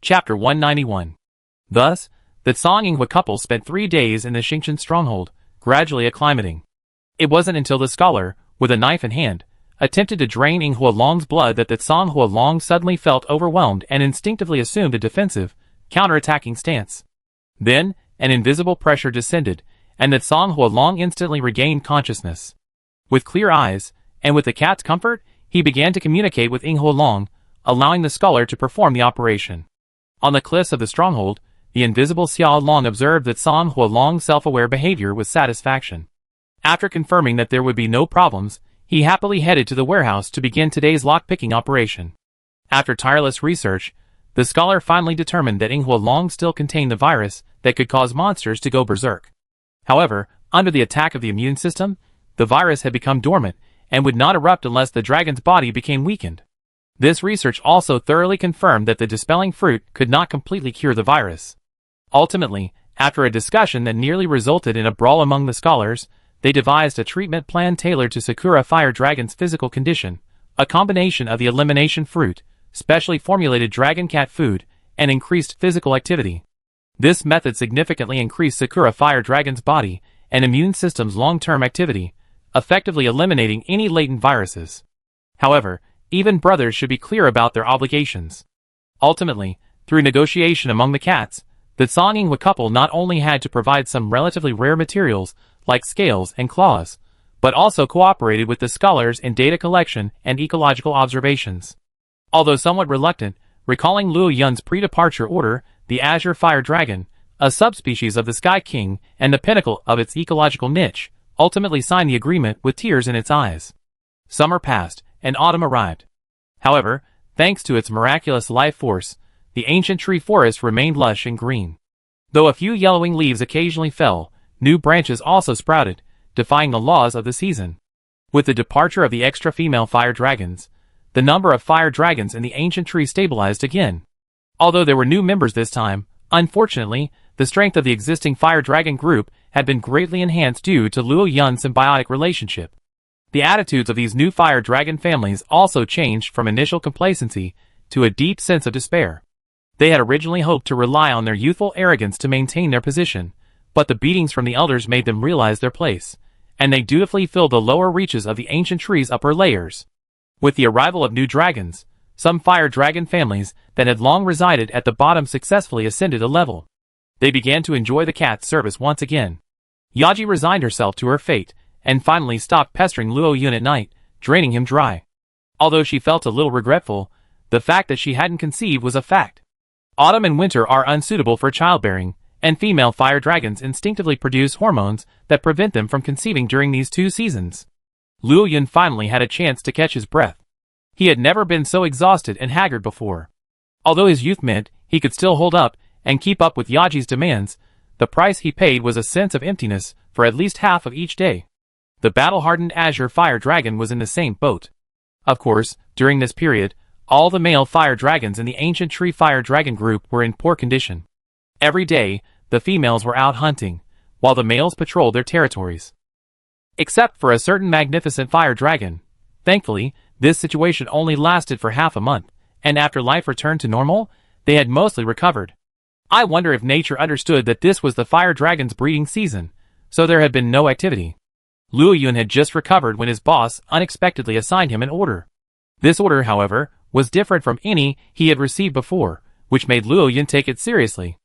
Chapter 191. Thus, the Song-Inghua couple spent 3 days in the Xingqian stronghold, gradually acclimating. It wasn't until the scholar, with a knife in hand, attempted to drain Inghua Long's blood that Songhua Long suddenly felt overwhelmed and instinctively assumed a defensive, counter-attacking stance. Then, an invisible pressure descended, and Songhua Long instantly regained consciousness. With clear eyes, and with the cat's comfort, he began to communicate with Inghua Long, allowing the scholar to perform the operation. On the cliffs of the stronghold, the invisible Xiao Long observed Songhua Long's self-aware behavior with satisfaction. After confirming that there would be no problems, he happily headed to the warehouse to begin today's lock-picking operation. After tireless research, the scholar finally determined that Inghua Long still contained the virus that could cause monsters to go berserk. However, under the attack of the immune system, the virus had become dormant and would not erupt unless the dragon's body became weakened. This research also thoroughly confirmed that the dispelling fruit could not completely cure the virus. Ultimately, after a discussion that nearly resulted in a brawl among the scholars, they devised a treatment plan tailored to Sakura Fire Dragon's physical condition, a combination of the elimination fruit, specially formulated dragon cat food, and increased physical activity. This method significantly increased Sakura Fire Dragon's body and immune system's long-term activity, effectively eliminating any latent viruses. However, even brothers should be clear about their obligations. Ultimately, through negotiation among the cats, the Song-Inghua couple not only had to provide some relatively rare materials like scales and claws, but also cooperated with the scholars in data collection and ecological observations. Although somewhat reluctant, recalling Luo Yun's pre-departure order, the Azure Fire Dragon, a subspecies of the Sky King and the pinnacle of its ecological niche, ultimately signed the agreement with tears in its eyes. Summer passed, and autumn arrived. However, thanks to its miraculous life force, the ancient tree forest remained lush and green. Though a few yellowing leaves occasionally fell, new branches also sprouted, defying the laws of the season. With the departure of the extra female fire dragons, the number of fire dragons in the ancient tree stabilized again. Although there were new members this time, unfortunately, the strength of the existing fire dragon group had been greatly enhanced due to Luo Yun's symbiotic relationship. The attitudes of these new fire dragon families also changed from initial complacency to a deep sense of despair. They had originally hoped to rely on their youthful arrogance to maintain their position, but the beatings from the elders made them realize their place, and they dutifully filled the lower reaches of the ancient tree's upper layers. With the arrival of new dragons, some fire dragon families that had long resided at the bottom successfully ascended a level. They began to enjoy the cat's service once again. Yaji resigned herself to her fate, and finally stopped pestering Luo Yun at night, draining him dry. Although she felt a little regretful, the fact that she hadn't conceived was a fact. Autumn and winter are unsuitable for childbearing, and female fire dragons instinctively produce hormones that prevent them from conceiving during these 2 seasons. Luo Yun finally had a chance to catch his breath. He had never been so exhausted and haggard before. Although his youth meant he could still hold up and keep up with Yaji's demands, the price he paid was a sense of emptiness for at least half of each day. The battle-hardened Azure Fire Dragon was in the same boat. Of course, during this period, all the male fire dragons in the ancient tree fire dragon group were in poor condition. Every day, the females were out hunting, while the males patrolled their territories. Except for a certain magnificent fire dragon. Thankfully, this situation only lasted for half a month, and after life returned to normal, they had mostly recovered. I wonder if nature understood that this was the fire dragon's breeding season, so there had been no activity. Luo Yun had just recovered when his boss unexpectedly assigned him an order. This order, however, was different from any he had received before, which made Luo Yun take it seriously.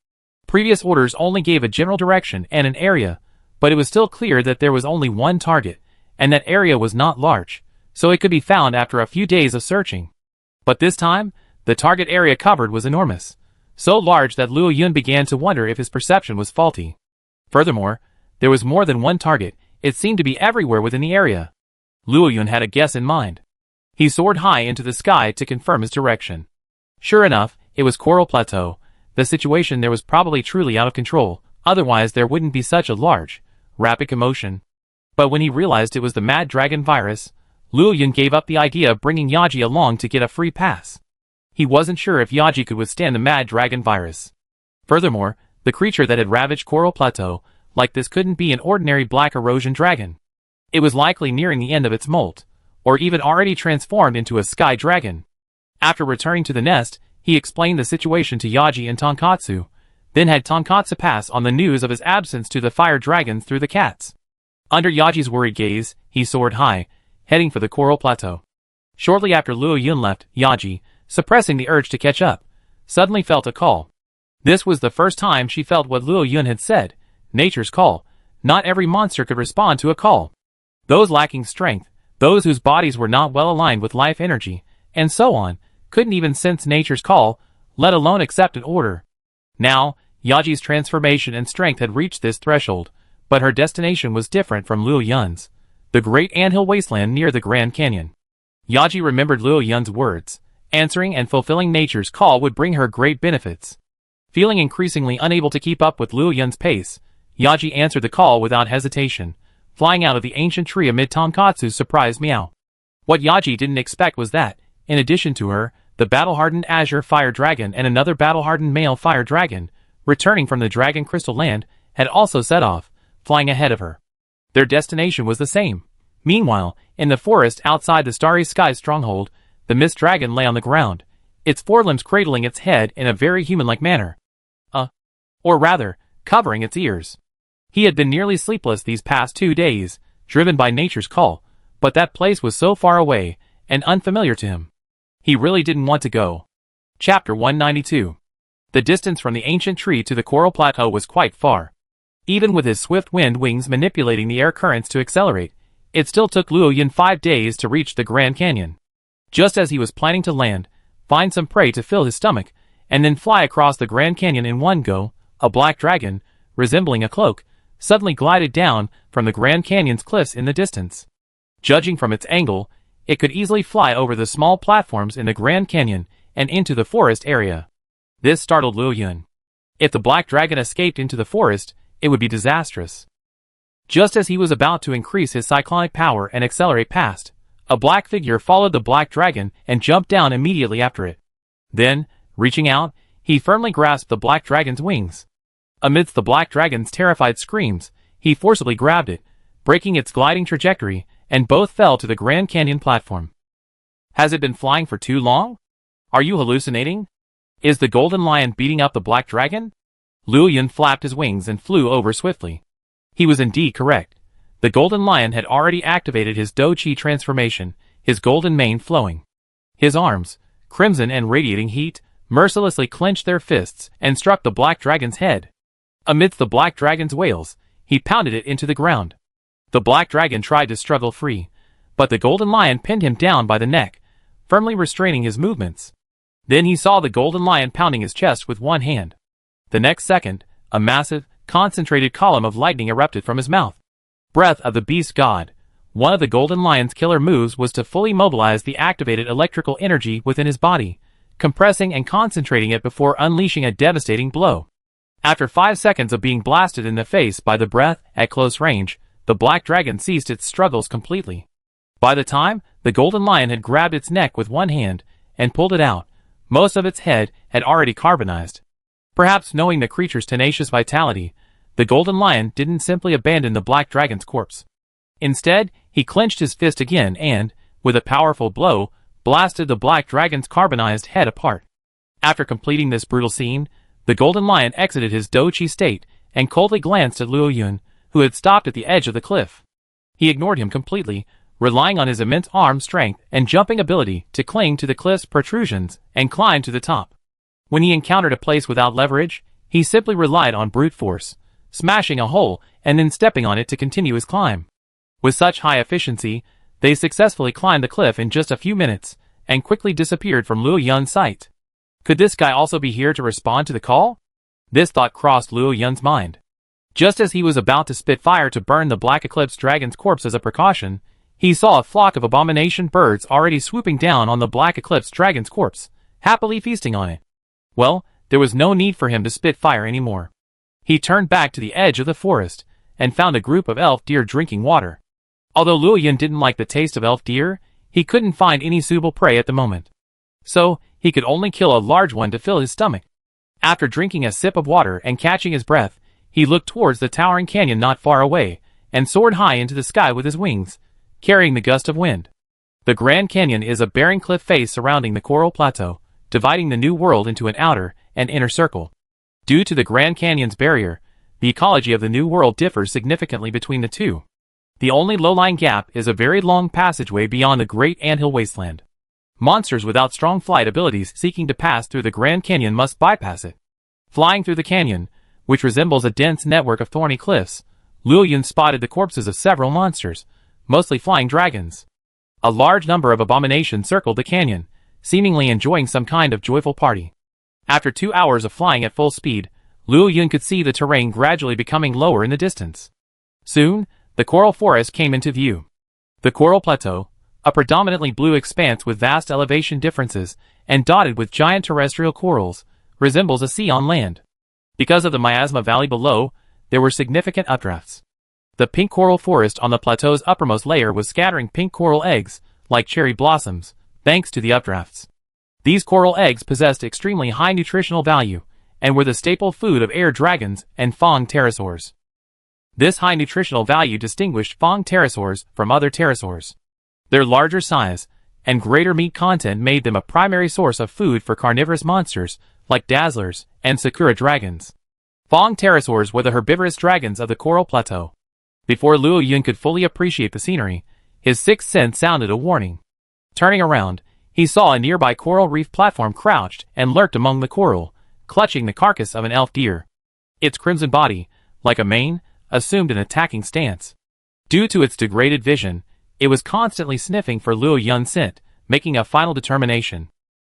Previous orders only gave a general direction and an area, but it was still clear that there was only one target, and that area was not large, so it could be found after a few days of searching. But this time, the target area covered was enormous, so large that Luo Yun began to wonder if his perception was faulty. Furthermore, there was more than one target. It seemed to be everywhere within the area. Luo Yun had a guess in mind. He soared high into the sky to confirm his direction. Sure enough, it was Coral Plateau. The situation there was probably truly out of control, otherwise there wouldn't be such a large, rapid commotion. But when he realized it was the Mad Dragon virus, Luo Yun gave up the idea of bringing Yaji along to get a free pass. He wasn't sure if Yaji could withstand the Mad Dragon virus. Furthermore, the creature that had ravaged Coral Plateau like this couldn't be an ordinary black erosion dragon. It was likely nearing the end of its molt, or even already transformed into a sky dragon. After returning to the nest, He explained the situation to Yaji and Tonkatsu, then had Tonkatsu pass on the news of his absence to the fire dragons through the cats. Under Yaji's worried gaze, he soared high, heading for the Coral Plateau. Shortly after Luo Yun left, Yaji, suppressing the urge to catch up, suddenly felt a call. This was the first time she felt what Luo Yun had said, nature's call. Not every monster could respond to a call. Those lacking strength, those whose bodies were not well aligned with life energy, and so on, couldn't even sense nature's call, let alone accept an order. Now, Yaji's transformation and strength had reached this threshold, but her destination was different from Luo Yun's, the great anthill wasteland near the Grand Canyon. Yaji remembered Luo Yun's words. Answering and fulfilling nature's call would bring her great benefits. Feeling increasingly unable to keep up with Luo Yun's pace, Yaji answered the call without hesitation, flying out of the ancient tree amid Tonkatsu's surprised meow. What Yaji didn't expect was that, in addition to her, the battle-hardened Azure Fire Dragon and another battle-hardened male Fire Dragon, returning from the Dragon Crystal Land, had also set off, flying ahead of her. Their destination was the same. Meanwhile, in the forest outside the Starry Sky stronghold, the Mist Dragon lay on the ground, its forelimbs cradling its head in a very human-like manner. Or rather, covering its ears. He had been nearly sleepless these past 2 days, driven by nature's call, but that place was so far away and unfamiliar to him. He really didn't want to go. Chapter 192. The distance from the ancient tree to the Coral Plateau was quite far. Even with his swift wind wings manipulating the air currents to accelerate, it still took Luo Yun 5 days to reach the Grand Canyon. Just as he was planning to land, find some prey to fill his stomach, and then fly across the Grand Canyon in one go, a black dragon, resembling a cloak, suddenly glided down from the Grand Canyon's cliffs in the distance. Judging from its angle, it could easily fly over the small platforms in the Grand Canyon and into the forest area. This startled Luo Yun. If the black dragon escaped into the forest, it would be disastrous. Just as he was about to increase his cyclonic power and accelerate past, a black figure followed the black dragon and jumped down immediately after it. Then, reaching out, he firmly grasped the black dragon's wings. Amidst the black dragon's terrified screams, he forcibly grabbed it, breaking its gliding trajectory, and both fell to the Grand Canyon platform. Has it been flying for too long? Are you hallucinating? Is the golden lion beating up the black dragon? Luo Yun flapped his wings and flew over swiftly. He was indeed correct. The golden lion had already activated his Do-Chi transformation, his golden mane flowing. His arms, crimson and radiating heat, mercilessly clenched their fists and struck the black dragon's head. Amidst the black dragon's wails, he pounded it into the ground. The black dragon tried to struggle free, but the golden lion pinned him down by the neck, firmly restraining his movements. Then he saw the golden lion pounding his chest with one hand. The next second, a massive, concentrated column of lightning erupted from his mouth. Breath of the beast god. One of the golden lion's killer moves was to fully mobilize the activated electrical energy within his body, compressing and concentrating it before unleashing a devastating blow. After 5 seconds of being blasted in the face by the breath at close range, the black dragon ceased its struggles completely. By the time the golden lion had grabbed its neck with one hand and pulled it out, most of its head had already carbonized. Perhaps knowing the creature's tenacious vitality, the golden lion didn't simply abandon the black dragon's corpse. Instead, he clenched his fist again and, with a powerful blow, blasted the black dragon's carbonized head apart. After completing this brutal scene, the golden lion exited his Do-Chi state and coldly glanced at Luo Yun, who had stopped at the edge of the cliff. He ignored him completely, relying on his immense arm strength and jumping ability to cling to the cliff's protrusions and climb to the top. When he encountered a place without leverage, he simply relied on brute force, smashing a hole and then stepping on it to continue his climb. With such high efficiency, they successfully climbed the cliff in just a few minutes and quickly disappeared from Luo Yun's sight. Could this guy also be here to respond to the call? This thought crossed Luo Yun's mind. Just as he was about to spit fire to burn the Black Eclipse Dragon's corpse as a precaution, he saw a flock of abomination birds already swooping down on the Black Eclipse Dragon's corpse, happily feasting on it. Well, there was no need for him to spit fire anymore. He turned back to the edge of the forest and found a group of elf deer drinking water. Although Luo Yun didn't like the taste of elf deer, he couldn't find any suitable prey at the moment. So, he could only kill a large one to fill his stomach. After drinking a sip of water and catching his breath, he looked towards the towering canyon not far away, and soared high into the sky with his wings, carrying the gust of wind. The Grand Canyon is a barren cliff face surrounding the Coral Plateau, dividing the new world into an outer and inner circle. Due to the Grand Canyon's barrier, the ecology of the new world differs significantly between the two. The only low-lying gap is a very long passageway beyond the Great Anthill Wasteland. Monsters without strong flight abilities seeking to pass through the Grand Canyon must bypass it. Flying through the canyon, which resembles a dense network of thorny cliffs, Luo Yun spotted the corpses of several monsters, mostly flying dragons. A large number of abominations circled the canyon, seemingly enjoying some kind of joyful party. After 2 hours of flying at full speed, Luo Yun could see the terrain gradually becoming lower in the distance. Soon, the coral forest came into view. The Coral Plateau, a predominantly blue expanse with vast elevation differences and dotted with giant terrestrial corals, resembles a sea on land. Because of the miasma valley below, there were significant updrafts. The pink coral forest on the plateau's uppermost layer was scattering pink coral eggs, like cherry blossoms, thanks to the updrafts. These coral eggs possessed extremely high nutritional value, and were the staple food of air dragons and fong pterosaurs. This high nutritional value distinguished fong pterosaurs from other pterosaurs. Their larger size and greater meat content made them a primary source of food for carnivorous monsters like dazzlers and sakura dragons. Fong pterosaurs were the herbivorous dragons of the Coral Plateau. Before Luo Yun could fully appreciate the scenery, his sixth sense sounded a warning. Turning around, he saw a nearby coral reef platform crouched and lurked among the coral, clutching the carcass of an elf deer. Its crimson body, like a mane, assumed an attacking stance. Due to its degraded vision, it was constantly sniffing for Luo Yun's scent, making a final determination.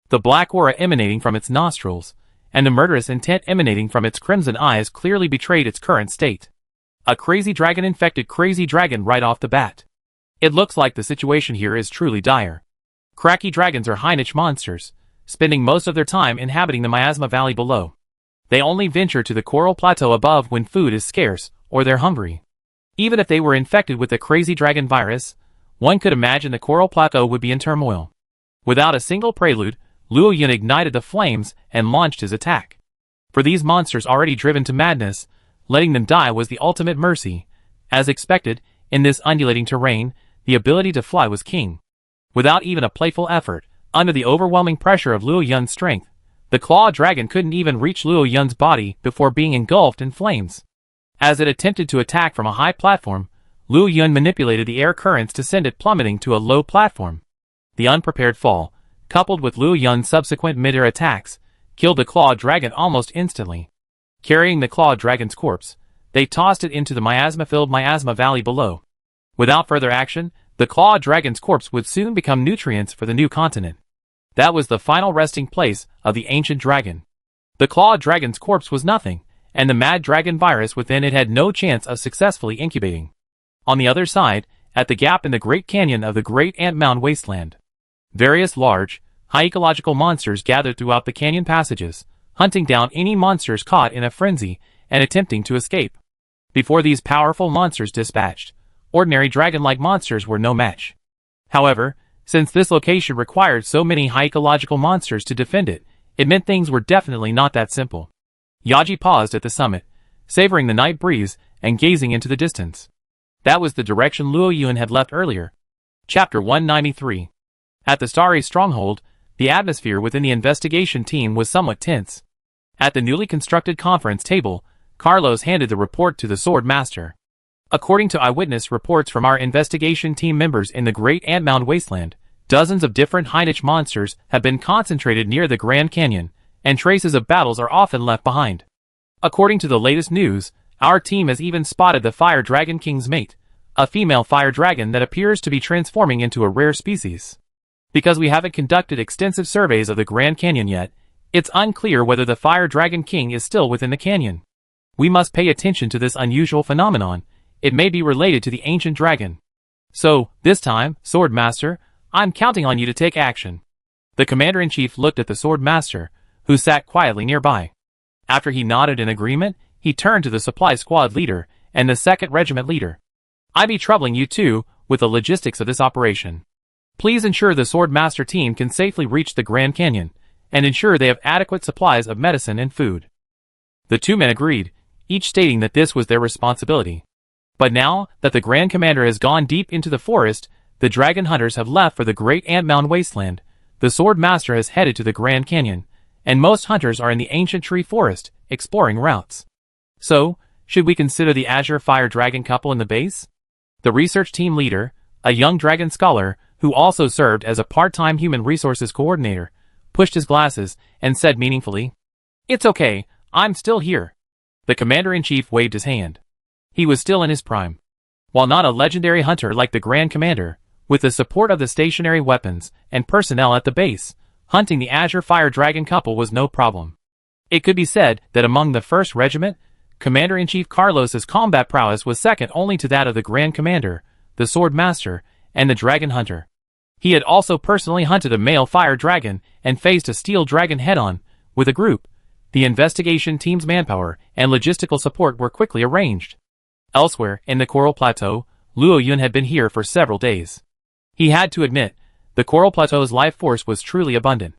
The black aura emanating from its nostrils, and the murderous intent emanating from its crimson eyes clearly betrayed its current state. A crazy dragon infected crazy dragon right off the bat. It looks like the situation here is truly dire. Cracky dragons are high-niche monsters, spending most of their time inhabiting the miasma valley below. They only venture to the coral plateau above when food is scarce or they're hungry. Even if they were infected with the crazy dragon virus, one could imagine the coral plateau would be in turmoil. Without a single prelude, Luo Yun ignited the flames and launched his attack. For these monsters already driven to madness, letting them die was the ultimate mercy. As expected, in this undulating terrain, the ability to fly was king. Without even a playful effort, under the overwhelming pressure of Luo Yun's strength, the claw dragon couldn't even reach Luo Yun's body before being engulfed in flames. As it attempted to attack from a high platform, Luo Yun manipulated the air currents to send it plummeting to a low platform. The unprepared fall, coupled with Luo Yun's subsequent mid-air attacks, killed the claw dragon almost instantly. Carrying the claw dragon's corpse, they tossed it into the miasma-filled miasma valley below. Without further action, the claw dragon's corpse would soon become nutrients for the new continent. That was the final resting place of the ancient dragon. The claw dragon's corpse was nothing, and the mad dragon virus within it had no chance of successfully incubating. On the other side, at the gap in the Great Canyon of the Great Ant Mound Wasteland, various large, high ecological monsters gathered throughout the canyon passages, hunting down any monsters caught in a frenzy and attempting to escape. Before these powerful monsters dispatched, ordinary dragon-like monsters were no match. However, since this location required so many high ecological monsters to defend it, it meant things were definitely not that simple. Yaji paused at the summit, savoring the night breeze and gazing into the distance. That was the direction Luo Yun had left earlier. Chapter 193. At the Starry Stronghold, the atmosphere within the investigation team was somewhat tense. At the newly constructed conference table, Carlos handed the report to the Sword Master. According to eyewitness reports from our investigation team members in the Great Ant Mound Wasteland, dozens of different high-niche monsters have been concentrated near the Grand Canyon, and traces of battles are often left behind. According to the latest news, our team has even spotted the Fire Dragon King's mate, a female fire dragon that appears to be transforming into a rare species. Because we haven't conducted extensive surveys of the Grand Canyon yet, it's unclear whether the Fire Dragon King is still within the canyon. We must pay attention to this unusual phenomenon. It may be related to the ancient dragon. So, this time, Sword Master, I'm counting on you to take action. The Commander-in-Chief looked at the Sword Master, who sat quietly nearby. After he nodded in agreement, he turned to the Supply Squad leader and the 2nd Regiment leader. I be troubling you too with the logistics of this operation. Please ensure the Sword Master team can safely reach the Grand Canyon, and ensure they have adequate supplies of medicine and food. The two men agreed, each stating that this was their responsibility. But now that the Grand Commander has gone deep into the forest, the dragon hunters have left for the Great Ant Mound Wasteland. the Sword Master has headed to the Grand Canyon, and most hunters are in the ancient tree forest, exploring routes. So, should we consider the Azure Fire Dragon couple in the base? The research team leader, a young dragon scholar who also served as a part-time human resources coordinator, pushed his glasses and said meaningfully, "It's okay, I'm still here." The commander-in-chief waved his hand. He was still in his prime. While not a legendary hunter like the Grand Commander, with the support of the stationary weapons and personnel at the base, hunting the Azure Fire Dragon couple was no problem. It could be said that among the 1st Regiment, Commander-in-Chief Carlos's combat prowess was second only to that of the Grand Commander, the Sword Master, and the Dragon Hunter. He had also personally hunted a male fire dragon and faced a steel dragon head-on, with a group. The investigation team's manpower and logistical support were quickly arranged. Elsewhere, in the Coral Plateau, Luo Yun had been here for several days. He had to admit, the Coral Plateau's life force was truly abundant.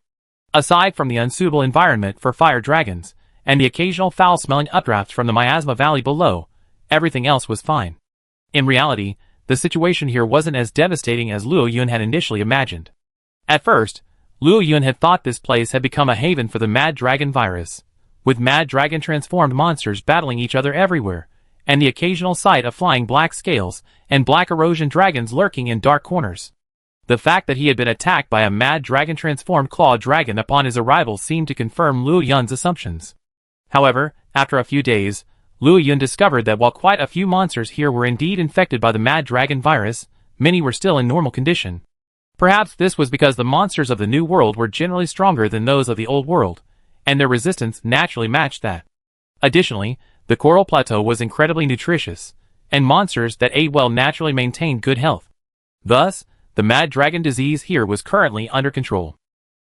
Aside from the unsuitable environment for fire dragons, and the occasional foul-smelling updrafts from the Miasma Valley below, everything else was fine. In reality, the situation here wasn't as devastating as Luo Yun had initially imagined. At first, Luo Yun had thought this place had become a haven for the Mad Dragon virus, with Mad Dragon transformed monsters battling each other everywhere, and the occasional sight of flying black scales and black erosion dragons lurking in dark corners. The fact that he had been attacked by a Mad Dragon transformed claw dragon upon his arrival seemed to confirm Luo Yun's assumptions. However, after a few days, Luo Yun discovered that while quite a few monsters here were indeed infected by the Mad Dragon virus, many were still in normal condition. Perhaps this was because the monsters of the New World were generally stronger than those of the Old World, and their resistance naturally matched that. Additionally, the Coral Plateau was incredibly nutritious, and monsters that ate well naturally maintained good health. Thus, the Mad Dragon disease here was currently under control.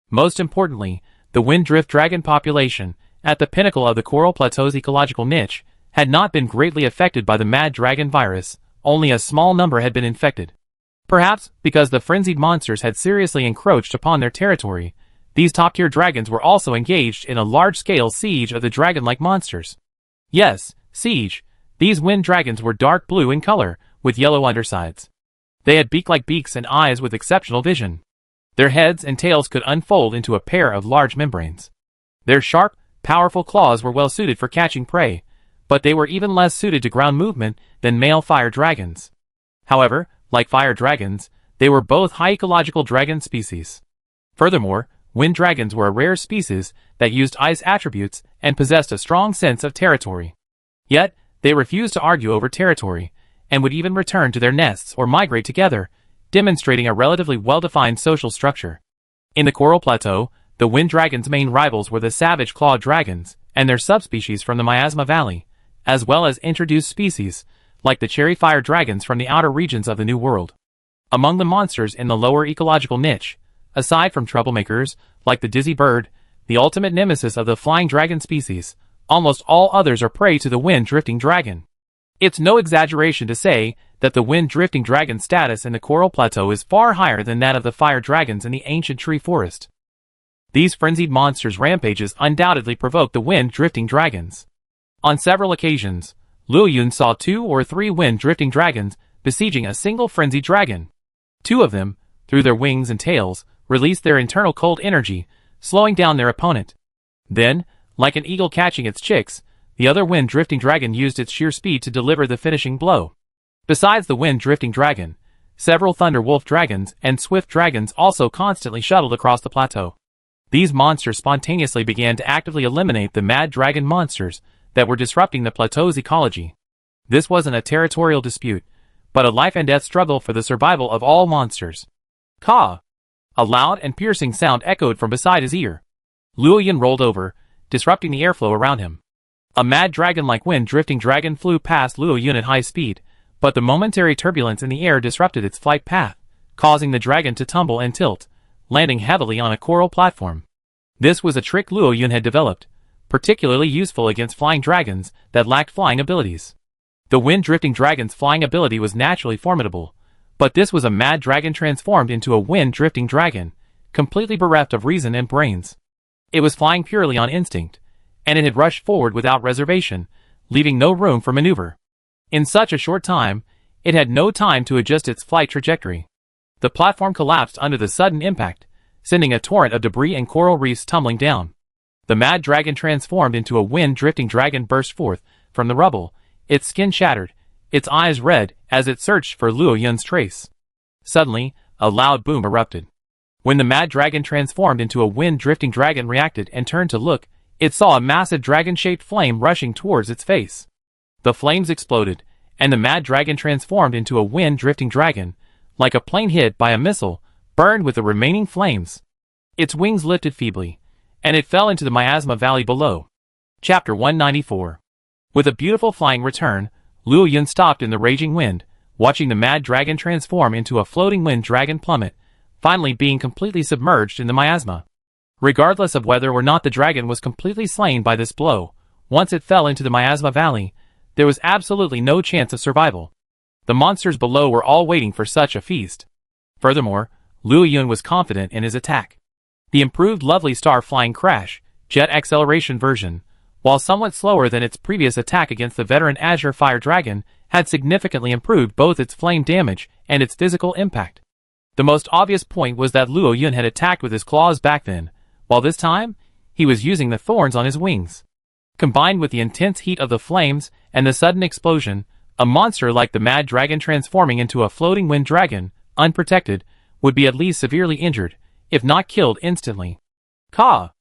Most importantly, the Wind Drift Dragon population, at the pinnacle of the Coral Plateau's ecological niche, had not been greatly affected by the Mad Dragon virus. Only a small number had been infected. Perhaps because the frenzied monsters had seriously encroached upon their territory, these top-tier dragons were also engaged in a large-scale siege of the dragon-like monsters. Yes, siege. These wind dragons were dark blue in color, with yellow undersides. They had beak-like beaks and eyes with exceptional vision. Their heads and tails could unfold into a pair of large membranes. Their sharp, powerful claws were well suited for catching prey, but they were even less suited to ground movement than male fire dragons. However, like fire dragons, they were both high ecological dragon species. Furthermore, wind dragons were a rare species that used ice attributes and possessed a strong sense of territory. Yet, they refused to argue over territory, and would even return to their nests or migrate together, demonstrating a relatively well-defined social structure. In the Coral Plateau, the wind dragons' main rivals were the savage claw dragons and their subspecies from the Miasma Valley, as well as introduced species, like the cherry fire dragons from the outer regions of the New World. Among the monsters in the lower ecological niche, aside from troublemakers like the dizzy bird, the ultimate nemesis of the flying dragon species, almost all others are prey to the wind-drifting dragon. It's no exaggeration to say that the wind-drifting dragon status in the Coral Plateau is far higher than that of the fire dragons in the ancient tree forest. These frenzied monsters' rampages undoubtedly provoked the wind-drifting dragons. On several occasions, Luo Yun saw 2 or 3 wind-drifting dragons besieging a single frenzied dragon. 2 of them, through their wings and tails, released their internal cold energy, slowing down their opponent. Then, like an eagle catching its chicks, the other wind-drifting dragon used its sheer speed to deliver the finishing blow. Besides the wind-drifting dragon, several thunder wolf dragons and swift dragons also constantly shuttled across the plateau. These monsters spontaneously began to actively eliminate the mad dragon monsters that were disrupting the plateau's ecology. This wasn't a territorial dispute, but a life-and-death struggle for the survival of all monsters. Caw! A loud and piercing sound echoed from beside his ear. Luo Yun rolled over, disrupting the airflow around him. A mad dragon-like wind-drifting dragon flew past Luo Yun at high speed, but the momentary turbulence in the air disrupted its flight path, causing the dragon to tumble and tilt, landing heavily on a coral platform. This was a trick Luo Yun had developed, particularly useful against flying dragons that lacked flying abilities. The wind-drifting dragon's flying ability was naturally formidable, but this was a mad dragon transformed into a wind-drifting dragon, completely bereft of reason and brains. It was flying purely on instinct, and it had rushed forward without reservation, leaving no room for maneuver. In such a short time, it had no time to adjust its flight trajectory. The platform collapsed under the sudden impact, sending a torrent of debris and coral reefs tumbling down. The mad dragon transformed into a wind-drifting dragon burst forth from the rubble, its skin shattered, its eyes red as it searched for Luo Yun's trace. Suddenly, a loud boom erupted. When the mad dragon transformed into a wind-drifting dragon reacted and turned to look, it saw a massive dragon-shaped flame rushing towards its face. The flames exploded, and the mad dragon transformed into a wind-drifting dragon, like a plane hit by a missile, burned with the remaining flames. Its wings lifted feebly, and it fell into the miasma valley below. Chapter 194. With a beautiful flying return, Luo Yun stopped in the raging wind, watching the mad dragon transform into a floating wind dragon plummet, finally being completely submerged in the miasma. Regardless of whether or not the dragon was completely slain by this blow, once it fell into the miasma valley, there was absolutely no chance of survival. The monsters below were all waiting for such a feast. Furthermore, Luo Yun was confident in his attack. The improved Lovely Star Flying Crash, Jet Acceleration version, while somewhat slower than its previous attack against the veteran Azure Fire Dragon, had significantly improved both its flame damage and its physical impact. The most obvious point was that Luo Yun had attacked with his claws back then, while this time, he was using the thorns on his wings. Combined with the intense heat of the flames and the sudden explosion, a monster like the mad dragon transforming into a floating wind dragon, unprotected, would be at least severely injured, if not killed instantly. Ka!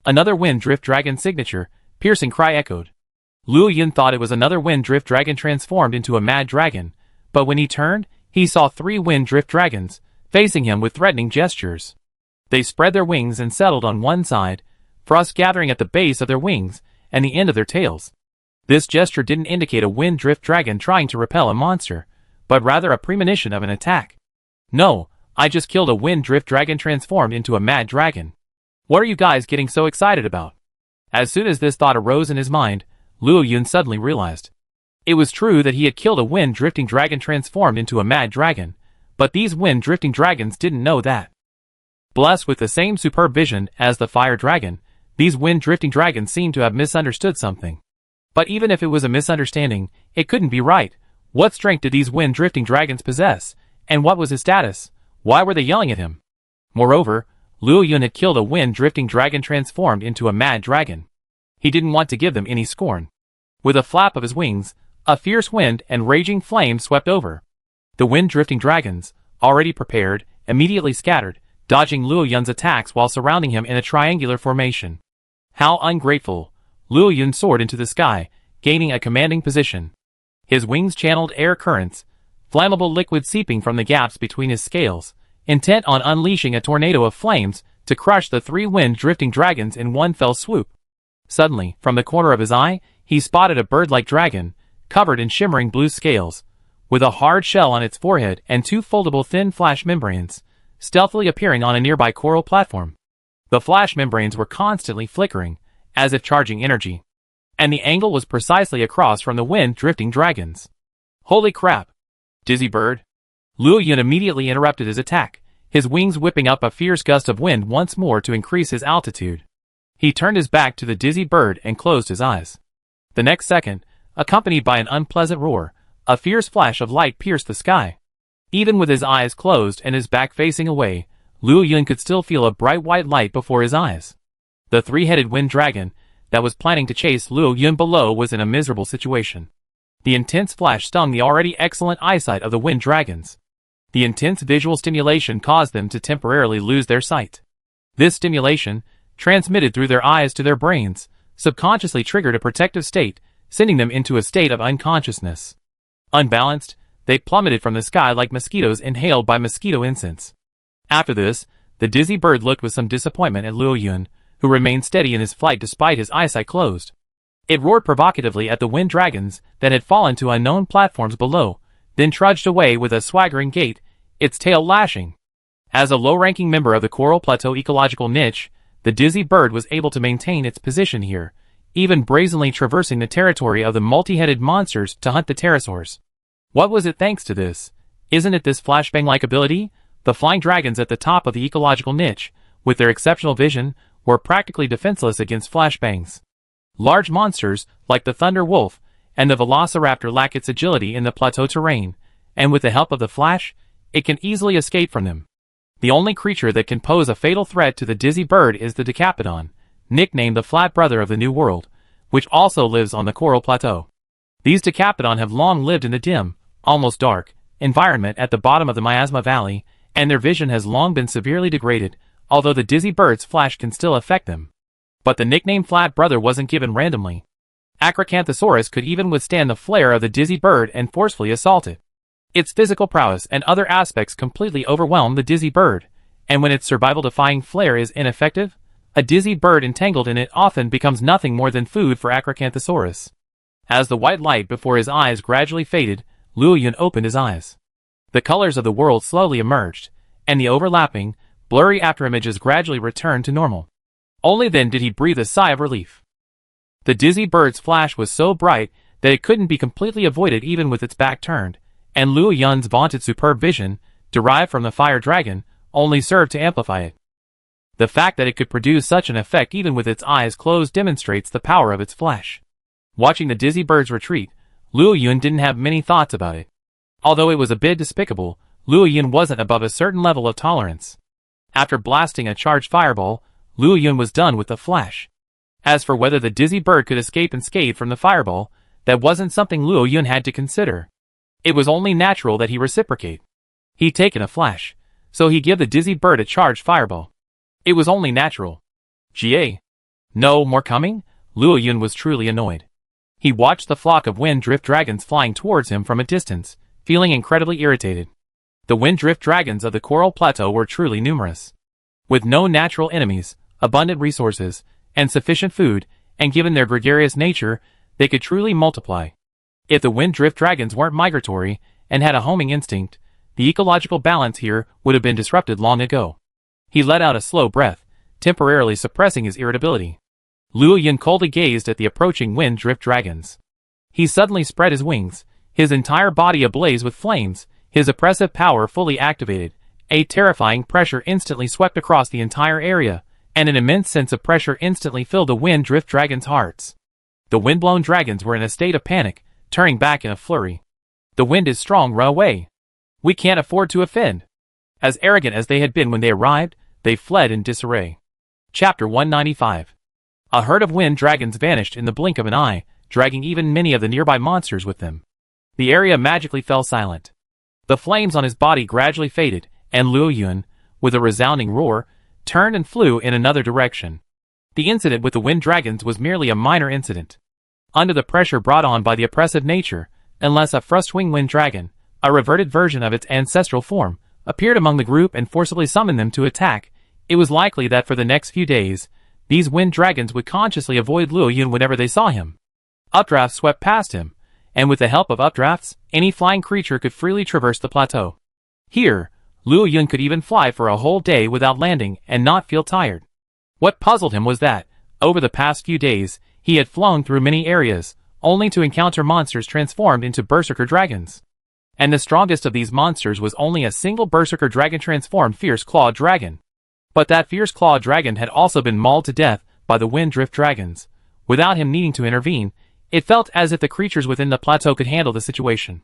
Another wind drift dragon signature, piercing cry echoed. Luo Yun thought it was another wind drift dragon transformed into a mad dragon, but when he turned, he saw 3 wind drift dragons, facing him with threatening gestures. They spread their wings and settled on one side, frost gathering at the base of their wings and the end of their tails. This gesture didn't indicate a wind drift dragon trying to repel a monster, but rather a premonition of an attack. No, I just killed a wind drift dragon transformed into a mad dragon. What are you guys getting so excited about? As soon as this thought arose in his mind, Luo Yun suddenly realized. It was true that he had killed a wind drifting dragon transformed into a mad dragon, but these wind drifting dragons didn't know that. Blessed with the same superb vision as the fire dragon, these wind-drifting dragons seemed to have misunderstood something. But even if it was a misunderstanding, it couldn't be right. What strength did these wind-drifting dragons possess, and what was his status? Why were they yelling at him? Moreover, Luo Yun had killed a wind-drifting dragon transformed into a mad dragon. He didn't want to give them any scorn. With a flap of his wings, a fierce wind and raging flame swept over. The wind-drifting dragons, already prepared, immediately scattered, dodging Luo Yun's attacks while surrounding him in a triangular formation. How ungrateful! Luo Yun soared into the sky, gaining a commanding position. His wings channeled air currents, flammable liquid seeping from the gaps between his scales, intent on unleashing a tornado of flames to crush the 3 wind-drifting dragons in one fell swoop. Suddenly, from the corner of his eye, he spotted a bird-like dragon, covered in shimmering blue scales, with a hard shell on its forehead and 2 foldable thin flash membranes, stealthily appearing on a nearby coral platform. The flash membranes were constantly flickering, as if charging energy. And the angle was precisely across from the wind-drifting dragons. Holy crap! Dizzy bird? Luo Yun immediately interrupted his attack, his wings whipping up a fierce gust of wind once more to increase his altitude. He turned his back to the dizzy bird and closed his eyes. The next second, accompanied by an unpleasant roar, a fierce flash of light pierced the sky. Even with his eyes closed and his back facing away, Luo Yun could still feel a bright white light before his eyes. The 3-headed wind dragon that was planning to chase Luo Yun below was in a miserable situation. The intense flash stung the already excellent eyesight of the wind dragons. The intense visual stimulation caused them to temporarily lose their sight. This stimulation, transmitted through their eyes to their brains, subconsciously triggered a protective state, sending them into a state of unconsciousness. Unbalanced, they plummeted from the sky like mosquitoes inhaled by mosquito incense. After this, the dizzy bird looked with some disappointment at Luo Yun, who remained steady in his flight despite his eyesight closed. It roared provocatively at the wind dragons that had fallen to unknown platforms below, then trudged away with a swaggering gait, its tail lashing. As a low-ranking member of the Coral Plateau ecological niche, the dizzy bird was able to maintain its position here, even brazenly traversing the territory of the multi-headed monsters to hunt the pterosaurs. What was it thanks to this? Isn't it this flashbang-like ability? The flying dragons at the top of the ecological niche, with their exceptional vision, were practically defenseless against flashbangs. Large monsters, like the thunder wolf, and the velociraptor lack its agility in the plateau terrain, and with the help of the flash, it can easily escape from them. The only creature that can pose a fatal threat to the dizzy bird is the Decapodon, nicknamed the Flat Brother of the New World, which also lives on the Coral Plateau. These Decapodon have long lived in the dim, almost dark, environment at the bottom of the Miasma Valley, and their vision has long been severely degraded, although the dizzy bird's flash can still affect them. But the nickname Flat Brother wasn't given randomly. Acrocanthosaurus could even withstand the flare of the dizzy bird and forcefully assault it. Its physical prowess and other aspects completely overwhelm the dizzy bird, and when its survival-defying flare is ineffective, a dizzy bird entangled in it often becomes nothing more than food for Acrocanthosaurus. As the white light before his eyes gradually faded, Luo Yun opened his eyes. The colors of the world slowly emerged, and the overlapping, blurry afterimages gradually returned to normal. Only then did he breathe a sigh of relief. The dizzy bird's flash was so bright that it couldn't be completely avoided even with its back turned, and Luo Yun's vaunted superb vision, derived from the fire dragon, only served to amplify it. The fact that it could produce such an effect even with its eyes closed demonstrates the power of its flash. Watching the dizzy bird's retreat, Luo Yun didn't have many thoughts about it. Although it was a bit despicable, Luo Yun wasn't above a certain level of tolerance. After blasting a charged fireball, Luo Yun was done with the flash. As for whether the dizzy bird could escape unscathed from the fireball, that wasn't something Luo Yun had to consider. It was only natural that he reciprocate. He'd taken a flash, so he give the dizzy bird a charged fireball. It was only natural. Ga. No more coming? Luo Yun was truly annoyed. He watched the flock of wind drift dragons flying towards him from a distance, feeling incredibly irritated. The wind drift dragons of the Coral Plateau were truly numerous. With no natural enemies, abundant resources, and sufficient food, and given their gregarious nature, they could truly multiply. If the wind drift dragons weren't migratory, and had a homing instinct, the ecological balance here would have been disrupted long ago. He let out a slow breath, temporarily suppressing his irritability. Luo Yun coldly gazed at the approaching wind drift dragons. He suddenly spread his wings, his entire body ablaze with flames, his oppressive power fully activated. A terrifying pressure instantly swept across the entire area, and an immense sense of pressure instantly filled the wind drift dragons' hearts. The wind-blown dragons were in a state of panic, turning back in a flurry. The wind is strong, run away. We can't afford to offend. As arrogant as they had been when they arrived, they fled in disarray. Chapter 195. A herd of wind dragons vanished in the blink of an eye, dragging even many of the nearby monsters with them. The area magically fell silent. The flames on his body gradually faded, and Luo Yun, with a resounding roar, turned and flew in another direction. The incident with the wind dragons was merely a minor incident. Under the pressure brought on by the oppressive nature, unless a frostwing wind dragon, a reverted version of its ancestral form, appeared among the group and forcibly summoned them to attack, it was likely that for the next few days, these wind dragons would consciously avoid Luo Yun whenever they saw him. Updrafts swept past him, and with the help of updrafts, any flying creature could freely traverse the plateau. Here, Luo Yun could even fly for a whole day without landing and not feel tired. What puzzled him was that, over the past few days, he had flown through many areas, only to encounter monsters transformed into berserker dragons. And the strongest of these monsters was only a single berserker dragon transformed fierce claw dragon. But that fierce claw dragon had also been mauled to death by the wind drift dragons. Without him needing to intervene, it felt as if the creatures within the plateau could handle the situation.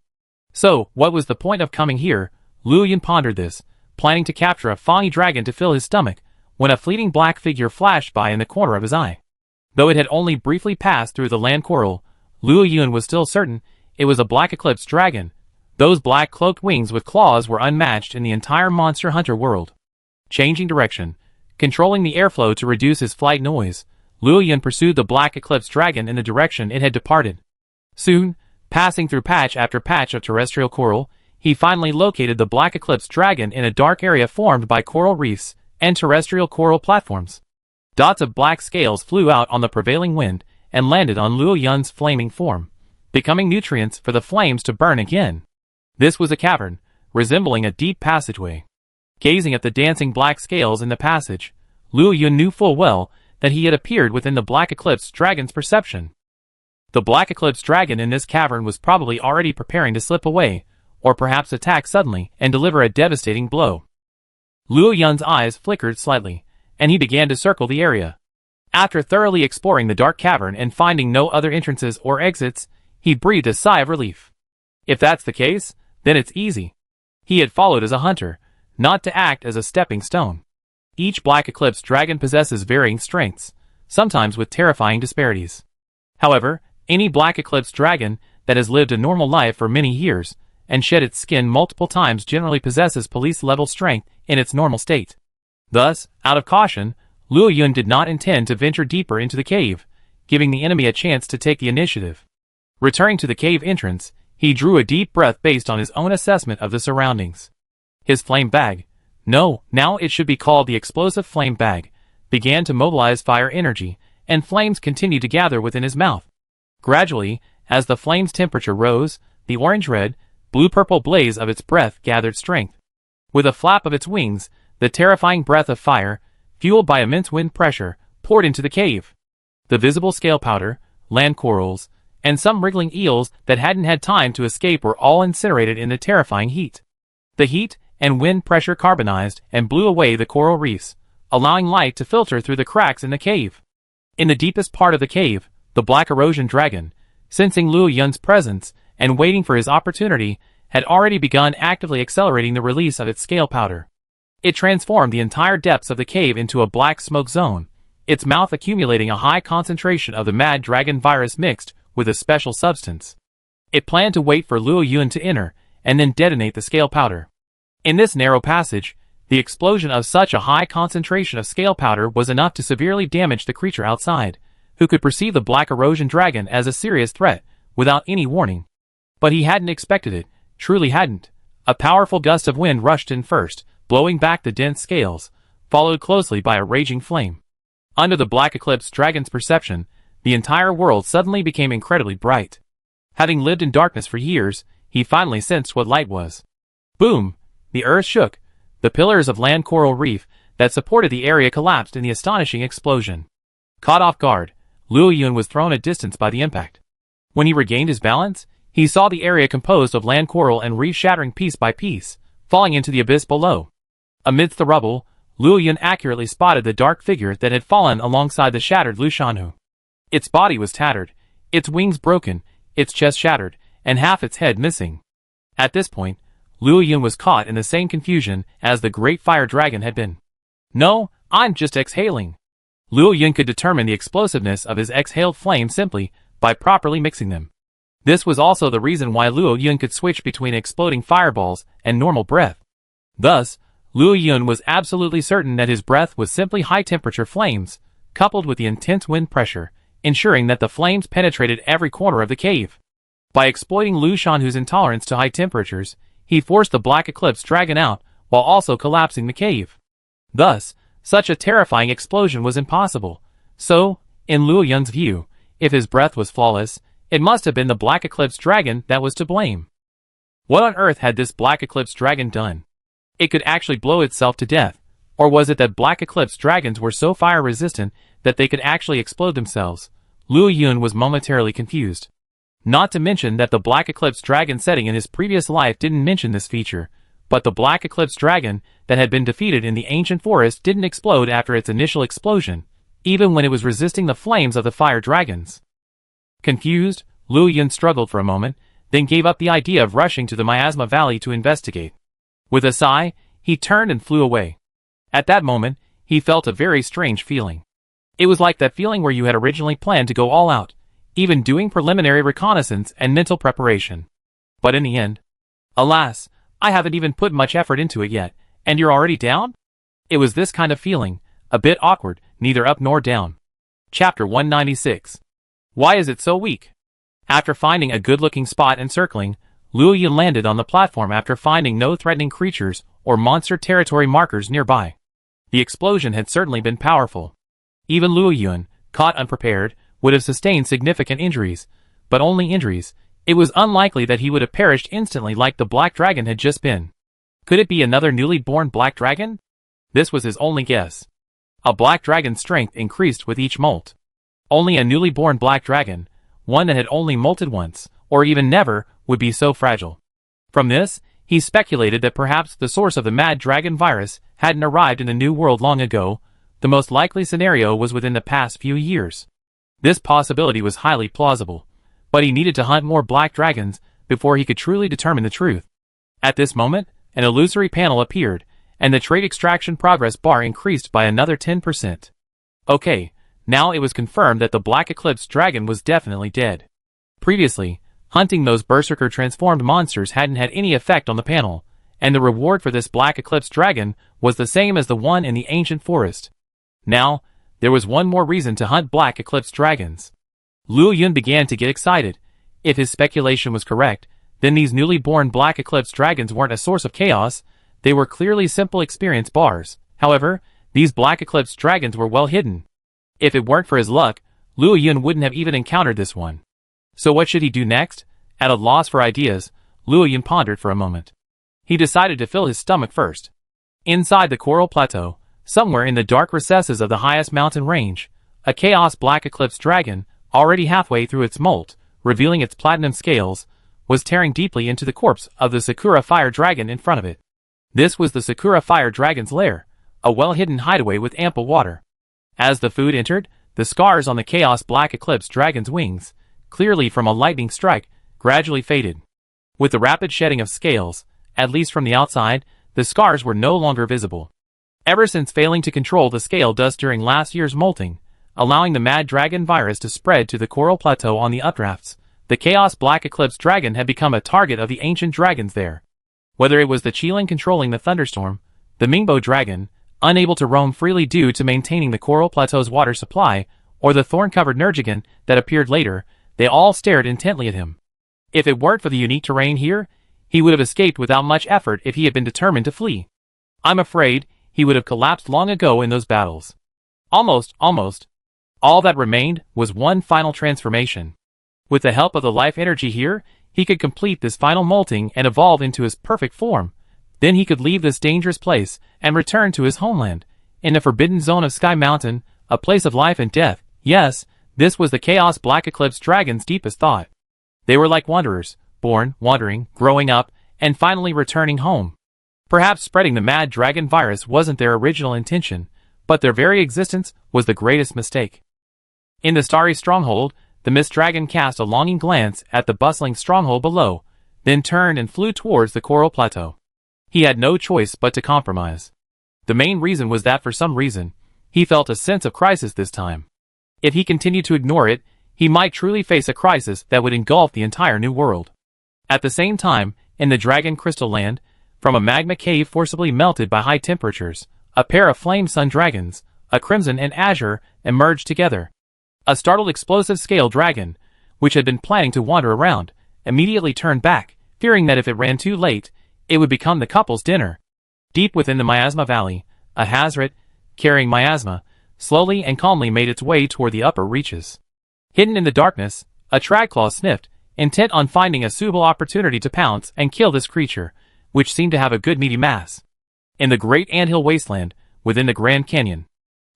So, what was the point of coming here? Luo Yun pondered this, planning to capture a foggy dragon to fill his stomach, when a fleeting black figure flashed by in the corner of his eye. Though it had only briefly passed through the land coral, Luo Yun was still certain it was a black eclipse dragon. Those black cloaked wings with claws were unmatched in the entire Monster Hunter world. Changing direction, controlling the airflow to reduce his flight noise, Luo Yun pursued the black eclipse dragon in the direction it had departed. Soon, passing through patch after patch of terrestrial coral, he finally located the black eclipse dragon in a dark area formed by coral reefs and terrestrial coral platforms. Dots of black scales flew out on the prevailing wind and landed on Luo Yun's flaming form, becoming nutrients for the flames to burn again. This was a cavern, resembling a deep passageway. Gazing at the dancing black scales in the passage, Luo Yun knew full well that he had appeared within the black eclipse dragon's perception. The black eclipse dragon in this cavern was probably already preparing to slip away, or perhaps attack suddenly and deliver a devastating blow. Luo Yun's eyes flickered slightly, and he began to circle the area. After thoroughly exploring the dark cavern and finding no other entrances or exits, he breathed a sigh of relief. If that's the case, then it's easy. He had followed as a hunter, not to act as a stepping stone. Each Black Eclipse dragon possesses varying strengths, sometimes with terrifying disparities. However, any Black Eclipse dragon that has lived a normal life for many years and shed its skin multiple times generally possesses police-level strength in its normal state. Thus, out of caution, Luo Yun did not intend to venture deeper into the cave, giving the enemy a chance to take the initiative. Returning to the cave entrance, he drew a deep breath based on his own assessment of the surroundings. His flame bag, now it should be called the explosive flame bag, began to mobilize fire energy, and flames continued to gather within his mouth. Gradually, as the flame's temperature rose, the orange-red, blue-purple blaze of its breath gathered strength. With a flap of its wings, the terrifying breath of fire, fueled by immense wind pressure, poured into the cave. The visible scale powder, land corals, and some wriggling eels that hadn't had time to escape were all incinerated in the terrifying heat. The heat and wind pressure carbonized and blew away the coral reefs, allowing light to filter through the cracks in the cave. In the deepest part of the cave, the Black Erosion Dragon, sensing Luo Yun's presence and waiting for his opportunity, had already begun actively accelerating the release of its scale powder. It transformed the entire depths of the cave into a black smoke zone, its mouth accumulating a high concentration of the Mad Dragon virus mixed with a special substance. It planned to wait for Luo Yun to enter, and then detonate the scale powder. In this narrow passage, the explosion of such a high concentration of scale powder was enough to severely damage the creature outside, who could perceive the Black Erosion Dragon as a serious threat, without any warning. But he hadn't expected it, truly hadn't. A powerful gust of wind rushed in first, blowing back the dense scales, followed closely by a raging flame. Under the Black Eclipse Dragon's perception, the entire world suddenly became incredibly bright. Having lived in darkness for years, he finally sensed what light was. Boom! The earth shook. The pillars of land coral reef that supported the area collapsed in the astonishing explosion. Caught off guard, Luo Yun was thrown a distance by the impact. When he regained his balance, he saw the area composed of land coral and reef shattering piece by piece, falling into the abyss below. Amidst the rubble, Luo Yun accurately spotted the dark figure that had fallen alongside the shattered Lu Shanhu. Its body was tattered, its wings broken, its chest shattered, and half its head missing. At this point, Luo Yun was caught in the same confusion as the great fire dragon had been. No, I'm just exhaling. Luo Yun could determine the explosiveness of his exhaled flame simply by properly mixing them. This was also the reason why Luo Yun could switch between exploding fireballs and normal breath. Thus, Luo Yun was absolutely certain that his breath was simply high-temperature flames, coupled with the intense wind pressure, ensuring that the flames penetrated every corner of the cave. By exploiting Lu Shanhu's intolerance to high temperatures, he forced the Black Eclipse Dragon out while also collapsing the cave. Thus, such a terrifying explosion was impossible. So, in Luo Yun's view, if his breath was flawless, it must have been the Black Eclipse Dragon that was to blame. What on earth had this Black Eclipse Dragon done? It could actually blow itself to death, or was it that Black Eclipse Dragons were so fire-resistant that they could actually explode themselves? Luo Yun was momentarily confused. Not to mention that the Black Eclipse Dragon setting in his previous life didn't mention this feature, but the Black Eclipse Dragon that had been defeated in the ancient forest didn't explode after its initial explosion, even when it was resisting the flames of the fire dragons. Confused, Luo Yun struggled for a moment, then gave up the idea of rushing to the Miasma Valley to investigate. With a sigh, he turned and flew away. At that moment, he felt a very strange feeling. It was like that feeling where you had originally planned to go all out, even doing preliminary reconnaissance and mental preparation. But in the end, alas, I haven't even put much effort into it yet, and you're already down? It was this kind of feeling, a bit awkward, neither up nor down. Chapter 196. Why is it so weak? After finding a good-looking spot and circling, Luo Yun landed on the platform after finding no threatening creatures or monster territory markers nearby. The explosion had certainly been powerful. Even Luo Yun, caught unprepared, would have sustained significant injuries, but only injuries. It was unlikely that he would have perished instantly like the Black Dragon had just been. Could it be another newly born Black Dragon? This was his only guess. A Black Dragon's strength increased with each molt. Only a newly born Black Dragon, one that had only molted once, or even never, would be so fragile. From this, he speculated that perhaps the source of the Mad Dragon virus hadn't arrived in the New World long ago. The most likely scenario was within the past few years. This possibility was highly plausible, but he needed to hunt more Black Dragons before he could truly determine the truth. At this moment, an illusory panel appeared, and the trade extraction progress bar increased by another 10%. Okay, now it was confirmed that the Black Eclipse Dragon was definitely dead. Previously, hunting those Berserker transformed monsters hadn't had any effect on the panel, and the reward for this Black Eclipse Dragon was the same as the one in the ancient forest. Now, there was one more reason to hunt Black Eclipse Dragons. Luo Yun began to get excited. If his speculation was correct, then these newly born Black Eclipse Dragons weren't a source of chaos, they were clearly simple experience bars. However, these Black Eclipse Dragons were well hidden. If it weren't for his luck, Luo Yun wouldn't have even encountered this one. So what should he do next? At a loss for ideas, Luo Yun pondered for a moment. He decided to fill his stomach first. Inside the Coral Plateau, somewhere in the dark recesses of the highest mountain range, a Chaos Black Eclipse Dragon, already halfway through its molt, revealing its platinum scales, was tearing deeply into the corpse of the Sakura Fire Dragon in front of it. This was the Sakura Fire Dragon's lair, a well-hidden hideaway with ample water. As the food entered, the scars on the Chaos Black Eclipse Dragon's wings, clearly from a lightning strike, gradually faded. With the rapid shedding of scales, at least from the outside, the scars were no longer visible. Ever since failing to control the scale dust during last year's molting, allowing the Mad Dragon virus to spread to the Coral Plateau on the updrafts, the Chaos Black Eclipse Dragon had become a target of the ancient dragons there. Whether it was the Qilin controlling the thunderstorm, the Mingbo Dragon, unable to roam freely due to maintaining the Coral Plateau's water supply, or the thorn-covered Nergigan that appeared later, they all stared intently at him. If it weren't for the unique terrain here, he would have escaped without much effort if he had been determined to flee. I'm afraid he would have collapsed long ago in those battles. Almost. All that remained was one final transformation. With the help of the life energy here, he could complete this final molting and evolve into his perfect form. Then he could leave this dangerous place and return to his homeland, in the forbidden zone of Sky Mountain, a place of life and death. Yes, this was the Chaos Black Eclipse Dragon's deepest thought. They were like wanderers, born, wandering, growing up, and finally returning home. Perhaps spreading the Mad Dragon virus wasn't their original intention, but their very existence was the greatest mistake. In the starry stronghold, the Mist Dragon cast a longing glance at the bustling stronghold below, then turned and flew towards the Coral Plateau. He had no choice but to compromise. The main reason was that for some reason, he felt a sense of crisis this time. If he continued to ignore it, he might truly face a crisis that would engulf the entire new world. At the same time, in the Dragon Crystal Land, from a magma cave forcibly melted by high temperatures, a pair of flame sun dragons, a crimson and azure, emerged together. A startled explosive scale dragon, which had been planning to wander around, immediately turned back, fearing that if it ran too late, it would become the couple's dinner. Deep within the Miasma Valley, a Hazret, carrying miasma, slowly and calmly made its way toward the upper reaches. Hidden in the darkness, a Tragclaw sniffed, intent on finding a suitable opportunity to pounce and kill this creature, which seemed to have a good meaty mass. In the great anthill wasteland, within the Grand Canyon,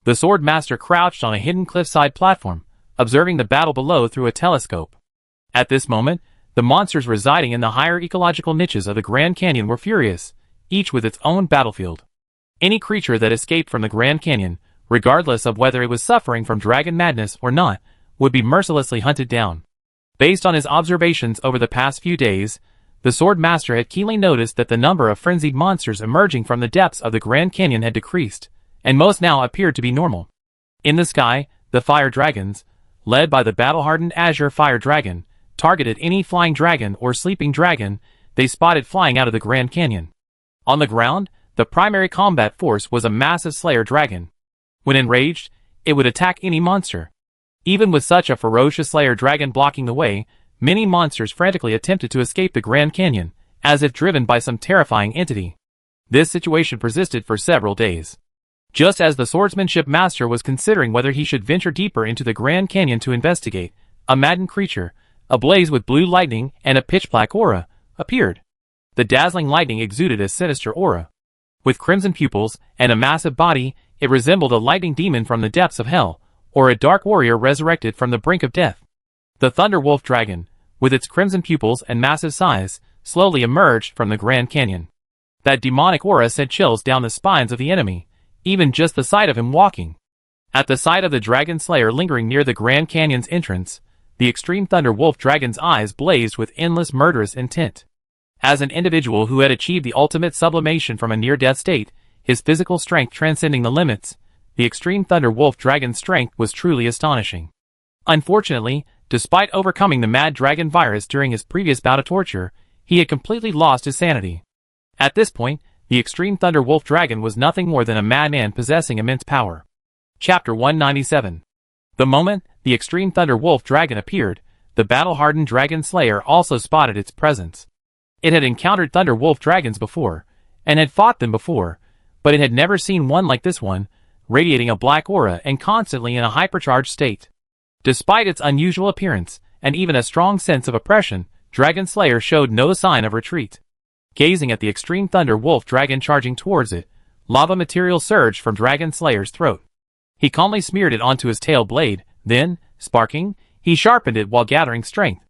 the Sword Master crouched on a hidden cliffside platform, observing the battle below through a telescope. At this moment, the monsters residing in the higher ecological niches of the Grand Canyon were furious, each with its own battlefield. Any creature that escaped from the Grand Canyon, regardless of whether it was suffering from dragon madness or not, would be mercilessly hunted down. Based on his observations over the past few days, the Sword Master had keenly noticed that the number of frenzied monsters emerging from the depths of the Grand Canyon had decreased, and most now appeared to be normal. In the sky, the fire dragons, led by the battle-hardened Azure Fire Dragon, targeted any flying dragon or sleeping dragon they spotted flying out of the Grand Canyon. On the ground, the primary combat force was a massive Slayer Dragon. When enraged, it would attack any monster. Even with such a ferocious Slayer Dragon blocking the way, many monsters frantically attempted to escape the Grand Canyon, as if driven by some terrifying entity. This situation persisted for several days. Just as the swordsmanship master was considering whether he should venture deeper into the Grand Canyon to investigate, a maddened creature, ablaze with blue lightning and a pitch-black aura, appeared. The dazzling lightning exuded a sinister aura. With crimson pupils and a massive body, it resembled a lightning demon from the depths of hell, or a dark warrior resurrected from the brink of death. The Thunder Wolf Dragon, with its crimson pupils and massive size, slowly emerged from the Grand Canyon. That demonic aura sent chills down the spines of the enemy, even just the sight of him walking. At the sight of the Dragon Slayer lingering near the Grand Canyon's entrance, the Extreme Thunder Wolf Dragon's eyes blazed with endless murderous intent. As an individual who had achieved the ultimate sublimation from a near-death state, his physical strength transcending the limits. The extreme Thunder Wolf Dragon's strength was truly astonishing. Unfortunately, despite overcoming the Mad Dragon virus during his previous bout of torture, he had completely lost his sanity. At this point, the extreme Thunder Wolf Dragon was nothing more than a madman possessing immense power. Chapter 197. The moment the extreme Thunder Wolf Dragon appeared, the battle-hardened Dragon Slayer also spotted its presence. It had encountered Thunder Wolf Dragons before, and had fought them before, but it had never seen one like this one, radiating a black aura and constantly in a hypercharged state. Despite its unusual appearance, and even a strong sense of oppression, Dragon Slayer showed no sign of retreat. Gazing at the extreme Thunder Wolf Dragon charging towards it, lava material surged from Dragon Slayer's throat. He calmly smeared it onto his tail blade, then, sparking, he sharpened it while gathering strength.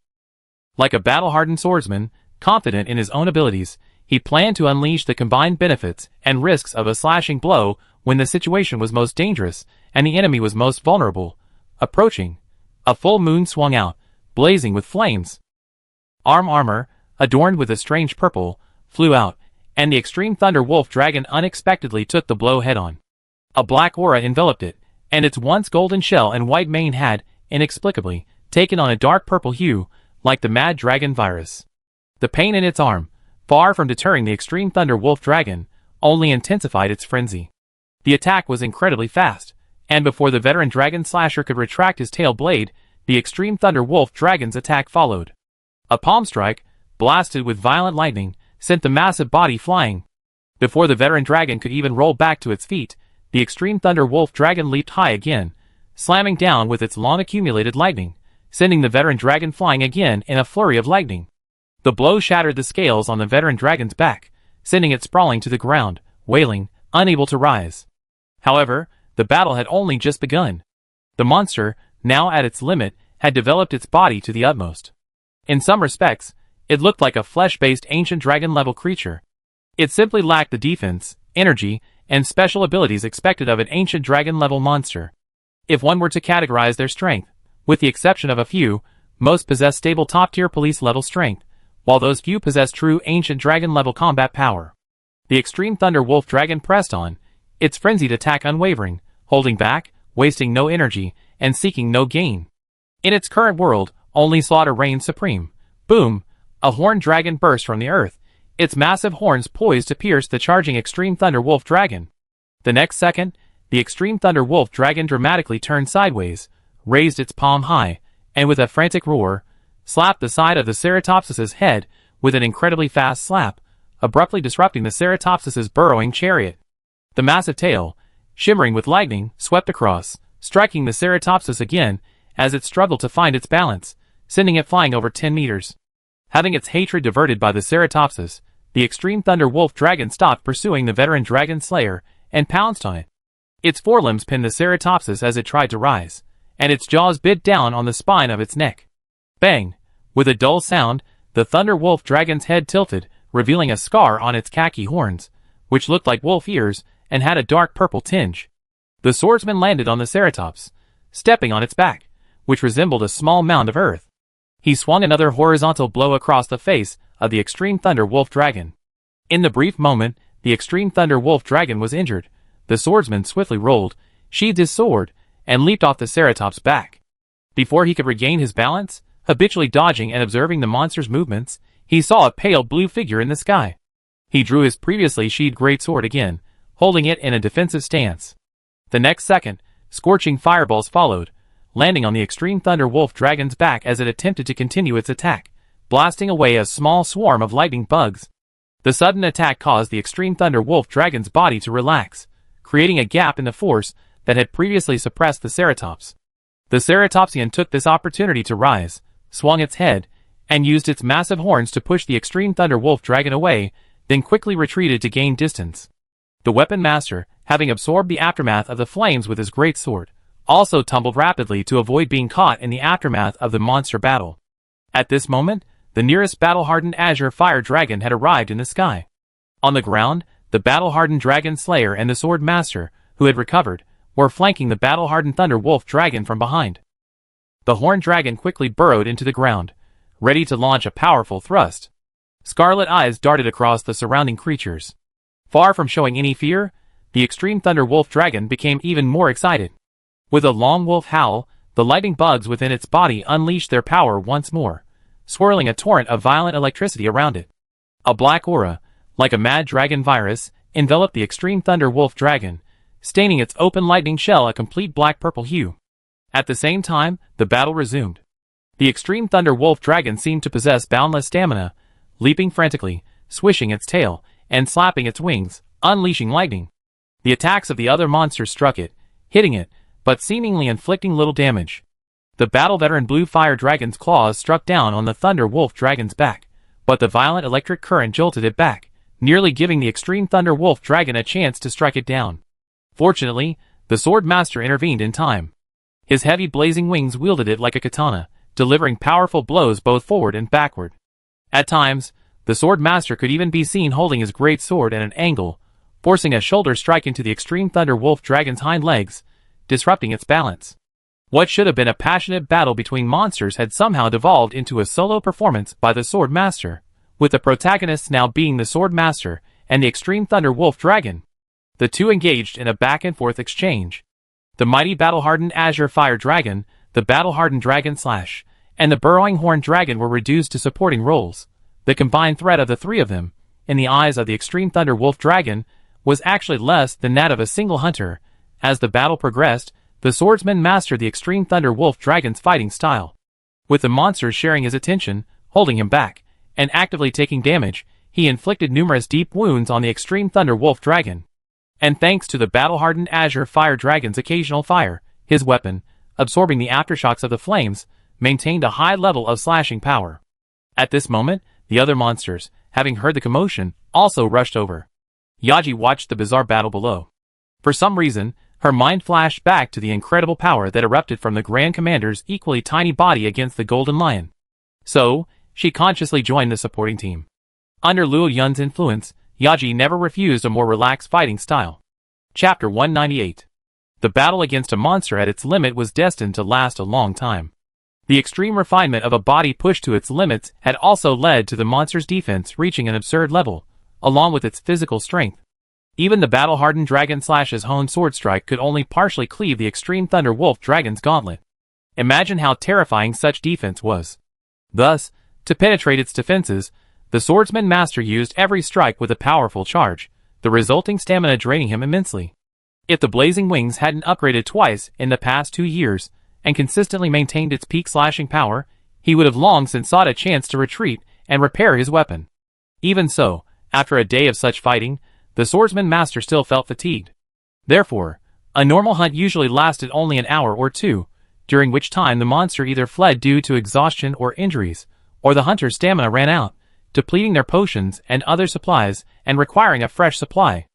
Like a battle-hardened swordsman, confident in his own abilities, he planned to unleash the combined benefits and risks of a slashing blow when the situation was most dangerous and the enemy was most vulnerable. Approaching, a full moon swung out, blazing with flames. Armor, adorned with a strange purple, flew out, and the extreme Thunder Wolf Dragon unexpectedly took the blow head-on. A black aura enveloped it, and its once golden shell and white mane had, inexplicably, taken on a dark purple hue, like the Mad Dragon virus. The pain in its arm, far from deterring the extreme Thunder Wolf Dragon, only intensified its frenzy. The attack was incredibly fast, and before the veteran Dragon Slasher could retract his tail blade, the extreme Thunder Wolf Dragon's attack followed. A palm strike, blasted with violent lightning, sent the massive body flying. Before the veteran dragon could even roll back to its feet, the extreme Thunder Wolf Dragon leaped high again, slamming down with its long-accumulated lightning, sending the veteran dragon flying again in a flurry of lightning. The blow shattered the scales on the veteran dragon's back, sending it sprawling to the ground, wailing, unable to rise. However, the battle had only just begun. The monster, now at its limit, had developed its body to the utmost. In some respects, it looked like a flesh-based ancient dragon-level creature. It simply lacked the defense, energy, and special abilities expected of an ancient dragon-level monster. If one were to categorize their strength, with the exception of a few, most possessed stable top-tier police-level strength, while those few possessed true ancient dragon-level combat power. The extreme Thunder Wolf Dragon pressed on, its frenzied attack unwavering, holding back, wasting no energy, and seeking no gain. In its current world, only slaughter reigned supreme. Boom! A horned dragon burst from the earth, its massive horns poised to pierce the charging extreme Thunder Wolf Dragon. The next second, the extreme Thunder Wolf Dragon dramatically turned sideways, raised its palm high, and with a frantic roar, slapped the side of the Ceratopsis's head with an incredibly fast slap, abruptly disrupting the Ceratopsis's burrowing chariot. The massive tail, shimmering with lightning, swept across, striking the Ceratopsis again as it struggled to find its balance, sending it flying over 10 meters. Having its hatred diverted by the Ceratopsis, the extreme Thunder Wolf Dragon stopped pursuing the veteran Dragon Slayer and pounced on it. Its forelimbs pinned the Ceratopsis as it tried to rise, and its jaws bit down on the spine of its neck. Bang! With a dull sound, the Thunder Wolf Dragon's head tilted, revealing a scar on its khaki horns, which looked like wolf ears and had a dark purple tinge. The swordsman landed on the Ceratops, stepping on its back, which resembled a small mound of earth. He swung another horizontal blow across the face of the extreme Thunder Wolf Dragon. In the brief moment the extreme Thunder Wolf Dragon was injured, the swordsman swiftly rolled, sheathed his sword, and leaped off the Ceratops' back. Before he could regain his balance, habitually dodging and observing the monster's movements, he saw a pale blue figure in the sky. He drew his previously sheathed greatsword again, holding it in a defensive stance. The next second, scorching fireballs followed, landing on the extreme Thunder Wolf Dragon's back as it attempted to continue its attack, blasting away a small swarm of lightning bugs. The sudden attack caused the extreme Thunder Wolf Dragon's body to relax, creating a gap in the force that had previously suppressed the Ceratops. The Ceratopsian took this opportunity to rise, swung its head, and used its massive horns to push the extreme Thunder Wolf Dragon away, then quickly retreated to gain distance. The weapon master, having absorbed the aftermath of the flames with his greatsword, also tumbled rapidly to avoid being caught in the aftermath of the monster battle. At this moment, the nearest battle-hardened azure fire dragon had arrived in the sky. On the ground, the battle-hardened Dragon Slayer and the Sword Master, who had recovered, were flanking the battle-hardened Thunder Wolf Dragon from behind. The horned dragon quickly burrowed into the ground, ready to launch a powerful thrust. Scarlet eyes darted across the surrounding creatures. Far from showing any fear, the Extreme Thunder Wolf Dragon became even more excited. With a long wolf howl, the lightning bugs within its body unleashed their power once more, swirling a torrent of violent electricity around it. A black aura, like a mad dragon virus, enveloped the Extreme Thunder Wolf Dragon, staining its open lightning shell a complete black-purple hue. At the same time, the battle resumed. The Extreme Thunder Wolf Dragon seemed to possess boundless stamina, leaping frantically, swishing its tail, and slapping its wings, unleashing lightning. The attacks of the other monsters struck it, hitting it, but seemingly inflicting little damage. The battle-veteran Blue Fire Dragon's claws struck down on the Thunder Wolf Dragon's back, but the violent electric current jolted it back, nearly giving the Extreme Thunder Wolf Dragon a chance to strike it down. Fortunately, the Sword Master intervened in time. His heavy blazing wings wielded it like a katana, delivering powerful blows both forward and backward. At times, the Sword Master could even be seen holding his great sword at an angle, forcing a shoulder strike into the Extreme Thunder Wolf Dragon's hind legs, disrupting its balance. What should have been a passionate battle between monsters had somehow devolved into a solo performance by the Sword Master, with the protagonists now being the Sword Master and the Extreme Thunder Wolf Dragon. The two engaged in a back-and-forth exchange. The mighty battle-hardened Azure Fire Dragon, the battle-hardened Dragon Slash, and the Burrowing Horn Dragon were reduced to supporting roles. The combined threat of the three of them, in the eyes of the Extreme Thunder Wolf Dragon, was actually less than that of a single hunter. As the battle progressed, the swordsman mastered the Extreme Thunder Wolf Dragon's fighting style. With the monsters sharing his attention, holding him back, and actively taking damage, he inflicted numerous deep wounds on the Extreme Thunder Wolf Dragon. And thanks to the battle-hardened Azure Fire Dragon's occasional fire, his weapon, absorbing the aftershocks of the flames, maintained a high level of slashing power. At this moment, the other monsters, having heard the commotion, also rushed over. Yaji watched the bizarre battle below. For some reason, her mind flashed back to the incredible power that erupted from the Grand Commander's equally tiny body against the Golden Lion. So, she consciously joined the supporting team. Under Luo Yun's influence, Yaji never refused a more relaxed fighting style. Chapter 198. The battle against a monster at its limit was destined to last a long time. The extreme refinement of a body pushed to its limits had also led to the monster's defense reaching an absurd level, along with its physical strength. Even the battle-hardened Dragon Slash's honed sword strike could only partially cleave the Extreme Thunder Wolf Dragon's gauntlet. Imagine how terrifying such defense was. Thus, to penetrate its defenses, the swordsman master used every strike with a powerful charge, the resulting stamina draining him immensely. If the blazing wings hadn't upgraded twice in the past 2 years, and consistently maintained its peak slashing power, he would have long since sought a chance to retreat and repair his weapon. Even so, after a day of such fighting, the swordsman master still felt fatigued. Therefore, a normal hunt usually lasted only an hour or two, during which time the monster either fled due to exhaustion or injuries, or the hunter's stamina ran out, depleting their potions and other supplies and requiring a fresh supply.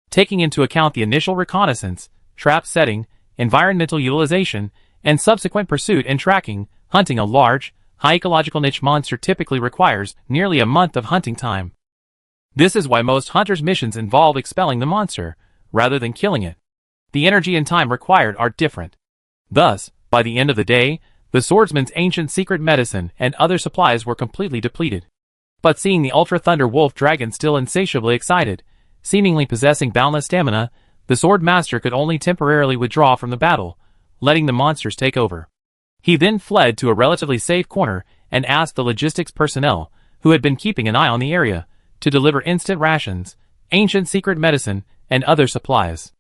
Taking into account the initial reconnaissance, trap setting, environmental utilization, and subsequent pursuit and tracking, hunting a large, high-ecological niche monster typically requires nearly a month of hunting time. This is why most hunters' missions involve expelling the monster, rather than killing it. The energy and time required are different. Thus, by the end of the day, the swordsman's ancient secret medicine and other supplies were completely depleted. But seeing the Ultra Thunder Wolf Dragon still insatiably excited, seemingly possessing boundless stamina, the Sword Master could only temporarily withdraw from the battle, letting the monsters take over. He then fled to a relatively safe corner and asked the logistics personnel, who had been keeping an eye on the area, to deliver instant rations, ancient secret medicine, and other supplies.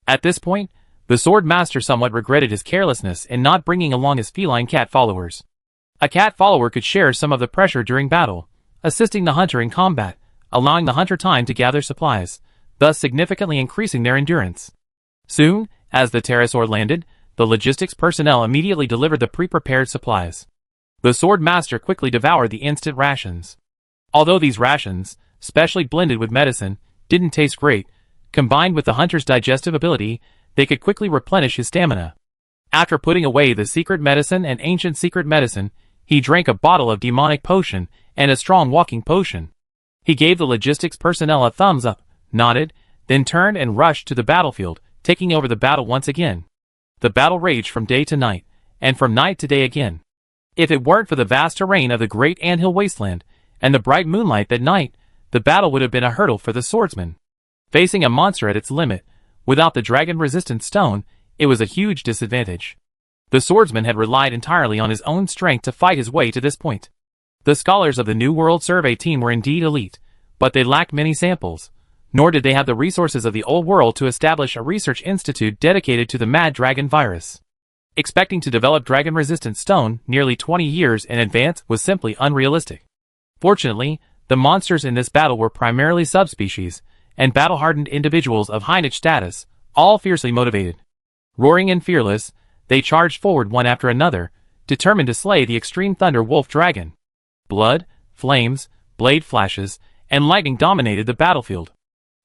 At this point, the Sword Master somewhat regretted his carelessness in not bringing along his feline cat followers. A cat follower could share some of the pressure during battle, assisting the hunter in combat, allowing the hunter time to gather supplies, thus significantly increasing their endurance. Soon, as the pterosaur landed, the logistics personnel immediately delivered the pre-prepared supplies. The Sword Master quickly devoured the instant rations. Although these rations, specially blended with medicine, didn't taste great, combined with the hunter's digestive ability, they could quickly replenish his stamina. After putting away the secret medicine and ancient secret medicine, he drank a bottle of demonic potion and a strong walking potion. He gave the logistics personnel a thumbs up, nodded, then turned and rushed to the battlefield, taking over the battle once again. The battle raged from day to night, and from night to day again. If it weren't for the vast terrain of the great anthill wasteland, and the bright moonlight that night, the battle would have been a hurdle for the swordsman. Facing a monster at its limit, Without the dragon-resistant stone, it was a huge disadvantage. The swordsman had relied entirely on his own strength to fight his way to this point. The scholars of the New World Survey team were indeed elite, but they lacked many samples, nor did they have the resources of the Old World to establish a research institute dedicated to the Mad Dragon virus. Expecting to develop dragon-resistant stone nearly 20 years in advance was simply unrealistic. Fortunately, the monsters in this battle were primarily subspecies, and battle-hardened individuals of high niche status, all fiercely motivated. Roaring and fearless, they charged forward one after another, determined to slay the extreme thunder wolf dragon. Blood, flames, blade flashes, and lightning dominated the battlefield.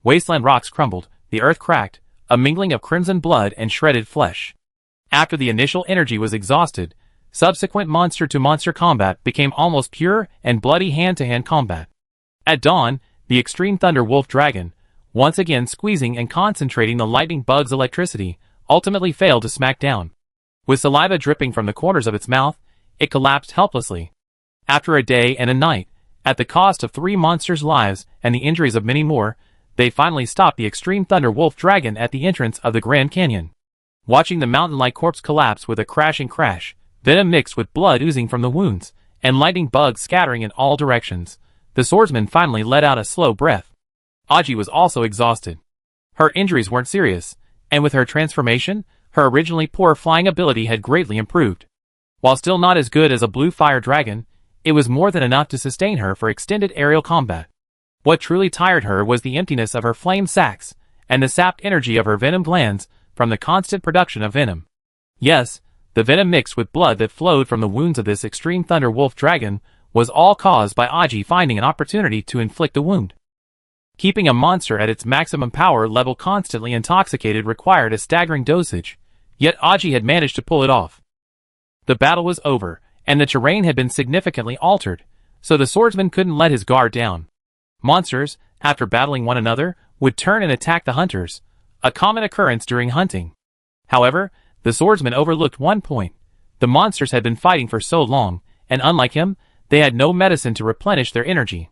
Wasteland rocks crumbled, the earth cracked, a mingling of crimson blood and shredded flesh. After the initial energy was exhausted, subsequent monster-to-monster combat became almost pure and bloody hand-to-hand combat. At dawn, the extreme thunder wolf dragon, once again squeezing and concentrating the lightning bug's electricity, ultimately failed to smack down. With saliva dripping from the corners of its mouth, it collapsed helplessly. After a day and a night, at the cost of 3 monsters' lives and the injuries of many more, they finally stopped the extreme thunder wolf dragon at the entrance of the Grand Canyon. Watching the mountain-like corpse collapse with a crashing crash, venom mixed with blood oozing from the wounds, and lightning bugs scattering in all directions, the swordsman finally let out a slow breath. Aji was also exhausted. Her injuries weren't serious, and with her transformation, her originally poor flying ability had greatly improved. While still not as good as a blue fire dragon, it was more than enough to sustain her for extended aerial combat. What truly tired her was the emptiness of her flame sacs, and the sapped energy of her venom glands from the constant production of venom. Yes, the venom mixed with blood that flowed from the wounds of this extreme thunder wolf dragon was all caused by Aji finding an opportunity to inflict a wound. Keeping a monster at its maximum power level constantly intoxicated required a staggering dosage, yet Aji had managed to pull it off. The battle was over, and the terrain had been significantly altered, so the swordsman couldn't let his guard down. Monsters, after battling one another, would turn and attack the hunters, a common occurrence during hunting. However, the swordsman overlooked one point. The monsters had been fighting for so long, and unlike him, they had no medicine to replenish their energy.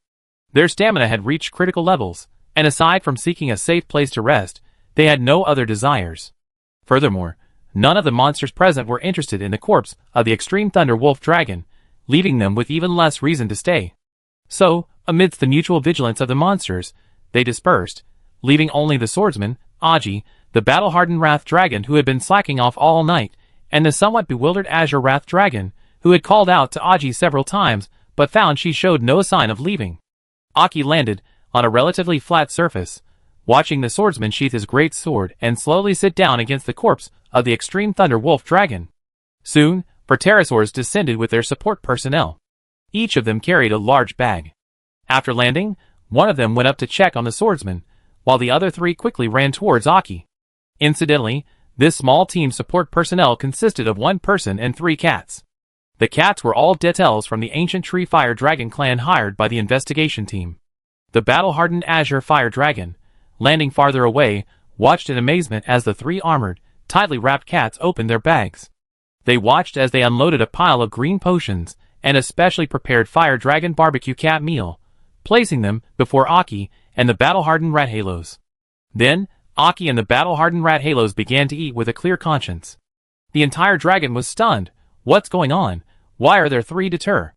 Their stamina had reached critical levels, and aside from seeking a safe place to rest, they had no other desires. Furthermore, none of the monsters present were interested in the corpse of the extreme thunder wolf dragon, leaving them with even less reason to stay. So, amidst the mutual vigilance of the monsters, they dispersed, leaving only the swordsman, Aji, the battle-hardened wrath dragon who had been slacking off all night, and the somewhat bewildered azure wrath dragon, who had called out to Aji several times, but found she showed no sign of leaving. Aki landed on a relatively flat surface, watching the swordsman sheath his great sword and slowly sit down against the corpse of the extreme thunder wolf dragon. Soon, pterosaurs descended with their support personnel. Each of them carried a large bag. After landing, one of them went up to check on the swordsman, while the other 3 quickly ran towards Aki. Incidentally, this small team support personnel consisted of 1 person and 3 cats. The cats were all details from the ancient Tree Fire Dragon clan hired by the investigation team. The battle-hardened Azure Fire Dragon, landing farther away, watched in amazement as the 3 armored, tightly wrapped cats opened their bags. They watched as they unloaded a pile of green potions and a specially prepared Fire Dragon barbecue cat meal, placing them before Aki and the battle-hardened Rathalos. Then, Aki and the battle-hardened Rathalos began to eat with a clear conscience. The entire dragon was stunned. What's going on? Why are there 3 deter?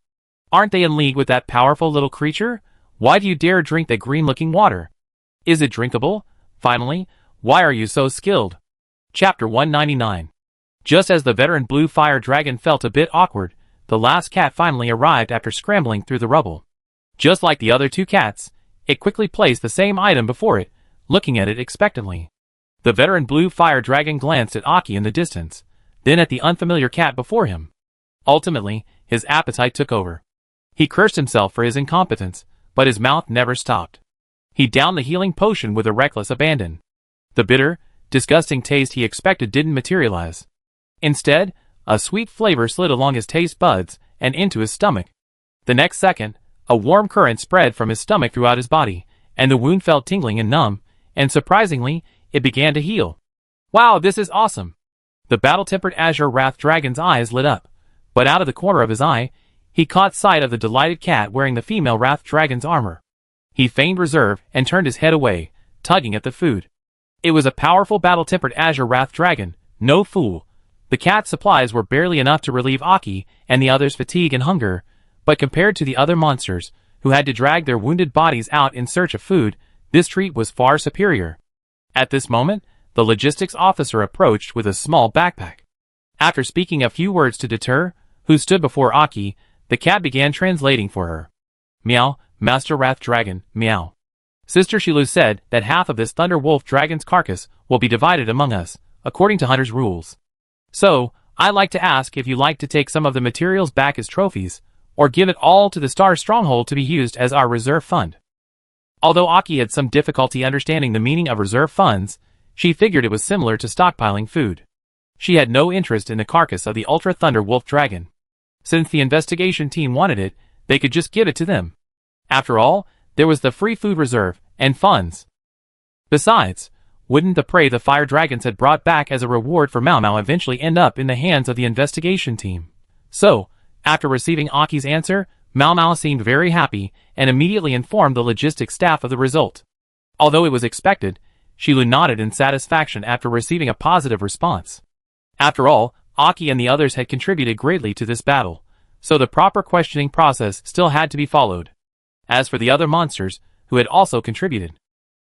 Aren't they in league with that powerful little creature? Why do you dare drink that green-looking water? Is it drinkable? Finally, why are you so skilled? Chapter 199. Just as the veteran blue fire dragon felt a bit awkward, the last cat finally arrived after scrambling through the rubble. Just like the other 2 cats, it quickly placed the same item before it, looking at it expectantly. The veteran blue fire dragon glanced at Aki in the distance, then at the unfamiliar cat before him. Ultimately, his appetite took over. He cursed himself for his incompetence, but his mouth never stopped. He downed the healing potion with a reckless abandon. The bitter, disgusting taste he expected didn't materialize. Instead, a sweet flavor slid along his taste buds and into his stomach. The next second, a warm current spread from his stomach throughout his body, and the wound felt tingling and numb, and surprisingly, it began to heal. Wow, this is awesome! The battle-tempered Azure Wrath Dragon's eyes lit up, but out of the corner of his eye, he caught sight of the delighted cat wearing the female Wrath Dragon's armor. He feigned reserve and turned his head away, tugging at the food. It was a powerful battle-tempered azure wrath dragon, no fool. The cat's supplies were barely enough to relieve Aki and the others' fatigue and hunger, but compared to the other monsters, who had to drag their wounded bodies out in search of food, this treat was far superior. At this moment, the logistics officer approached with a small backpack. After speaking a few words to Deter, who stood before Aki, the cat began translating for her. Meow, Master Wrath Dragon, meow. Sister Shilu said that half of this Thunder Wolf Dragon's carcass will be divided among us, according to Hunter's rules. So, I'd like to ask if you'd like to take some of the materials back as trophies, or give it all to the Star Stronghold to be used as our reserve fund. Although Aki had some difficulty understanding the meaning of reserve funds, she figured it was similar to stockpiling food. She had no interest in the carcass of the Ultra Thunder Wolf Dragon. Since the investigation team wanted it, they could just give it to them. After all, there was the free food reserve and funds. Besides, wouldn't the prey the fire dragons had brought back as a reward for Mau Mau eventually end up in the hands of the investigation team? So, after receiving Aki's answer, Mau Mau seemed very happy and immediately informed the logistics staff of the result. Although it was expected, Shilu nodded in satisfaction after receiving a positive response. After all, Aki and the others had contributed greatly to this battle, so the proper questioning process still had to be followed. As for the other monsters, who had also contributed.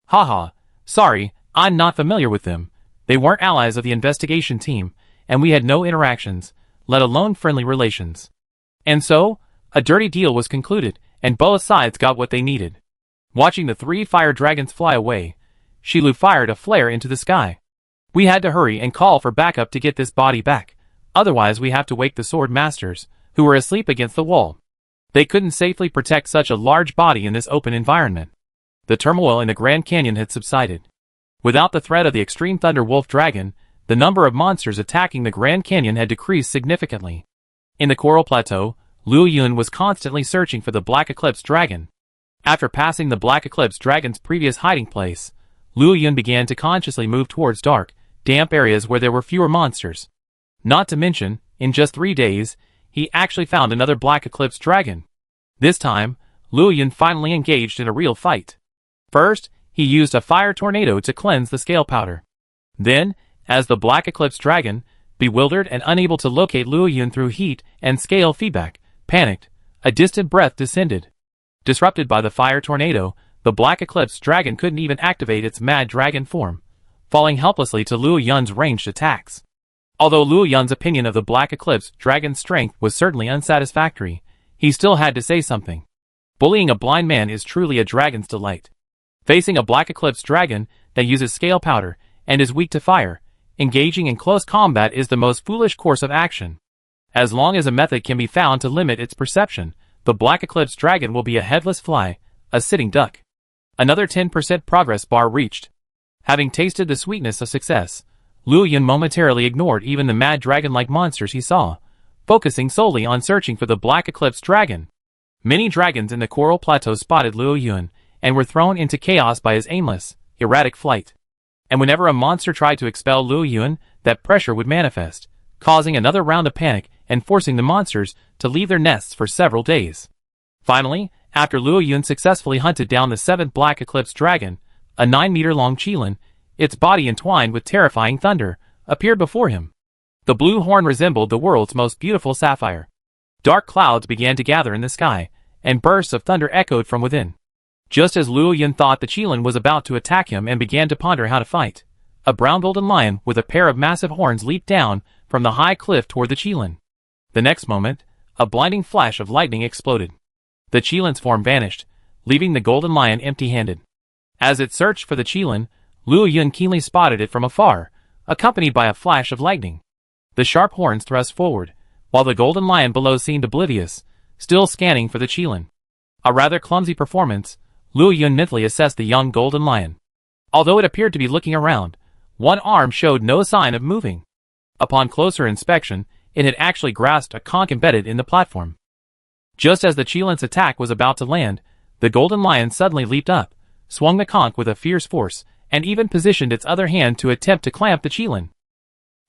Haha, sorry, I'm not familiar with them. They weren't allies of the investigation team, and we had no interactions, let alone friendly relations. And so, a dirty deal was concluded, and both sides got what they needed. Watching the 3 fire dragons fly away, Shilu fired a flare into the sky. We had to hurry and call for backup to get this body back, otherwise we have to wake the sword masters, who were asleep against the wall. They couldn't safely protect such a large body in this open environment. The turmoil in the Grand Canyon had subsided. Without the threat of the extreme Thunder Wolf Dragon, the number of monsters attacking the Grand Canyon had decreased significantly. In the Coral Plateau, Luo Yun was constantly searching for the Black Eclipse Dragon. After passing the Black Eclipse Dragon's previous hiding place, Luo Yun began to consciously move towards dark, damp areas where there were fewer monsters. Not to mention, in just 3 days, he actually found another Black Eclipse Dragon. This time, Luo Yun finally engaged in a real fight. First, he used a fire tornado to cleanse the scale powder. Then, as the Black Eclipse Dragon, bewildered and unable to locate Luo Yun through heat and scale feedback, panicked, a distant breath descended. Disrupted by the fire tornado, the Black Eclipse Dragon couldn't even activate its Mad Dragon form, falling helplessly to Luo Yun's ranged attacks. Although Luo Yun's opinion of the Black Eclipse Dragon's strength was certainly unsatisfactory, he still had to say something. Bullying a blind man is truly a dragon's delight. Facing a Black Eclipse Dragon that uses scale powder and is weak to fire, engaging in close combat is the most foolish course of action. As long as a method can be found to limit its perception, the Black Eclipse Dragon will be a headless fly, a sitting duck. Another 10% progress bar reached. Having tasted the sweetness of success, Luo Yun momentarily ignored even the mad dragon-like monsters he saw, focusing solely on searching for the Black Eclipse Dragon. Many dragons in the Coral Plateau spotted Luo Yun, and were thrown into chaos by his aimless, erratic flight. And whenever a monster tried to expel Luo Yun, that pressure would manifest, causing another round of panic and forcing the monsters to leave their nests for several days. Finally, after Luo Yun successfully hunted down the 7th Black Eclipse Dragon, a 9-meter-long Qilin, its body entwined with terrifying thunder, appeared before him. The blue horn resembled the world's most beautiful sapphire. Dark clouds began to gather in the sky, and bursts of thunder echoed from within. Just as Luo Yun thought the Qilin was about to attack him and began to ponder how to fight, a brown golden lion with a pair of massive horns leaped down from the high cliff toward the Qilin. The next moment, a blinding flash of lightning exploded. The Qilin's form vanished, leaving the golden lion empty-handed. As it searched for the Qilin, Luo Yun keenly spotted it from afar, accompanied by a flash of lightning. The sharp horns thrust forward, while the golden lion below seemed oblivious, still scanning for the Qilin. A rather clumsy performance, Luo Yun mentally assessed the young golden lion. Although it appeared to be looking around, one arm showed no sign of moving. Upon closer inspection, it had actually grasped a conch embedded in the platform. Just as the Qilin's attack was about to land, the golden lion suddenly leaped up, swung the conch with a fierce force, and even positioned its other hand to attempt to clamp the Qilin.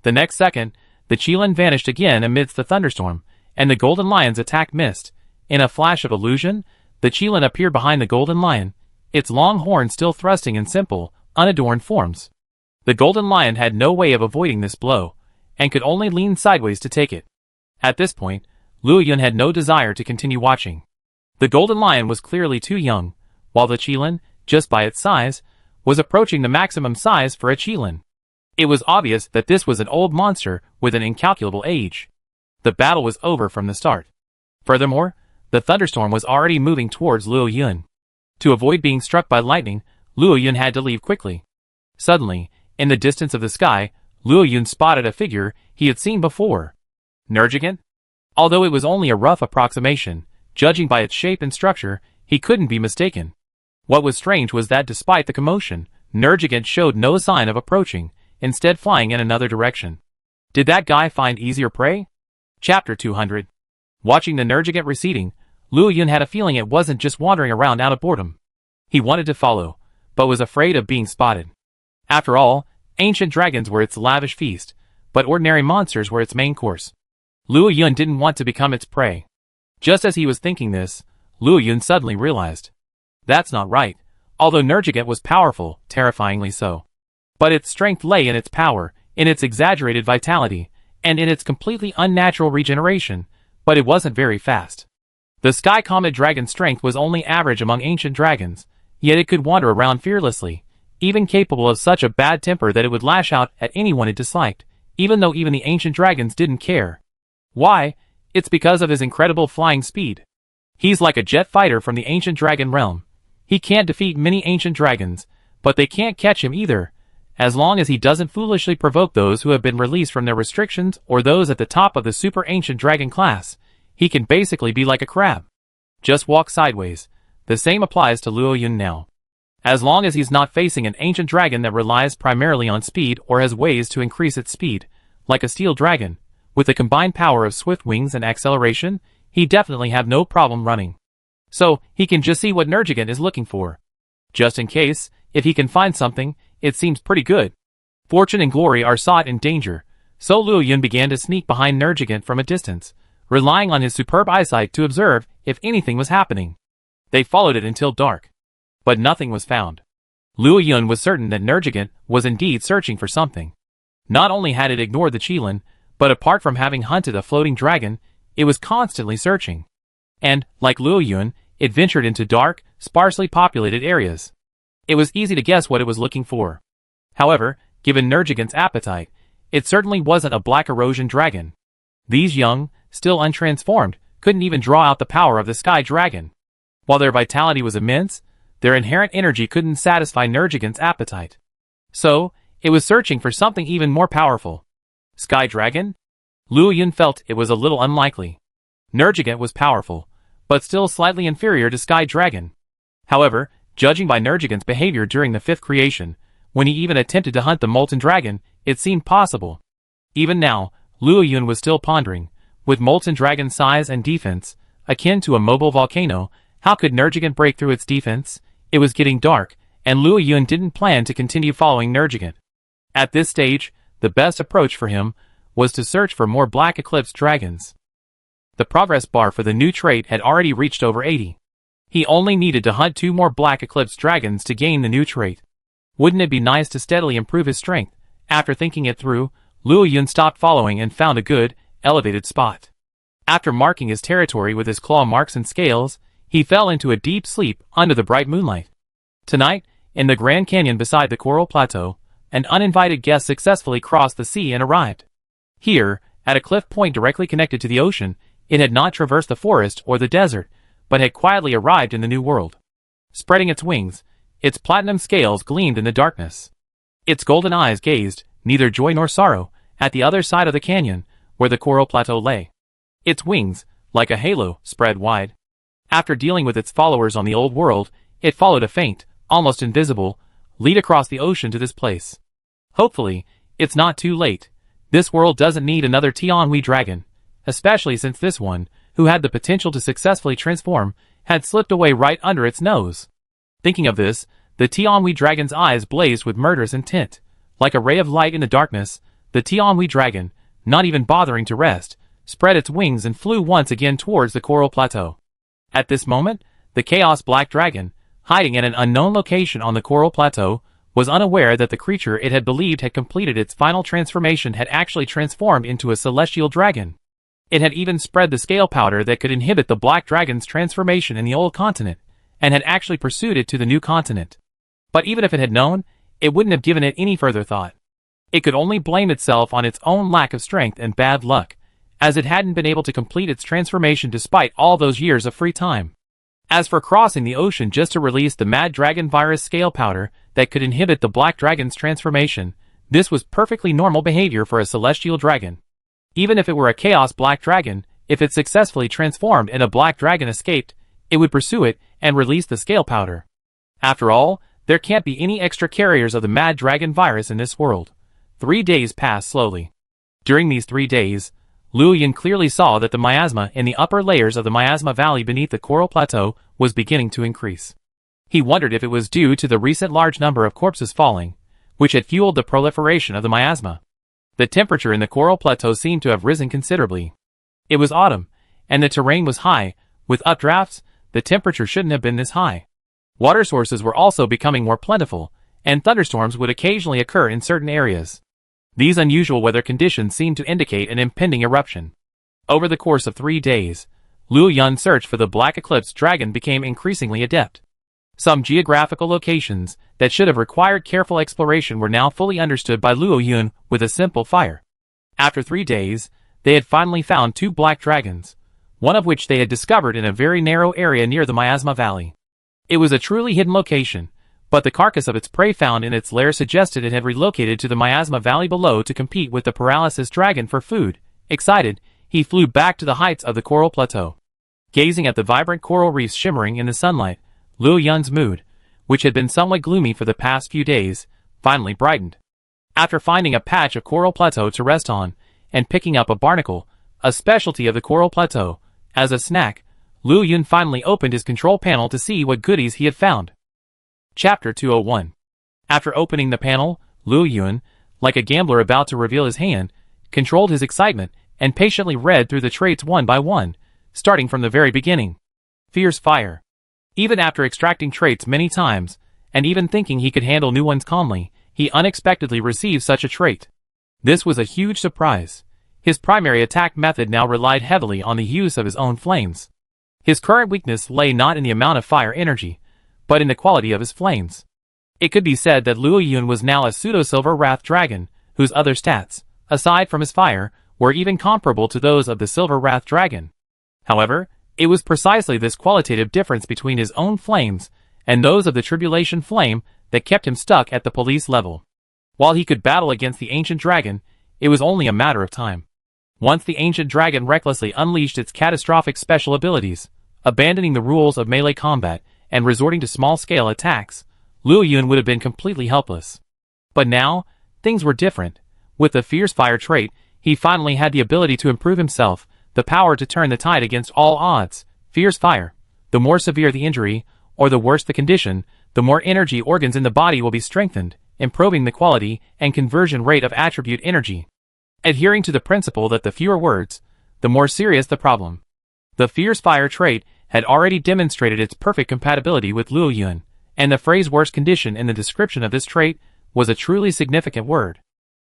The next second, the Qilin vanished again amidst the thunderstorm, and the golden lion's attack missed. In a flash of illusion, the Qilin appeared behind the golden lion, its long horns still thrusting in simple, unadorned forms. The golden lion had no way of avoiding this blow, and could only lean sideways to take it. At this point, Luo Yun had no desire to continue watching. The golden lion was clearly too young, while the qilin, just by its size, was approaching the maximum size for a qilin. It was obvious that this was an old monster with an incalculable age. The battle was over from the start. Furthermore, the thunderstorm was already moving towards Luo Yun. To avoid being struck by lightning, Luo Yun had to leave quickly. Suddenly, in the distance of the sky, Luo Yun spotted a figure he had seen before. Nergigant? Although it was only a rough approximation, judging by its shape and structure, he couldn't be mistaken. What was strange was that despite the commotion, Nergigant showed no sign of approaching, instead flying in another direction. Did that guy find easier prey? Chapter 200. Watching the Nergigant receding, Luo Yun had a feeling it wasn't just wandering around out of boredom. He wanted to follow, but was afraid of being spotted. After all, ancient dragons were its lavish feast, but ordinary monsters were its main course. Luo Yun didn't want to become its prey. Just as he was thinking this, Luo Yun suddenly realized. That's not right, although Nergigant was powerful, terrifyingly so. But its strength lay in its power, in its exaggerated vitality, and in its completely unnatural regeneration, but it wasn't very fast. The Sky Comet Dragon's strength was only average among ancient dragons, yet it could wander around fearlessly, even capable of such a bad temper that it would lash out at anyone it disliked, even though even the ancient dragons didn't care. Why? It's because of his incredible flying speed. He's like a jet fighter from the ancient dragon realm. He can't defeat many ancient dragons, but they can't catch him either, as long as he doesn't foolishly provoke those who have been released from their restrictions or those at the top of the super ancient dragon class. He can basically be like a crab. Just walk sideways. The same applies to Luo Yun now. As long as he's not facing an ancient dragon that relies primarily on speed or has ways to increase its speed, like a steel dragon, with the combined power of swift wings and acceleration, he definitely have no problem running. So, he can just see what Nergigant is looking for. Just in case, if he can find something, it seems pretty good. Fortune and glory are sought in danger, so Luo Yun began to sneak behind Nergigant from a distance, relying on his superb eyesight to observe if anything was happening. They followed it until dark. But nothing was found. Luo Yun was certain that Nergigant was indeed searching for something. Not only had it ignored the qilin, but apart from having hunted a floating dragon, it was constantly searching. And, like Luo Yun, it ventured into dark, sparsely populated areas. It was easy to guess what it was looking for. However, given Nergigant's appetite, it certainly wasn't a black erosion dragon. These young, still untransformed, couldn't even draw out the power of the sky dragon. While their vitality was immense, their inherent energy couldn't satisfy Nergigant's appetite. So, it was searching for something even more powerful. Sky dragon? Luo Yun felt it was a little unlikely. Nergigant was powerful, but still slightly inferior to Sky Dragon. However, judging by Nergigant's behavior during the fifth creation, when he even attempted to hunt the Molten Dragon, it seemed possible. Even now, Luo Yun was still pondering, with Molten Dragon's size and defense, akin to a mobile volcano, how could Nergigant break through its defense? It was getting dark, and Luo Yun didn't plan to continue following Nergigant. At this stage, the best approach for him was to search for more Black Eclipse dragons. The progress bar for the new trait had already reached over 80. He only needed to hunt 2 more Black Eclipse dragons to gain the new trait. Wouldn't it be nice to steadily improve his strength? After thinking it through, Luo Yun stopped following and found a good, elevated spot. After marking his territory with his claw marks and scales, he fell into a deep sleep under the bright moonlight. Tonight, in the Grand Canyon beside the Coral Plateau, an uninvited guest successfully crossed the sea and arrived. Here, at a cliff point directly connected to the ocean, it had not traversed the forest or the desert, but had quietly arrived in the new world. Spreading its wings, its platinum scales gleamed in the darkness. Its golden eyes gazed, neither joy nor sorrow, at the other side of the canyon, where the Coral Plateau lay. Its wings, like a halo, spread wide. After dealing with its followers on the old world, it followed a faint, almost invisible, lead across the ocean to this place. Hopefully, it's not too late. This world doesn't need another Tianhui dragon, especially since this one, who had the potential to successfully transform, had slipped away right under its nose. Thinking of this, the Tianhui dragon's eyes blazed with murderous intent. Like a ray of light in the darkness, the Tianhui dragon, not even bothering to rest, spread its wings and flew once again towards the Coral Plateau. At this moment, the Chaos Black Dragon, hiding at an unknown location on the Coral Plateau, was unaware that the creature it had believed had completed its final transformation had actually transformed into a celestial dragon. It had even spread the scale powder that could inhibit the black dragon's transformation in the old continent, and had actually pursued it to the new continent. But even if it had known, it wouldn't have given it any further thought. It could only blame itself on its own lack of strength and bad luck, as it hadn't been able to complete its transformation despite all those years of free time. As for crossing the ocean just to release the Mad Dragon virus scale powder that could inhibit the black dragon's transformation, this was perfectly normal behavior for a celestial dragon. Even if it were a chaos black dragon, if it successfully transformed and a black dragon escaped, it would pursue it and release the scale powder. After all, there can't be any extra carriers of the Mad Dragon virus in this world. 3 days passed slowly. During these 3 days, Luo Yun clearly saw that the miasma in the upper layers of the miasma valley beneath the coral plateau was beginning to increase. He wondered if it was due to the recent large number of corpses falling, which had fueled the proliferation of the miasma. The temperature in the coral plateau seemed to have risen considerably. It was autumn, and the terrain was high. With updrafts, the temperature shouldn't have been this high. Water sources were also becoming more plentiful, and thunderstorms would occasionally occur in certain areas. These unusual weather conditions seemed to indicate an impending eruption. Over the course of 3 days, Luo Yun's search for the Black Eclipse Dragon became increasingly adept. Some geographical locations that should have required careful exploration were now fully understood by Luo Yun with a simple fire. After 3 days, they had finally found 2 black dragons, one of which they had discovered in a very narrow area near the Miasma Valley. It was a truly hidden location, but the carcass of its prey found in its lair suggested it had relocated to the Miasma Valley below to compete with the Paralysis Dragon for food. Excited, he flew back to the heights of the coral plateau. Gazing at the vibrant coral reefs shimmering in the sunlight, Luo Yun's mood, which had been somewhat gloomy for the past few days, finally brightened. After finding a patch of coral plateau to rest on, and picking up a barnacle, a specialty of the coral plateau, as a snack, Luo Yun finally opened his control panel to see what goodies he had found. Chapter 201. After opening the panel, Luo Yun, like a gambler about to reveal his hand, controlled his excitement and patiently read through the traits one by one, starting from the very beginning. Fierce fire. Even after extracting traits many times, and even thinking he could handle new ones calmly, he unexpectedly received such a trait. This was a huge surprise. His primary attack method now relied heavily on the use of his own flames. His current weakness lay not in the amount of fire energy, but in the quality of his flames. It could be said that Luo Yun was now a pseudo-silver wrath dragon, whose other stats, aside from his fire, were even comparable to those of the silver wrath dragon. However, it was precisely this qualitative difference between his own flames and those of the tribulation flame that kept him stuck at the police level. While he could battle against the ancient dragon, it was only a matter of time. Once the ancient dragon recklessly unleashed its catastrophic special abilities, abandoning the rules of melee combat and resorting to small-scale attacks, Luo Yun would have been completely helpless. But now, things were different. With the fierce fire trait, he finally had the ability to improve himself, the power to turn the tide against all odds. Fierce fire. The more severe the injury, or the worse the condition, the more energy organs in the body will be strengthened, improving the quality and conversion rate of attribute energy. Adhering to the principle that the fewer words, the more serious the problem. The fierce fire trait had already demonstrated its perfect compatibility with Luo Yun, and the phrase worse condition in the description of this trait was a truly significant word.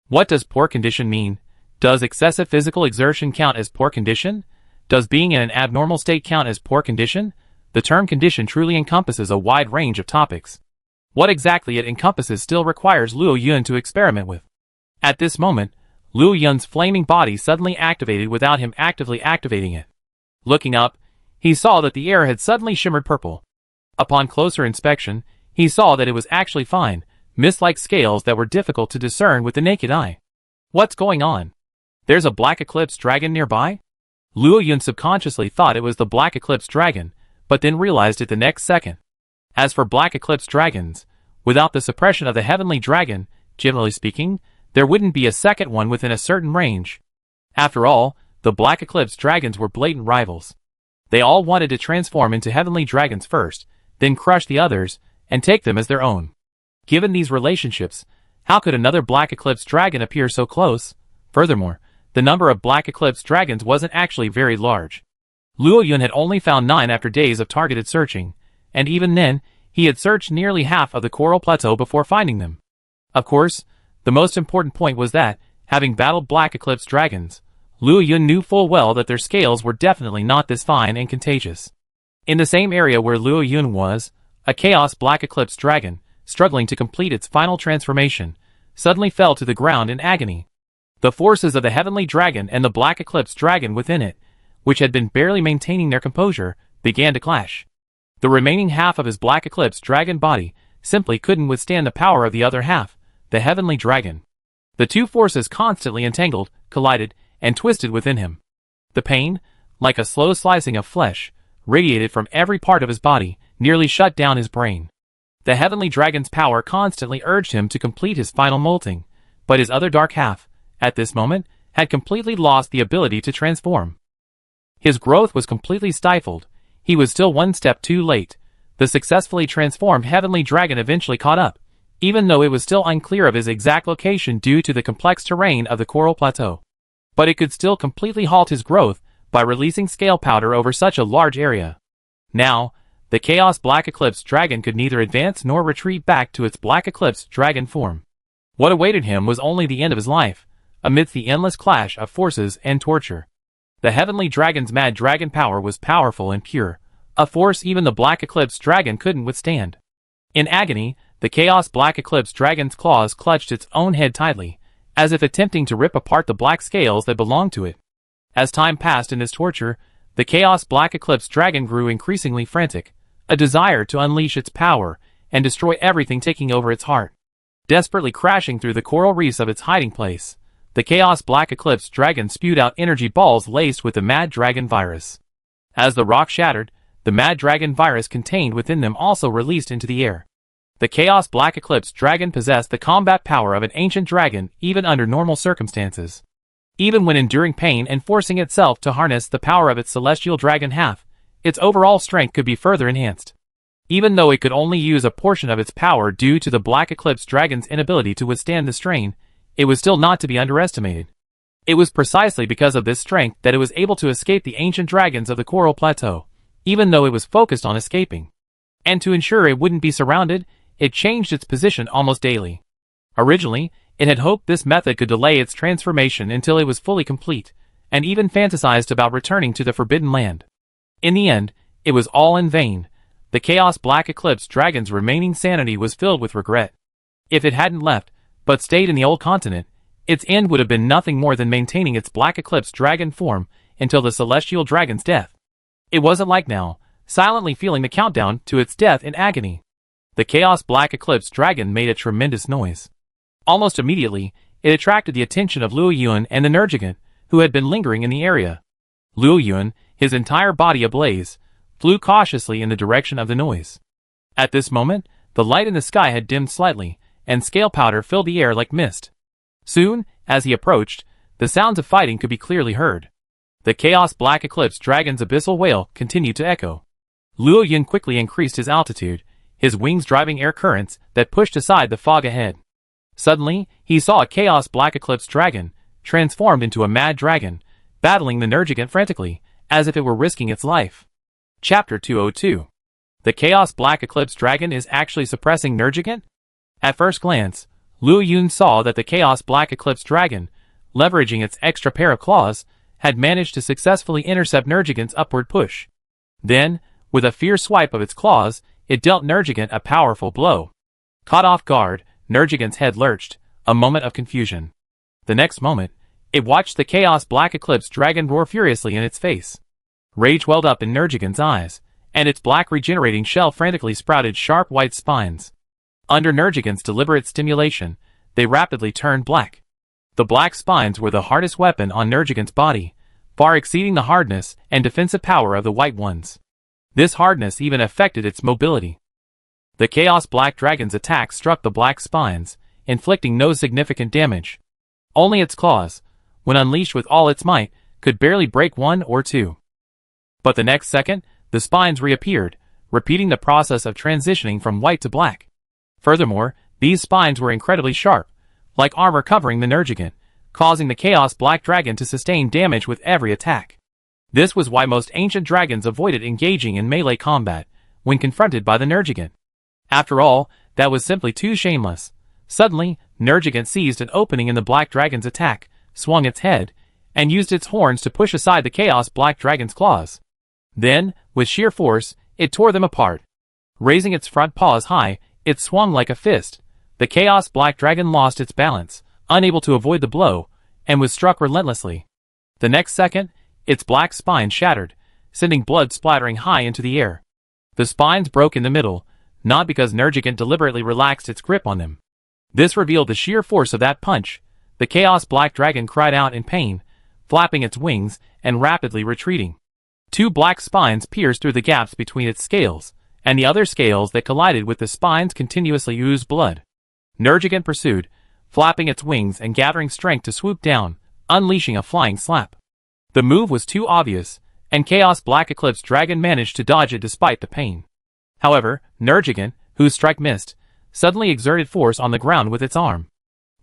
What does poor condition mean? Does excessive physical exertion count as poor condition? Does being in an abnormal state count as poor condition? The term condition truly encompasses a wide range of topics. What exactly it encompasses still requires Luo Yun to experiment with. At this moment, Luo Yun's flaming body suddenly activated without him actively activating it. Looking up, he saw that the air had suddenly shimmered purple. Upon closer inspection, he saw that it was actually fine, mist-like scales that were difficult to discern with the naked eye. What's going on? There's a Black Eclipse Dragon nearby? Luo Yun subconsciously thought it was the Black Eclipse Dragon, but then realized it the next second. As for Black Eclipse Dragons, without the suppression of the Heavenly Dragon, generally speaking, there wouldn't be a second one within a certain range. After all, the Black Eclipse Dragons were blatant rivals. They all wanted to transform into Heavenly Dragons first, then crush the others, and take them as their own. Given these relationships, how could another Black Eclipse Dragon appear so close? Furthermore, the number of Black Eclipse Dragons wasn't actually very large. Luo Yun had only found 9 after days of targeted searching, and even then, he had searched nearly half of the coral plateau before finding them. Of course, the most important point was that, having battled Black Eclipse dragons, Luo Yun knew full well that their scales were definitely not this fine and contagious. In the same area where Luo Yun was, a Chaos Black Eclipse dragon, struggling to complete its final transformation, suddenly fell to the ground in agony. The forces of the Heavenly Dragon and the Black Eclipse dragon within it, which had been barely maintaining their composure, began to clash. The remaining half of his Black Eclipse dragon body simply couldn't withstand the power of the other half, the Heavenly Dragon. The two forces constantly entangled, collided, and twisted within him. The pain, like a slow slicing of flesh, radiated from every part of his body, nearly shut down his brain. The Heavenly Dragon's power constantly urged him to complete his final molting, but his other dark half, at this moment, had completely lost the ability to transform. His growth was completely stifled. He was still one step too late. The successfully transformed Heavenly Dragon eventually caught up, even though it was still unclear of his exact location due to the complex terrain of the Coral Plateau. But it could still completely halt his growth by releasing scale powder over such a large area. Now, the Chaos Black Eclipse Dragon could neither advance nor retreat back to its Black Eclipse Dragon form. What awaited him was only the end of his life, amidst the endless clash of forces and torture. The Heavenly Dragon's mad dragon power was powerful and pure, a force even the Black Eclipse Dragon couldn't withstand. In agony, the Chaos Black Eclipse Dragon's claws clutched its own head tightly, as if attempting to rip apart the black scales that belonged to it. As time passed in this torture, the Chaos Black Eclipse Dragon grew increasingly frantic, a desire to unleash its power and destroy everything taking over its heart. Desperately crashing through the coral reefs of its hiding place, the Chaos Black Eclipse Dragon spewed out energy balls laced with the Mad Dragon virus. As the rock shattered, the Mad Dragon virus contained within them also released into the air. The Chaos Black Eclipse Dragon possessed the combat power of an ancient dragon even under normal circumstances. Even when enduring pain and forcing itself to harness the power of its celestial dragon half, its overall strength could be further enhanced. Even though it could only use a portion of its power due to the Black Eclipse Dragon's inability to withstand the strain, it was still not to be underestimated. It was precisely because of this strength that it was able to escape the ancient dragons of the Coral Plateau, even though it was focused on escaping. And to ensure it wouldn't be surrounded, it changed its position almost daily. Originally, it had hoped this method could delay its transformation until it was fully complete, and even fantasized about returning to the Forbidden Land. In the end, it was all in vain. The Chaos Black Eclipse Dragon's remaining sanity was filled with regret. If it hadn't left, but stayed in the old continent, its end would have been nothing more than maintaining its Black Eclipse Dragon form until the Celestial Dragon's death. It wasn't like now, silently feeling the countdown to its death in agony. The Chaos Black Eclipse Dragon made a tremendous noise. Almost immediately, it attracted the attention of Luo Yun and the Nergigant, who had been lingering in the area. Luo Yun, his entire body ablaze, flew cautiously in the direction of the noise. At this moment, the light in the sky had dimmed slightly, and scale powder filled the air like mist. Soon, as he approached, the sounds of fighting could be clearly heard. The Chaos Black Eclipse Dragon's abyssal wail continued to echo. Luo Yun quickly increased his altitude, his wings driving air currents that pushed aside the fog ahead. Suddenly, he saw a Chaos Black Eclipse Dragon, transformed into a Mad Dragon, battling the Nergigant frantically, as if it were risking its life. Chapter 202. The Chaos Black Eclipse Dragon is actually suppressing Nergigant? At first glance, Luo Yun saw that the Chaos Black Eclipse Dragon, leveraging its extra pair of claws, had managed to successfully intercept Nergigant's upward push. Then, with a fierce swipe of its claws, it dealt Nergigant a powerful blow. Caught off guard, Nergigant's head lurched, a moment of confusion. The next moment, it watched the Chaos Black Eclipse Dragon roar furiously in its face. Rage welled up in Nergigant's eyes, and its black regenerating shell frantically sprouted sharp white spines. Under Nergigant's deliberate stimulation, they rapidly turned black. The black spines were the hardest weapon on Nergigant's body, far exceeding the hardness and defensive power of the white ones. This hardness even affected its mobility. The Chaos Black Dragon's attack struck the black spines, inflicting no significant damage. Only its claws, when unleashed with all its might, could barely break one or two. But the next second, the spines reappeared, repeating the process of transitioning from white to black. Furthermore, these spines were incredibly sharp, like armor covering the Nergigant, causing the Chaos Black Dragon to sustain damage with every attack. This was why most ancient dragons avoided engaging in melee combat when confronted by the Nergigant. After all, that was simply too shameless. Suddenly, Nergigant seized an opening in the Black Dragon's attack, swung its head, and used its horns to push aside the Chaos Black Dragon's claws. Then, with sheer force, it tore them apart. Raising its front paws high, it swung like a fist. The Chaos Black Dragon lost its balance, unable to avoid the blow, and was struck relentlessly. The next second, its black spine shattered, sending blood splattering high into the air. The spines broke in the middle, not because Nergigant deliberately relaxed its grip on them. This revealed the sheer force of that punch. The Chaos Black Dragon cried out in pain, flapping its wings and rapidly retreating. Two black spines pierced through the gaps between its scales, and the other scales that collided with the spines continuously oozed blood. Nergigant pursued, flapping its wings and gathering strength to swoop down, unleashing a flying slap. The move was too obvious, and Chaos Black Eclipse Dragon managed to dodge it despite the pain. However, Nergigant, whose strike missed, suddenly exerted force on the ground with its arm.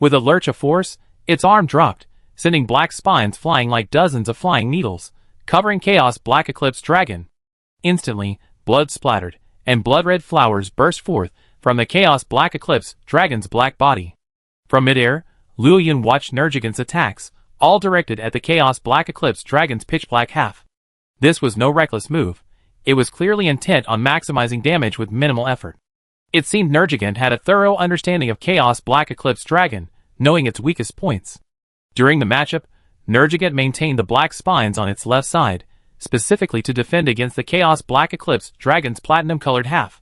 With a lurch of force, its arm dropped, sending black spines flying like dozens of flying needles, covering Chaos Black Eclipse Dragon. Instantly, blood splattered, and blood-red flowers burst forth from the Chaos Black Eclipse Dragon's black body. From midair, Luo Yun watched Nergigant's attacks, all directed at the Chaos Black Eclipse Dragon's pitch-black half. This was no reckless move. It was clearly intent on maximizing damage with minimal effort. It seemed Nergigant had a thorough understanding of Chaos Black Eclipse Dragon, knowing its weakest points. During the matchup, Nergigant maintained the black spines on its left side, specifically to defend against the Chaos Black Eclipse Dragon's platinum-colored half.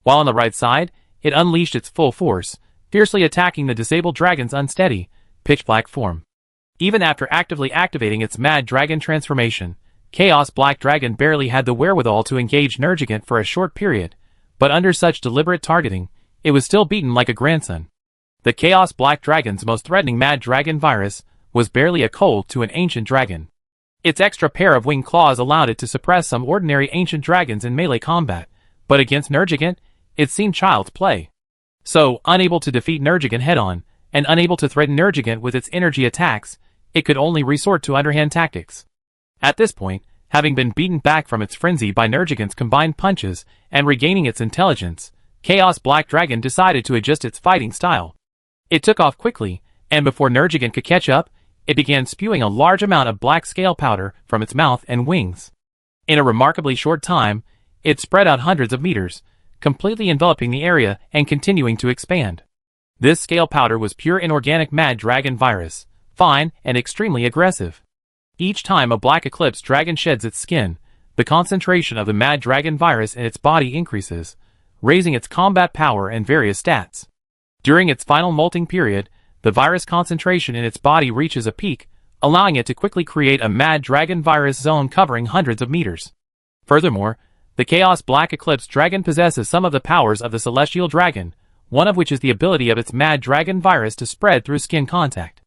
While on the right side, it unleashed its full force, fiercely attacking the disabled dragon's unsteady, pitch-black form. Even after actively activating its Mad Dragon transformation, Chaos Black Dragon barely had the wherewithal to engage Nergigant for a short period, but under such deliberate targeting, it was still beaten like a grandson. The Chaos Black Dragon's most threatening Mad Dragon virus was barely a cold to an ancient dragon. Its extra pair of winged claws allowed it to suppress some ordinary ancient dragons in melee combat, but against Nergigant, it seemed child's play. So, unable to defeat Nergigant head-on, and unable to threaten Nergigant with its energy attacks, it could only resort to underhand tactics. At this point, having been beaten back from its frenzy by Nergigant's combined punches and regaining its intelligence, Chaos Black Dragon decided to adjust its fighting style. It took off quickly, and before Nergigant could catch up, it began spewing a large amount of black scale powder from its mouth and wings. In a remarkably short time, it spread out hundreds of meters, completely enveloping the area and continuing to expand. This scale powder was pure inorganic Mad Dragon virus, fine and extremely aggressive. Each time a Black Eclipse Dragon sheds its skin, the concentration of the Mad Dragon virus in its body increases, raising its combat power and various stats. During its final molting period, the virus concentration in its body reaches a peak, allowing it to quickly create a Mad Dragon virus zone covering hundreds of meters. Furthermore, the Chaos Black Eclipse Dragon possesses some of the powers of the Celestial Dragon, one of which is the ability of its Mad Dragon virus to spread through skin contact.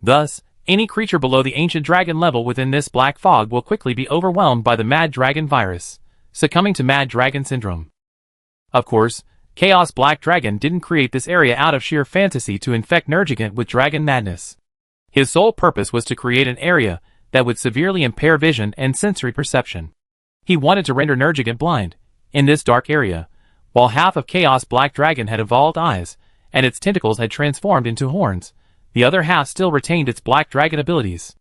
Thus, any creature below the Ancient Dragon level within this black fog will quickly be overwhelmed by the Mad Dragon virus, succumbing to Mad Dragon Syndrome. Of course, Chaos Black Dragon didn't create this area out of sheer fantasy to infect Nergigant with dragon madness. His sole purpose was to create an area that would severely impair vision and sensory perception. He wanted to render Nergigant blind, in this dark area, while half of Chaos Black Dragon had evolved eyes, and its tentacles had transformed into horns. The other half still retained its Black Dragon abilities.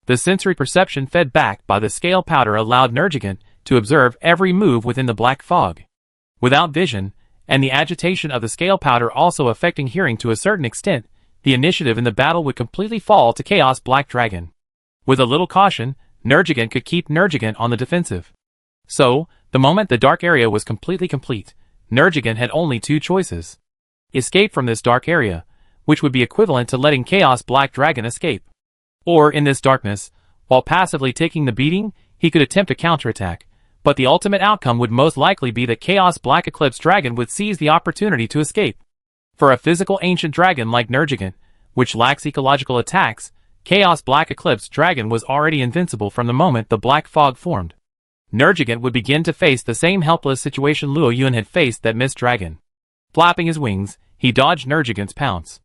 The sensory perception fed back by the scale powder allowed Nergigant to observe every move within the black fog. Without vision, and the agitation of the scale powder also affecting hearing to a certain extent, the initiative in the battle would completely fall to Chaos Black Dragon. With a little caution, Nergigant could keep Nergigant on the defensive. So, the moment the dark area was completely complete, Nergigant had only two choices. Escape from this dark area, which would be equivalent to letting Chaos Black Dragon escape. Or, in this darkness, while passively taking the beating, he could attempt a counterattack, but the ultimate outcome would most likely be that Chaos Black Eclipse Dragon would seize the opportunity to escape. For a physical ancient dragon like Nergigant, which lacks ecological attacks, Chaos Black Eclipse Dragon was already invincible from the moment the black fog formed. Nergigant would begin to face the same helpless situation Luo Yun had faced that missed dragon. Flapping his wings, he dodged Nergigant's pounce.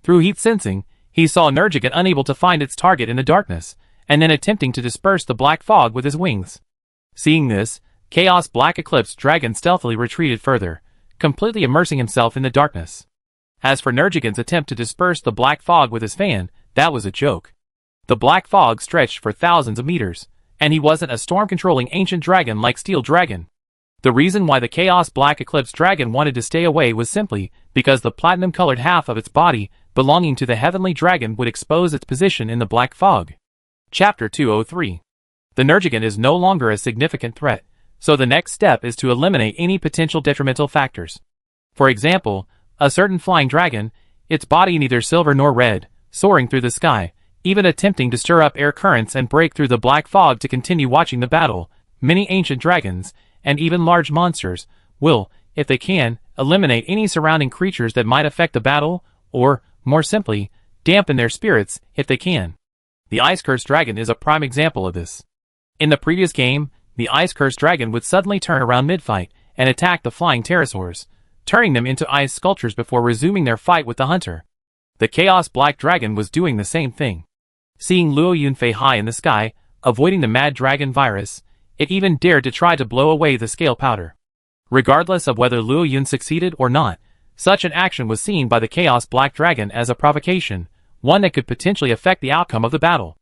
Through heat sensing, he saw Nergigant unable to find its target in the darkness, and then attempting to disperse the black fog with his wings. Seeing this, Chaos Black Eclipse Dragon stealthily retreated further, completely immersing himself in the darkness. As for Nergigan's attempt to disperse the black fog with his fan, that was a joke. The black fog stretched for thousands of meters, and he wasn't a storm-controlling ancient dragon like Steel Dragon. The reason why the Chaos Black Eclipse Dragon wanted to stay away was simply because the platinum-colored half of its body belonging to the Heavenly Dragon would expose its position in the black fog. Chapter 203. The Nergigan is no longer a significant threat, so the next step is to eliminate any potential detrimental factors. For example, a certain flying dragon, its body neither silver nor red, soaring through the sky, even attempting to stir up air currents and break through the black fog to continue watching the battle. Many ancient dragons, and even large monsters, will, if they can, eliminate any surrounding creatures that might affect the battle, or, more simply, dampen their spirits if they can. The Ice-Cursed Dragon is a prime example of this. In the previous game, the Ice-Cursed Dragon would suddenly turn around mid-fight and attack the flying pterosaurs, turning them into ice sculptures before resuming their fight with the hunter. The Chaos Black Dragon was doing the same thing. Seeing Luo Yunfei high in the sky, avoiding the Mad Dragon virus, it even dared to try to blow away the scale powder. Regardless of whether Luo Yun succeeded or not, such an action was seen by the Chaos Black Dragon as a provocation, one that could potentially affect the outcome of the battle.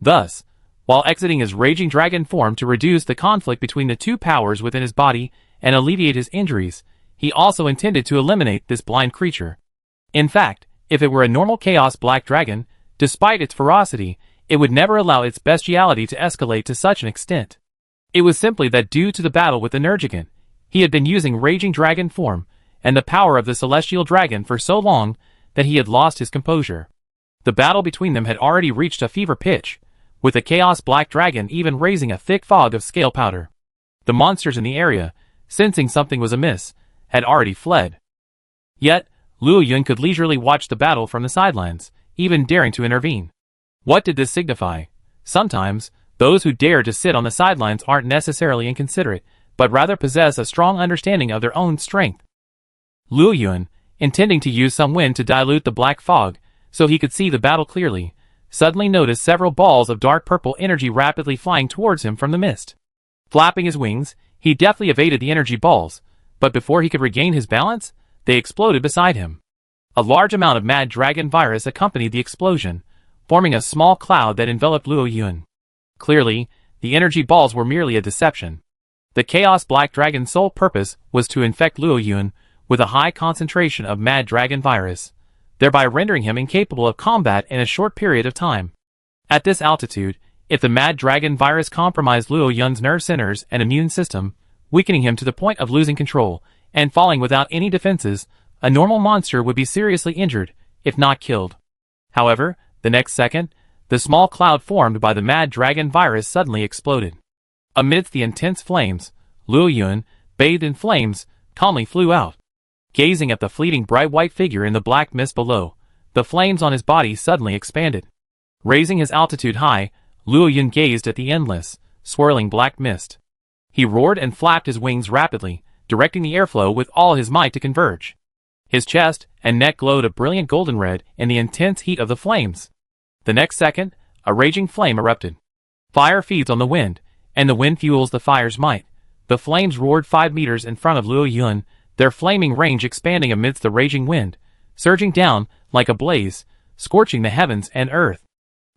Thus, while exiting his Raging Dragon form to reduce the conflict between the two powers within his body and alleviate his injuries, he also intended to eliminate this blind creature. In fact, if it were a normal Chaos Black Dragon, despite its ferocity, it would never allow its bestiality to escalate to such an extent. It was simply that due to the battle with the Nergigan, he had been using Raging Dragon form and the power of the Celestial Dragon for so long that he had lost his composure. The battle between them had already reached a fever pitch, with the Chaos Black Dragon even raising a thick fog of scale powder. The monsters in the area, sensing something was amiss, had already fled. Yet, Luo Yun could leisurely watch the battle from the sidelines, even daring to intervene. What did this signify? Sometimes, those who dare to sit on the sidelines aren't necessarily inconsiderate, but rather possess a strong understanding of their own strength. Luo Yun, intending to use some wind to dilute the black fog, so he could see the battle clearly, suddenly noticed several balls of dark purple energy rapidly flying towards him from the mist. Flapping his wings, he deftly evaded the energy balls, but before he could regain his balance, they exploded beside him. A large amount of Mad Dragon virus accompanied the explosion, forming a small cloud that enveloped Luo Yun. Clearly, the energy balls were merely a deception. The Chaos Black Dragon's sole purpose was to infect Luo Yun with a high concentration of Mad Dragon virus, thereby rendering him incapable of combat in a short period of time. At this altitude, if the Mad Dragon virus compromised Luo Yun's nerve centers and immune system, weakening him to the point of losing control and falling without any defenses, a normal monster would be seriously injured, if not killed. However, the next second, the small cloud formed by the Mad Dragon virus suddenly exploded. Amidst the intense flames, Luo Yun, bathed in flames, calmly flew out. Gazing at the fleeting bright white figure in the black mist below, the flames on his body suddenly expanded. Raising his altitude high, Luo Yun gazed at the endless, swirling black mist. He roared and flapped his wings rapidly, directing the airflow with all his might to converge. His chest and neck glowed a brilliant golden red in the intense heat of the flames. The next second, a raging flame erupted. Fire feeds on the wind, and the wind fuels the fire's might. The flames roared 5 meters in front of Luo Yun, their flaming range expanding amidst the raging wind, surging down like a blaze, scorching the heavens and earth.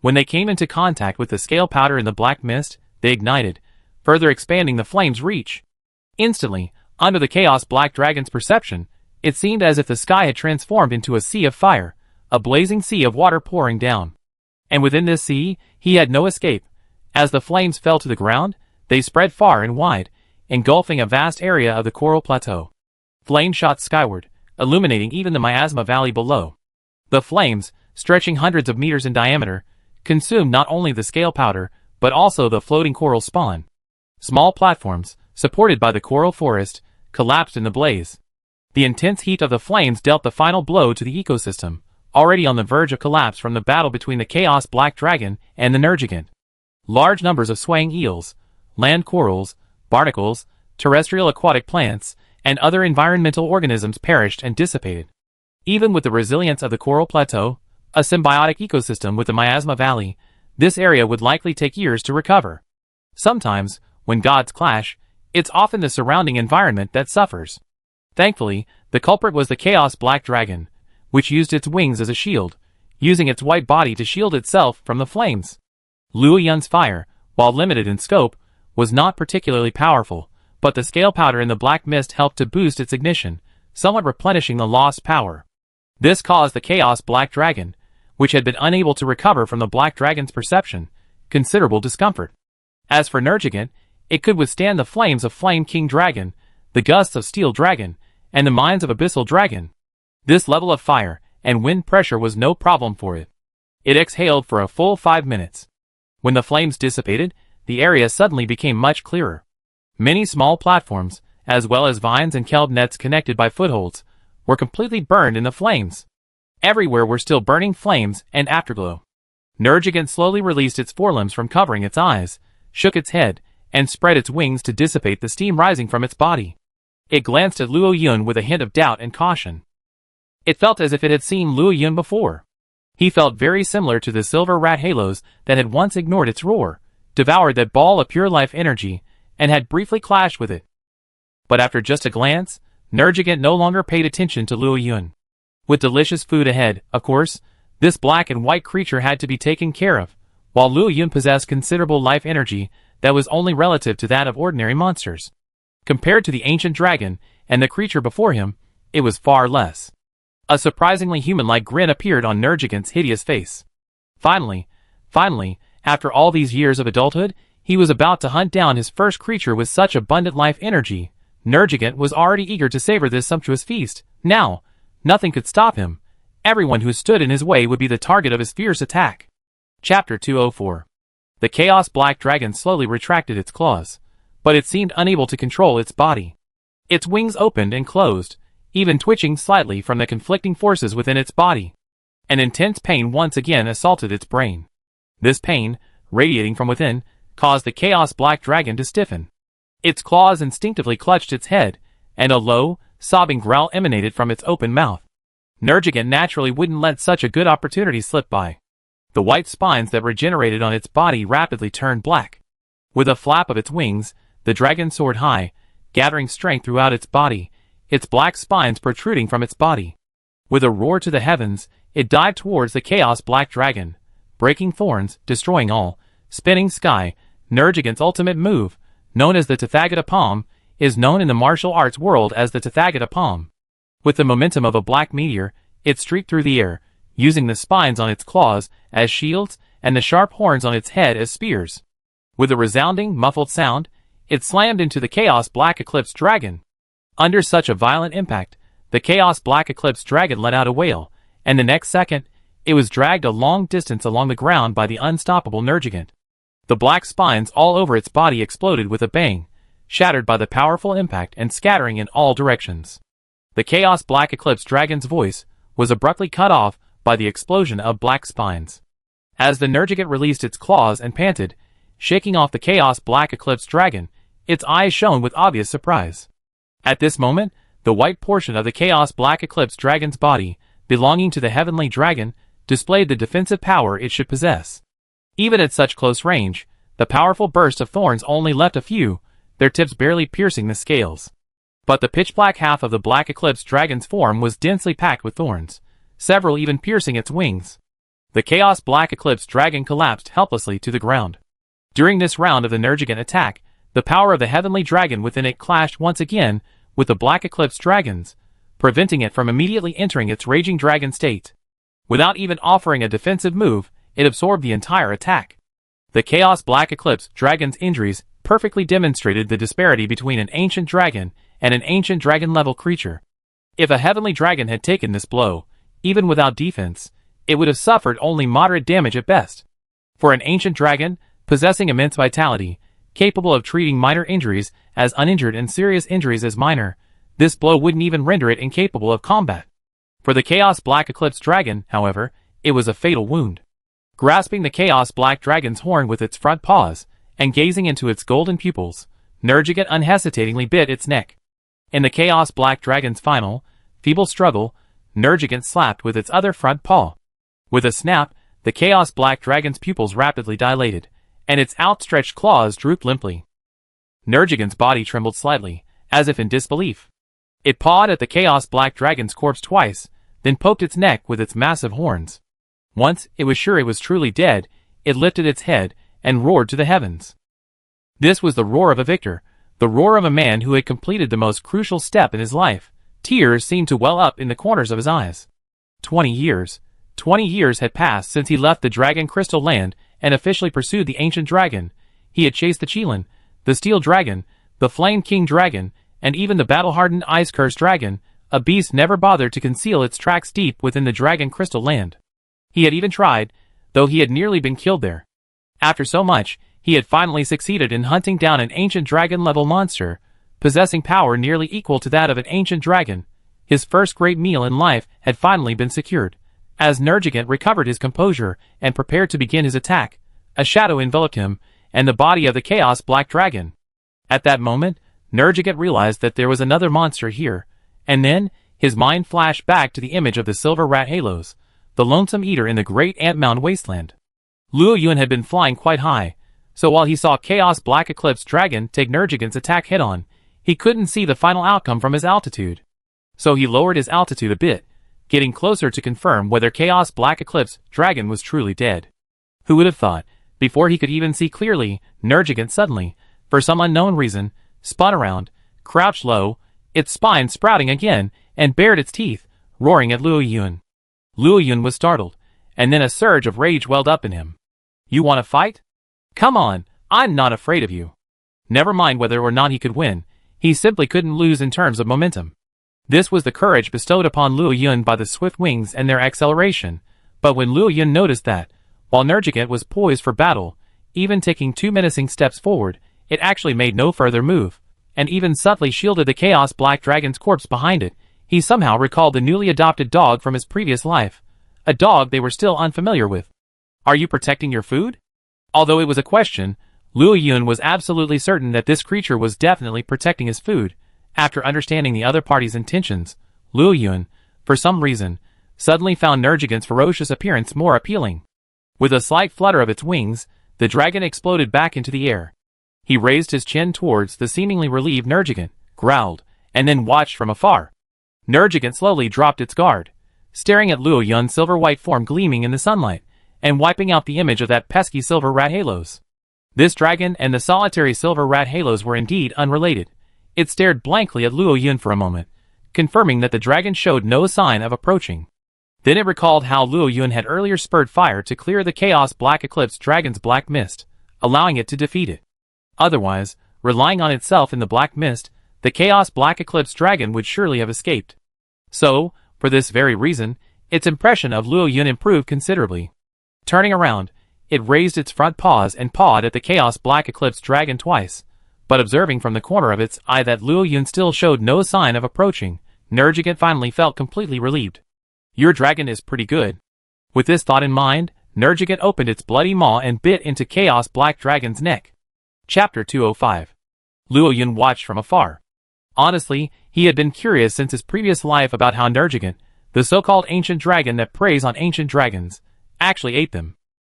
When they came into contact with the scale powder in the black mist, they ignited, further expanding the flame's reach. Instantly, under the Chaos Black Dragon's perception, it seemed as if the sky had transformed into a sea of fire, a blazing sea of water pouring down. And within this sea, he had no escape. As the flames fell to the ground, they spread far and wide, engulfing a vast area of the Coral Plateau. Flames shot skyward, illuminating even the Miasma Valley below. The flames, stretching hundreds of meters in diameter, consumed not only the scale powder, but also the floating coral spawn. Small platforms, supported by the coral forest, collapsed in the blaze. The intense heat of the flames dealt the final blow to the ecosystem, already on the verge of collapse from the battle between the Chaos Black Dragon and the Nergigan. Large numbers of swaying eels, land corals, barnacles, terrestrial aquatic plants, and other environmental organisms perished and dissipated. Even with the resilience of the Coral Plateau, a symbiotic ecosystem with the Miasma Valley, this area would likely take years to recover. Sometimes, when gods clash, it's often the surrounding environment that suffers. Thankfully, the culprit was the Chaos Black Dragon, which used its wings as a shield, using its white body to shield itself from the flames. Luo Yun's fire, while limited in scope, was not particularly powerful, but the scale powder in the black mist helped to boost its ignition, somewhat replenishing the lost power. This caused the Chaos Black Dragon, which had been unable to recover from the Black Dragon's perception, considerable discomfort. As for Nergigant, it could withstand the flames of Flame King Dragon, the gusts of Steel Dragon, and the mines of Abyssal Dragon. This level of fire and wind pressure was no problem for it. It exhaled for a full 5 minutes. When the flames dissipated, the area suddenly became much clearer. Many small platforms, as well as vines and kelp nets connected by footholds, were completely burned in the flames. Everywhere were still burning flames and afterglow. Nergigant slowly released its forelimbs from covering its eyes, shook its head, and spread its wings to dissipate the steam rising from its body. It glanced at Luo Yun with a hint of doubt and caution. It felt as if it had seen Luo Yun before. He felt very similar to the silver Rathalos that had once ignored its roar, devoured that ball of pure life energy, and had briefly clashed with it. But after just a glance, Nergigant no longer paid attention to Luo Yun. With delicious food ahead, of course, this black and white creature had to be taken care of, while Luo Yun possessed considerable life energy that was only relative to that of ordinary monsters. Compared to the ancient dragon and the creature before him, it was far less. A surprisingly human-like grin appeared on Nergigant's hideous face. Finally, after all these years of adulthood, he was about to hunt down his first creature with such abundant life energy. Nergigant was already eager to savor this sumptuous feast. Now, nothing could stop him. Everyone who stood in his way would be the target of his fierce attack. Chapter 204. The Chaos Black Dragon slowly retracted its claws, but it seemed unable to control its body. Its wings opened and closed, even twitching slightly from the conflicting forces within its body. An intense pain once again assaulted its brain. This pain, radiating from within, caused the Chaos Black Dragon to stiffen. Its claws instinctively clutched its head, and a low, sobbing growl emanated from its open mouth. Nergigant naturally wouldn't let such a good opportunity slip by. The white spines that regenerated on its body rapidly turned black. With a flap of its wings, the dragon soared high, gathering strength throughout its body, its black spines protruding from its body. With a roar to the heavens, it dived towards the Chaos Black Dragon, breaking thorns, destroying all, spinning sky. Nergigant's ultimate move, known as the Tathagata Palm, is known in the martial arts world as the Tathagata Palm. With the momentum of a black meteor, it streaked through the air, using the spines on its claws as shields and the sharp horns on its head as spears. With a resounding, muffled sound, it slammed into the Chaos Black Eclipse Dragon. Under such a violent impact, the Chaos Black Eclipse Dragon let out a wail, and the next second, it was dragged a long distance along the ground by the unstoppable Nergigant. The black spines all over its body exploded with a bang, shattered by the powerful impact and scattering in all directions. The Chaos Black Eclipse Dragon's voice was abruptly cut off by the explosion of black spines. As the Nergigant released its claws and panted, shaking off the Chaos Black Eclipse Dragon, its eyes shone with obvious surprise. At this moment, the white portion of the Chaos Black Eclipse Dragon's body, belonging to the Heavenly Dragon, displayed the defensive power it should possess. Even at such close range, the powerful burst of thorns only left a few, their tips barely piercing the scales. But the pitch-black half of the Black Eclipse Dragon's form was densely packed with thorns, several even piercing its wings. The Chaos Black Eclipse Dragon collapsed helplessly to the ground. During this round of the Nergigant attack, the power of the Heavenly Dragon within it clashed once again with the Black Eclipse Dragon's, preventing it from immediately entering its raging dragon state. Without even offering a defensive move, it absorbed the entire attack. The Chaos Black Eclipse Dragon's injuries perfectly demonstrated the disparity between an ancient dragon and an ancient dragon-level creature. If a Heavenly Dragon had taken this blow, even without defense, it would have suffered only moderate damage at best. For an ancient dragon, possessing immense vitality, capable of treating minor injuries as uninjured and serious injuries as minor, this blow wouldn't even render it incapable of combat. For the Chaos Black Eclipse Dragon, however, it was a fatal wound. Grasping the Chaos Black Dragon's horn with its front paws, and gazing into its golden pupils, Nergigant unhesitatingly bit its neck. In the Chaos Black Dragon's final, feeble struggle, Nergigant slapped with its other front paw. With a snap, the Chaos Black Dragon's pupils rapidly dilated, and its outstretched claws drooped limply. Nergigant's body trembled slightly, as if in disbelief. It pawed at the Chaos Black Dragon's corpse twice, then poked its neck with its massive horns. Once it was sure it was truly dead, it lifted its head and roared to the heavens. This was the roar of a victor, the roar of a man who had completed the most crucial step in his life. Tears seemed to well up in the corners of his eyes. 20 years had passed since he left the Dragon Crystal Land and officially pursued the ancient dragon. He had chased the Qilin, the Steel Dragon, the Flame King Dragon, and even the battle-hardened Ice-Cursed Dragon. A beast never bothered to conceal its tracks deep within the Dragon Crystal Land. He had even tried, though he had nearly been killed there. After so much, he had finally succeeded in hunting down an ancient dragon-level monster, possessing power nearly equal to that of an ancient dragon. His first great meal in life had finally been secured. As Nergigant recovered his composure and prepared to begin his attack, a shadow enveloped him and the body of the Chaos Black Dragon. At that moment, Nergigant realized that there was another monster here, and then his mind flashed back to the image of the silver Rathalos, the lonesome eater in the great Ant-Mound wasteland. Luo Yun had been flying quite high, so while he saw Chaos Black Eclipse Dragon take Nergigant's attack head-on, he couldn't see the final outcome from his altitude. So he lowered his altitude a bit, getting closer to confirm whether Chaos Black Eclipse Dragon was truly dead. Who would have thought, before he could even see clearly, Nergigant suddenly, for some unknown reason, spun around, crouched low, its spine sprouting again, and bared its teeth, roaring at Luo Yun. Luo Yun was startled, and then a surge of rage welled up in him. "You want to fight? Come on, I'm not afraid of you." Never mind whether or not he could win, he simply couldn't lose in terms of momentum. This was the courage bestowed upon Luo Yun by the swift wings and their acceleration, but when Luo Yun noticed that, while Nergigant was poised for battle, even taking 2 menacing steps forward, it actually made no further move, and even subtly shielded the Chaos Black Dragon's corpse behind it, he somehow recalled the newly adopted dog from his previous life, a dog they were still unfamiliar with. "Are you protecting your food?" Although it was a question, Luo Yun was absolutely certain that this creature was definitely protecting his food. After understanding the other party's intentions, Luo Yun, for some reason, suddenly found Nergigant's ferocious appearance more appealing. With a slight flutter of its wings, the dragon exploded back into the air. He raised his chin towards the seemingly relieved Nergigant, growled, and then watched from afar. Nergigant slowly dropped its guard, staring at Luo Yun's silver-white form gleaming in the sunlight, and wiping out the image of that pesky silver Rathalos. This dragon and the solitary silver Rathalos were indeed unrelated. It stared blankly at Luo Yun for a moment, confirming that the dragon showed no sign of approaching. Then it recalled how Luo Yun had earlier spurred fire to clear the Chaos Black Eclipse Dragon's black mist, allowing it to defeat it. Otherwise, relying on itself in the black mist, the Chaos Black Eclipse Dragon would surely have escaped. So, for this very reason, its impression of Luo Yun improved considerably. Turning around, it raised its front paws and pawed at the Chaos Black Eclipse Dragon twice, but observing from the corner of its eye that Luo Yun still showed no sign of approaching, Nergigant finally felt completely relieved. "Your dragon is pretty good." With this thought in mind, Nergigant opened its bloody maw and bit into Chaos Black Dragon's neck. Chapter 205. Luo Yun watched from afar. Honestly, he had been curious since his previous life about how Nergigant, the so-called ancient dragon that preys on ancient dragons, actually ate them.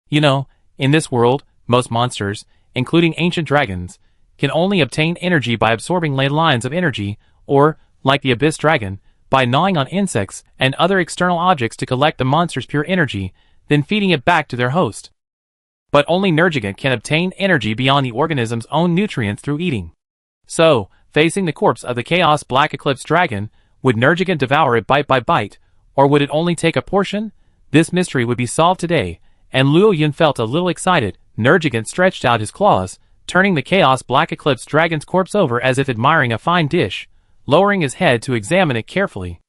You know, in this world, most monsters, including ancient dragons, can only obtain energy by absorbing ley lines of energy, or, like the Abyss Dragon, by gnawing on insects and other external objects to collect the monster's pure energy, then feeding it back to their host. But only Nergigant can obtain energy beyond the organism's own nutrients through eating. So, facing the corpse of the Chaos Black Eclipse Dragon, would Nergigant devour it bite by bite, or would it only take a portion? This mystery would be solved today, and Luo Yun felt a little excited. Nergigant stretched out his claws, turning the Chaos Black Eclipse Dragon's corpse over as if admiring a fine dish, lowering his head to examine it carefully.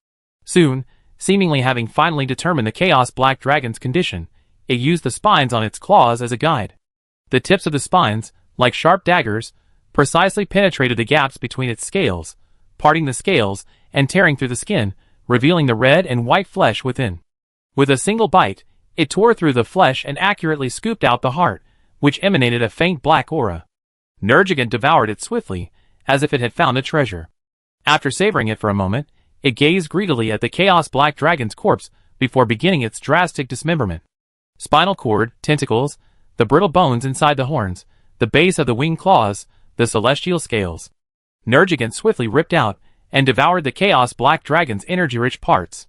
Soon, seemingly having finally determined the Chaos Black Dragon's condition, it used the spines on its claws as a guide. The tips of the spines, like sharp daggers, precisely penetrated the gaps between its scales, parting the scales and tearing through the skin, revealing the red and white flesh within. With a single bite, it tore through the flesh and accurately scooped out the heart, which emanated a faint black aura. Nergigant devoured it swiftly, as if it had found a treasure. After savoring it for a moment, it gazed greedily at the Chaos Black Dragon's corpse before beginning its drastic dismemberment. Spinal cord, tentacles, the brittle bones inside the horns, the base of the wing claws, the celestial scales. Nergigant swiftly ripped out and devoured the Chaos Black Dragon's energy-rich parts.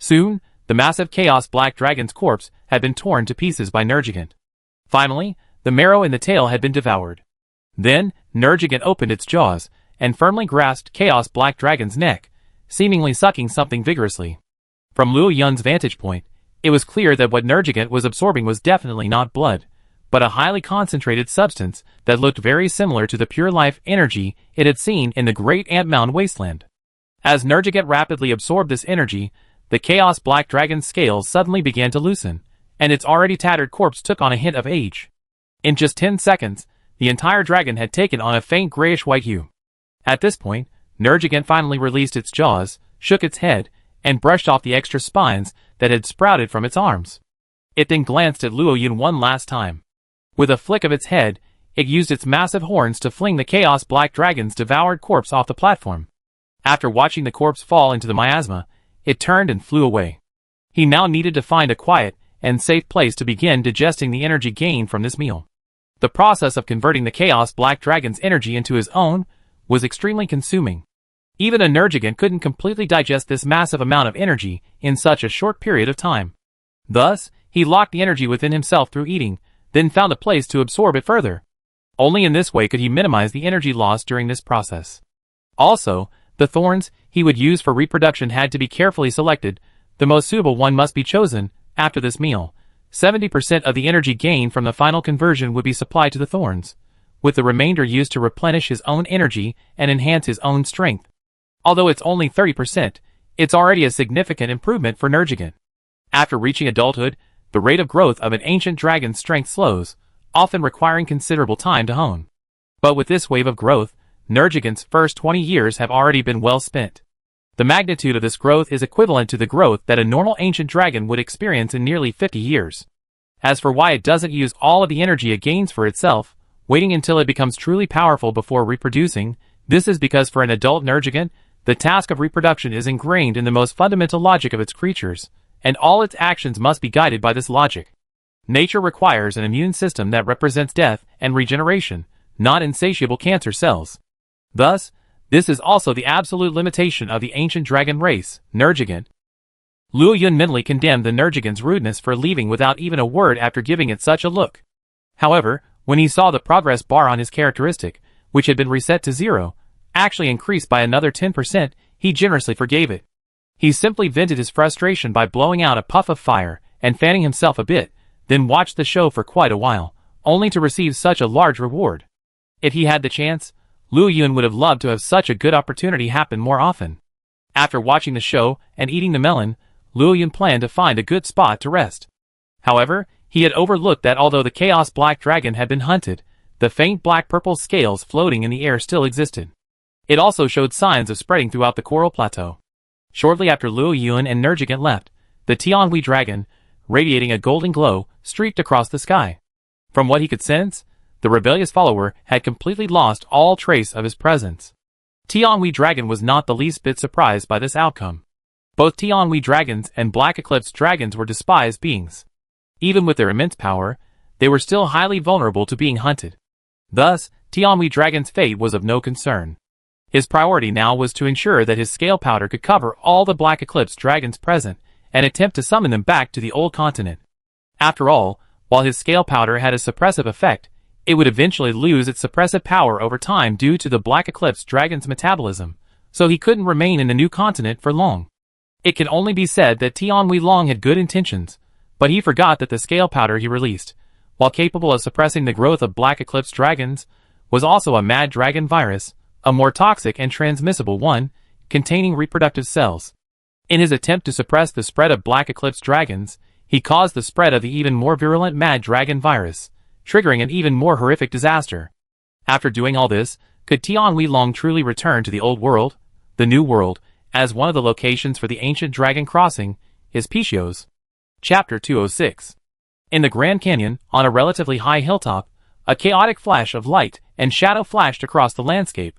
Soon, the massive Chaos Black Dragon's corpse had been torn to pieces by Nergigant. Finally, the marrow in the tail had been devoured. Then, Nergigant opened its jaws and firmly grasped Chaos Black Dragon's neck, seemingly sucking something vigorously. From Luo Yun's vantage point, it was clear that what Nergigant was absorbing was definitely not blood, but a highly concentrated substance that looked very similar to the pure life energy it had seen in the Great Ant Mound Wasteland. As Nergigant rapidly absorbed this energy, the Chaos Black Dragon's scales suddenly began to loosen, and its already tattered corpse took on a hint of age. In just 10 seconds, the entire dragon had taken on a faint grayish-white hue. At this point, Nergigant finally released its jaws, shook its head, and brushed off the extra spines that had sprouted from its arms. It then glanced at Luo Yun one last time. With a flick of its head, it used its massive horns to fling the Chaos Black Dragon's devoured corpse off the platform. After watching the corpse fall into the miasma, it turned and flew away. He now needed to find a quiet and safe place to begin digesting the energy gained from this meal. The process of converting the Chaos Black Dragon's energy into his own was extremely consuming. Even a Nergigant couldn't completely digest this massive amount of energy in such a short period of time. Thus, he locked the energy within himself through eating, then found a place to absorb it further. Only in this way could he minimize the energy loss during this process. Also, the thorns he would use for reproduction had to be carefully selected. The most suitable one must be chosen. After this meal, 70% of the energy gained from the final conversion would be supplied to the thorns, with the remainder used to replenish his own energy and enhance his own strength. Although it's only 30%, it's already a significant improvement for Nergigant. After reaching adulthood, the rate of growth of an ancient dragon's strength slows, often requiring considerable time to hone. But with this wave of growth, Nergigant's first 20 years have already been well spent. The magnitude of this growth is equivalent to the growth that a normal ancient dragon would experience in nearly 50 years. As for why it doesn't use all of the energy it gains for itself, waiting until it becomes truly powerful before reproducing, this is because for an adult Nergigant, the task of reproduction is ingrained in the most fundamental logic of its creatures, and all its actions must be guided by this logic. Nature requires an immune system that represents death and regeneration, not insatiable cancer cells. Thus, this is also the absolute limitation of the ancient dragon race, Nergigant. Luo Yun mentally condemned the Nergigant's rudeness for leaving without even a word after giving it such a look. However, when he saw the progress bar on his characteristic, which had been reset to 0, actually increased by another 10%, he generously forgave it. He simply vented his frustration by blowing out a puff of fire and fanning himself a bit, then watched the show for quite a while, only to receive such a large reward. If he had the chance, Luo Yun would have loved to have such a good opportunity happen more often. After watching the show and eating the melon, Luo Yun planned to find a good spot to rest. However, he had overlooked that although the Chaos Black Dragon had been hunted, the faint black-purple scales floating in the air still existed. It also showed signs of spreading throughout the Coral Plateau. Shortly after Luo Yun and Nergigant left, the Tianhui dragon, radiating a golden glow, streaked across the sky. From what he could sense, the rebellious follower had completely lost all trace of his presence. Tianhui dragon was not the least bit surprised by this outcome. Both Tianhui dragons and Black Eclipse dragons were despised beings. Even with their immense power, they were still highly vulnerable to being hunted. Thus, Tianhui dragon's fate was of no concern. His priority now was to ensure that his scale powder could cover all the Black Eclipse dragons present and attempt to summon them back to the old continent. After all, while his scale powder had a suppressive effect, it would eventually lose its suppressive power over time due to the Black Eclipse dragon's metabolism, so he couldn't remain in the new continent for long. It can only be said that Tianhui Long had good intentions, but he forgot that the scale powder he released, while capable of suppressing the growth of Black Eclipse dragons, was also a mad dragon virus, a more toxic and transmissible one, containing reproductive cells. In his attempt to suppress the spread of Black Eclipse dragons, he caused the spread of the even more virulent mad dragon virus, triggering an even more horrific disaster. After doing all this, could Tianhui Long truly return to the old world, the new world, as one of the locations for the ancient dragon crossing, is Pixios. Chapter 206. In the Grand Canyon, on a relatively high hilltop, a chaotic flash of light and shadow flashed across the landscape.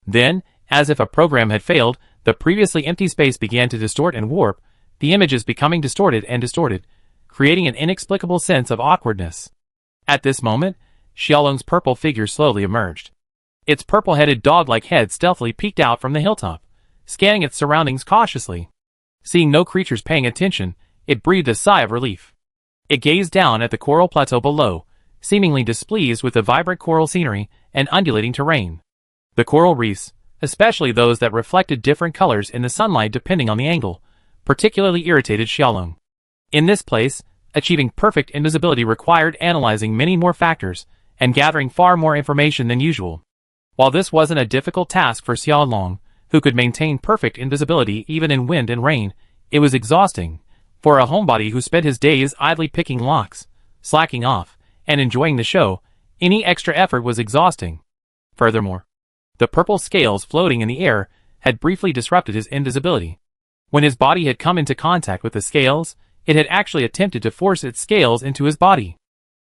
Then, as if a program had failed, the previously empty space began to distort and warp, the images becoming distorted and distorted, creating an inexplicable sense of awkwardness. At this moment, Xiaolong's purple figure slowly emerged. Its purple-headed dog-like head stealthily peeked out from the hilltop, scanning its surroundings cautiously. Seeing no creatures paying attention, it breathed a sigh of relief. It gazed down at the coral plateau below, seemingly displeased with the vibrant coral scenery and undulating terrain. The coral reefs, especially those that reflected different colors in the sunlight depending on the angle, particularly irritated Xiaolong. In this place, achieving perfect invisibility required analyzing many more factors and gathering far more information than usual. While this wasn't a difficult task for Xiaolong, who could maintain perfect invisibility even in wind and rain, it was exhausting. For a homebody who spent his days idly picking locks, slacking off, and enjoying the show, any extra effort was exhausting. Furthermore, the purple scales floating in the air had briefly disrupted his invisibility. When his body had come into contact with the scales, it had actually attempted to force its scales into his body.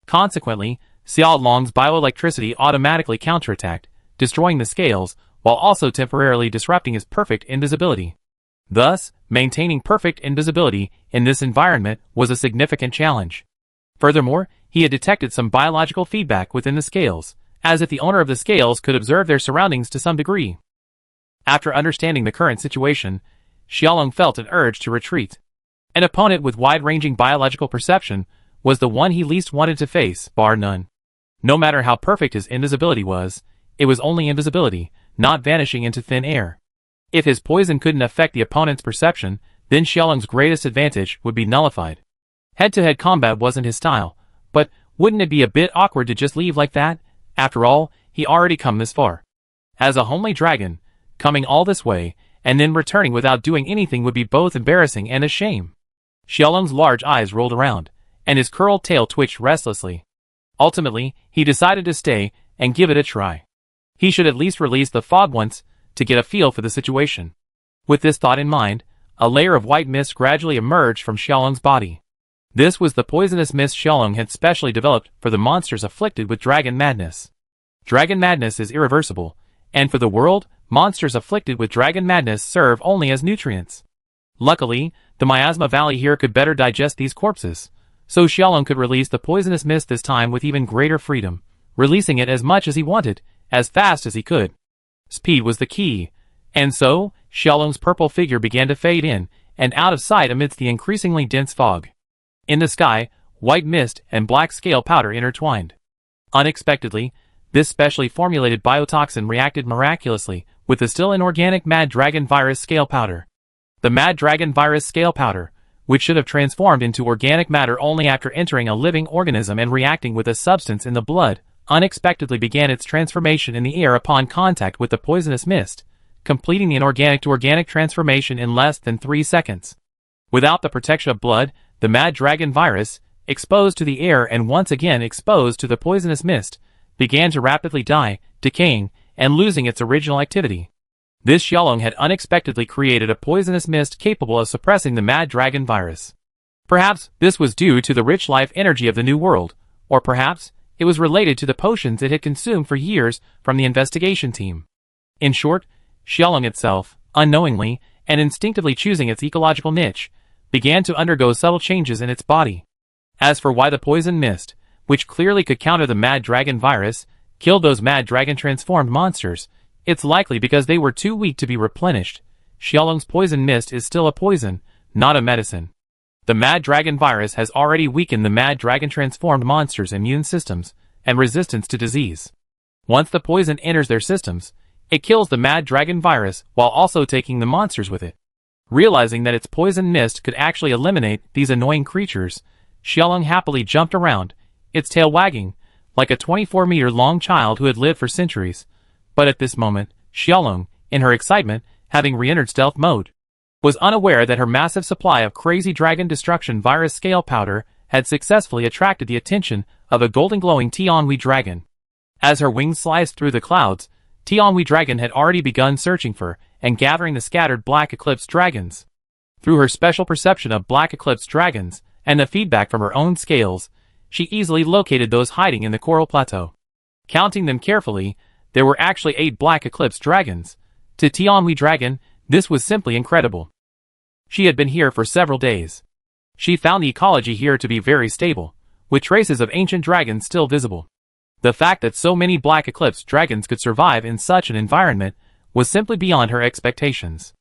Consequently, Xiaolong's bioelectricity automatically counterattacked, destroying the scales, while also temporarily disrupting his perfect invisibility. Thus, maintaining perfect invisibility in this environment was a significant challenge. Furthermore, he had detected some biological feedback within the scales, as if the owner of the scales could observe their surroundings to some degree. After understanding the current situation, Xiaolong felt an urge to retreat. An opponent with wide-ranging biological perception was the one he least wanted to face, bar none. No matter how perfect his invisibility was, it was only invisibility, not vanishing into thin air. If his poison couldn't affect the opponent's perception, then Xiaolong's greatest advantage would be nullified. Head-to-head combat wasn't his style, but wouldn't it be a bit awkward to just leave like that? After all, he already come this far. As a homely dragon, coming all this way, and then returning without doing anything would be both embarrassing and a shame. Xiaolong's large eyes rolled around, and his curled tail twitched restlessly. Ultimately, he decided to stay and give it a try. He should at least release the fog once to get a feel for the situation. With this thought in mind, a layer of white mist gradually emerged from Xiaolong's body. This was the poisonous mist Xiaolong had specially developed for the monsters afflicted with dragon madness. Dragon madness is irreversible, and for the world, monsters afflicted with dragon madness serve only as nutrients. Luckily, the Miasma Valley here could better digest these corpses, so Xiaolong could release the poisonous mist this time with even greater freedom, releasing it as much as he wanted, as fast as he could. Speed was the key, and so, Xiaolong's purple figure began to fade in and out of sight amidst the increasingly dense fog. In the sky, white mist and black scale powder intertwined. Unexpectedly, this specially formulated biotoxin reacted miraculously with the still inorganic Mad Dragon virus scale powder. The Mad Dragon virus scale powder, which should have transformed into organic matter only after entering a living organism and reacting with a substance in the blood, unexpectedly began its transformation in the air upon contact with the poisonous mist, completing the inorganic to organic transformation in less than 3 seconds. Without the protection of blood, the Mad Dragon virus, exposed to the air and once again exposed to the poisonous mist, began to rapidly die, decaying, and losing its original activity. This Xiaolong had unexpectedly created a poisonous mist capable of suppressing the Mad Dragon virus. Perhaps this was due to the rich life energy of the new world, or perhaps it was related to the potions it had consumed for years from the investigation team. In short, Xiaolong itself, unknowingly and instinctively choosing its ecological niche, began to undergo subtle changes in its body. As for why the poison mist, which clearly could counter the Mad Dragon virus, killed those Mad Dragon transformed monsters, it's likely because they were too weak to be replenished. Xiaolong's poison mist is still a poison, not a medicine. The Mad Dragon virus has already weakened the Mad Dragon transformed monsters' immune systems and resistance to disease. Once the poison enters their systems, it kills the Mad Dragon virus while also taking the monsters with it. Realizing that its poison mist could actually eliminate these annoying creatures, Xiaolong happily jumped around, its tail wagging, like a 24-meter-long child who had lived for centuries. But at this moment, Xiaolong, in her excitement, having re-entered stealth mode, was unaware that her massive supply of crazy dragon destruction virus scale powder had successfully attracted the attention of a golden glowing Tianhui dragon. As her wings sliced through the clouds, Tianhui dragon had already begun searching for and gathering the scattered black eclipse dragons. Through her special perception of black eclipse dragons and the feedback from her own scales, she easily located those hiding in the coral plateau. Counting them carefully, there were actually 8 black eclipse dragons. To Tianhui dragon, this was simply incredible. She had been here for several days. She found the ecology here to be very stable, with traces of ancient dragons still visible. The fact that so many black eclipse dragons could survive in such an environment was simply beyond her expectations.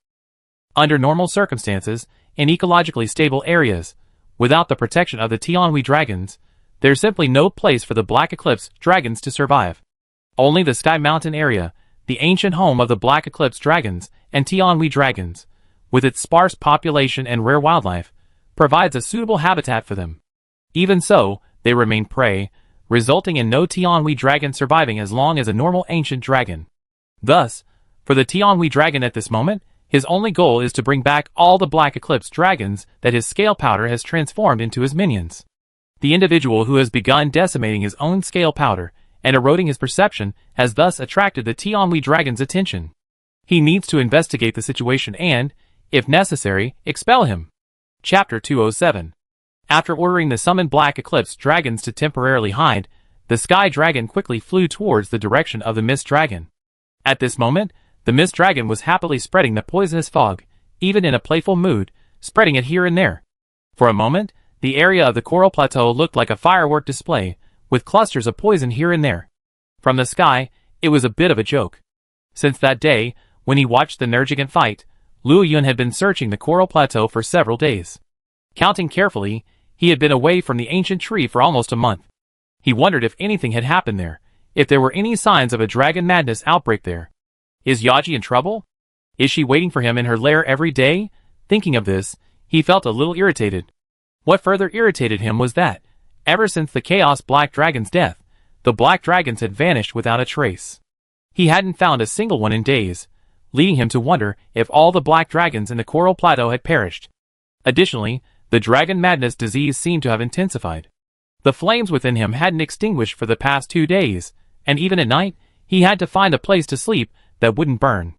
Under normal circumstances, in ecologically stable areas, without the protection of the Tianhui dragons, there's simply no place for the Black Eclipse dragons to survive. Only the Sky Mountain area, the ancient home of the Black Eclipse dragons and Tianhui dragons, with its sparse population and rare wildlife, provides a suitable habitat for them. Even so, they remain prey, resulting in no Tianhui dragon surviving as long as a normal ancient dragon. Thus, for the Tianhui dragon at this moment, his only goal is to bring back all the Black Eclipse dragons that his scale powder has transformed into his minions. The individual who has begun decimating his own scale powder and eroding his perception has thus attracted the Tianhui dragon's attention. He needs to investigate the situation and, if necessary, expel him. Chapter 207. After ordering the summoned Black Eclipse dragons to temporarily hide, the Sky Dragon quickly flew towards the direction of the Mist Dragon. At this moment, the Mist Dragon was happily spreading the poisonous fog, even in a playful mood, spreading it here and there. For a moment, the area of the Coral Plateau looked like a firework display, with clusters of poison here and there. From the sky, it was a bit of a joke. Since that day, when he watched the Nergigant fight, Luo Yun had been searching the Coral Plateau for several days. Counting carefully, he had been away from the ancient tree for almost a month. He wondered if anything had happened there, if there were any signs of a dragon madness outbreak there. Is Yaji in trouble? Is she waiting for him in her lair every day? Thinking of this, he felt a little irritated. What further irritated him was that, ever since the Chaos Black Dragon's death, the Black Dragons had vanished without a trace. He hadn't found a single one in days, leading him to wonder if all the Black Dragons in the Coral Plateau had perished. Additionally, the dragon madness disease seemed to have intensified. The flames within him hadn't extinguished for the past 2 days, and even at night, he had to find a place to sleep that wouldn't burn.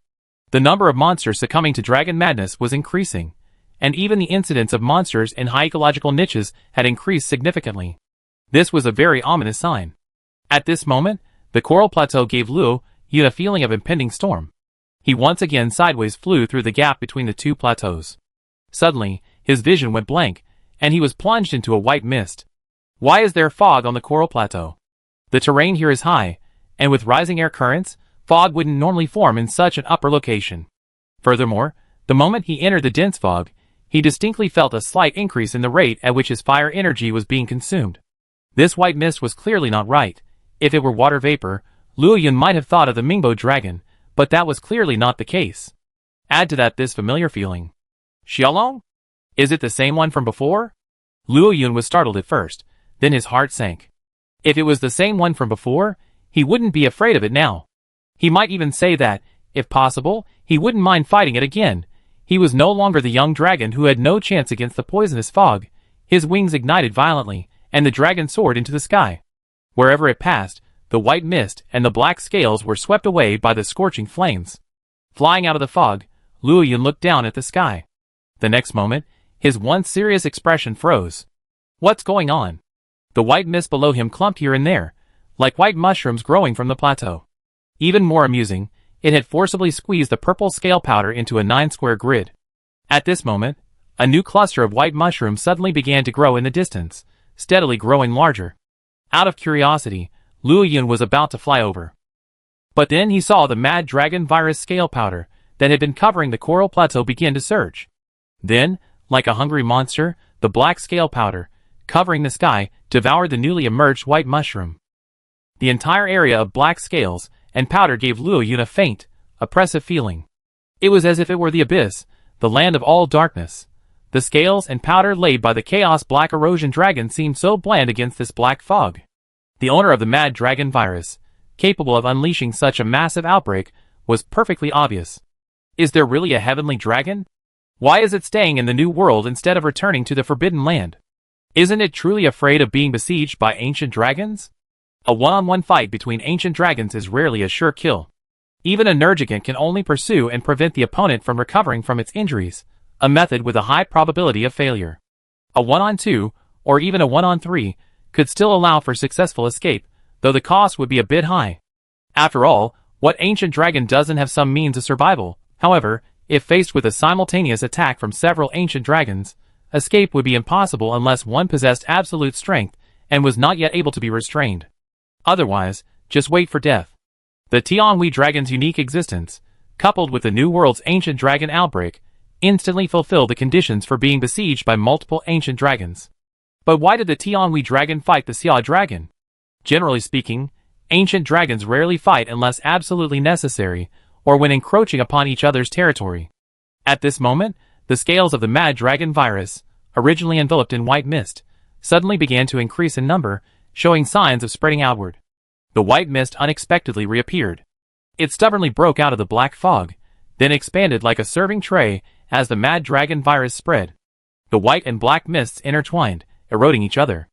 The number of monsters succumbing to dragon madness was increasing, and even the incidence of monsters in high ecological niches had increased significantly. This was a very ominous sign. At this moment, the Coral Plateau gave Luo Yun a feeling of impending storm. He once again sideways flew through the gap between the two plateaus. Suddenly, his vision went blank, and he was plunged into a white mist. Why is there fog on the Coral Plateau? The terrain here is high, and with rising air currents, fog wouldn't normally form in such an upper location. Furthermore, the moment he entered the dense fog, he distinctly felt a slight increase in the rate at which his fire energy was being consumed. This white mist was clearly not right. If it were water vapor, Luo Yun might have thought of the Mingbo dragon, but that was clearly not the case. Add to that this familiar feeling. Xiaolong? Is it the same one from before? Luo Yun was startled at first, then his heart sank. If it was the same one from before, he wouldn't be afraid of it now. He might even say that, if possible, he wouldn't mind fighting it again. He was no longer the young dragon who had no chance against the poisonous fog. His wings ignited violently, and the dragon soared into the sky. Wherever it passed, the white mist and the black scales were swept away by the scorching flames. Flying out of the fog, Luo Yun looked down at the sky. The next moment, his once serious expression froze. What's going on? The white mist below him clumped here and there, like white mushrooms growing from the plateau. Even more amusing, it had forcibly squeezed the purple scale powder into a 9-square grid. At this moment, a new cluster of white mushrooms suddenly began to grow in the distance, steadily growing larger. Out of curiosity, Luo Yun was about to fly over. But then he saw the mad dragon virus scale powder that had been covering the Coral Plateau begin to surge. Then, like a hungry monster, the black scale powder, covering the sky, devoured the newly emerged white mushroom. The entire area of black scales and powder gave Luo Yun a faint, oppressive feeling. It was as if it were the abyss, the land of all darkness. The scales and powder laid by the Chaos Black Erosion Dragon seemed so bland against this black fog. The owner of the mad dragon virus, capable of unleashing such a massive outbreak, was perfectly obvious. Is there really a heavenly dragon? Why is it staying in the New World instead of returning to the Forbidden Land? Isn't it truly afraid of being besieged by ancient dragons? A one-on-one fight between ancient dragons is rarely a sure kill. Even a Nergigant can only pursue and prevent the opponent from recovering from its injuries, a method with a high probability of failure. A 1-on-2, or even a 1-on-3, could still allow for successful escape, though the cost would be a bit high. After all, what ancient dragon doesn't have some means of survival? However, if faced with a simultaneous attack from several ancient dragons, escape would be impossible unless one possessed absolute strength and was not yet able to be restrained. Otherwise, just wait for death. The Tianhui dragon's unique existence, coupled with the New World's ancient dragon outbreak, instantly fulfilled the conditions for being besieged by multiple ancient dragons. But why did the Tianhui dragon fight the Xia dragon? Generally speaking, ancient dragons rarely fight unless absolutely necessary, or when encroaching upon each other's territory. At this moment, the scales of the mad dragon virus, originally enveloped in white mist, suddenly began to increase in number, showing signs of spreading outward. The white mist unexpectedly reappeared. It stubbornly broke out of the black fog, then expanded like a serving tray as the mad dragon virus spread. The white and black mists intertwined, eroding each other.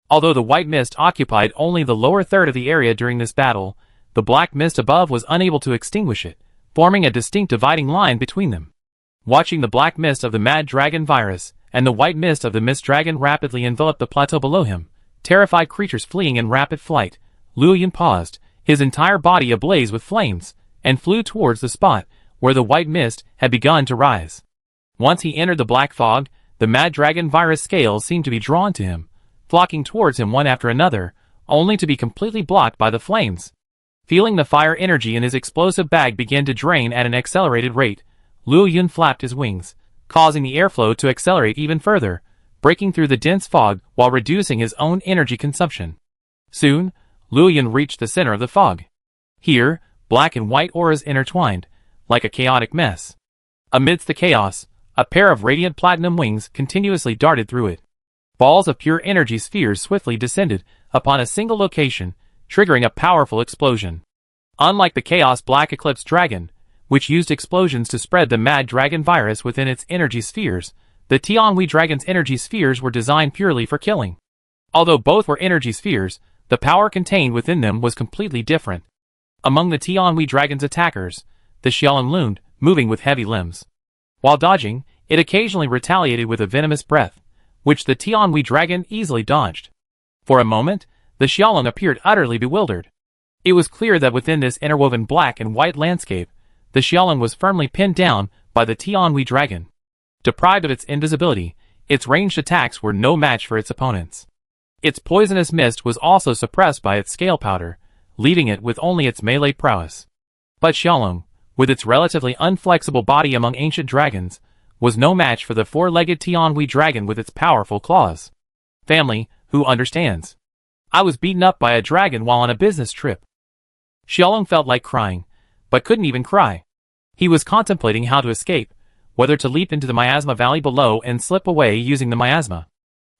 Although the white mist occupied only the lower third of the area during this battle, the black mist above was unable to extinguish it, forming a distinct dividing line between them. Watching the black mist of the mad dragon virus and the white mist of the mist dragon rapidly envelop the plateau below him, terrified creatures fleeing in rapid flight, Luo Yun paused, his entire body ablaze with flames, and flew towards the spot where the white mist had begun to rise. Once he entered the black fog, the mad dragon virus scales seemed to be drawn to him, flocking towards him one after another, only to be completely blocked by the flames. Feeling the fire energy in his explosive bag begin to drain at an accelerated rate, Luo Yun flapped his wings, causing the airflow to accelerate even further, breaking through the dense fog while reducing his own energy consumption. Soon, Luo Yun reached the center of the fog. Here, black and white auras intertwined, like a chaotic mess. Amidst the chaos, a pair of radiant platinum wings continuously darted through it. Balls of pure energy spheres swiftly descended upon a single location, triggering a powerful explosion. Unlike the Chaos Black Eclipse Dragon, which used explosions to spread the mad dragon virus within its energy spheres, the Tianhui dragon's energy spheres were designed purely for killing. Although both were energy spheres, the power contained within them was completely different. Among the Tianhui dragon's attackers, the Xiaolong loomed, moving with heavy limbs. While dodging, it occasionally retaliated with a venomous breath, which the Tianhui dragon easily dodged. For a moment, the Xiaolong appeared utterly bewildered. It was clear that within this interwoven black and white landscape, the Xiaolong was firmly pinned down by the Tianhui dragon. Deprived of its invisibility, its ranged attacks were no match for its opponents. Its poisonous mist was also suppressed by its scale powder, leaving it with only its melee prowess. But Xiaolong, with its relatively unflexible body among ancient dragons, was no match for the four-legged Tianhui dragon with its powerful claws. Family, who understands? I was beaten up by a dragon while on a business trip. Xiaolong felt like crying, but couldn't even cry. He was contemplating how to escape, whether to leap into the miasma valley below and slip away using the miasma.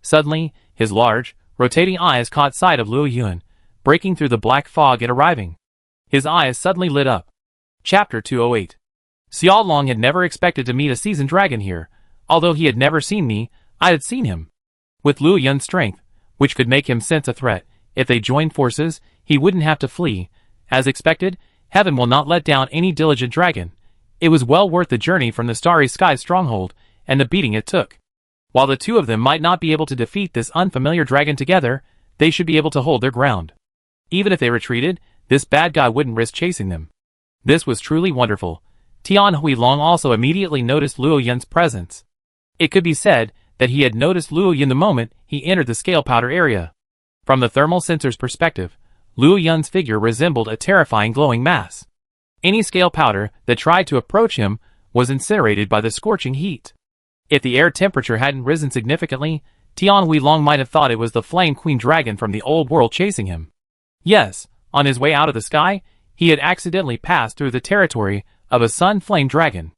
Suddenly, his large, rotating eyes caught sight of Luo Yun, breaking through the black fog and arriving. His eyes suddenly lit up. Chapter 208. Xiaolong had never expected to meet a seasoned dragon here. Although he had never seen me, I had seen him. With Luo Yun's strength, which could make him sense a threat, if they joined forces, he wouldn't have to flee. As expected, heaven will not let down any diligent dragon. It was well worth the journey from the Starry Sky stronghold, and the beating it took. While the two of them might not be able to defeat this unfamiliar dragon together, they should be able to hold their ground. Even if they retreated, this bad guy wouldn't risk chasing them. This was truly wonderful. Tianhui Long also immediately noticed Luo Yun's presence. It could be said that he had noticed Luo Yun the moment he entered the scale powder area. From the thermal sensor's perspective, Luo Yun's figure resembled a terrifying glowing mass. Any scale powder that tried to approach him was incinerated by the scorching heat. If the air temperature hadn't risen significantly, Tianhui Long might have thought it was the Flame Queen Dragon from the old world chasing him. Yes, on his way out of the sky, he had accidentally passed through the territory of a Sun Flame Dragon.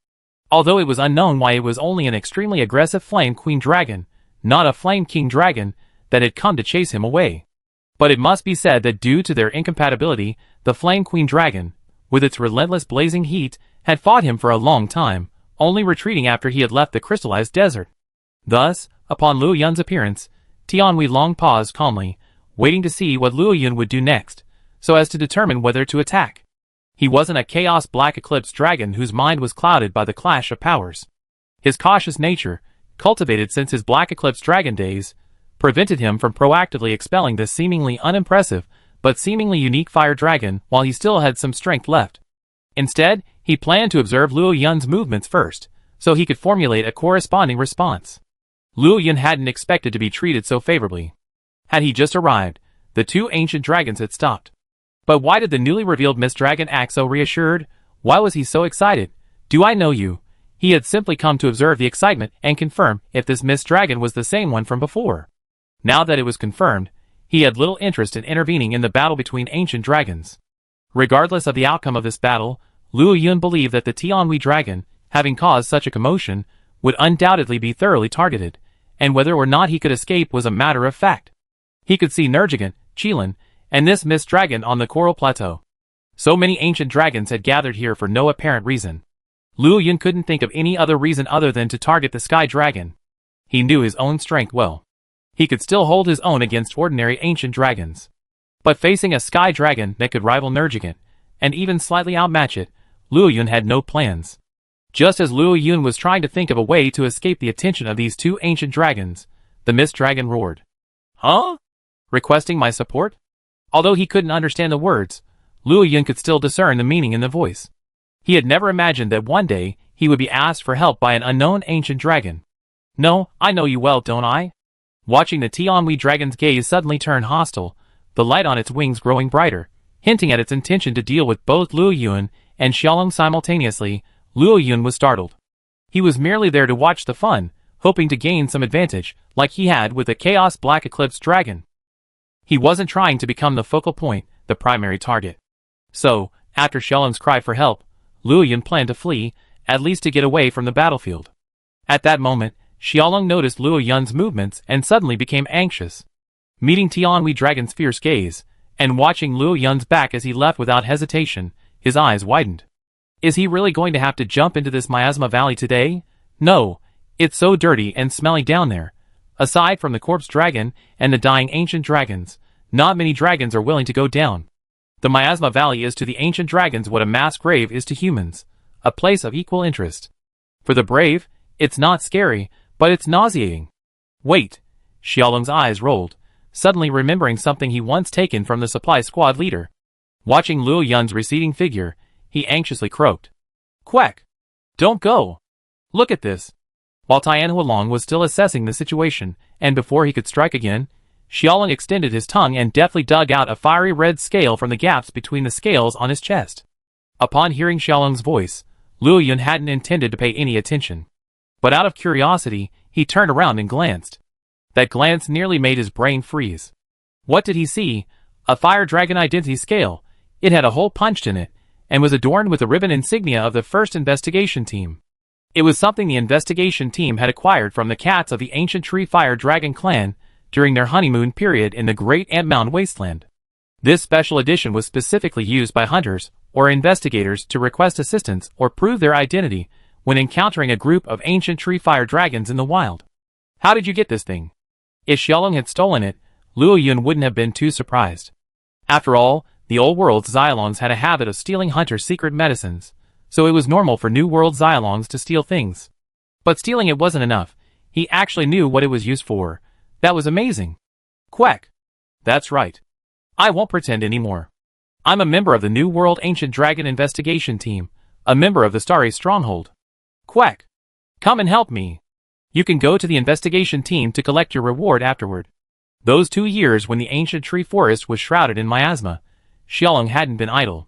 Although it was unknown why it was only an extremely aggressive Flame Queen Dragon, not a Flame King Dragon, that had come to chase him away. But it must be said that due to their incompatibility, the Flame Queen Dragon, with its relentless blazing heat, had fought him for a long time, only retreating after he had left the crystallized desert. Thus, upon Luo Yun's appearance, Tianhui Long paused calmly, waiting to see what Luo Yun would do next, so as to determine whether to attack. He wasn't a Chaos Black Eclipse Dragon whose mind was clouded by the clash of powers. His cautious nature, cultivated since his Black Eclipse Dragon days, prevented him from proactively expelling this seemingly unimpressive but seemingly unique fire dragon while he still had some strength left. Instead, he planned to observe Luo Yun's movements first, so he could formulate a corresponding response. Luo Yun hadn't expected to be treated so favorably. Had he just arrived, the two ancient dragons had stopped. But why did the newly revealed Mist Dragon act so reassured? Why was he so excited? Do I know you? He had simply come to observe the excitement and confirm if this mist dragon was the same one from before. Now that it was confirmed, he had little interest in intervening in the battle between ancient dragons. Regardless of the outcome of this battle, Luo Yun believed that the Tianhui dragon, having caused such a commotion, would undoubtedly be thoroughly targeted, and whether or not he could escape was a matter of fact. He could see Nergigant, Qilin, and this mist dragon on the Coral Plateau. So many ancient dragons had gathered here for no apparent reason. Luo Yun couldn't think of any other reason other than to target the sky dragon. He knew his own strength well. He could still hold his own against ordinary ancient dragons. But facing a sky dragon that could rival Nergigant, and even slightly outmatch it, Luo Yun had no plans. Just as Luo Yun was trying to think of a way to escape the attention of these two ancient dragons, the mist dragon roared. "Huh? Requesting my support?" Although he couldn't understand the words, Luo Yun could still discern the meaning in the voice. He had never imagined that one day he would be asked for help by an unknown ancient dragon. "No, I know you well, don't I?" Watching the Tianhui dragon's gaze suddenly turn hostile, the light on its wings growing brighter, hinting at its intention to deal with both Luo Yun and Xiaolong simultaneously, Luo Yun was startled. He was merely there to watch the fun, hoping to gain some advantage, like he had with the Chaos Black Eclipse dragon. He wasn't trying to become the focal point, the primary target. So, after Xiaolong's cry for help, Luo Yun planned to flee, at least to get away from the battlefield. At that moment, Xiaolong noticed Luo Yun's movements and suddenly became anxious. Meeting Tianhui dragon's fierce gaze, and watching Luo Yun's back as he left without hesitation, his eyes widened. Is he really going to have to jump into this miasma valley today? No, it's so dirty and smelly down there. Aside from the corpse dragon and the dying ancient dragons, not many dragons are willing to go down. The miasma valley is to the ancient dragons what a mass grave is to humans, a place of equal interest. For the brave, it's not scary, but it's nauseating. Wait, Xiaolong's eyes rolled, suddenly remembering something he once taken from the supply squad leader. Watching Luo Yun's receding figure, he anxiously croaked. "Quack! Don't go! Look at this!" While Tianhualong was still assessing the situation, and before he could strike again, Xiaolong extended his tongue and deftly dug out a fiery red scale from the gaps between the scales on his chest. Upon hearing Xiaolong's voice, Luo Yun hadn't intended to pay any attention. But out of curiosity, he turned around and glanced. That glance nearly made his brain freeze. What did he see? A fire dragon identity scale. It had a hole punched in it, and was adorned with the ribbon insignia of the first investigation team. It was something the investigation team had acquired from the cats of the ancient tree fire dragon clan during their honeymoon period in the Great Ant Mound Wasteland. This special edition was specifically used by hunters or investigators to request assistance or prove their identity when encountering a group of ancient tree fire dragons in the wild. How did you get this thing? If Xiaolong had stolen it, Luo Yun wouldn't have been too surprised. After all, the old world's Xylongs had a habit of stealing hunters' secret medicines, so it was normal for New World Xylongs to steal things. But stealing it wasn't enough. He actually knew what it was used for. That was amazing. Quack. That's right. I won't pretend anymore. I'm a member of the New World Ancient Dragon Investigation Team, a member of the Starry Stronghold. Quack. Come and help me. You can go to the investigation team to collect your reward afterward. Those 2 years when the ancient tree forest was shrouded in miasma, Xiaolong hadn't been idle.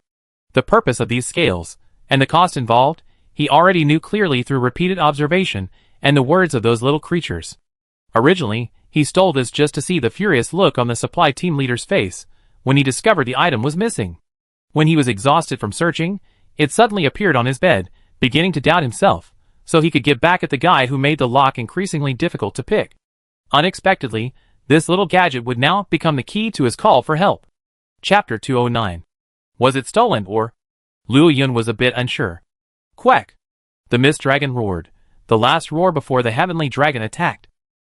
The purpose of these scales, and the cost involved, he already knew clearly through repeated observation and the words of those little creatures. Originally, he stole this just to see the furious look on the supply team leader's face when he discovered the item was missing. When he was exhausted from searching, it suddenly appeared on his bed, beginning to doubt himself, so he could get back at the guy who made the lock increasingly difficult to pick. Unexpectedly, this little gadget would now become the key to his call for help. Chapter 209. Was it stolen or? Luo Yun was a bit unsure. Quack! The mist dragon roared, the last roar before the heavenly dragon attacked.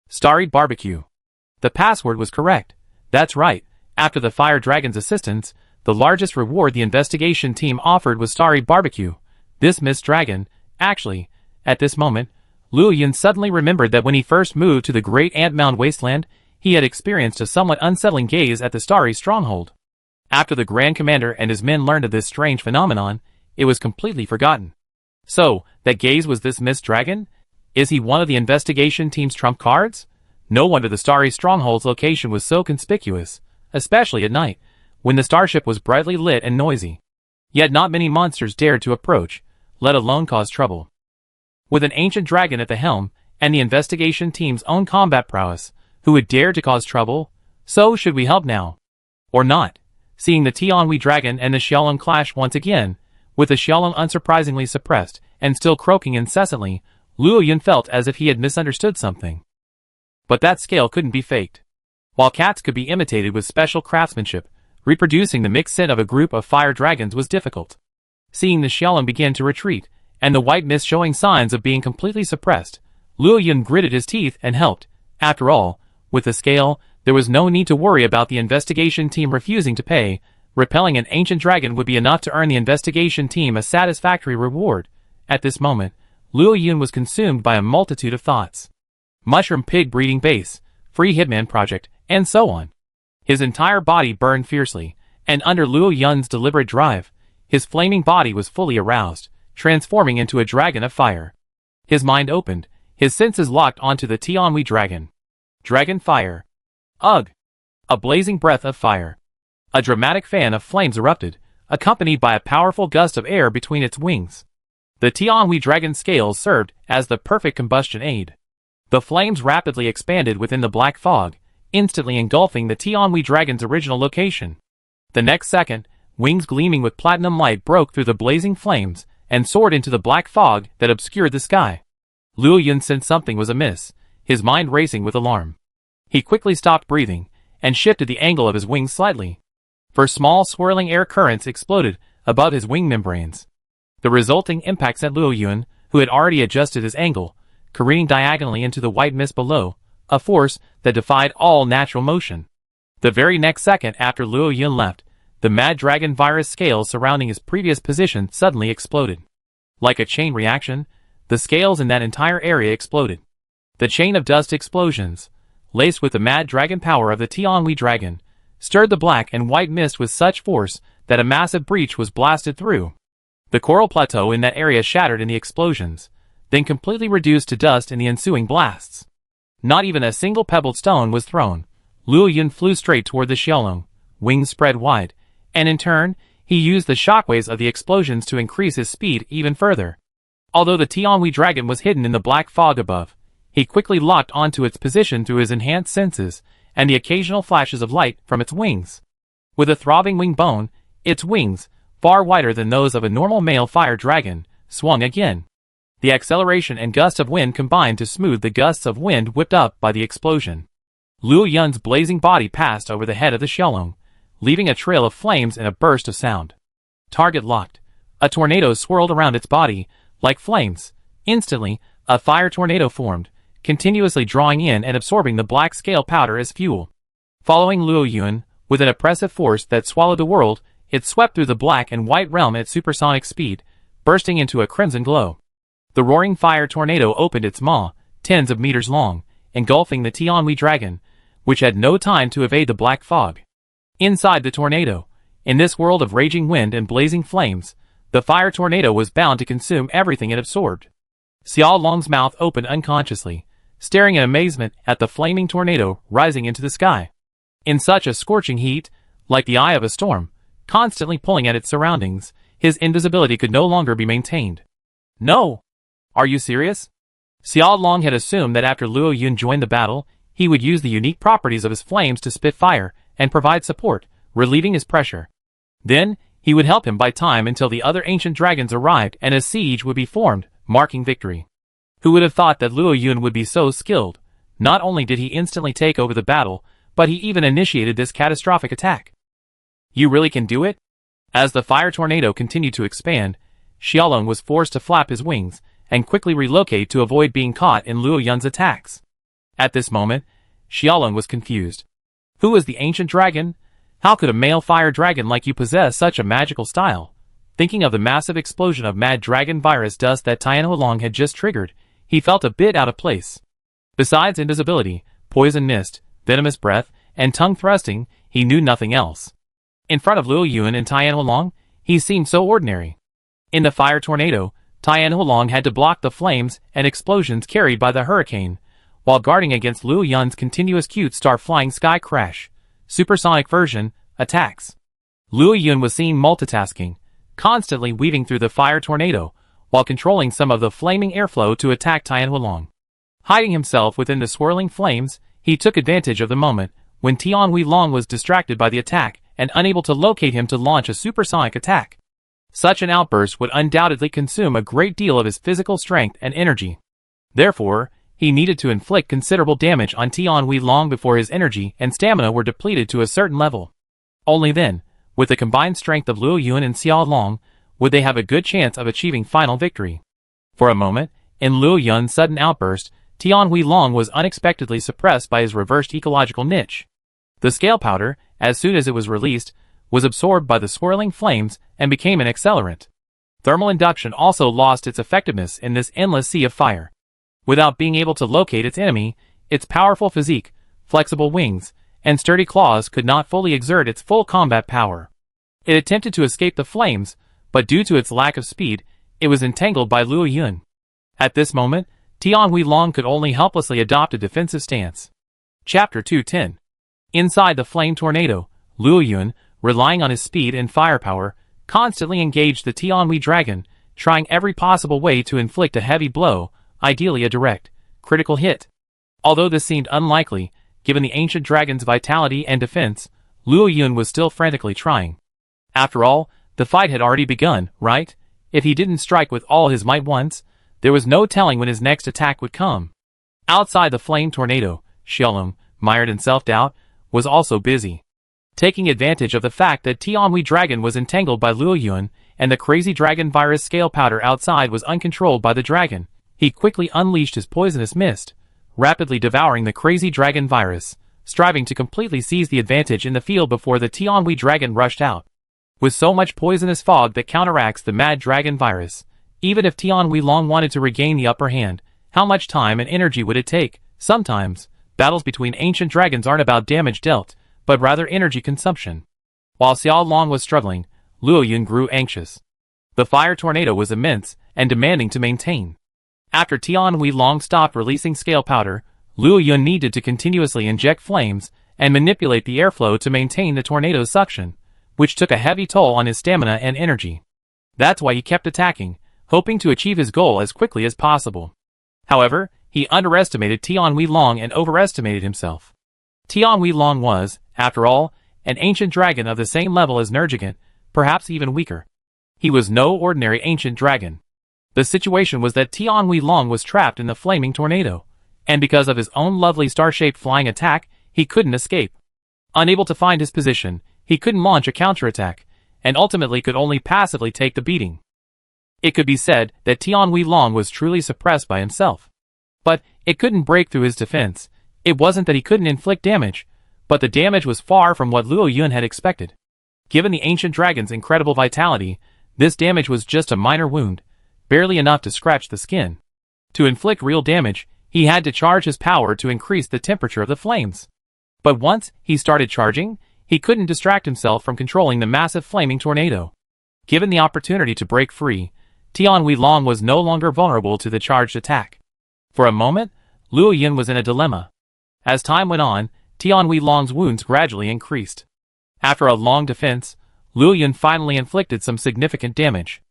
Starry Barbecue. The password was correct. That's right, after the fire dragon's assistance, the largest reward the investigation team offered was Starry Barbecue. This mist dragon, actually, at this moment, Luo Yun suddenly remembered that when he first moved to the Great Ant Mound Wasteland, he had experienced a somewhat unsettling gaze at the Starry Stronghold. After the Grand Commander and his men learned of this strange phenomenon, it was completely forgotten. So, that gaze was this mist dragon? Is he one of the investigation team's trump cards? No wonder the Starry Stronghold's location was so conspicuous, especially at night, when the starship was brightly lit and noisy. Yet not many monsters dared to approach, let alone cause trouble. With an ancient dragon at the helm, and the investigation team's own combat prowess, who would dare to cause trouble? So should we help now? Or not? Seeing the Tianhui dragon and the Xiaolong clash once again, with the Xiaolong unsurprisingly suppressed, and still croaking incessantly, Luo Yun felt as if he had misunderstood something. But that scale couldn't be faked. While cats could be imitated with special craftsmanship, reproducing the mixed scent of a group of fire dragons was difficult. Seeing the Xiaolong begin to retreat, and the white mist showing signs of being completely suppressed, Luo Yun gritted his teeth and helped. After all, with the scale, there was no need to worry about the investigation team refusing to pay. Repelling an ancient dragon would be enough to earn the investigation team a satisfactory reward. At this moment, Luo Yun was consumed by a multitude of thoughts. Mushroom pig breeding base, free hitman project, and so on. His entire body burned fiercely, and under Luo Yun's deliberate drive, his flaming body was fully aroused, transforming into a dragon of fire. His mind opened, his senses locked onto the Tianhui dragon. Dragon fire. Ugh! A blazing breath of fire. A dramatic fan of flames erupted, accompanied by a powerful gust of air between its wings. The Tianhui dragon's scales served as the perfect combustion aid. The flames rapidly expanded within the black fog, instantly engulfing the Tianhui dragon's original location. The next second, wings gleaming with platinum light broke through the blazing flames and soared into the black fog that obscured the sky. Luo Yun sensed something was amiss, his mind racing with alarm. He quickly stopped breathing and shifted the angle of his wings slightly. For small swirling air currents exploded above his wing membranes. The resulting impact sent Luo Yun, who had already adjusted his angle, careening diagonally into the white mist below, a force that defied all natural motion. The very next second after Luo Yun left, the mad dragon virus scales surrounding his previous position suddenly exploded. Like a chain reaction, the scales in that entire area exploded. The chain of dust explosions, laced with the mad dragon power of the Tianhui dragon, stirred the black and white mist with such force that a massive breach was blasted through. The coral plateau in that area shattered in the explosions, then completely reduced to dust in the ensuing blasts. Not even a single pebbled stone was thrown. Luo Yun flew straight toward the Xiaolong, wings spread wide, and in turn, he used the shockwaves of the explosions to increase his speed even further. Although the Tianhui dragon was hidden in the black fog above, he quickly locked onto its position through his enhanced senses and the occasional flashes of light from its wings. With a throbbing wing bone, its wings, far wider than those of a normal male fire dragon, swung again. The acceleration and gust of wind combined to smooth the gusts of wind whipped up by the explosion. Luo Yun's blazing body passed over the head of the Xiaolong, leaving a trail of flames and a burst of sound. Target locked. A tornado swirled around its body, like flames. Instantly, a fire tornado formed, continuously drawing in and absorbing the black scale powder as fuel. Following Luo Yun, with an oppressive force that swallowed the world, it swept through the black and white realm at supersonic speed, bursting into a crimson glow. The roaring fire tornado opened its maw, tens of meters long, engulfing the Tianhui dragon, which had no time to evade the black fog. Inside the tornado, in this world of raging wind and blazing flames, the fire tornado was bound to consume everything it absorbed. Xiaolong's mouth opened unconsciously, staring in amazement at the flaming tornado rising into the sky. In such a scorching heat, like the eye of a storm, constantly pulling at its surroundings, his invisibility could no longer be maintained. No! Are you serious? Xiaolong had assumed that after Luo Yun joined the battle, he would use the unique properties of his flames to spit fire and provide support, relieving his pressure. Then, he would help him buy time until the other ancient dragons arrived and a siege would be formed, marking victory. Who would have thought that Luo Yun would be so skilled? Not only did he instantly take over the battle, but he even initiated this catastrophic attack. You really can do it? As the fire tornado continued to expand, Xiaolong was forced to flap his wings and quickly relocate to avoid being caught in Luo Yun's attacks. At this moment, Xiaolong was confused. Who was the ancient dragon? How could a male fire dragon like you possess such a magical style? Thinking of the massive explosion of mad dragon virus dust that Tianhui had just triggered, he felt a bit out of place. Besides invisibility, poison mist, venomous breath, and tongue thrusting, he knew nothing else. In front of Luo Yun and Tianhui, he seemed so ordinary. In the fire tornado, Tianhui had to block the flames and explosions carried by the hurricane, while guarding against Luo Yun's continuous cute star flying sky crash, supersonic version, attacks. Luo Yun was seen multitasking, constantly weaving through the fire tornado, while controlling some of the flaming airflow to attack Tian Huilong. Hiding himself within the swirling flames, he took advantage of the moment when Tian Huilong was distracted by the attack and unable to locate him to launch a supersonic attack. Such an outburst would undoubtedly consume a great deal of his physical strength and energy. Therefore, he needed to inflict considerable damage on Tian Huilong before his energy and stamina were depleted to a certain level. Only then, with the combined strength of Luo Yun and Xiao Long, would they have a good chance of achieving final victory. For a moment, in Luo Yun's sudden outburst, Tian Huilong was unexpectedly suppressed by his reversed ecological niche. The scale powder, as soon as it was released, was absorbed by the swirling flames and became an accelerant. Thermal induction also lost its effectiveness in this endless sea of fire. Without being able to locate its enemy, its powerful physique, flexible wings, and sturdy claws could not fully exert its full combat power. It attempted to escape the flames, but due to its lack of speed, it was entangled by Luo Yun. At this moment, Tian Huilong could only helplessly adopt a defensive stance. Chapter 210. Inside the flame tornado, Luo Yun, relying on his speed and firepower, constantly engaged the Tian Hui dragon, trying every possible way to inflict a heavy blow, ideally a direct, critical hit. Although this seemed unlikely, given the ancient dragon's vitality and defense, Luo Yun was still frantically trying. After all, the fight had already begun, right? If he didn't strike with all his might once, there was no telling when his next attack would come. Outside the flame tornado, Xiaolong, mired in self-doubt, was also busy. Taking advantage of the fact that Tian Hui dragon was entangled by Luo Yun, and the crazy dragon virus scale powder outside was uncontrolled by the dragon, he quickly unleashed his poisonous mist, rapidly devouring the crazy dragon virus, striving to completely seize the advantage in the field before the Tian Hui dragon rushed out. With so much poisonous fog that counteracts the mad dragon virus, even if Tian Huilong wanted to regain the upper hand, how much time and energy would it take? Sometimes, battles between ancient dragons aren't about damage dealt, but rather energy consumption. While Xiao Long was struggling, Luo Yun grew anxious. The fire tornado was immense and demanding to maintain. After Tian Huilong stopped releasing scale powder, Luo Yun needed to continuously inject flames and manipulate the airflow to maintain the tornado's suction, which took a heavy toll on his stamina and energy. That's why he kept attacking, hoping to achieve his goal as quickly as possible. However, he underestimated Tian Huilong and overestimated himself. Tian Huilong was, after all, an ancient dragon of the same level as Nergigant, perhaps even weaker. He was no ordinary ancient dragon. The situation was that Tian Huilong was trapped in the flaming tornado, and because of his own lovely star-shaped flying attack, he couldn't escape. Unable to find his position, he couldn't launch a counterattack, and ultimately could only passively take the beating. It could be said that Tian Huilong was truly suppressed by himself. But it couldn't break through his defense. It wasn't that he couldn't inflict damage, but the damage was far from what Luo Yun had expected. Given the ancient dragon's incredible vitality, this damage was just a minor wound, barely enough to scratch the skin. To inflict real damage, he had to charge his power to increase the temperature of the flames. But once he started charging, he couldn't distract himself from controlling the massive flaming tornado. Given the opportunity to break free, Tian Huilong was no longer vulnerable to the charged attack. For a moment, Luo Yun was in a dilemma. As time went on, Tian Huilong's wounds gradually increased. After a long defense, Luo Yun finally inflicted some significant damage.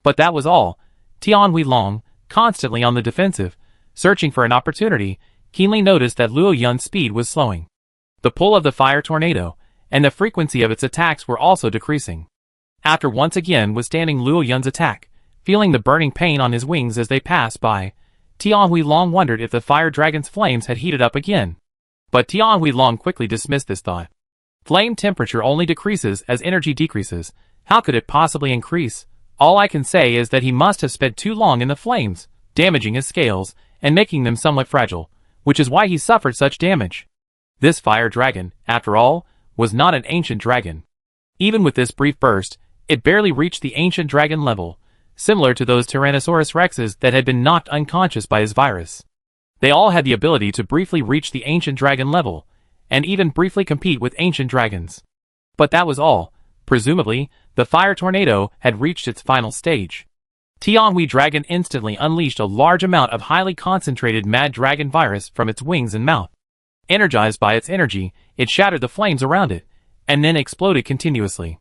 But that was all. Tian Huilong, constantly on the defensive, searching for an opportunity, keenly noticed that Luo Yun's speed was slowing. The pull of the fire tornado and the frequency of its attacks were also decreasing. After once again withstanding Luo Yun's attack, feeling the burning pain on his wings as they passed by, Tian Huilong wondered if the fire dragon's flames had heated up again. But Tian Huilong quickly dismissed this thought. Flame temperature only decreases as energy decreases. How could it possibly increase? All I can say is that he must have spent too long in the flames, damaging his scales, and making them somewhat fragile, which is why he suffered such damage. This fire dragon, after all, was not an ancient dragon. Even with this brief burst, it barely reached the ancient dragon level, similar to those Tyrannosaurus rexes that had been knocked unconscious by his virus. They all had the ability to briefly reach the ancient dragon level, and even briefly compete with ancient dragons. But that was all. Presumably, the fire tornado had reached its final stage. Tian Hui dragon instantly unleashed a large amount of highly concentrated mad dragon virus from its wings and mouth. Energized by its energy, it shattered the flames around it, and then exploded continuously.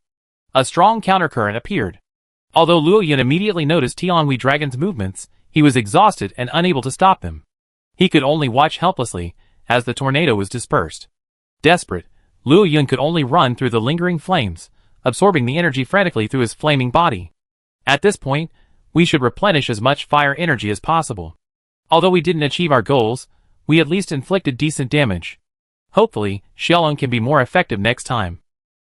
A strong countercurrent appeared. Although Luo Yun immediately noticed Tianhui Dragon's movements, he was exhausted and unable to stop them. He could only watch helplessly as the tornado was dispersed. Desperate, Luo Yun could only run through the lingering flames, absorbing the energy frantically through his flaming body. At this point, we should replenish as much fire energy as possible. Although we didn't achieve our goals, we at least inflicted decent damage. Hopefully, Xiaolong can be more effective next time.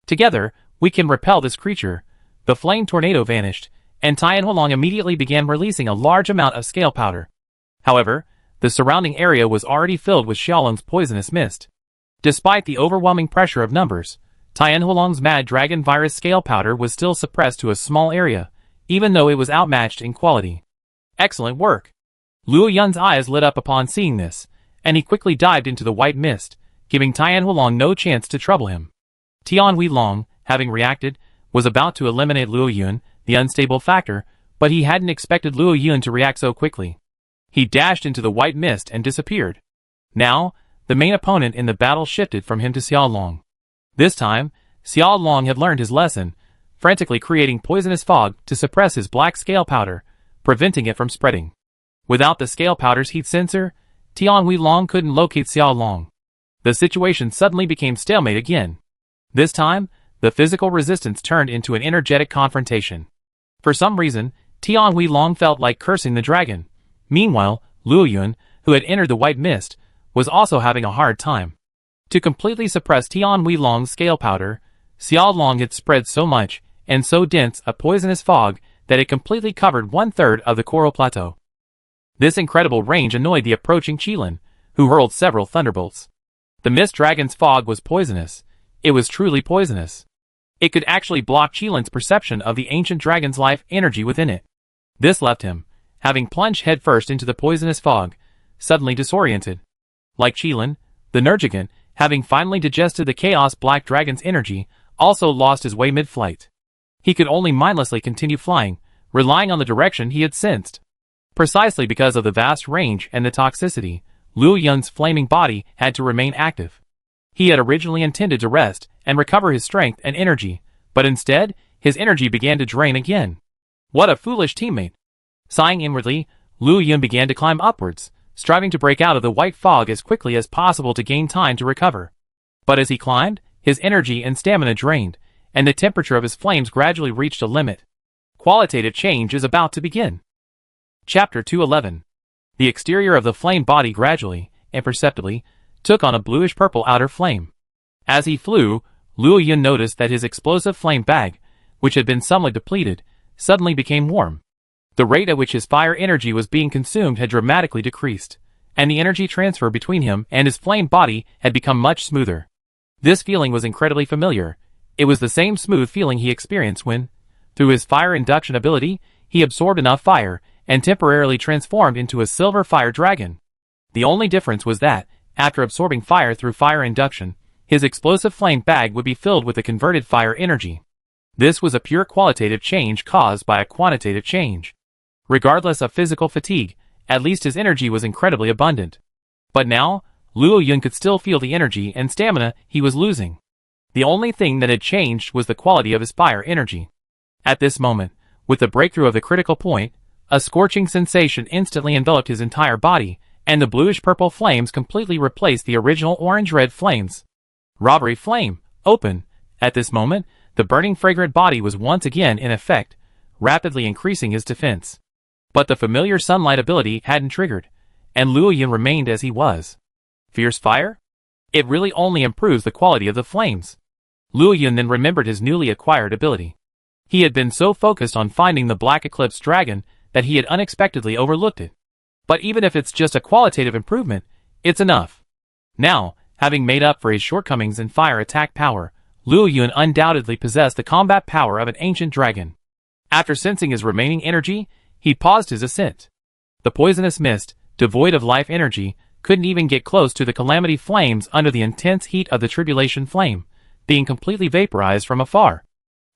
Together, we can repel this creature. The flame tornado vanished, and Tianhuolong immediately began releasing a large amount of scale powder. However, the surrounding area was already filled with Xiaolong's poisonous mist. Despite the overwhelming pressure of numbers, Tianhuolong's Mad Dragon Virus scale powder was still suppressed to a small area, even though it was outmatched in quality. Excellent work! Luo Yun's eyes lit up upon seeing this, and he quickly dived into the white mist, giving Tianhuolong no chance to trouble him. Tianhuolong, having reacted, was about to eliminate Luo Yun, the unstable factor, but he hadn't expected Luo Yun to react so quickly. He dashed into the white mist and disappeared. Now, the main opponent in the battle shifted from him to Xiaolong. This time, Xiaolong had learned his lesson, frantically creating poisonous fog to suppress his black scale powder, preventing it from spreading. Without the scale powder's heat sensor, Tianhuolong couldn't locate Xiaolong. The situation suddenly became stalemate again. This time, the physical resistance turned into an energetic confrontation. For some reason, Tianhuolong felt like cursing the dragon. Meanwhile, Luo Yun, who had entered the white mist, was also having a hard time. To completely suppress Tianhuolong's scale powder, Xiaolong had spread so much and so dense a poisonous fog that it completely covered 1/3 of the coral plateau. This incredible range annoyed the approaching Qilin, who hurled several thunderbolts. The mist dragon's fog was poisonous. It was truly poisonous. It could actually block Qilin's perception of the ancient dragon's life energy within it. This left him, having plunged headfirst into the poisonous fog, suddenly disoriented. Like Qilin, the Nergigant, having finally digested the chaos black dragon's energy, also lost his way mid-flight. He could only mindlessly continue flying, relying on the direction he had sensed. Precisely because of the vast range and the toxicity, Luo Yun's flaming body had to remain active. He had originally intended to rest and recover his strength and energy, but instead, his energy began to drain again. What a foolish teammate! Sighing inwardly, Luo Yun began to climb upwards, striving to break out of the white fog as quickly as possible to gain time to recover. But as he climbed, his energy and stamina drained, and the temperature of his flames gradually reached a limit. Qualitative change is about to begin. Chapter 211. The exterior of the flame body gradually, and perceptibly, took on a bluish-purple outer flame. As he flew, Luo Yun noticed that his explosive flame bag, which had been somewhat depleted, suddenly became warm. The rate at which his fire energy was being consumed had dramatically decreased, and the energy transfer between him and his flame body had become much smoother. This feeling was incredibly familiar. It was the same smooth feeling he experienced when, through his fire induction ability, he absorbed enough fire and temporarily transformed into a silver fire dragon. The only difference was that, after absorbing fire through fire induction, his explosive flame bag would be filled with the converted fire energy. This was a pure qualitative change caused by a quantitative change. Regardless of physical fatigue, at least his energy was incredibly abundant. But now, Luo Yun could still feel the energy and stamina he was losing. The only thing that had changed was the quality of his fire energy. At this moment, with the breakthrough of the critical point, a scorching sensation instantly enveloped his entire body, and the bluish-purple flames completely replaced the original orange-red flames. Robbery flame, open! At this moment, the burning fragrant body was once again in effect, rapidly increasing his defense. But the familiar sunlight ability hadn't triggered, and Luo Yun remained as he was. Fierce fire? It really only improves the quality of the flames. Luo Yun then remembered his newly acquired ability. He had been so focused on finding the Black Eclipse Dragon that he had unexpectedly overlooked it. But even if it's just a qualitative improvement, it's enough. Now, having made up for his shortcomings in fire attack power, Luo Yun undoubtedly possessed the combat power of an ancient dragon. After sensing his remaining energy, he paused his ascent. The poisonous mist, devoid of life energy, couldn't even get close to the calamity flames under the intense heat of the tribulation flame, being completely vaporized from afar.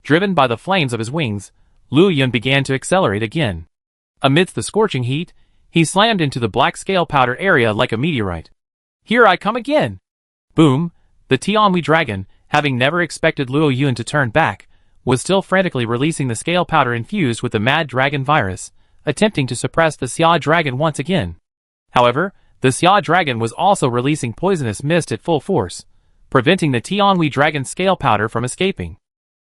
Driven by the flames of his wings, Luo Yun began to accelerate again. Amidst the scorching heat, he slammed into the black scale powder area like a meteorite. Here I come again! Boom! The Tianhui dragon, having never expected Luo Yun to turn back, was still frantically releasing the scale powder infused with the Mad Dragon virus, attempting to suppress the Xia Dragon once again. However, the Xia Dragon was also releasing poisonous mist at full force, preventing the Tianhui Dragon's scale powder from escaping.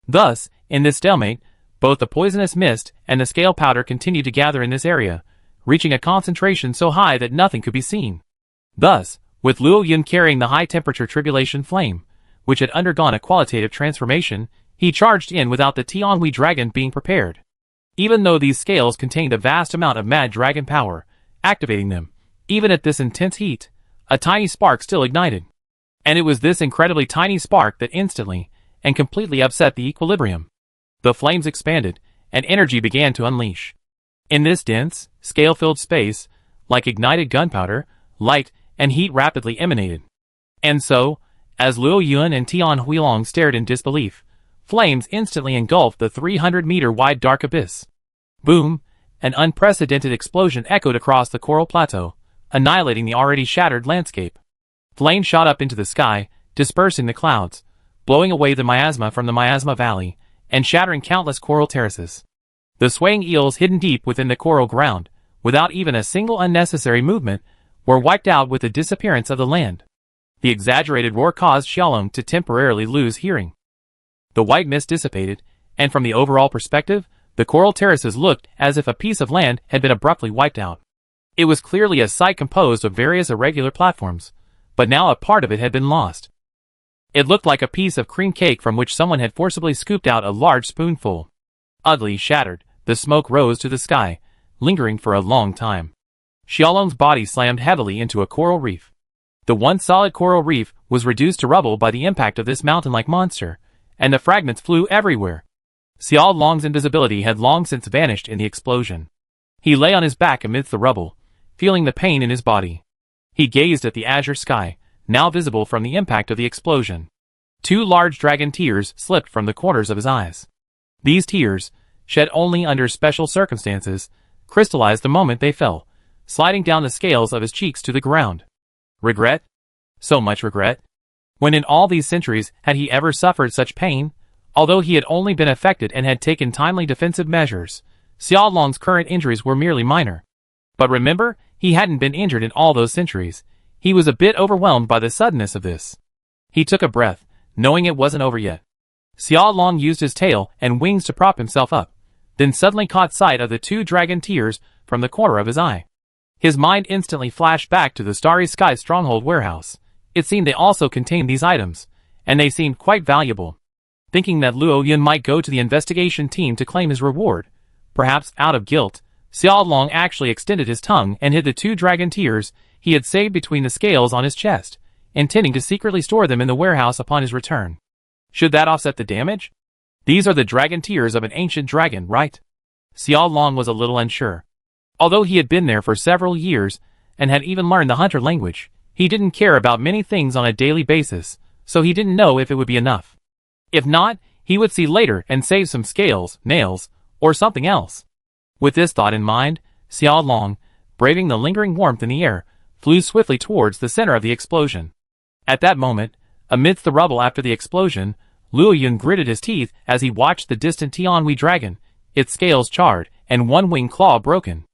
Thus, in this stalemate, both the poisonous mist and the scale powder continued to gather in this area, reaching a concentration so high that nothing could be seen. Thus, with Luo Yun carrying the high-temperature tribulation flame, which had undergone a qualitative transformation, he charged in without the Tianhui Dragon being prepared. Even though these scales contained a vast amount of Mad Dragon power, activating them, even at this intense heat, a tiny spark still ignited. And it was this incredibly tiny spark that instantly and completely upset the equilibrium. The flames expanded, and energy began to unleash. In this dense, scale-filled space, like ignited gunpowder, light and heat rapidly emanated. And so, as Luo Yun and Tian Huilong stared in disbelief, flames instantly engulfed the 300-meter-wide dark abyss. Boom! An unprecedented explosion echoed across the coral plateau, annihilating the already shattered landscape. Flames shot up into the sky, dispersing the clouds, blowing away the miasma from the Miasma Valley, and shattering countless coral terraces. The swaying eels hidden deep within the coral ground, without even a single unnecessary movement, were wiped out with the disappearance of the land. The exaggerated roar caused Xiaolong to temporarily lose hearing. The white mist dissipated, and from the overall perspective, the coral terraces looked as if a piece of land had been abruptly wiped out. It was clearly a site composed of various irregular platforms, but now a part of it had been lost. It looked like a piece of cream cake from which someone had forcibly scooped out a large spoonful. Ugly, shattered, the smoke rose to the sky, lingering for a long time. Xiaolong's body slammed heavily into a coral reef. The once solid coral reef was reduced to rubble by the impact of this mountain-like monster, and the fragments flew everywhere. Xiaolong's invisibility had long since vanished in the explosion. He lay on his back amidst the rubble, feeling the pain in his body. He gazed at the azure sky, now visible from the impact of the explosion. 2 large dragon tears slipped from the corners of his eyes. These tears, shed only under special circumstances, crystallized the moment they fell, sliding down the scales of his cheeks to the ground. Regret? So much regret. When in all these centuries had he ever suffered such pain? Although he had only been affected and had taken timely defensive measures, Xiaolong's current injuries were merely minor. But remember, he hadn't been injured in all those centuries. He was a bit overwhelmed by the suddenness of this. He took a breath, knowing it wasn't over yet. Xiaolong used his tail and wings to prop himself up, then suddenly caught sight of the 2 dragon tears from the corner of his eye. His mind instantly flashed back to the Starry Sky Stronghold warehouse. It seemed they also contained these items, and they seemed quite valuable. Thinking that Luo Yun might go to the investigation team to claim his reward, perhaps out of guilt, Xiaolong actually extended his tongue and hid the 2 dragon tears he had saved between the scales on his chest, intending to secretly store them in the warehouse upon his return. Should that offset the damage? These are the dragon tears of an ancient dragon, right? Xiaolong was a little unsure. Although he had been there for several years, and had even learned the hunter language, he didn't care about many things on a daily basis, so he didn't know if it would be enough. If not, he would see later and save some scales, nails, or something else. With this thought in mind, Xiaolong, braving the lingering warmth in the air, flew swiftly towards the center of the explosion. At that moment, amidst the rubble after the explosion, Luo Yun gritted his teeth as he watched the distant Tianhui dragon, its scales charred, and one wing claw broken.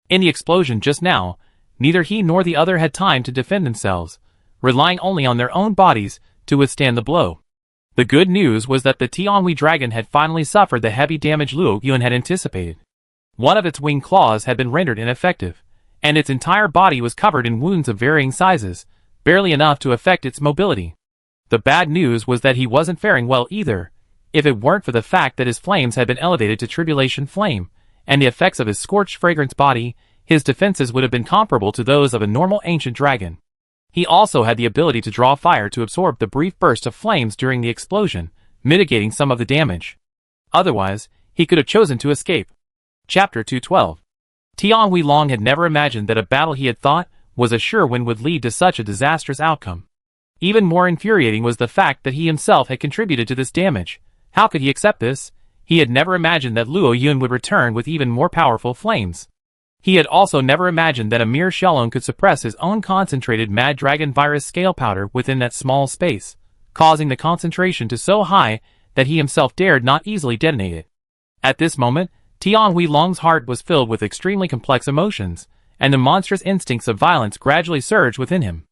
In the explosion just now, neither he nor the other had time to defend themselves, relying only on their own bodies to withstand the blow. The good news was that the Tianhui dragon had finally suffered the heavy damage Luo Yun had anticipated. One of its wing claws had been rendered ineffective, and its entire body was covered in wounds of varying sizes, barely enough to affect its mobility. The bad news was that he wasn't faring well either. If it weren't for the fact that his flames had been elevated to tribulation flame, and the effects of his scorched fragrance body, his defenses would have been comparable to those of a normal ancient dragon. He also had the ability to draw fire to absorb the brief burst of flames during the explosion, mitigating some of the damage. Otherwise, he could have chosen to escape. Chapter 212. Tian Huilong had never imagined that a battle he had thought was a sure win would lead to such a disastrous outcome. Even more infuriating was the fact that he himself had contributed to this damage. How could he accept this? He had never imagined that Luo Yun would return with even more powerful flames. He had also never imagined that a mere Xiaolong could suppress his own concentrated Mad Dragon virus scale powder within that small space, causing the concentration to so high that he himself dared not easily detonate it. At this moment, Tian Huilong's heart was filled with extremely complex emotions, and the monstrous instincts of violence gradually surged within him.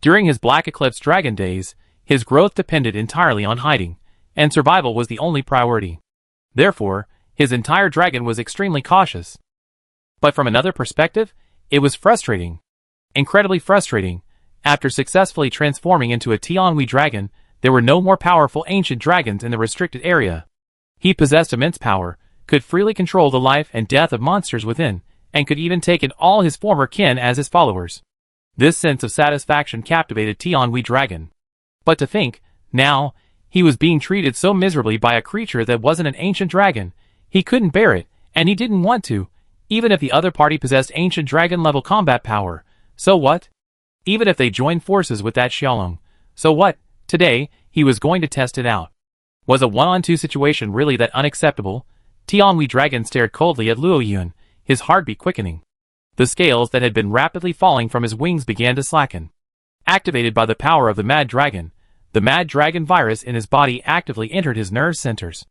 During his Black Eclipse Dragon days, his growth depended entirely on hiding, and survival was the only priority. Therefore, his entire dragon was extremely cautious. But from another perspective, it was frustrating. Incredibly frustrating. After successfully transforming into a Tianhui dragon, there were no more powerful ancient dragons in the restricted area. He possessed immense power, could freely control the life and death of monsters within, and could even take in all his former kin as his followers. This sense of satisfaction captivated Tianhui dragon. But to think, now, he was being treated so miserably by a creature that wasn't an ancient dragon. He couldn't bear it, and he didn't want to, even if the other party possessed ancient dragon-level combat power. So what? Even if they joined forces with that Xiaolong. So what? Today, he was going to test it out. Was a one-on-two situation really that unacceptable? Tianhui dragon stared coldly at Luo Yun, his heartbeat quickening. The scales that had been rapidly falling from his wings began to slacken. Activated by the power of the Mad Dragon, the Mad Dragon virus in his body actively entered his nerve centers.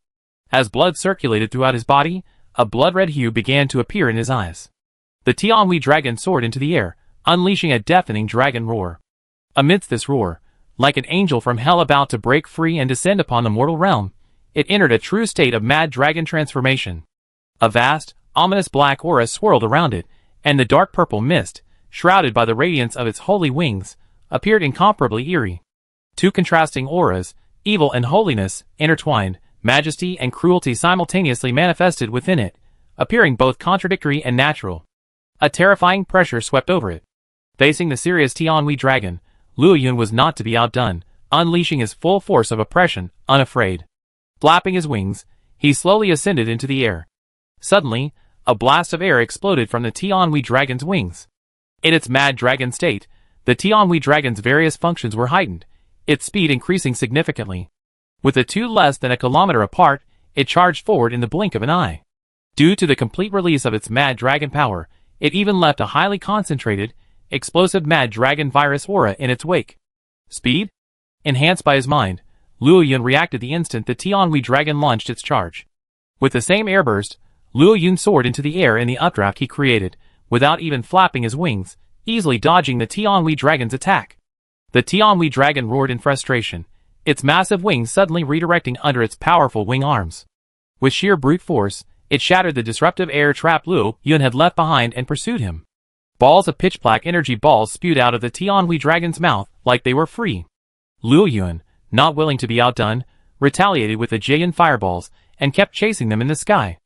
As blood circulated throughout his body, a blood-red hue began to appear in his eyes. The Tianhui dragon soared into the air, unleashing a deafening dragon roar. Amidst this roar, like an angel from hell about to break free and descend upon the mortal realm, it entered a true state of Mad Dragon transformation. A vast, ominous black aura swirled around it, and the dark purple mist, shrouded by the radiance of its holy wings, appeared incomparably eerie. Two contrasting auras, evil and holiness, intertwined, majesty and cruelty simultaneously manifested within it, appearing both contradictory and natural. A terrifying pressure swept over it. Facing the serious Tianhui dragon, Luo Yun was not to be outdone, unleashing his full force of oppression, unafraid. Flapping his wings, he slowly ascended into the air. Suddenly, a blast of air exploded from the Tianhui dragon's wings. In its Mad Dragon state, the Tianhui dragon's various functions were heightened, its speed increasing significantly. With the two less than a kilometer apart, it charged forward in the blink of an eye. Due to the complete release of its Mad Dragon power, it even left a highly concentrated, explosive Mad Dragon virus aura in its wake. Speed? Enhanced by his mind, Luo Yun reacted the instant the Tianhui dragon launched its charge. With the same airburst, Luo Yun soared into the air in the updraft he created, without even flapping his wings, easily dodging the Tianhui dragon's attack. The Tianhui dragon roared in frustration, its massive wings suddenly redirecting under its powerful wing arms. With sheer brute force, it shattered the disruptive air trap Luo Yun had left behind and pursued him. Balls of pitch-black energy balls spewed out of the Tianhui dragon's mouth like they were free. Luo Yun, not willing to be outdone, retaliated with the Jian fireballs and kept chasing them in the sky.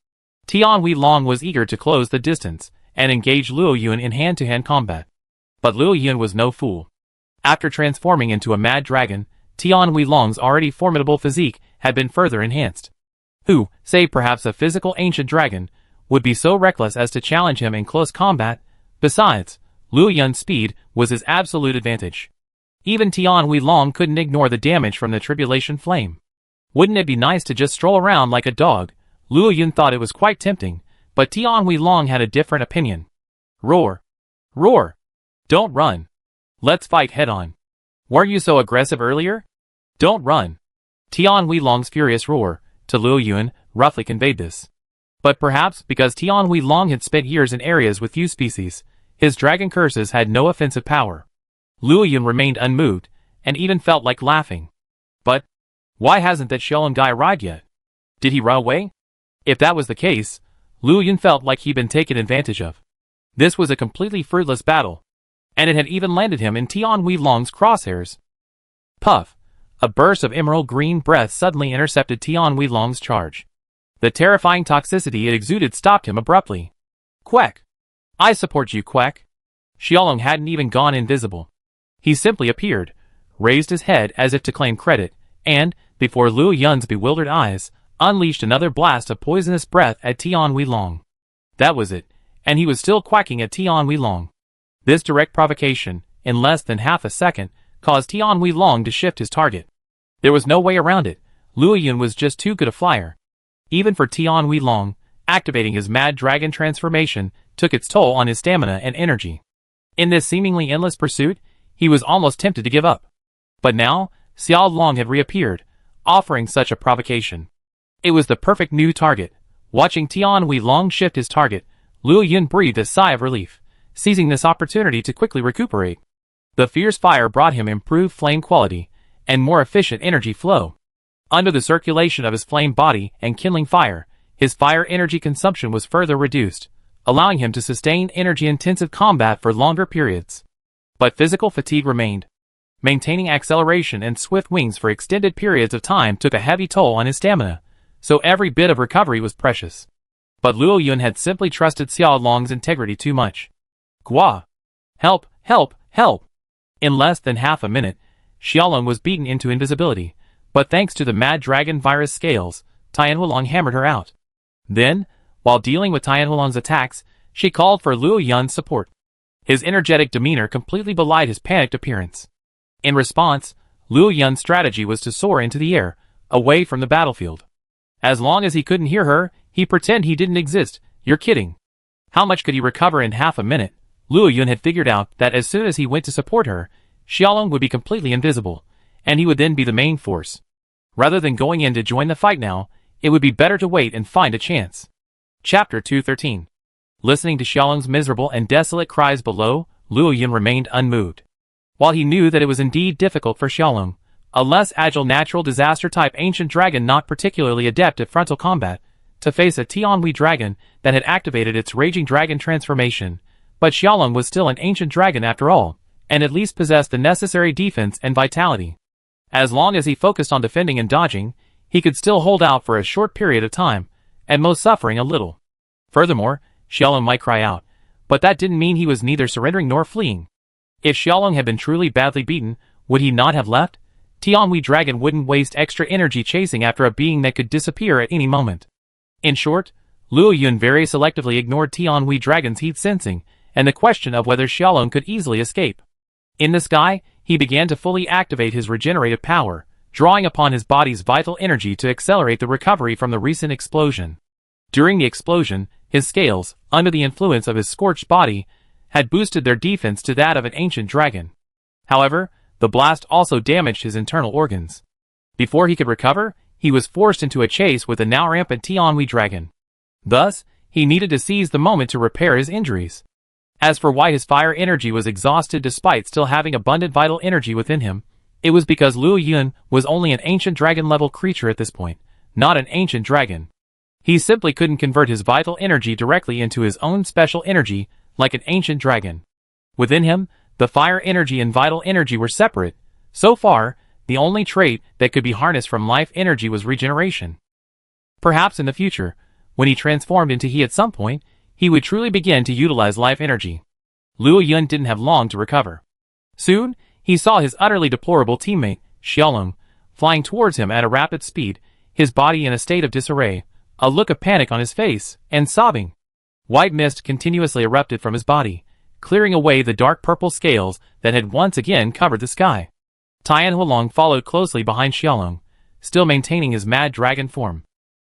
Tianhui Long was eager to close the distance and engage Luo Yun in hand-to-hand combat. But Luo Yun was no fool. After transforming into a mad dragon, Tianhui Long's already formidable physique had been further enhanced. Who, save perhaps a physical ancient dragon, would be so reckless as to challenge him in close combat? Besides, Luo Yun's speed was his absolute advantage. Even Tianhui Long couldn't ignore the damage from the tribulation flame. Wouldn't it be nice to just stroll around like a dog? Luo Yun thought it was quite tempting, but Tianhui Long had a different opinion. Roar! Roar! Don't run! Let's fight head-on. Weren't you so aggressive earlier? Don't run! Tianhui Long's furious roar, to Luo Yun, roughly conveyed this. But perhaps because Tianhui Long had spent years in areas with few species, his dragon curses had no offensive power. Luo Yun remained unmoved, and even felt like laughing. But why hasn't that Xiaolong guy arrived yet? Did he run away? If that was the case, Luo Yun felt like he'd been taken advantage of. This was a completely fruitless battle, and it had even landed him in Tianhui Long's crosshairs. Puff! A burst of emerald green breath suddenly intercepted Tianhui Long's charge. The terrifying toxicity it exuded stopped him abruptly. Quack! I support you, Quack! Xiaolong hadn't even gone invisible. He simply appeared, raised his head as if to claim credit, and, before Luo Yun's bewildered eyes, unleashed another blast of poisonous breath at Tianhui Long. That was it, and he was still quacking at Tianhui Long. This direct provocation, in less than half a second, caused Tianhui Long to shift his target. There was no way around it. Luo Yun was just too good a flyer. Even for Tianhui Long, activating his Mad Dragon transformation took its toll on his stamina and energy. In this seemingly endless pursuit, he was almost tempted to give up. But now, Xiao Long had reappeared, offering such a provocation. It was the perfect new target. Watching Tian Huilong shift his target, Luo Yun breathed a sigh of relief, seizing this opportunity to quickly recuperate. The fierce fire brought him improved flame quality and more efficient energy flow. Under the circulation of his flame body and kindling fire, his fire energy consumption was further reduced, allowing him to sustain energy-intensive combat for longer periods. But physical fatigue remained. Maintaining acceleration and swift wings for extended periods of time took a heavy toll on his stamina, so every bit of recovery was precious. But Luo Yun had simply trusted Xiao Long's integrity too much. Gua! Help! Help! Help! In less than half a minute, Xiaolong was beaten into invisibility, but thanks to the Mad Dragon virus scales, Tian Huilong hammered her out. Then, while dealing with Tian Huilong's attacks, she called for Luo Yun's support. His energetic demeanor completely belied his panicked appearance. In response, Luo Yun's strategy was to soar into the air, away from the battlefield. As long as he couldn't hear her, he pretended he didn't exist. You're kidding. How much could he recover in half a minute? Luo Yun had figured out that as soon as he went to support her, Xiaolong would be completely invisible, and he would then be the main force. Rather than going in to join the fight now, it would be better to wait and find a chance. Chapter 213. Listening to Xiaolong's miserable and desolate cries below, Luo Yun remained unmoved. While he knew that it was indeed difficult for Xiaolong, a less agile natural disaster-type ancient dragon not particularly adept at frontal combat, to face a Tianhui dragon that had activated its raging dragon transformation, but Xiaolong was still an ancient dragon after all, and at least possessed the necessary defense and vitality. As long as he focused on defending and dodging, he could still hold out for a short period of time, at most suffering a little. Furthermore, Xiaolong might cry out, but that didn't mean he was neither surrendering nor fleeing. If Xiaolong had been truly badly beaten, would he not have left? Tianhui dragon wouldn't waste extra energy chasing after a being that could disappear at any moment. In short, Luo Yun very selectively ignored Tianhui dragon's heat sensing, and the question of whether Xiaolong could easily escape. In the sky, he began to fully activate his regenerative power, drawing upon his body's vital energy to accelerate the recovery from the recent explosion. During the explosion, his scales, under the influence of his scorched body, had boosted their defense to that of an ancient dragon. However, the blast also damaged his internal organs. Before he could recover, he was forced into a chase with the now rampant Tianhui dragon. Thus, he needed to seize the moment to repair his injuries. As for why his fire energy was exhausted despite still having abundant vital energy within him, it was because Luo Yun was only an ancient dragon-level creature at this point, not an ancient dragon. He simply couldn't convert his vital energy directly into his own special energy like an ancient dragon. Within him, the fire energy and vital energy were separate. So far, the only trait that could be harnessed from life energy was regeneration. Perhaps in the future, when he transformed into he at some point, he would truly begin to utilize life energy. Luo Yun didn't have long to recover. Soon, he saw his utterly deplorable teammate, Xiaolong, flying towards him at a rapid speed, his body in a state of disarray, a look of panic on his face, and sobbing. White mist continuously erupted from his body, clearing away the dark purple scales that had once again covered the sky. Tian Huilong followed closely behind Xiaolong, still maintaining his mad dragon form.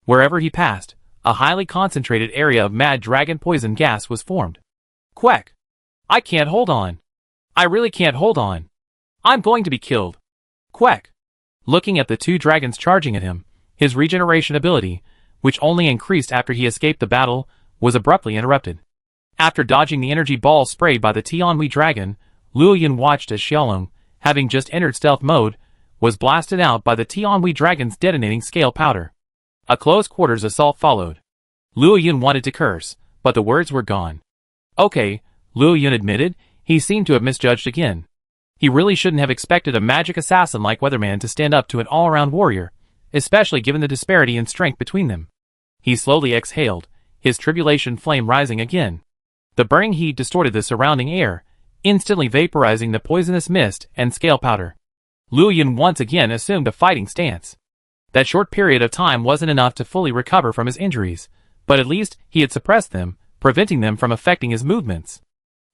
Wherever he passed, a highly concentrated area of mad dragon poison gas was formed. Quack! I can't hold on. I really can't hold on. I'm going to be killed. Quack! Looking at the two dragons charging at him, his regeneration ability, which only increased after he escaped the battle, was abruptly interrupted. After dodging the energy ball sprayed by the Tianhui dragon, Luo Yun watched as Xiaolong, having just entered stealth mode, was blasted out by the Tianhui dragon's detonating scale powder. A close-quarters assault followed. Luo Yun wanted to curse, but the words were gone. Okay, Luo Yun admitted, he seemed to have misjudged again. He really shouldn't have expected a magic assassin like Weatherman to stand up to an all-around warrior, especially given the disparity in strength between them. He slowly exhaled, his tribulation flame rising again. The burning heat distorted the surrounding air, instantly vaporizing the poisonous mist and scale powder. Luo Yun once again assumed a fighting stance. That short period of time wasn't enough to fully recover from his injuries, but at least he had suppressed them, preventing them from affecting his movements.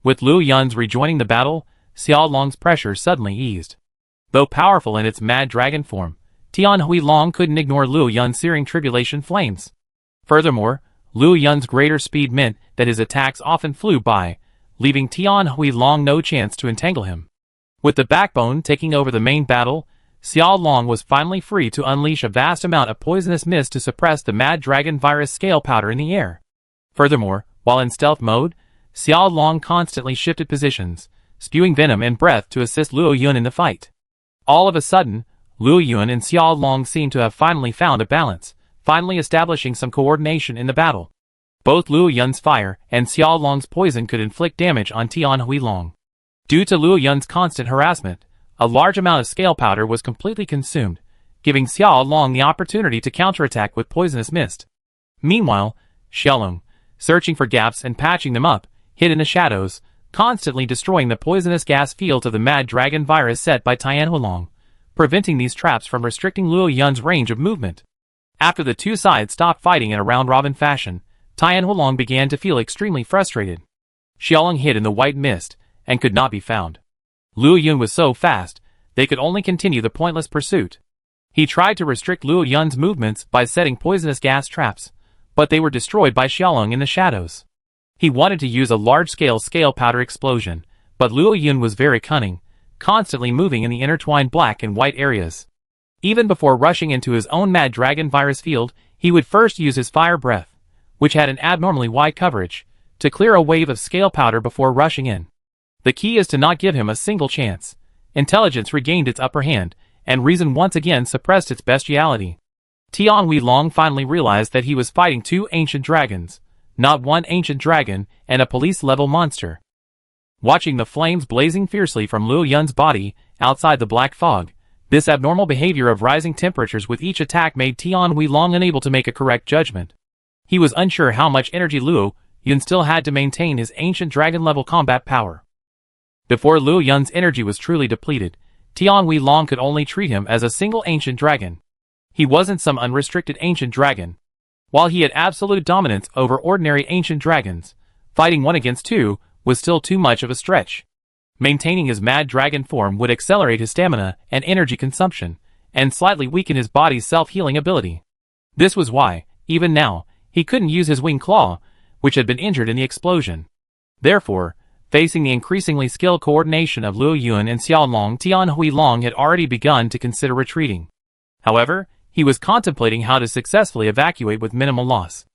With Luo Yun's rejoining the battle, Xiaolong's pressure suddenly eased. Though powerful in its mad dragon form, Tian Huilong couldn't ignore Luo Yun's searing tribulation flames. Furthermore, Luo Yun's greater speed meant that his attacks often flew by, leaving Tian Huilong no chance to entangle him. With the backbone taking over the main battle, Xiao Long was finally free to unleash a vast amount of poisonous mist to suppress the Mad Dragon virus scale powder in the air. Furthermore, while in stealth mode, Xiao Long constantly shifted positions, spewing venom and breath to assist Luo Yun in the fight. All of a sudden, Luo Yun and Xiao Long seemed to have finally found a balance, finally establishing some coordination in the battle. Both Luo Yun's fire and Xiao Long's poison could inflict damage on Tian Huilong. Due to Luo Yun's constant harassment, a large amount of scale powder was completely consumed, giving Xiao Long the opportunity to counterattack with poisonous mist. Meanwhile, Xiaolong, searching for gaps and patching them up, hid in the shadows, constantly destroying the poisonous gas fields of the Mad Dragon virus set by Tian Huilong, preventing these traps from restricting Luo Yun's range of movement. After the two sides stopped fighting in a round-robin fashion, Tian Huilong began to feel extremely frustrated. Xiaolong hid in the white mist and could not be found. Luo Yun was so fast, they could only continue the pointless pursuit. He tried to restrict Luo Yun's movements by setting poisonous gas traps, but they were destroyed by Xiaolong in the shadows. He wanted to use a large-scale scale powder explosion, but Luo Yun was very cunning, constantly moving in the intertwined black and white areas. Even before rushing into his own Mad Dragon virus field, he would first use his fire breath, which had an abnormally wide coverage, to clear a wave of scale powder before rushing in. The key is to not give him a single chance. Intelligence regained its upper hand, and reason once again suppressed its bestiality. Tian Huilong finally realized that he was fighting two ancient dragons, not one ancient dragon and a police-level monster. Watching the flames blazing fiercely from Luo Yun's body outside the black fog, this abnormal behavior of rising temperatures with each attack made Tian Huilong unable to make a correct judgment. He was unsure how much energy Luo Yun still had to maintain his ancient dragon-level combat power. Before Luo Yun's energy was truly depleted, Tian Huilong could only treat him as a single ancient dragon. He wasn't some unrestricted ancient dragon. While he had absolute dominance over ordinary ancient dragons, fighting one against two was still too much of a stretch. Maintaining his mad dragon form would accelerate his stamina and energy consumption, and slightly weaken his body's self-healing ability. This was why, even now, he couldn't use his wing claw, which had been injured in the explosion. Therefore, facing the increasingly skilled coordination of Luo Yun and Xiaolong, Tian Huilong had already begun to consider retreating. However, he was contemplating how to successfully evacuate with minimal loss.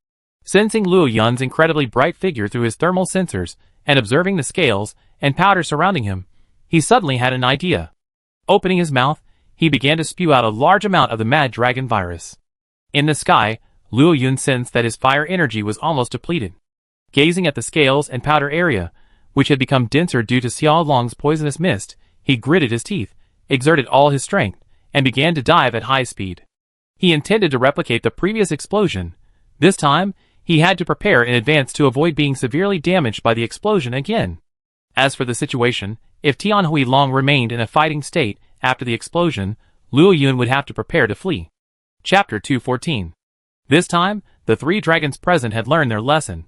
Sensing Luo Yun's incredibly bright figure through his thermal sensors, and observing the scales and powder surrounding him, he suddenly had an idea. Opening his mouth, he began to spew out a large amount of the Mad Dragon virus. In the sky, Luo Yun sensed that his fire energy was almost depleted. Gazing at the scales and powder area, which had become denser due to Xiao Long's poisonous mist, he gritted his teeth, exerted all his strength, and began to dive at high speed. He intended to replicate the previous explosion. This time, he had to prepare in advance to avoid being severely damaged by the explosion again. As for the situation, if Tian Huilong remained in a fighting state after the explosion, Luo Yun would have to prepare to flee. Chapter 214. This time, the three dragons present had learned their lesson.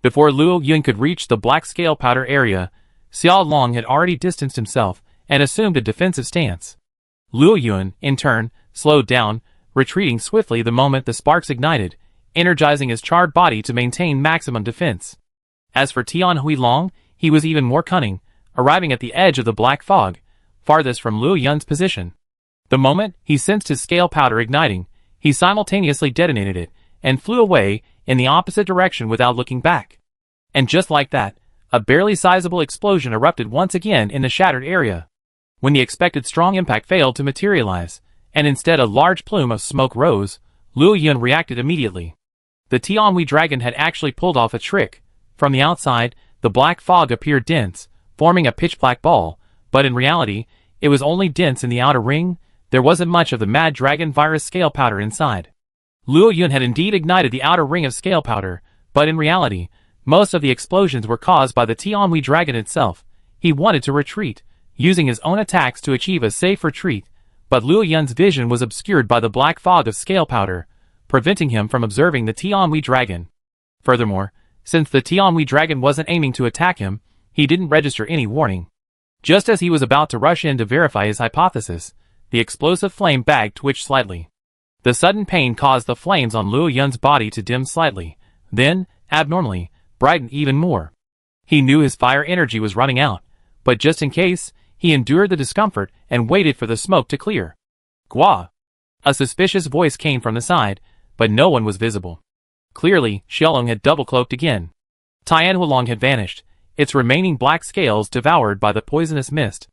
Before Luo Yun could reach the black scale powder area, Xiao Long had already distanced himself and assumed a defensive stance. Luo Yun, in turn, slowed down, retreating swiftly the moment the sparks ignited, energizing his charred body to maintain maximum defense. As for Tian Huilong, he was even more cunning, arriving at the edge of the black fog, farthest from Luo Yun's position. The moment he sensed his scale powder igniting, he simultaneously detonated it, and flew away in the opposite direction without looking back. And just like that, a barely sizable explosion erupted once again in the shattered area. When the expected strong impact failed to materialize, and instead a large plume of smoke rose, Luo Yun reacted immediately. The Tianhui dragon had actually pulled off a trick. From the outside, the black fog appeared dense, forming a pitch-black ball, but in reality, it was only dense in the outer ring. There wasn't much of the Mad Dragon virus scale powder inside. Luo Yun had indeed ignited the outer ring of scale powder, but in reality, most of the explosions were caused by the Tianhui dragon itself. He wanted to retreat, using his own attacks to achieve a safe retreat, but Luo Yun's vision was obscured by the black fog of scale powder, preventing him from observing the Tianhui dragon. Furthermore, since the Tianhui dragon wasn't aiming to attack him, he didn't register any warning. Just as he was about to rush in to verify his hypothesis, the explosive flame bag twitched slightly. The sudden pain caused the flames on Luo Yun's body to dim slightly, then, abnormally, brighten even more. He knew his fire energy was running out, but just in case, he endured the discomfort and waited for the smoke to clear. Gua! A suspicious voice came from the side, but no one was visible. Clearly, Xiaolong had double-cloaked again. Tian Huolong had vanished, its remaining black scales devoured by the poisonous mist.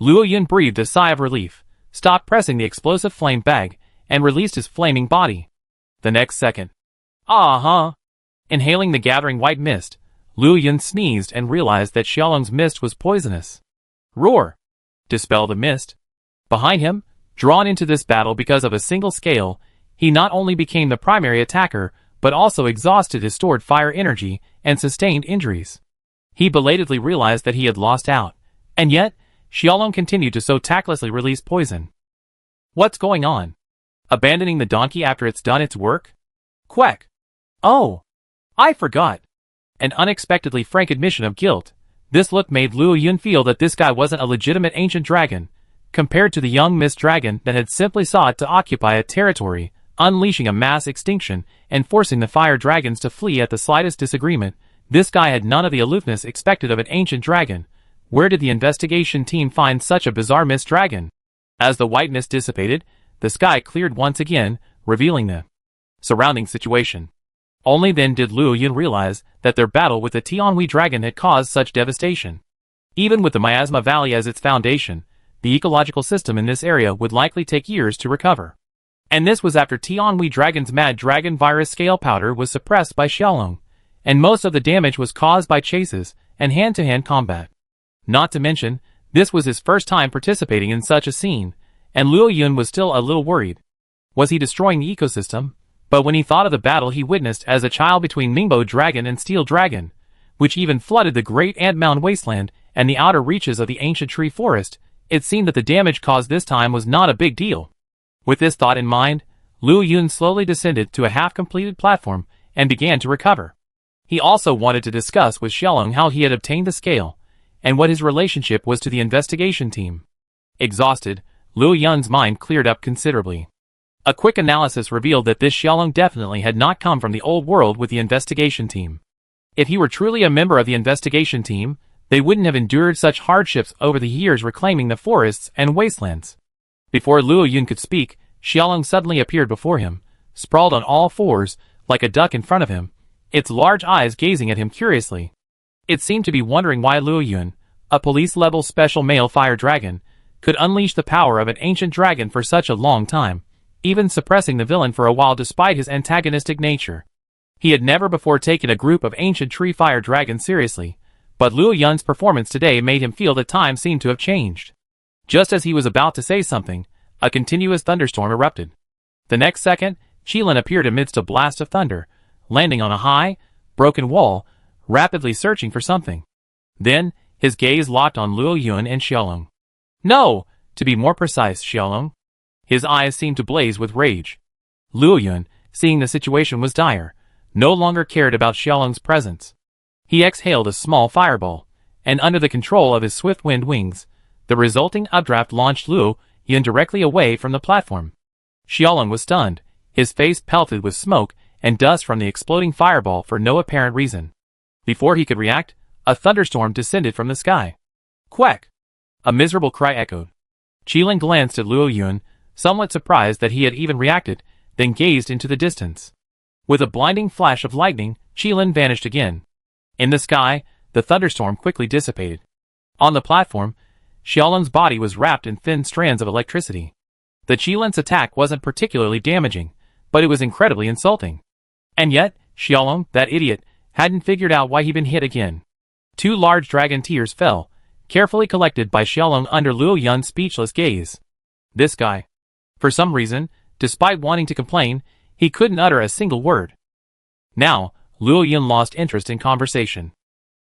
Luo Yun breathed a sigh of relief, stopped pressing the explosive flame bag, and released his flaming body. The next second. Inhaling the gathering white mist, Luo Yun sneezed and realized that Xiaolong's mist was poisonous. Roar! Dispel the mist. Behind him, drawn into this battle because of a single scale, he not only became the primary attacker, but also exhausted his stored fire energy and sustained injuries. He belatedly realized that he had lost out, and yet, Xiaolong continued to so tactlessly release poison. What's going on? Abandoning the donkey after it's done its work? Quack! Oh! I forgot! An unexpectedly frank admission of guilt. This look made Luo Yun feel that this guy wasn't a legitimate ancient dragon, compared to the young mist dragon that had simply sought to occupy a territory, unleashing a mass extinction and forcing the fire dragons to flee at the slightest disagreement. This guy had none of the aloofness expected of an ancient dragon. Where did the investigation team find such a bizarre mist dragon? As the white mist dissipated, the sky cleared once again, revealing the surrounding situation. Only then did Luo Yun realize that their battle with the Tianhui dragon had caused such devastation. Even with the Miasma Valley as its foundation, the ecological system in this area would likely take years to recover. And this was after Tianhui dragon's mad dragon virus scale powder was suppressed by Xiaolong, and most of the damage was caused by chases and hand-to-hand combat. Not to mention, this was his first time participating in such a scene, and Luo Yun was still a little worried. Was he destroying the ecosystem? But when he thought of the battle he witnessed as a child between Ningbo Dragon and Steel Dragon, which even flooded the great Ant Mound wasteland and the outer reaches of the ancient tree forest, it seemed that the damage caused this time was not a big deal. With this thought in mind, Luo Yun slowly descended to a half-completed platform and began to recover. He also wanted to discuss with Xiaolong how he had obtained the scale, and what his relationship was to the investigation team. Exhausted, Luo Yun's mind cleared up considerably. A quick analysis revealed that this Xiaolong definitely had not come from the old world with the investigation team. If he were truly a member of the investigation team, they wouldn't have endured such hardships over the years reclaiming the forests and wastelands. Before Luo Yun could speak, Xiaolong suddenly appeared before him, sprawled on all fours, like a duck in front of him, its large eyes gazing at him curiously. It seemed to be wondering why Luo Yun, a police-level special male fire dragon, could unleash the power of an ancient dragon for such a long time, even suppressing the villain for a while despite his antagonistic nature. He had never before taken a group of ancient tree fire dragons seriously, but Luo Yun's performance today made him feel that time seemed to have changed. Just as he was about to say something, a continuous thunderstorm erupted. The next second, Qilin appeared amidst a blast of thunder, landing on a high, broken wall, rapidly searching for something. Then, his gaze locked on Luo Yun and Xiaolong. No! To be more precise, Xiaolong. His eyes seemed to blaze with rage. Luo Yun, seeing the situation was dire, no longer cared about Xiaolong's presence. He exhaled a small fireball, and under the control of his swift wind wings, the resulting updraft launched Luo Yun directly away from the platform. Xiaolong was stunned, his face pelted with smoke and dust from the exploding fireball for no apparent reason. Before he could react, a thunderstorm descended from the sky. Quack! A miserable cry echoed. Qilin glanced at Luo Yun, somewhat surprised that he had even reacted, then gazed into the distance. With a blinding flash of lightning, Qilin vanished again. In the sky, the thunderstorm quickly dissipated. On the platform, Xiaolong's body was wrapped in thin strands of electricity. The Qilin's attack wasn't particularly damaging, but it was incredibly insulting. And yet, Xiaolong, that idiot, hadn't figured out why he'd been hit again. 2 large dragon tears fell, carefully collected by Xiaolong under Luo Yun's speechless gaze. This guy. For some reason, despite wanting to complain, he couldn't utter a single word. Now, Luo Yun lost interest in conversation.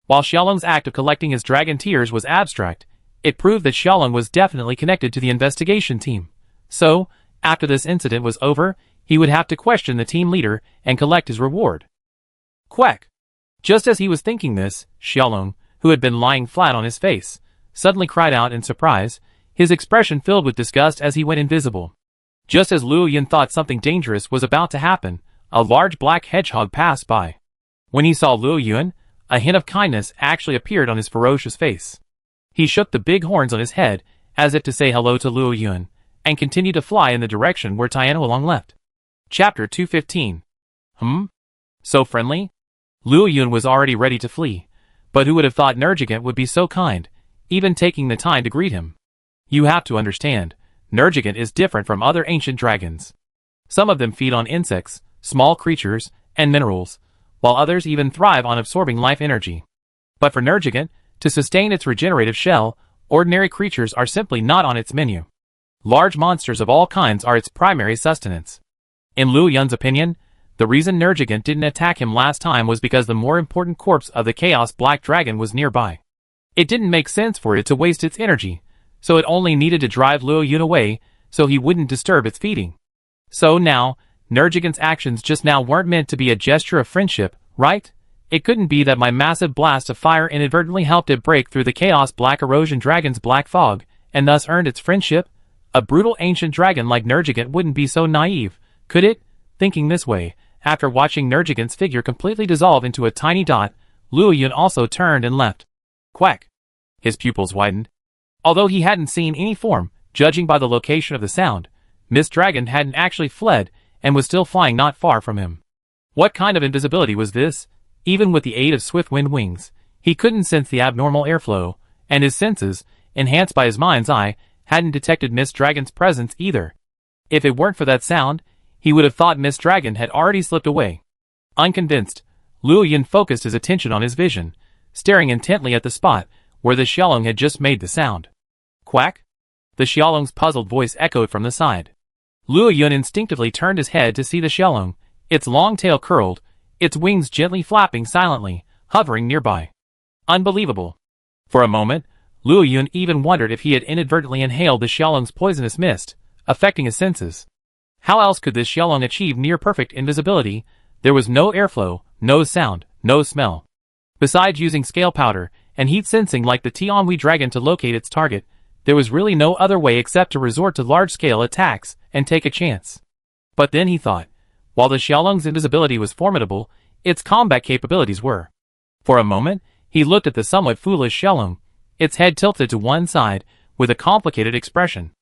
While Xiaolong's act of collecting his dragon tears was abstract, it proved that Xiaolong was definitely connected to the investigation team. So, after this incident was over, he would have to question the team leader and collect his reward. Quack! Just as he was thinking this, Xiaolong, who had been lying flat on his face, suddenly cried out in surprise, his expression filled with disgust as he went invisible. Just as Luo Yun thought something dangerous was about to happen, a large black hedgehog passed by. When he saw Luo Yun, a hint of kindness actually appeared on his ferocious face. He shook the big horns on his head, as if to say hello to Luo Yun, and continued to fly in the direction where Tianhualong left. Chapter 215. So friendly? Luo Yun was already ready to flee, but who would have thought Nergigant would be so kind, even taking the time to greet him? You have to understand, Nergigant is different from other ancient dragons. Some of them feed on insects, small creatures, and minerals, while others even thrive on absorbing life energy. But for Nergigant, to sustain its regenerative shell, ordinary creatures are simply not on its menu. Large monsters of all kinds are its primary sustenance. In Luo Yun's opinion, the reason Nergigant didn't attack him last time was because the more important corpse of the Chaos Black Dragon was nearby. It didn't make sense for it to waste its energy, so it only needed to drive Luo Yun away so he wouldn't disturb its feeding. So now, Nergigant's actions just now weren't meant to be a gesture of friendship, right? It couldn't be that my massive blast of fire inadvertently helped it break through the Chaos Black Erosion Dragon's black fog, and thus earned its friendship? A brutal ancient dragon like Nergigant wouldn't be so naive, could it? Thinking this way, after watching Nergigant's figure completely dissolve into a tiny dot, Luo Yun also turned and left. Quack! His pupils widened. Although he hadn't seen any form, judging by the location of the sound, Miss Dragon hadn't actually fled and was still flying not far from him. What kind of invisibility was this? Even with the aid of swift wind wings, he couldn't sense the abnormal airflow, and his senses, enhanced by his mind's eye, hadn't detected Miss Dragon's presence either. If it weren't for that sound, he would have thought Miss Dragon had already slipped away. Unconvinced, Luo Yun focused his attention on his vision, staring intently at the spot where the Xiaolong had just made the sound. Quack! The Xiaolong's puzzled voice echoed from the side. Luo Yun instinctively turned his head to see the Xiaolong, its long tail curled, its wings gently flapping silently, hovering nearby. Unbelievable. For a moment, Luo Yun even wondered if he had inadvertently inhaled the Xiaolong's poisonous mist, affecting his senses. How else could this Xiaolong achieve near-perfect invisibility? There was no airflow, no sound, no smell. Besides using scale powder and heat sensing like the Tianhui dragon to locate its target, there was really no other way except to resort to large-scale attacks and take a chance. But then he thought, while the Xiaolong's invisibility was formidable, its combat capabilities were. For a moment, he looked at the somewhat foolish Xiaolong, its head tilted to one side, with a complicated expression.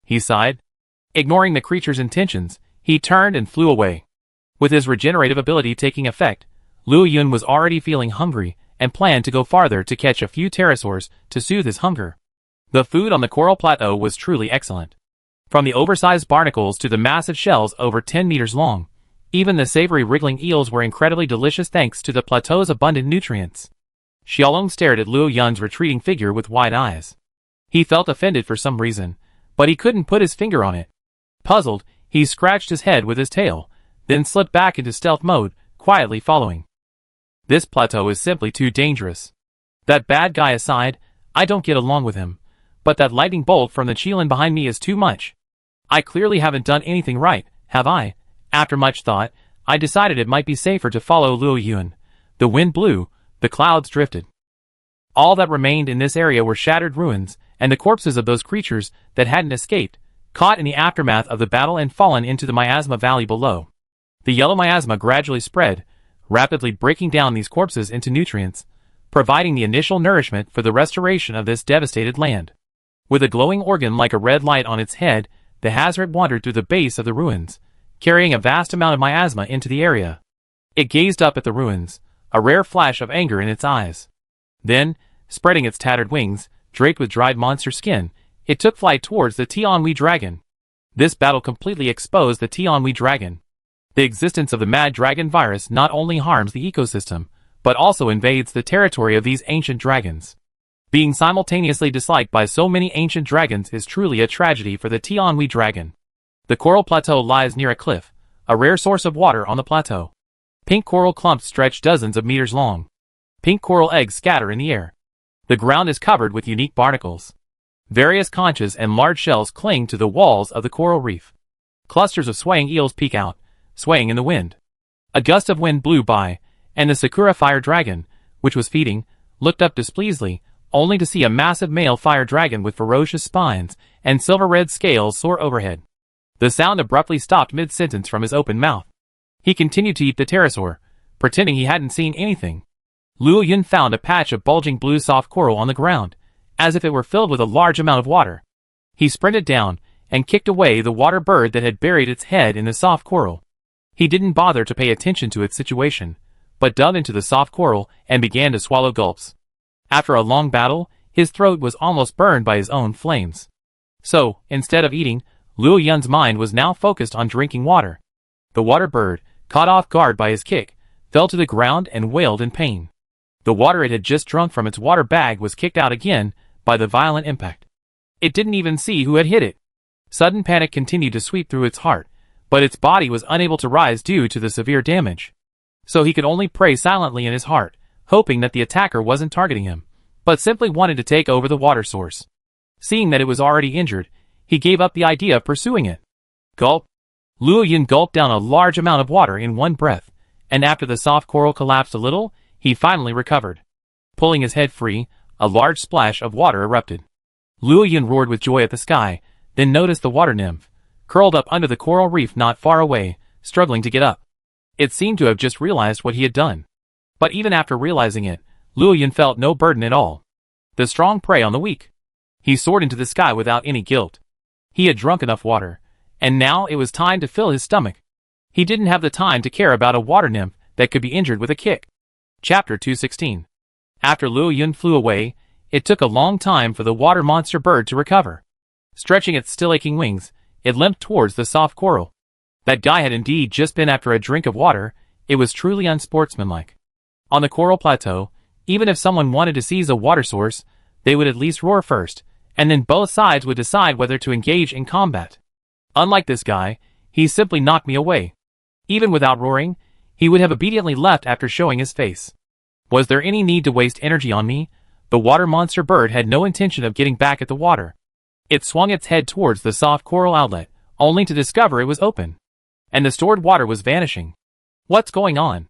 He sighed. Ignoring the creature's intentions, he turned and flew away. With his regenerative ability taking effect, Luo Yun was already feeling hungry and planned to go farther to catch a few pterosaurs to soothe his hunger. The food on the coral plateau was truly excellent. From the oversized barnacles to the massive shells over 10 meters long, even the savory wriggling eels were incredibly delicious thanks to the plateau's abundant nutrients. Xiaolong stared at Luo Yun's retreating figure with wide eyes. He felt offended for some reason, but he couldn't put his finger on it. Puzzled, he scratched his head with his tail, then slipped back into stealth mode, quietly following. This plateau is simply too dangerous. That bad guy aside, I don't get along with him, but that lightning bolt from the Qilin behind me is too much. I clearly haven't done anything right, have I? After much thought, I decided it might be safer to follow Luo Yun. The wind blew, the clouds drifted. All that remained in this area were shattered ruins, and the corpses of those creatures that hadn't escaped, caught in the aftermath of the battle and fallen into the miasma valley below. The yellow miasma gradually spread, rapidly breaking down these corpses into nutrients, providing the initial nourishment for the restoration of this devastated land. With a glowing organ like a red light on its head, the Hazret wandered through the base of the ruins, carrying a vast amount of miasma into the area. It gazed up at the ruins, a rare flash of anger in its eyes. Then, spreading its tattered wings, draped with dried monster skin, it took flight towards the Tianhui dragon. This battle completely exposed the Tianhui dragon. The existence of the Mad Dragon virus not only harms the ecosystem, but also invades the territory of these ancient dragons. Being simultaneously disliked by so many ancient dragons is truly a tragedy for the Tianhui dragon. The coral plateau lies near a cliff, a rare source of water on the plateau. Pink coral clumps stretch dozens of meters long. Pink coral eggs scatter in the air. The ground is covered with unique barnacles. Various conches and large shells cling to the walls of the coral reef. Clusters of swaying eels peek out, swaying in the wind. A gust of wind blew by, and the Sakura fire dragon, which was feeding, looked up displeasedly, only to see a massive male fire dragon with ferocious spines and silver-red scales soar overhead. The sound abruptly stopped mid-sentence from his open mouth. He continued to eat the pterosaur, pretending he hadn't seen anything. Luo Yun found a patch of bulging blue soft coral on the ground, as if it were filled with a large amount of water. He sprinted down, and kicked away the water bird that had buried its head in the soft coral. He didn't bother to pay attention to its situation, but dug into the soft coral and began to swallow gulps. After a long battle, his throat was almost burned by his own flames. So, instead of eating, Luo Yun's mind was now focused on drinking water. The water bird, caught off guard by his kick, fell to the ground and wailed in pain. The water it had just drunk from its water bag was kicked out again by the violent impact. It didn't even see who had hit it. Sudden panic continued to sweep through its heart, but its body was unable to rise due to the severe damage. So he could only pray silently in his heart, hoping that the attacker wasn't targeting him, but simply wanted to take over the water source. Seeing that it was already injured, he gave up the idea of pursuing it. Gulp. Luo Yun gulped down a large amount of water in one breath, and after the soft coral collapsed a little, he finally recovered. Pulling his head free, a large splash of water erupted. Luo Yun roared with joy at the sky, then noticed the water nymph, curled up under the coral reef not far away, struggling to get up. It seemed to have just realized what he had done. But even after realizing it, Luo Yun felt no burden at all. The strong prey on the weak. He soared into the sky without any guilt. He had drunk enough water, and now it was time to fill his stomach. He didn't have the time to care about a water nymph that could be injured with a kick. Chapter 216. After Luo Yun flew away, it took a long time for the water monster bird to recover. Stretching its still aching wings, it limped towards the soft coral. That guy had indeed just been after a drink of water. It was truly unsportsmanlike. On the coral plateau, even if someone wanted to seize a water source, they would at least roar first, and then both sides would decide whether to engage in combat. Unlike this guy, he simply knocked me away. Even without roaring, he would have obediently left after showing his face. Was there any need to waste energy on me? The water monster bird had no intention of getting back at the water. It swung its head towards the soft coral outlet, only to discover it was open. And the stored water was vanishing. What's going on?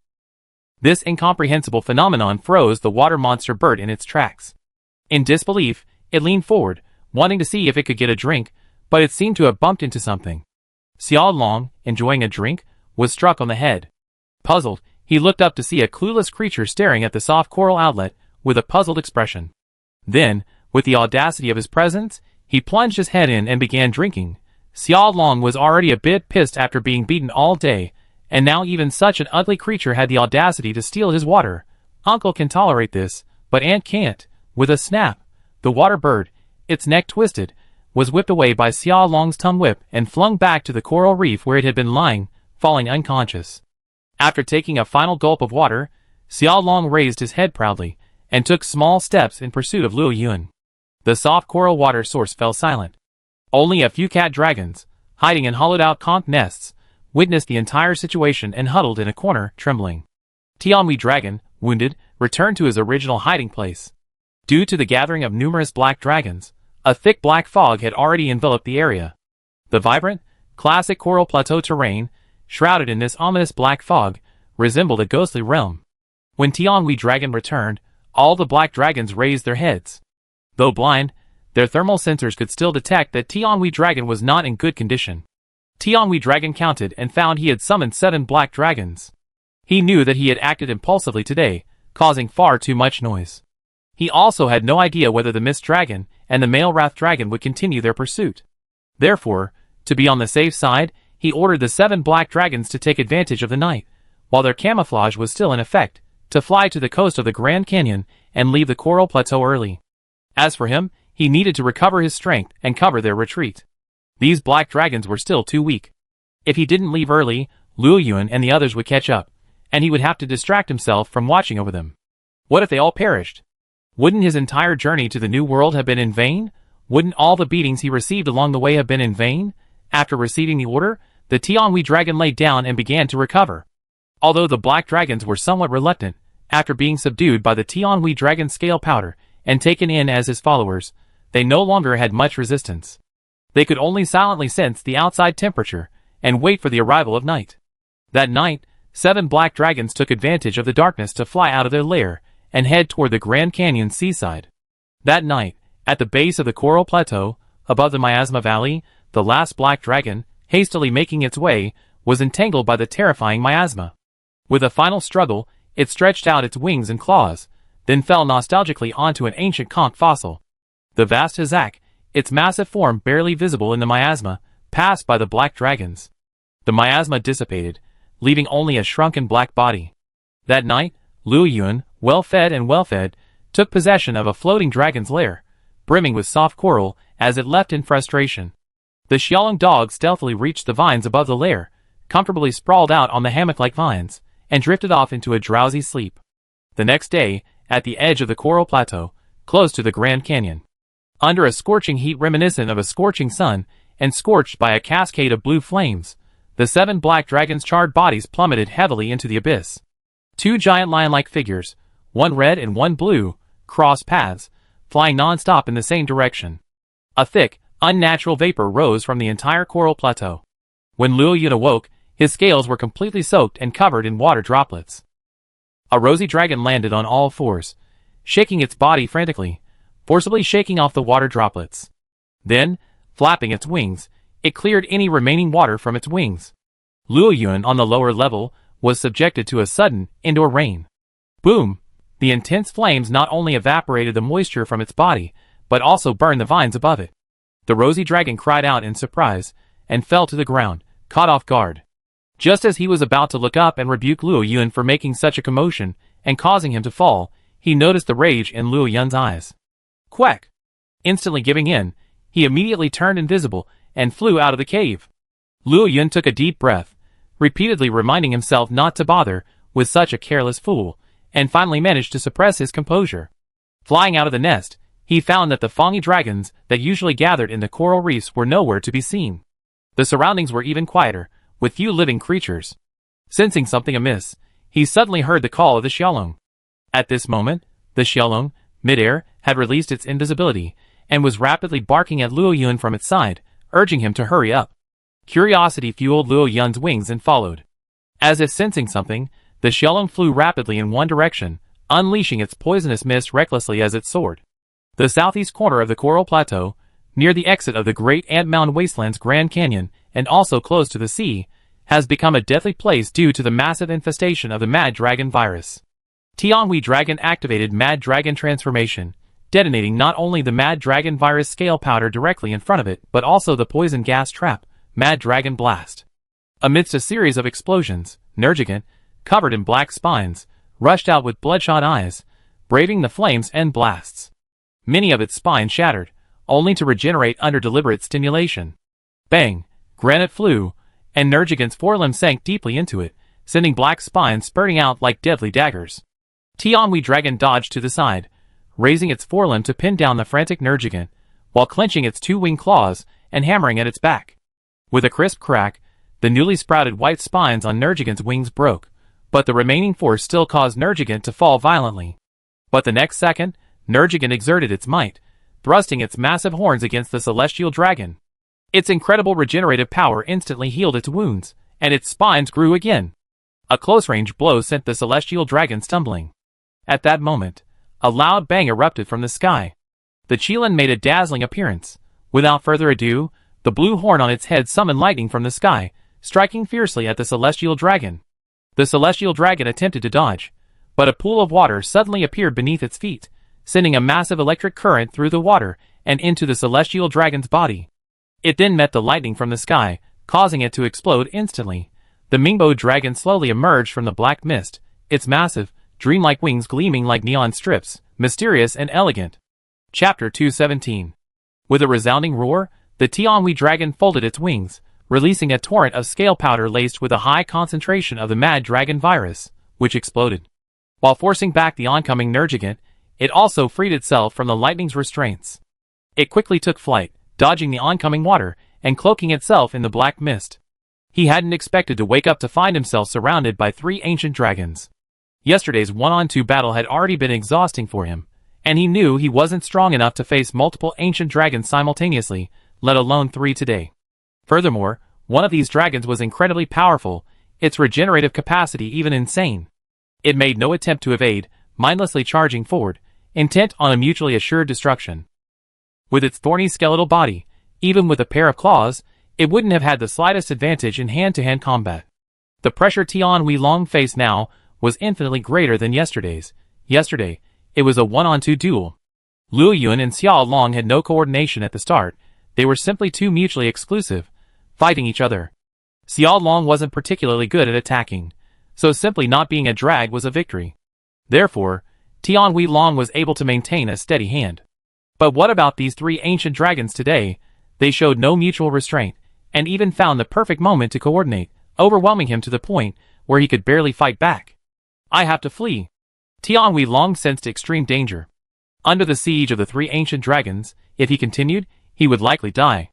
This incomprehensible phenomenon froze the water monster bird in its tracks. In disbelief, it leaned forward, wanting to see if it could get a drink, but it seemed to have bumped into something. Xiao Long, enjoying a drink, was struck on the head. Puzzled, he looked up to see a clueless creature staring at the soft coral outlet with a puzzled expression. Then, with the audacity of his presence, he plunged his head in and began drinking. Xiao Long was already a bit pissed after being beaten all day, and now even such an ugly creature had the audacity to steal his water. Uncle can tolerate this, but Aunt can't. With a snap, the water bird, its neck twisted, was whipped away by Xiao Long's tongue whip and flung back to the coral reef where it had been lying, falling unconscious. After taking a final gulp of water, Xiao Long raised his head proudly, and took small steps in pursuit of Luo Yun. The soft coral water source fell silent. Only a few cat dragons, hiding in hollowed-out conch nests, witnessed the entire situation and huddled in a corner, trembling. Tianhui Dragon, wounded, returned to his original hiding place. Due to the gathering of numerous black dragons, a thick black fog had already enveloped the area. The vibrant, classic coral plateau terrain, shrouded in this ominous black fog, resembled a ghostly realm. When Tianhui Dragon returned, all the black dragons raised their heads. Though blind, their thermal sensors could still detect that Tianhui Dragon was not in good condition. Tianhui Dragon counted and found he had summoned 7 black dragons. He knew that he had acted impulsively today, causing far too much noise. He also had no idea whether the Mist Dragon and the male Wrath Dragon would continue their pursuit. Therefore, to be on the safe side, he ordered the 7 black dragons to take advantage of the night, while their camouflage was still in effect, to fly to the coast of the Grand Canyon and leave the coral plateau early. As for him, he needed to recover his strength and cover their retreat. These black dragons were still too weak. If he didn't leave early, Luo Yun and the others would catch up, and he would have to distract himself from watching over them. What if they all perished? Wouldn't his entire journey to the New World have been in vain? Wouldn't all the beatings he received along the way have been in vain? After receiving the order, the Tianhui Dragon laid down and began to recover. Although the black dragons were somewhat reluctant, after being subdued by the Tianhui Dragon's scale powder and taken in as his followers, they no longer had much resistance. They could only silently sense the outside temperature and wait for the arrival of night. That night, 7 black dragons took advantage of the darkness to fly out of their lair and head toward the Grand Canyon seaside. That night, at the base of the Coral Plateau, above the Miasma Valley, the last black dragon, hastily making its way, was entangled by the terrifying miasma. With a final struggle, it stretched out its wings and claws, then fell nostalgically onto an ancient conch fossil. The vast Hazak, its massive form barely visible in the miasma, passed by the black dragons. The miasma dissipated, leaving only a shrunken black body. That night, Luo Yuan, well-fed, took possession of a floating dragon's lair, brimming with soft coral, as it leapt in frustration. The Xiaolong dog stealthily reached the vines above the lair, comfortably sprawled out on the hammock-like vines, and drifted off into a drowsy sleep. The next day, at the edge of the coral plateau, close to the Grand Canyon, under a scorching heat reminiscent of a scorching sun, and scorched by a cascade of blue flames, the 7 black dragons' charred bodies plummeted heavily into the abyss. 2 giant lion-like figures, one red and one blue, crossed paths, flying non-stop in the same direction. A thick, unnatural vapor rose from the entire coral plateau. When Luo Yuan awoke, his scales were completely soaked and covered in water droplets. A rosy dragon landed on all fours, shaking its body frantically, forcibly shaking off the water droplets. Then, flapping its wings, it cleared any remaining water from its wings. Luo Yuan on the lower level was subjected to a sudden, indoor rain. Boom! The intense flames not only evaporated the moisture from its body, but also burned the vines above it. The rosy dragon cried out in surprise, and fell to the ground, caught off guard. Just as he was about to look up and rebuke Luo Yuan for making such a commotion, and causing him to fall, he noticed the rage in Luo Yuan's eyes. Quack! Instantly giving in, he immediately turned invisible, and flew out of the cave. Luo Yuan took a deep breath, repeatedly reminding himself not to bother with such a careless fool, and finally managed to suppress his composure. Flying out of the nest, he found that the Fongy dragons that usually gathered in the coral reefs were nowhere to be seen. The surroundings were even quieter, with few living creatures. Sensing something amiss, he suddenly heard the call of the Xiaolong. At this moment, the Xiaolong, mid-air, had released its invisibility, and was rapidly barking at Luo Yuan from its side, urging him to hurry up. Curiosity fueled Luo Yuan's wings and followed. As if sensing something, the Xiaolong flew rapidly in one direction, unleashing its poisonous mist recklessly as it soared. The southeast corner of the Coral Plateau, near the exit of the Great Ant Mound Wasteland's Grand Canyon, and also close to the sea, has become a deadly place due to the massive infestation of the Mad Dragon virus. Tianhui Dragon activated Mad Dragon transformation, detonating not only the Mad Dragon virus scale powder directly in front of it, but also the poison gas trap, Mad Dragon Blast. Amidst a series of explosions, Nergigant, covered in black spines, rushed out with bloodshot eyes, braving the flames and blasts. Many of its spines shattered, only to regenerate under deliberate stimulation. Bang! Granite flew, and Nergigant's forelimb sank deeply into it, sending black spines spurting out like deadly daggers. Tianhui Dragon dodged to the side, raising its forelimb to pin down the frantic Nergigant, while clenching its 2 wing claws and hammering at its back. With a crisp crack, the newly sprouted white spines on Nergigant's wings broke, but the remaining force still caused Nergigant to fall violently. But the next second, Nergigant exerted its might, thrusting its massive horns against the celestial dragon. Its incredible regenerative power instantly healed its wounds, and its spines grew again. A close-range blow sent the celestial dragon stumbling. At that moment, a loud bang erupted from the sky. The Qilin made a dazzling appearance. Without further ado, the blue horn on its head summoned lightning from the sky, striking fiercely at the celestial dragon. The celestial dragon attempted to dodge, but a pool of water suddenly appeared beneath its feet, sending a massive electric current through the water and into the celestial dragon's body. It then met the lightning from the sky, causing it to explode instantly. The Mingbo dragon slowly emerged from the black mist, its massive, dreamlike wings gleaming like neon strips, mysterious and elegant. Chapter 217. With a resounding roar, the Tianhui dragon folded its wings, releasing a torrent of scale powder laced with a high concentration of the Mad Dragon virus, which exploded. While forcing back the oncoming Nergigant, it also freed itself from the lightning's restraints. It quickly took flight, dodging the oncoming water, and cloaking itself in the black mist. He hadn't expected to wake up to find himself surrounded by 3 ancient dragons. Yesterday's 1-on-2 battle had already been exhausting for him, and he knew he wasn't strong enough to face multiple ancient dragons simultaneously, let alone 3 today. Furthermore, one of these dragons was incredibly powerful, its regenerative capacity even insane. It made no attempt to evade, mindlessly charging forward, intent on a mutually assured destruction. With its thorny skeletal body, even with a pair of claws, it wouldn't have had the slightest advantage in hand-to-hand combat. The pressure Tianhui Long faced now was infinitely greater than yesterday's. Yesterday, it was a 1-on-2 duel. Luo Yun and Xiao Long had no coordination at the start, they were simply too mutually exclusive, fighting each other. Xiao Long wasn't particularly good at attacking, so simply not being a drag was a victory. Therefore, Tian Wei Long was able to maintain a steady hand. But what about these three ancient dragons today? They showed no mutual restraint, and even found the perfect moment to coordinate, overwhelming him to the point where he could barely fight back. I have to flee. Tian Wei Long sensed extreme danger. Under the siege of the three ancient dragons, if he continued, he would likely die.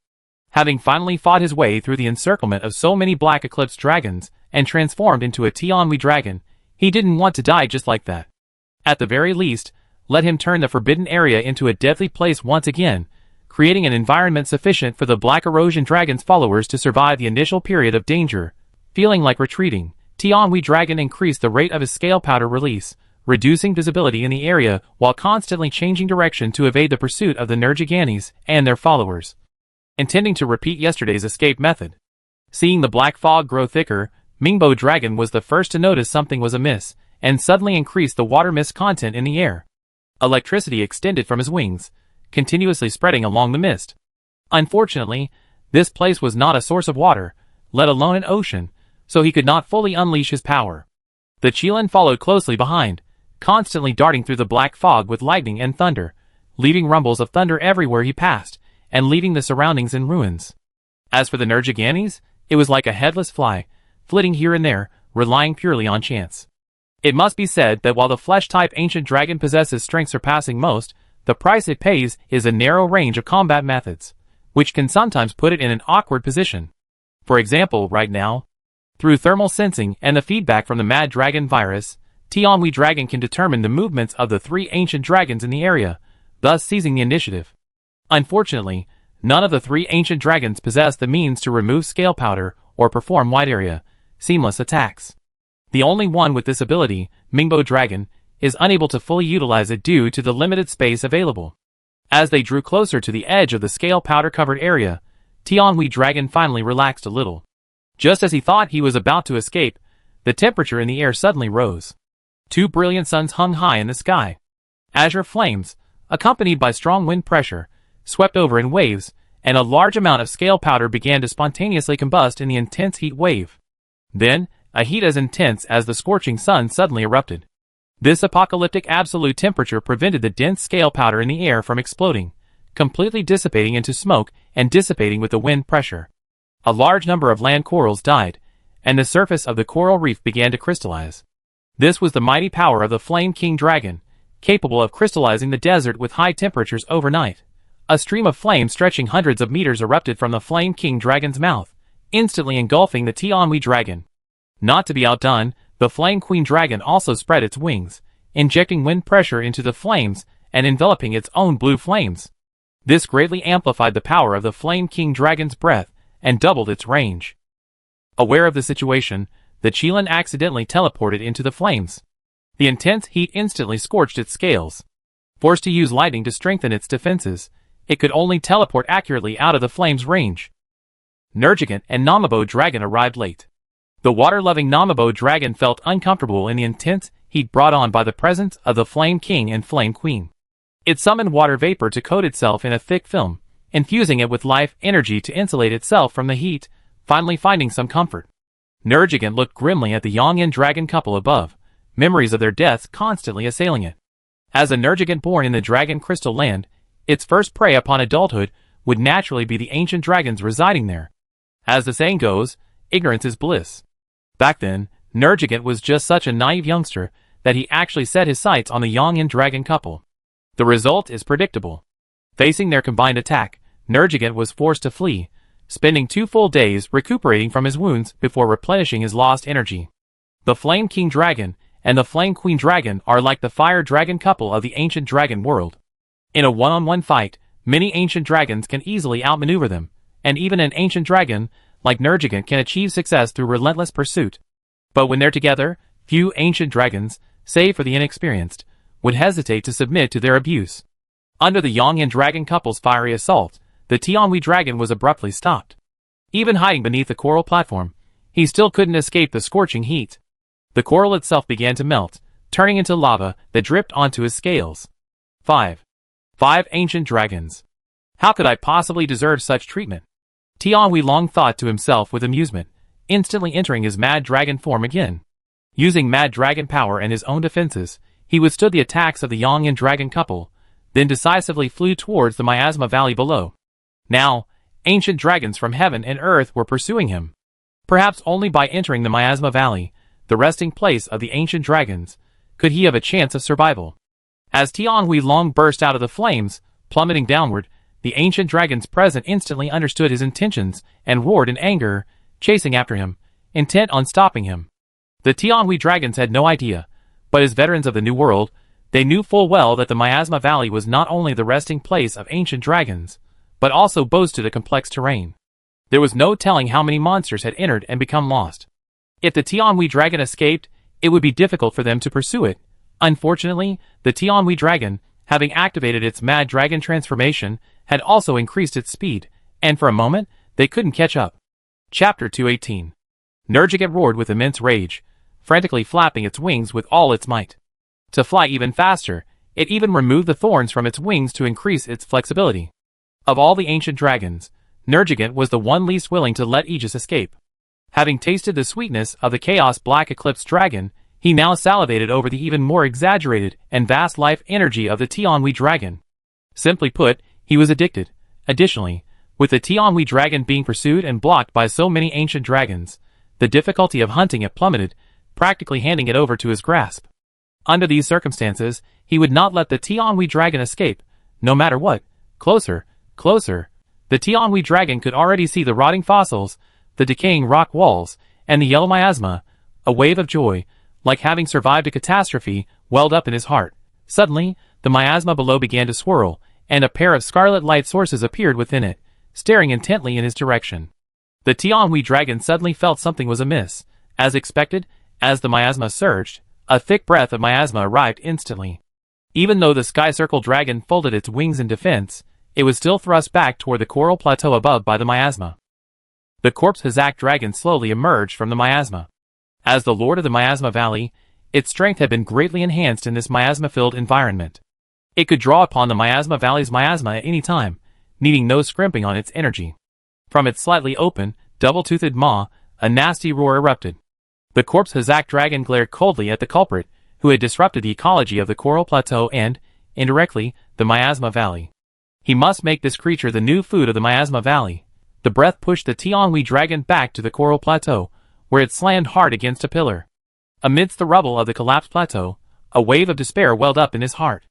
Having finally fought his way through the encirclement of so many Black Eclipse dragons and transformed into a Tian Wei dragon, he didn't want to die just like that. At the very least, let him turn the forbidden area into a deadly place once again, creating an environment sufficient for the Black Erosion Dragon's followers to survive the initial period of danger. Feeling like retreating, Tian Wei Dragon increased the rate of his scale powder release, reducing visibility in the area while constantly changing direction to evade the pursuit of the Nergiganes and their followers. Intending to repeat yesterday's escape method. Seeing the black fog grow thicker, Mingbo Dragon was the first to notice something was amiss, and suddenly increased the water mist content in the air. Electricity extended from his wings, continuously spreading along the mist. Unfortunately, this place was not a source of water, let alone an ocean, so he could not fully unleash his power. The Qilin followed closely behind, constantly darting through the black fog with lightning and thunder, leaving rumbles of thunder everywhere he passed, and leaving the surroundings in ruins. As for the Nergiganes, it was like a headless fly, flitting here and there, relying purely on chance. It must be said that while the flesh-type ancient dragon possesses strength surpassing most, the price it pays is a narrow range of combat methods, which can sometimes put it in an awkward position. For example, right now, through thermal sensing and the feedback from the Mad Dragon virus, Tian Wei Dragon can determine the movements of the three ancient dragons in the area, thus seizing the initiative. Unfortunately, none of the three ancient dragons possess the means to remove scale powder or perform wide area, seamless attacks. The only one with this ability, Mingbo Dragon, is unable to fully utilize it due to the limited space available. As they drew closer to the edge of the scale powder-covered area, Tian Wei Dragon finally relaxed a little. Just as he thought he was about to escape, the temperature in the air suddenly rose. Two brilliant suns hung high in the sky. Azure flames, accompanied by strong wind pressure, swept over in waves, and a large amount of scale powder began to spontaneously combust in the intense heat wave. Then, a heat as intense as the scorching sun suddenly erupted. This apocalyptic absolute temperature prevented the dense scale powder in the air from exploding, completely dissipating into smoke and dissipating with the wind pressure. A large number of land corals died, and the surface of the coral reef began to crystallize. This was the mighty power of the Flame King Dragon, capable of crystallizing the desert with high temperatures overnight. A stream of flame stretching hundreds of meters erupted from the Flame King Dragon's mouth, instantly engulfing the Tian Wei Dragon. Not to be outdone, the Flame Queen Dragon also spread its wings, injecting wind pressure into the flames and enveloping its own blue flames. This greatly amplified the power of the Flame King Dragon's breath and doubled its range. Aware of the situation, the Qilin accidentally teleported into the flames. The intense heat instantly scorched its scales. Forced to use lightning to strengthen its defenses, it could only teleport accurately out of the flames' range. Nergigant and Namabo Dragon arrived late. The water-loving Namabo Dragon felt uncomfortable in the intense heat brought on by the presence of the Flame King and Flame Queen. It summoned water vapor to coat itself in a thick film, infusing it with life energy to insulate itself from the heat, finally finding some comfort. Nergigant looked grimly at the Yangyan dragon couple above, memories of their deaths constantly assailing it. As a Nergigant born in the Dragon Crystal Land, its first prey upon adulthood would naturally be the ancient dragons residing there. As the saying goes, ignorance is bliss. Back then, Nergigant was just such a naive youngster that he actually set his sights on the Yangyan dragon couple. The result is predictable. Facing their combined attack, Nergigant was forced to flee, spending 2 full days recuperating from his wounds before replenishing his lost energy. The Flame King Dragon and the Flame Queen Dragon are like the fire dragon couple of the ancient dragon world. In a one-on-one fight, many ancient dragons can easily outmaneuver them, and even an ancient dragon, like Nergigant, can achieve success through relentless pursuit. But when they're together, few ancient dragons, save for the inexperienced, would hesitate to submit to their abuse. Under the Yangyan dragon couple's fiery assault, the Tian Wei Dragon was abruptly stopped. Even hiding beneath the coral platform, he still couldn't escape the scorching heat. The coral itself began to melt, turning into lava that dripped onto his scales. 5. 5 ancient dragons. How could I possibly deserve such treatment? Tian Huilong thought to himself with amusement, instantly entering his mad dragon form again. Using mad dragon power and his own defenses, he withstood the attacks of the Yangyan dragon couple, then decisively flew towards the Miasma Valley below. Now, ancient dragons from heaven and earth were pursuing him. Perhaps only by entering the Miasma Valley, the resting place of the ancient dragons, could he have a chance of survival. As Tian Huilong burst out of the flames, plummeting downward, the ancient dragons present instantly understood his intentions and roared in anger, chasing after him, intent on stopping him. The Tianhui dragons had no idea, but as veterans of the New World, they knew full well that the Miasma Valley was not only the resting place of ancient dragons, but also boasted a complex terrain. There was no telling how many monsters had entered and become lost. If the Tianhui dragon escaped, it would be difficult for them to pursue it. Unfortunately, the Tianhui dragon, having activated its mad dragon transformation, had also increased its speed, and for a moment, they couldn't catch up. Chapter 218. Nergigant roared with immense rage, frantically flapping its wings with all its might. To fly even faster, it even removed the thorns from its wings to increase its flexibility. Of all the ancient dragons, Nergigant was the one least willing to let Aegis escape. Having tasted the sweetness of the Chaos Black Eclipse dragon, he now salivated over the even more exaggerated and vast life energy of the Tianhui dragon. Simply put, he was addicted. Additionally, with the Tianhui dragon being pursued and blocked by so many ancient dragons, the difficulty of hunting it plummeted, practically handing it over to his grasp. Under these circumstances, he would not let the Tianhui dragon escape, no matter what. Closer, closer. The Tianhui dragon could already see the rotting fossils, the decaying rock walls, and the yellow miasma. A wave of joy, like having survived a catastrophe, welled up in his heart. Suddenly, the miasma below began to swirl, and a pair of scarlet light sources appeared within it, staring intently in his direction. The Tianhui dragon suddenly felt something was amiss. As expected, as the miasma surged, a thick breath of miasma arrived instantly. Even though the sky circle dragon folded its wings in defense, it was still thrust back toward the coral plateau above by the miasma. The corpse Hazak dragon slowly emerged from the miasma. As the lord of the Miasma Valley, its strength had been greatly enhanced in this miasma-filled environment. It could draw upon the Miasma Valley's miasma at any time, needing no scrimping on its energy. From its slightly open, double-toothed maw, a nasty roar erupted. The corpse Hazak dragon glared coldly at the culprit, who had disrupted the ecology of the coral plateau and, indirectly, the Miasma Valley. He must make this creature the new food of the Miasma Valley. The breath pushed the Tianhui dragon back to the coral plateau, where it slammed hard against a pillar. Amidst the rubble of the collapsed plateau, a wave of despair welled up in his heart.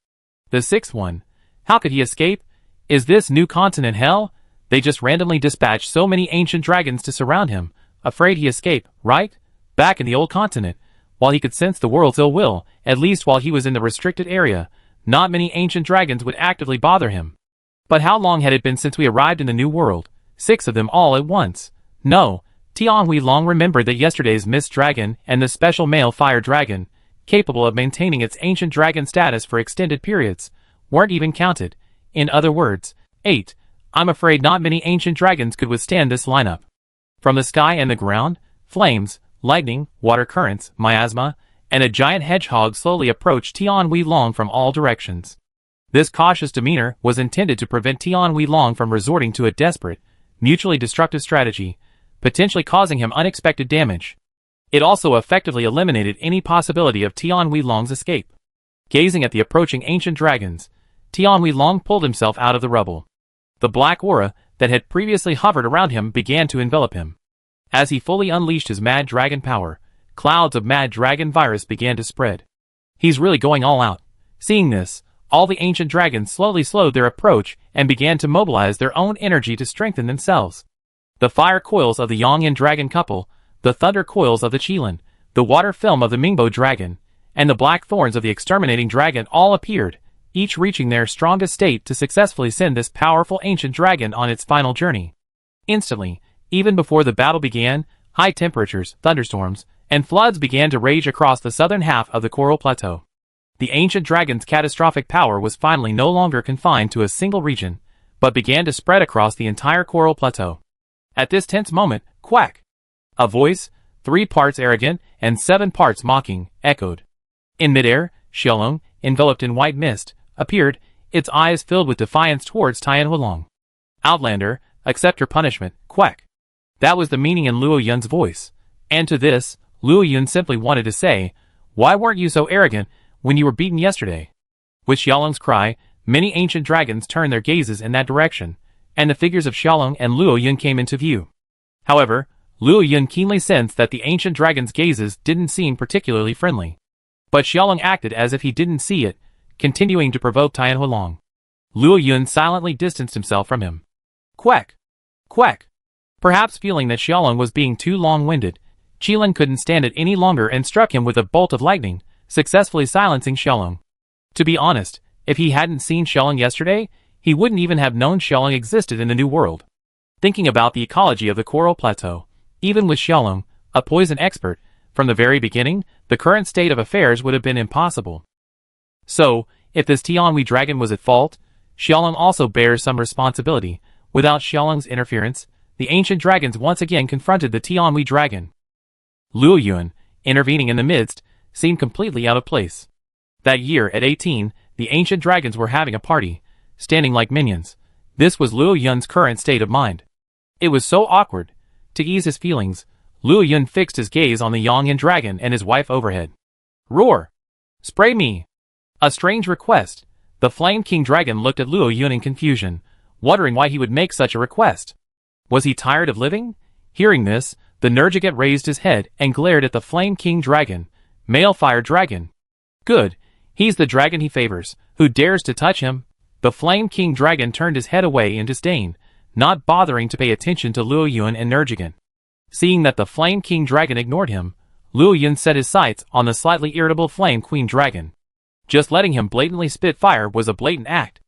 The sixth one. How could he escape? Is this new continent hell? They just randomly dispatched so many ancient dragons to surround him, afraid he escaped, right? Back in the old continent, while he could sense the world's ill will, at least while he was in the restricted area, not many ancient dragons would actively bother him. But how long had it been since we arrived in the new world? 6 of them all at once. No. Tian Huilong remembered that yesterday's mist dragon and the special male fire dragon, capable of maintaining its ancient dragon status for extended periods, weren't even counted. In other words, 8. I'm afraid not many ancient dragons could withstand this lineup. From the sky and the ground, flames, lightning, water currents, miasma, and a giant hedgehog slowly approached Tian Huilong from all directions. This cautious demeanor was intended to prevent Tian Huilong from resorting to a desperate, mutually destructive strategy, potentially causing him unexpected damage. It also effectively eliminated any possibility of Tian Huilong's escape. Gazing at the approaching ancient dragons, Tian Huilong pulled himself out of the rubble. The black aura that had previously hovered around him began to envelop him. As he fully unleashed his mad dragon power, clouds of mad dragon virus began to spread. He's really going all out. Seeing this, all the ancient dragons slowly slowed their approach and began to mobilize their own energy to strengthen themselves. The fire coils of the Yangyan dragon couple, the thunder coils of the Qilin, the water film of the Mingbo dragon, and the black thorns of the exterminating dragon all appeared, each reaching their strongest state to successfully send this powerful ancient dragon on its final journey. Instantly, even before the battle began, high temperatures, thunderstorms, and floods began to rage across the southern half of the coral plateau. The ancient dragon's catastrophic power was finally no longer confined to a single region, but began to spread across the entire coral plateau. At this tense moment, quack! A voice, 3 parts arrogant and 7 parts mocking, echoed. In midair, Xiaolong, enveloped in white mist, appeared, its eyes filled with defiance towards Tian Hualong. Outlander, accept your punishment, quack. That was the meaning in Luo Yun's voice. And to this, Luo Yun simply wanted to say, why weren't you so arrogant when you were beaten yesterday? With Xiaolong's cry, many ancient dragons turned their gazes in that direction, and the figures of Xiaolong and Luo Yun came into view. However, Luo Yun keenly sensed that the ancient dragon's gazes didn't seem particularly friendly. But Xiaolong acted as if he didn't see it, continuing to provoke Tian Hualong. Luo Yun silently distanced himself from him. Quack! Quack! Perhaps feeling that Xiaolong was being too long-winded, Qilin couldn't stand it any longer and struck him with a bolt of lightning, successfully silencing Xiaolong. To be honest, if he hadn't seen Xiaolong yesterday, he wouldn't even have known Xiaolong existed in the New World. Thinking about the ecology of the Coral Plateau, even with Xiaolong, a poison expert, from the very beginning, the current state of affairs would have been impossible. So, if this Tianhui dragon was at fault, Xiaolong also bears some responsibility. Without Xiaolong's interference, the ancient dragons once again confronted the Tianhui dragon. Luo Yun, intervening in the midst, seemed completely out of place. That year, at 18, the ancient dragons were having a party, standing like minions. This was Luo Yun's current state of mind. It was so awkward. To ease his feelings, Luo Yun fixed his gaze on the Yongyan dragon and his wife overhead. Roar! Spray me! A strange request. The Flame King dragon looked at Luo Yun in confusion, wondering why he would make such a request. Was he tired of living? Hearing this, the Nergigant raised his head and glared at the Flame King dragon. Male fire dragon. Good. He's the dragon he favors. Who dares to touch him? The Flame King dragon turned his head away in disdain, not bothering to pay attention to Luo Yun and Nergigant. Seeing that the Flame King dragon ignored him, Luo Yun set his sights on the slightly irritable Flame Queen dragon. Just letting him blatantly spit fire was a blatant act.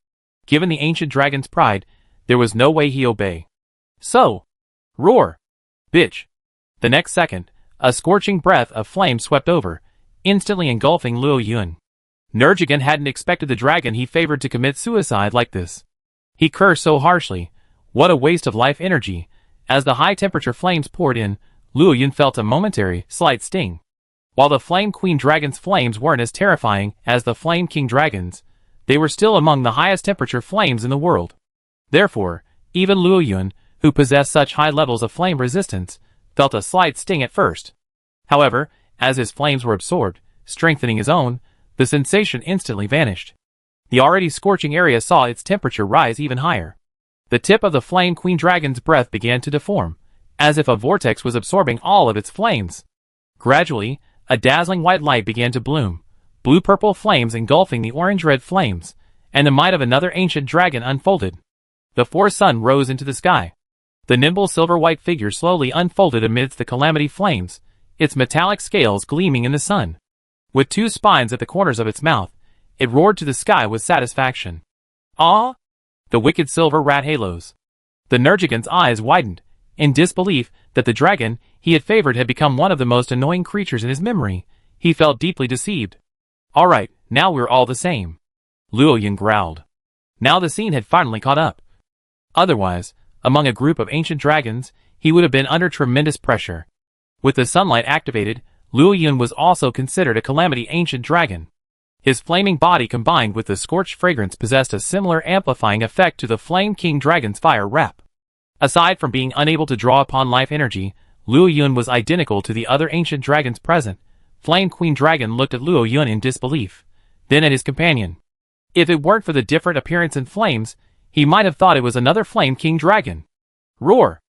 Given the ancient dragon's pride, there was no way he'd obey. So, roar! Bitch! The next second, a scorching breath of flame swept over, instantly engulfing Luo Yun. Nergigant hadn't expected the dragon he favored to commit suicide like this. He cursed so harshly. What a waste of life energy. As the high-temperature flames poured in, Luo Yun felt a momentary, slight sting. While the Flame Queen dragon's flames weren't as terrifying as the Flame King dragon's, they were still among the highest temperature flames in the world. Therefore, even Luo Yun, who possessed such high levels of flame resistance, felt a slight sting at first. However, as his flames were absorbed, strengthening his own, the sensation instantly vanished. The already scorching area saw its temperature rise even higher. The tip of the Flame Queen dragon's breath began to deform, as if a vortex was absorbing all of its flames. Gradually, a dazzling white light began to bloom, blue-purple flames engulfing the orange-red flames, and the might of another ancient dragon unfolded. The fourth sun rose into the sky. The nimble silver-white figure slowly unfolded amidst the calamity flames, its metallic scales gleaming in the sun. With two spines at the corners of its mouth, it roared to the sky with satisfaction. Ah! The wicked silver Rathalos. The Nergigant's eyes widened, in disbelief that the dragon he had favored had become one of the most annoying creatures in his memory. He felt deeply deceived. All right, now we're all the same. Luo Yun growled. Now the scene had finally caught up. Otherwise, among a group of ancient dragons, he would have been under tremendous pressure. With the sunlight activated, Luo Yun was also considered a calamity ancient dragon. His flaming body combined with the scorched fragrance possessed a similar amplifying effect to the Flame King dragon's fire wrap. Aside from being unable to draw upon life energy, Luo Yun was identical to the other ancient dragons present. Flame Queen dragon looked at Luo Yun in disbelief, then at his companion. If it weren't for the different appearance in flames, he might have thought it was another Flame King dragon. Roar!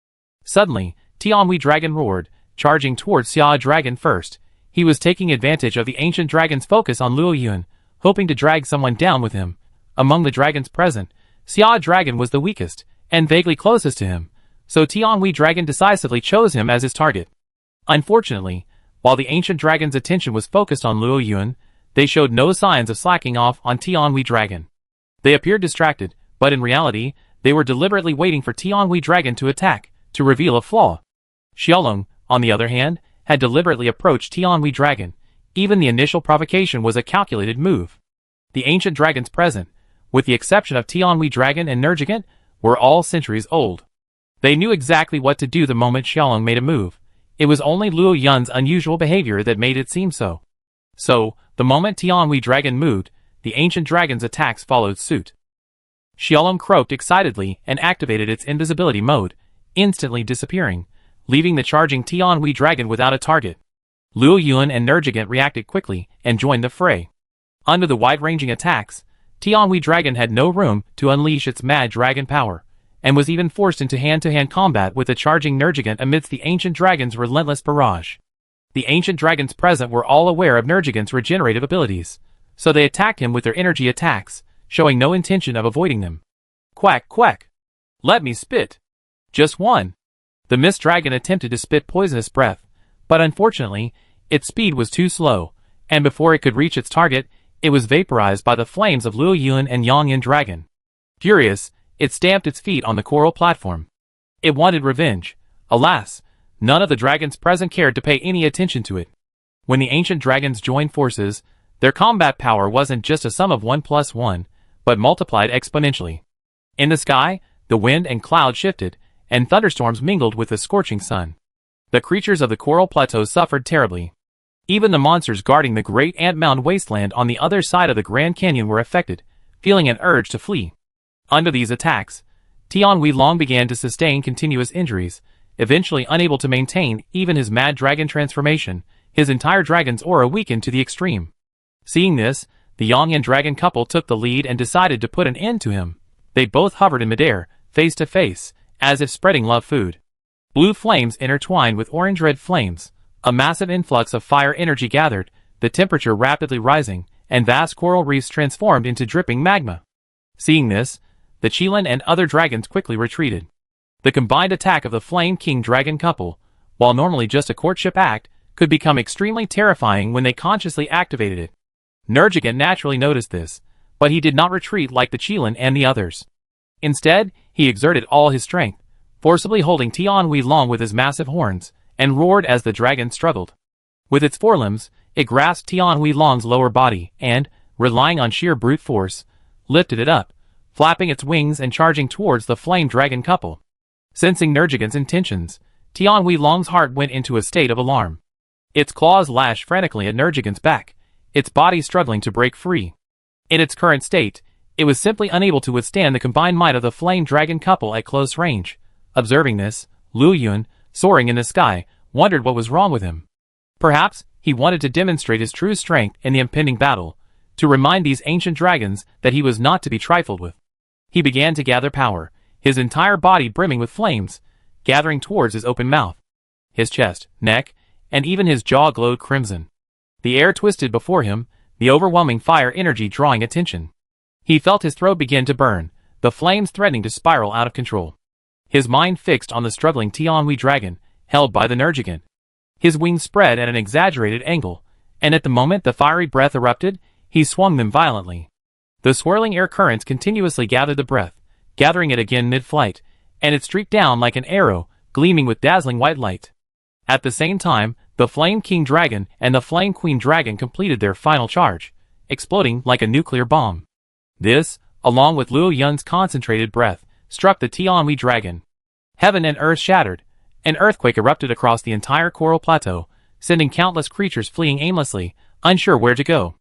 Suddenly, Tianhui dragon roared, charging towards Xia dragon first. He was taking advantage of the ancient dragon's focus on Luo Yun, hoping to drag someone down with him. Among the dragons present, Xia dragon was the weakest, and vaguely closest to him, so Tianhui dragon decisively chose him as his target. Unfortunately, while the ancient dragon's attention was focused on Luo Yun, they showed no signs of slacking off on Tianhui dragon. They appeared distracted, but in reality, they were deliberately waiting for Tianhui dragon to attack, to reveal a flaw. Xiaolong, on the other hand, had deliberately approached Tianhui dragon. Even the initial provocation was a calculated move. The ancient dragons present, with the exception of Tianhui dragon and Nergigant, were all centuries old. They knew exactly what to do the moment Xiaolong made a move. It was only Luo Yun's unusual behavior that made it seem so. So, the moment Tianhui dragon moved, the ancient dragon's attacks followed suit. Xiaolong croaked excitedly and activated its invisibility mode, instantly disappearing, leaving the charging Tianhui dragon without a target. Luo Yuan and Nergigant reacted quickly and joined the fray. Under the wide-ranging attacks, Tianhui dragon had no room to unleash its mad dragon power, and was even forced into hand-to-hand combat with the charging Nergigant amidst the ancient dragon's relentless barrage. The ancient dragons present were all aware of Nergigant's regenerative abilities, so they attacked him with their energy attacks, showing no intention of avoiding them. Quack, quack! Let me spit! Just one! The mist dragon attempted to spit poisonous breath, but unfortunately, its speed was too slow, and before it could reach its target, it was vaporized by the flames of Luo Yuan and Yangyan dragon. Furious, it stamped its feet on the coral platform. It wanted revenge. Alas, none of the dragons present cared to pay any attention to it. When the ancient dragons joined forces, their combat power wasn't just a sum of 1 plus 1, but multiplied exponentially. In the sky, the wind and cloud shifted, and thunderstorms mingled with the scorching sun. The creatures of the coral plateau suffered terribly. Even the monsters guarding the great ant mound wasteland on the other side of the Grand Canyon were affected, feeling an urge to flee. Under these attacks, Tianhui Long began to sustain continuous injuries, eventually unable to maintain even his mad dragon transformation. His entire dragon's aura weakened to the extreme. Seeing this, the Yangyan dragon couple took the lead and decided to put an end to him. They both hovered in midair, face to face, as if spreading love food. Blue flames intertwined with orange-red flames. A massive influx of fire energy gathered, the temperature rapidly rising, and vast coral reefs transformed into dripping magma. Seeing this, the Qilin and other dragons quickly retreated. The combined attack of the Flame King dragon couple, while normally just a courtship act, could become extremely terrifying when they consciously activated it. Nergigant naturally noticed this, but he did not retreat like the Qilin and the others. Instead, he exerted all his strength, forcibly holding Tianhui Long with his massive horns, and roared as the dragon struggled. With its forelimbs, it grasped Tianhui Long's lower body and, relying on sheer brute force, lifted it up, flapping its wings and charging towards the flame dragon couple. Sensing Nergigant's intentions, Tianhui Long's heart went into a state of alarm. Its claws lashed frantically at Nergigant's back, its body struggling to break free. In its current state, it was simply unable to withstand the combined might of the flame dragon couple at close range. Observing this, Luo Yuan, soaring in the sky, wondered what was wrong with him. Perhaps he wanted to demonstrate his true strength in the impending battle, to remind these ancient dragons that he was not to be trifled with. He began to gather power, his entire body brimming with flames, gathering towards his open mouth. His chest, neck, and even his jaw glowed crimson. The air twisted before him, the overwhelming fire energy drawing attention. He felt his throat begin to burn, the flames threatening to spiral out of control. His mind fixed on the struggling Tianhui dragon, held by the Nergigant. His wings spread at an exaggerated angle, and at the moment the fiery breath erupted, he swung them violently. The swirling air currents continuously gathered the breath, gathering it again mid-flight, and it streaked down like an arrow, gleaming with dazzling white light. At the same time, the Flame King Dragon and the Flame Queen Dragon completed their final charge, exploding like a nuclear bomb. This, along with Luo Yun's concentrated breath, struck the Tianhui dragon. Heaven and earth shattered. An earthquake erupted across the entire coral plateau, sending countless creatures fleeing aimlessly, unsure where to go.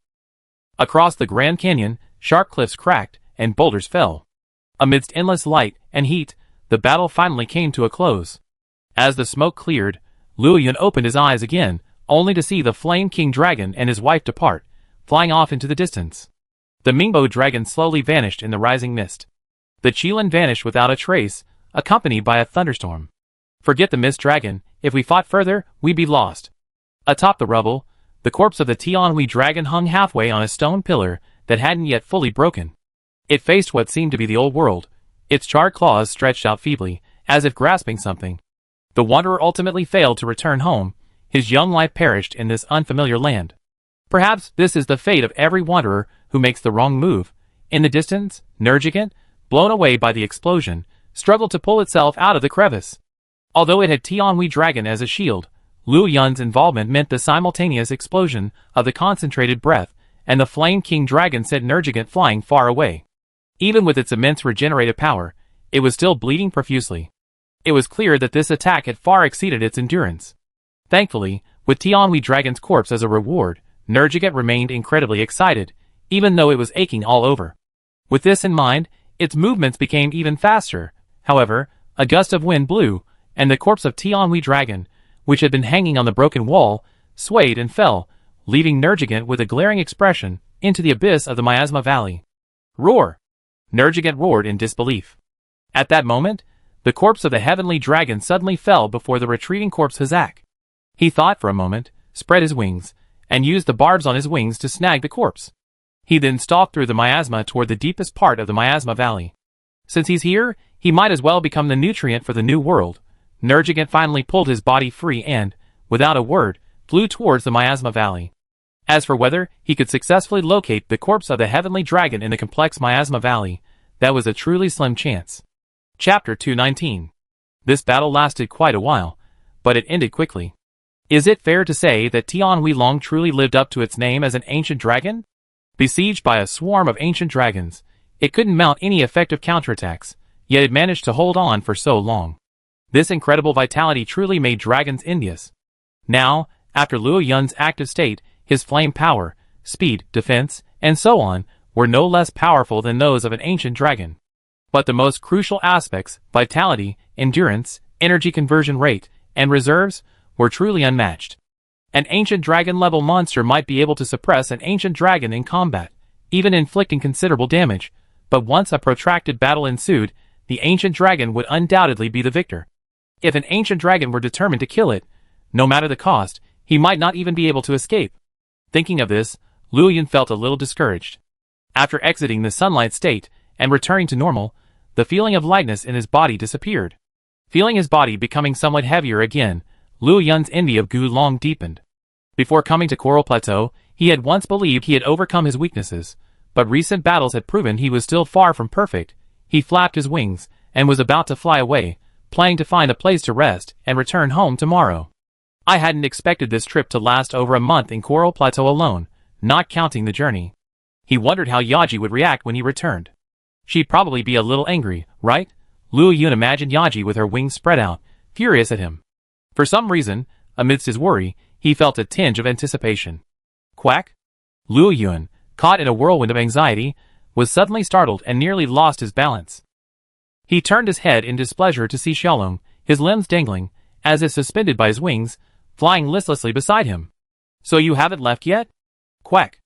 Across the Grand Canyon, sharp cliffs cracked, and boulders fell. Amidst endless light and heat, the battle finally came to a close. As the smoke cleared, Luo Yun opened his eyes again, only to see the Flame King Dragon and his wife depart, flying off into the distance. The Mingbo dragon slowly vanished in the rising mist. The Qilin vanished without a trace, accompanied by a thunderstorm. Forget the mist dragon, if we fought further, we'd be lost. Atop the rubble, the corpse of the Tianhui dragon hung halfway on a stone pillar that hadn't yet fully broken. It faced what seemed to be the old world, its charred claws stretched out feebly, as if grasping something. The wanderer ultimately failed to return home, his young life perished in this unfamiliar land. Perhaps this is the fate of every wanderer who makes the wrong move. In the distance, Nergigant, blown away by the explosion, struggled to pull itself out of the crevice. Although it had Tianhui dragon as a shield, Luo Yun's involvement meant the simultaneous explosion of the concentrated breath, and the Flame King dragon sent Nergigant flying far away. Even with its immense regenerative power, it was still bleeding profusely. It was clear that this attack had far exceeded its endurance. Thankfully, with Tianhui dragon's corpse as a reward, Nergigant remained incredibly excited, even though it was aching all over. With this in mind, Its movements became even faster. However, a gust of wind blew, and the corpse of Tianhui Dragon, which had been hanging on the broken wall, swayed and fell, leaving Nergigant with a glaring expression, into the abyss of the Miasma Valley. Roar! Nergigant roared in disbelief. At that moment, the corpse of the heavenly dragon suddenly fell before the retreating corpse Hazak. He thought for a moment, spread his wings, and used the barbs on his wings to snag the corpse. He then stalked through the miasma toward the deepest part of the Miasma Valley. Since he's here, he might as well become the nutrient for the new world. Nergigant finally pulled his body free and, without a word, flew towards the Miasma Valley. As for whether he could successfully locate the corpse of the heavenly dragon in the complex Miasma Valley, that was a truly slim chance. Chapter 219. This battle lasted quite a while, but it ended quickly. Is it fair to say that Tianhui Long truly lived up to its name as an ancient dragon? Besieged by a swarm of ancient dragons, it couldn't mount any effective counterattacks, yet it managed to hold on for so long. This incredible vitality truly made dragons envious. Now, after Luo Yun's active state, his flame power, speed, defense, and so on, were no less powerful than those of an ancient dragon. But the most crucial aspects, vitality, endurance, energy conversion rate, and reserves, were truly unmatched. An ancient dragon-level monster might be able to suppress an ancient dragon in combat, even inflicting considerable damage, but once a protracted battle ensued, the ancient dragon would undoubtedly be the victor. If an ancient dragon were determined to kill it, no matter the cost, he might not even be able to escape. Thinking of this, Luo Yun felt a little discouraged. After exiting the sunlight state and returning to normal, the feeling of lightness in his body disappeared. Feeling his body becoming somewhat heavier again, Luo Yun's envy of Gu Long deepened. Before coming to Coral Plateau, he had once believed he had overcome his weaknesses, but recent battles had proven he was still far from perfect. He flapped his wings, and was about to fly away, planning to find a place to rest and return home tomorrow. I hadn't expected this trip to last over a month in Coral Plateau alone, not counting the journey. He wondered how Yaji would react when he returned. She'd probably be a little angry, right? Luo Yun imagined Yaji with her wings spread out, furious at him. For some reason, amidst his worry, he felt a tinge of anticipation. Quack! Luo Yun, caught in a whirlwind of anxiety, was suddenly startled and nearly lost his balance. He turned his head in displeasure to see Xiaolong, his limbs dangling, as if suspended by his wings, flying listlessly beside him. So you haven't left yet? Quack!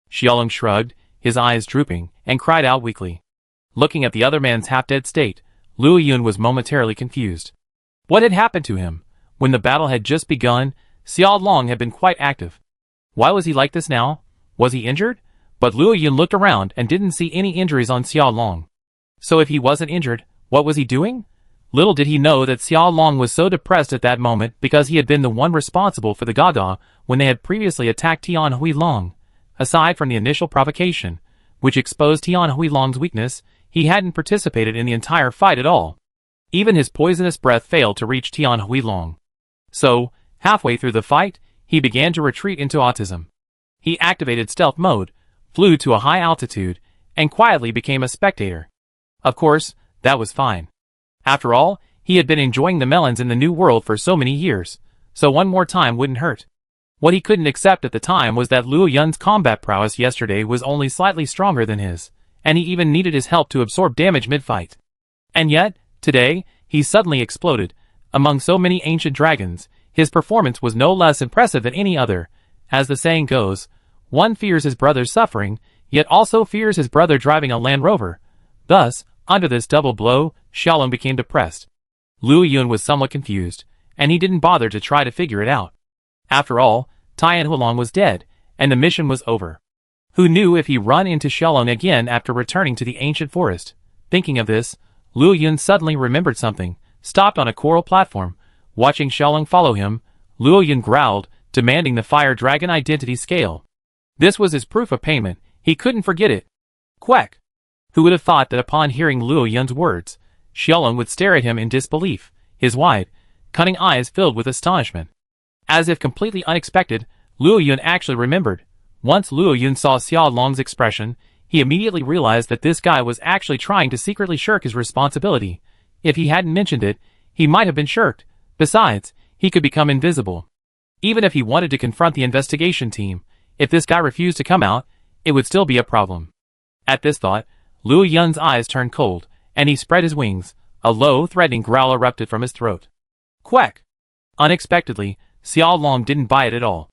Xiaolong shrugged, his eyes drooping, and cried out weakly. Looking at the other man's half-dead state, Luo Yun was momentarily confused. What had happened to him? When the battle had just begun, Xiaolong had been quite active. Why was he like this now? Was he injured? But Luo Yun looked around and didn't see any injuries on Xiaolong. So if he wasn't injured, what was he doing? Little did he know that Xiaolong was so depressed at that moment because he had been the one responsible for the Gada when they had previously attacked Tianhui Long. Aside from the initial provocation, which exposed Tianhui Long's weakness, he hadn't participated in the entire fight at all. Even his poisonous breath failed to reach Tianhui Long. So, halfway through the fight, he began to retreat into autism. He activated stealth mode, flew to a high altitude, and quietly became a spectator. Of course, that was fine. After all, he had been enjoying the melons in the new world for so many years, so one more time wouldn't hurt. What he couldn't accept at the time was that Luo Yun's combat prowess yesterday was only slightly stronger than his, and he even needed his help to absorb damage mid-fight. And yet, today, he suddenly exploded. Among so many ancient dragons, his performance was no less impressive than any other. As the saying goes, one fears his brother's suffering, yet also fears his brother driving a Land Rover. Thus, under this double blow, Xiaolong became depressed. Luo Yun was somewhat confused, and he didn't bother to try to figure it out. After all, Tianhui Long was dead, and the mission was over. Who knew if he run into Xiaolong again after returning to the ancient forest? Thinking of this, Luo Yun suddenly remembered something, stopped on a coral platform. Watching Xiaolong follow him, Luo Yun growled, demanding the fire dragon identity scale. This was his proof of payment, he couldn't forget it. Quack! Who would have thought that upon hearing Luo Yun's words, Xiaolong would stare at him in disbelief, his wide, cunning eyes filled with astonishment. As if completely unexpected, Luo Yun actually remembered. Once Luo Yun saw Xiaolong's expression, he immediately realized that this guy was actually trying to secretly shirk his responsibility. If he hadn't mentioned it, he might have been shirked. Besides, he could become invisible. Even if he wanted to confront the investigation team, if this guy refused to come out, it would still be a problem. At this thought, Luo Yun's eyes turned cold, and he spread his wings. A low, threatening growl erupted from his throat. Quack! Unexpectedly, Xiao Long didn't buy it at all.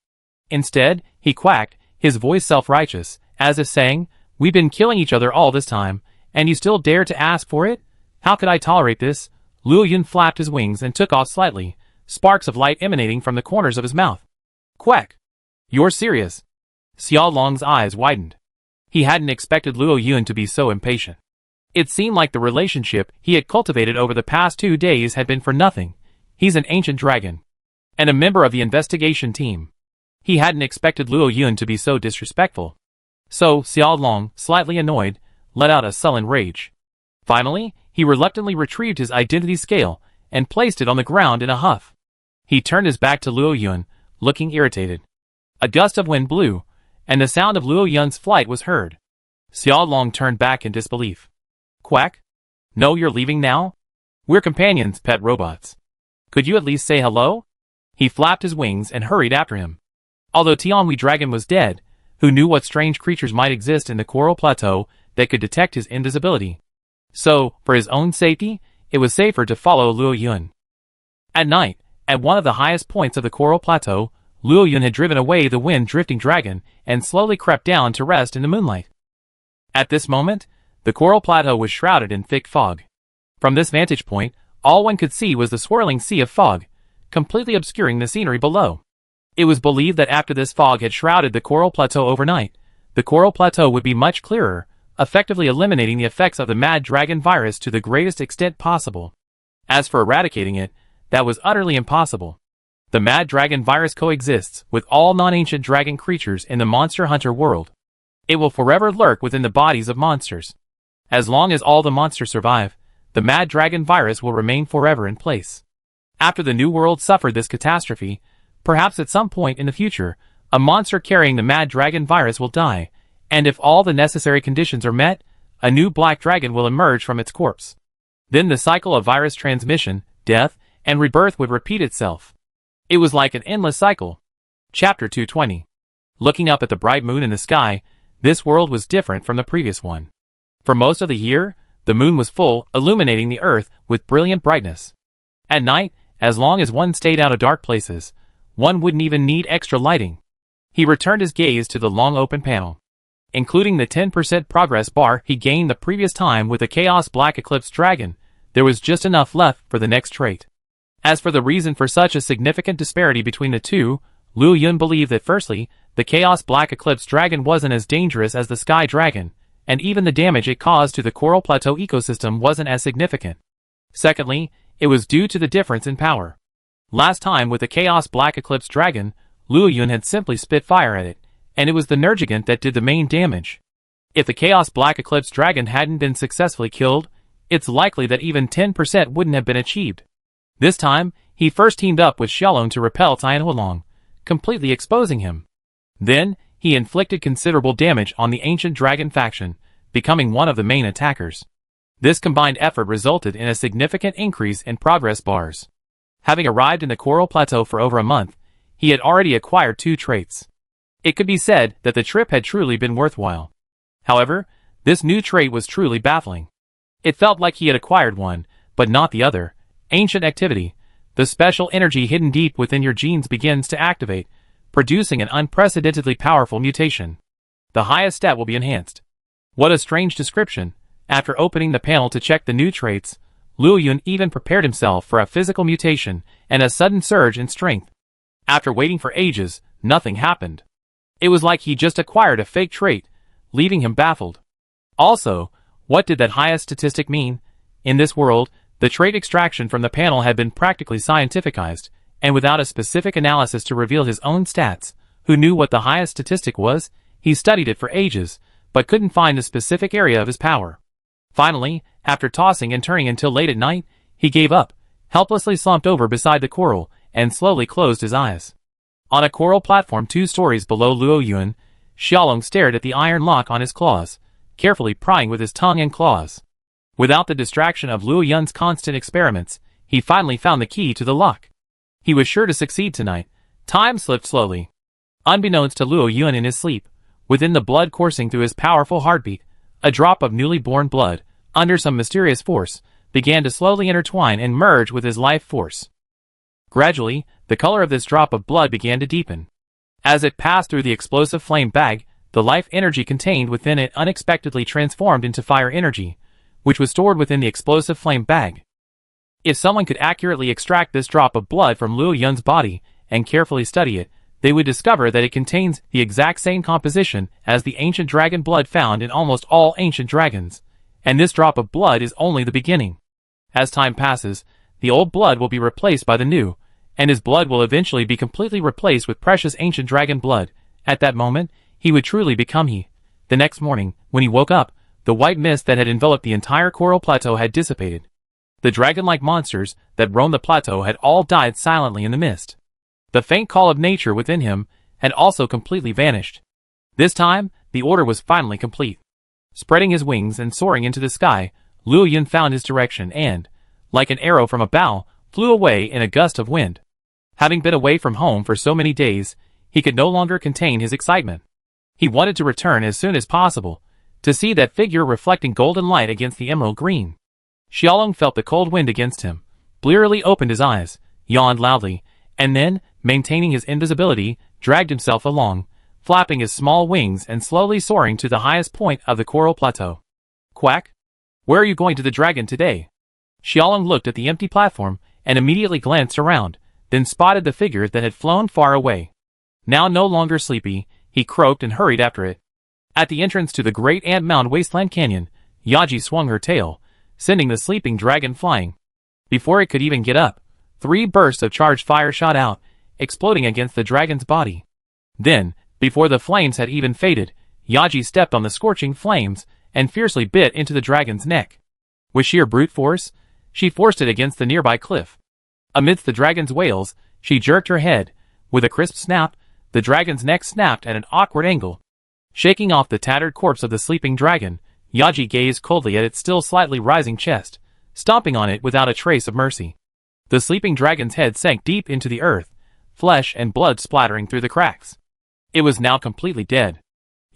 Instead, he quacked, his voice self-righteous, as if saying, "We've been killing each other all this time, and you still dare to ask for it? How could I tolerate this?" Luo Yun flapped his wings and took off slightly, sparks of light emanating from the corners of his mouth. Quack! You're serious? Xiao Long's eyes widened. He hadn't expected Luo Yun to be so impatient. It seemed like the relationship he had cultivated over the past 2 days had been for nothing. He's an ancient dragon, and a member of the investigation team. He hadn't expected Luo Yun to be so disrespectful. So, Xiao Long, slightly annoyed, let out a sullen rage. Finally, he reluctantly retrieved his identity scale and placed it on the ground in a huff. He turned his back to Luo Yun, looking irritated. A gust of wind blew, and the sound of Luo Yun's flight was heard. Xiao Long turned back in disbelief. Quack? No, you're leaving now? We're companions, pet robots. Could you at least say hello? He flapped his wings and hurried after him. Although Tianhui Dragon was dead, who knew what strange creatures might exist in the Coral Plateau that could detect his invisibility? So, for his own safety, it was safer to follow Luo Yun. At night, at one of the highest points of the Coral Plateau, Luo Yun had driven away the wind-drifting dragon and slowly crept down to rest in the moonlight. At this moment, the Coral Plateau was shrouded in thick fog. From this vantage point, all one could see was the swirling sea of fog, completely obscuring the scenery below. It was believed that after this fog had shrouded the Coral Plateau overnight, the Coral Plateau would be much clearer, effectively eliminating the effects of the Mad Dragon virus to the greatest extent possible. As for eradicating it, that was utterly impossible. The Mad Dragon virus coexists with all non-ancient dragon creatures in the Monster Hunter world. It will forever lurk within the bodies of monsters. As long as all the monsters survive, the Mad Dragon virus will remain forever in place. After the New World suffered this catastrophe, perhaps at some point in the future, a monster carrying the Mad Dragon virus will die, and if all the necessary conditions are met, a new black dragon will emerge from its corpse. Then the cycle of virus transmission, death, and rebirth would repeat itself. It was like an endless cycle. Chapter 220. Looking up at the bright moon in the sky, this world was different from the previous one. For most of the year, the moon was full, illuminating the earth with brilliant brightness. At night, as long as one stayed out of dark places, one wouldn't even need extra lighting. He returned his gaze to the long open panel. Including the 10% progress bar he gained the previous time with the Chaos Black Eclipse Dragon, there was just enough left for the next trait. As for the reason for such a significant disparity between the two, Luo Yun believed that firstly, the Chaos Black Eclipse Dragon wasn't as dangerous as the Sky Dragon, and even the damage it caused to the Coral Plateau ecosystem wasn't as significant. Secondly, it was due to the difference in power. Last time with the Chaos Black Eclipse Dragon, Luo Yun had simply spit fire at it, and it was the Nergigant that did the main damage. If the Chaos Black Eclipse Dragon hadn't been successfully killed, it's likely that even 10% wouldn't have been achieved. This time, he first teamed up with Xiaolong to repel Tianhui Long, completely exposing him. Then, he inflicted considerable damage on the Ancient Dragon faction, becoming one of the main attackers. This combined effort resulted in a significant increase in progress bars. Having arrived in the Coral Plateau for over a month, he had already acquired 2 traits. It could be said that the trip had truly been worthwhile. However, this new trait was truly baffling. It felt like he had acquired one, but not the other. Ancient activity. The special energy hidden deep within your genes begins to activate, producing an unprecedentedly powerful mutation. The highest stat will be enhanced. What a strange description. After opening the panel to check the new traits, Luo Yun even prepared himself for a physical mutation and a sudden surge in strength. After waiting for ages, nothing happened. It was like he just acquired a fake trait, leaving him baffled. Also, what did that highest statistic mean? In this world, the trait extraction from the panel had been practically scientificized, and without a specific analysis to reveal his own stats, who knew what the highest statistic was, he studied it for ages, but couldn't find the specific area of his power. Finally, after tossing and turning until late at night, he gave up, helplessly slumped over beside the coral, and slowly closed his eyes. On a coral platform 2 stories below Luo Yun, Xiaolong stared at the iron lock on his claws, carefully prying with his tongue and claws. Without the distraction of Luo Yun's constant experiments, he finally found the key to the lock. He was sure to succeed tonight. Time slipped slowly. Unbeknownst to Luo Yun in his sleep, within the blood coursing through his powerful heartbeat, A drop of newly born blood, under some mysterious force, began to slowly intertwine and merge with his life force. Gradually, the color of this drop of blood began to deepen. As it passed through the explosive flame bag, the life energy contained within it unexpectedly transformed into fire energy, which was stored within the explosive flame bag. If someone could accurately extract this drop of blood from Luo Yun's body and carefully study it, they would discover that it contains the exact same composition as the ancient dragon blood found in almost all ancient dragons, and this drop of blood is only the beginning. As time passes, the old blood will be replaced by the new, and his blood will eventually be completely replaced with precious ancient dragon blood. At that moment, he would truly become he. The next morning, when he woke up, the white mist that had enveloped the entire coral plateau had dissipated. The dragon-like monsters that roamed the plateau had all died silently in the mist. The faint call of nature within him had also completely vanished. This time, the order was finally complete. Spreading his wings and soaring into the sky, Luo Yun found his direction and, like an arrow from a bow, flew away in a gust of wind. Having been away from home for so many days, he could no longer contain his excitement. He wanted to return as soon as possible, to see that figure reflecting golden light against the emerald green. Xiaolong felt the cold wind against him, blearily opened his eyes, yawned loudly, and then, maintaining his invisibility, dragged himself along, flapping his small wings and slowly soaring to the highest point of the coral plateau. Quack! Where are you going to the dragon today? Xiaolong looked at the empty platform and immediately glanced around, then spotted the figure that had flown far away. Now no longer sleepy, he croaked and hurried after it. At the entrance to the great ant-mound wasteland canyon, Yaji swung her tail, sending the sleeping dragon flying. Before it could even get up, 3 bursts of charged fire shot out, exploding against the dragon's body. Then, before the flames had even faded, Yaji stepped on the scorching flames and fiercely bit into the dragon's neck. With sheer brute force, she forced it against the nearby cliff. Amidst the dragon's wails, she jerked her head. With a crisp snap, the dragon's neck snapped at an awkward angle. Shaking off the tattered corpse of the sleeping dragon, Yaji gazed coldly at its still slightly rising chest, stomping on it without a trace of mercy. The sleeping dragon's head sank deep into the earth, flesh and blood splattering through the cracks. It was now completely dead.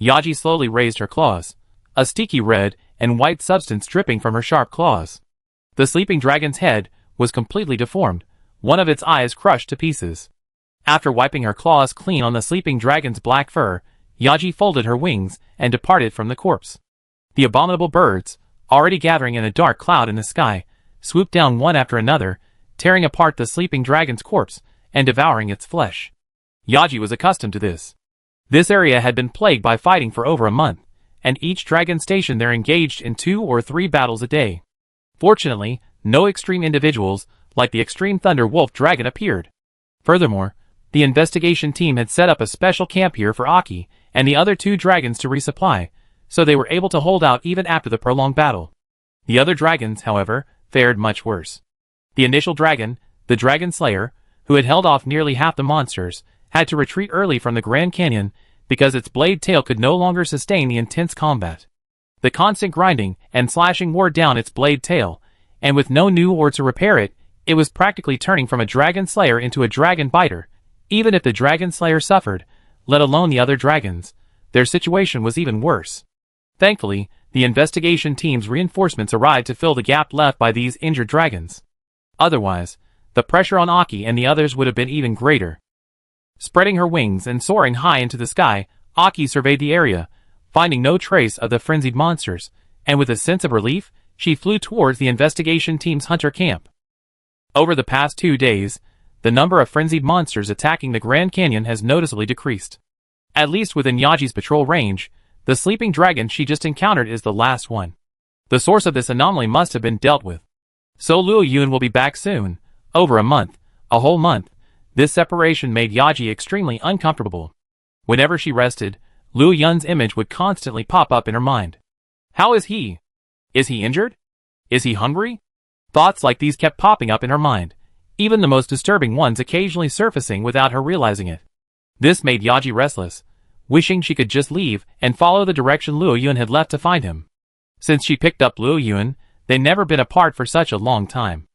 Yaji slowly raised her claws, a sticky red and white substance dripping from her sharp claws. The sleeping dragon's head was completely deformed, one of its eyes crushed to pieces. After wiping her claws clean on the sleeping dragon's black fur, Yaji folded her wings and departed from the corpse. The abominable birds, already gathering in a dark cloud in the sky, swooped down one after another, tearing apart the sleeping dragon's corpse and devouring its flesh. Yaji was accustomed to this. This area had been plagued by fighting for over a month, and each dragon station there engaged in 2 or 3 battles a day. Fortunately, no extreme individuals, like the extreme Thunder Wolf Dragon, appeared. Furthermore, the investigation team had set up a special camp here for Aki and the other 2 dragons to resupply, so they were able to hold out even after the prolonged battle. The other dragons, however, fared much worse. The initial dragon, the Dragon Slayer, who had held off nearly half the monsters, had to retreat early from the Grand Canyon because its blade tail could no longer sustain the intense combat. The constant grinding and slashing wore down its blade tail, and with no new ore to repair it, it was practically turning from a Dragon Slayer into a Dragon Biter. Even if the Dragon Slayer suffered, let alone the other dragons, their situation was even worse. Thankfully, the investigation team's reinforcements arrived to fill the gap left by these injured dragons. Otherwise, the pressure on Aki and the others would have been even greater. Spreading her wings and soaring high into the sky, Aki surveyed the area, finding no trace of the frenzied monsters, and with a sense of relief, she flew towards the investigation team's hunter camp. Over the past 2 days, the number of frenzied monsters attacking the Grand Canyon has noticeably decreased. At least within Yaji's patrol range, the sleeping dragon she just encountered is the last one. The source of this anomaly must have been dealt with. So Luo Yun will be back soon. Over a month, a whole month. This separation made Yaji extremely uncomfortable. Whenever she rested, Luo Yun's image would constantly pop up in her mind. How is he? Is he injured? Is he hungry? Thoughts like these kept popping up in her mind, even the most disturbing ones occasionally surfacing without her realizing it. This made Yaji restless, wishing she could just leave and follow the direction Luo Yun had left to find him. Since she picked up Luo Yun, they'd never been apart for such a long time.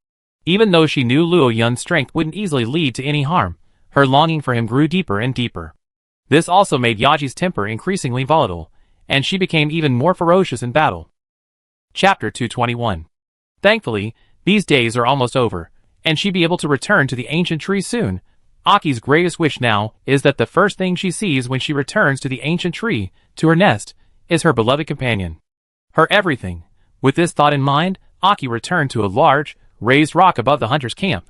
Even though she knew Luo Yun's strength wouldn't easily lead to any harm, her longing for him grew deeper and deeper. This also made Yaji's temper increasingly volatile, and she became even more ferocious in battle. Chapter 221. Thankfully, these days are almost over, and she'd be able to return to the ancient tree soon. Aki's greatest wish now is that the first thing she sees when she returns to the ancient tree, to her nest, is her beloved companion. Her everything. With this thought in mind, Aki returned to a large, raised rock above the hunter's camp.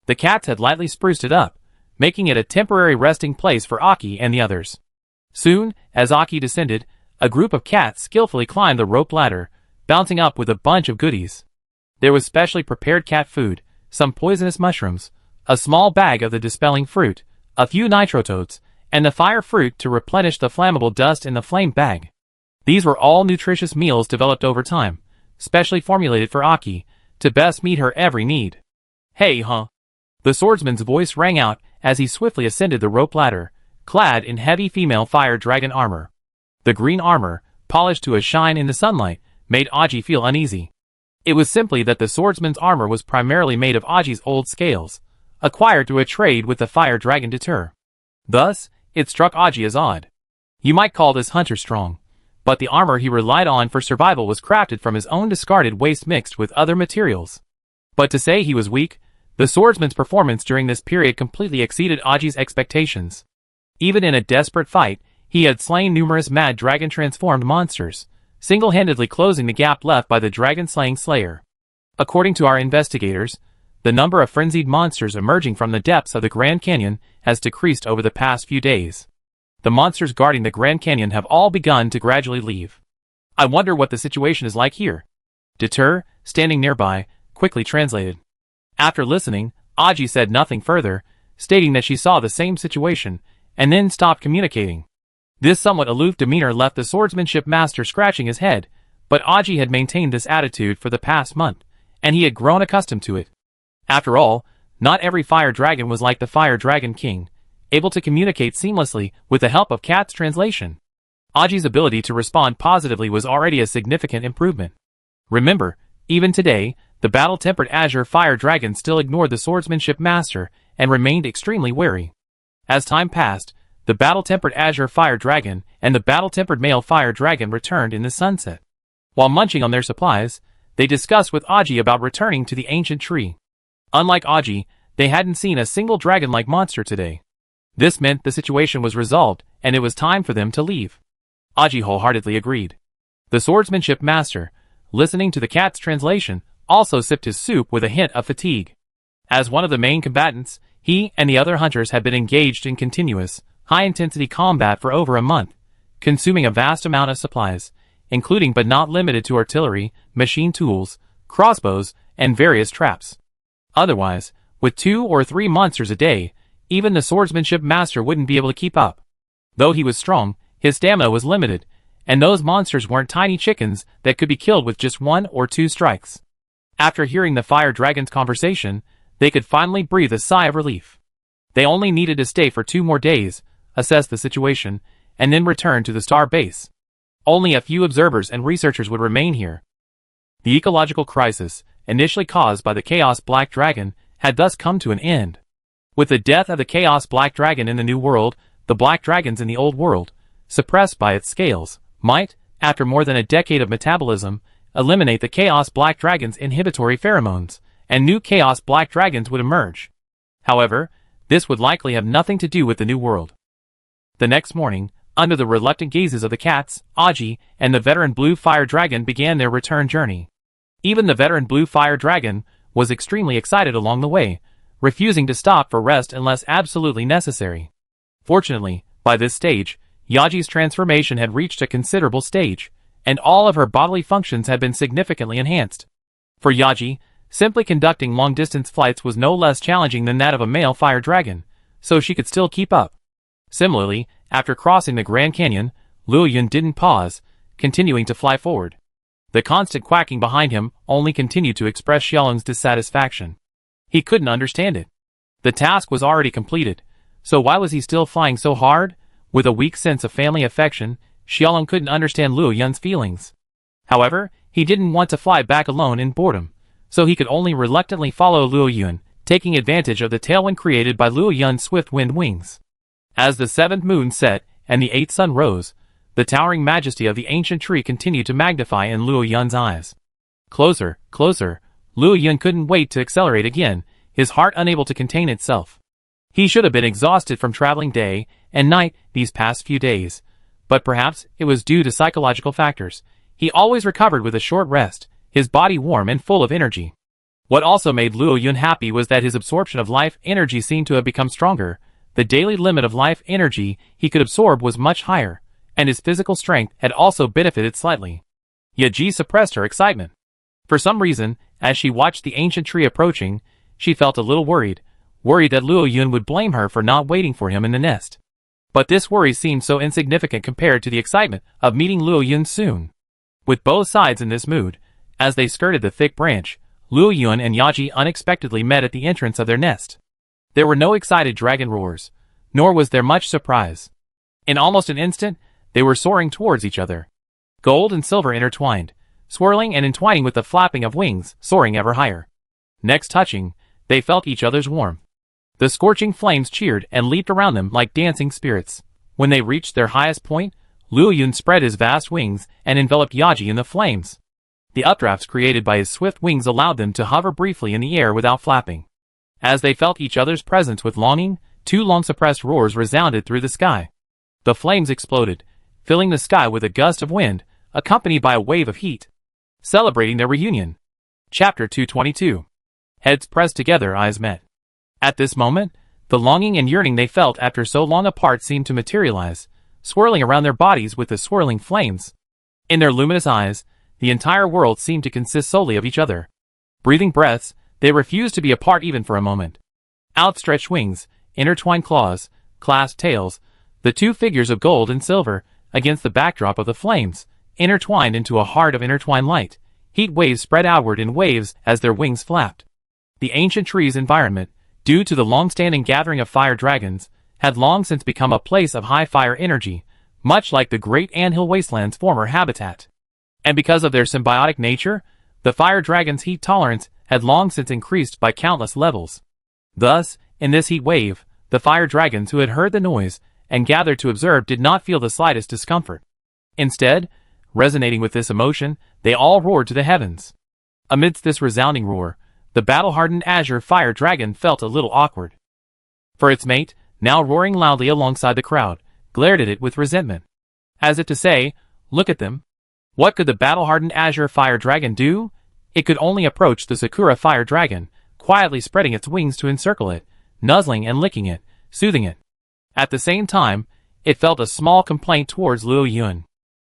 The cats had lightly spruced it up, making it a temporary resting place for Aki and the others. Soon, as Aki descended, a group of cats skillfully climbed the rope ladder, bouncing up with a bunch of goodies. There was specially prepared cat food, some poisonous mushrooms, a small bag of the dispelling fruit, a few nitrotoads, and the fire fruit to replenish the flammable dust in the flame bag. These were all nutritious meals developed over time, specially formulated for Aki, to best meet her every need. Hey, huh? The swordsman's voice rang out as he swiftly ascended the rope ladder, clad in heavy female fire dragon armor. The green armor, polished to a shine in the sunlight, made Aji feel uneasy. It was simply that the swordsman's armor was primarily made of Aji's old scales, acquired through a trade with the fire dragon Deter. Thus, it struck Aji as odd. You might call this hunter strong, but the armor he relied on for survival was crafted from his own discarded waste mixed with other materials. But to say he was weak, the swordsman's performance during this period completely exceeded Aji's expectations. Even in a desperate fight, he had slain numerous mad dragon-transformed monsters, single-handedly closing the gap left by the dragon-slaying slayer. According to our investigators, the number of frenzied monsters emerging from the depths of the Grand Canyon has decreased over the past few days. The monsters guarding the Grand Canyon have all begun to gradually leave. I wonder what the situation is like here. Deter, standing nearby, quickly translated. After listening, Aji said nothing further, stating that she saw the same situation, and then stopped communicating. This somewhat aloof demeanor left the swordsmanship master scratching his head, but Aji had maintained this attitude for the past month, and he had grown accustomed to it. After all, not every fire dragon was like the fire dragon king, able to communicate seamlessly with the help of Cat's translation. Aji's ability to respond positively was already a significant improvement. Remember, even today, the battle-tempered azure fire dragon still ignored the swordsmanship master and remained extremely wary. As time passed, the battle-tempered azure fire dragon and the battle-tempered male fire dragon returned in the sunset. While munching on their supplies, they discussed with Aji about returning to the ancient tree. Unlike Aji, they hadn't seen a single dragon-like monster today. This meant the situation was resolved, and it was time for them to leave. Aji wholeheartedly agreed. The swordsmanship master, listening to the cat's translation, also sipped his soup with a hint of fatigue. As one of the main combatants, he and the other hunters had been engaged in continuous, high-intensity combat for over a month, consuming a vast amount of supplies, including but not limited to artillery, machine tools, crossbows, and various traps. Otherwise, with 2 or 3 monsters a day, even the swordsmanship master wouldn't be able to keep up. Though he was strong, his stamina was limited, and those monsters weren't tiny chickens that could be killed with just 1 or 2 strikes. After hearing the fire dragon's conversation, they could finally breathe a sigh of relief. They only needed to stay for 2 more days, assess the situation, and then return to the star base. Only a few observers and researchers would remain here. The ecological crisis, initially caused by the Chaos Black Dragon, had thus come to an end. With the death of the Chaos Black Dragon in the New World, the Black Dragons in the Old World, suppressed by its scales, might, after more than a decade of metabolism, eliminate the Chaos Black Dragon's inhibitory pheromones, and new Chaos Black Dragons would emerge. However, this would likely have nothing to do with the New World. The next morning, under the reluctant gazes of the cats, Aji and the veteran Blue Fire Dragon began their return journey. Even the veteran Blue Fire Dragon was extremely excited along the way, refusing to stop for rest unless absolutely necessary. Fortunately, by this stage, Yaji's transformation had reached a considerable stage, and all of her bodily functions had been significantly enhanced. For Yaji, simply conducting long-distance flights was no less challenging than that of a male fire dragon, so she could still keep up. Similarly, after crossing the Grand Canyon, Luo Yun didn't pause, continuing to fly forward. The constant quacking behind him only continued to express Xiaolong's dissatisfaction. He couldn't understand it. The task was already completed, so why was he still flying so hard? With a weak sense of family affection, Xiaolong couldn't understand Luo Yun's feelings. However, he didn't want to fly back alone in boredom, so he could only reluctantly follow Luo Yun, taking advantage of the tailwind created by Luo Yun's swift wind wings. As the 7th moon set and the 8th sun rose, The towering majesty of the ancient tree continued to magnify in Luo Yun's eyes. Closer, closer. Luo Yun couldn't wait to accelerate again, his heart unable to contain itself. He should have been exhausted from traveling day and night these past few days, but perhaps it was due to psychological factors. He always recovered with a short rest, his body warm and full of energy. What also made Luo Yun happy was that his absorption of life energy seemed to have become stronger. The daily limit of life energy he could absorb was much higher, and his physical strength had also benefited slightly. Yet Ji suppressed her excitement. For some reason, as she watched the ancient tree approaching, she felt a little worried that Luo Yun would blame her for not waiting for him in the nest. But this worry seemed so insignificant compared to the excitement of meeting Luo Yun soon. With both sides in this mood, as they skirted the thick branch, Luo Yun and Yaji unexpectedly met at the entrance of their nest. There were no excited dragon roars, nor was there much surprise. In almost an instant, they were soaring towards each other. Gold and silver intertwined, swirling and entwining with the flapping of wings, soaring ever higher. Next touching, they felt each other's warmth. The scorching flames cheered and leaped around them like dancing spirits. When they reached their highest point, Luo Yun spread his vast wings and enveloped Yaji in the flames. The updrafts created by his swift wings allowed them to hover briefly in the air without flapping. As they felt each other's presence with longing, two long-suppressed roars resounded through the sky. The flames exploded, filling the sky with a gust of wind, accompanied by a wave of heat. Celebrating their reunion. Chapter 222. Heads pressed together, eyes met. At this moment, the longing and yearning they felt after so long apart seemed to materialize, swirling around their bodies with the swirling flames. In their luminous eyes, the entire world seemed to consist solely of each other. Breathing breaths, they refused to be apart even for a moment. Outstretched wings, intertwined claws, clasped tails, the two figures of gold and silver, against the backdrop of the flames, intertwined into a heart of intertwined light. Heat waves spread outward in waves as their wings flapped. The ancient tree's environment, due to the long-standing gathering of fire dragons, had long since become a place of high fire energy, much like the great anthill wasteland's former habitat. And because of their symbiotic nature, the fire dragon's heat tolerance had long since increased by countless levels. Thus, in this heat wave, the fire dragons who had heard the noise and gathered to observe did not feel the slightest discomfort. Instead, resonating with this emotion, they all roared to the heavens. Amidst this resounding roar, the battle-hardened azure fire dragon felt a little awkward. For its mate, now roaring loudly alongside the crowd, glared at it with resentment. As if to say, look at them. What could the battle-hardened azure fire dragon do? It could only approach the Sakura fire dragon, quietly spreading its wings to encircle it, nuzzling and licking it, soothing it. At the same time, it felt a small complaint towards Luo Yun.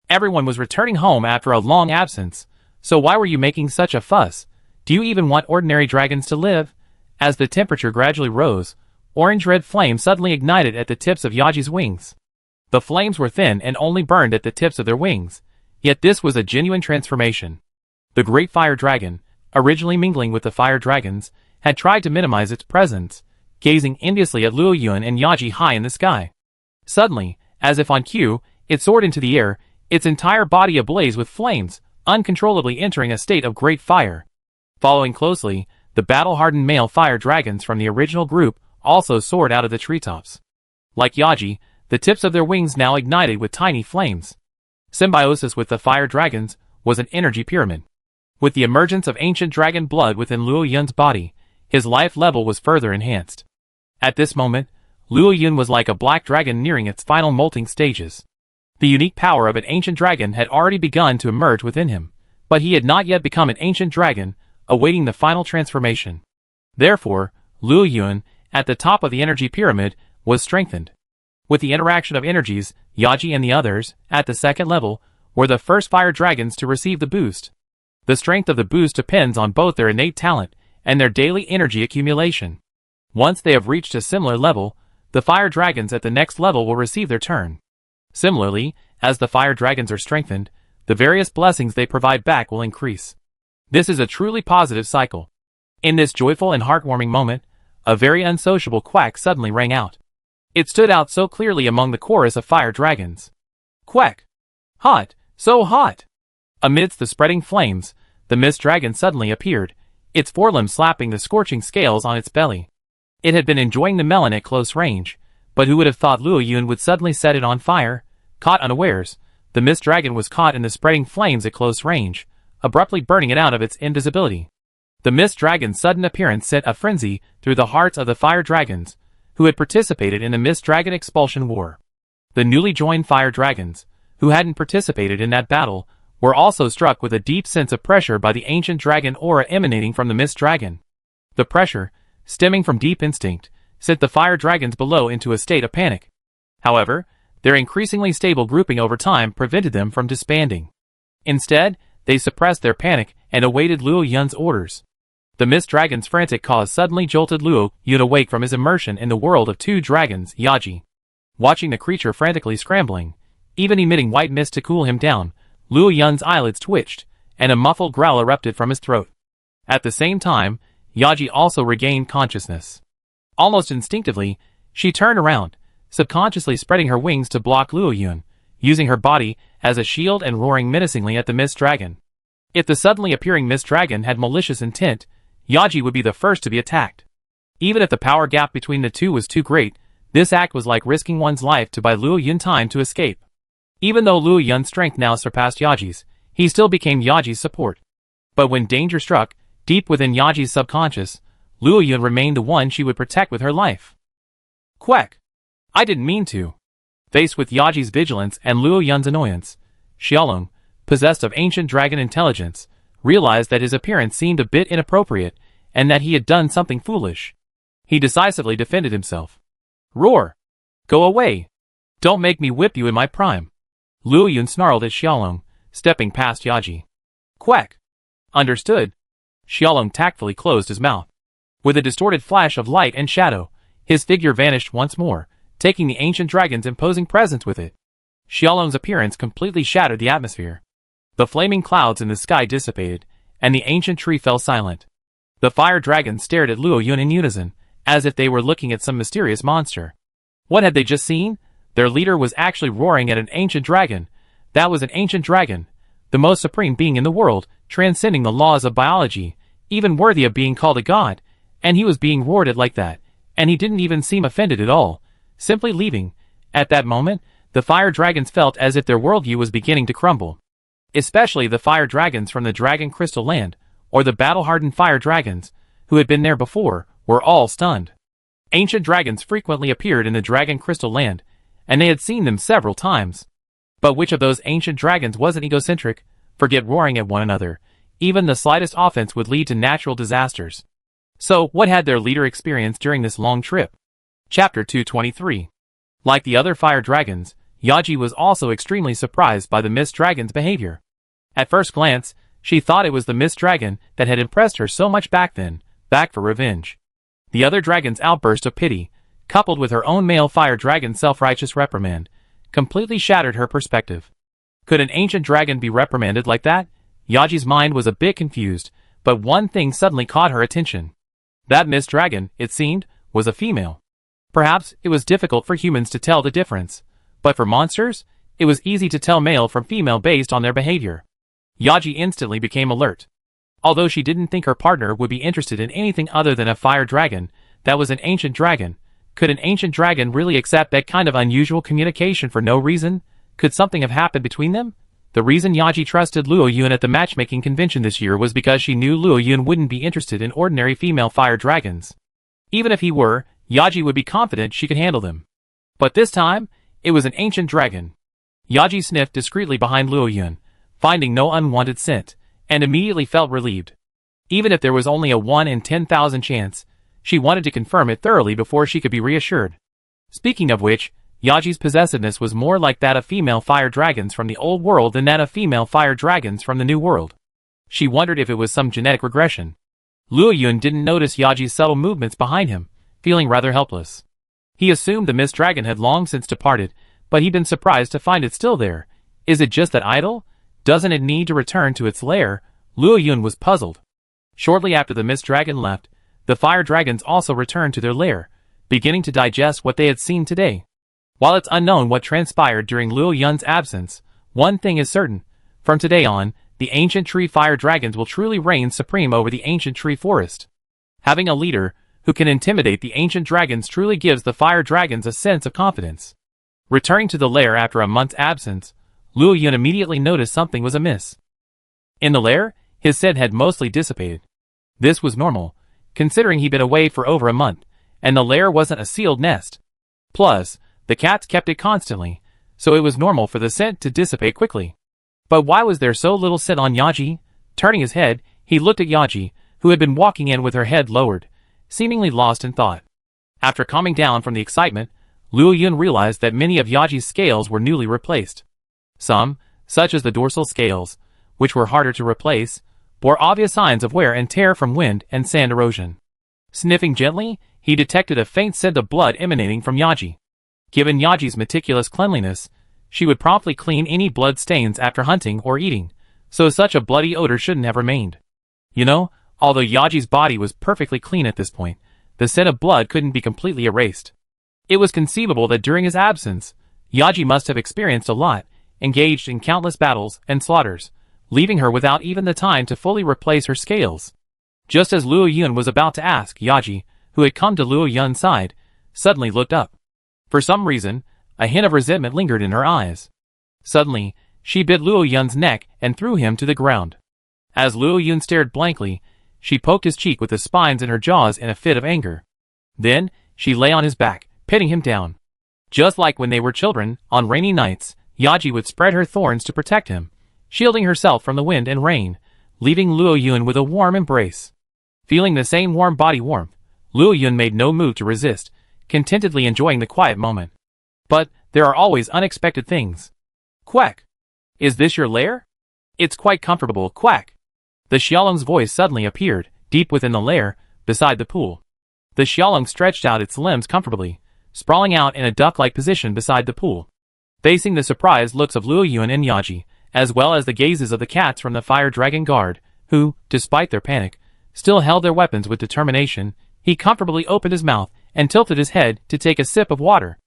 Everyone was returning home after a long absence, so why were you making such a fuss? Do you even want ordinary dragons to live? As the temperature gradually rose, orange-red flames suddenly ignited at the tips of Yaji's wings. The flames were thin and only burned at the tips of their wings, yet this was a genuine transformation. The great fire dragon, originally mingling with the fire dragons, had tried to minimize its presence, gazing enviously at Luo Yun and Yaji high in the sky. Suddenly, as if on cue, it soared into the air, its entire body ablaze with flames, uncontrollably entering a state of great fire. Following closely, the battle-hardened male fire dragons from the original group also soared out of the treetops. Like Yaji, the tips of their wings now ignited with tiny flames. Symbiosis with the fire dragons was an energy pyramid. With the emergence of ancient dragon blood within Luo Yun's body, his life level was further enhanced. At this moment, Luo Yun was like a black dragon nearing its final molting stages. The unique power of an ancient dragon had already begun to emerge within him, but he had not yet become an ancient dragon, awaiting the final transformation. Therefore, Luo Yun, at the top of the energy pyramid, was strengthened. With the interaction of energies, Yaji and the others, at the second level, were the first fire dragons to receive the boost. The strength of the boost depends on both their innate talent and their daily energy accumulation. Once they have reached a similar level, the fire dragons at the next level will receive their turn. Similarly, as the fire dragons are strengthened, the various blessings they provide back will increase. This is a truly positive cycle. In this joyful and heartwarming moment, a very unsociable quack suddenly rang out. It stood out so clearly among the chorus of fire dragons. Quack! Hot! So hot! Amidst the spreading flames, the mist dragon suddenly appeared, its forelimbs slapping the scorching scales on its belly. It had been enjoying the melon at close range, but who would have thought Luo Yun would suddenly set it on fire? Caught unawares, the mist dragon was caught in the spreading flames at close range, abruptly burning it out of its invisibility. The mist dragon's sudden appearance sent a frenzy through the hearts of the fire dragons, who had participated in the mist dragon expulsion war. The newly joined fire dragons, who hadn't participated in that battle, were also struck with a deep sense of pressure by the ancient dragon aura emanating from the mist dragon. The pressure, stemming from deep instinct, sent the fire dragons below into a state of panic. However, their increasingly stable grouping over time prevented them from disbanding. Instead, they suppressed their panic and awaited Luo Yun's orders. The mist dragon's frantic cause suddenly jolted Luo Yun awake from his immersion in the world of two dragons, Yaji. Watching the creature frantically scrambling, even emitting white mist to cool him down, Luo Yun's eyelids twitched, and a muffled growl erupted from his throat. At the same time, Yaji also regained consciousness. Almost instinctively, she turned around, subconsciously spreading her wings to block Luo Yun, using her body as a shield and roaring menacingly at the mist dragon. If the suddenly appearing mist dragon had malicious intent, Yaji would be the first to be attacked. Even if the power gap between the two was too great, this act was like risking one's life to buy Luo Yun time to escape. Even though Luo Yun's strength now surpassed Yaji's, he still became Yaji's support. But when danger struck, deep within Yaji's subconscious, Luo Yun remained the one she would protect with her life. Quack! I didn't mean to. Faced with Yaji's vigilance and Luo Yun's annoyance, Xiaolong, possessed of ancient dragon intelligence, realized that his appearance seemed a bit inappropriate and that he had done something foolish. He decisively defended himself. Roar! Go away! Don't make me whip you in my prime! Luo Yun snarled at Xiaolong, stepping past Yaji. Quack! Understood. Xiaolong tactfully closed his mouth. With a distorted flash of light and shadow, his figure vanished once more, taking the ancient dragon's imposing presence with it. Xiaolong's appearance completely shattered the atmosphere. The flaming clouds in the sky dissipated, and the ancient tree fell silent. The fire dragons stared at Luo Yun in unison, as if they were looking at some mysterious monster. What had they just seen? Their leader was actually roaring at an ancient dragon. That was an ancient dragon, the most supreme being in the world, transcending the laws of biology, even worthy of being called a god, and he was being roared at like that, and he didn't even seem offended at all, simply leaving. At that moment, the fire dragons felt as if their worldview was beginning to crumble. Especially the fire dragons from the Dragon Crystal Land, or the battle-hardened fire dragons, who had been there before, were all stunned. Ancient dragons frequently appeared in the Dragon Crystal Land, and they had seen them several times. But which of those ancient dragons wasn't egocentric? Forget roaring at one another. Even the slightest offense would lead to natural disasters. So, what had their leader experienced during this long trip? Chapter 223. Like the other fire dragons, Yaji was also extremely surprised by the mist dragon's behavior. At first glance, she thought it was the mist dragon that had impressed her so much back then, back for revenge. The other dragon's outburst of pity, coupled with her own male fire dragon's self-righteous reprimand, completely shattered her perspective. Could an ancient dragon be reprimanded like that? Yaji's mind was a bit confused, but one thing suddenly caught her attention. That mist dragon, it seemed, was a female. Perhaps it was difficult for humans to tell the difference, but for monsters, it was easy to tell male from female based on their behavior. Yaji instantly became alert. Although she didn't think her partner would be interested in anything other than a fire dragon, that was an ancient dragon. Could an ancient dragon really accept that kind of unusual communication for no reason? Could something have happened between them? The reason Yaji trusted Luo Yun at the matchmaking convention this year was because she knew Luo Yun wouldn't be interested in ordinary female fire dragons. Even if he were, Yaji would be confident she could handle them. But this time, it was an ancient dragon. Yaji sniffed discreetly behind Luo Yun, finding no unwanted scent, and immediately felt relieved. Even if there was only a 1 in 10,000 chance, she wanted to confirm it thoroughly before she could be reassured. Speaking of which, Yaji's possessiveness was more like that of female fire dragons from the old world than that of female fire dragons from the new world. She wondered if it was some genetic regression. Luo Yun didn't notice Yaji's subtle movements behind him, feeling rather helpless. He assumed the mist dragon had long since departed, but he'd been surprised to find it still there. Is it just that idle? Doesn't it need to return to its lair? Luo Yun was puzzled. Shortly after the mist dragon left, the fire dragons also returned to their lair, beginning to digest what they had seen today. While it's unknown what transpired during Luo Yun's absence, one thing is certain. From today on, the ancient tree fire dragons will truly reign supreme over the ancient tree forest. Having a leader who can intimidate the ancient dragons truly gives the fire dragons a sense of confidence. Returning to the lair after a month's absence, Luo Yun immediately noticed something was amiss. In the lair, his scent had mostly dissipated. This was normal, considering he'd been away for over a month, and the lair wasn't a sealed nest. Plus, the cats kept it constantly, so it was normal for the scent to dissipate quickly. But why was there so little scent on Yaji? Turning his head, he looked at Yaji, who had been walking in with her head lowered, seemingly lost in thought. After calming down from the excitement, Luo Yun realized that many of Yaji's scales were newly replaced. Some, such as the dorsal scales, which were harder to replace, bore obvious signs of wear and tear from wind and sand erosion. Sniffing gently, he detected a faint scent of blood emanating from Yaji. Given Yaji's meticulous cleanliness, she would promptly clean any blood stains after hunting or eating, so such a bloody odor shouldn't have remained. You know, although Yaji's body was perfectly clean at this point, the scent of blood couldn't be completely erased. It was conceivable that during his absence, Yaji must have experienced a lot, engaged in countless battles and slaughters, leaving her without even the time to fully replace her scales. Just as Luo Yun was about to ask, Yaji, who had come to Luo Yun's side, suddenly looked up. For some reason, a hint of resentment lingered in her eyes. Suddenly, she bit Luo Yun's neck and threw him to the ground. As Luo Yun stared blankly, she poked his cheek with the spines in her jaws in a fit of anger. Then, she lay on his back, pinning him down. Just like when they were children, on rainy nights, Yaji would spread her thorns to protect him, shielding herself from the wind and rain, leaving Luo Yun with a warm embrace. Feeling the same warm body warmth, Luo Yun made no move to resist, contentedly enjoying the quiet moment. But, there are always unexpected things. Quack! Is this your lair? It's quite comfortable, quack! The Xiaolong's voice suddenly appeared, deep within the lair, beside the pool. The Xiaolong stretched out its limbs comfortably, sprawling out in a duck-like position beside the pool. Facing the surprised looks of Luo Yun and Yaji, as well as the gazes of the cats from the Fire Dragon Guard, who, despite their panic, still held their weapons with determination, he comfortably opened his mouth and tilted his head to take a sip of water.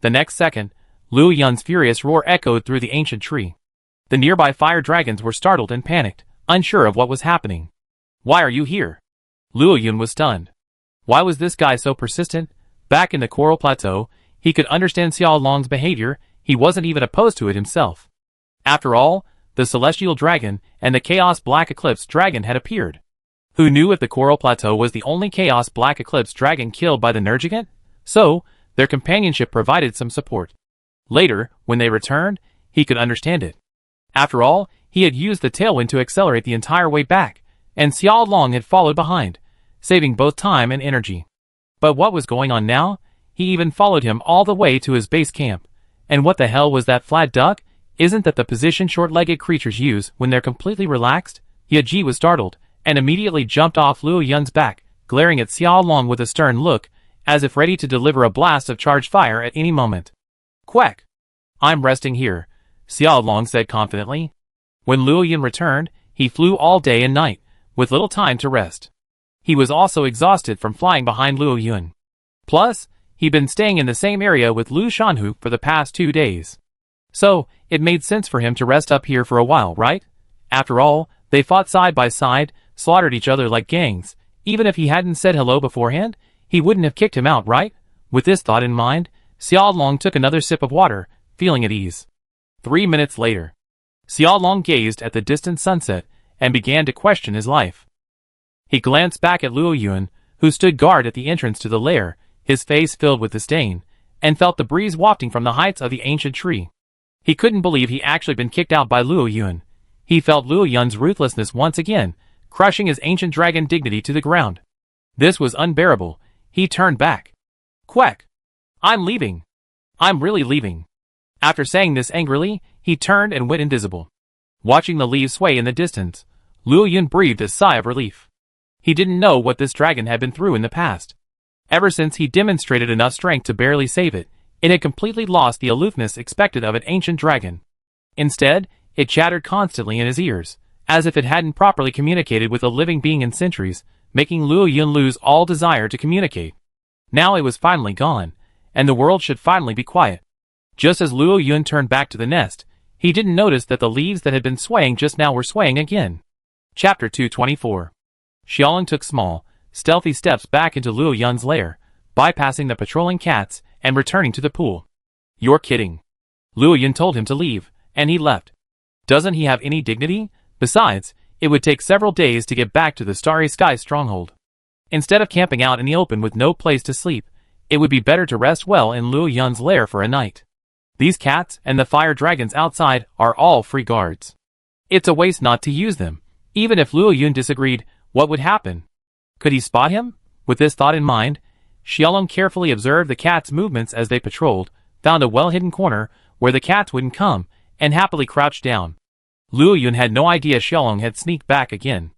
The next second, Luo Yun's furious roar echoed through the ancient tree. The nearby fire dragons were startled and panicked, unsure of what was happening. Why are you here? Luo Yun was stunned. Why was this guy so persistent? Back in the Coral Plateau, he could understand Xiao Long's behavior, he wasn't even opposed to it himself. After all, the Celestial Dragon and the Chaos Black Eclipse Dragon had appeared. Who knew if the Coral Plateau was the only Chaos Black Eclipse Dragon killed by the Nergigant? So, their companionship provided some support. Later, when they returned, he could understand it. After all, he had used the tailwind to accelerate the entire way back, and Xiao Long had followed behind, saving both time and energy. But what was going on now? He even followed him all the way to his base camp. And what the hell was that flat duck? Isn't that the position short-legged creatures use when they're completely relaxed? Yaji was startled, and immediately jumped off Luo Yun's back, glaring at Xiao Long with a stern look, as if ready to deliver a blast of charged fire at any moment. Quack! I'm resting here, Xiao Long said confidently. When Luo Yun returned, he flew all day and night, with little time to rest. He was also exhausted from flying behind Luo Yun. Plus, he'd been staying in the same area with Lu Shanhu for the past 2 days. So, it made sense for him to rest up here for a while, right? After all, they fought side by side, slaughtered each other like gangs. Even if he hadn't said hello beforehand, he wouldn't have kicked him out, right? With this thought in mind, Xiao Long took another sip of water, feeling at ease. 3 minutes later, Xiao Long gazed at the distant sunset and began to question his life. He glanced back at Luo Yun, who stood guard at the entrance to the lair, his face filled with disdain, and felt the breeze wafting from the heights of the ancient tree. He couldn't believe he actually been kicked out by Luo Yun. He felt Luo Yun's ruthlessness once again, crushing his ancient dragon dignity to the ground. This was unbearable. He turned back. Quack! I'm leaving. I'm really leaving. After saying this angrily, he turned and went invisible. Watching the leaves sway in the distance, Luo Yun breathed a sigh of relief. He didn't know what this dragon had been through in the past. Ever since he demonstrated enough strength to barely save it, it had completely lost the aloofness expected of an ancient dragon. Instead, it chattered constantly in his ears, as if it hadn't properly communicated with a living being in centuries, making Luo Yun lose all desire to communicate. Now it was finally gone, and the world should finally be quiet. Just as Luo Yun turned back to the nest, he didn't notice that the leaves that had been swaying just now were swaying again. Chapter 224. Xiaolong took small, stealthy steps back into Luo Yun's lair, bypassing the patrolling cats and returning to the pool. You're kidding. Luo Yun told him to leave, and he left. Doesn't he have any dignity? Besides, it would take several days to get back to the Starry Sky stronghold. Instead of camping out in the open with no place to sleep, it would be better to rest well in Luo Yun's lair for a night. These cats and the fire dragons outside are all free guards. It's a waste not to use them. Even if Luo Yun disagreed, what would happen? Could he spot him? With this thought in mind, Xiaolong carefully observed the cats' movements as they patrolled, found a well-hidden corner where the cats wouldn't come, and happily crouched down. Luo Yun had no idea Xiaolong had sneaked back again.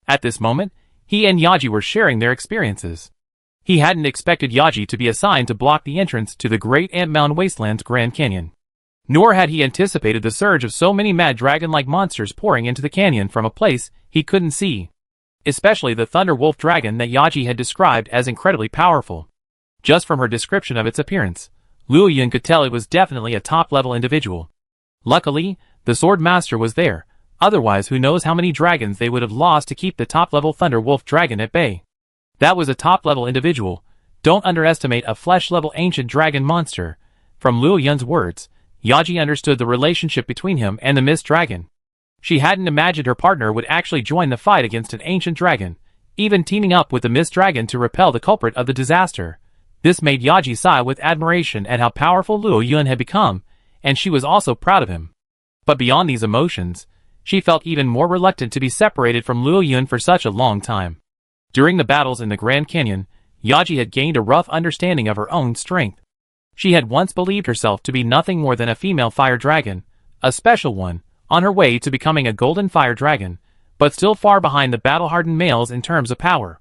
At this moment, he and Yaji were sharing their experiences. He hadn't expected Yaji to be assigned to block the entrance to the Great Ant Mound Wasteland's Grand Canyon. Nor had he anticipated the surge of so many mad dragon-like monsters pouring into the canyon from a place he couldn't see. Especially the Thunder Wolf Dragon that Yaji had described as incredibly powerful. Just from her description of its appearance, Luo Yun could tell it was definitely a top-level individual. Luckily, the Sword Master was there, otherwise who knows how many dragons they would have lost to keep the top-level Thunder Wolf Dragon at bay. That was a top-level individual. Don't underestimate a flesh-level ancient dragon monster. From Luo Yun's words, Yaji understood the relationship between him and the Mist Dragon. She hadn't imagined her partner would actually join the fight against an ancient dragon, even teaming up with the Mist Dragon to repel the culprit of the disaster. This made Yaji sigh with admiration at how powerful Luo Yun had become, and she was also proud of him. But beyond these emotions, she felt even more reluctant to be separated from Luo Yun for such a long time. During the battles in the Grand Canyon, Yaji had gained a rough understanding of her own strength. She had once believed herself to be nothing more than a female fire dragon, a special one, on her way to becoming a golden fire dragon, but still far behind the battle-hardened males in terms of power.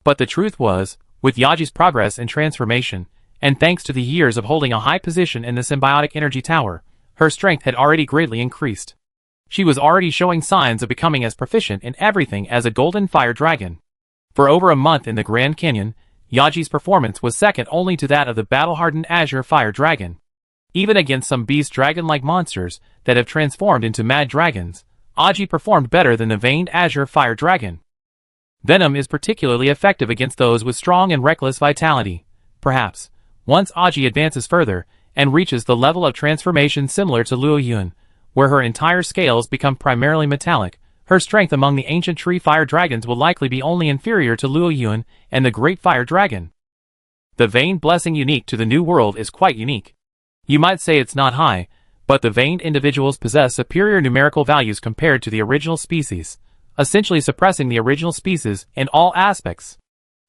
But the truth was, with Yaji's progress and transformation, and thanks to the years of holding a high position in the symbiotic energy tower, her strength had already greatly increased. She was already showing signs of becoming as proficient in everything as a golden fire dragon. For over a month in the Grand Canyon, Yaji's performance was second only to that of the battle-hardened Azure Fire Dragon. Even against some beast dragon-like monsters that have transformed into mad dragons, Aji performed better than the veined Azure Fire Dragon. Venom is particularly effective against those with strong and reckless vitality. Perhaps, once Aji advances further and reaches the level of transformation similar to Luo Yun, where her entire scales become primarily metallic, her strength among the ancient tree fire dragons will likely be only inferior to Luo Yun and the Great Fire Dragon. The veined blessing unique to the New World is quite unique. You might say it's not high, but the veined individuals possess superior numerical values compared to the original species, essentially suppressing the original species in all aspects.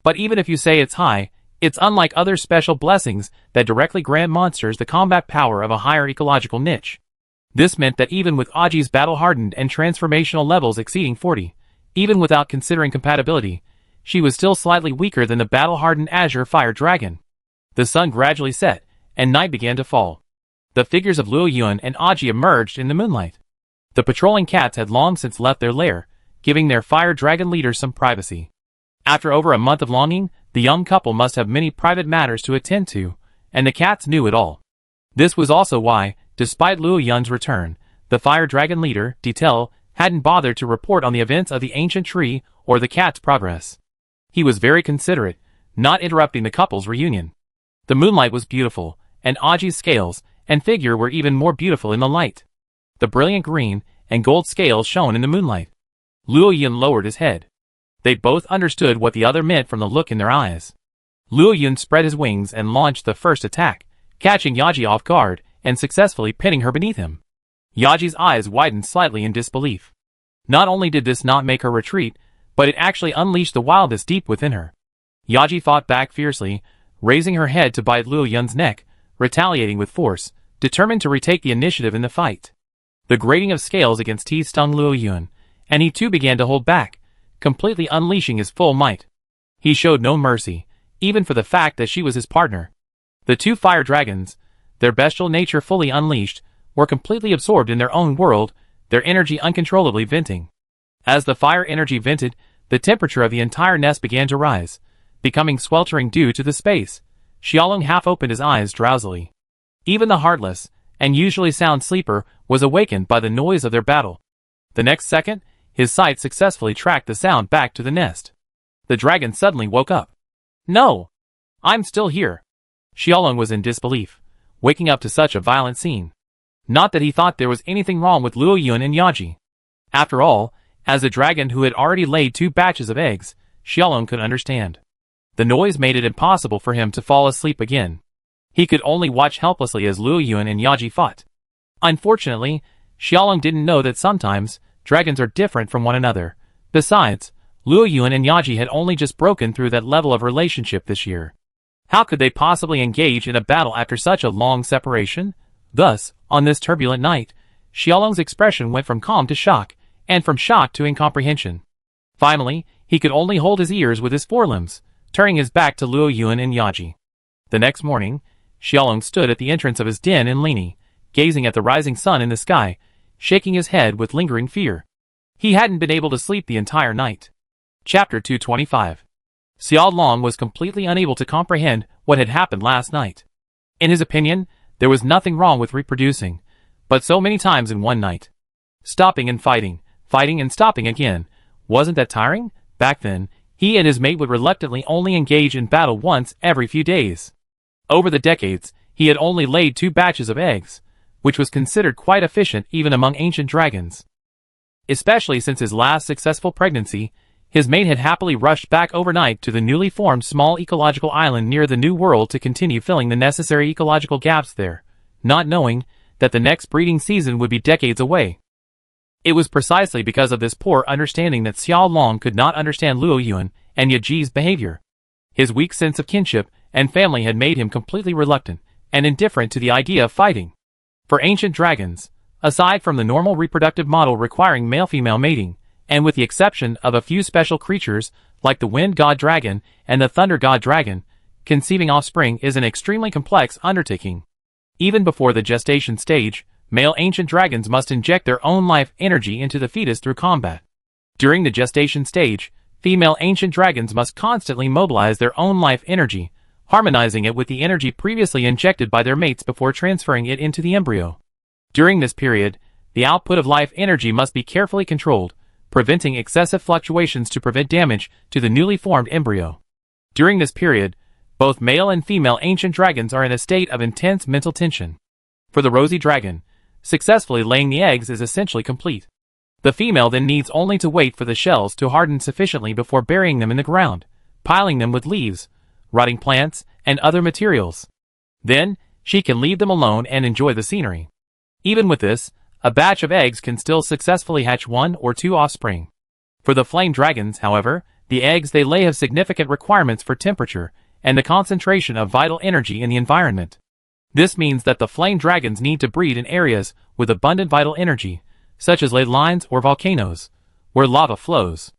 But even if you say it's high, it's unlike other special blessings that directly grant monsters the combat power of a higher ecological niche. This meant that even with Aji's battle-hardened and transformational levels exceeding 40, even without considering compatibility, she was still slightly weaker than the battle-hardened Azure Fire Dragon. The sun gradually set, and night began to fall. The figures of Luo Yun and Aji emerged in the moonlight. The patrolling cats had long since left their lair, giving their fire dragon leader some privacy. After over a month of longing, the young couple must have many private matters to attend to, and the cats knew it all. This was also why, despite Luo Yun's return, the fire dragon leader, Detail, hadn't bothered to report on the events of the ancient tree or the cat's progress. He was very considerate, not interrupting the couple's reunion. The moonlight was beautiful, and Aji's scales and figure were even more beautiful in the light. The brilliant green and gold scales shone in the moonlight. Luo Yun lowered his head. They both understood what the other meant from the look in their eyes. Luo Yun spread his wings and launched the first attack, catching Yaji off guard and successfully pinning her beneath him. Yaji's eyes widened slightly in disbelief. Not only did this not make her retreat, but it actually unleashed the wildest deep within her. Yaji fought back fiercely, raising her head to bite Luo Yun's neck, retaliating with force, determined to retake the initiative in the fight. The grating of scales against teeth stung Luo Yun, and he too began to hold back, completely unleashing his full might. He showed no mercy, even for the fact that she was his partner. The two fire dragons, their bestial nature fully unleashed, were completely absorbed in their own world, their energy uncontrollably venting. As the fire energy vented, the temperature of the entire nest began to rise, becoming sweltering due to the space. Xiaolong half opened his eyes drowsily. Even the heartless, and usually sound sleeper, was awakened by the noise of their battle. The next second, his sight successfully tracked the sound back to the nest. The dragon suddenly woke up. "No! I'm still here!" Xiaolong was in disbelief, waking up to such a violent scene. Not that he thought there was anything wrong with Luo Yun and Yaji. After all, as a dragon who had already laid 2 batches of eggs, Xiaolong could understand. The noise made it impossible for him to fall asleep again. He could only watch helplessly as Luo Yun and Yaji fought. Unfortunately, Xiaolong didn't know that sometimes dragons are different from one another. Besides, Luo Yun and Yaji had only just broken through that level of relationship this year. How could they possibly engage in a battle after such a long separation? Thus, on this turbulent night, Xiaolong's expression went from calm to shock, and from shock to incomprehension. Finally, he could only hold his ears with his forelimbs, turning his back to Luo Yun and Yaji. The next morning, Xiaolong stood at the entrance of his den in Lini, gazing at the rising sun in the sky, shaking his head with lingering fear. He hadn't been able to sleep the entire night. Chapter 225. Xiaolong was completely unable to comprehend what had happened last night. In his opinion, there was nothing wrong with reproducing, but so many times in one night. Stopping and fighting, fighting and stopping again. Wasn't that tiring? Back then, he and his mate would reluctantly only engage in battle once every few days. Over the decades, he had only laid 2 batches of eggs, which was considered quite efficient even among ancient dragons. Especially since his last successful pregnancy, his mate had happily rushed back overnight to the newly formed small ecological island near the New World to continue filling the necessary ecological gaps there, not knowing that the next breeding season would be decades away. It was precisely because of this poor understanding that Xiaolong could not understand Luo Yun and Yaji's behavior. His weak sense of kinship and family had made him completely reluctant and indifferent to the idea of fighting. For ancient dragons, aside from the normal reproductive model requiring male-female mating, and with the exception of a few special creatures like the Wind God Dragon and the Thunder God Dragon, conceiving offspring is an extremely complex undertaking. Even before the gestation stage, male ancient dragons must inject their own life energy into the fetus through combat. During the gestation stage, female ancient dragons must constantly mobilize their own life energy, harmonizing it with the energy previously injected by their mates before transferring it into the embryo. During this period, the output of life energy must be carefully controlled, preventing excessive fluctuations to prevent damage to the newly formed embryo. During this period, both male and female ancient dragons are in a state of intense mental tension. For the rosy dragon, successfully laying the eggs is essentially complete. The female then needs only to wait for the shells to harden sufficiently before burying them in the ground, piling them with leaves, rotting plants, and other materials. Then, she can leave them alone and enjoy the scenery. Even with this, a batch of eggs can still successfully hatch 1 or 2 offspring. For the flame dragons, however, the eggs they lay have significant requirements for temperature and the concentration of vital energy in the environment. This means that the flame dragons need to breed in areas with abundant vital energy, such as ley lines or volcanoes, where lava flows.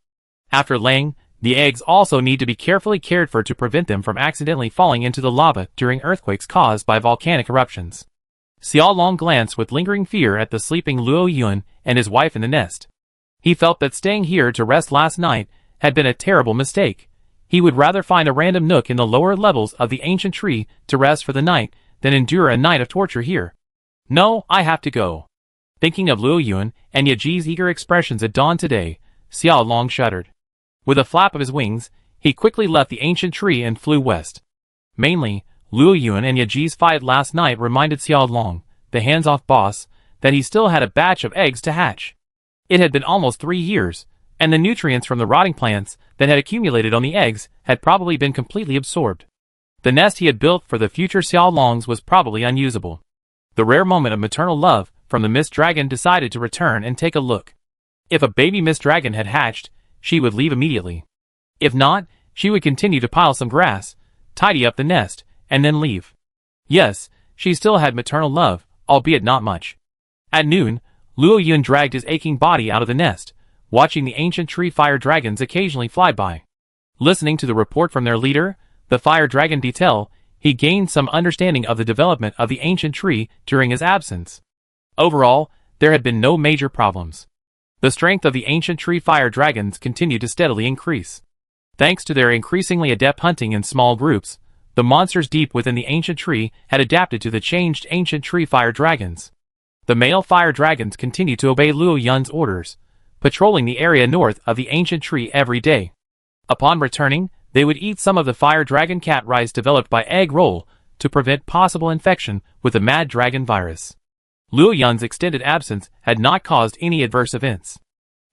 After laying, the eggs also need to be carefully cared for to prevent them from accidentally falling into the lava during earthquakes caused by volcanic eruptions. Xiaolong glanced with lingering fear at the sleeping Luo Yun and his wife in the nest. He felt that staying here to rest last night had been a terrible mistake. He would rather find a random nook in the lower levels of the ancient tree to rest for the night than endure a night of torture here. No, I have to go. Thinking of Luo Yun and Yaji's eager expressions at dawn today, Xiaolong shuddered. With a flap of his wings, he quickly left the ancient tree and flew west. Mainly, Luo Yun and Yaji's fight last night reminded Xiaolong, the hands-off boss, that he still had a batch of eggs to hatch. It had been almost 3 years, and the nutrients from the rotting plants that had accumulated on the eggs had probably been completely absorbed. The nest he had built for the future Xiaolongs was probably unusable. The rare moment of maternal love from the Mist Dragon decided to return and take a look. If a baby Mist Dragon had hatched, she would leave immediately. If not, she would continue to pile some grass, tidy up the nest, and then leave. Yes, she still had maternal love, albeit not much. At noon, Luo Yun dragged his aching body out of the nest, watching the ancient tree fire dragons occasionally fly by. Listening to the report from their leader, the fire dragon Detail, he gained some understanding of the development of the ancient tree during his absence. Overall, there had been no major problems. The strength of the ancient tree fire dragons continued to steadily increase. Thanks to their increasingly adept hunting in small groups, the monsters deep within the ancient tree had adapted to the changed ancient tree fire dragons. The male fire dragons continued to obey Luo Yun's orders, patrolling the area north of the ancient tree every day. Upon returning, they would eat some of the fire dragon cat rice developed by Egg Roll to prevent possible infection with the mad dragon virus. Luo Yun's extended absence had not caused any adverse events.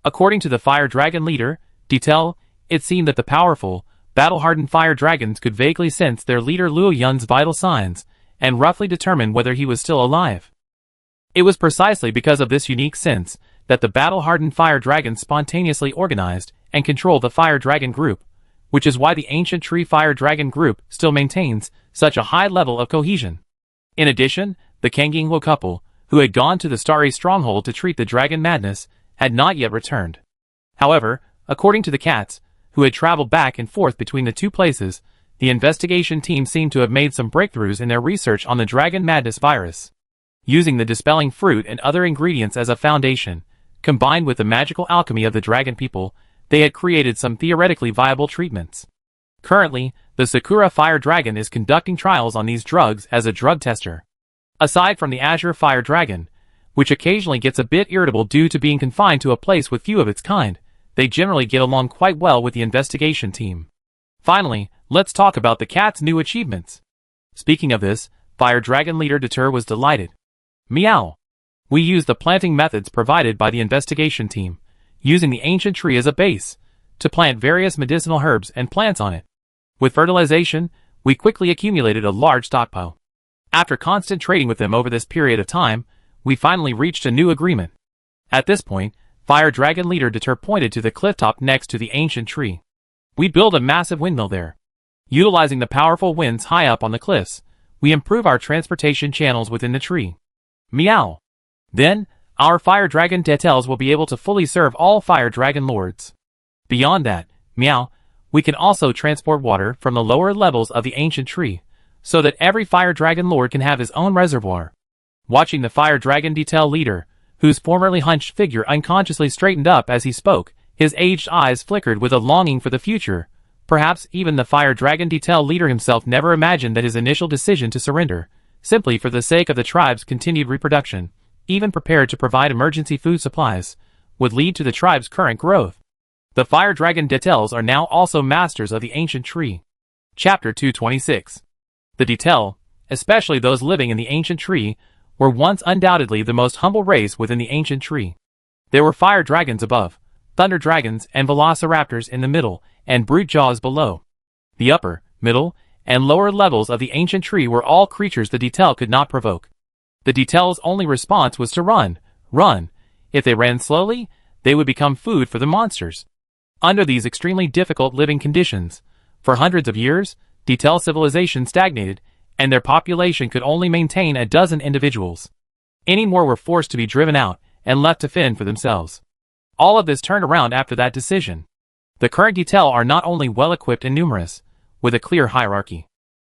According to the fire dragon leader, Detail, it seemed that the powerful, battle-hardened fire dragons could vaguely sense their leader Luo Yun's vital signs, and roughly determine whether he was still alive. It was precisely because of this unique sense that the battle-hardened fire dragons spontaneously organized and controlled the fire dragon group, which is why the ancient tree fire dragon group still maintains such a high level of cohesion. In addition, the Kangingwo couple, who had gone to the Starry Stronghold to treat the dragon madness, had not yet returned. However, according to the cats, who had traveled back and forth between the two places, the investigation team seemed to have made some breakthroughs in their research on the dragon madness virus. Using the dispelling fruit and other ingredients as a foundation, combined with the magical alchemy of the dragon people, they had created some theoretically viable treatments. Currently, the Sakura Fire Dragon is conducting trials on these drugs as a drug tester. Aside from the Azure Fire Dragon, which occasionally gets a bit irritable due to being confined to a place with few of its kind, they generally get along quite well with the investigation team. Finally, let's talk about the cat's new achievements. Speaking of this, Fire Dragon leader Deter was delighted. Meow. We used the planting methods provided by the investigation team, using the ancient tree as a base, to plant various medicinal herbs and plants on it. With fertilization, we quickly accumulated a large stockpile. After constant trading with them over this period of time, we finally reached a new agreement. At this point, Fire Dragon leader Deter pointed to the cliff top next to the ancient tree. We build a massive windmill there. Utilizing the powerful winds high up on the cliffs, we improve our transportation channels within the tree. Meow. Then, our Fire Dragon Detels will be able to fully serve all Fire Dragon Lords. Beyond that, meow, we can also transport water from the lower levels of the ancient tree, so that every Fire Dragon Lord can have his own reservoir. Watching the Fire Dragon Detail leader, whose formerly hunched figure unconsciously straightened up as he spoke, his aged eyes flickered with a longing for the future. Perhaps even the Fire Dragon Detail leader himself never imagined that his initial decision to surrender, simply for the sake of the tribe's continued reproduction, even prepared to provide emergency food supplies, would lead to the tribe's current growth. The Fire Dragon Detels are now also masters of the ancient tree. Chapter 226. The Detel, especially those living in the ancient tree, were once undoubtedly the most humble race within the ancient tree. There were fire dragons above, thunder dragons and velociraptors in the middle, and brute jaws below. The upper, middle, and lower levels of the ancient tree were all creatures the Detel could not provoke. The Detel's only response was to run, run. If they ran slowly, they would become food for the monsters. Under these extremely difficult living conditions, for hundreds of years, Detel civilization stagnated, and their population could only maintain a dozen individuals. Any more were forced to be driven out and left to fend for themselves. All of this turned around after that decision. The current Detel are not only well-equipped and numerous, with a clear hierarchy.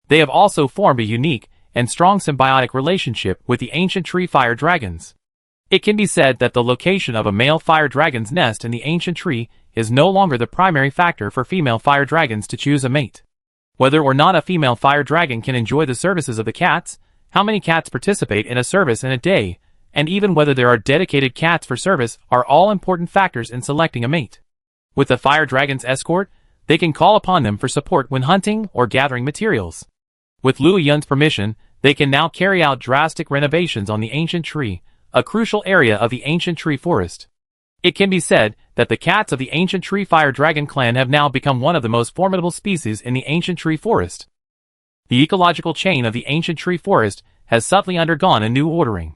They have also formed a unique and strong symbiotic relationship with the ancient tree fire dragons. It can be said that the location of a male fire dragon's nest in the ancient tree is no longer the primary factor for female fire dragons to choose a mate. Whether or not a female fire dragon can enjoy the services of the cats, how many cats participate in a service in a day, and even whether there are dedicated cats for service are all important factors in selecting a mate. With the fire dragon's escort, they can call upon them for support when hunting or gathering materials. With Luo Yun's permission, they can now carry out drastic renovations on the ancient tree, a crucial area of the ancient tree forest. It can be said that the cats of the ancient tree fire dragon clan have now become one of the most formidable species in the ancient tree forest. The ecological chain of the ancient tree forest has subtly undergone a new ordering.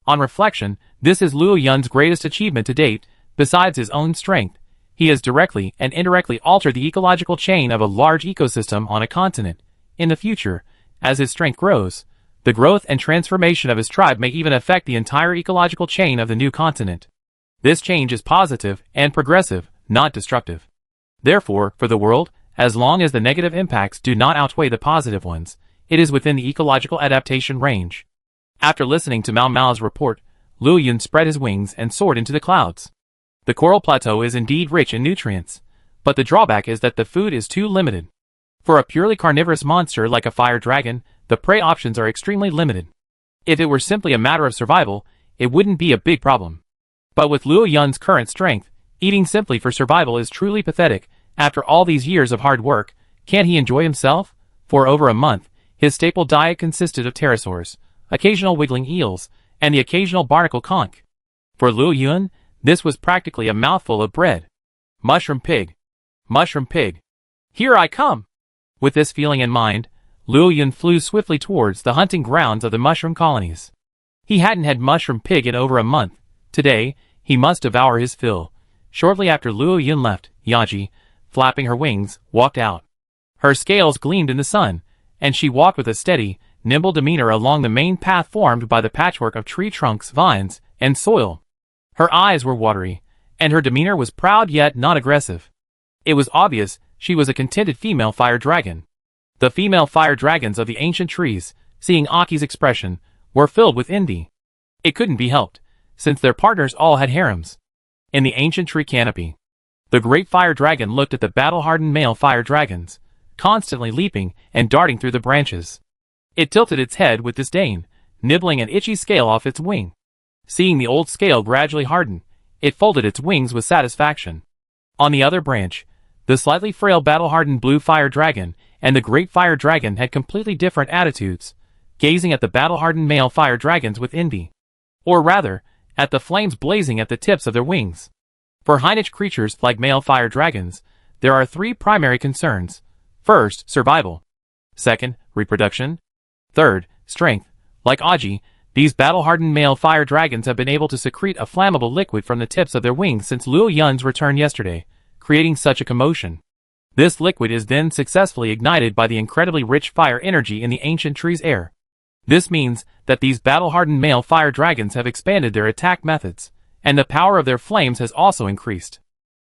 On reflection, this is Luo Yun's greatest achievement to date. Besides his own strength, he has directly and indirectly altered the ecological chain of a large ecosystem on a continent. In the future, as his strength grows, the growth and transformation of his tribe may even affect the entire ecological chain of the new continent. This change is positive and progressive, not destructive. Therefore, for the world, as long as the negative impacts do not outweigh the positive ones, it is within the ecological adaptation range. After listening to Mao Mao's report, Luo Yun spread his wings and soared into the clouds. The coral plateau is indeed rich in nutrients, but the drawback is that the food is too limited. For a purely carnivorous monster like a fire dragon, the prey options are extremely limited. If it were simply a matter of survival, it wouldn't be a big problem. But with Luo Yun's current strength, eating simply for survival is truly pathetic. After all these years of hard work, can't he enjoy himself? For over a month, his staple diet consisted of pterosaurs, occasional wiggling eels, and the occasional barnacle conch. For Luo Yun, this was practically a mouthful of bread. Mushroom pig. Mushroom pig. Here I come! With this feeling in mind, Luo Yun flew swiftly towards the hunting grounds of the mushroom colonies. He hadn't had mushroom pig in over a month. Today, he must devour his fill. Shortly after Luo Yun left, Yaji, flapping her wings, walked out. Her scales gleamed in the sun, and she walked with a steady, nimble demeanor along the main path formed by the patchwork of tree trunks, vines, and soil. Her eyes were watery, and her demeanor was proud yet not aggressive. It was obvious she was a contented female fire dragon. The female fire dragons of the ancient trees, seeing Aki's expression, were filled with envy. It couldn't be helped, since their partners all had harems. In the ancient tree canopy, the great fire dragon looked at the battle-hardened male fire dragons, constantly leaping and darting through the branches. It tilted its head with disdain, nibbling an itchy scale off its wing. Seeing the old scale gradually harden, it folded its wings with satisfaction. On the other branch, the slightly frail battle-hardened blue fire dragon and the great fire dragon had completely different attitudes, gazing at the battle-hardened male fire dragons with envy. Or rather, at the flames blazing at the tips of their wings. For Hynich creatures like male fire dragons, there are three primary concerns. First, survival. Second, reproduction. Third, strength. Like Aji, these battle-hardened male fire dragons have been able to secrete a flammable liquid from the tips of their wings since Luo Yun's return yesterday, creating such a commotion. This liquid is then successfully ignited by the incredibly rich fire energy in the ancient tree's air. This means that these battle-hardened male fire dragons have expanded their attack methods, and the power of their flames has also increased.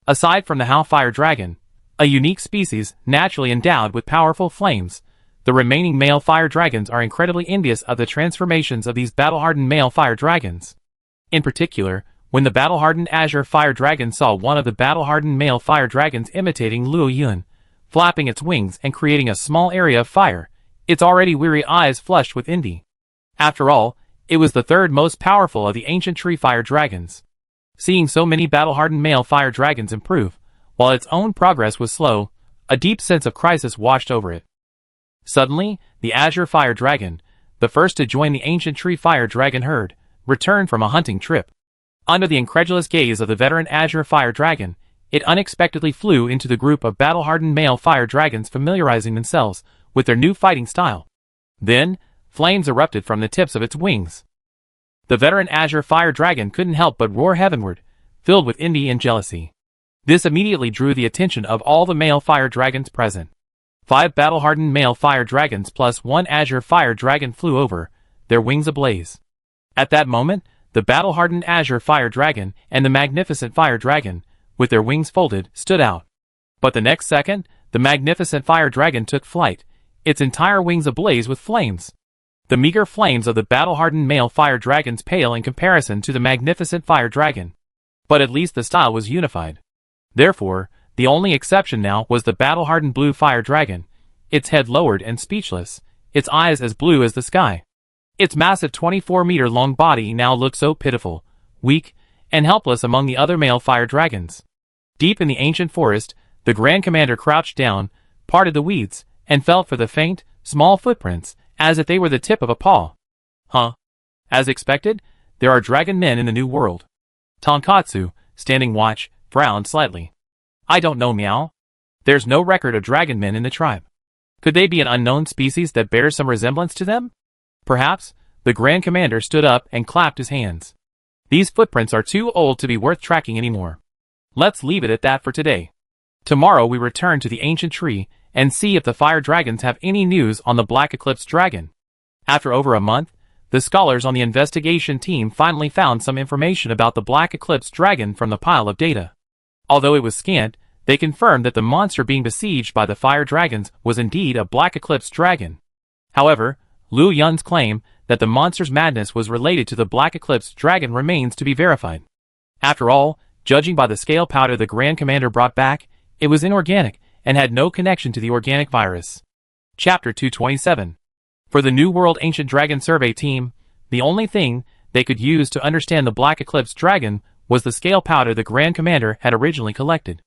Aside from the Hao fire dragon, a unique species naturally endowed with powerful flames, the remaining male fire dragons are incredibly envious of the transformations of these battle-hardened male fire dragons. In particular, when the battle-hardened azure fire dragon saw one of the battle-hardened male fire dragons imitating Luo Yun, flapping its wings and creating a small area of fire, its already weary eyes flushed with envy. After all, it was the third most powerful of the ancient tree fire dragons. Seeing so many battle-hardened male fire dragons improve, while its own progress was slow, a deep sense of crisis washed over it. Suddenly, the azure fire dragon, the first to join the ancient tree fire dragon herd, returned from a hunting trip. Under the incredulous gaze of the veteran azure fire dragon, it unexpectedly flew into the group of battle-hardened male fire dragons, familiarizing themselves with their new fighting style. Then, flames erupted from the tips of its wings. The veteran azure fire dragon couldn't help but roar heavenward, filled with envy and jealousy. This immediately drew the attention of all the male fire dragons present. 5 battle-hardened male fire dragons plus 1 azure fire dragon flew over, their wings ablaze. At that moment, the battle-hardened azure fire dragon and the magnificent fire dragon, with their wings folded, stood out. But the next second, the magnificent fire dragon took flight, its entire wings ablaze with flames. The meager flames of the battle-hardened male fire dragons pale in comparison to the magnificent fire dragon. But at least the style was unified. Therefore, the only exception now was the battle-hardened blue fire dragon, its head lowered and speechless, its eyes as blue as the sky. Its massive 24-meter-long body now looked so pitiful, weak, and helpless among the other male fire dragons. Deep in the ancient forest, the Grand Commander crouched down, parted the weeds, and felt for the faint, small footprints, as if they were the tip of a paw. Huh? As expected, there are dragon men in the New World. Tonkatsu, standing watch, frowned slightly. I don't know, meow. There's no record of dragon men in the tribe. Could they be an unknown species that bears some resemblance to them? Perhaps. The Grand Commander stood up and clapped his hands. These footprints are too old to be worth tracking anymore. Let's leave it at that for today. Tomorrow we return to the ancient tree and see if the fire dragons have any news on the Black Eclipse dragon. After over a month, the scholars on the investigation team finally found some information about the Black Eclipse dragon from the pile of data. Although it was scant, they confirmed that the monster being besieged by the fire dragons was indeed a Black Eclipse dragon. However, Luo Yun's claim that the monster's madness was related to the Black Eclipse dragon remains to be verified. After all, judging by the scale powder the Grand Commander brought back, it was inorganic and had no connection to the organic virus. Chapter 227. For the New World Ancient Dragon Survey team, the only thing they could use to understand the Black Eclipse dragon was the scale powder the Grand Commander had originally collected.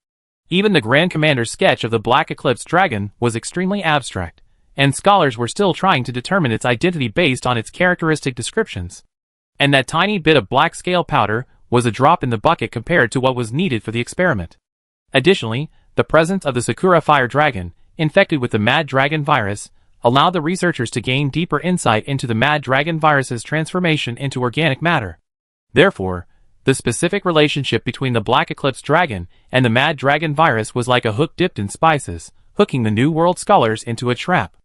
Even the Grand Commander's sketch of the Black Eclipse dragon was extremely abstract, and scholars were still trying to determine its identity based on its characteristic descriptions. And that tiny bit of black scale powder was a drop in the bucket compared to what was needed for the experiment. Additionally, the presence of the Sakura fire dragon, infected with the Mad Dragon virus, allowed the researchers to gain deeper insight into the Mad Dragon virus's transformation into organic matter. Therefore, the specific relationship between the Black Eclipse dragon and the Mad Dragon virus was like a hook dipped in spices, hooking the New World scholars into a trap.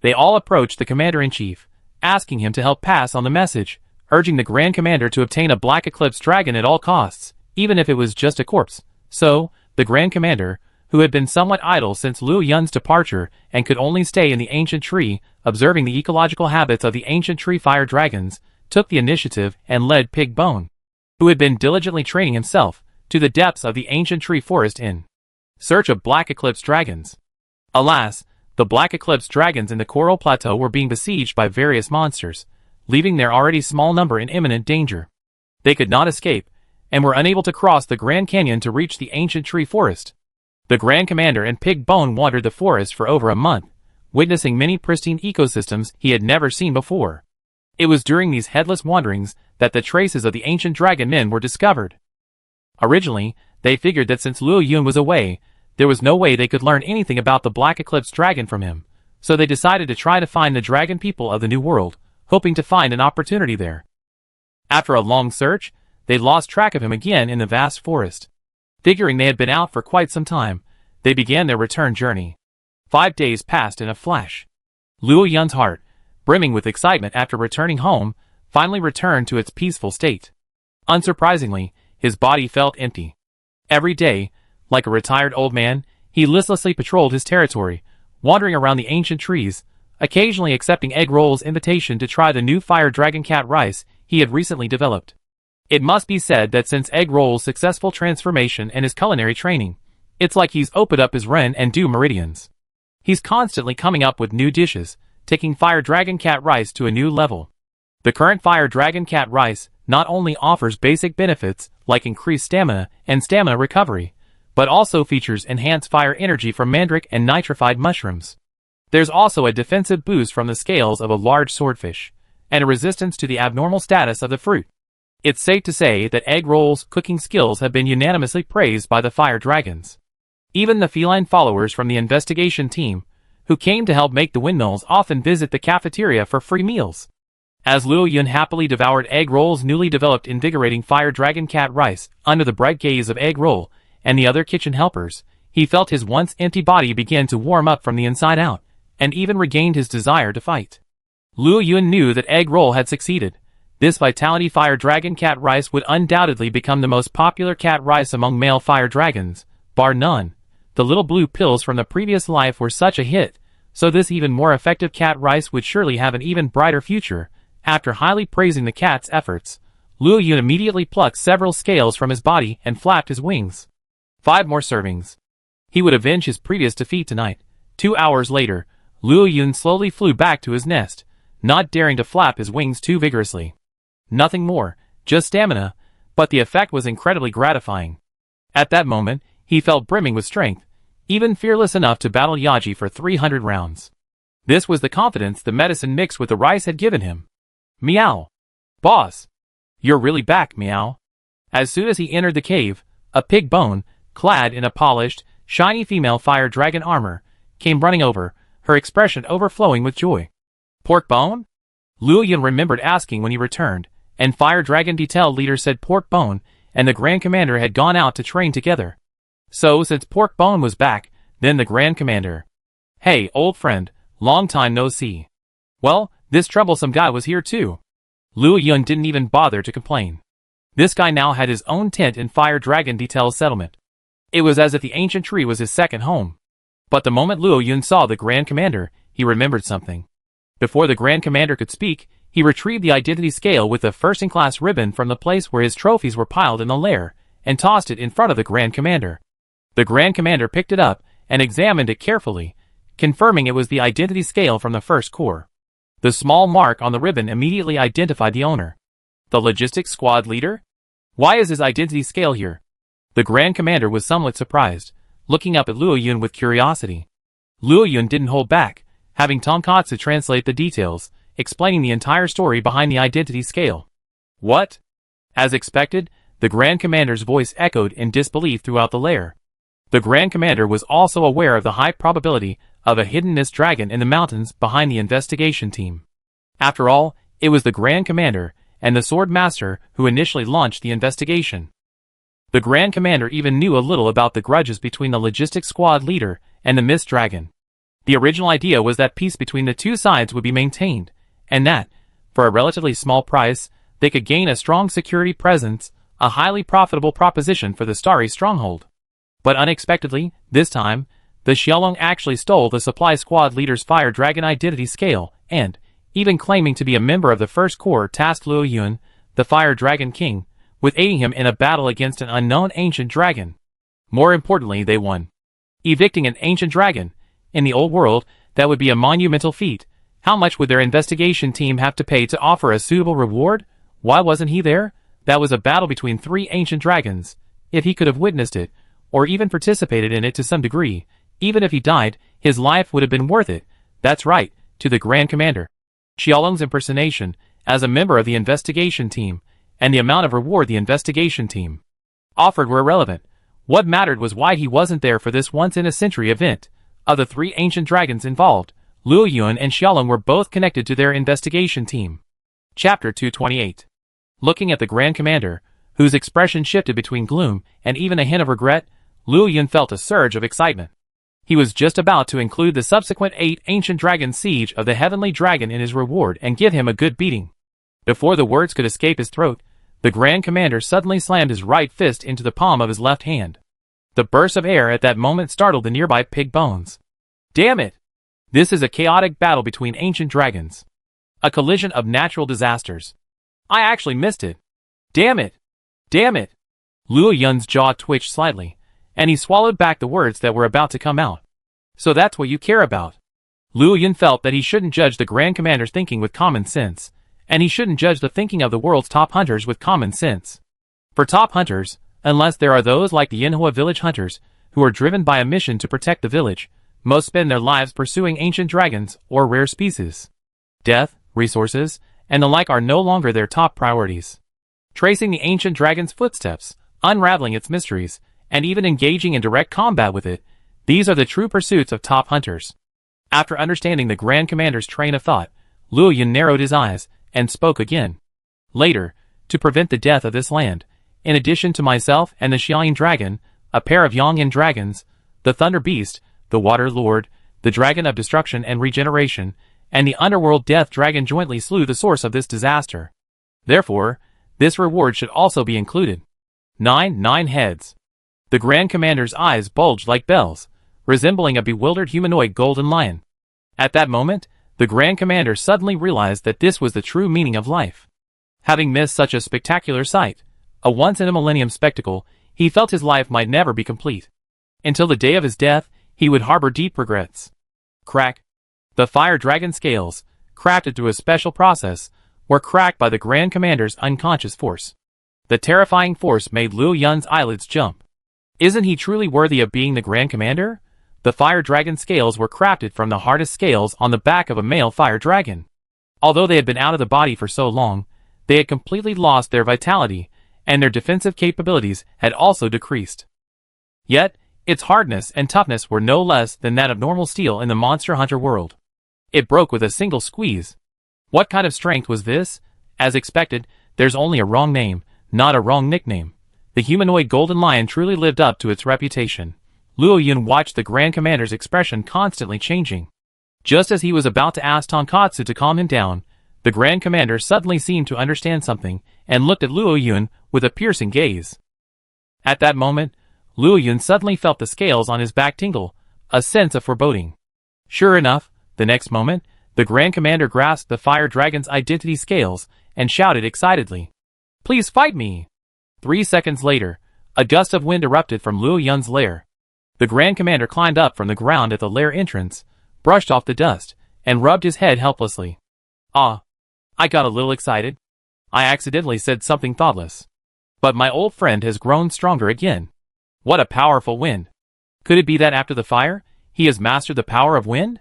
They all approached the Commander-in-Chief, asking him to help pass on the message, urging the Grand Commander to obtain a Black Eclipse dragon at all costs, even if it was just a corpse. So, the Grand Commander, who had been somewhat idle since Luo Yun's departure and could only stay in the ancient tree, observing the ecological habits of the ancient tree fire dragons, took the initiative and led Pig Bone, who had been diligently training himself, to the depths of the ancient tree forest in search of Black Eclipse dragons. Alas, the Black Eclipse dragons in the Coral Plateau were being besieged by various monsters, leaving their already small number in imminent danger. They could not escape, and were unable to cross the Grand Canyon to reach the ancient tree forest. The Grand Commander and Pig Bone wandered the forest for over a month, witnessing many pristine ecosystems he had never seen before. It was during these headless wanderings that the traces of the ancient dragon men were discovered. Originally, they figured that since Luo Yun was away, there was no way they could learn anything about the Black Eclipse dragon from him, so they decided to try to find the dragon people of the New World, hoping to find an opportunity there. After a long search, they lost track of him again in the vast forest. Figuring they had been out for quite some time, they began their return journey. 5 days passed in a flash. Luo Yun's heart, brimming with excitement after returning home, finally returned to its peaceful state. Unsurprisingly, his body felt empty. Every day, like a retired old man, he listlessly patrolled his territory, wandering around the ancient trees, occasionally accepting Egg Roll's invitation to try the new fire dragon cat rice he had recently developed. It must be said that since Egg Roll's successful transformation and his culinary training, it's like he's opened up his Ren and Du meridians. He's constantly coming up with new dishes, taking fire dragon cat rice to a new level. The current fire dragon cat rice not only offers basic benefits like increased stamina and stamina recovery, but also features enhanced fire energy from mandrake and nitrified mushrooms. There's also a defensive boost from the scales of a large swordfish, and a resistance to the abnormal status of the fruit. It's safe to say that Egg Roll's cooking skills have been unanimously praised by the fire dragons. Even the feline followers from the investigation team, who came to help make the windmills, often visit the cafeteria for free meals. As Luo Yun happily devoured Egg Roll's newly developed invigorating fire dragon cat rice under the bright gaze of Egg Roll and the other kitchen helpers, he felt his once empty body begin to warm up from the inside out, and even regained his desire to fight. Luo Yun knew that Egg Roll had succeeded. This Vitality Fire Dragon cat rice would undoubtedly become the most popular cat rice among male fire dragons, bar none. The little blue pills from the previous life were such a hit, so this even more effective cat rice would surely have an even brighter future. After highly praising the cat's efforts, Luo Yun immediately plucked several scales from his body and flapped his wings. 5 more servings. He would avenge his previous defeat tonight. 2 hours later, Luo Yun slowly flew back to his nest, not daring to flap his wings too vigorously. Nothing more, just stamina, but the effect was incredibly gratifying. At that moment, he felt brimming with strength, even fearless enough to battle Yaji for 300 rounds. This was the confidence the medicine mixed with the rice had given him. Meow. Boss. You're really back, meow. As soon as he entered the cave, a Pig Bone, clad in a polished, shiny female fire dragon armor, came running over, her expression overflowing with joy. Pork Bone? Luo Yun remembered asking when he returned, and Fire Dragon Detail Leader said Pork Bone and the Grand Commander had gone out to train together. So since Pork Bone was back, then the Grand Commander. Hey, old friend, long time no see. Well, this troublesome guy was here too. Luo Yun didn't even bother to complain. This guy now had his own tent in Fire Dragon Detail's settlement. It was as if the ancient tree was his second home. But the moment Luo Yun saw the Grand Commander, he remembered something. Before the Grand Commander could speak, he retrieved the identity scale with the first-in-class ribbon from the place where his trophies were piled in the lair, and tossed it in front of the Grand Commander. The Grand Commander picked it up, and examined it carefully, confirming it was the identity scale from the first corps. The small mark on the ribbon immediately identified the owner. The logistics squad leader? Why is his identity scale here? The Grand Commander was somewhat surprised, looking up at Luo Yun with curiosity. Luo Yun didn't hold back, having Tonkatsu translate the details, explaining the entire story behind the identity scale. What? As expected, the Grand Commander's voice echoed in disbelief throughout the lair. The Grand Commander was also aware of the high probability of a hidden mist dragon in the mountains behind the investigation team. After all, it was the Grand Commander and the Sword Master who initially launched the investigation. The Grand Commander even knew a little about the grudges between the logistics squad leader and the Mist Dragon. The original idea was that peace between the two sides would be maintained, and that, for a relatively small price, they could gain a strong security presence, a highly profitable proposition for the Starry Stronghold. But unexpectedly, this time, the Xiaolong actually stole the supply squad leader's Fire Dragon identity scale, and, even claiming to be a member of the First Corps, tasked Luo Yun, the Fire Dragon King, with aiding him in a battle against an unknown ancient dragon. More importantly, they won. Evicting an ancient dragon, in the old world, that would be a monumental feat. How much would their investigation team have to pay to offer a suitable reward? Why wasn't he there? That was a battle between 3 ancient dragons. If he could have witnessed it, or even participated in it to some degree, even if he died, his life would have been worth it. That's right, to the Grand Commander. Xiaolong's impersonation, as a member of the investigation team, and the amount of reward the investigation team offered were irrelevant. What mattered was why he wasn't there for this once-in-a-century event. Of the 3 ancient dragons involved, Luo Yun and Xiaolong were both connected to their investigation team. Chapter 228. Looking at the Grand Commander, whose expression shifted between gloom and even a hint of regret, Luo Yun felt a surge of excitement. He was just about to include the subsequent 8 ancient dragons' siege of the Heavenly Dragon in his reward and give him a good beating. Before the words could escape his throat, the Grand Commander suddenly slammed his right fist into the palm of his left hand. The burst of air at that moment startled the nearby pig bones. Damn it! This is a chaotic battle between ancient dragons. A collision of natural disasters. I actually missed it. Damn it! Damn it! Luo Yun's jaw twitched slightly, and he swallowed back the words that were about to come out. So that's what you care about. Luo Yun felt that he shouldn't judge the Grand Commander's thinking with common sense, and he shouldn't judge the thinking of the world's top hunters with common sense. For top hunters, unless there are those like the Yinhua village hunters, who are driven by a mission to protect the village, most spend their lives pursuing ancient dragons or rare species. Death, resources, and the like are no longer their top priorities. Tracing the ancient dragon's footsteps, unraveling its mysteries, and even engaging in direct combat with it, these are the true pursuits of top hunters. After understanding the Grand Commander's train of thought, Luo Yun narrowed his eyes and spoke again. Later, to prevent the death of this land, in addition to myself and the Xiaoyin Dragon, a pair of Yongyan dragons, the Thunder Beast, the Water Lord, the Dragon of Destruction and Regeneration, and the Underworld Death Dragon jointly slew the source of this disaster. Therefore, this reward should also be included. 9 heads. The Grand Commander's eyes bulged like bells, resembling a bewildered humanoid golden lion. At that moment, the Grand Commander suddenly realized that this was the true meaning of life. Having missed such a spectacular sight, a once-in-a-millennium spectacle, he felt his life might never be complete. Until the day of his death, he would harbor deep regrets. Crack. The Fire Dragon scales, crafted through a special process, were cracked by the Grand Commander's unconscious force. The terrifying force made Luo Yun's eyelids jump. Isn't he truly worthy of being the Grand Commander? The Fire Dragon scales were crafted from the hardest scales on the back of a male fire dragon. Although they had been out of the body for so long, they had completely lost their vitality, and their defensive capabilities had also decreased. Yet, its hardness and toughness were no less than that of normal steel in the Monster Hunter world. It broke with a single squeeze. What kind of strength was this? As expected, there's only a wrong name, not a wrong nickname. The humanoid golden lion truly lived up to its reputation. Luo Yun watched the Grand Commander's expression constantly changing. Just as he was about to ask Tonkatsu to calm him down, the Grand Commander suddenly seemed to understand something and looked at Luo Yun with a piercing gaze. At that moment, Luo Yun suddenly felt the scales on his back tingle, a sense of foreboding. Sure enough, the next moment, the Grand Commander grasped the Fire Dragon's identity scales and shouted excitedly, "Please fight me!" 3 seconds later, a gust of wind erupted from Luo Yun's lair. The Grand Commander climbed up from the ground at the lair entrance, brushed off the dust, and rubbed his head helplessly. "Ah, I got a little excited. I accidentally said something thoughtless. But my old friend has grown stronger again. What a powerful wind! Could it be that after the fire, he has mastered the power of wind?"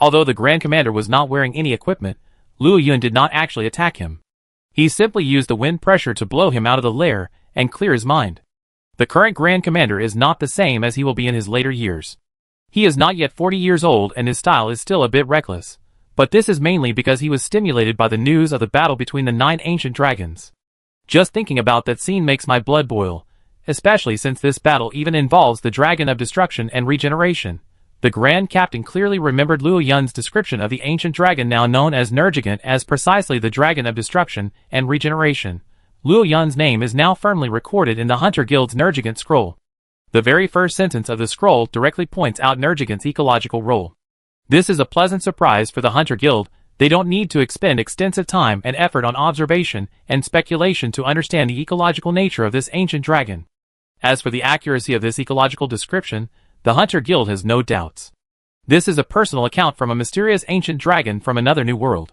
Although the Grand Commander was not wearing any equipment, Luo Yun did not actually attack him. He simply used the wind pressure to blow him out of the lair and clear his mind. The current Grand Commander is not the same as he will be in his later years. He is not yet 40 years old and his style is still a bit reckless. But this is mainly because he was stimulated by the news of the battle between the 9 ancient dragons. Just thinking about that scene makes my blood boil, especially since this battle even involves the Dragon of Destruction and Regeneration. The Grand Captain clearly remembered Luo Yun's description of the ancient dragon now known as Nergigant as precisely the Dragon of Destruction and Regeneration. Luo Yun's name is now firmly recorded in the Hunter Guild's Nergigant scroll. The very first sentence of the scroll directly points out Nergigant's ecological role. This is a pleasant surprise for the Hunter Guild. They don't need to expend extensive time and effort on observation and speculation to understand the ecological nature of this ancient dragon. As for the accuracy of this ecological description, the Hunter Guild has no doubts. This is a personal account from a mysterious ancient dragon from another new world.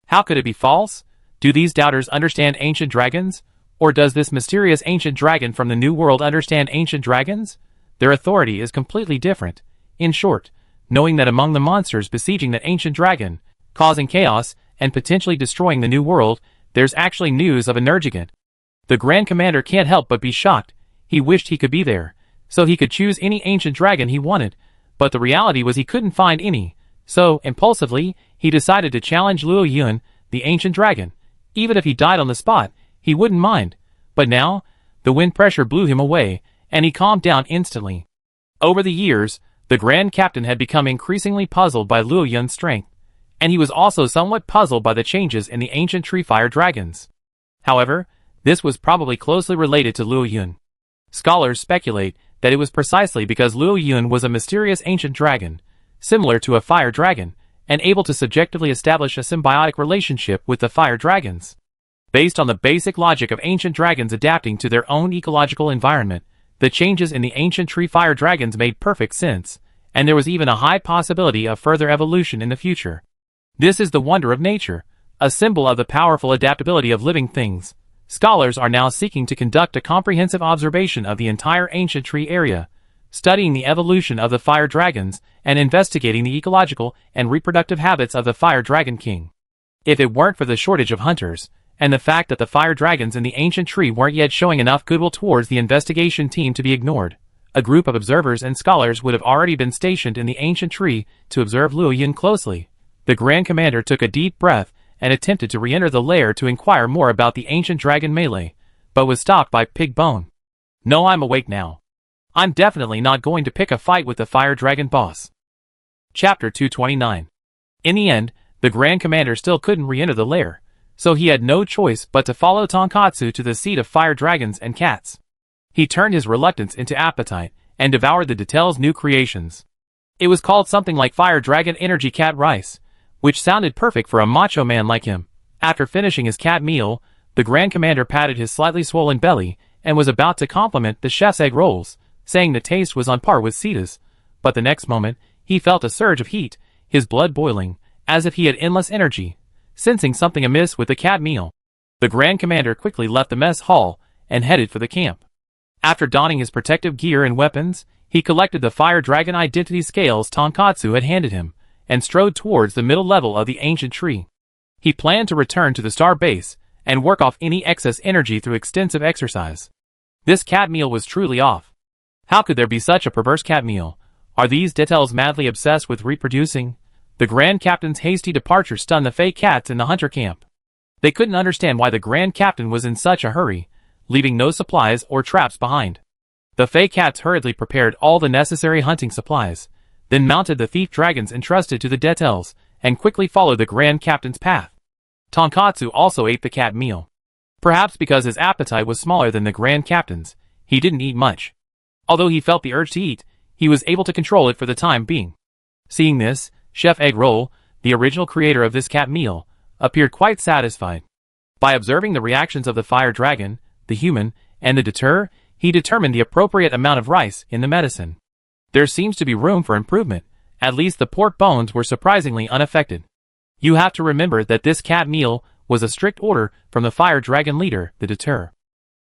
How could it be false? Do these doubters understand ancient dragons? Or does this mysterious ancient dragon from the new world understand ancient dragons? Their authority is completely different. In short, knowing that among the monsters besieging that ancient dragon, causing chaos and potentially destroying the new world, there's actually news of a Nergigant. The Grand Commander can't help but be shocked. He wished he could be there, so he could choose any ancient dragon he wanted, but the reality was he couldn't find any, so, impulsively, he decided to challenge Luo Yun, the ancient dragon. Even if he died on the spot, he wouldn't mind. But now, the wind pressure blew him away, and he calmed down instantly. Over the years, the Grand Captain had become increasingly puzzled by Luo Yun's strength, and he was also somewhat puzzled by the changes in the ancient tree fire dragons. However, this was probably closely related to Luo Yun. Scholars speculate that it was precisely because Luo Yun was a mysterious ancient dragon, similar to a fire dragon, and able to subjectively establish a symbiotic relationship with the fire dragons. Based on the basic logic of ancient dragons adapting to their own ecological environment, the changes in the ancient tree fire dragons made perfect sense, and there was even a high possibility of further evolution in the future. This is the wonder of nature, a symbol of the powerful adaptability of living things. Scholars are now seeking to conduct a comprehensive observation of the entire ancient tree area, studying the evolution of the fire dragons and investigating the ecological and reproductive habits of the fire dragon king. If it weren't for the shortage of hunters, and the fact that the fire dragons in the ancient tree weren't yet showing enough goodwill towards the investigation team to be ignored, a group of observers and scholars would have already been stationed in the ancient tree to observe Luo Yun closely. The Grand Commander took a deep breath and attempted to re-enter the lair to inquire more about the ancient dragon melee, but was stopped by Pig Bone. No, I'm awake now. I'm definitely not going to pick a fight with the fire dragon boss. Chapter 229. In the end, the Grand Commander still couldn't re-enter the lair, so he had no choice but to follow Tonkatsu to the seat of fire dragons and cats. He turned his reluctance into appetite and devoured the Detel's new creations. It was called something like Fire Dragon Energy Cat Rice, which sounded perfect for a macho man like him. After finishing his cat meal, the Grand Commander patted his slightly swollen belly and was about to compliment the chef's egg rolls, saying the taste was on par with Sita's, but the next moment, he felt a surge of heat, his blood boiling, as if he had endless energy. Sensing something amiss with the cat meal, the Grand Commander quickly left the mess hall and headed for the camp. After donning his protective gear and weapons, he collected the Fire Dragon identity scales Tonkatsu had handed him, and strode towards the middle level of the ancient tree. He planned to return to the star base and work off any excess energy through extensive exercise. This cat meal was truly off. How could there be such a perverse cat meal? Are these Detels madly obsessed with reproducing? The Grand Captain's hasty departure stunned the Fey cats in the hunter camp. They couldn't understand why the Grand Captain was in such a hurry, leaving no supplies or traps behind. The Fey cats hurriedly prepared all the necessary hunting supplies, then mounted the thief dragons entrusted to the Detels, and quickly followed the Grand Captain's path. Tonkatsu also ate the cat meal. Perhaps because his appetite was smaller than the Grand Captain's, he didn't eat much. Although he felt the urge to eat, he was able to control it for the time being. Seeing this, Chef Egg Roll, the original creator of this cat meal, appeared quite satisfied. By observing the reactions of the fire dragon, the human, and the deter, he determined the appropriate amount of rice in the medicine. There seems to be room for improvement. At least the pork bones were surprisingly unaffected. You have to remember that this cat meal was a strict order from the fire dragon leader, the deter.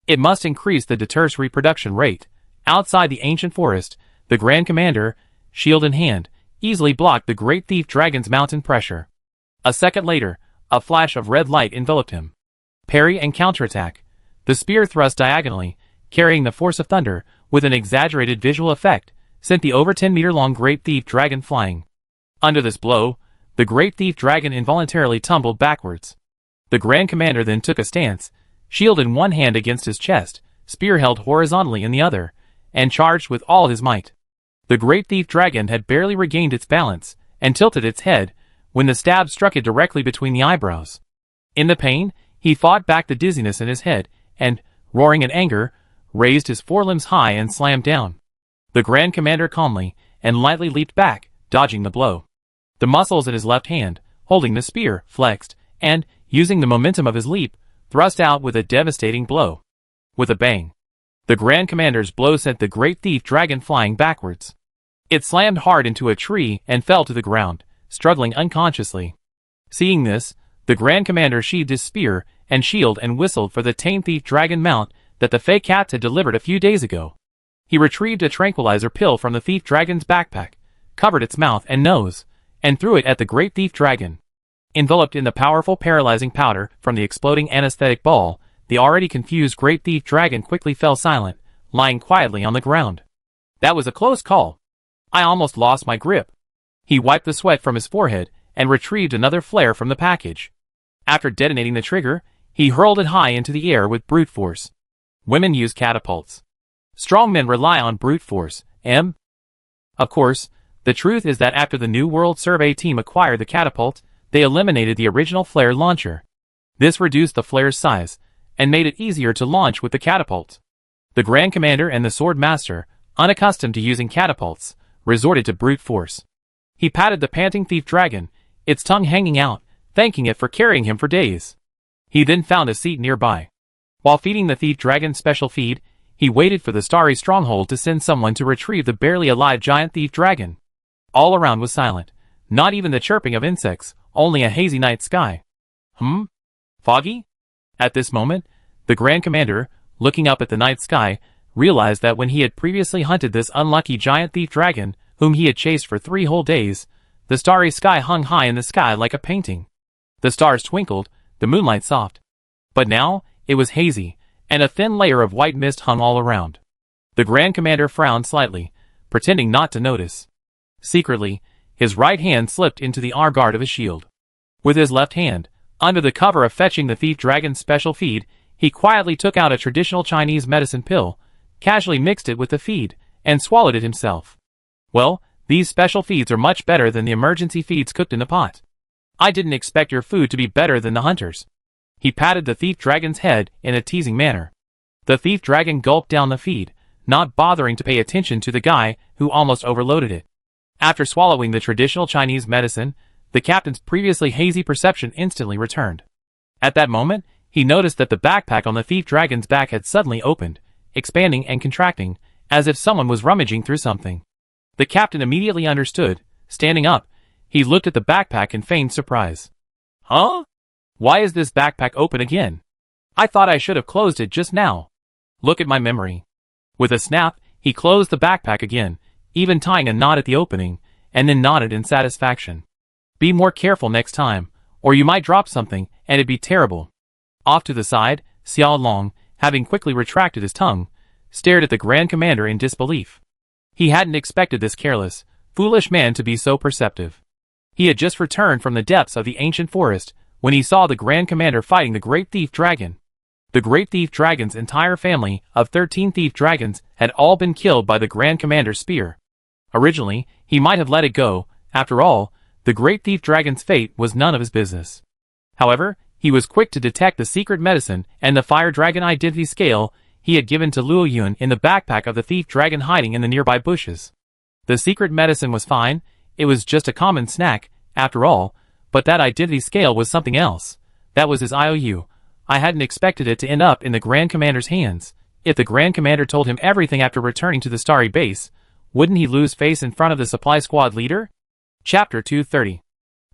It must increase the deter's reproduction rate. Outside the ancient forest, the Grand Commander, shield in hand, easily blocked the great thief dragon's mountain pressure. A second later, a flash of red light enveloped him. parry and counterattack. The spear thrust diagonally, carrying the force of thunder, with an exaggerated visual effect, sent the over 10-meter-long Great Thief Dragon flying. Under this blow, the Great Thief Dragon involuntarily tumbled backwards. The Grand Commander then took a stance, shield in one hand against his chest, spear held horizontally in the other, and charged with all his might. The Great Thief Dragon had barely regained its balance, and tilted its head, when the stab struck it directly between the eyebrows. In the pain, he fought back the dizziness in his head, and, roaring in anger, raised his forelimbs high and slammed down. The Grand Commander calmly and lightly leaped back, dodging the blow. The muscles in his left hand, holding the spear, flexed, and, using the momentum of his leap, thrust out with a devastating blow. With a bang, the Grand Commander's blow sent the Great Thief Dragon flying backwards. It slammed hard into a tree and fell to the ground, struggling unconsciously. Seeing this, the Grand Commander sheathed his spear and shield and whistled for the tame Thief Dragon mount that the fake cats had delivered a few days ago. He retrieved a tranquilizer pill from the Thief Dragon's backpack, covered its mouth and nose, and threw it at the Great Thief Dragon. Enveloped in the powerful paralyzing powder from the exploding anesthetic ball, the already confused Great Thief Dragon quickly fell silent, lying quietly on the ground. That was a close call. I almost lost my grip. He wiped the sweat from his forehead and retrieved another flare from the package. After detonating the trigger, he hurled it high into the air with brute force. Women use catapults. Strong men rely on brute force. Of course, the truth is that after the New World Survey team acquired the catapult, they eliminated the original flare launcher. This reduced the flare's size, and made it easier to launch with the catapult. The Grand Commander and the Sword Master, unaccustomed to using catapults, resorted to brute force. He patted the panting Thief Dragon, its tongue hanging out, thanking it for carrying him for days. He then found a seat nearby. While feeding the Thief Dragon's special feed, he waited for the starry stronghold to send someone to retrieve the barely alive giant Thief Dragon. All around was silent, not even the chirping of insects, only a hazy night sky. Foggy? At this moment, the Grand Commander, looking up at the night sky, realized that when he had previously hunted this unlucky giant Thief Dragon, whom he had chased for 3 whole days, the starry sky hung high in the sky like a painting. The stars twinkled, the moonlight soft. But now, it was hazy, and a thin layer of white mist hung all around. The Grand Commander frowned slightly, pretending not to notice. Secretly, his right hand slipped into the arm guard of his shield. With his left hand, under the cover of fetching the Thief Dragon's special feed, he quietly took out a traditional Chinese medicine pill, casually mixed it with the feed, and swallowed it himself. Well, these special feeds are much better than the emergency feeds cooked in a pot. I didn't expect your food to be better than the hunter's. He patted the Thief Dragon's head in a teasing manner. The Thief Dragon gulped down the feed, not bothering to pay attention to the guy who almost overloaded it. After swallowing the traditional Chinese medicine, the captain's previously hazy perception instantly returned. At that moment, he noticed that the backpack on the Thief Dragon's back had suddenly opened, expanding and contracting, as if someone was rummaging through something. The captain immediately understood. Standing up, he looked at the backpack in feigned surprise. Huh? Why is this backpack open again? I thought I should have closed it just now. Look at my memory. With a snap, he closed the backpack again, even tying a knot at the opening, and then nodded in satisfaction. Be more careful next time, or you might drop something, and it'd be terrible. Off to the side, Xiao Long, having quickly retracted his tongue, stared at the Grand Commander in disbelief. He hadn't expected this careless, foolish man to be so perceptive. He had just returned from the depths of the ancient forest, when he saw the Grand Commander fighting the Great Thief Dragon. The Great Thief Dragon's entire family of 13 Thief Dragons had all been killed by the Grand Commander's spear. Originally, he might have let it go. After all, the Great Thief Dragon's fate was none of his business. However, he was quick to detect the secret medicine and the Fire Dragon identity scale he had given to Luo Yun in the backpack of the Thief Dragon hiding in the nearby bushes. The secret medicine was fine, it was just a common snack, after all, but that identity scale was something else. That was his IOU. I hadn't expected it to end up in the Grand Commander's hands. If the Grand Commander told him everything after returning to the Starry Base, wouldn't he lose face in front of the supply squad leader? Chapter 230.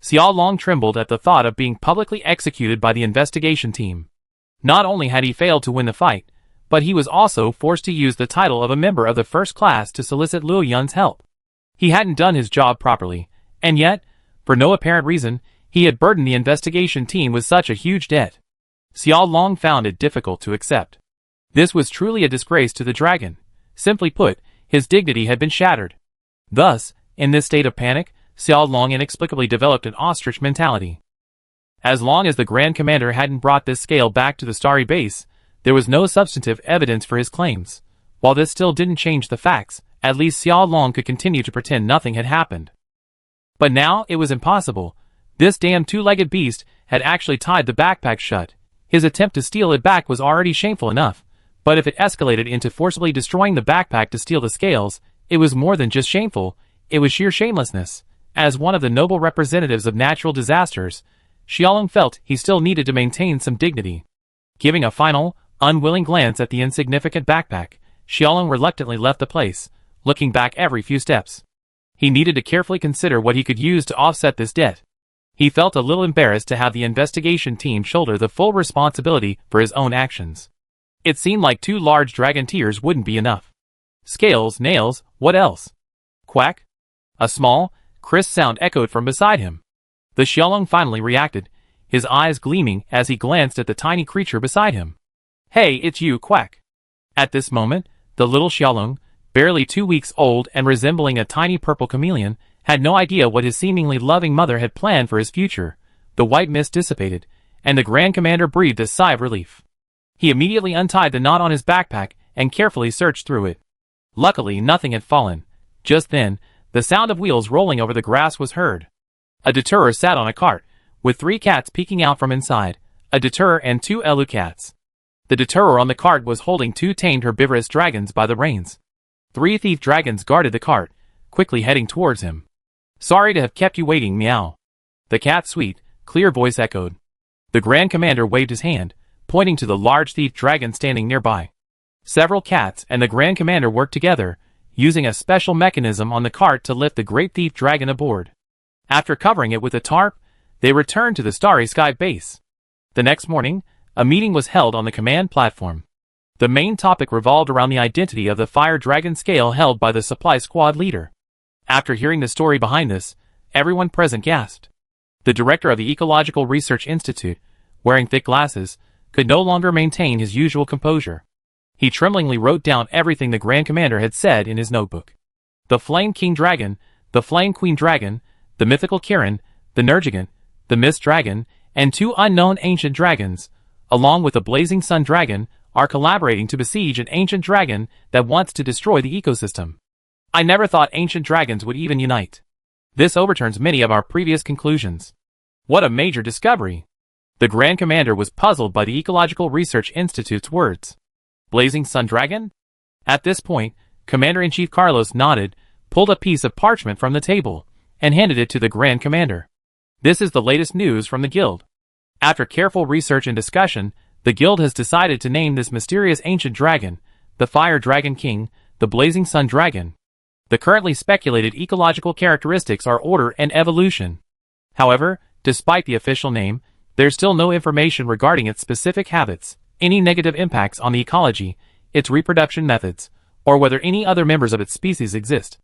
Xiao Long trembled at the thought of being publicly executed by the investigation team. Not only had he failed to win the fight, but he was also forced to use the title of a member of the first class to solicit Luo Yun's help. He hadn't done his job properly, and yet, for no apparent reason, he had burdened the investigation team with such a huge debt. Xiao Long found it difficult to accept. This was truly a disgrace to the dragon. Simply put, his dignity had been shattered. Thus, in this state of panic, Xiao Long inexplicably developed an ostrich mentality. As long as the Grand Commander hadn't brought this scale back to the starry base, there was no substantive evidence for his claims. While this still didn't change the facts, at least Xiao Long could continue to pretend nothing had happened. But now it was impossible. This damn two-legged beast had actually tied the backpack shut. His attempt to steal it back was already shameful enough, but if it escalated into forcibly destroying the backpack to steal the scales, it was more than just shameful, it was sheer shamelessness. As one of the noble representatives of natural disasters, Xiaolong felt he still needed to maintain some dignity. Giving a final, unwilling glance at the insignificant backpack, Xiaolong reluctantly left the place, looking back every few steps. He needed to carefully consider what he could use to offset this debt. He felt a little embarrassed to have the investigation team shoulder the full responsibility for his own actions. It seemed like 2 large dragon tears wouldn't be enough. Scales, nails, what else? Quack! A small, crisp sound echoed from beside him. The Xiaolong finally reacted, his eyes gleaming as he glanced at the tiny creature beside him. Hey, it's you, Quack! At this moment, the little Xiaolong, barely 2 weeks old and resembling a tiny purple chameleon, had no idea what his seemingly loving mother had planned for his future. The white mist dissipated, and the Grand Commander breathed a sigh of relief. He immediately untied the knot on his backpack and carefully searched through it. Luckily, nothing had fallen. Just then, the sound of wheels rolling over the grass was heard. A deterrer sat on a cart, with 3 cats peeking out from inside, a deterrer and 2 elu cats. The deterrer on the cart was holding 2 tamed herbivorous dragons by the reins. 3 thief dragons guarded the cart, quickly heading towards him. Sorry to have kept you waiting, meow. The cat's sweet, clear voice echoed. The Grand Commander waved his hand, pointing to the large thief dragon standing nearby. Several cats and the Grand Commander worked together, using a special mechanism on the cart to lift the great thief dragon aboard. After covering it with a tarp, they returned to the Starry Sky base. The next morning, a meeting was held on the command platform. The main topic revolved around the identity of the fire dragon scale held by the supply squad leader. After hearing the story behind this, everyone present gasped. The director of the Ecological Research Institute, wearing thick glasses, could no longer maintain his usual composure. He tremblingly wrote down everything the Grand Commander had said in his notebook. The Flame King Dragon, the Flame Queen Dragon, the Mythical Kirin, the Nergigant, the Mist Dragon, and 2 unknown ancient dragons, along with the Blazing Sun Dragon, are collaborating to besiege an ancient dragon that wants to destroy the ecosystem. I never thought ancient dragons would even unite. This overturns many of our previous conclusions. What a major discovery! The Grand Commander was puzzled by the Ecological Research Institute's words. Blazing Sun Dragon? At this point, Commander-in-Chief Carlos nodded, pulled a piece of parchment from the table, and handed it to the Grand Commander. This is the latest news from the Guild. After careful research and discussion, the Guild has decided to name this mysterious ancient dragon, the Fire Dragon King, the Blazing Sun Dragon. The currently speculated ecological characteristics are order and evolution. However, despite the official name, there's still no information regarding its specific habits, any negative impacts on the ecology, its reproduction methods, or whether any other members of its species exist.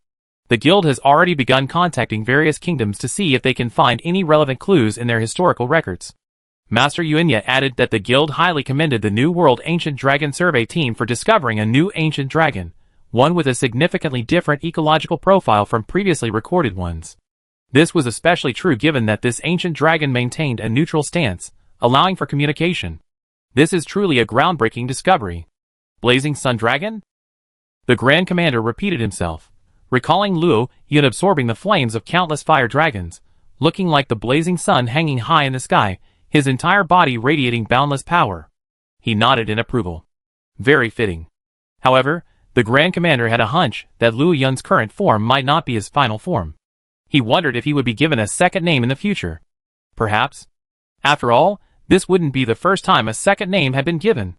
The Guild has already begun contacting various kingdoms to see if they can find any relevant clues in their historical records. Master Yuenya added that the Guild highly commended the New World Ancient Dragon Survey team for discovering a new ancient dragon, one with a significantly different ecological profile from previously recorded ones. This was especially true given that this ancient dragon maintained a neutral stance, allowing for communication. This is truly a groundbreaking discovery. Blazing Sun Dragon? The Grand Commander repeated himself, recalling Luo Yun absorbing the flames of countless fire dragons, looking like the blazing sun hanging high in the sky, his entire body radiating boundless power. He nodded in approval. Very fitting. However, the Grand Commander had a hunch that Luo Yun's current form might not be his final form. He wondered if he would be given a second name in the future. Perhaps. After all, this wouldn't be the first time a second name had been given.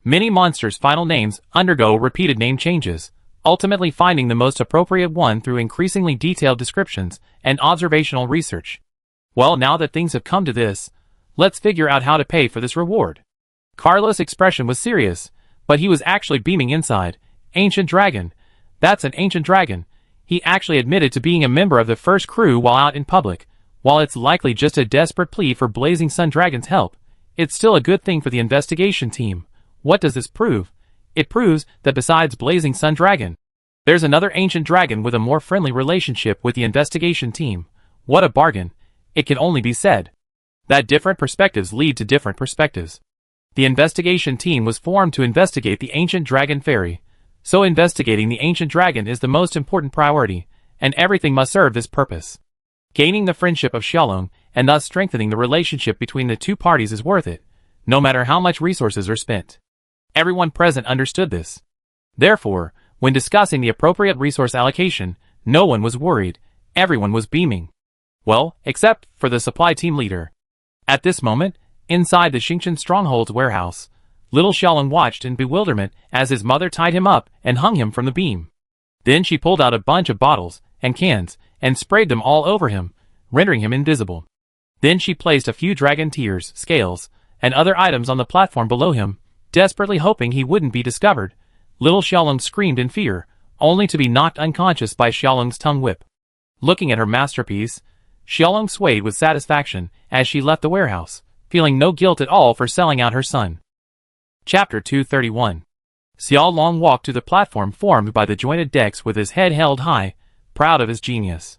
Many monsters' final names undergo repeated name changes, ultimately finding the most appropriate one through increasingly detailed descriptions and observational research. Well, now that things have come to this, let's figure out how to pay for this reward. Carlos' expression was serious, but he was actually beaming inside. Ancient dragon. That's an ancient dragon. He actually admitted to being a member of the first crew while out in public. While it's likely just a desperate plea for Blazing Sun Dragon's help, it's still a good thing for the investigation team. What does this prove? It proves that besides Blazing Sun Dragon, there's another ancient dragon with a more friendly relationship with the investigation team. What a bargain. It can only be said that different perspectives lead to different perspectives. The investigation team was formed to investigate the ancient dragon fairy. So investigating the ancient dragon is the most important priority, and everything must serve this purpose. Gaining the friendship of Xiaolong, and thus strengthening the relationship between the two parties is worth it, no matter how much resources are spent. Everyone present understood this. Therefore, when discussing the appropriate resource allocation, no one was worried, everyone was beaming. Well, except for the supply team leader. At this moment, inside the Xingqian stronghold's warehouse, little Xiaolong watched in bewilderment as his mother tied him up and hung him from the beam. Then she pulled out a bunch of bottles and cans and sprayed them all over him, rendering him invisible. Then she placed a few dragon tears, scales, and other items on the platform below him, desperately hoping he wouldn't be discovered. Little Xiaolong screamed in fear, only to be knocked unconscious by Xiaolong's tongue whip. Looking at her masterpiece, Xiaolong swayed with satisfaction as she left the warehouse, feeling no guilt at all for selling out her son. Chapter 231. Xiaolong walked to the platform formed by the jointed decks with his head held high, proud of his genius.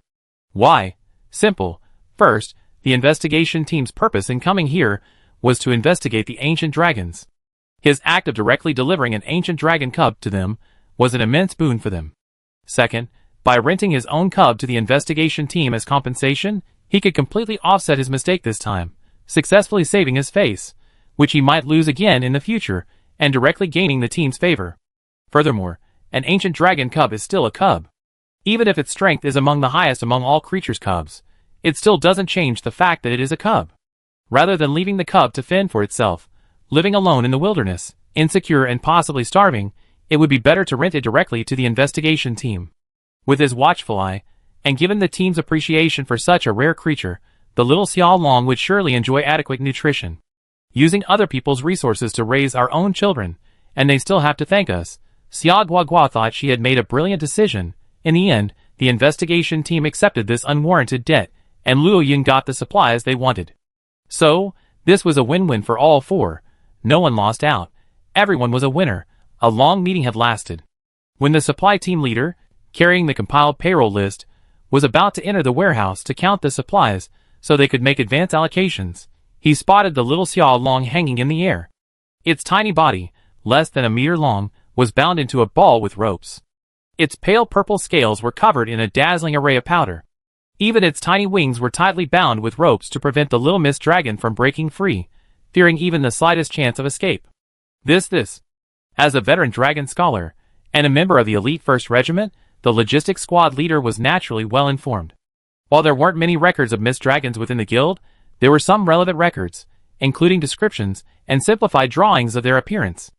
Why? Simple. First, the investigation team's purpose in coming here was to investigate the ancient dragons. His act of directly delivering an ancient dragon cub to them was an immense boon for them. Second, by renting his own cub to the investigation team as compensation, he could completely offset his mistake this time, successfully saving his face, which he might lose again in the future, and directly gaining the team's favor. Furthermore, an ancient dragon cub is still a cub. Even if its strength is among the highest among all creatures' cubs, it still doesn't change the fact that it is a cub. Rather than leaving the cub to fend for itself, living alone in the wilderness, insecure and possibly starving, it would be better to rent it directly to the investigation team. With his watchful eye, and given the team's appreciation for such a rare creature, the little Xiaolong would surely enjoy adequate nutrition. Using other people's resources to raise our own children, and they still have to thank us. Xia Guagua thought she had made a brilliant decision. In the end, the investigation team accepted this unwarranted debt, and Luo Yin got the supplies they wanted. So, this was a win-win for all four. No one lost out. Everyone was a winner. A long meeting had lasted. When the supply team leader, carrying the compiled payroll list, was about to enter the warehouse to count the supplies so they could make advance allocations, he spotted the little Xiaolong hanging in the air. Its tiny body, less than a meter long, was bound into a ball with ropes. Its pale purple scales were covered in a dazzling array of powder. Even its tiny wings were tightly bound with ropes to prevent the little mist dragon from breaking free, fearing even the slightest chance of escape. This. As a veteran dragon scholar, and a member of the elite 1st Regiment, the logistics squad leader was naturally well informed. While there weren't many records of mist dragons within the guild, there were some relevant records, including descriptions and simplified drawings of their appearance.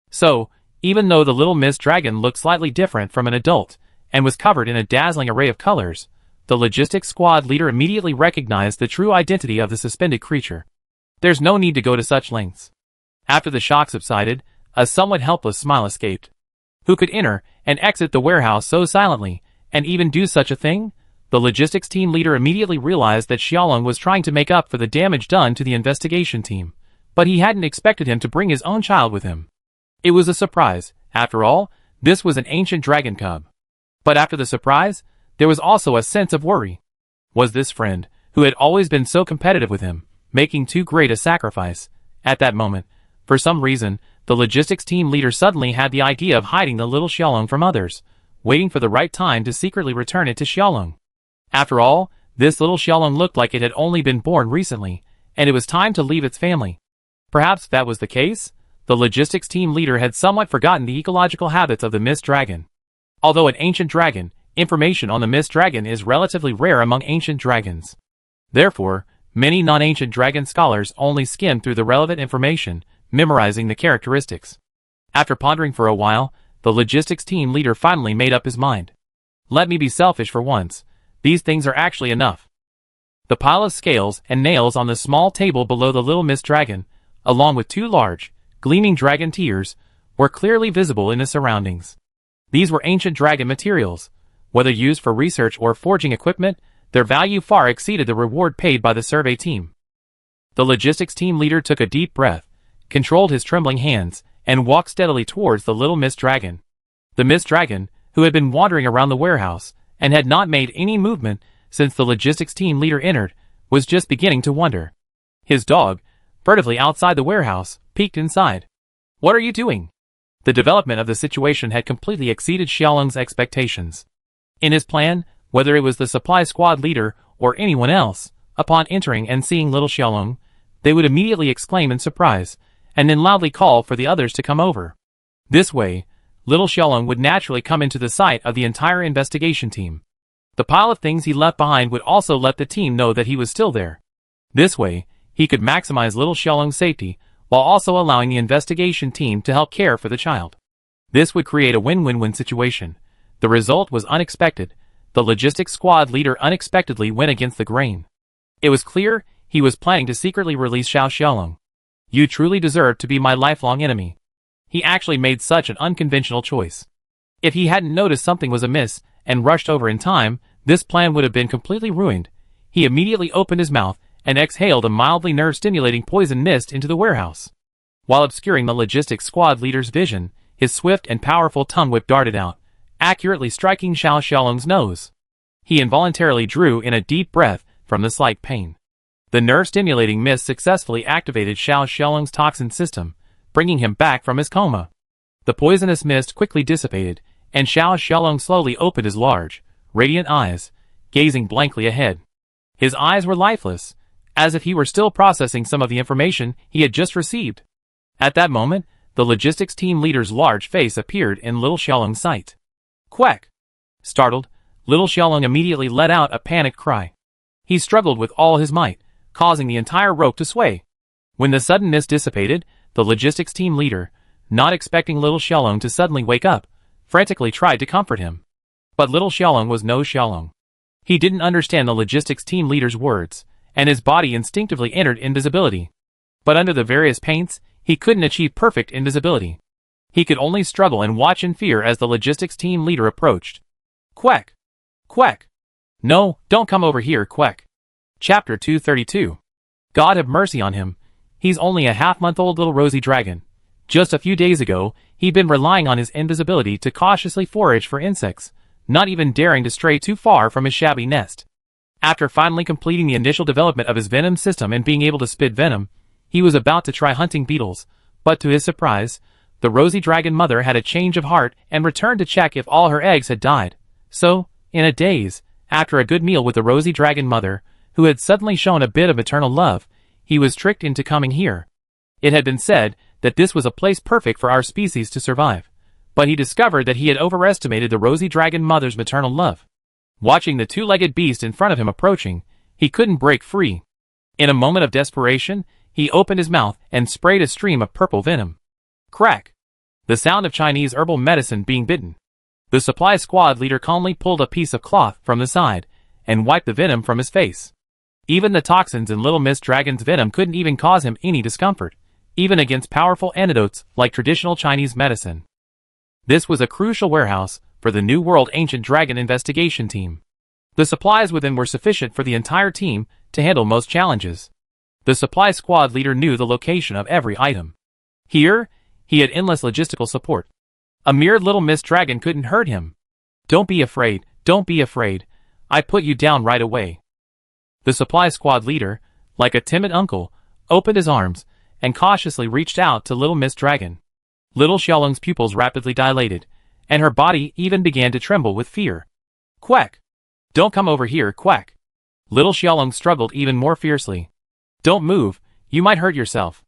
So, even though the little mist dragon looked slightly different from an adult, and was covered in a dazzling array of colors, the logistics squad leader immediately recognized the true identity of the suspended creature. There's no need to go to such lengths. After the shock subsided, a somewhat helpless smile escaped. Who could enter and exit the warehouse so silently, and even do such a thing? The logistics team leader immediately realized that Xiaolong was trying to make up for the damage done to the investigation team, but he hadn't expected him to bring his own child with him. It was a surprise. After all, this was an ancient dragon cub. But after the surprise, there was also a sense of worry. Was this friend, who had always been so competitive with him, making too great a sacrifice? At that moment, for some reason, the logistics team leader suddenly had the idea of hiding the little Xiaolong from others, waiting for the right time to secretly return it to Xiaolong. After all, this little Xiaolong looked like it had only been born recently, and it was time to leave its family. Perhaps that was the case? The logistics team leader had somewhat forgotten the ecological habits of the mist dragon. Although an ancient dragon, information on the mist dragon is relatively rare among ancient dragons. Therefore, many non-ancient dragon scholars only skim through the relevant information, memorizing the characteristics. After pondering for a while, the logistics team leader finally made up his mind. Let me be selfish for once. These things are actually enough. The pile of scales and nails on the small table below the little mist dragon, along with 2 large, gleaming dragon tears, were clearly visible in the surroundings. These were ancient dragon materials. Whether used for research or forging equipment, their value far exceeded the reward paid by the survey team. The logistics team leader took a deep breath, controlled his trembling hands, and walked steadily towards the little mist dragon. The mist dragon, who had been wandering around the warehouse and had not made any movement since the logistics team leader entered, was just beginning to wonder. His dog, furtively outside the warehouse, peeked inside. "What are you doing?" The development of the situation had completely exceeded Xiaolong's expectations. In his plan, whether it was the supply squad leader or anyone else, upon entering and seeing little Xiaolong, they would immediately exclaim in surprise, and then loudly call for the others to come over. This way, little Xiaolong would naturally come into the sight of the entire investigation team. The pile of things he left behind would also let the team know that he was still there. This way, he could maximize little Xiaolong's safety, while also allowing the investigation team to help care for the child. This would create a win-win-win situation. The result was unexpected. The logistics squad leader unexpectedly went against the grain. It was clear he was planning to secretly release Xiaolong. "You truly deserve to be my lifelong enemy." He actually made such an unconventional choice. If he hadn't noticed something was amiss and rushed over in time, this plan would have been completely ruined. He immediately opened his mouth and exhaled a mildly nerve-stimulating poison mist into the warehouse. While obscuring the logistics squad leader's vision, his swift and powerful tongue whip darted out, accurately striking Xiaolong's nose. He involuntarily drew in a deep breath from the slight pain. The nerve-stimulating mist successfully activated Xiaolong's toxin system, bringing him back from his coma. The poisonous mist quickly dissipated, and Xiaolong slowly opened his large, radiant eyes, gazing blankly ahead. His eyes were lifeless, as if he were still processing some of the information he had just received. At that moment, the logistics team leader's large face appeared in little Xiaolong's sight. "Quack!" Startled, little Xiaolong immediately let out a panicked cry. He struggled with all his might, causing the entire rope to sway. When the sudden mist dissipated, the logistics team leader, not expecting little Xiaolong to suddenly wake up, frantically tried to comfort him. But little Xiaolong was no Xiaolong. He didn't understand the logistics team leader's words, and his body instinctively entered invisibility. But under the various paints, he couldn't achieve perfect invisibility. He could only struggle and watch in fear as the logistics team leader approached. "Quack! Quack! No, don't come over here, quack!" Chapter 232. God have mercy on him. He's only a half-month-old little rosy dragon. Just a few days ago, he'd been relying on his invisibility to cautiously forage for insects, not even daring to stray too far from his shabby nest. After finally completing the initial development of his venom system and being able to spit venom, he was about to try hunting beetles, but to his surprise, the rosy dragon mother had a change of heart and returned to check if all her eggs had died. So, in a daze, after a good meal with the rosy dragon mother, who had suddenly shown a bit of maternal love, he was tricked into coming here. It had been said that this was a place perfect for our species to survive, but he discovered that he had overestimated the rosy dragon mother's maternal love. Watching the two-legged beast in front of him approaching, he couldn't break free. In a moment of desperation, he opened his mouth and sprayed a stream of purple venom. Crack! The sound of Chinese herbal medicine being bitten. The supply squad leader calmly pulled a piece of cloth from the side and wiped the venom from his face. Even the toxins in Little Mist Dragon's venom couldn't even cause him any discomfort, even against powerful antidotes like traditional Chinese medicine. This was a crucial warehouse for the New World Ancient Dragon investigation team. The supplies within were sufficient for the entire team to handle most challenges. The supply squad leader knew the location of every item. Here, he had endless logistical support. A mere Little Mist Dragon couldn't hurt him. Don't be afraid, don't be afraid. I put you down right away. The supply squad leader, like a timid uncle, opened his arms and cautiously reached out to Little Mist Dragon. Little Xiaolong's pupils rapidly dilated, and her body even began to tremble with fear. Quack! Don't come over here, quack! Little Xiaolong struggled even more fiercely. Don't move, you might hurt yourself.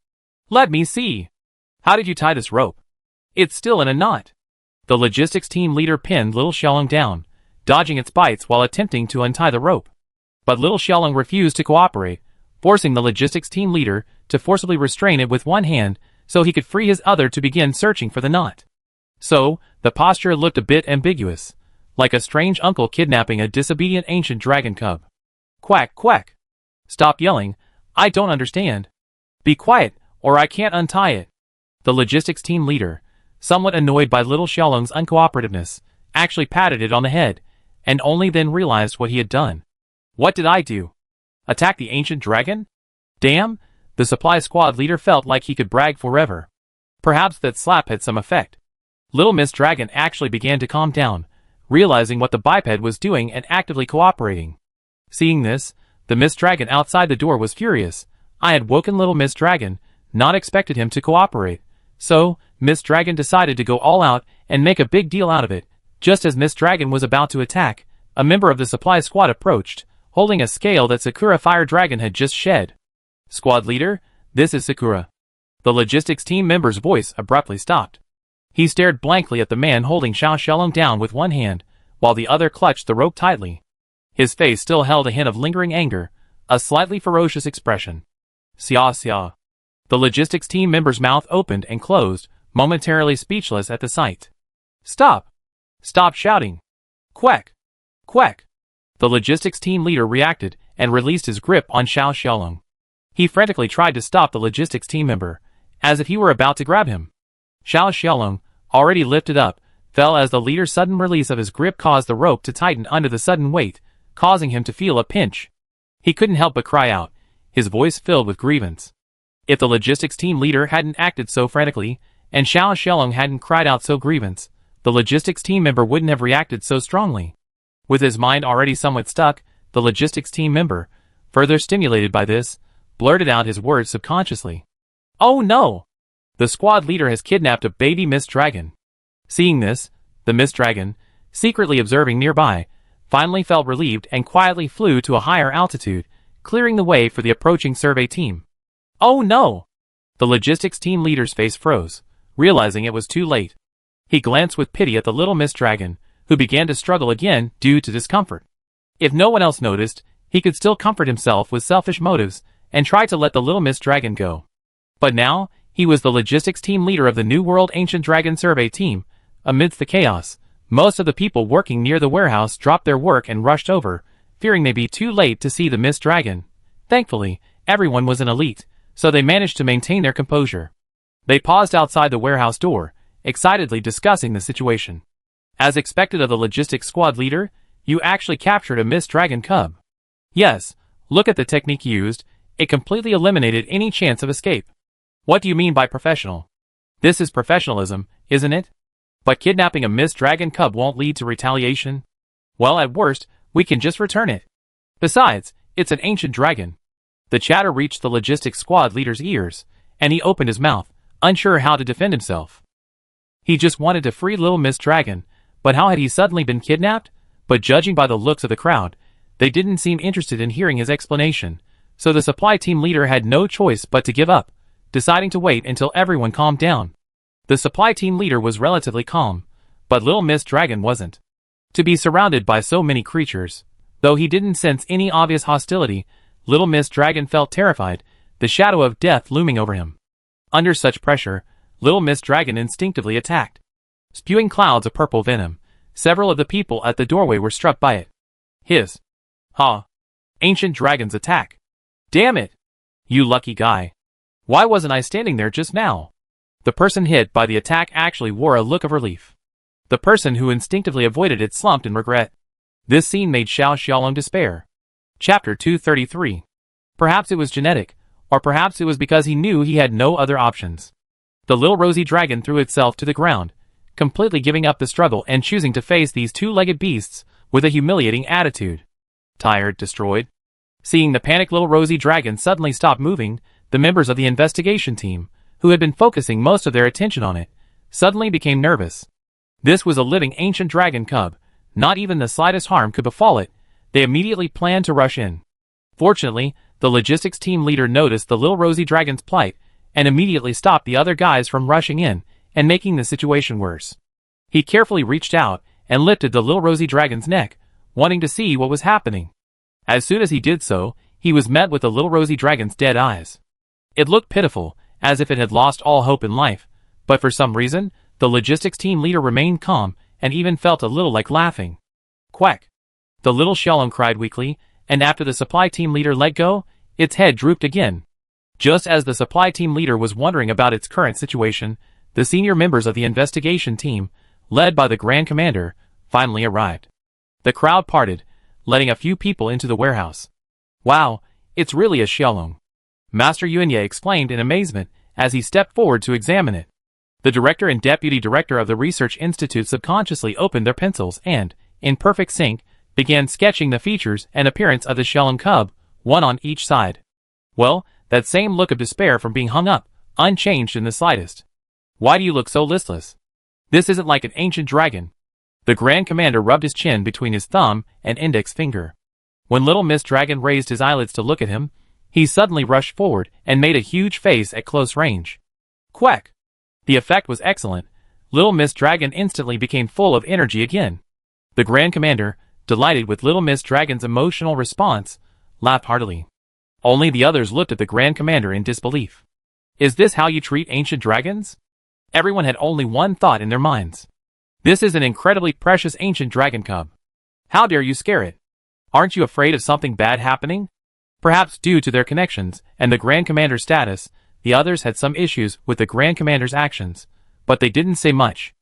Let me see. How did you tie this rope? It's still in a knot. The logistics team leader pinned Little Xiaolong down, dodging its bites while attempting to untie the rope. But Little Xiaolong refused to cooperate, forcing the logistics team leader to forcibly restrain it with one hand so he could free his other to begin searching for the knot. So, the posture looked a bit ambiguous, like a strange uncle kidnapping a disobedient ancient dragon cub. Quack, quack! Stop yelling, I don't understand. Be quiet, or I can't untie it. The logistics team leader, somewhat annoyed by Little Xiaolong's uncooperativeness, actually patted it on the head, and only then realized what he had done. What did I do? Attack the ancient dragon? Damn, The supply squad leader felt like he could brag forever. Perhaps that slap had some effect. Little Miss Dragon actually began to calm down, realizing what the biped was doing and actively cooperating. Seeing this, the Miss Dragon outside the door was furious. I had woken Little Miss Dragon, not expected him to cooperate. So, Miss Dragon decided to go all out and make a big deal out of it. Just as Miss Dragon was about to attack, a member of the supply squad approached, holding a scale that Sakura Fire Dragon had just shed. Squad leader, this is Sakura. The logistics team member's voice abruptly stopped. He stared blankly at the man holding Xiao Xiaolong down with one hand, while the other clutched the rope tightly. His face still held a hint of lingering anger, a slightly ferocious expression. Xia xia. The logistics team member's mouth opened and closed, momentarily speechless at the sight. Stop! Stop shouting! Quack! Quack! The logistics team leader reacted and released his grip on Xiao Xiaolong. He frantically tried to stop the logistics team member, as if he were about to grab him. Xiao Xiaolong, already lifted up, fell as the leader's sudden release of his grip caused the rope to tighten under the sudden weight, causing him to feel a pinch. He couldn't help but cry out, his voice filled with grievance. If the logistics team leader hadn't acted so frantically, and Xiao Xiaolong hadn't cried out so grievance, the logistics team member wouldn't have reacted so strongly. With his mind already somewhat stuck, the logistics team member, further stimulated by this, blurted out his words subconsciously. Oh no! The squad leader has kidnapped a baby Miss Dragon. Seeing this, the Miss Dragon, secretly observing nearby, finally felt relieved and quietly flew to a higher altitude, clearing the way for the approaching survey team. Oh no! The logistics team leader's face froze, realizing it was too late. He glanced with pity at the little Miss Dragon, who began to struggle again due to discomfort. If no one else noticed, he could still comfort himself with selfish motives and try to let the little Miss Dragon go. But now, he was the logistics team leader of the New World Ancient Dragon Survey Team. Amidst the chaos, most of the people working near the warehouse dropped their work and rushed over, fearing they'd be too late to see the Miss Dragon. Thankfully, everyone was an elite, so they managed to maintain their composure. They paused outside the warehouse door, excitedly discussing the situation. As expected of the logistics squad leader, you actually captured a Miss Dragon cub. Yes, look at the technique used, it completely eliminated any chance of escape. What do you mean by professional? This is professionalism, isn't it? But kidnapping a Miss Dragon cub won't lead to retaliation? Well, at worst, we can just return it. Besides, it's an ancient dragon. The chatter reached the logistics squad leader's ears, and he opened his mouth, unsure how to defend himself. He just wanted to free little Miss Dragon, but how had he suddenly been kidnapped? But judging by the looks of the crowd, they didn't seem interested in hearing his explanation, so the supply team leader had no choice but to give up, deciding to wait until everyone calmed down. The supply team leader was relatively calm, but little Miss Dragon wasn't. To be surrounded by so many creatures, though he didn't sense any obvious hostility, little Miss Dragon felt terrified, the shadow of death looming over him. Under such pressure, little Miss Dragon instinctively attacked. Spewing clouds of purple venom, several of the people at the doorway were struck by it. Hiss. Ha. Ancient Dragon's attack. Damn it! You lucky guy. Why wasn't I standing there just now? The person hit by the attack actually wore a look of relief. The person who instinctively avoided it slumped in regret. This scene made Xiao Xiaolong despair. Chapter 233. Perhaps it was genetic, or perhaps it was because he knew he had no other options. The little rosy dragon threw itself to the ground, completely giving up the struggle and choosing to face these two-legged beasts with a humiliating attitude. Tired, destroyed. Seeing the panicked little rosy dragon suddenly stop moving, the members of the investigation team, who had been focusing most of their attention on it, suddenly became nervous. This was a living ancient dragon cub. Not even the slightest harm could befall it. They immediately planned to rush in. Fortunately, the logistics team leader noticed the little rosy dragon's plight and immediately stopped the other guys from rushing in and making the situation worse. He carefully reached out and lifted the little rosy dragon's neck, wanting to see what was happening. As soon as he did so, he was met with the little rosy dragon's dead eyes. It looked pitiful, as if it had lost all hope in life, but for some reason, the logistics team leader remained calm and even felt a little like laughing. Quack! The little Xiaolong cried weakly, and after the supply team leader let go, its head drooped again. Just as the supply team leader was wondering about its current situation, the senior members of the investigation team, led by the Grand Commander, finally arrived. The crowd parted, letting a few people into the warehouse. Wow, it's really a Xiaolong. Master Yuanya explained in amazement as he stepped forward to examine it. The director and deputy director of the Research Institute subconsciously opened their pencils and, in perfect sync, began sketching the features and appearance of the Shelong cub, one on each side. Well, that same look of despair from being hung up, unchanged in the slightest. Why do you look so listless? This isn't like an ancient dragon. The Grand Commander rubbed his chin between his thumb and index finger. When Little Miss Dragon raised his eyelids to look at him, he suddenly rushed forward and made a huge face at close range. Quack! The effect was excellent. Little Miss Dragon instantly became full of energy again. The Grand Commander, delighted with Little Miss Dragon's emotional response, laughed heartily. Only the others looked at the Grand Commander in disbelief. Is this how you treat ancient dragons? Everyone had only one thought in their minds. This is an incredibly precious ancient dragon cub. How dare you scare it? Aren't you afraid of something bad happening? Perhaps due to their connections and the Grand Commander's status, the others had some issues with the Grand Commander's actions, but they didn't say much.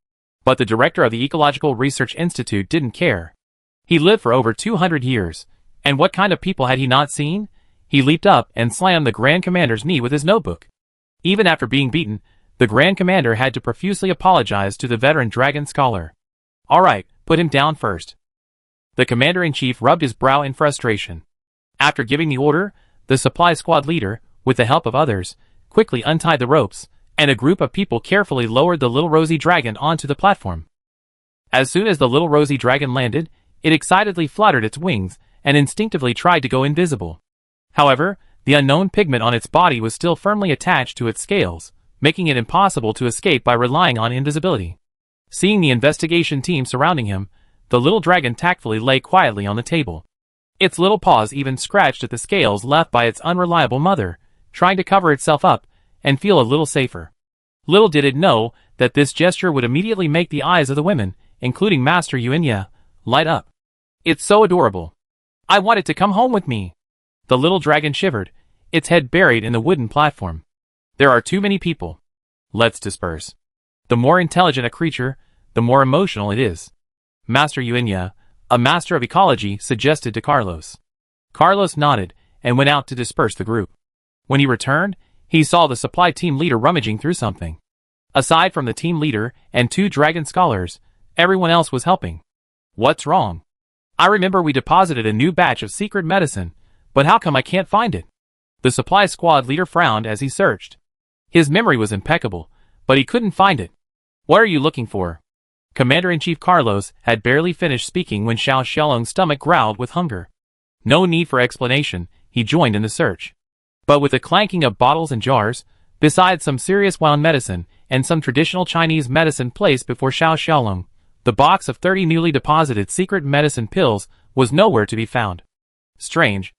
But the director of the Ecological Research Institute didn't care. He lived for over 200 years, and what kind of people had he not seen? He leaped up and slammed the Grand Commander's knee with his notebook. Even after being beaten, the Grand Commander had to profusely apologize to the veteran dragon scholar. All right, put him down first. The Commander-in-Chief rubbed his brow in frustration. After giving the order, the supply squad leader, with the help of others, quickly untied the ropes, and a group of people carefully lowered the little rosy dragon onto the platform. As soon as the little rosy dragon landed, it excitedly fluttered its wings and instinctively tried to go invisible. However, the unknown pigment on its body was still firmly attached to its scales, making it impossible to escape by relying on invisibility. Seeing the investigation team surrounding him, the little dragon tactfully lay quietly on the table. Its little paws even scratched at the scales left by its unreliable mother, trying to cover itself up and feel a little safer. Little did it know that this gesture would immediately make the eyes of the women, including Master Yuanya, light up. It's so adorable. I want it to come home with me. The little dragon shivered, its head buried in the wooden platform. There are too many people. Let's disperse. The more intelligent a creature, the more emotional it is. Master Yuanya, a master of ecology, suggested to Carlos. Carlos nodded and went out to disperse the group. When he returned, he saw the supply team leader rummaging through something. Aside from the team leader and 2 dragon scholars, everyone else was helping. What's wrong? I remember we deposited a new batch of secret medicine, but how come I can't find it? The supply squad leader frowned as he searched. His memory was impeccable, but he couldn't find it. What are you looking for? Commander-in-Chief Carlos had barely finished speaking when Xiao Xiaolong's stomach growled with hunger. No need for explanation, he joined in the search. But with the clanking of bottles and jars, besides some serious wound medicine and some traditional Chinese medicine placed before Xiao Xiaolong, the box of 30 newly deposited secret medicine pills was nowhere to be found. Strange.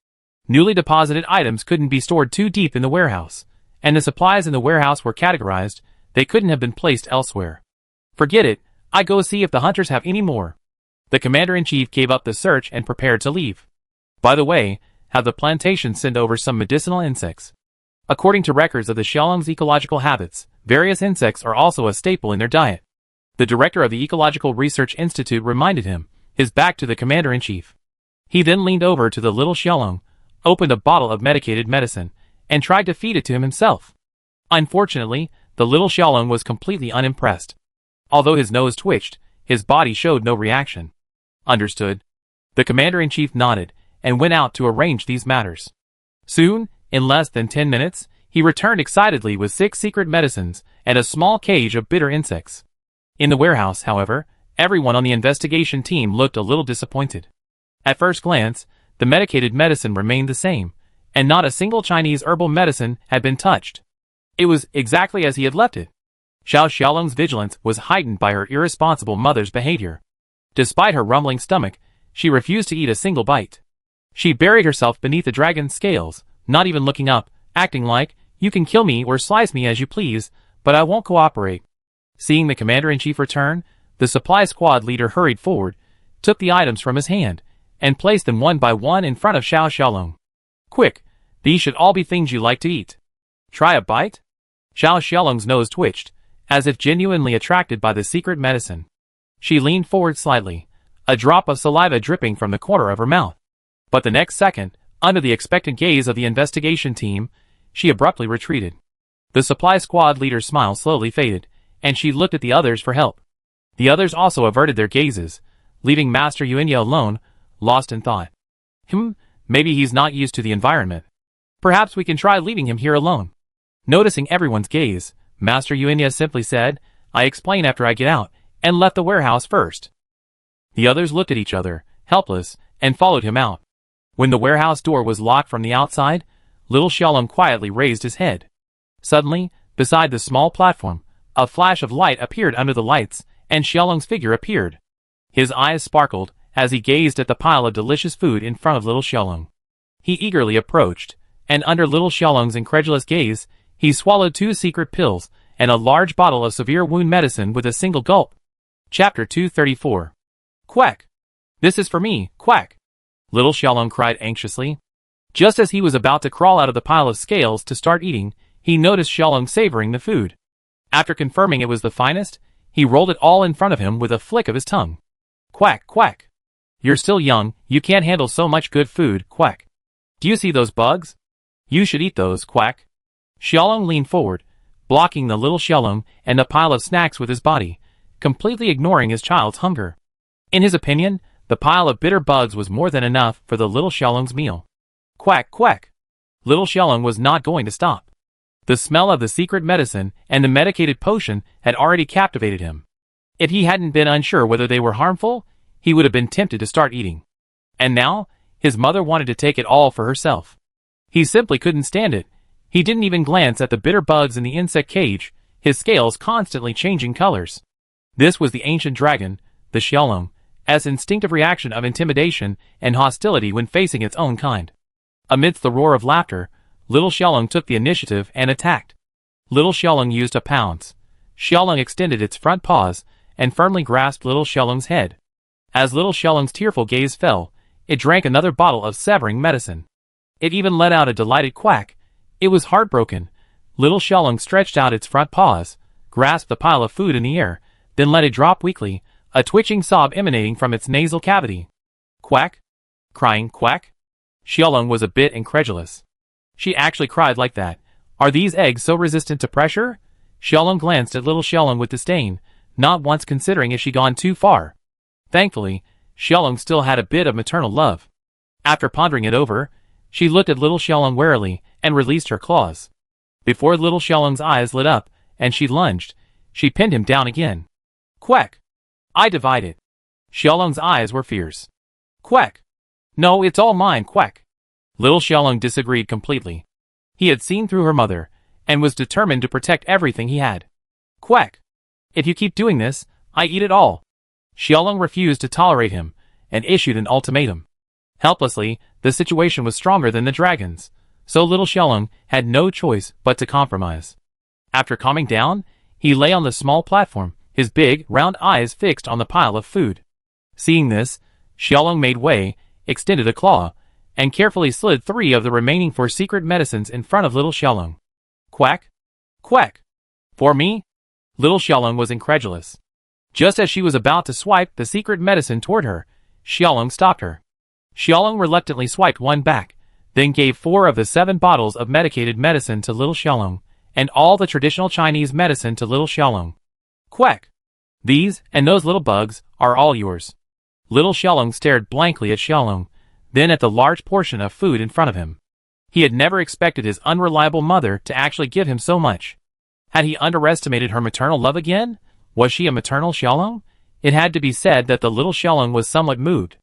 Newly deposited items couldn't be stored too deep in the warehouse, and the supplies in the warehouse were categorized, they couldn't have been placed elsewhere. Forget it, I go see if the hunters have any more. The Commander-in-Chief gave up the search and prepared to leave. By the way, have the plantation sent over some medicinal insects. According to records of the Xiaolong's ecological habits, various insects are also a staple in their diet. The director of the Ecological Research Institute reminded him, his back to the Commander-in-Chief. He then leaned over to the little Xiaolong, opened a bottle of medicated medicine, and tried to feed it to him himself. Unfortunately, the little Xiaolong was completely unimpressed. Although his nose twitched, his body showed no reaction. Understood. The Commander-in-Chief nodded and went out to arrange these matters. Soon, in less than 10 minutes, he returned excitedly with 6 secret medicines and a small cage of bitter insects. In the warehouse, however, everyone on the investigation team looked a little disappointed. At first glance, the medicated medicine remained the same, and not a single Chinese herbal medicine had been touched. It was exactly as he had left it. Xiao Xiaolong's vigilance was heightened by her irresponsible mother's behavior. Despite her rumbling stomach, she refused to eat a single bite. She buried herself beneath the dragon's scales, not even looking up, acting like, you can kill me or slice me as you please, but I won't cooperate. Seeing the Commander-in-Chief return, the supply squad leader hurried forward, took the items from his hand, and placed them one by one in front of Xiao Xiaolong. Quick, these should all be things you like to eat. Try a bite? Xiao Xiaolong's nose twitched, as if genuinely attracted by the secret medicine. She leaned forward slightly, a drop of saliva dripping from the corner of her mouth. But the next second, under the expectant gaze of the investigation team, she abruptly retreated. The supply squad leader's smile slowly faded, and she looked at the others for help. The others also averted their gazes, leaving Master Yuenya alone, lost in thought. Maybe he's not used to the environment. Perhaps we can try leaving him here alone. Noticing everyone's gaze, Master Yuenya simply said, I explain after I get out, and left the warehouse first. The others looked at each other, helpless, and followed him out. When the warehouse door was locked from the outside, little Xiaolong quietly raised his head. Suddenly, beside the small platform, a flash of light appeared under the lights, and Xiaolong's figure appeared. His eyes sparkled as he gazed at the pile of delicious food in front of little Xiaolong. He eagerly approached, and under little Xiaolong's incredulous gaze, he swallowed 2 secret pills and a large bottle of severe wound medicine with a single gulp. Chapter 234. Quack! This is for me, quack! Little Xiaolong cried anxiously. Just as he was about to crawl out of the pile of scales to start eating, he noticed Xiaolong savoring the food. After confirming it was the finest, he rolled it all in front of him with a flick of his tongue. Quack, quack! You're still young, you can't handle so much good food, quack. Do you see those bugs? You should eat those, quack. Xiaolong leaned forward, blocking the little Xiaolong and the pile of snacks with his body, completely ignoring his child's hunger. In his opinion, the pile of bitter bugs was more than enough for the little Xiaolong's meal. Quack, quack! Little Xiaolong was not going to stop. The smell of the secret medicine and the medicated potion had already captivated him. If he hadn't been unsure whether they were harmful, he would have been tempted to start eating. And now, his mother wanted to take it all for herself. He simply couldn't stand it. He didn't even glance at the bitter bugs in the insect cage, his scales constantly changing colors. This was the ancient dragon, the Xiaolong, as instinctive reaction of intimidation and hostility when facing its own kind. Amidst the roar of laughter, little Xiaolong took the initiative and attacked. Little Xiaolong used a pounce. Xiaolong extended its front paws and firmly grasped little Xiaolong's head. As little Xiaolong's tearful gaze fell, it drank another bottle of severing medicine. It even let out a delighted quack. It was heartbroken. Little Xiaolong stretched out its front paws, grasped the pile of food in the air, then let it drop weakly, a twitching sob emanating from its nasal cavity. Quack? Crying quack? Xiaolong was a bit incredulous. She actually cried like that. Are these eggs so resistant to pressure? Xiaolong glanced at little Xiaolong with disdain, not once considering if she'd gone too far. Thankfully, Xiaolong still had a bit of maternal love. After pondering it over, she looked at little Xiaolong warily and released her claws. Before little Xiaolong's eyes lit up and she lunged, she pinned him down again. Quack! I divide it. Xiaolong's eyes were fierce. Quack! No, it's all mine, quack! Little Xiaolong disagreed completely. He had seen through her mother, and was determined to protect everything he had. Quack! If you keep doing this, I eat it all. Xiaolong refused to tolerate him, and issued an ultimatum. Helplessly, the situation was stronger than the dragon's, so little Xiaolong had no choice but to compromise. After calming down, he lay on the small platform, his big, round eyes fixed on the pile of food. Seeing this, Xiaolong made way, extended a claw, and carefully slid 3 of the remaining 4 secret medicines in front of little Xiaolong. Quack! Quack! For me? Little Xiaolong was incredulous. Just as she was about to swipe the secret medicine toward her, Xiaolong stopped her. Xiaolong reluctantly swiped one back, then gave 4 of the 7 bottles of medicated medicine to little Xiaolong, and all the traditional Chinese medicine to little Xiaolong. Quack! These, and those little bugs, are all yours. Little Xiaolong stared blankly at Xiaolong, then at the large portion of food in front of him. He had never expected his unreliable mother to actually give him so much. Had he underestimated her maternal love again? Was she a maternal Xiaolong? It had to be said that the little Xiaolong was somewhat moved.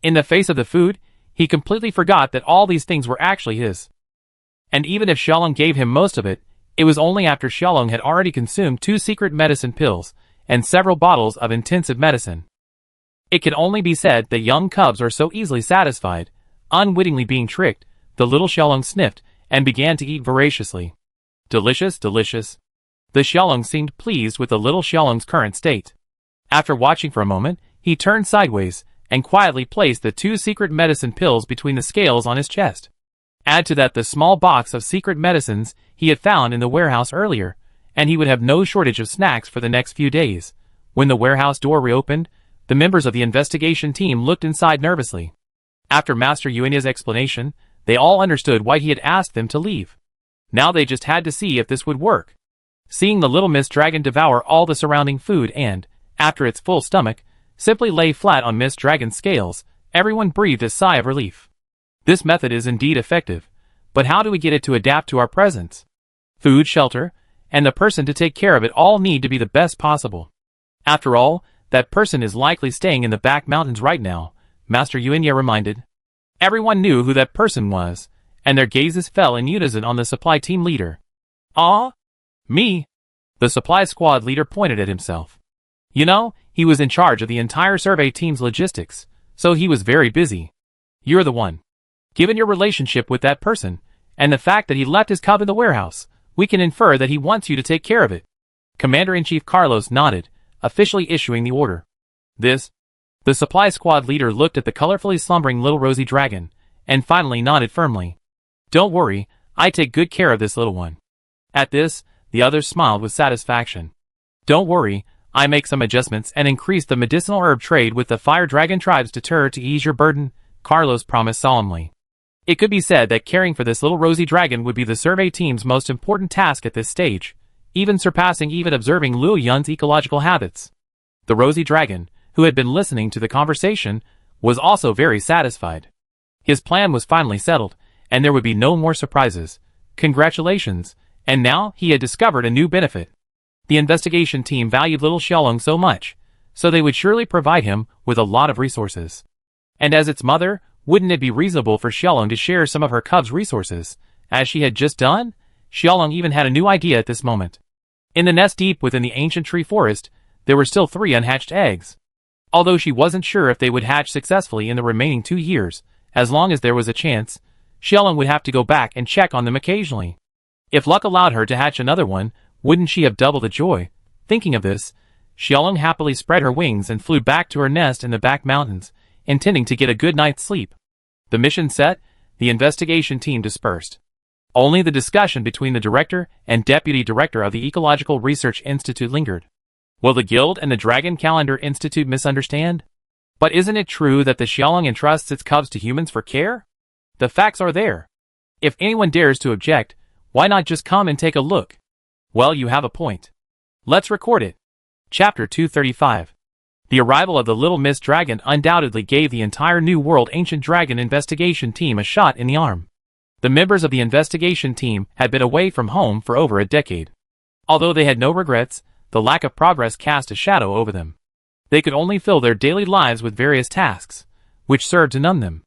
In the face of the food, he completely forgot that all these things were actually his. And even if Xiaolong gave him most of it, it was only after Xiaolong had already consumed 2 secret medicine pills, and several bottles of intensive medicine. It can only be said that young cubs are so easily satisfied. Unwittingly being tricked, the little Xiaolong sniffed, and began to eat voraciously. Delicious, delicious. The Xiaolong seemed pleased with the little Xiaolong's current state. After watching for a moment, he turned sideways, and quietly placed the 2 secret medicine pills between the scales on his chest. Add to that the small box of secret medicines he had found in the warehouse earlier, and he would have no shortage of snacks for the next few days. When the warehouse door reopened, the members of the investigation team looked inside nervously. After Master Yuenya's explanation, they all understood why he had asked them to leave. Now they just had to see if this would work. Seeing the little Miss Dragon devour all the surrounding food and, after its full stomach, simply lay flat on Miss Dragon's scales, everyone breathed a sigh of relief. This method is indeed effective, but how do we get it to adapt to our presence? Food, shelter, and the person to take care of it all need to be the best possible. After all, that person is likely staying in the back mountains right now, Master Yuanya reminded. Everyone knew who that person was, and their gazes fell in unison on the supply team leader. Ah? Me? The supply squad leader pointed at himself. You know, he was in charge of the entire survey team's logistics, so he was very busy. You're the one. Given your relationship with that person, and the fact that he left his cub in the warehouse, we can infer that he wants you to take care of it. Commander-in-Chief Carlos nodded, officially issuing the order. This? The supply squad leader looked at the colorfully slumbering little rosy dragon, and finally nodded firmly. Don't worry, I take good care of this little one. At this, the others smiled with satisfaction. Don't worry, I make some adjustments and increase the medicinal herb trade with the fire dragon tribes to ease your burden, Carlos promised solemnly. It could be said that caring for this little rosy dragon would be the survey team's most important task at this stage, even surpassing observing Luo Yun's ecological habits. The rosy dragon, who had been listening to the conversation, was also very satisfied. His plan was finally settled, and there would be no more surprises. Congratulations, and now he had discovered a new benefit. The investigation team valued little Xiaolong so much, so they would surely provide him with a lot of resources. And as its mother, wouldn't it be reasonable for Xiaolong to share some of her cub's resources, as she had just done? Xiaolong even had a new idea at this moment. In the nest deep within the ancient tree forest, there were still 3 unhatched eggs. Although she wasn't sure if they would hatch successfully in the remaining 2 years, as long as there was a chance, Xiaolong would have to go back and check on them occasionally. If luck allowed her to hatch another one, wouldn't she have doubled the joy? Thinking of this, Xiaolong happily spread her wings and flew back to her nest in the back mountains, intending to get a good night's sleep. The mission set, the investigation team dispersed. Only the discussion between the director and deputy director of the Ecological Research Institute lingered. Will the Guild and the Dragon Calendar Institute misunderstand? But isn't it true that the Xiaolong entrusts its cubs to humans for care? The facts are there. If anyone dares to object, why not just come and take a look? Well, you have a point. Let's record it. Chapter 235. The arrival of the Little Miss Dragon undoubtedly gave the entire New World Ancient Dragon investigation team a shot in the arm. The members of the investigation team had been away from home for over a decade. Although they had no regrets, the lack of progress cast a shadow over them. They could only fill their daily lives with various tasks, which served to numb them.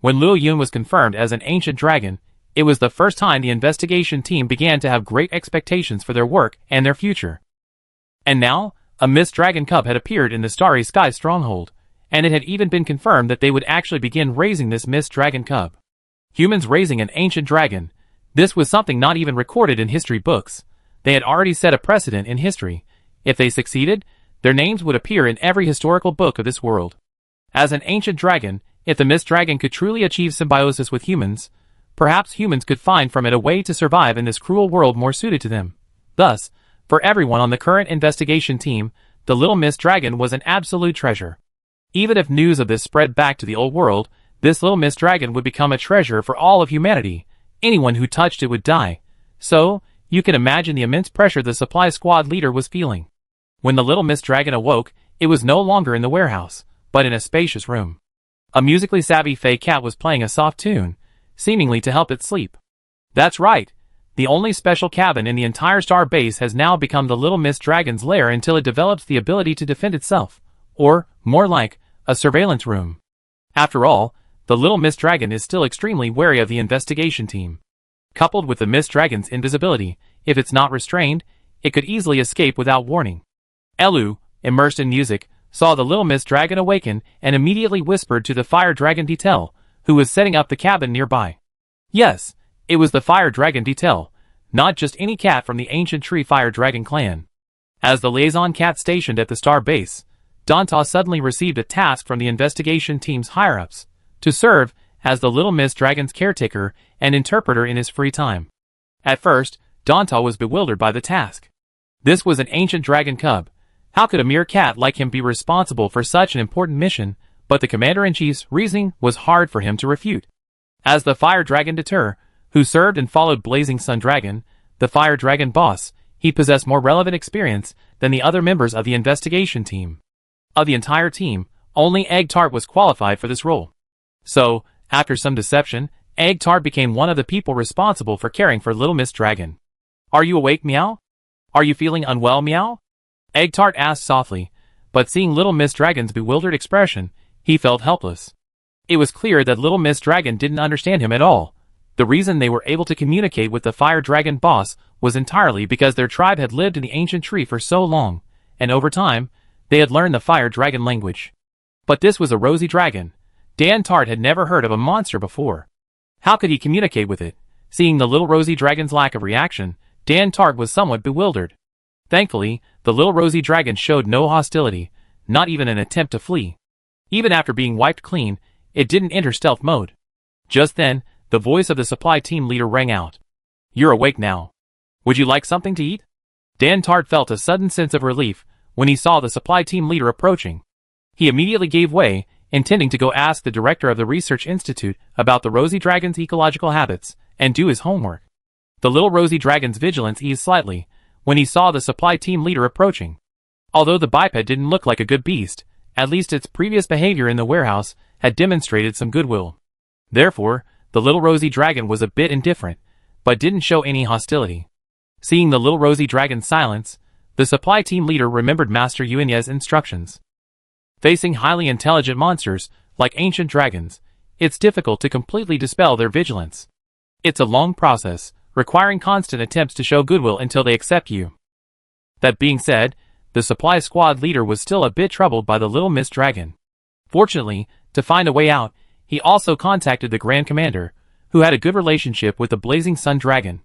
When Luo Yun was confirmed as an ancient dragon, it was the first time the investigation team began to have great expectations for their work and their future. And now, a Miss Dragon cub had appeared in the Starry Sky stronghold, and it had even been confirmed that they would actually begin raising this Miss Dragon cub. Humans raising an ancient dragon. This was something not even recorded in history books. They had already set a precedent in history. If they succeeded, their names would appear in every historical book of this world. As an ancient dragon, if the Miss Dragon could truly achieve symbiosis with humans, perhaps humans could find from it a way to survive in this cruel world more suited to them. Thus, for everyone on the current investigation team, the Little Miss Dragon was an absolute treasure. Even if news of this spread back to the old world, this Little Miss Dragon would become a treasure for all of humanity. Anyone who touched it would die. So, you can imagine the immense pressure the supply squad leader was feeling. When the Little Miss Dragon awoke, it was no longer in the warehouse, but in a spacious room. A musically savvy Fey cat was playing a soft tune, seemingly to help it sleep. That's right. The only special cabin in the entire star base has now become the Little Miss Dragon's lair until it develops the ability to defend itself, or, more like, a surveillance room. After all, the Little Miss Dragon is still extremely wary of the investigation team. Coupled with the Miss Dragon's invisibility, if it's not restrained, it could easily escape without warning. Elu, immersed in music, saw the Little Miss Dragon awaken and immediately whispered to the Fire Dragon Detail, who was setting up the cabin nearby. Yes, it was the Fire Dragon Detail, not just any cat from the ancient tree Fire Dragon clan. As the liaison cat stationed at the star base, Danta suddenly received a task from the investigation team's higher-ups, to serve as the Little Miss Dragon's caretaker and interpreter in his free time. At first, Danta was bewildered by the task. This was an ancient dragon cub. How could a mere cat like him be responsible for such an important mission? But the commander-in-chief's reasoning was hard for him to refute. As the Fire Dragon Deter, who served and followed Blazing Sun Dragon, the Fire Dragon boss. He possessed more relevant experience than the other members of the investigation team. Of the entire team, only Egg Tart was qualified for this role. So, after some deception, Egg Tart became one of the people responsible for caring for Little Miss Dragon. "Are you awake, Meow? Are you feeling unwell, Meow?" Egg Tart asked softly, but seeing Little Miss Dragon's bewildered expression, he felt helpless. It was clear that Little Miss Dragon didn't understand him at all. The reason they were able to communicate with the Fire Dragon boss was entirely because their tribe had lived in the ancient tree for so long, and over time, they had learned the Fire Dragon language. But this was a rosy dragon. Dan Tart had never heard of a monster before. How could he communicate with it? Seeing the little rosy dragon's lack of reaction, Dan Tart was somewhat bewildered. Thankfully, the little rosy dragon showed no hostility, not even an attempt to flee. Even after being wiped clean, it didn't enter stealth mode. Just then, the voice of the supply team leader rang out. "You're awake now. Would you like something to eat?" Dan Tart felt a sudden sense of relief when he saw the supply team leader approaching. He immediately gave way, intending to go ask the director of the research institute about the rosy dragon's ecological habits and do his homework. The little rosy dragon's vigilance eased slightly when he saw the supply team leader approaching. Although the biped didn't look like a good beast, at least its previous behavior in the warehouse had demonstrated some goodwill. Therefore, the little rosy dragon was a bit indifferent, but didn't show any hostility. Seeing the little rosy dragon's silence, the supply team leader remembered Master Yuanye's instructions. Facing highly intelligent monsters, like ancient dragons, it's difficult to completely dispel their vigilance. It's a long process, requiring constant attempts to show goodwill until they accept you. That being said, the supply squad leader was still a bit troubled by the Little Miss Dragon. Fortunately, to find a way out, he also contacted the Grand Commander, who had a good relationship with the Blazing Sun Dragon.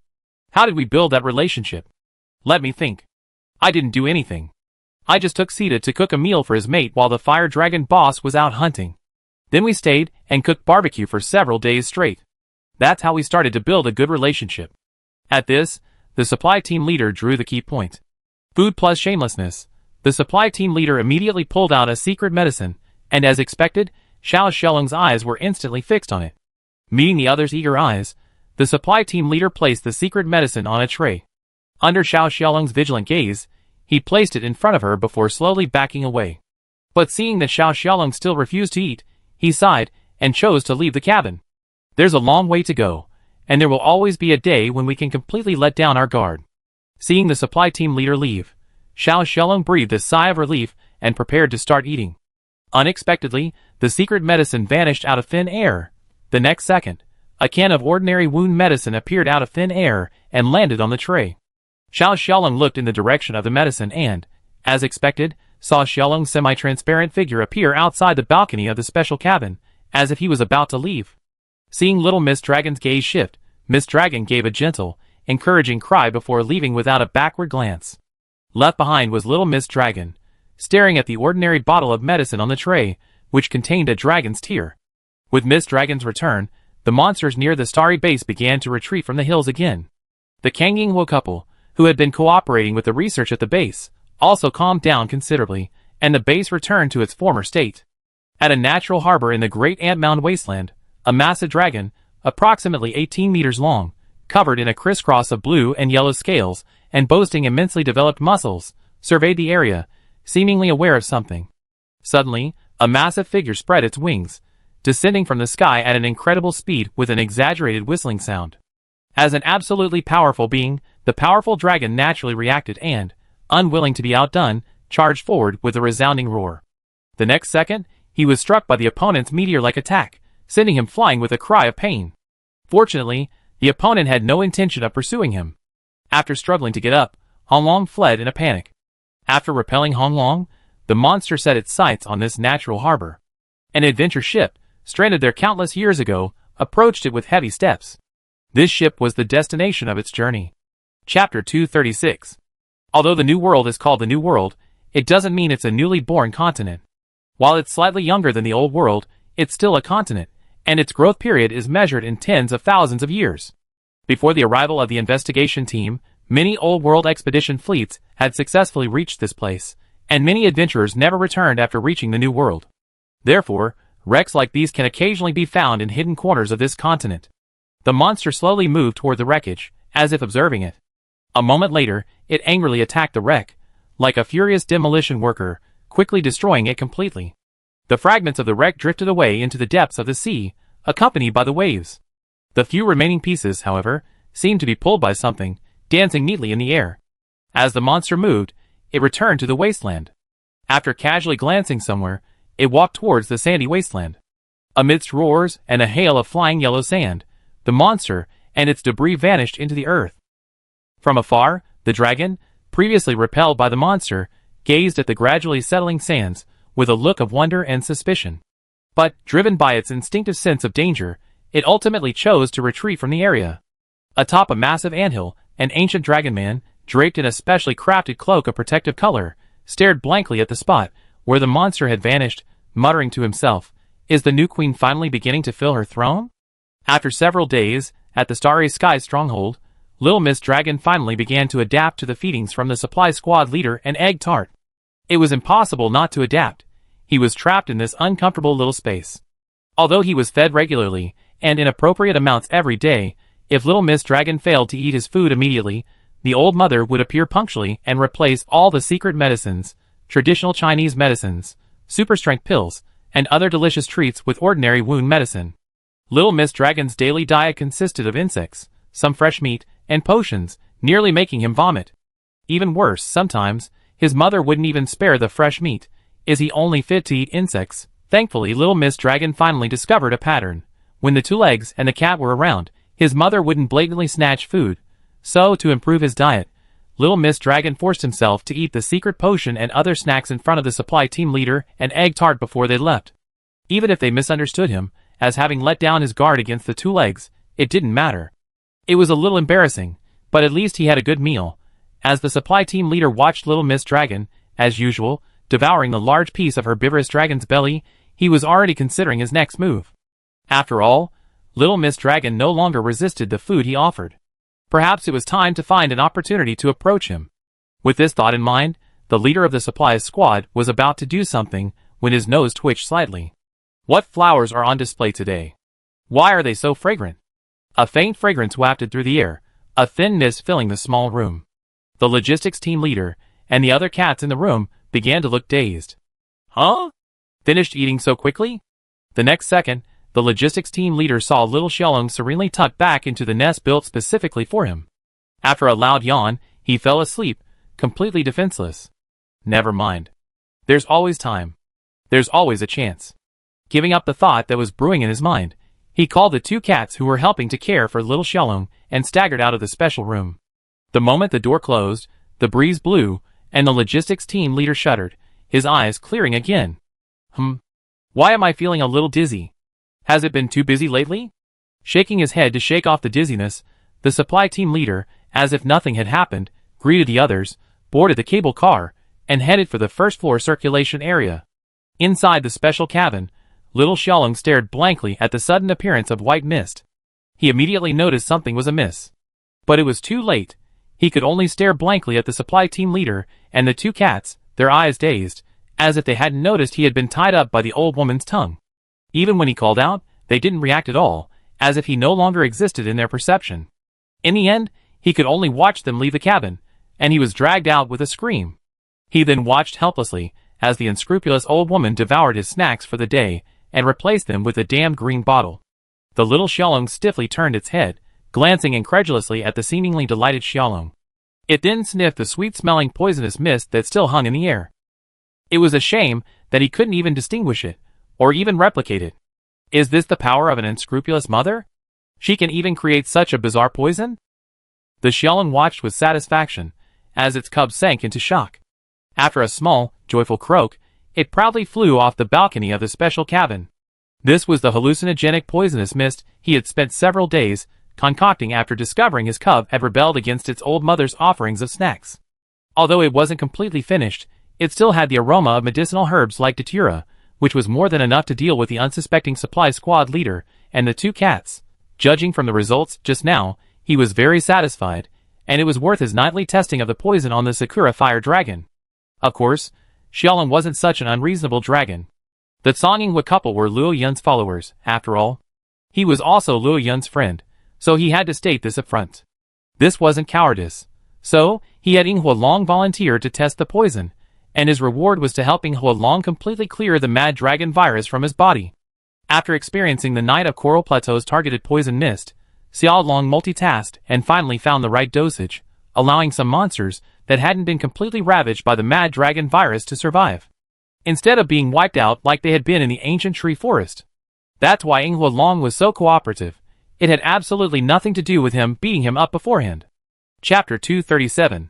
How did we build that relationship? Let me think. I didn't do anything. I just took Sita to cook a meal for his mate while the Fire Dragon boss was out hunting. Then we stayed and cooked barbecue for several days straight. That's how we started to build a good relationship. At this, the supply team leader drew the key point. Food plus shamelessness. The supply team leader immediately pulled out a secret medicine, and as expected, Xiao Xiaolong's eyes were instantly fixed on it. Meeting the other's eager eyes, the supply team leader placed the secret medicine on a tray. Under Xiao Xiaolong's vigilant gaze, he placed it in front of her before slowly backing away. But seeing that Xiao Xiaolong still refused to eat, he sighed and chose to leave the cabin. There's a long way to go, and there will always be a day when we can completely let down our guard. Seeing the supply team leader leave, Xiao Xiaolong breathed a sigh of relief and prepared to start eating. Unexpectedly, the secret medicine vanished out of thin air. The next second, a can of ordinary wound medicine appeared out of thin air and landed on the tray. Xiao Xiaolong looked in the direction of the medicine and, as expected, saw Xiaolong's semi-transparent figure appear outside the balcony of the special cabin, as if he was about to leave. Seeing Little Miss Dragon's gaze shift, Miss Dragon gave a gentle, encouraging cry before leaving without a backward glance. Left behind was Little Miss Dragon, staring at the ordinary bottle of medicine on the tray, which contained a dragon's tear. With Miss Dragon's return, the monsters near the starry base began to retreat from the hills again. The Kang Yinghuo couple, who had been cooperating with the research at the base, also calmed down considerably, and the base returned to its former state. At a natural harbor in the Great Ant Mound Wasteland, a massive dragon, approximately 18 meters long, covered in a crisscross of blue and yellow scales, and boasting immensely developed muscles, surveyed the area, seemingly aware of something. Suddenly, a massive figure spread its wings, descending from the sky at an incredible speed with an exaggerated whistling sound. As an absolutely powerful being, the powerful dragon naturally reacted and, unwilling to be outdone, charged forward with a resounding roar. The next second, he was struck by the opponent's meteor-like attack, sending him flying with a cry of pain. Fortunately, the opponent had no intention of pursuing him. After struggling to get up, Honglong fled in a panic. After repelling Honglong, the monster set its sights on this natural harbor. An adventure ship, stranded there countless years ago, approached it with heavy steps. This ship was the destination of its journey. Chapter 236. Although the New World is called the New World, it doesn't mean it's a newly born continent. While it's slightly younger than the Old World, it's still a continent, and its growth period is measured in tens of thousands of years. Before the arrival of the investigation team, many Old World expedition fleets had successfully reached this place, and many adventurers never returned after reaching the New World. Therefore, wrecks like these can occasionally be found in hidden corners of this continent. The monster slowly moved toward the wreckage, as if observing it. A moment later, it angrily attacked the wreck, like a furious demolition worker, quickly destroying it completely. The fragments of the wreck drifted away into the depths of the sea, accompanied by the waves. The few remaining pieces, however, seemed to be pulled by something, dancing neatly in the air. As the monster moved, it returned to the wasteland. After casually glancing somewhere, it walked towards the sandy wasteland. Amidst roars and a hail of flying yellow sand, the monster and its debris vanished into the earth. From afar, the dragon, previously repelled by the monster, gazed at the gradually settling sands with a look of wonder and suspicion. But, driven by its instinctive sense of danger, it ultimately chose to retreat from the area. Atop a massive anthill, an ancient dragon man, draped in a specially crafted cloak of protective color, stared blankly at the spot where the monster had vanished, muttering to himself, "Is the new queen finally beginning to fill her throne?" After several days, at the Starry Sky stronghold, Little Miss Dragon finally began to adapt to the feedings from the supply squad leader and egg tart. It was impossible not to adapt. He was trapped in this uncomfortable little space. Although he was fed regularly, and in appropriate amounts every day, if Little Miss Dragon failed to eat his food immediately, the old mother would appear punctually and replace all the secret medicines, traditional Chinese medicines, super-strength pills, and other delicious treats with ordinary wound medicine. Little Miss Dragon's daily diet consisted of insects, some fresh meat, and potions, nearly making him vomit. Even worse, sometimes, his mother wouldn't even spare the fresh meat. Is he only fit to eat insects? Thankfully, Little Miss Dragon finally discovered a pattern. When the two legs and the cat were around, his mother wouldn't blatantly snatch food. So, to improve his diet, Little Miss Dragon forced himself to eat the secret potion and other snacks in front of the supply team leader and egg tart before they left. Even if they misunderstood him, as having let down his guard against the two legs, it didn't matter. It was a little embarrassing, but at least he had a good meal. As the supply team leader watched Little Miss Dragon, as usual, devouring the large piece of herbivorous dragon's belly, he was already considering his next move. After all, Little Miss Dragon no longer resisted the food he offered. Perhaps it was time to find an opportunity to approach him. With this thought in mind, the leader of the supplies squad was about to do something when his nose twitched slightly. What flowers are on display today? Why are they so fragrant? A faint fragrance wafted through the air, a thin mist filling the small room. The logistics team leader and the other cats in the room began to look dazed. Huh? Finished eating so quickly? The next second, the logistics team leader saw little Xiaolong serenely tucked back into the nest built specifically for him. After a loud yawn, he fell asleep, completely defenseless. Never mind. There's always time. There's always a chance. Giving up the thought that was brewing in his mind, he called the two cats who were helping to care for little Xiaolong and staggered out of the special room. The moment the door closed, the breeze blew, and the logistics team leader shuddered, his eyes clearing again. Why am I feeling a little dizzy? Has it been too busy lately? Shaking his head to shake off the dizziness, the supply team leader, as if nothing had happened, greeted the others, boarded the cable car, and headed for the first floor circulation area. Inside the special cabin, little Xiaolong stared blankly at the sudden appearance of white mist. He immediately noticed something was amiss. But it was too late. He could only stare blankly at the supply team leader and the two cats, their eyes dazed, as if they hadn't noticed he had been tied up by the old woman's tongue. Even when he called out, they didn't react at all, as if he no longer existed in their perception. In the end, he could only watch them leave the cabin, and he was dragged out with a scream. He then watched helplessly, as the unscrupulous old woman devoured his snacks for the day, and replaced them with a damned green bottle. The little Xiaolong stiffly turned its head, glancing incredulously at the seemingly delighted Xiaolong. It then sniffed the sweet-smelling poisonous mist that still hung in the air. It was a shame that he couldn't even distinguish it, or even replicate it. Is this the power of an unscrupulous mother? She can even create such a bizarre poison? The Xiaolong watched with satisfaction, as its cub sank into shock. After a small, joyful croak, it proudly flew off the balcony of the special cabin. This was the hallucinogenic poisonous mist he had spent several days concocting after discovering his cub had rebelled against its old mother's offerings of snacks. Although it wasn't completely finished, it still had the aroma of medicinal herbs like datura, which was more than enough to deal with the unsuspecting supply squad leader and the two cats. Judging from the results just now, he was very satisfied, and it was worth his nightly testing of the poison on the Sakura fire dragon. Of course, Xiaolong wasn't such an unreasonable dragon. The Songyinghua couple were Luo Yun's followers, after all. He was also Luo Yun's friend, so he had to state this up front. This wasn't cowardice. So, he had Ing Hualong volunteer to test the poison, and his reward was to help Ing Hualong completely clear the Mad Dragon virus from his body. After experiencing the Night of Coral Plateau's targeted poison mist, Xiao Long multitasked and finally found the right dosage, allowing some monsters that hadn't been completely ravaged by the Mad Dragon virus to survive, instead of being wiped out like they had been in the ancient tree forest. That's why Ing Hualong was so cooperative. It had absolutely nothing to do with him beating him up beforehand. Chapter 237.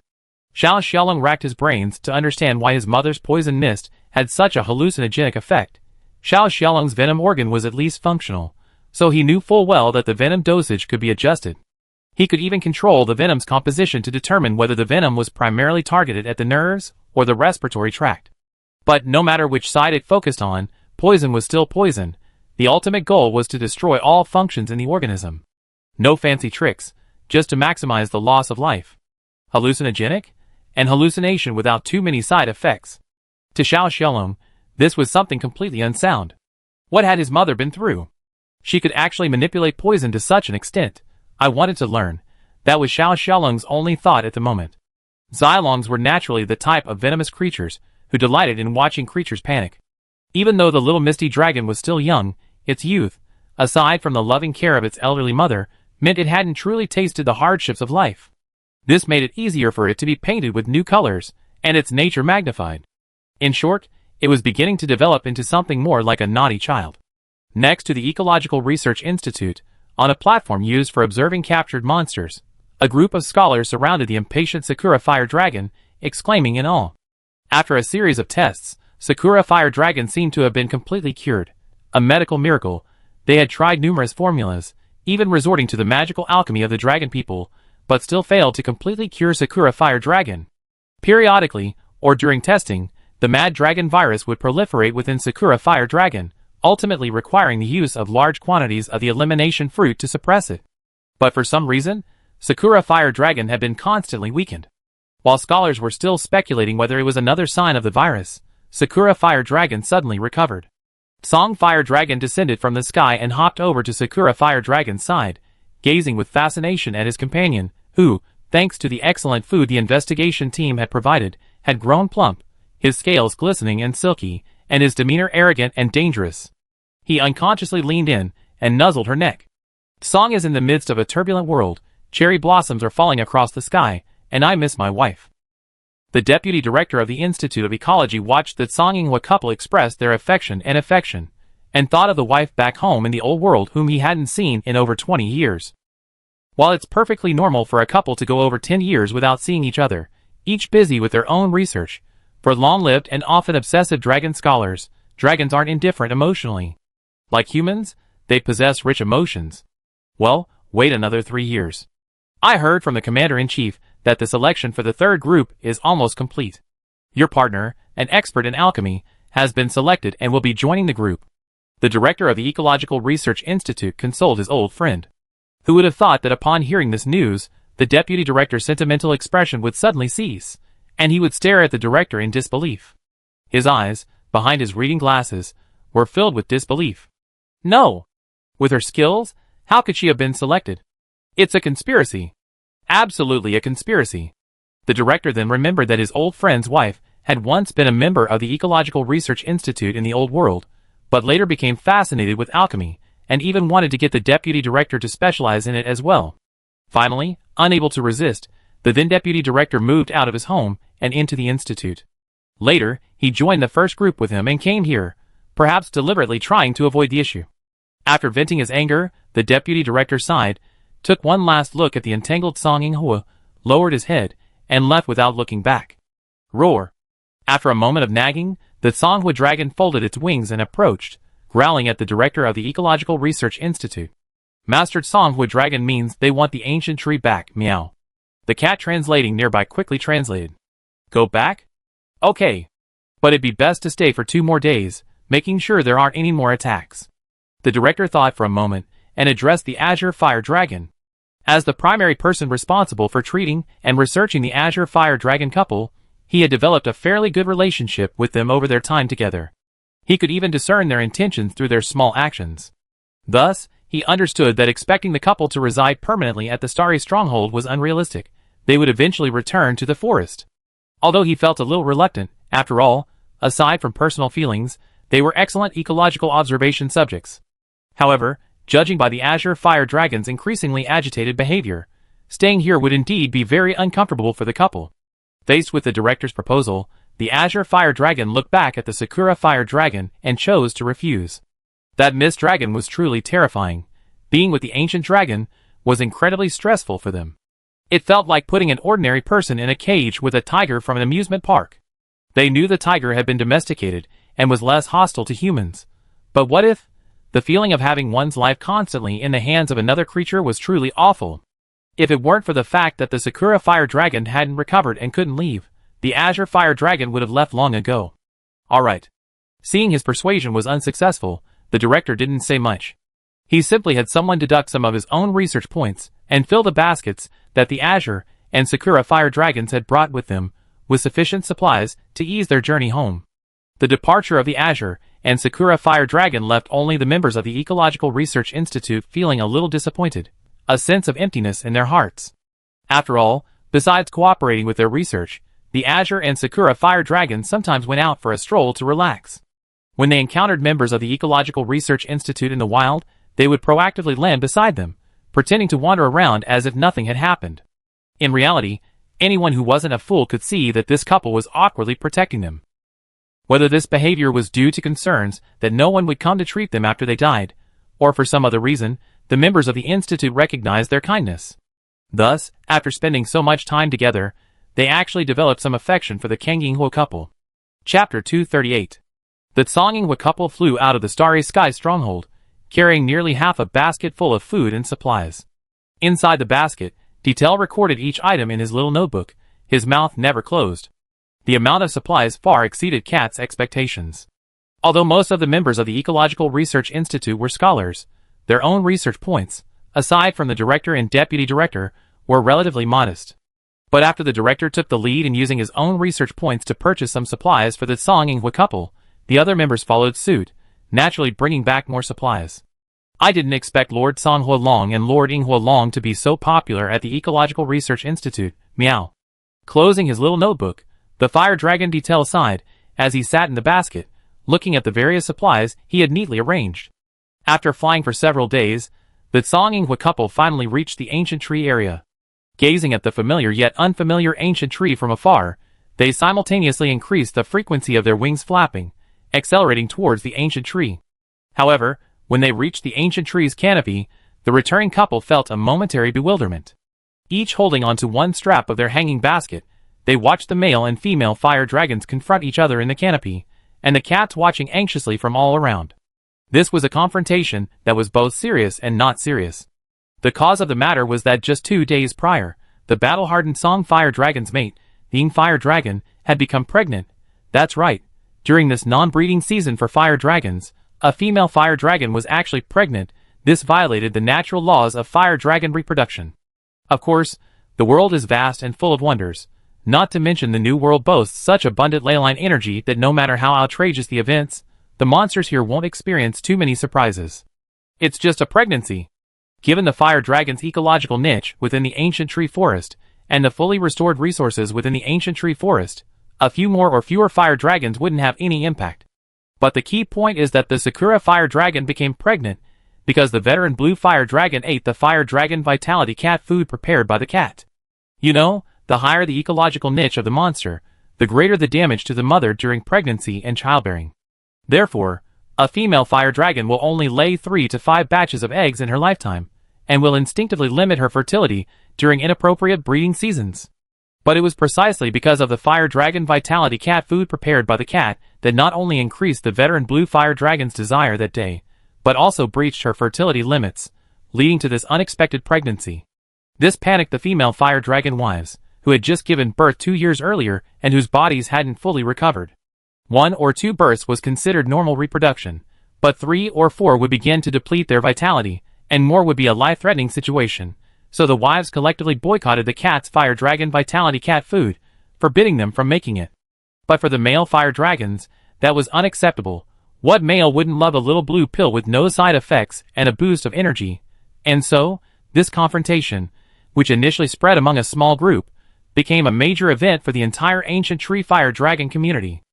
Xiao Xiaolong racked his brains to understand why his mother's poison mist had such a hallucinogenic effect. Xiao Xiaolong's venom organ was at least functional, so he knew full well that the venom dosage could be adjusted. He could even control the venom's composition to determine whether the venom was primarily targeted at the nerves or the respiratory tract. But no matter which side it focused on, poison was still poison. The ultimate goal was to destroy all functions in the organism. No fancy tricks, just to maximize the loss of life. Hallucinogenic? And hallucination without too many side effects. To Xiao Xiaolong, this was something completely unsound. What had his mother been through? She could actually manipulate poison to such an extent. I wanted to learn. That was Xiao Xiaolong's only thought at the moment. Xylongs were naturally the type of venomous creatures who delighted in watching creatures panic. Even though the little misty dragon was still young, its youth, aside from the loving care of its elderly mother, meant it hadn't truly tasted the hardships of life. This made it easier for it to be painted with new colors, and its nature magnified. In short, it was beginning to develop into something more like a naughty child. Next to the Ecological Research Institute, on a platform used for observing captured monsters, a group of scholars surrounded the impatient Sakura Fire Dragon, exclaiming in awe. After a series of tests, Sakura Fire Dragon seemed to have been completely cured. A medical miracle. They had tried numerous formulas, even resorting to the magical alchemy of the dragon people, but still failed to completely cure Sakura Fire Dragon. Periodically, or during testing, the Mad Dragon virus would proliferate within Sakura Fire Dragon, ultimately requiring the use of large quantities of the elimination fruit to suppress it. But for some reason, Sakura Fire Dragon had been constantly weakened. While scholars were still speculating whether it was another sign of the virus, Sakura Fire Dragon suddenly recovered. Song Fire Dragon descended from the sky and hopped over to Sakura Fire Dragon's side, gazing with fascination at his companion, who, thanks to the excellent food the investigation team had provided, had grown plump, his scales glistening and silky, and his demeanor arrogant and dangerous. He unconsciously leaned in and nuzzled her neck. Song is in the midst of a turbulent world, cherry blossoms are falling across the sky, and I miss my wife. The deputy director of the Institute of Ecology watched the Song Yinghua couple express their affection, and thought of the wife back home in the old world whom he hadn't seen in over 20 years. While it's perfectly normal for a couple to go over 10 years without seeing each other, each busy with their own research, for long-lived and often obsessive dragon scholars, dragons aren't indifferent emotionally. Like humans, they possess rich emotions. Well, wait another 3 years. I heard from the commander-in-chief that the selection for the third group is almost complete. Your partner, an expert in alchemy, has been selected and will be joining the group. The director of the Ecological Research Institute consoled his old friend. Who would have thought that upon hearing this news, the deputy director's sentimental expression would suddenly cease, and he would stare at the director in disbelief. His eyes, behind his reading glasses, were filled with disbelief. No! With her skills, how could she have been selected? It's a conspiracy. Absolutely a conspiracy. The director then remembered that his old friend's wife had once been a member of the Ecological Research Institute in the Old World, but later became fascinated with alchemy, and even wanted to get the deputy director to specialize in it as well. Finally, unable to resist, the then deputy director moved out of his home and into the institute. Later, he joined the first group with him and came here, perhaps deliberately trying to avoid the issue. After venting his anger, the deputy director sighed, took one last look at the entangled Song Yinghua, lowered his head, and left without looking back. Roar! After a moment of nagging, the Songhua dragon folded its wings and approached, growling at the director of the Ecological Research Institute. Mastered Songhua dragon means they want the ancient tree back, meow. The cat translating nearby quickly translated. Go back? Okay. But it'd be best to stay for 2 more days, making sure there aren't any more attacks. The director thought for a moment, and addressed the Azure Fire Dragon. As the primary person responsible for treating and researching the Azure Fire Dragon couple, he had developed a fairly good relationship with them over their time together. He could even discern their intentions through their small actions. Thus, he understood that expecting the couple to reside permanently at the starry stronghold was unrealistic. They would eventually return to the forest. Although he felt a little reluctant, after all, aside from personal feelings, they were excellent ecological observation subjects. However, judging by the Azure Fire Dragon's increasingly agitated behavior, staying here would indeed be very uncomfortable for the couple. Faced with the director's proposal, the Azure Fire Dragon looked back at the Sakura Fire Dragon and chose to refuse. That Mist Dragon was truly terrifying. Being with the ancient dragon was incredibly stressful for them. It felt like putting an ordinary person in a cage with a tiger from an amusement park. They knew the tiger had been domesticated and was less hostile to humans. But what if? The feeling of having one's life constantly in the hands of another creature was truly awful. If it weren't for the fact that the Sakura Fire Dragon hadn't recovered and couldn't leave, the Azure Fire Dragon would have left long ago. Alright. Seeing his persuasion was unsuccessful, the director didn't say much. He simply had someone deduct some of his own research points and fill the baskets that the Azure and Sakura Fire Dragons had brought with them with sufficient supplies to ease their journey home. The departure of the Azure and Sakura Fire Dragon left only the members of the Ecological Research Institute feeling a little disappointed, a sense of emptiness in their hearts. After all, besides cooperating with their research, the Azure and Sakura Fire Dragons sometimes went out for a stroll to relax. When they encountered members of the Ecological Research Institute in the wild, they would proactively land beside them, pretending to wander around as if nothing had happened. In reality, anyone who wasn't a fool could see that this couple was awkwardly protecting them. Whether this behavior was due to concerns that no one would come to treat them after they died, or for some other reason, the members of the Institute recognized their kindness. Thus, after spending so much time together, they actually developed some affection for the Kanginghua couple. Chapter 238. The Tsonginghua couple flew out of the starry sky stronghold, carrying nearly half a basket full of food and supplies. Inside the basket, Detail recorded each item in his little notebook, his mouth never closed. The amount of supplies far exceeded Kat's expectations. Although most of the members of the Ecological Research Institute were scholars, their own research points, aside from the director and deputy director, were relatively modest. But after the director took the lead in using his own research points to purchase some supplies for the Tsonginghua couple, the other members followed suit, naturally bringing back more supplies. I didn't expect Lord Songhua Long and Lord Inghua Long to be so popular at the Ecological Research Institute, meow. Closing his little notebook, the Fire Dragon Detail sighed, as he sat in the basket, looking at the various supplies he had neatly arranged. After flying for several days, the Tsonginghua couple finally reached the ancient tree area. Gazing at the familiar yet unfamiliar ancient tree from afar, they simultaneously increased the frequency of their wings flapping, accelerating towards the ancient tree. However, when they reached the ancient tree's canopy, the returning couple felt a momentary bewilderment. Each holding onto one strap of their hanging basket, they watched the male and female fire dragons confront each other in the canopy, and the cats watching anxiously from all around. This was a confrontation that was both serious and not serious. The cause of the matter was that just 2 days prior, the battle-hardened Song Fire Dragon's mate, the Ing Fire Dragon, had become pregnant. That's right. During this non-breeding season for fire dragons, a female fire dragon was actually pregnant. This violated the natural laws of fire dragon reproduction. Of course, the world is vast and full of wonders. Not to mention the new world boasts such abundant leyline energy that no matter how outrageous the events, the monsters here won't experience too many surprises. It's just a pregnancy. Given the fire dragon's ecological niche within the ancient tree forest, and the fully restored resources within the ancient tree forest, a few more or fewer fire dragons wouldn't have any impact. But the key point is that the Sakura Fire Dragon became pregnant because the veteran Blue Fire Dragon ate the Fire Dragon Vitality cat food prepared by the cat. You know, the higher the ecological niche of the monster, the greater the damage to the mother during pregnancy and childbearing. Therefore, a female fire dragon will only lay 3 to 5 batches of eggs in her lifetime, and will instinctively limit her fertility during inappropriate breeding seasons. But it was precisely because of the Fire Dragon Vitality cat food prepared by the cat that not only increased the veteran Blue Fire Dragon's desire that day, but also breached her fertility limits, leading to this unexpected pregnancy. This panicked the female fire dragon wives, who had just given birth 2 years earlier and whose bodies hadn't fully recovered. 1 or 2 births was considered normal reproduction, but 3 or 4 would begin to deplete their vitality, and more would be a life-threatening situation, so the wives collectively boycotted the cat's Fire Dragon Vitality cat food, forbidding them from making it. But for the male fire dragons, that was unacceptable. What male wouldn't love a little blue pill with no side effects and a boost of energy? And so, this confrontation, which initially spread among a small group, became a major event for the entire ancient tree fire dragon community.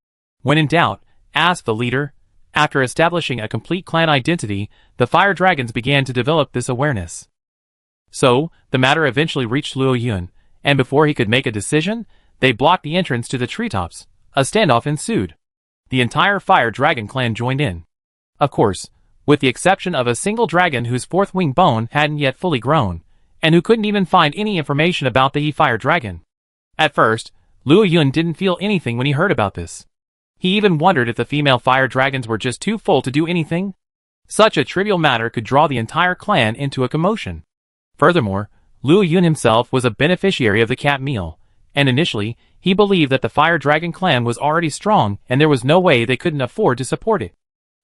When in doubt, ask the leader. After establishing a complete clan identity, the fire dragons began to develop this awareness. So, the matter eventually reached Luo Yun, and before he could make a decision, they blocked the entrance to the treetops. A standoff ensued. The entire fire dragon clan joined in. Of course, with the exception of a single dragon whose fourth wing bone hadn't yet fully grown, and who couldn't even find any information about the fire dragon. At first, Luo Yun didn't feel anything when he heard about this. He even wondered if the female fire dragons were just too full to do anything. Such a trivial matter could draw the entire clan into a commotion. Furthermore, Luo Yun himself was a beneficiary of the cat meal, and initially, he believed that the fire dragon clan was already strong and there was no way they couldn't afford to support it.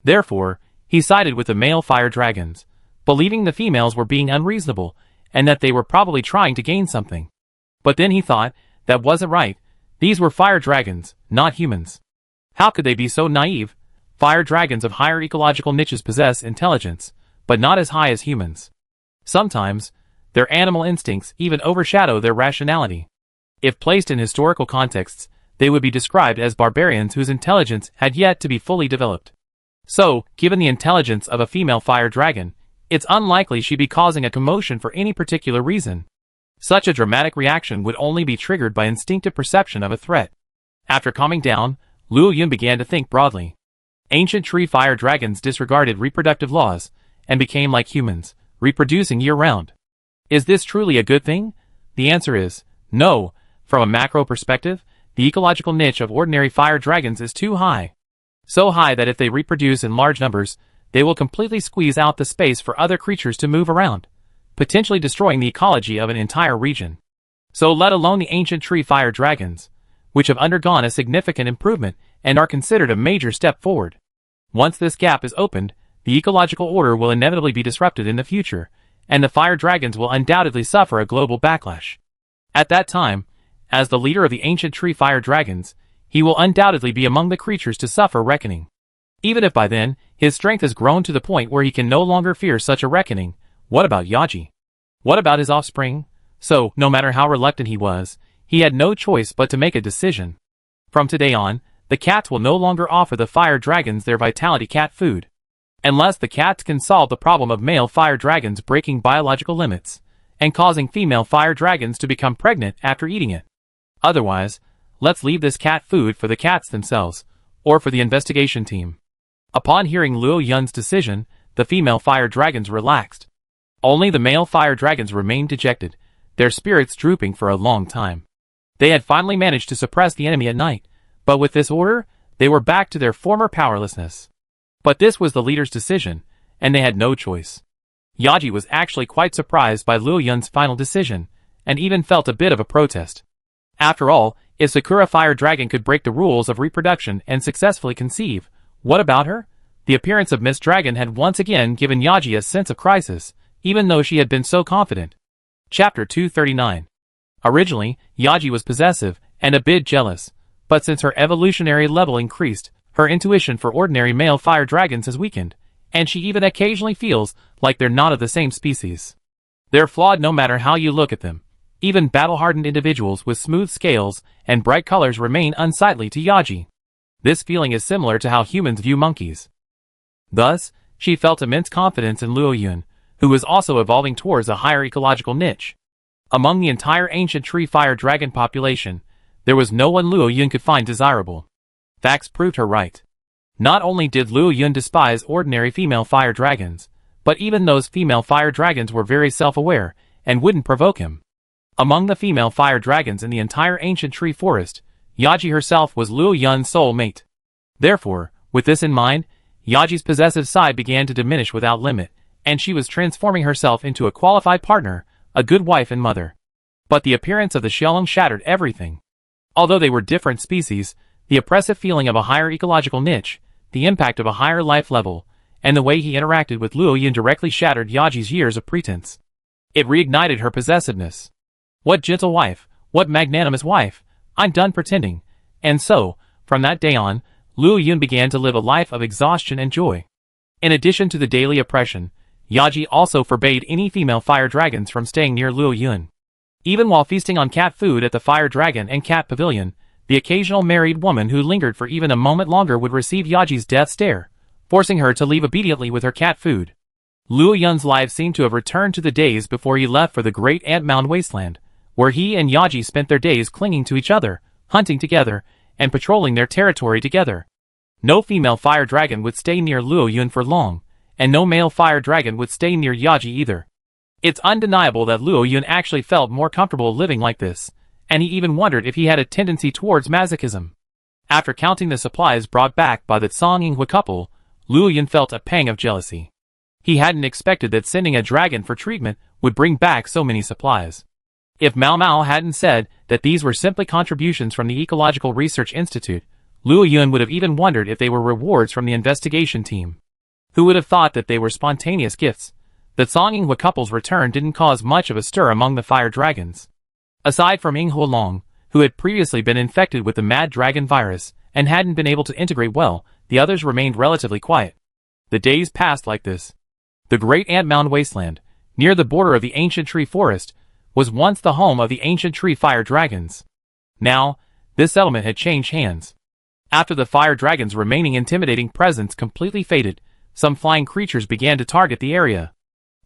Therefore, he sided with the male fire dragons, believing the females were being unreasonable and that they were probably trying to gain something. But then he thought, that wasn't right. These were fire dragons, not humans. How could they be so naive? Fire dragons of higher ecological niches possess intelligence, but not as high as humans. Sometimes, their animal instincts even overshadow their rationality. If placed in historical contexts, they would be described as barbarians whose intelligence had yet to be fully developed. So, given the intelligence of a female fire dragon, it's unlikely she'd be causing a commotion for any particular reason. Such a dramatic reaction would only be triggered by instinctive perception of a threat. After calming down, Luo Yun began to think broadly. Ancient tree fire dragons disregarded reproductive laws and became like humans, reproducing year-round. Is this truly a good thing? The answer is no. From a macro perspective, the ecological niche of ordinary fire dragons is too high. So high that if they reproduce in large numbers, they will completely squeeze out the space for other creatures to move around, potentially destroying the ecology of an entire region. So let alone the ancient tree fire dragons, which have undergone a significant improvement and are considered a major step forward. Once this gap is opened, the ecological order will inevitably be disrupted in the future, and the fire dragons will undoubtedly suffer a global backlash. At that time, as the leader of the ancient tree fire dragons, he will undoubtedly be among the creatures to suffer reckoning. Even if by then, his strength has grown to the point where he can no longer fear such a reckoning, what about Yaji? What about his offspring? So, no matter how reluctant he was, he had no choice but to make a decision. From today on, the cats will no longer offer the fire dragons their vitality cat food. Unless the cats can solve the problem of male fire dragons breaking biological limits, and causing female fire dragons to become pregnant after eating it. Otherwise, let's leave this cat food for the cats themselves, or for the investigation team. Upon hearing Luo Yun's decision, the female fire dragons relaxed. Only the male fire dragons remained dejected, their spirits drooping for a long time. They had finally managed to suppress the enemy at night, but with this order, they were back to their former powerlessness. But this was the leader's decision, and they had no choice. Yaji was actually quite surprised by Luo Yun's final decision, and even felt a bit of a protest. After all, if Sakura Fire Dragon could break the rules of reproduction and successfully conceive, what about her? The appearance of Miss Dragon had once again given Yaji a sense of crisis, even though she had been so confident. Chapter 239. Originally, Yaji was possessive and a bit jealous, but since her evolutionary level increased, her intuition for ordinary male fire dragons has weakened, and she even occasionally feels like they're not of the same species. They're flawed no matter how you look at them. Even battle-hardened individuals with smooth scales and bright colors remain unsightly to Yaji. This feeling is similar to how humans view monkeys. Thus, she felt immense confidence in Luo Yun, who was also evolving towards a higher ecological niche. Among the entire ancient tree fire dragon population, there was no one Luo Yun could find desirable. Facts proved her right. Not only did Luo Yun despise ordinary female fire dragons, but even those female fire dragons were very self-aware and wouldn't provoke him. Among the female fire dragons in the entire ancient tree forest, Yaji herself was Luo Yun's soul mate. Therefore, with this in mind, Yaji's possessive side began to diminish without limit, and she was transforming herself into a qualified partner, a good wife and mother. But the appearance of the Xiaolong shattered everything. Although they were different species, the oppressive feeling of a higher ecological niche, the impact of a higher life level, and the way he interacted with Luo Yun directly shattered Yaji's years of pretense. It reignited her possessiveness. What gentle wife, what magnanimous wife, I'm done pretending. And so, from that day on, Luo Yun began to live a life of exhaustion and joy. In addition to the daily oppression, Yaji also forbade any female fire dragons from staying near Luo Yun. Even while feasting on cat food at the Fire Dragon and Cat Pavilion, the occasional married woman who lingered for even a moment longer would receive Yaji's death stare, forcing her to leave obediently with her cat food. Luo Yun's life seemed to have returned to the days before he left for the Great Ant Mound Wasteland, where he and Yaji spent their days clinging to each other, hunting together, and patrolling their territory together. No female fire dragon would stay near Luo Yun for long, and no male fire dragon would stay near Yaji either. It's undeniable that Luo Yun actually felt more comfortable living like this, and he even wondered if he had a tendency towards masochism. After counting the supplies brought back by the Song Yinghua couple, Luo Yun felt a pang of jealousy. He hadn't expected that sending a dragon for treatment would bring back so many supplies. If Mao Mao hadn't said that these were simply contributions from the Ecological Research Institute, Luo Yun would have even wondered if they were rewards from the investigation team. Who would have thought that they were spontaneous gifts? The Song Yinghua couple's return didn't cause much of a stir among the fire dragons. Aside from Yinghua Long, who had previously been infected with the Mad Dragon virus and hadn't been able to integrate well, the others remained relatively quiet. The days passed like this. The Great Ant Mound Wasteland, near the border of the ancient tree forest, was once the home of the ancient tree fire dragons. Now, this settlement had changed hands. After the fire dragon's remaining intimidating presence completely faded, some flying creatures began to target the area.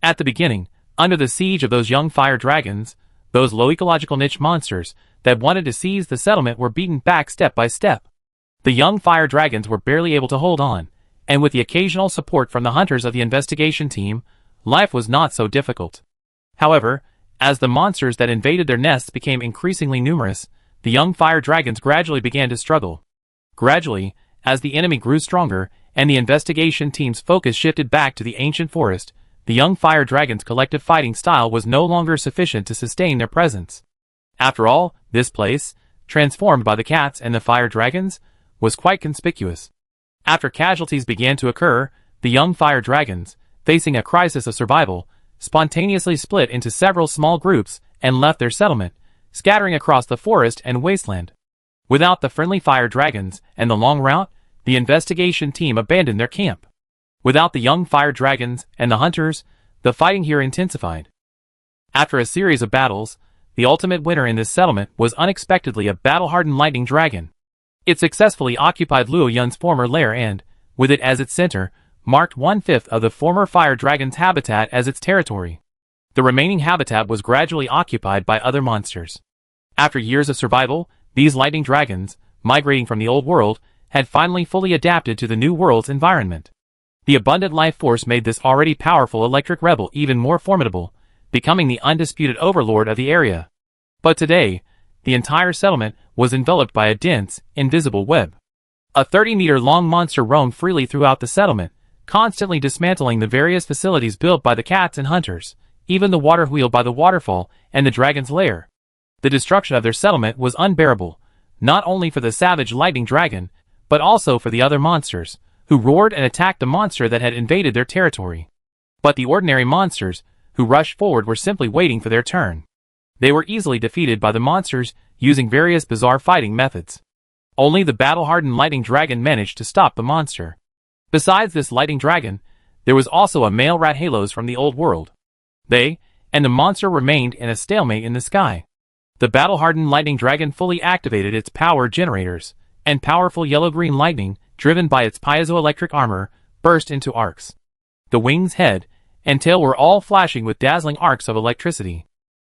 At the beginning, under the siege of those young fire dragons, those low ecological niche monsters that wanted to seize the settlement were beaten back step by step. The young fire dragons were barely able to hold on, and with the occasional support from the hunters of the investigation team, life was not so difficult. However, as the monsters that invaded their nests became increasingly numerous, the young fire dragons gradually began to struggle. Gradually, as the enemy grew stronger and the investigation team's focus shifted back to the ancient forest, the young fire dragons' collective fighting style was no longer sufficient to sustain their presence. After all, this place, transformed by the cats and the fire dragons, was quite conspicuous. After casualties began to occur, the young fire dragons, facing a crisis of survival, spontaneously split into several small groups and left their settlement, scattering across the forest and wasteland. Without the friendly fire dragons and the long route, the investigation team abandoned their camp. Without the young fire dragons and the hunters, the fighting here intensified. After a series of battles, the ultimate winner in this settlement was unexpectedly a battle-hardened lightning dragon. It successfully occupied Luo Yun's former lair and, with it as its center, marked 1/5 of the former fire dragon's habitat as its territory. The remaining habitat was gradually occupied by other monsters. After years of survival, these lightning dragons, migrating from the old world, had finally fully adapted to the new world's environment. The abundant life force made this already powerful electric rebel even more formidable, becoming the undisputed overlord of the area. But today, the entire settlement was enveloped by a dense, invisible web. A 30-meter-long monster roamed freely throughout the settlement, constantly dismantling the various facilities built by the cats and hunters, even the water wheel by the waterfall and the dragon's lair. The destruction of their settlement was unbearable, not only for the savage lightning dragon, but also for the other monsters, who roared and attacked the monster that had invaded their territory. But the ordinary monsters, who rushed forward, were simply waiting for their turn. They were easily defeated by the monsters using various bizarre fighting methods. Only the battle-hardened lightning dragon managed to stop the monster. Besides this lightning dragon, there was also a male Rathalos from the old world. They and the monster remained in a stalemate in the sky. The battle-hardened lightning dragon fully activated its power generators, and powerful yellow-green lightning, driven by its piezoelectric armor, burst into arcs. The wings, head, and tail were all flashing with dazzling arcs of electricity.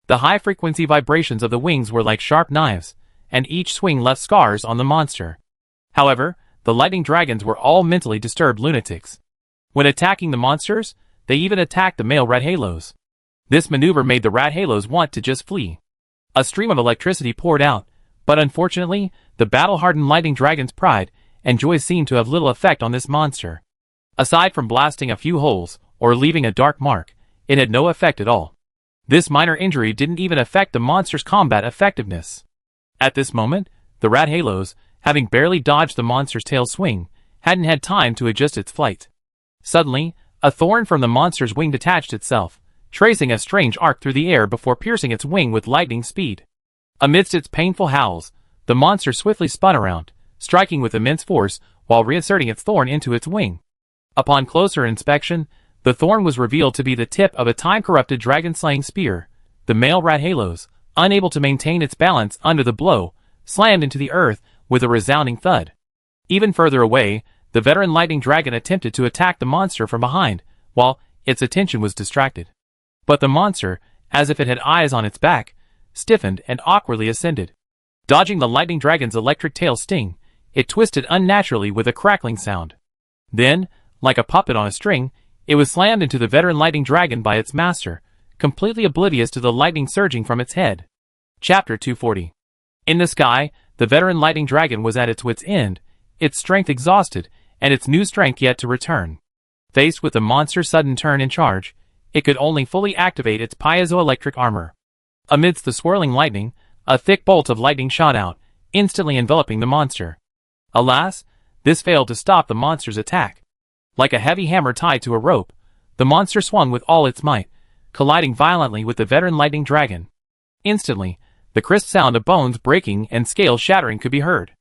The high-frequency vibrations of the wings were like sharp knives, and each swing left scars on the monster. However, the lightning dragons were all mentally disturbed lunatics. When attacking the monsters, they even attacked the male Rathalos. This maneuver made the Rathalos want to just flee. A stream of electricity poured out, but unfortunately, the battle-hardened lightning dragon's pride and joy seemed to have little effect on this monster. Aside from blasting a few holes, or leaving a dark mark, it had no effect at all. This minor injury didn't even affect the monster's combat effectiveness. At this moment, the Rathalos, having barely dodged the monster's tail swing, hadn't had time to adjust its flight. Suddenly, a thorn from the monster's wing detached itself, tracing a strange arc through the air before piercing its wing with lightning speed. Amidst its painful howls, the monster swiftly spun around, striking with immense force while reinserting its thorn into its wing. Upon closer inspection, the thorn was revealed to be the tip of a time-corrupted dragon-slaying spear. The male Rathalos, unable to maintain its balance under the blow, slammed into the earth with a resounding thud. Even further away, the veteran lightning dragon attempted to attack the monster from behind, while its attention was distracted. But the monster, as if it had eyes on its back, stiffened and awkwardly ascended. Dodging the lightning dragon's electric tail sting, it twisted unnaturally with a crackling sound. Then, like a puppet on a string, it was slammed into the veteran lightning dragon by its master, completely oblivious to the lightning surging from its head. Chapter 240. In the sky, the veteran lightning dragon was at its wit's end, its strength exhausted, and its new strength yet to return. Faced with the monster's sudden turn in charge, it could only fully activate its piezoelectric armor. Amidst the swirling lightning, a thick bolt of lightning shot out, instantly enveloping the monster. Alas, this failed to stop the monster's attack. Like a heavy hammer tied to a rope, the monster swung with all its might, colliding violently with the veteran lightning dragon. Instantly, the crisp sound of bones breaking and scales shattering could be heard.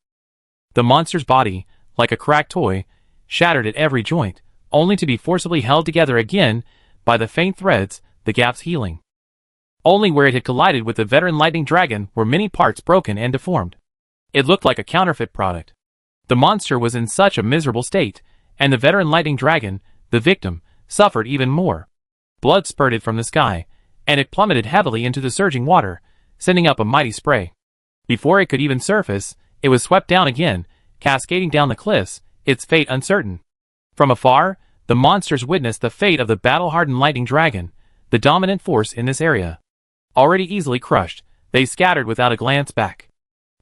The monster's body, like a cracked toy, shattered at every joint, only to be forcibly held together again by the faint threads, the gaps healing. Only where it had collided with the veteran lightning dragon were many parts broken and deformed. It looked like a counterfeit product. The monster was in such a miserable state, and the veteran lightning dragon, the victim, suffered even more. Blood spurted from the sky, and it plummeted heavily into the surging water, sending up a mighty spray. Before it could even surface, it was swept down again, cascading down the cliffs, its fate uncertain. From afar, the monsters witnessed the fate of the battle-hardened lightning dragon, the dominant force in this area. Already easily crushed, they scattered without a glance back.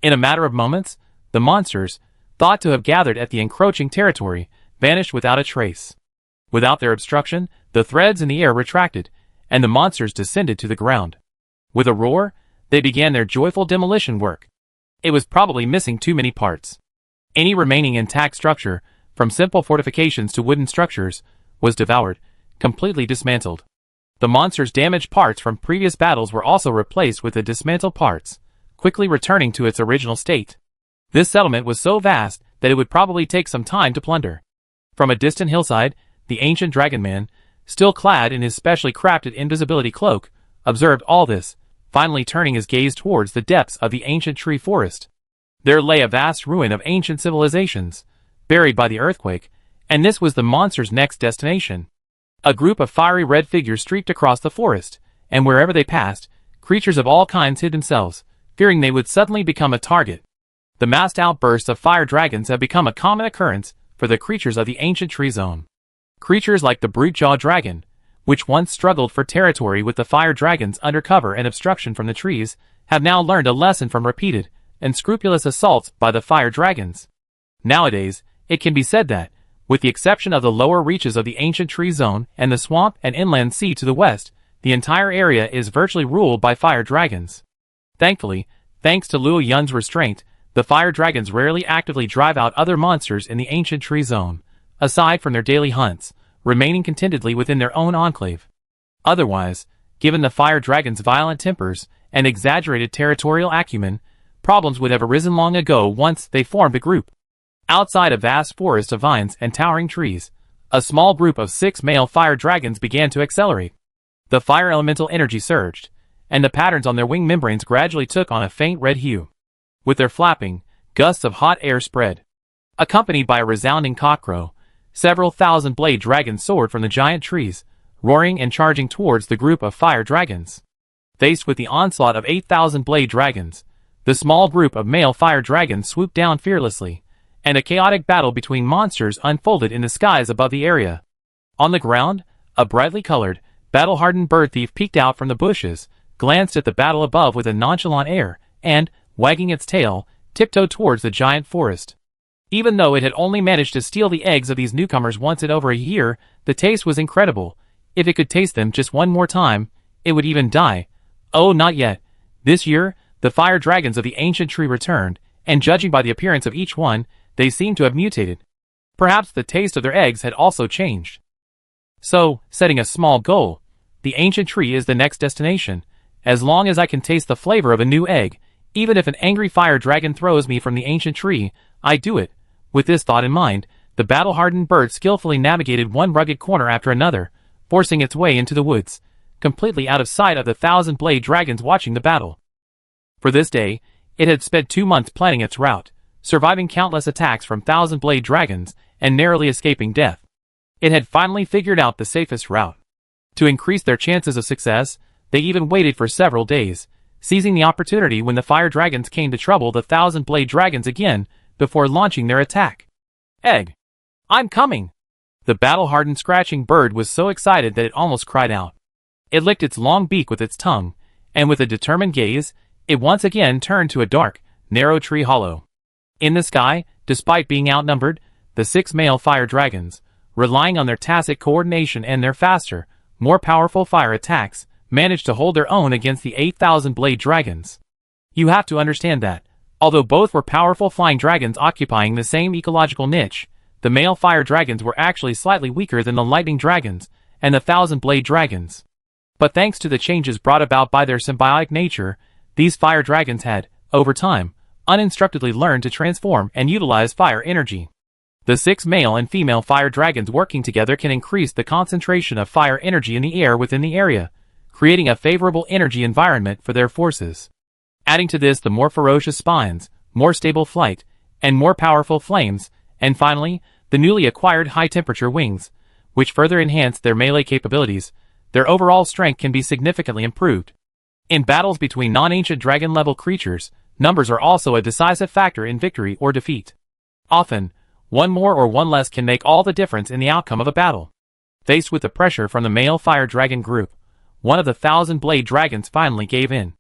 In a matter of moments, the monsters, thought to have gathered at the encroaching territory, vanished without a trace. Without their obstruction, the threads in the air retracted, and the monsters descended to the ground. With a roar, they began their joyful demolition work. It was probably missing too many parts. Any remaining intact structure, from simple fortifications to wooden structures, was devoured, completely dismantled. The monster's damaged parts from previous battles were also replaced with the dismantled parts, quickly returning to its original state. This settlement was so vast that it would probably take some time to plunder. From a distant hillside, the ancient dragon man, still clad in his specially crafted invisibility cloak, observed all this, finally turning his gaze towards the depths of the ancient tree forest. There lay a vast ruin of ancient civilizations, buried by the earthquake, and this was the monster's next destination. A group of fiery red figures streaked across the forest, and wherever they passed, creatures of all kinds hid themselves, fearing they would suddenly become a target. The massed outbursts of fire dragons have become a common occurrence for the creatures of the ancient tree zone. Creatures like the brute-jaw dragon, which once struggled for territory with the fire dragons under cover and obstruction from the trees, have now learned a lesson from repeated and scrupulous assaults by the fire dragons. Nowadays, it can be said that, with the exception of the lower reaches of the ancient tree zone and the swamp and inland sea to the west, the entire area is virtually ruled by fire dragons. Thankfully, thanks to Luo Yun's restraint, the fire dragons rarely actively drive out other monsters in the ancient tree zone, aside from their daily hunts, remaining contentedly within their own enclave. Otherwise, given the fire dragons' violent tempers and exaggerated territorial acumen, problems would have arisen long ago once they formed a group. Outside a vast forest of vines and towering trees, a small group of 6 male fire dragons began to accelerate. The fire elemental energy surged, and the patterns on their wing membranes gradually took on a faint red hue. With their flapping, gusts of hot air spread. Accompanied by a resounding cockcrow, several thousand blade dragons soared from the giant trees, roaring and charging towards the group of fire dragons. Faced with the onslaught of 8,000 blade dragons, the small group of male fire dragons swooped down fearlessly, and a chaotic battle between monsters unfolded in the skies above the area. On the ground, a brightly colored, battle-hardened bird thief peeked out from the bushes, glanced at the battle above with a nonchalant air, and, wagging its tail, tiptoed towards the giant forest. Even though it had only managed to steal the eggs of these newcomers once in over a year, the taste was incredible. If it could taste them just one more time, it would even die. Oh, not yet. This year, the fire dragons of the ancient tree returned, and judging by the appearance of each one, they seemed to have mutated. Perhaps the taste of their eggs had also changed. So, setting a small goal, the ancient tree is the next destination. As long as I can taste the flavor of a new egg, even if an angry fire dragon throws me from the ancient tree, I do it. With this thought in mind, the battle-hardened bird skillfully navigated one rugged corner after another, forcing its way into the woods, completely out of sight of the thousand-blade dragons watching the battle. For this day, it had spent 2 months planning its route, surviving countless attacks from thousand-blade dragons and narrowly escaping death. It had finally figured out the safest route. To increase their chances of success, they even waited for several days, seizing the opportunity when the fire dragons came to trouble the thousand-blade dragons again before launching their attack. Egg! I'm coming! The battle-hardened scratching bird was so excited that it almost cried out. It licked its long beak with its tongue, and with a determined gaze, it once again turned to a dark, narrow tree hollow. In the sky, despite being outnumbered, the 6 male fire dragons, relying on their tacit coordination and their faster, more powerful fire attacks, managed to hold their own against the 8,000-blade dragons. You have to understand that, although both were powerful flying dragons occupying the same ecological niche, the male fire dragons were actually slightly weaker than the lightning dragons and the thousand-blade dragons. But thanks to the changes brought about by their symbiotic nature, these fire dragons had, over time, uninstructedly learned to transform and utilize fire energy. The 6 male and female fire dragons working together can increase the concentration of fire energy in the air within the area, creating a favorable energy environment for their forces. Adding to this the more ferocious spines, more stable flight, and more powerful flames, and finally, the newly acquired high-temperature wings, which further enhance their melee capabilities, their overall strength can be significantly improved. In battles between non-ancient dragon-level creatures, numbers are also a decisive factor in victory or defeat. Often, one more or one less can make all the difference in the outcome of a battle. Faced with the pressure from the male fire dragon group, one of the thousand-blade dragons finally gave in.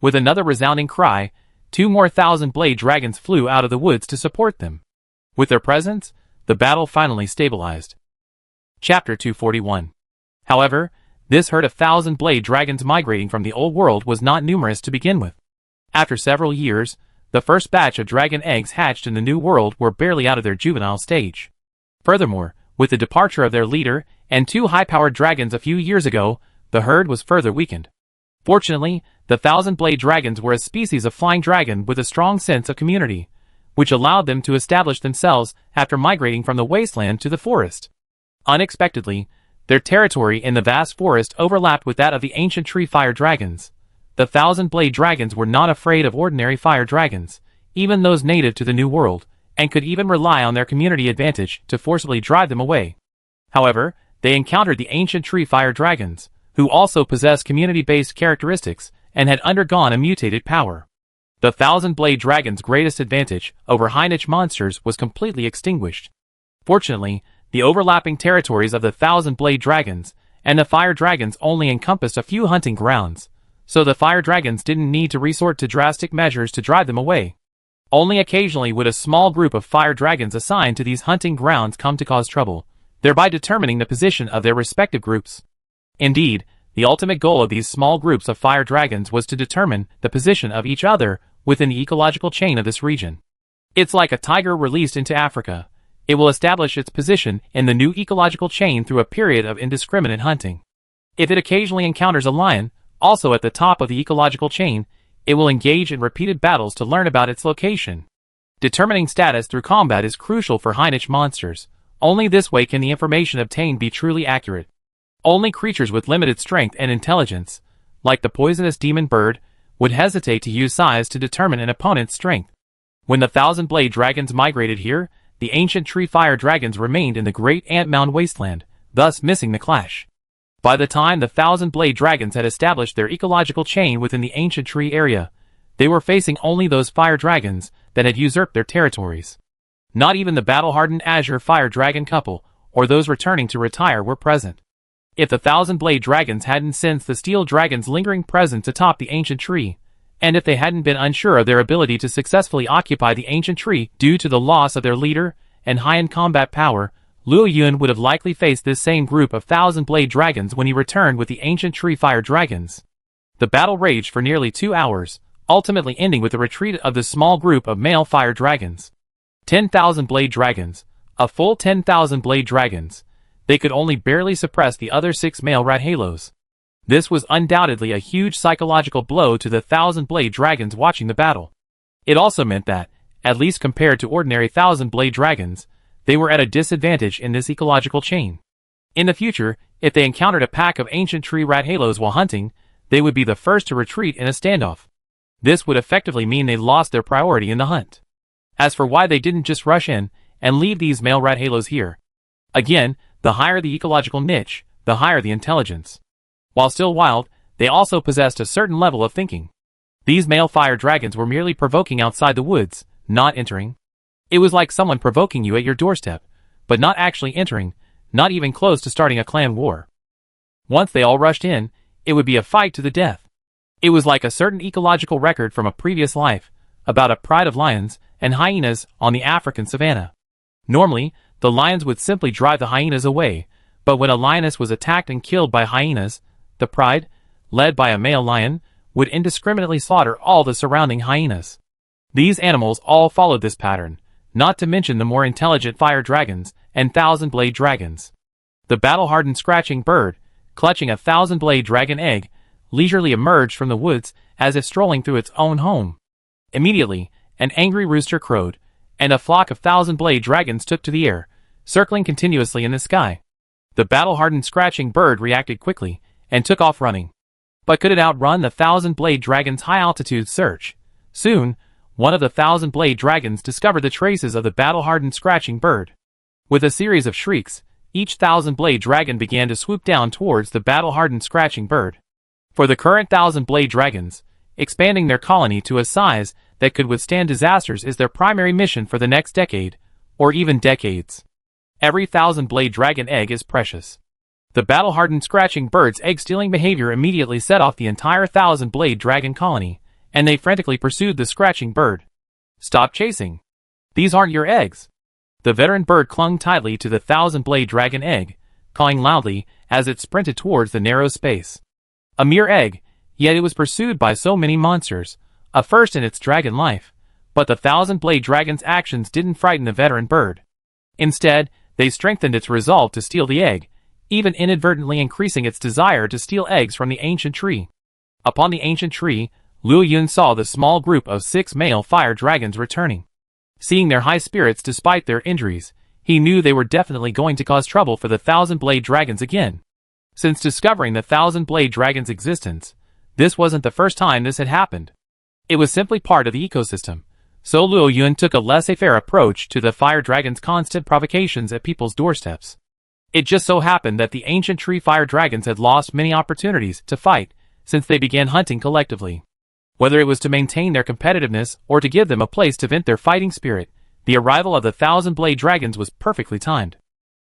With another resounding cry, 2 more thousand-blade dragons flew out of the woods to support them. With their presence, the battle finally stabilized. Chapter 241. However, this herd of thousand-blade dragons migrating from the old world was not numerous to begin with. After several years, the first batch of dragon eggs hatched in the new world were barely out of their juvenile stage. Furthermore, with the departure of their leader and 2 high-powered dragons a few years ago, the herd was further weakened. Fortunately, the thousand-blade dragons were a species of flying dragon with a strong sense of community, which allowed them to establish themselves after migrating from the wasteland to the forest. Unexpectedly, their territory in the vast forest overlapped with that of the ancient tree fire dragons. The thousand-blade dragons were not afraid of ordinary fire dragons, even those native to the New World, and could even rely on their community advantage to forcibly drive them away. However, they encountered the ancient tree fire dragons, who also possessed community-based characteristics and had undergone a mutated power. The thousand-blade dragon's greatest advantage over high-niche monsters was completely extinguished. Fortunately, the overlapping territories of the thousand-blade dragons and the fire dragons only encompassed a few hunting grounds, so the fire dragons didn't need to resort to drastic measures to drive them away. Only occasionally would a small group of fire dragons assigned to these hunting grounds come to cause trouble, thereby determining the position of their respective groups. Indeed, the ultimate goal of these small groups of fire dragons was to determine the position of each other within the ecological chain of this region. It's like a tiger released into Africa. It will establish its position in the new ecological chain through a period of indiscriminate hunting. If it occasionally encounters a lion, also at the top of the ecological chain, it will engage in repeated battles to learn about its location. Determining status through combat is crucial for high-niche monsters. Only this way can the information obtained be truly accurate. Only creatures with limited strength and intelligence, like the poisonous demon bird, would hesitate to use size to determine an opponent's strength. When the thousand-blade dragons migrated here, the ancient tree fire dragons remained in the great ant mound wasteland, thus missing the clash. By the time the thousand-blade dragons had established their ecological chain within the ancient tree area, they were facing only those fire dragons that had usurped their territories. Not even the battle-hardened azure fire dragon couple, or those returning to retire, were present. If the thousand-blade dragons hadn't sensed the steel dragon's lingering presence atop the ancient tree, and if they hadn't been unsure of their ability to successfully occupy the ancient tree due to the loss of their leader and high-end combat power, Luo Yun would have likely faced this same group of thousand-blade dragons when he returned with the ancient tree fire dragons. The battle raged for nearly 2 hours, ultimately ending with the retreat of the small group of male fire dragons. 10,000 blade dragons, a full 10,000 blade dragons. They could only barely suppress the other 6 male Rathalos. This was undoubtedly a huge psychological blow to the thousand blade dragons watching the battle. It also meant that, at least compared to ordinary thousand-blade dragons, they were at a disadvantage in this ecological chain. In the future, if they encountered a pack of ancient tree Rathalos while hunting, they would be the first to retreat in a standoff. This would effectively mean they lost their priority in the hunt. As for why they didn't just rush in and leave these male Rathalos here. Again, the higher the ecological niche, the higher the intelligence. While still wild, they also possessed a certain level of thinking. These male fire dragons were merely provoking outside the woods, not entering. It was like someone provoking you at your doorstep, but not actually entering, not even close to starting a clan war. Once they all rushed in, it would be a fight to the death. It was like a certain ecological record from a previous life, about a pride of lions and hyenas on the African savanna. Normally, the lions would simply drive the hyenas away, but when a lioness was attacked and killed by hyenas, the pride, led by a male lion, would indiscriminately slaughter all the surrounding hyenas. These animals all followed this pattern, not to mention the more intelligent fire dragons and thousand-blade dragons. The battle-hardened scratching bird, clutching a thousand-blade dragon egg, leisurely emerged from the woods as if strolling through its own home. Immediately, an angry rooster crowed, and a flock of thousand-blade dragons took to the air, circling continuously in the sky. The battle-hardened scratching bird reacted quickly and took off running. But could it outrun the thousand-blade dragon's high-altitude search? Soon, one of the thousand-blade dragons discovered the traces of the battle-hardened scratching bird. With a series of shrieks, each thousand-blade dragon began to swoop down towards the battle-hardened scratching bird. For the current thousand-blade dragons, expanding their colony to a size that could withstand disasters is their primary mission for the next decade, or even decades. Every thousand-blade dragon egg is precious. The battle-hardened scratching bird's egg-stealing behavior immediately set off the entire thousand-blade dragon colony, and they frantically pursued the scratching bird. Stop chasing. These aren't your eggs. The veteran bird clung tightly to the thousand-blade dragon egg, cawing loudly as it sprinted towards the narrow space. A mere egg, yet it was pursued by so many monsters, a first in its dragon life, but the thousand-blade dragon's actions didn't frighten the veteran bird. Instead, they strengthened its resolve to steal the egg, even inadvertently increasing its desire to steal eggs from the ancient tree. Upon the ancient tree, Luo Yun saw the small group of 6 male fire dragons returning. Seeing their high spirits despite their injuries, he knew they were definitely going to cause trouble for the thousand-blade dragons again. Since discovering the thousand-blade dragon's existence, this wasn't the first time this had happened. It was simply part of the ecosystem, so Luo Yun took a laissez-faire approach to the fire dragon's constant provocations at people's doorsteps. It just so happened that the ancient tree fire dragons had lost many opportunities to fight since they began hunting collectively. Whether it was to maintain their competitiveness or to give them a place to vent their fighting spirit, the arrival of the thousand-blade dragons was perfectly timed.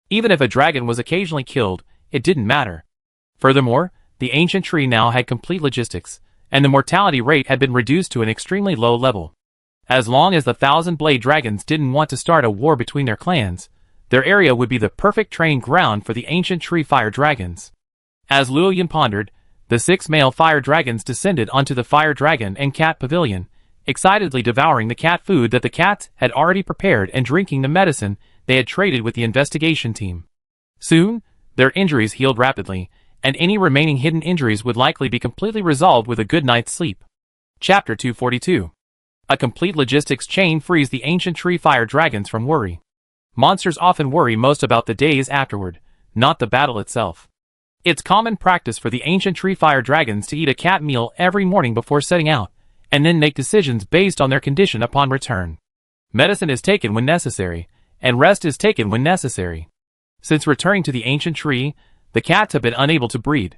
Even if a dragon was occasionally killed, it didn't matter. Furthermore, the ancient tree now had complete logistics, and the mortality rate had been reduced to an extremely low level. As long as the thousand-blade dragons didn't want to start a war between their clans, their area would be the perfect training ground for the ancient tree fire dragons. As Luo Yun pondered, the 6 male fire dragons descended onto the fire dragon and cat pavilion, excitedly devouring the cat food that the cats had already prepared and drinking the medicine they had traded with the investigation team. Soon, their injuries healed rapidly, and any remaining hidden injuries would likely be completely resolved with a good night's sleep. Chapter 242. A complete logistics chain frees the ancient tree fire dragons from worry. Monsters often worry most about the days afterward, not the battle itself. It's common practice for the ancient tree fire dragons to eat a cat meal every morning before setting out, and then make decisions based on their condition upon return. Medicine is taken when necessary, and rest is taken when necessary. Since returning to the ancient tree, the cats have been unable to breed.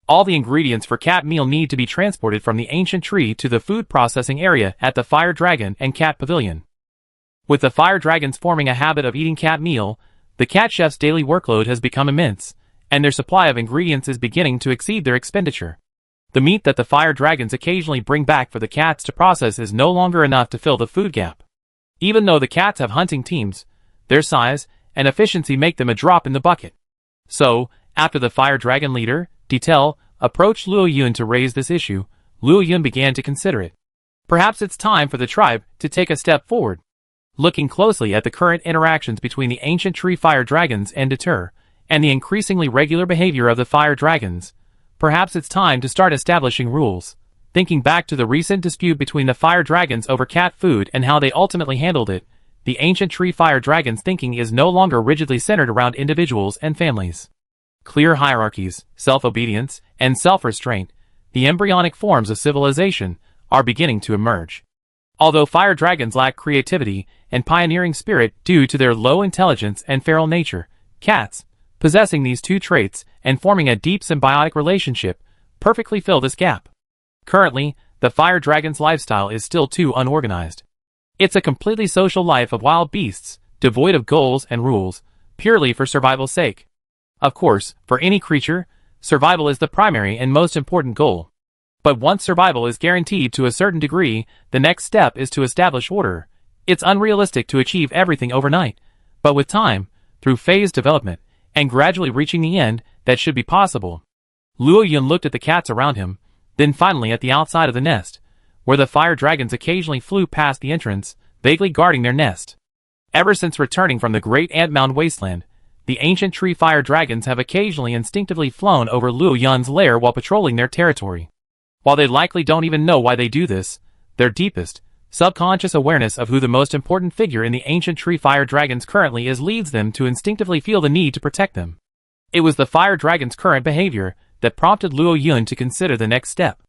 All the ingredients for cat meal need to be transported from the ancient tree to the food processing area at the fire dragon and cat pavilion. With the fire dragons forming a habit of eating cat meal, the cat chef's daily workload has become immense, and their supply of ingredients is beginning to exceed their expenditure. The meat that the fire dragons occasionally bring back for the cats to process is no longer enough to fill the food gap. Even though the cats have hunting teams, their size and efficiency make them a drop in the bucket. So, after the fire dragon leader, Detail, approached Luo Yun to raise this issue, Luo Yun began to consider it. Perhaps it's time for the tribe to take a step forward. Looking closely at the current interactions between the ancient tree fire dragons and Deter, and the increasingly regular behavior of the fire dragons, perhaps it's time to start establishing rules, Thinking back to the recent dispute between the fire dragons over cat food and how they ultimately handled it, the ancient tree fire dragon's thinking is no longer rigidly centered around individuals and families. Clear hierarchies, self-obedience, and self-restraint, the embryonic forms of civilization, are beginning to emerge. Although fire dragons lack creativity and pioneering spirit due to their low intelligence and feral nature, cats, possessing these two traits and forming a deep symbiotic relationship, perfectly fill this gap. Currently, the fire dragon's lifestyle is still too unorganized. It's a completely social life of wild beasts, devoid of goals and rules, purely for survival's sake. Of course, for any creature, survival is the primary and most important goal. But once survival is guaranteed to a certain degree, the next step is to establish order. It's unrealistic to achieve everything overnight, but with time, through phased development, and gradually reaching the end, that should be possible. Luo Yun looked at the cats around him, then finally at the outside of the nest, where the fire dragons occasionally flew past the entrance, vaguely guarding their nest. Ever since returning from the great ant-mound wasteland, the ancient tree fire dragons have occasionally instinctively flown over Luo Yun's lair while patrolling their territory. While they likely don't even know why they do this, their deepest, subconscious awareness of who the most important figure in the ancient tree fire dragons currently is leads them to instinctively feel the need to protect them. It was the fire dragon's current behavior that prompted Luo Yun to consider the next step.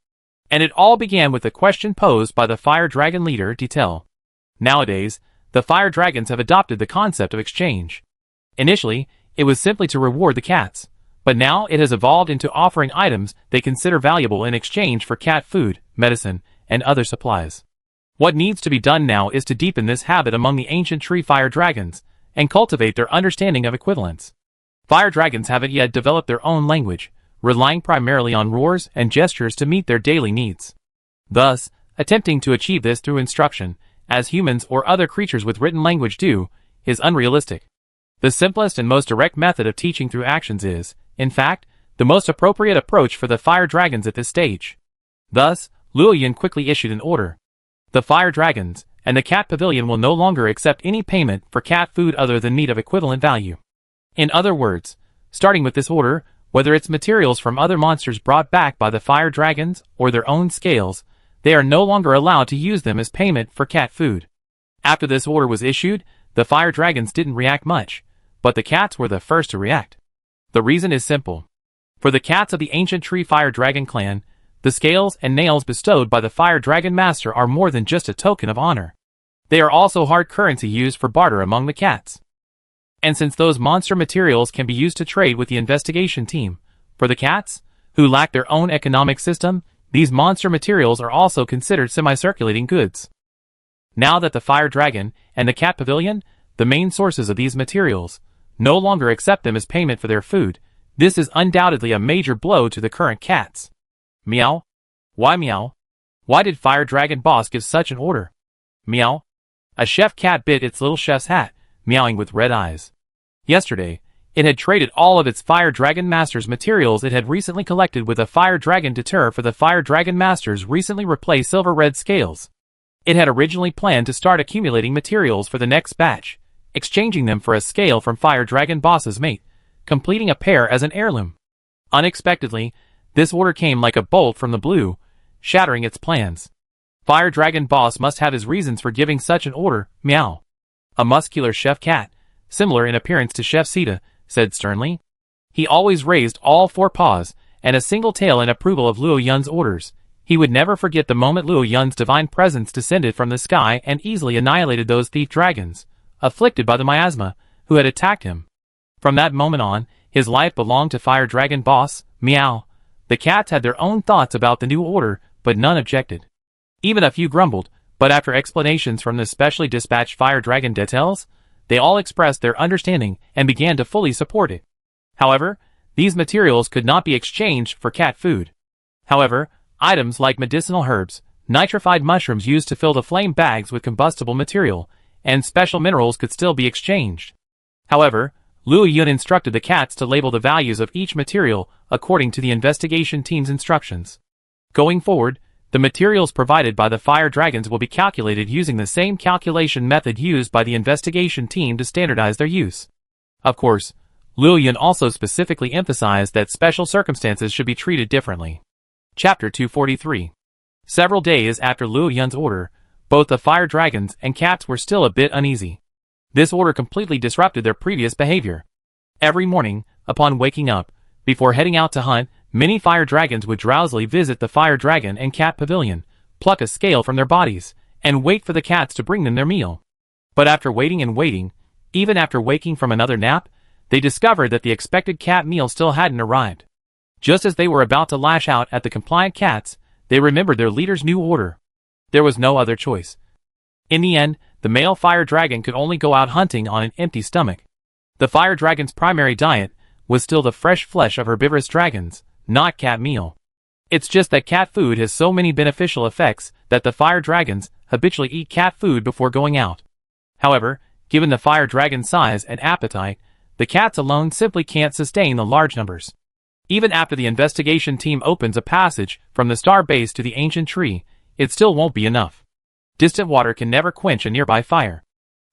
And it all began with the question posed by the fire dragon leader, Detail. Nowadays, the fire dragons have adopted the concept of exchange. Initially, it was simply to reward the cats, but now it has evolved into offering items they consider valuable in exchange for cat food, medicine, and other supplies. What needs to be done now is to deepen this habit among the ancient tree fire dragons, and cultivate their understanding of equivalence. Fire dragons haven't yet developed their own language, relying primarily on roars and gestures to meet their daily needs. Thus, attempting to achieve this through instruction, as humans or other creatures with written language do, is unrealistic. The simplest and most direct method of teaching through actions is, in fact, the most appropriate approach for the fire dragons at this stage. Thus, Luo Yun quickly issued an order. The fire dragons and the cat pavilion will no longer accept any payment for cat food other than meat of equivalent value. In other words, starting with this order, whether it's materials from other monsters brought back by the fire dragons or their own scales, they are no longer allowed to use them as payment for cat food. After this order was issued, the fire dragons didn't react much, but the cats were the first to react. The reason is simple. For the cats of the ancient tree fire dragon clan, the scales and nails bestowed by the fire dragon master are more than just a token of honor. They are also hard currency used for barter among the cats. And since those monster materials can be used to trade with the investigation team, for the cats, who lack their own economic system, these monster materials are also considered semi-circulating goods. Now that the fire dragon and the cat pavilion, the main sources of these materials, no longer accept them as payment for their food, this is undoubtedly a major blow to the current cats. Meow? Why meow? Why did fire dragon boss give such an order? Meow? A chef cat bit its little chef's hat, meowing with red eyes. Yesterday, it had traded all of its fire dragon master's materials it had recently collected with a fire dragon deter for the fire dragon master's recently replaced silver red scales. It had originally planned to start accumulating materials for the next batch, exchanging them for a scale from fire dragon boss's mate, completing a pair as an heirloom. Unexpectedly, this order came like a bolt from the blue, shattering its plans. Fire dragon boss must have his reasons for giving such an order, meow. A muscular chef cat, similar in appearance to Chef Sita, said sternly. He always raised all four paws and a single tail in approval of Luo Yun's orders. He would never forget the moment Luo Yun's divine presence descended from the sky and easily annihilated those thief dragons, afflicted by the miasma, who had attacked him. From that moment on, his life belonged to Fire Dragon Boss, meow. The cats had their own thoughts about the new order, but none objected. Even a few grumbled, but after explanations from the specially dispatched Fire Dragon details, they all expressed their understanding and began to fully support it. However, these materials could not be exchanged for cat food. However, items like medicinal herbs, nitrified mushrooms used to fill the flame bags with combustible material, and special minerals could still be exchanged. However, Luo Yun instructed the cats to label the values of each material according to the investigation team's instructions. Going forward, the materials provided by the fire dragons will be calculated using the same calculation method used by the investigation team to standardize their use. Of course, Luo Yun also specifically emphasized that special circumstances should be treated differently. Chapter 243. Several days after Luo Yun's order, both the fire dragons and cats were still a bit uneasy. This order completely disrupted their previous behavior. Every morning, upon waking up, before heading out to hunt, many fire dragons would drowsily visit the fire dragon and cat pavilion, pluck a scale from their bodies, and wait for the cats to bring them their meal. But after waiting and waiting, even after waking from another nap, they discovered that the expected cat meal still hadn't arrived. Just as they were about to lash out at the compliant cats, they remembered their leader's new order. There was no other choice. In the end, the male fire dragon could only go out hunting on an empty stomach. The fire dragon's primary diet was still the fresh flesh of herbivorous dragons, not cat meal. It's just that cat food has so many beneficial effects that the fire dragons habitually eat cat food before going out. However, given the fire dragon's size and appetite, the cats alone simply can't sustain the large numbers. Even after the investigation team opens a passage from the star base to the ancient tree, it still won't be enough. Distant water can never quench a nearby fire.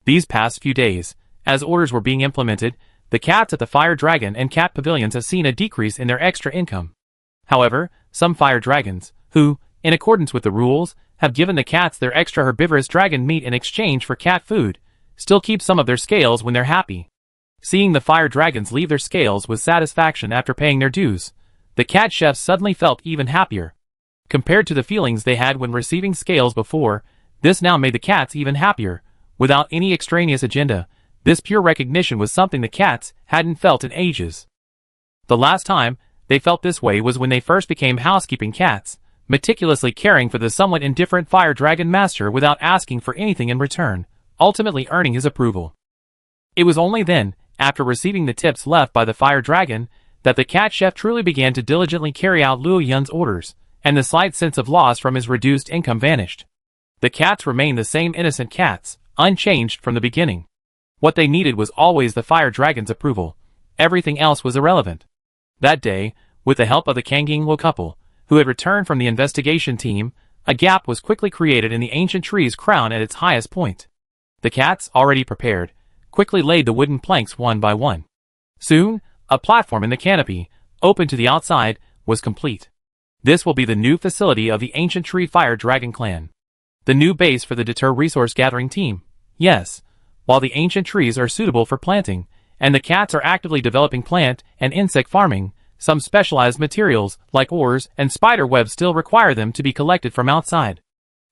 These past few days, as orders were being implemented, the cats at the fire dragon and cat pavilions have seen a decrease in their extra income. However, some fire dragons, who, in accordance with the rules, have given the cats their extra herbivorous dragon meat in exchange for cat food, still keep some of their scales when they're happy. Seeing the fire dragons leave their scales with satisfaction after paying their dues, the cat chefs suddenly felt even happier. Compared to the feelings they had when receiving scales before, this now made the cats even happier. Without any extraneous agenda, this pure recognition was something the cats hadn't felt in ages. The last time they felt this way was when they first became housekeeping cats, meticulously caring for the somewhat indifferent fire dragon master without asking for anything in return, ultimately earning his approval. It was only then, after receiving the tips left by the fire dragon, that the cat chef truly began to diligently carry out Luo Yun's orders, and the slight sense of loss from his reduced income vanished. The cats remained the same innocent cats, unchanged from the beginning. What they needed was always the fire dragon's approval. Everything else was irrelevant. That day, with the help of the Kangingwo couple, who had returned from the investigation team, a gap was quickly created in the ancient tree's crown at its highest point. The cats, already prepared, quickly laid the wooden planks one by one. Soon, a platform in the canopy, open to the outside, was complete. This will be the new facility of the ancient tree fire dragon clan. The new base for the Deter resource gathering team. Yes, while the ancient trees are suitable for planting, and the cats are actively developing plant and insect farming, some specialized materials, like ores and spider webs, still require them to be collected from outside.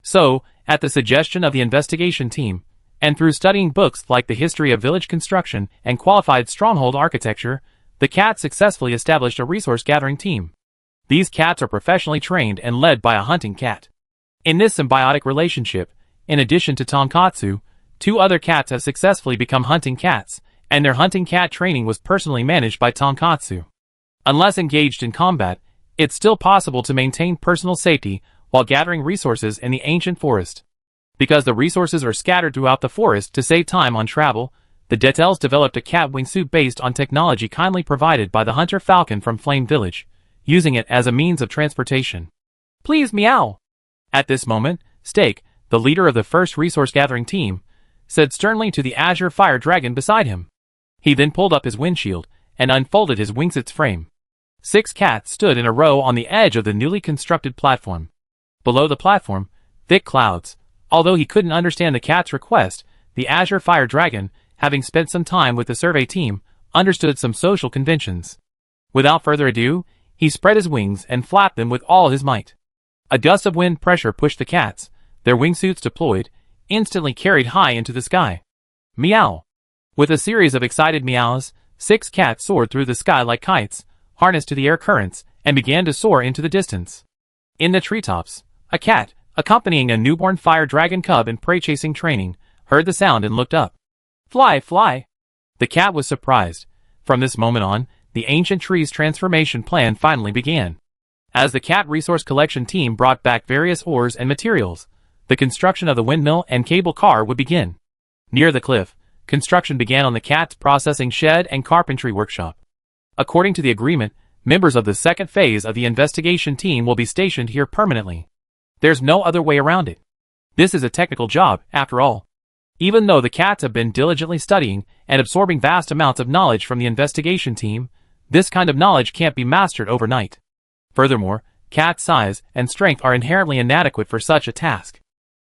So, at the suggestion of the investigation team, and through studying books like the History of Village Construction and Qualified Stronghold Architecture, the cats successfully established a resource gathering team. These cats are professionally trained and led by a hunting cat. In this symbiotic relationship, in addition to Tonkatsu, 2 other cats have successfully become hunting cats, and their hunting cat training was personally managed by Tonkatsu. Unless engaged in combat, it's still possible to maintain personal safety while gathering resources in the ancient forest. Because the resources are scattered throughout the forest to save time on travel, the Detels developed a cat wingsuit based on technology kindly provided by the hunter falcon from Flame Village, using it as a means of transportation. Please meow! At this moment, Stake, the leader of the first resource gathering team, said sternly to the azure fire dragon beside him. He then pulled up his windshield and unfolded his wingsuit's frame. 6 cats stood in a row on the edge of the newly constructed platform. Below the platform, thick clouds. Although he couldn't understand the cat's request, the azure fire dragon, having spent some time with the survey team, understood some social conventions. Without further ado, he spread his wings and flapped them with all his might. A gust of wind pressure pushed the cats, their wingsuits deployed, instantly carried high into the sky. Meow! With a series of excited meows, 6 cats soared through the sky like kites, harnessed to the air currents, and began to soar into the distance. In the treetops, a cat, accompanying a newborn fire dragon cub in prey-chasing training, heard the sound and looked up. Fly, fly! The cat was surprised. From this moment on, the ancient tree's transformation plan finally began. As the cat resource collection team brought back various ores and materials, the construction of the windmill and cable car would begin. Near the cliff, construction began on the cat's processing shed and carpentry workshop. According to the agreement, members of the second phase of the investigation team will be stationed here permanently. There's no other way around it. This is a technical job, after all. Even though the cats have been diligently studying and absorbing vast amounts of knowledge from the investigation team, this kind of knowledge can't be mastered overnight. Furthermore, cat's size, and strength are inherently inadequate for such a task.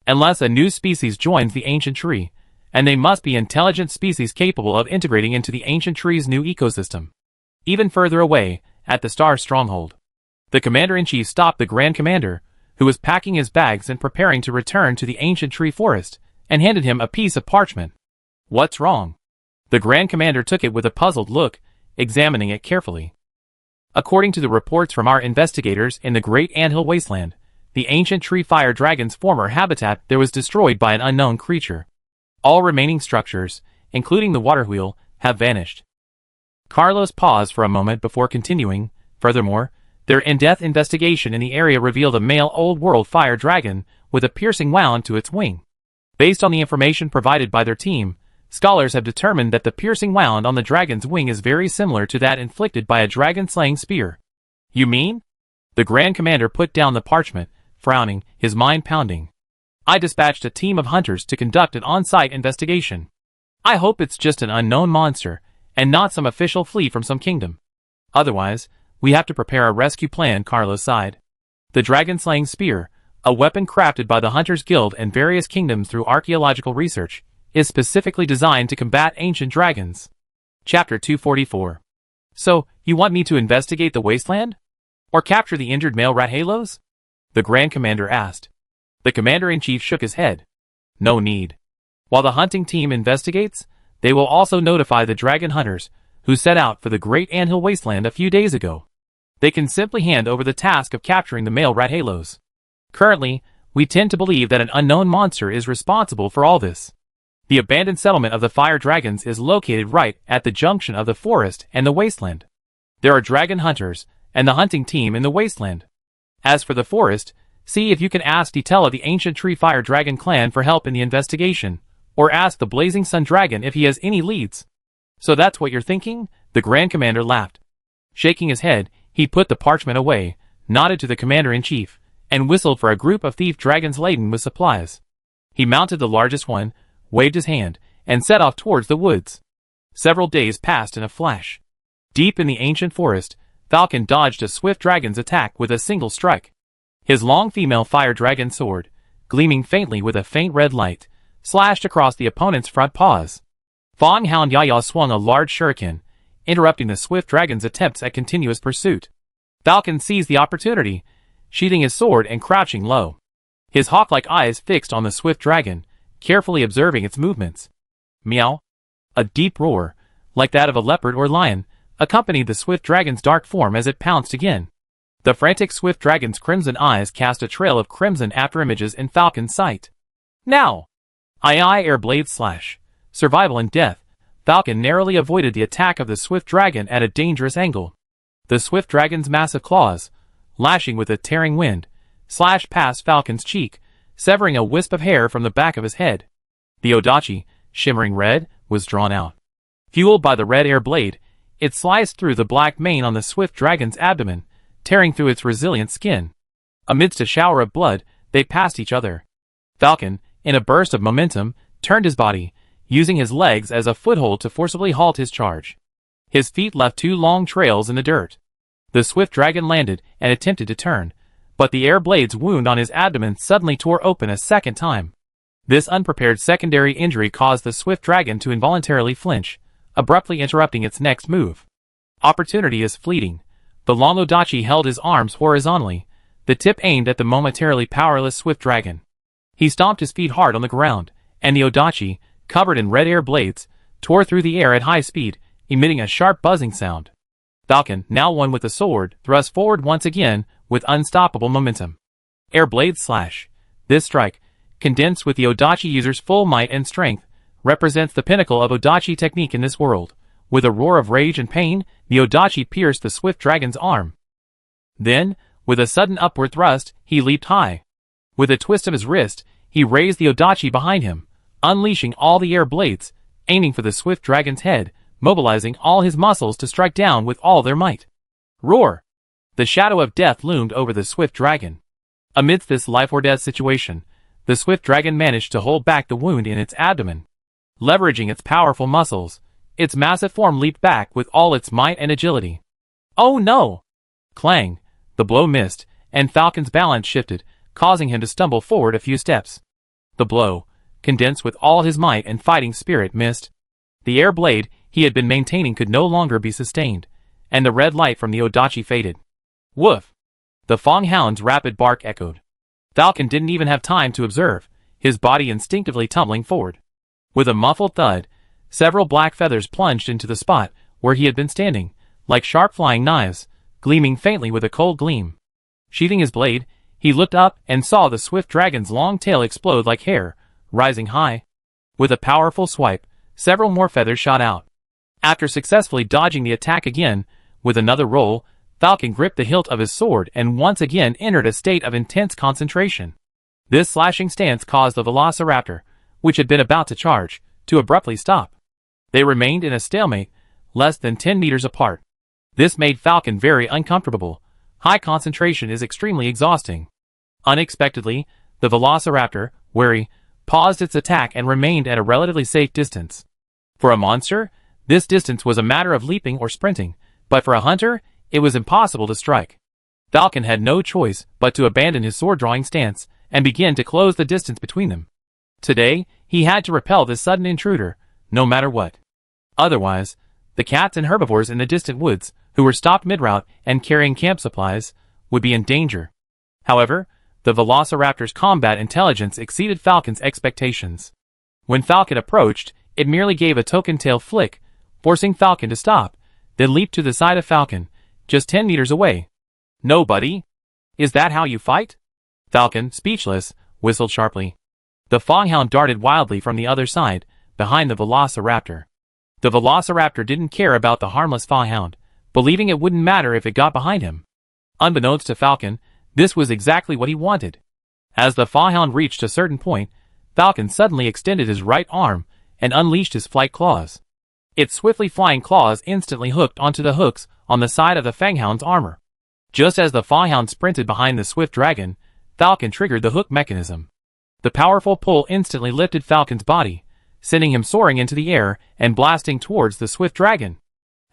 Unless a new species joins the ancient tree, and they must be intelligent species capable of integrating into the ancient tree's new ecosystem. Even further away, at the star stronghold, the commander-in-chief stopped the Grand Commander, who was packing his bags and preparing to return to the ancient tree forest, and handed him a piece of parchment. "What's wrong?" The Grand Commander took it with a puzzled look, examining it carefully. According to the reports from our investigators in the Great Anthill Wasteland, the ancient tree fire dragon's former habitat there was destroyed by an unknown creature. All remaining structures, including the water wheel, have vanished. Carlos paused for a moment before continuing. Furthermore, their in-depth investigation in the area revealed a male Old World fire dragon with a piercing wound to its wing. Based on the information provided by their team, scholars have determined that the piercing wound on the dragon's wing is very similar to that inflicted by a dragon-slaying spear. "You mean?" The Grand Commander put down the parchment, frowning, his mind pounding. "I dispatched a team of hunters to conduct an on-site investigation. I hope it's just an unknown monster, and not some official fleet from some kingdom. Otherwise, we have to prepare a rescue plan," Carlos sighed. The dragon-slaying spear, a weapon crafted by the Hunters Guild and various kingdoms through archaeological research, is specifically designed to combat ancient dragons. Chapter 244. "So, you want me to investigate the wasteland? Or capture the injured male Rathalos?" the Grand Commander asked. The Commander-in-Chief shook his head. "No need. While the hunting team investigates, they will also notify the dragon hunters, who set out for the Great Anthill Wasteland a few days ago. They can simply hand over the task of capturing the male Rathalos. Currently, we tend to believe that an unknown monster is responsible for all this. The abandoned settlement of the fire dragons is located right at the junction of the forest and the wasteland. There are dragon hunters and the hunting team in the wasteland. As for the forest, see if you can ask Detail of the ancient tree fire dragon clan for help in the investigation, or ask the blazing sun dragon if he has any leads." "So that's what you're thinking?" the Grand Commander laughed. Shaking his head, he put the parchment away, nodded to the Commander-in-Chief, and whistled for a group of thief dragons laden with supplies. He mounted the largest one, waved his hand, and set off towards the woods. Several days passed in a flash. Deep in the ancient forest, Falcon dodged a swift dragon's attack with a single strike. His long female fire dragon sword, gleaming faintly with a faint red light, slashed across the opponent's front paws. Fong Hound Yaya swung a large shuriken, interrupting the swift dragon's attempts at continuous pursuit. Falcon seized the opportunity, sheathing his sword and crouching low. His hawk-like eyes fixed on the swift dragon, carefully observing its movements. Meow! A deep roar, like that of a leopard or lion, accompanied the swift dragon's dark form as it pounced again. The frantic swift dragon's crimson eyes cast a trail of crimson afterimages in Falcon's sight. "Now!" Aye air blade slash. Survival and death. Falcon narrowly avoided the attack of the swift dragon at a dangerous angle. The swift dragon's massive claws, lashing with a tearing wind, slashed past Falcon's cheek, severing a wisp of hair from the back of his head. The Odachi, shimmering red, was drawn out. Fueled by the red air blade, it sliced through the black mane on the swift dragon's abdomen, tearing through its resilient skin. Amidst a shower of blood, they passed each other. Falcon, in a burst of momentum, turned his body, using his legs as a foothold to forcibly halt his charge. His feet left two long trails in the dirt. The swift dragon landed and attempted to turn, but the air blade's wound on his abdomen suddenly tore open a second time. This unprepared secondary injury caused the swift dragon to involuntarily flinch, abruptly interrupting its next move. Opportunity is fleeting. The long Odachi held his arms horizontally, the tip aimed at the momentarily powerless swift dragon. He stomped his feet hard on the ground, and the Odachi, covered in red air blades, tore through the air at high speed, emitting a sharp buzzing sound. Falcon, now one with the sword, thrust forward once again with unstoppable momentum. Air blade slash. This strike, condensed with the Odachi user's full might and strength, represents the pinnacle of Odachi technique in this world. With a roar of rage and pain, the Odachi pierced the swift dragon's arm. Then, with a sudden upward thrust, he leaped high. With a twist of his wrist, he raised the Odachi behind him, unleashing all the air blades, aiming for the swift dragon's head, mobilizing all his muscles to strike down with all their might. Roar! The shadow of death loomed over the swift dragon. Amidst this life-or-death situation, the swift dragon managed to hold back the wound in its abdomen. Leveraging its powerful muscles, its massive form leaped back with all its might and agility. "Oh no!" Clang! The blow missed, and Falcon's balance shifted, causing him to stumble forward a few steps. The blow, condensed with all his might and fighting spirit, missed. The air blade he had been maintaining could no longer be sustained, and the red light from the Odachi faded. Woof! The Fang Hound's rapid bark echoed. Falcon didn't even have time to observe, his body instinctively tumbling forward. With a muffled thud, several black feathers plunged into the spot where he had been standing, like sharp flying knives, gleaming faintly with a cold gleam. Sheathing his blade, he looked up and saw the swift dragon's long tail explode like hair, rising high. With a powerful swipe, several more feathers shot out. After successfully dodging the attack again, with another roll, Falcon gripped the hilt of his sword and once again entered a state of intense concentration. This slashing stance caused the Velociraptor, which had been about to charge, to abruptly stop. They remained in a stalemate, less than 10 meters apart. This made Falcon very uncomfortable. High concentration is extremely exhausting. Unexpectedly, the Velociraptor, wary, paused its attack and remained at a relatively safe distance. For a monster, this distance was a matter of leaping or sprinting, but for a hunter, it was impossible to strike. Falcon had no choice but to abandon his sword-drawing stance and begin to close the distance between them. Today, he had to repel this sudden intruder, no matter what. Otherwise, the cats and herbivores in the distant woods, who were stopped mid-route and carrying camp supplies, would be in danger. However, the Velociraptor's combat intelligence exceeded Falcon's expectations. When Falcon approached, it merely gave a token tail flick, forcing Falcon to stop, then leaped to the side of Falcon, just 10 meters away. "No, buddy? Is that how you fight?" Falcon, speechless, whistled sharply. The Fanghound darted wildly from the other side, behind the Velociraptor. The Velociraptor didn't care about the harmless Fanghound, believing it wouldn't matter if it got behind him. Unbeknownst to Falcon, this was exactly what he wanted. As the Fanghound reached a certain point, Falcon suddenly extended his right arm and unleashed his flight claws. Its swiftly flying claws instantly hooked onto the hooks on the side of the Fanghound's armor. Just as the Fanghound sprinted behind the swift dragon, Falcon triggered the hook mechanism. The powerful pull instantly lifted Falcon's body, sending him soaring into the air and blasting towards the swift dragon.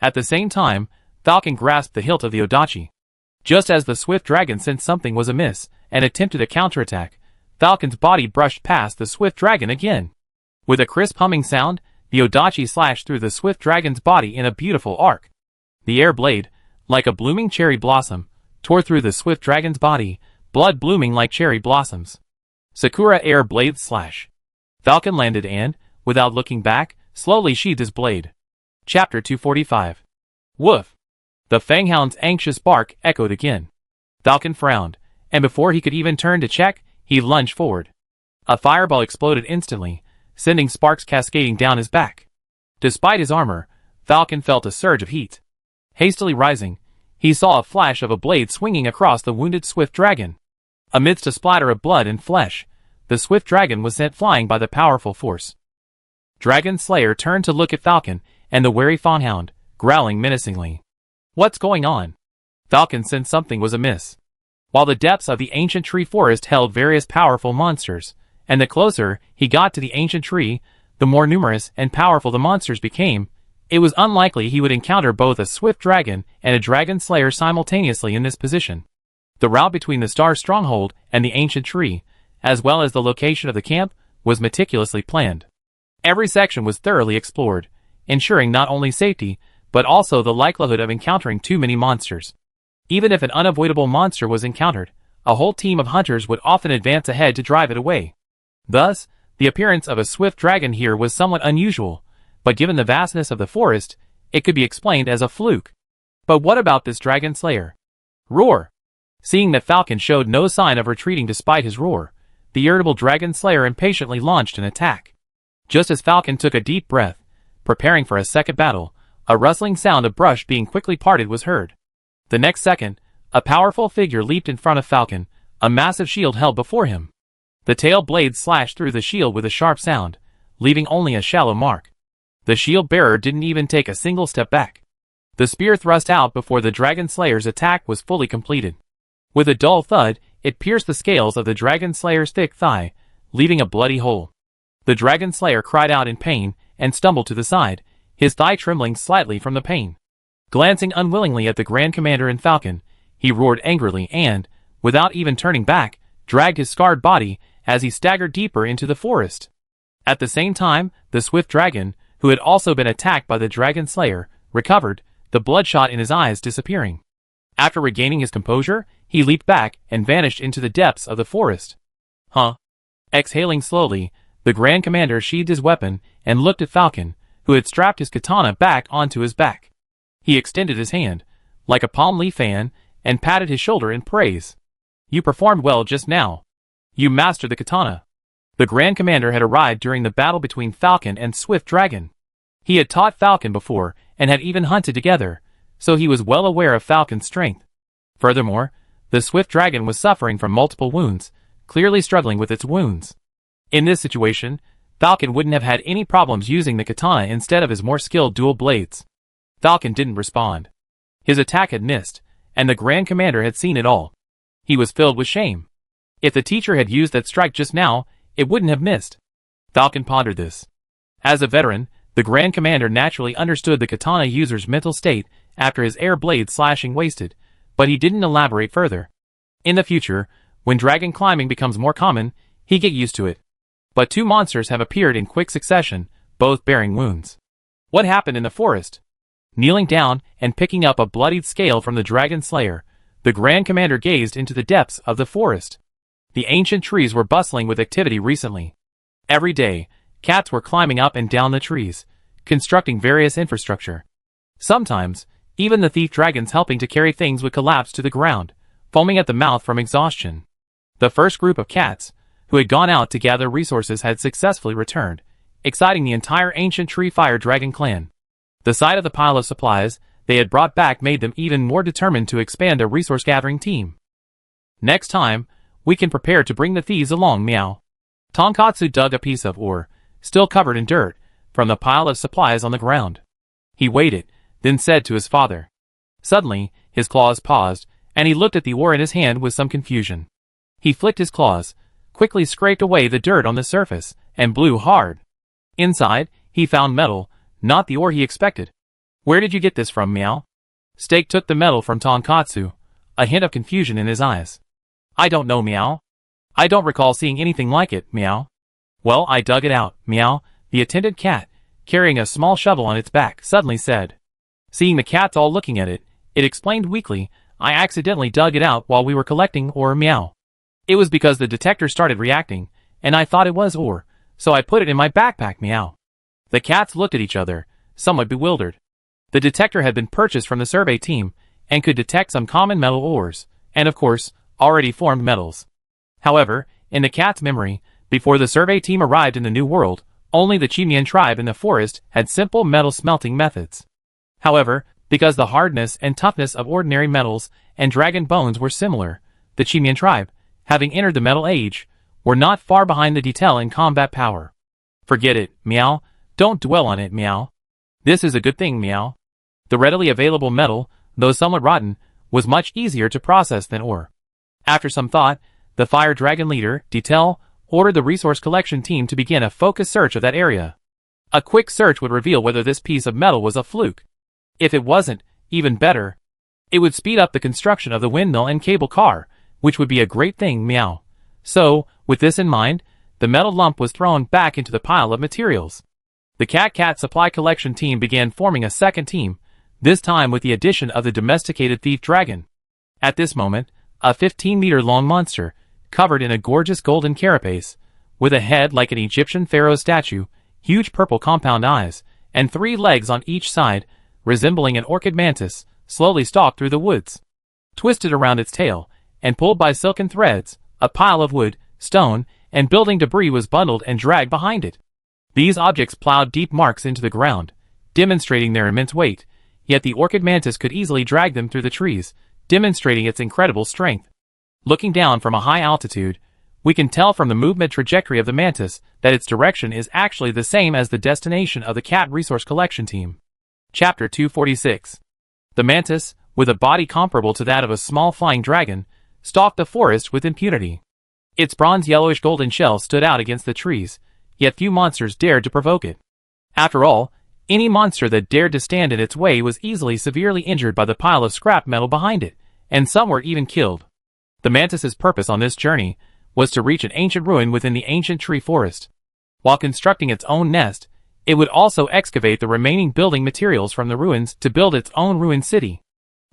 At the same time, Falcon grasped the hilt of the Odachi. Just as the swift dragon sensed something was amiss and attempted a counterattack, Falcon's body brushed past the swift dragon again. With a crisp humming sound, the Odachi slashed through the swift dragon's body in a beautiful arc. The air blade, like a blooming cherry blossom, tore through the swift dragon's body, blood blooming like cherry blossoms. Sakura air blade slash. Falcon landed and, without looking back, slowly sheathed his blade. Chapter 245. Woof! The Fanghound's anxious bark echoed again. Falcon frowned, and before he could even turn to check, he lunged forward. A fireball exploded instantly, sending sparks cascading down his back. Despite his armor, Falcon felt a surge of heat. Hastily rising, he saw a flash of a blade swinging across the wounded swift dragon. Amidst a splatter of blood and flesh, the swift dragon was sent flying by the powerful force. Dragon Slayer turned to look at Falcon and the wary Fanghound, growling menacingly. "What's going on?" Falcon sensed something was amiss. While the depths of the ancient tree forest held various powerful monsters, and the closer he got to the ancient tree, the more numerous and powerful the monsters became, it was unlikely he would encounter both a swift dragon and a dragon slayer simultaneously in this position. The route between the star stronghold and the ancient tree, as well as the location of the camp, was meticulously planned. Every section was thoroughly explored, ensuring not only safety, but also the likelihood of encountering too many monsters. Even if an unavoidable monster was encountered, a whole team of hunters would often advance ahead to drive it away. Thus, the appearance of a swift dragon here was somewhat unusual, but given the vastness of the forest, it could be explained as a fluke. But what about this dragon slayer? Roar! Seeing that Falcon showed no sign of retreating despite his roar, the irritable dragon slayer impatiently launched an attack. Just as Falcon took a deep breath, preparing for a second battle, a rustling sound of brush being quickly parted was heard. The next second, a powerful figure leaped in front of Falcon, a massive shield held before him. The tail blade slashed through the shield with a sharp sound, leaving only a shallow mark. The shield bearer didn't even take a single step back. The spear thrust out before the dragon slayer's attack was fully completed. With a dull thud, it pierced the scales of the dragon slayer's thick thigh, leaving a bloody hole. The dragon slayer cried out in pain and stumbled to the side, his thigh trembling slightly from the pain. Glancing unwillingly at the Grand Commander and Falcon, he roared angrily and, without even turning back, dragged his scarred body as he staggered deeper into the forest. At the same time, the swift dragon, who had also been attacked by the dragon slayer, recovered, the bloodshot in his eyes disappearing. After regaining his composure, he leaped back and vanished into the depths of the forest. Huh? Exhaling slowly, the Grand Commander sheathed his weapon and looked at Falcon, who had strapped his katana back onto his back. He extended his hand, like a palm leaf fan, and patted his shoulder in praise. You performed well just now. You mastered the katana. The Grand Commander had arrived during the battle between Falcon and Swift Dragon. He had taught Falcon before and had even hunted together, so he was well aware of Falcon's strength. Furthermore, the Swift Dragon was suffering from multiple wounds, clearly struggling with its wounds. In this situation, Falcon wouldn't have had any problems using the katana instead of his more skilled dual blades. Falcon didn't respond. His attack had missed, and the Grand Commander had seen it all. He was filled with shame. If the teacher had used that strike just now, it wouldn't have missed. Falcon pondered this. As a veteran, the Grand Commander naturally understood the katana user's mental state after his air blade slashing wasted, but he didn't elaborate further. In the future, when dragon climbing becomes more common, he'd get used to it. But two monsters have appeared in quick succession, both bearing wounds. What happened in the forest? Kneeling down and picking up a bloodied scale from the dragon slayer, the Grand Commander gazed into the depths of the forest. The ancient trees were bustling with activity recently. Every day, cats were climbing up and down the trees, constructing various infrastructure. Sometimes, even the thief dragons helping to carry things would collapse to the ground, foaming at the mouth from exhaustion. The first group of cats, who had gone out to gather resources, had successfully returned, exciting the entire ancient tree fire dragon clan. The sight of the pile of supplies they had brought back made them even more determined to expand their resource-gathering team. Next time, we can prepare to bring the thieves along, meow. Tonkatsu dug a piece of ore, still covered in dirt, from the pile of supplies on the ground. He waited, then said to his father. Suddenly, his claws paused, and he looked at the ore in his hand with some confusion. He flicked his claws, quickly scraped away the dirt on the surface, and blew hard. Inside, he found metal, not the ore he expected. Where did you get this from, meow? Steak took the metal from Tonkatsu, a hint of confusion in his eyes. I don't know, meow. I don't recall seeing anything like it, meow. Well, I dug it out, meow, the attendant cat, carrying a small shovel on its back, suddenly said. Seeing the cats all looking at it, it explained weakly, I accidentally dug it out while we were collecting ore, meow. It was because the detector started reacting, and I thought it was ore, so I put it in my backpack, meow. The cats looked at each other, somewhat bewildered. The detector had been purchased from the survey team, and could detect some common metal ores, and of course, already formed metals. However, in the cat's memory, before the survey team arrived in the New World, only the Chimian tribe in the forest had simple metal smelting methods. However, because the hardness and toughness of ordinary metals and dragon bones were similar, the Chimian tribe, having entered the Metal Age, were not far behind the detail in combat power. Forget it, meow. Don't dwell on it, meow. This is a good thing, meow. The readily available metal, though somewhat rotten, was much easier to process than ore. After some thought, the fire dragon leader, Detail, ordered the resource collection team to begin a focused search of that area. A quick search would reveal whether this piece of metal was a fluke. If it wasn't, even better. It would speed up the construction of the windmill and cable car, which would be a great thing, meow. So, with this in mind, the metal lump was thrown back into the pile of materials. The Cat supply collection team began forming a second team, this time with the addition of the domesticated thief dragon. At this moment, a 15-meter-long monster, covered in a gorgeous golden carapace, with a head like an Egyptian pharaoh statue, huge purple compound eyes, and 3 legs on each side, resembling an orchid mantis, slowly stalked through the woods. Twisted around its tail, and pulled by silken threads, a pile of wood, stone, and building debris was bundled and dragged behind it. These objects plowed deep marks into the ground, demonstrating their immense weight, yet the orchid mantis could easily drag them through the trees, demonstrating its incredible strength. Looking down from a high altitude, we can tell from the movement trajectory of the mantis that its direction is actually the same as the destination of the cat resource collection team. Chapter 246. The mantis, with a body comparable to that of a small flying dragon, stalked the forest with impunity. Its bronze yellowish golden shell stood out against the trees, yet few monsters dared to provoke it. After all, any monster that dared to stand in its way was easily severely injured by the pile of scrap metal behind it, and some were even killed. The mantis's purpose on this journey was to reach an ancient ruin within the ancient tree forest. While constructing its own nest, it would also excavate the remaining building materials from the ruins to build its own ruined city.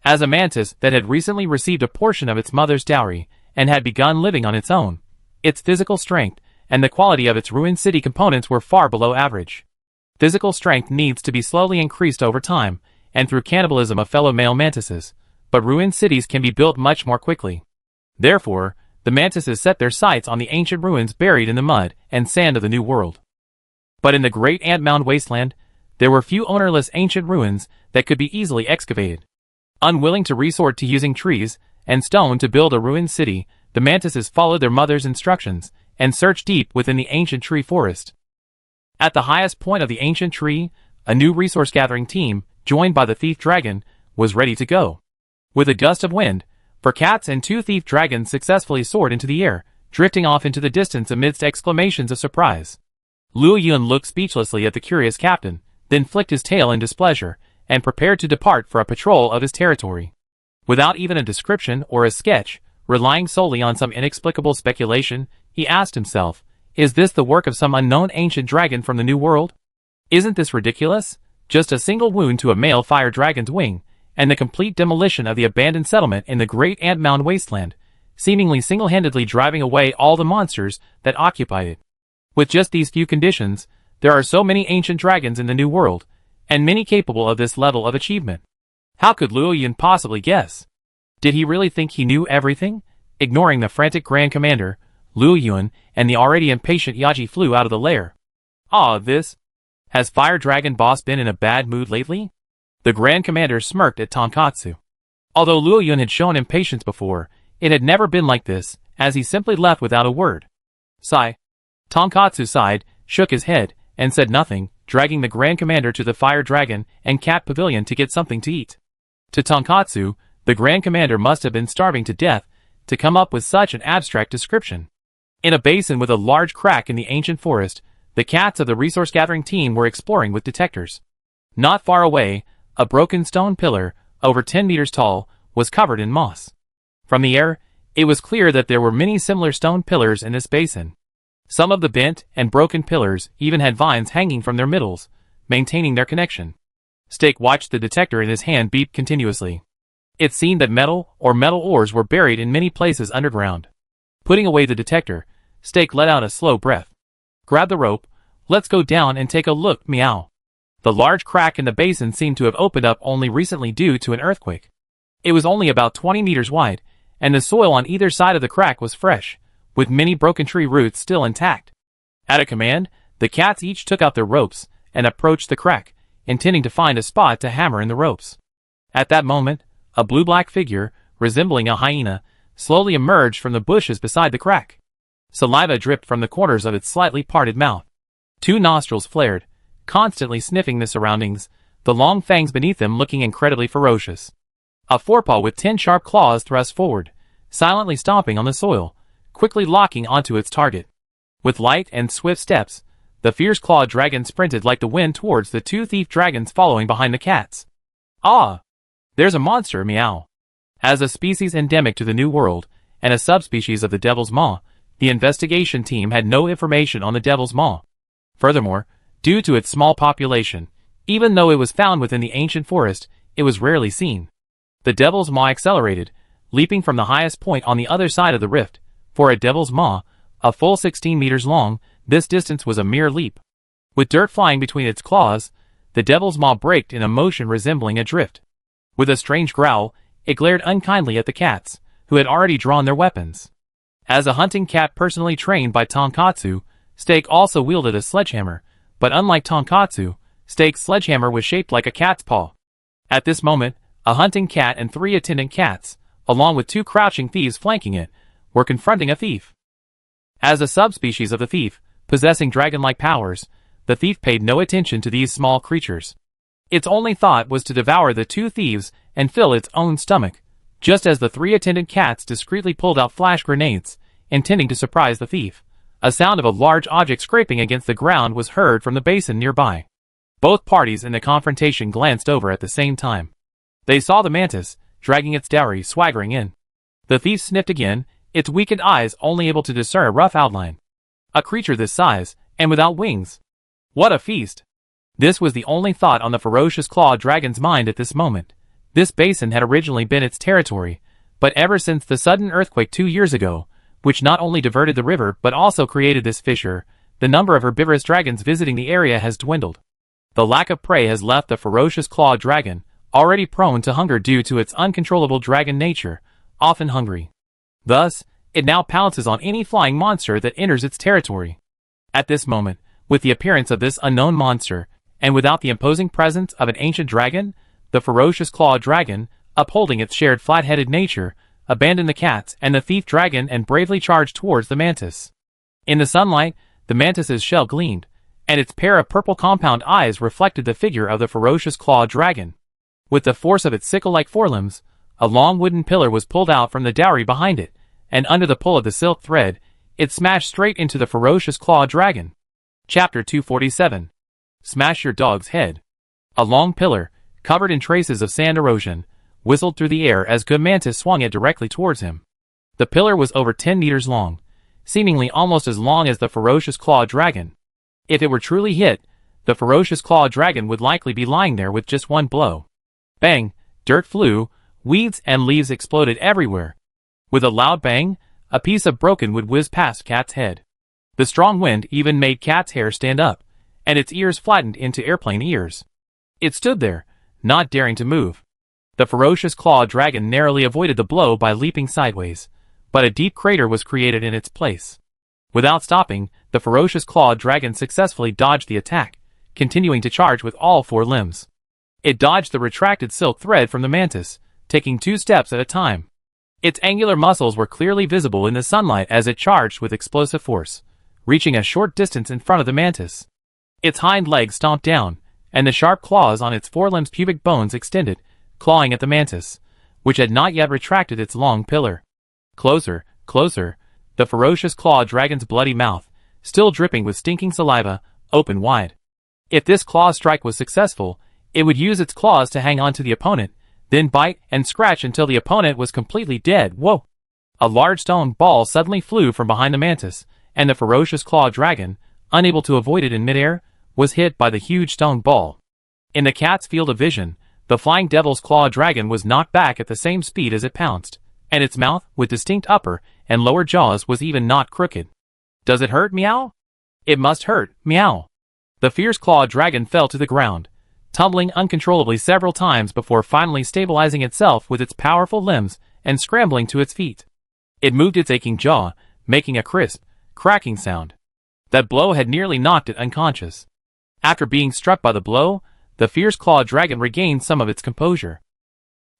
As a mantis that had recently received a portion of its mother's dowry and had begun living on its own, its physical strength and the quality of its ruined city components were far below average. Physical strength needs to be slowly increased over time and through cannibalism of fellow male mantises, but ruined cities can be built much more quickly. Therefore, the mantises set their sights on the ancient ruins buried in the mud and sand of the New World. But in the great ant mound wasteland, there were few ownerless ancient ruins that could be easily excavated. Unwilling to resort to using trees and stone to build a ruined city, the mantises followed their mother's instructions and searched deep within the ancient tree forest. At the highest point of the ancient tree, a new resource-gathering team, joined by the thief dragon, was ready to go. With a gust of wind, for cats and two thief dragons successfully soared into the air, drifting off into the distance amidst exclamations of surprise. Luo Yun looked speechlessly at the curious captain, then flicked his tail in displeasure, and prepared to depart for a patrol of his territory. Without even a description or a sketch, relying solely on some inexplicable speculation, he asked himself, is this the work of some unknown ancient dragon from the New World? Isn't this ridiculous? Just a single wound to a male fire dragon's wing, and the complete demolition of the abandoned settlement in the great ant mound wasteland, seemingly single-handedly driving away all the monsters that occupied it. With just these few conditions, there are so many ancient dragons in the New World, and many capable of this level of achievement. How could Luo Yun possibly guess? Did he really think he knew everything? Ignoring the frantic Grand Commander, Luo Yun and the already impatient Yaji flew out of the lair. Has Fire Dragon Boss been in a bad mood lately? The Grand Commander smirked at Tonkatsu. Although Luo Yun had shown impatience before, it had never been like this, as he simply left without a word. Sigh. Tonkatsu sighed, shook his head, and said nothing, dragging the Grand Commander to the Fire Dragon and Cat Pavilion to get something to eat. To Tonkatsu, the Grand Commander must have been starving to death to come up with such an abstract description. In a basin with a large crack in the ancient forest, the cats of the resource-gathering team were exploring with detectors. Not far away, a broken stone pillar, over 10 meters tall, was covered in moss. From the air, it was clear that there were many similar stone pillars in this basin. Some of the bent and broken pillars even had vines hanging from their middles, maintaining their connection. Stake watched the detector in his hand beep continuously. It seemed that metal or metal ores were buried in many places underground. Putting away the detector, Stake let out a slow breath. Grab the rope, let's go down and take a look, meow. The large crack in the basin seemed to have opened up only recently due to an earthquake. It was only about 20 meters wide, and the soil on either side of the crack was fresh, with many broken tree roots still intact. At a command, the cats each took out their ropes and approached the crack, intending to find a spot to hammer in the ropes. At that moment, a blue-black figure, resembling a hyena, slowly emerged from the bushes beside the crack. Saliva dripped from the corners of its slightly parted mouth. Two nostrils flared, constantly sniffing the surroundings, the long fangs beneath them looking incredibly ferocious. A forepaw with 10 sharp claws thrust forward, silently stomping on the soil, quickly locking onto its target. With light and swift steps, the fierce clawed dragon sprinted like the wind towards the two thief dragons following behind the cats. Ah! There's a monster, meow. As a species endemic to the New World, and a subspecies of the Devil's Maw, the investigation team had no information on the Devil's Maw. Furthermore, due to its small population, even though it was found within the ancient forest, it was rarely seen. The Devil's Maw accelerated, leaping from the highest point on the other side of the rift. For a Devil's Maw, a full 16 meters long, this distance was a mere leap. With dirt flying between its claws, the Devil's Maw braked in a motion resembling a drift. With a strange growl, it glared unkindly at the cats, who had already drawn their weapons. As a hunting cat personally trained by Tonkatsu, Stake also wielded a sledgehammer, but unlike Tonkatsu, Stake's sledgehammer was shaped like a cat's paw. At this moment, a hunting cat and 3 attendant cats, along with 2 crouching thieves flanking it, were confronting a thief. As a subspecies of the thief, possessing dragon-like powers, the thief paid no attention to these small creatures. Its only thought was to devour the 2 thieves and fill its own stomach, just as the 3 attendant cats discreetly pulled out flash grenades, intending to surprise the thief. A sound of a large object scraping against the ground was heard from the basin nearby. Both parties in the confrontation glanced over at the same time. They saw the mantis, dragging its dowry, swaggering in. The thief sniffed again, its weakened eyes only able to discern a rough outline. A creature this size, and without wings. What a feast! This was the only thought on the ferocious claw dragon's mind at this moment. This basin had originally been its territory, but ever since the sudden earthquake 2 years ago, which not only diverted the river but also created this fissure, the number of herbivorous dragons visiting the area has dwindled. The lack of prey has left the ferocious claw dragon, already prone to hunger due to its uncontrollable dragon nature, often hungry. Thus, it now pounces on any flying monster that enters its territory. At this moment, with the appearance of this unknown monster, and without the imposing presence of an ancient dragon, the ferocious claw dragon, upholding its shared flat-headed nature, abandoned the cats and the thief dragon and bravely charged towards the mantis. In the sunlight, the mantis's shell gleamed, and its pair of purple compound eyes reflected the figure of the ferocious claw dragon. With the force of its sickle-like forelimbs, a long wooden pillar was pulled out from the dowry behind it, and under the pull of the silk thread, it smashed straight into the ferocious claw dragon. Chapter 247. Smash your dog's head. A long pillar, covered in traces of sand erosion, whistled through the air as good mantis swung it directly towards him. The pillar was over 10 meters long, seemingly almost as long as the ferocious claw dragon. If it were truly hit, the ferocious claw dragon would likely be lying there with just one blow. Bang! Dirt flew, weeds and leaves exploded everywhere. With a loud bang, a piece of broken wood whizzed past Cat's head. The strong wind even made Cat's hair stand up, and its ears flattened into airplane ears. It stood there, not daring to move. The ferocious claw dragon narrowly avoided the blow by leaping sideways, but a deep crater was created in its place. Without stopping, the ferocious claw dragon successfully dodged the attack, continuing to charge with all 4 limbs. It dodged the retracted silk thread from the mantis, taking 2 steps at a time. Its angular muscles were clearly visible in the sunlight as it charged with explosive force, reaching a short distance in front of the mantis. Its hind legs stomped down, and the sharp claws on its forelimbs' pubic bones extended, clawing at the mantis, which had not yet retracted its long pillar. Closer, closer, the ferocious claw dragon's bloody mouth, still dripping with stinking saliva, opened wide. If this claw strike was successful, it would use its claws to hang on to the opponent, then bite and scratch until the opponent was completely dead. Whoa! A large stone ball suddenly flew from behind the mantis, and the ferocious claw dragon, unable to avoid it in midair, was hit by the huge stone ball. In the cat's field of vision, the flying devil's claw dragon was knocked back at the same speed as it pounced, and its mouth, with distinct upper and lower jaws, was even not crooked. Does it hurt? Meow? It must hurt. Meow. The fierce claw dragon fell to the ground, tumbling uncontrollably several times before finally stabilizing itself with its powerful limbs and scrambling to its feet. It moved its aching jaw, making a crisp, cracking sound. That blow had nearly knocked it unconscious. After being struck by the blow, the fierce claw dragon regained some of its composure.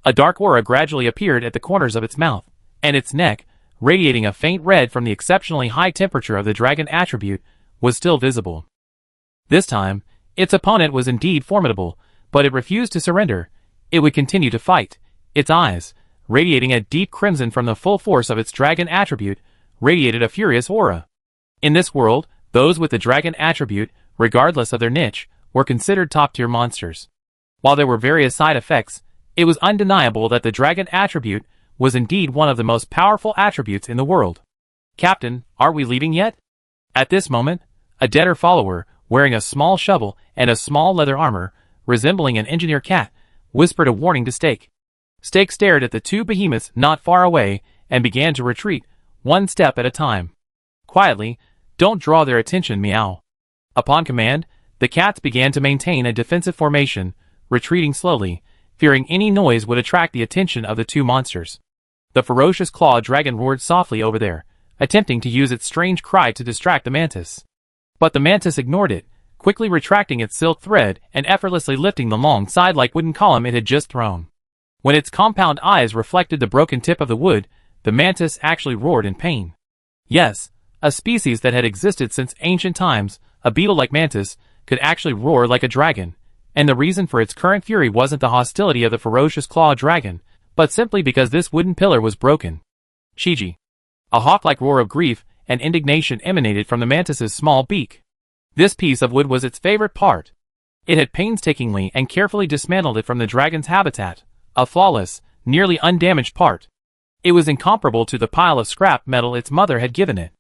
A dark aura gradually appeared at the corners of its mouth, and its neck, radiating a faint red from the exceptionally high temperature of the dragon attribute, was still visible. This time, its opponent was indeed formidable, but it refused to surrender. It would continue to fight. Its eyes, radiating a deep crimson from the full force of its dragon attribute, radiated a furious aura. In this world, those with the dragon attribute, regardless of their niche, were considered top-tier monsters. While there were various side effects, it was undeniable that the dragon attribute was indeed one of the most powerful attributes in the world. "Captain, are we leaving yet?" At this moment, a deader follower, wearing a small shovel and a small leather armor, resembling an engineer cat, whispered a warning to Stake. Stake stared at the 2 behemoths not far away and began to retreat, 1 step at a time. Quietly, don't draw their attention, meow. Upon command, the cats began to maintain a defensive formation, retreating slowly, fearing any noise would attract the attention of the 2 monsters. The ferocious claw dragon roared softly over there, attempting to use its strange cry to distract the mantis. But the mantis ignored it, quickly retracting its silk thread and effortlessly lifting the long side-like wooden column it had just thrown. When its compound eyes reflected the broken tip of the wood, the mantis actually roared in pain. Yes, a species that had existed since ancient times, a beetle-like mantis, could actually roar like a dragon, and the reason for its current fury wasn't the hostility of the ferocious claw dragon, but simply because this wooden pillar was broken. Shiji. A hawk-like roar of grief and indignation emanated from the mantis's small beak. This piece of wood was its favorite part. It had painstakingly and carefully dismantled it from the dragon's habitat, a flawless, nearly undamaged part. It was incomparable to the pile of scrap metal its mother had given it.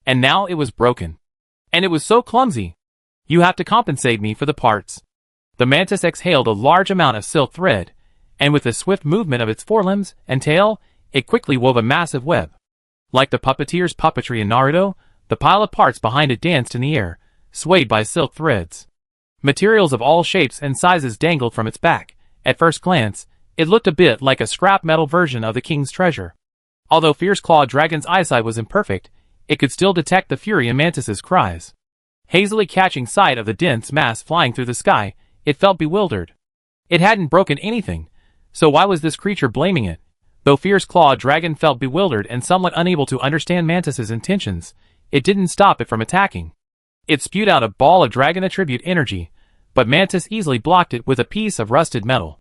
And now it was broken. And it was so clumsy. You have to compensate me for the parts. The mantis exhaled a large amount of silk thread, and with a swift movement of its forelimbs and tail, it quickly wove a massive web. Like the puppeteer's puppetry in Naruto, the pile of parts behind it danced in the air, swayed by silk threads. Materials of all shapes and sizes dangled from its back. At first glance, it looked a bit like a scrap metal version of the king's treasure. Although Fierce Claw Dragon's eyesight was imperfect, it could still detect the fury in Mantis's cries. Hazily catching sight of the dense mass flying through the sky, it felt bewildered. It hadn't broken anything, so why was this creature blaming it? Though Fierce Claw Dragon felt bewildered and somewhat unable to understand Mantis's intentions, it didn't stop it from attacking. It spewed out a ball of dragon attribute energy, but Mantis easily blocked it with a piece of rusted metal.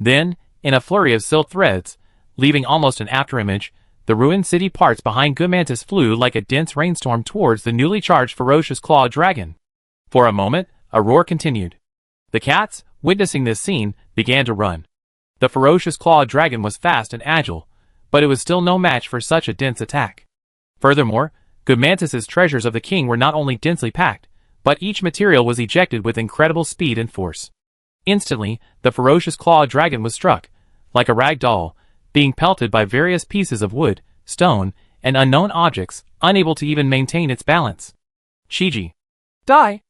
Then, in a flurry of silk threads, leaving almost an afterimage, the ruined city parts behind Good Mantis flew like a dense rainstorm towards the newly charged ferocious claw dragon. For a moment, a roar continued. The cats, witnessing this scene, began to run. The ferocious claw dragon was fast and agile, but it was still no match for such a dense attack. Furthermore, Good Mantis's treasures of the king were not only densely packed, but each material was ejected with incredible speed and force. Instantly, the ferocious claw dragon was struck, like a rag doll, being pelted by various pieces of wood, stone, and unknown objects, unable to even maintain its balance. Shiji. Die!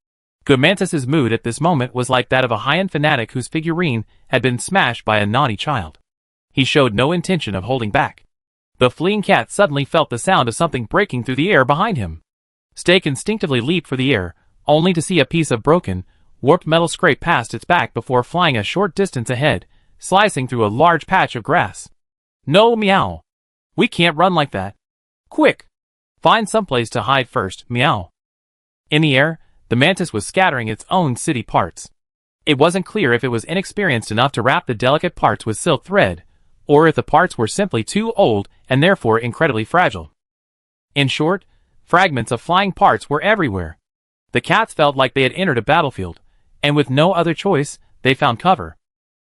Good Mantis's mood at this moment was like that of a high-end fanatic whose figurine had been smashed by a naughty child. He showed no intention of holding back. The fleeing cat suddenly felt the sound of something breaking through the air behind him. Stake instinctively leaped for the air, only to see a piece of broken, warped metal scrape past its back before flying a short distance ahead, slicing through a large patch of grass. No, meow. We can't run like that. Quick! Find someplace to hide first, meow. In the air, the mantis was scattering its own city parts. It wasn't clear if it was inexperienced enough to wrap the delicate parts with silk thread, or if the parts were simply too old and therefore incredibly fragile. In short, fragments of flying parts were everywhere. The cats felt like they had entered a battlefield, and with no other choice, they found cover.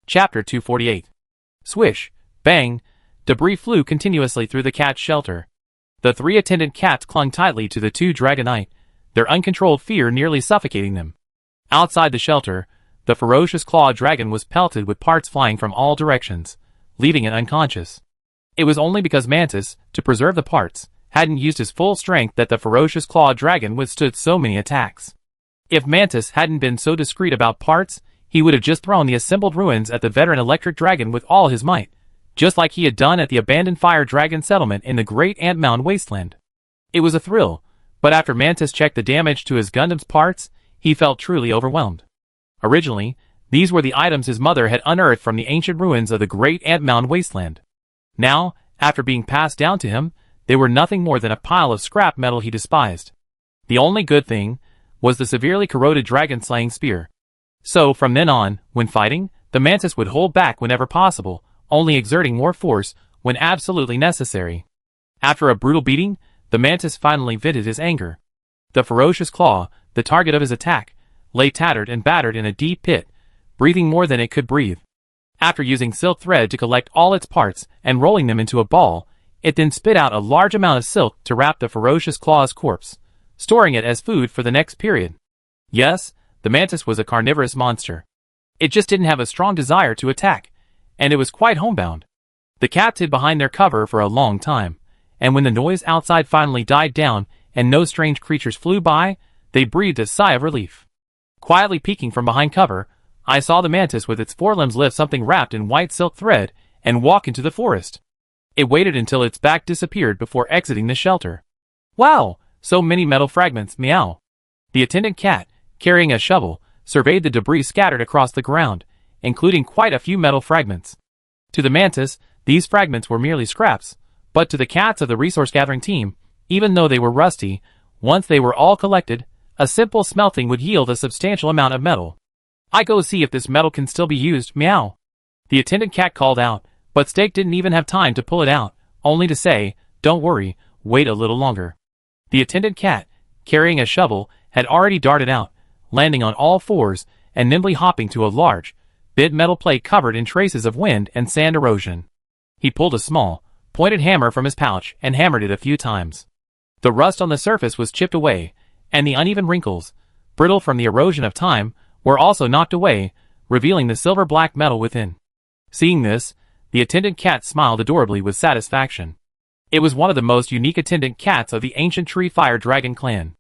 Chapter 248. Swish, bang, debris flew continuously through the cat's shelter. The three attendant cats clung tightly to the two dragonite, their uncontrolled fear nearly suffocating them. Outside the shelter, the ferocious claw dragon was pelted with parts flying from all directions, leaving it unconscious. It was only because Mantis, to preserve the parts, hadn't used his full strength that the ferocious claw dragon withstood so many attacks. If Mantis hadn't been so discreet about parts, he would have just thrown the assembled ruins at the veteran electric dragon with all his might, just like he had done at the abandoned fire dragon settlement in the Great Ant Mound Wasteland. It was a thrill, but after Mantis checked the damage to his Gundam's parts, he felt truly overwhelmed. Originally, these were the items his mother had unearthed from the ancient ruins of the Great Ant Mound Wasteland. Now, after being passed down to him, they were nothing more than a pile of scrap metal he despised. The only good thing was the severely corroded dragon-slaying spear. So, from then on, when fighting, the Mantis would hold back whenever possible, only exerting more force when absolutely necessary. After a brutal beating, the Mantis finally vented his anger. The ferocious claw, the target of his attack, lay tattered and battered in a deep pit, breathing more than it could breathe. After using silk thread to collect all its parts and rolling them into a ball, it then spit out a large amount of silk to wrap the ferocious claw's corpse, storing it as food for the next period. Yes, the Mantis was a carnivorous monster. It just didn't have a strong desire to attack, and it was quite homebound. The cats hid behind their cover for a long time, and when the noise outside finally died down and no strange creatures flew by, they breathed a sigh of relief. Quietly peeking from behind cover, I saw the Mantis with its forelimbs lift something wrapped in white silk thread and walk into the forest. It waited until its back disappeared before exiting the shelter. Wow, so many metal fragments, meow. The attendant cat, carrying a shovel, surveyed the debris scattered across the ground, including quite a few metal fragments. To the Mantis, these fragments were merely scraps, but to the cats of the resource-gathering team, even though they were rusty, once they were all collected, a simple smelting would yield a substantial amount of metal. I go see if this metal can still be used, meow. The attendant cat called out, but Stake didn't even have time to pull it out, only to say, don't worry, wait a little longer. The attendant cat, carrying a shovel, had already darted out, landing on all fours, and nimbly hopping to a large, bit metal plate covered in traces of wind and sand erosion. He pulled a small, pointed hammer from his pouch and hammered it a few times. The rust on the surface was chipped away, and the uneven wrinkles, brittle from the erosion of time, were also knocked away, revealing the silver-black metal within. Seeing this, the attendant cat smiled adorably with satisfaction. It was one of the most unique attendant cats of the ancient Tree Fire Dragon clan.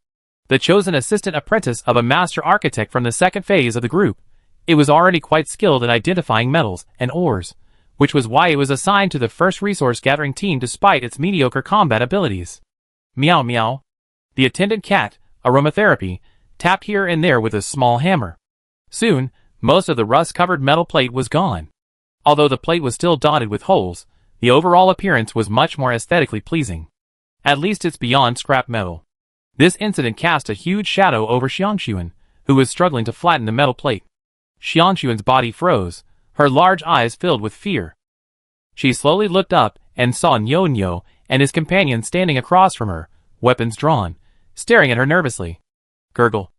The chosen assistant apprentice of a master architect from the second phase of the group, it was already quite skilled in identifying metals and ores, which was why it was assigned to the first resource-gathering team despite its mediocre combat abilities. Meow meow. The attendant cat, aromatherapy, tapped here and there with a small hammer. Soon, most of the rust-covered metal plate was gone. Although the plate was still dotted with holes, the overall appearance was much more aesthetically pleasing. At least it's beyond scrap metal. This incident cast a huge shadow over Xiangxuan, who was struggling to flatten the metal plate. Xiangxuan's body froze, her large eyes filled with fear. She slowly looked up and saw Nyo and his companion standing across from her, weapons drawn, staring at her nervously. Gurgle.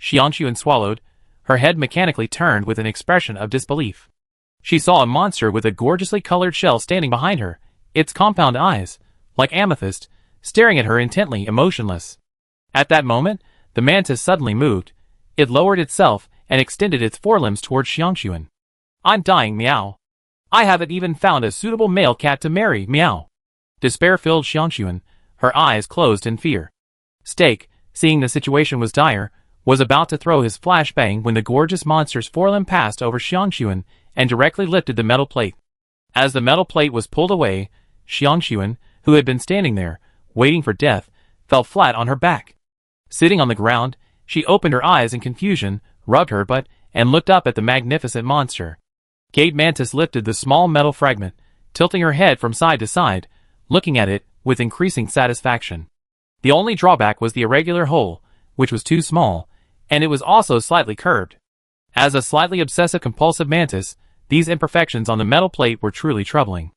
Xiangxuan swallowed, her head mechanically turned with an expression of disbelief. She saw a monster with a gorgeously colored shell standing behind her, its compound eyes, like amethyst, staring at her intently, emotionless. At that moment, the mantis suddenly moved. It lowered itself and extended its forelimbs towards Xiangxuan. I'm dying, meow. I haven't even found a suitable male cat to marry, meow. Despair filled Xiangxuan, her eyes closed in fear. Steak, seeing the situation was dire, was about to throw his flashbang when the gorgeous monster's forelimb passed over Xiangxuan and directly lifted the metal plate. As the metal plate was pulled away, Xiangxuan, who had been standing there, waiting for death, fell flat on her back. Sitting on the ground, she opened her eyes in confusion, rubbed her butt, and looked up at the magnificent monster. Jade Mantis lifted the small metal fragment, tilting her head from side to side, looking at it with increasing satisfaction. The only drawback was the irregular hole, which was too small, and it was also slightly curved. As a slightly obsessive-compulsive mantis, these imperfections on the metal plate were truly troubling.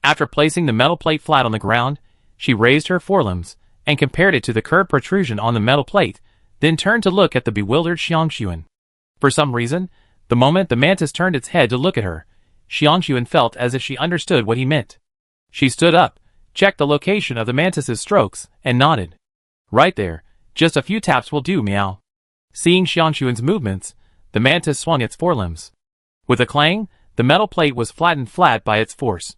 After placing the metal plate flat on the ground, she raised her forelimbs and compared it to the curved protrusion on the metal plate, then turned to look at the bewildered Xiangxuan. For some reason, the moment the mantis turned its head to look at her, Xiangxuan felt as if she understood what he meant. She stood up, checked the location of the mantis's strokes, and nodded. Right there, just a few taps will do, meow. Seeing Xiangxuan's movements, the mantis swung its forelimbs. With a clang, the metal plate was flattened flat by its force.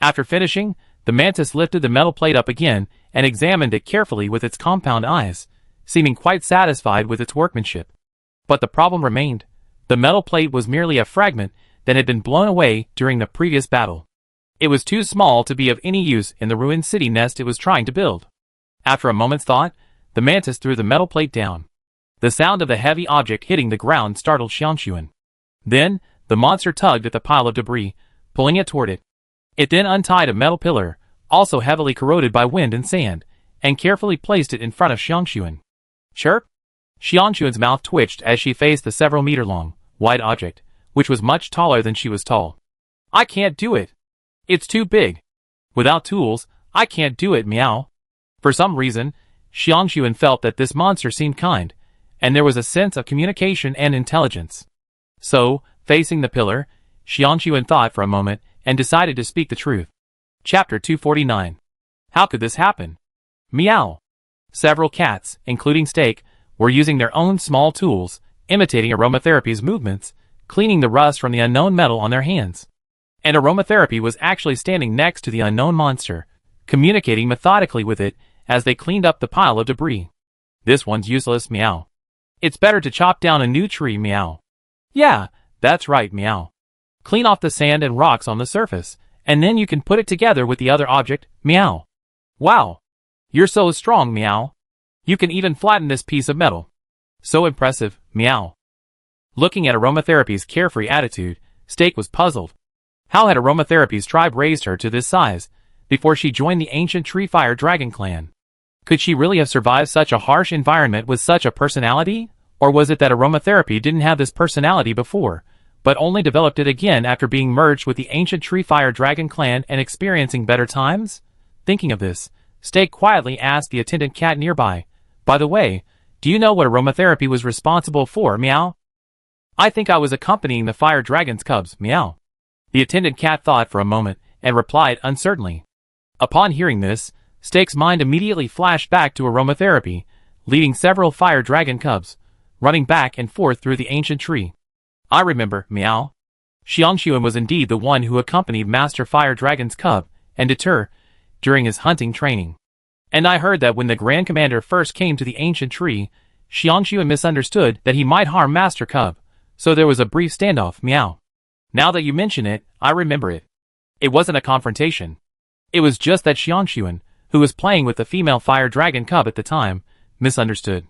After finishing, the mantis lifted the metal plate up again and examined it carefully with its compound eyes, seeming quite satisfied with its workmanship. But the problem remained. The metal plate was merely a fragment that had been blown away during the previous battle. It was too small to be of any use in the ruined city nest it was trying to build. After a moment's thought, the mantis threw the metal plate down. The sound of the heavy object hitting the ground startled Xiangxuan. Then, the monster tugged at the pile of debris, pulling it toward it. It then untied a metal pillar, also heavily corroded by wind and sand, and carefully placed it in front of Xiangxuan. Chirp! Xiangxuan's mouth twitched as she faced the several-meter-long, white object, which was much taller than she was tall. I can't do it. It's too big. Without tools, I can't do it, meow. For some reason, Xiangxuan felt that this monster seemed kind, and there was a sense of communication and intelligence. So, facing the pillar, Xiangxuan thought for a moment and decided to speak the truth. Chapter 249. How could this happen? Meow. Several cats, including Steak, were using their own small tools, imitating aromatherapy's movements, cleaning the rust from the unknown metal on their hands. And aromatherapy was actually standing next to the unknown monster, communicating methodically with it as they cleaned up the pile of debris. This one's useless, meow. It's better to chop down a new tree, meow. Yeah, that's right, meow. Clean off the sand and rocks on the surface, and then you can put it together with the other object, meow. Wow. You're so strong, meow. You can even flatten this piece of metal. So impressive, meow. Looking at aromatherapy's carefree attitude, Steak was puzzled. How had aromatherapy's tribe raised her to this size before she joined the ancient Tree Fire Dragon clan? Could she really have survived such a harsh environment with such a personality? Or was it that aromatherapy didn't have this personality before, but only developed it again after being merged with the ancient Tree Fire Dragon clan and experiencing better times? Thinking of this, Steak quietly asked the attendant cat nearby, by the way, do you know what aromatherapy was responsible for, meow? I think I was accompanying the fire dragon's cubs, meow. The attendant cat thought for a moment and replied uncertainly. Upon hearing this, Steak's mind immediately flashed back to aromatherapy, leading several fire dragon cubs, running back and forth through the ancient tree. I remember, meow. Xiangxuan was indeed the one who accompanied Master Fire Dragon's cub and deter during his hunting training. And I heard that when the Grand Commander first came to the ancient tree, Xiangxuan misunderstood that he might harm Master Cub, so there was a brief standoff, meow. Now that you mention it, I remember it. It wasn't a confrontation. It was just that Xiangxuan, who was playing with the female fire dragon cub at the time, misunderstood.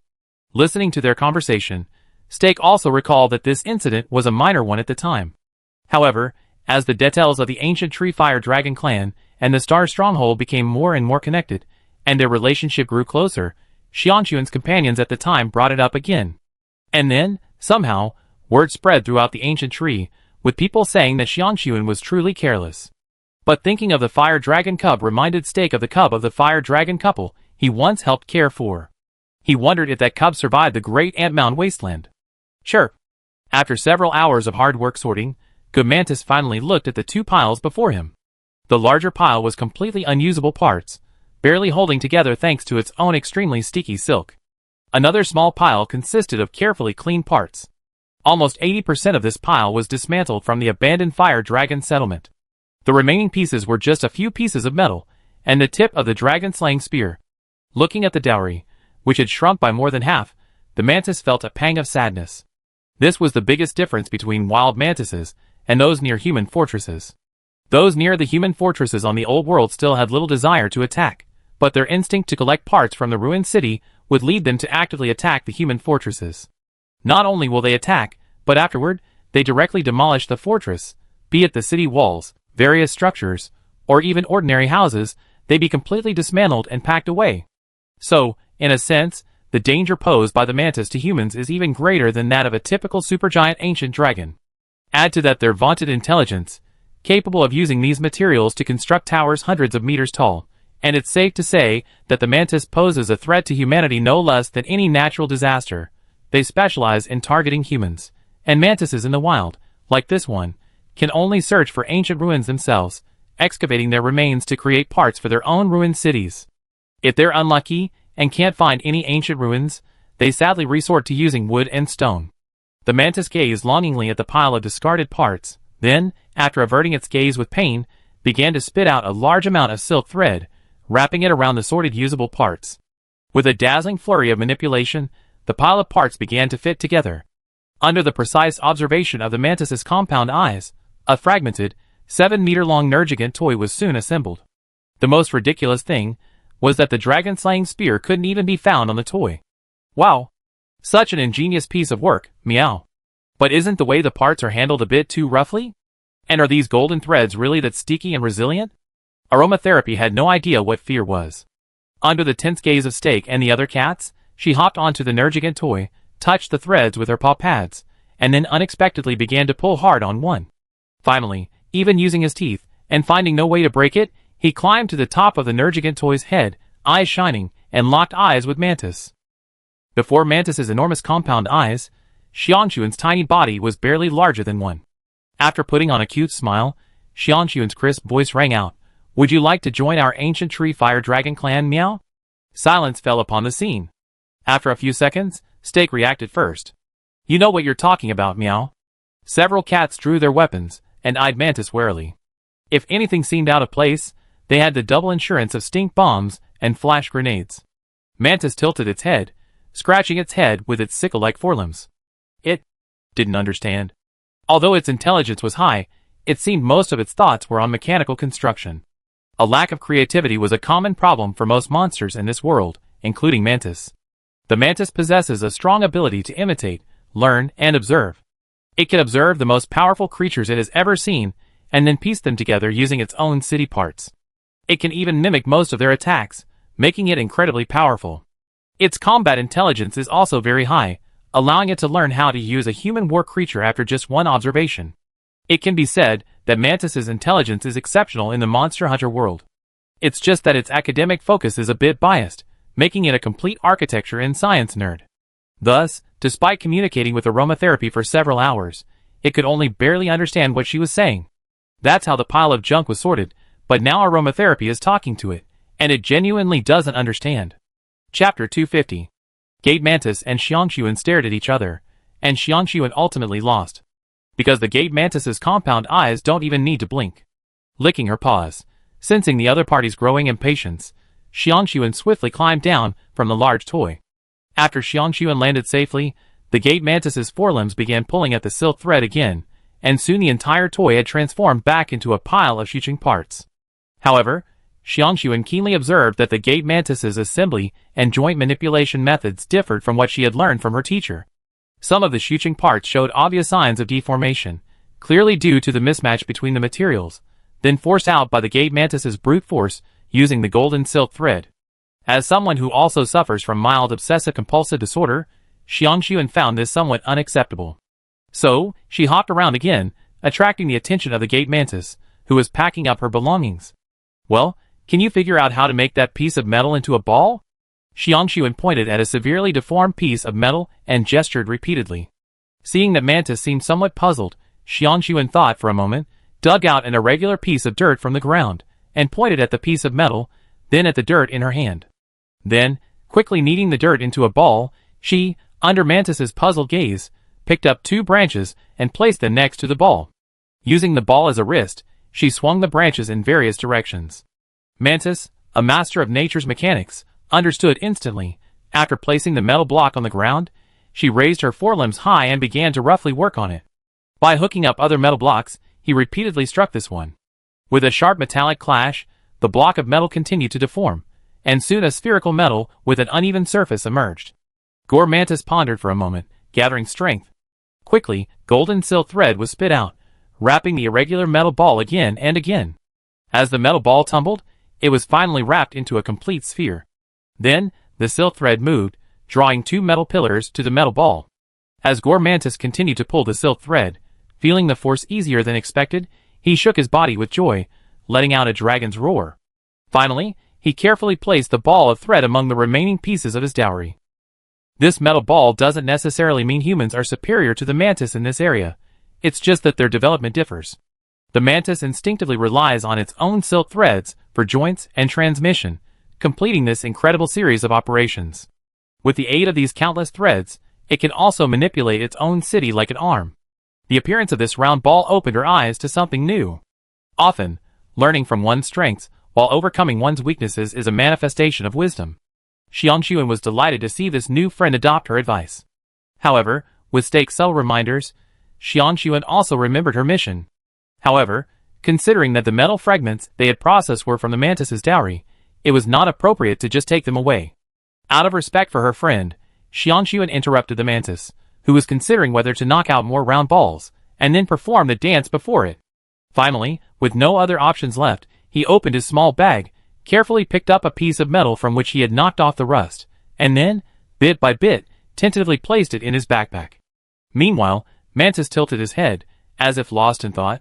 Listening to their conversation, Steak also recalled that this incident was a minor one at the time. However, as the details of the ancient tree fire dragon clan and the star stronghold became more and more connected, and their relationship grew closer, Xiangxuan's companions at the time brought it up again. And then, somehow, word spread throughout the ancient tree, with people saying that Xiangxuan was truly careless. But thinking of the fire dragon cub reminded Steak of the cub of the fire dragon couple he once helped care for. He wondered if that cub survived the great Ant Mound wasteland. Sure. After several hours of hard work sorting, Good Mantis finally looked at the two piles before him. The larger pile was completely unusable parts, barely holding together thanks to its own extremely sticky silk. Another small pile consisted of carefully cleaned parts. Almost 80% of this pile was dismantled from the abandoned fire dragon settlement. The remaining pieces were just a few pieces of metal, and the tip of the dragon-slaying spear. Looking at the dowry, which had shrunk by more than half, the mantis felt a pang of sadness. This was the biggest difference between wild mantises and those near human fortresses. Those near the human fortresses on the old world still had little desire to attack, but their instinct to collect parts from the ruined city would lead them to actively attack the human fortresses. Not only will they attack, but afterward, they directly demolish the fortress, be it the city walls, various structures, or even ordinary houses, they be completely dismantled and packed away. So, in a sense, the danger posed by the mantis to humans is even greater than that of a typical supergiant ancient dragon. Add to that their vaunted intelligence, capable of using these materials to construct towers hundreds of meters tall, and it's safe to say that the mantis poses a threat to humanity no less than any natural disaster. They specialize in targeting humans, and mantises in the wild, like this one, can only search for ancient ruins themselves, excavating their remains to create parts for their own ruined cities. If they're unlucky and can't find any ancient ruins, they sadly resort to using wood and stone. The mantis gazed longingly at the pile of discarded parts, then, after averting its gaze with pain, began to spit out a large amount of silk thread, wrapping it around the sorted usable parts. With a dazzling flurry of manipulation, the pile of parts began to fit together. Under the precise observation of the mantis's compound eyes, a fragmented, 7-meter-long Nergigant toy was soon assembled. The most ridiculous thing was that the dragon-slaying spear couldn't even be found on the toy. Wow! Such an ingenious piece of work, meow. But isn't the way the parts are handled a bit too roughly? And are these golden threads really that sticky and resilient? Aromatherapy had no idea what fear was. Under the tense gaze of Steak and the other cats, she hopped onto the Nergigant toy, touched the threads with her paw pads, and then unexpectedly began to pull hard on one. Finally, even using his teeth, and finding no way to break it, he climbed to the top of the Nergigant toy's head, eyes shining, and locked eyes with Mantis. Before Mantis's enormous compound eyes, Xiangxuan's tiny body was barely larger than one. After putting on a cute smile, Xiangxuan's crisp voice rang out, "Would you like to join our ancient tree fire dragon clan, meow?" Silence fell upon the scene. After a few seconds, Steak reacted first. "You know what you're talking about, meow." Several cats drew their weapons, and eyed Mantis warily. If anything seemed out of place, they had the double insurance of stink bombs and flash grenades. Mantis tilted its head, scratching its head with its sickle-like forelimbs. It didn't understand. Although its intelligence was high, it seemed most of its thoughts were on mechanical construction. A lack of creativity was a common problem for most monsters in this world, including Mantis. The Mantis possesses a strong ability to imitate, learn, and observe. It can observe the most powerful creatures it has ever seen, and then piece them together using its own city parts. It can even mimic most of their attacks, making it incredibly powerful. Its combat intelligence is also very high, allowing it to learn how to use a human war creature after just one observation. It can be said that Mantis's intelligence is exceptional in the Monster Hunter world. It's just that its academic focus is a bit biased, making it a complete architecture and science nerd. Thus, despite communicating with aromatherapy for several hours, it could only barely understand what she was saying. That's how the pile of junk was sorted, but now aromatherapy is talking to it, and it genuinely doesn't understand. Chapter 250. Gate Mantis and Xiangxuan stared at each other, and Xiangxuan ultimately lost. Because the Gate Mantis's compound eyes don't even need to blink. Licking her paws, sensing the other party's growing impatience, Xiangxuan swiftly climbed down from the large toy. After Xiangxuan landed safely, the Gate Mantis's forelimbs began pulling at the silk thread again, and soon the entire toy had transformed back into a pile of shooting parts. However, Xiangxuan keenly observed that the Gate Mantis's assembly and joint manipulation methods differed from what she had learned from her teacher. Some of the shooting parts showed obvious signs of deformation, clearly due to the mismatch between the materials, then forced out by the Gate Mantis's brute force using the golden silk thread. As someone who also suffers from mild obsessive-compulsive disorder, Xiangxuan found this somewhat unacceptable. So, she hopped around again, attracting the attention of the Gate Mantis, who was packing up her belongings. "Well, can you figure out how to make that piece of metal into a ball?" Xiangxuan pointed at a severely deformed piece of metal and gestured repeatedly. Seeing that Mantis seemed somewhat puzzled, Xiangxuan thought for a moment, dug out an irregular piece of dirt from the ground, and pointed at the piece of metal, then at the dirt in her hand. Then, quickly kneading the dirt into a ball, she, under Mantis's puzzled gaze, picked up 2 branches and placed them next to the ball. Using the ball as a wrist, she swung the branches in various directions. Mantis, a master of nature's mechanics, understood instantly. After placing the metal block on the ground, she raised her forelimbs high and began to roughly work on it. By hooking up other metal blocks, he repeatedly struck this one. With a sharp metallic clash, the block of metal continued to deform, and soon a spherical metal with an uneven surface emerged. Gore Mantis pondered for a moment, gathering strength. Quickly, golden silk thread was spit out, wrapping the irregular metal ball again and again. As the metal ball tumbled, it was finally wrapped into a complete sphere. Then, the silk thread moved, drawing 2 metal pillars to the metal ball. As Gore Mantis continued to pull the silk thread, feeling the force easier than expected, he shook his body with joy, letting out a dragon's roar. Finally, he carefully placed the ball of thread among the remaining pieces of his dowry. This metal ball doesn't necessarily mean humans are superior to the mantis in this area. It's just that their development differs. The mantis instinctively relies on its own silk threads for joints and transmission, completing this incredible series of operations. With the aid of these countless threads, it can also manipulate its own city like an arm. The appearance of this round ball opened her eyes to something new. Often, learning from one's strengths while overcoming one's weaknesses is a manifestation of wisdom. Xiangxuan was delighted to see this new friend adopt her advice. However, with Stake's subtle reminders, Xiangxuan also remembered her mission. However, considering that the metal fragments they had processed were from the mantis's dowry, it was not appropriate to just take them away. Out of respect for her friend, Xiangxuan interrupted the mantis, who was considering whether to knock out more round balls, and then perform the dance before it. Finally, with no other options left, he opened his small bag, carefully picked up a piece of metal from which he had knocked off the rust, and then, bit by bit, tentatively placed it in his backpack. Meanwhile, Mantis tilted his head, as if lost in thought.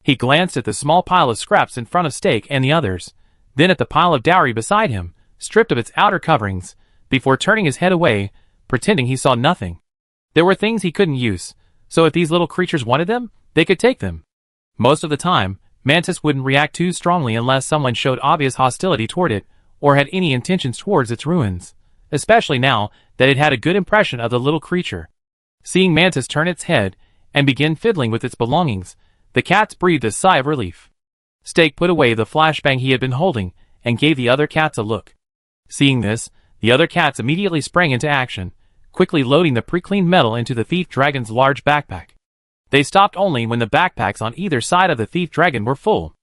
He glanced at the small pile of scraps in front of Stake and the others, then at the pile of dowry beside him, stripped of its outer coverings, before turning his head away, pretending he saw nothing. There were things he couldn't use, so if these little creatures wanted them, they could take them. Most of the time, Mantis wouldn't react too strongly unless someone showed obvious hostility toward it, or had any intentions towards its ruins, especially now that it had a good impression of the little creature. Seeing Mantis turn its head, and begin fiddling with its belongings, the cats breathed a sigh of relief. Stake put away the flashbang he had been holding, and gave the other cats a look. Seeing this, the other cats immediately sprang into action, quickly loading the pre-cleaned metal into the thief dragon's large backpack. They stopped only when the backpacks on either side of the thief dragon were full.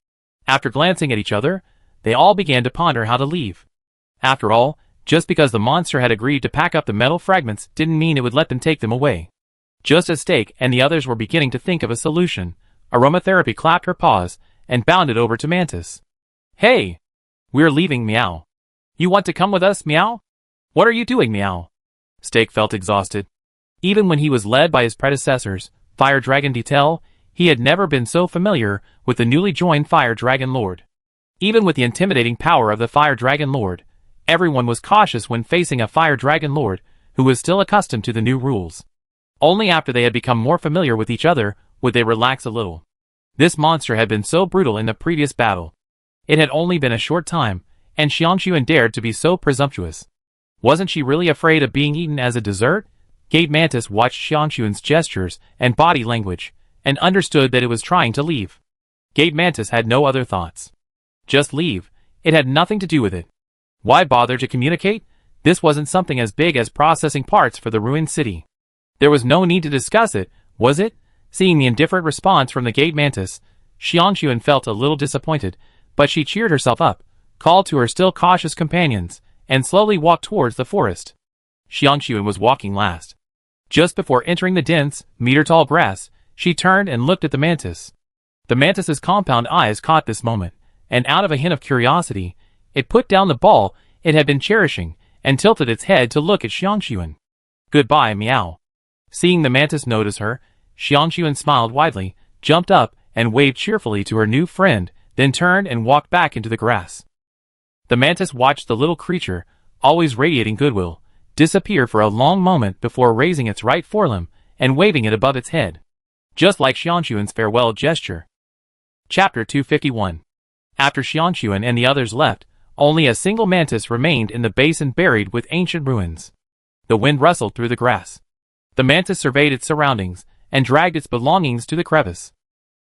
After glancing at each other, they all began to ponder how to leave. After all, just because the monster had agreed to pack up the metal fragments didn't mean it would let them take them away. Just as Stake and the others were beginning to think of a solution, Aromatherapy clapped her paws and bounded over to Mantis. "Hey! We're leaving, Meow. You want to come with us, Meow? What are you doing, Meow?" Stake felt exhausted. Even when he was led by his predecessors, Fire Dragon Detail, he had never been so familiar with the newly joined Fire Dragon Lord. Even with the intimidating power of the Fire Dragon Lord, everyone was cautious when facing a Fire Dragon Lord who was still accustomed to the new rules. Only after they had become more familiar with each other would they relax a little. This monster had been so brutal in the previous battle. It had only been a short time, and Xiangxuan dared to be so presumptuous. Wasn't she really afraid of being eaten as a dessert? Gabe Mantis watched Xiangxuan's gestures and body language, and understood that it was trying to leave. Gabe Mantis had no other thoughts. Just leave. It had nothing to do with it. Why bother to communicate? This wasn't something as big as processing parts for the ruined city. There was no need to discuss it, was it? Seeing the indifferent response from the Gabe Mantis, Xiangxuan felt a little disappointed, but she cheered herself up, called to her still cautious companions, and slowly walked towards the forest. Xiangxuan was walking last. Just before entering the dense, meter-tall grass, she turned and looked at the mantis. The mantis's compound eyes caught this moment, and out of a hint of curiosity, it put down the ball it had been cherishing, and tilted its head to look at Xiangxuan. Goodbye, meow. Seeing the mantis notice her, Xiangxuan smiled widely, jumped up, and waved cheerfully to her new friend, then turned and walked back into the grass. The mantis watched the little creature, always radiating goodwill, disappear for a long moment before raising its right forelimb and waving it above its head. Just like Xiangxuan's farewell gesture. Chapter 251. After Xiangxuan and the others left, only a single mantis remained in the basin buried with ancient ruins. The wind rustled through the grass. The mantis surveyed its surroundings and dragged its belongings to the crevice.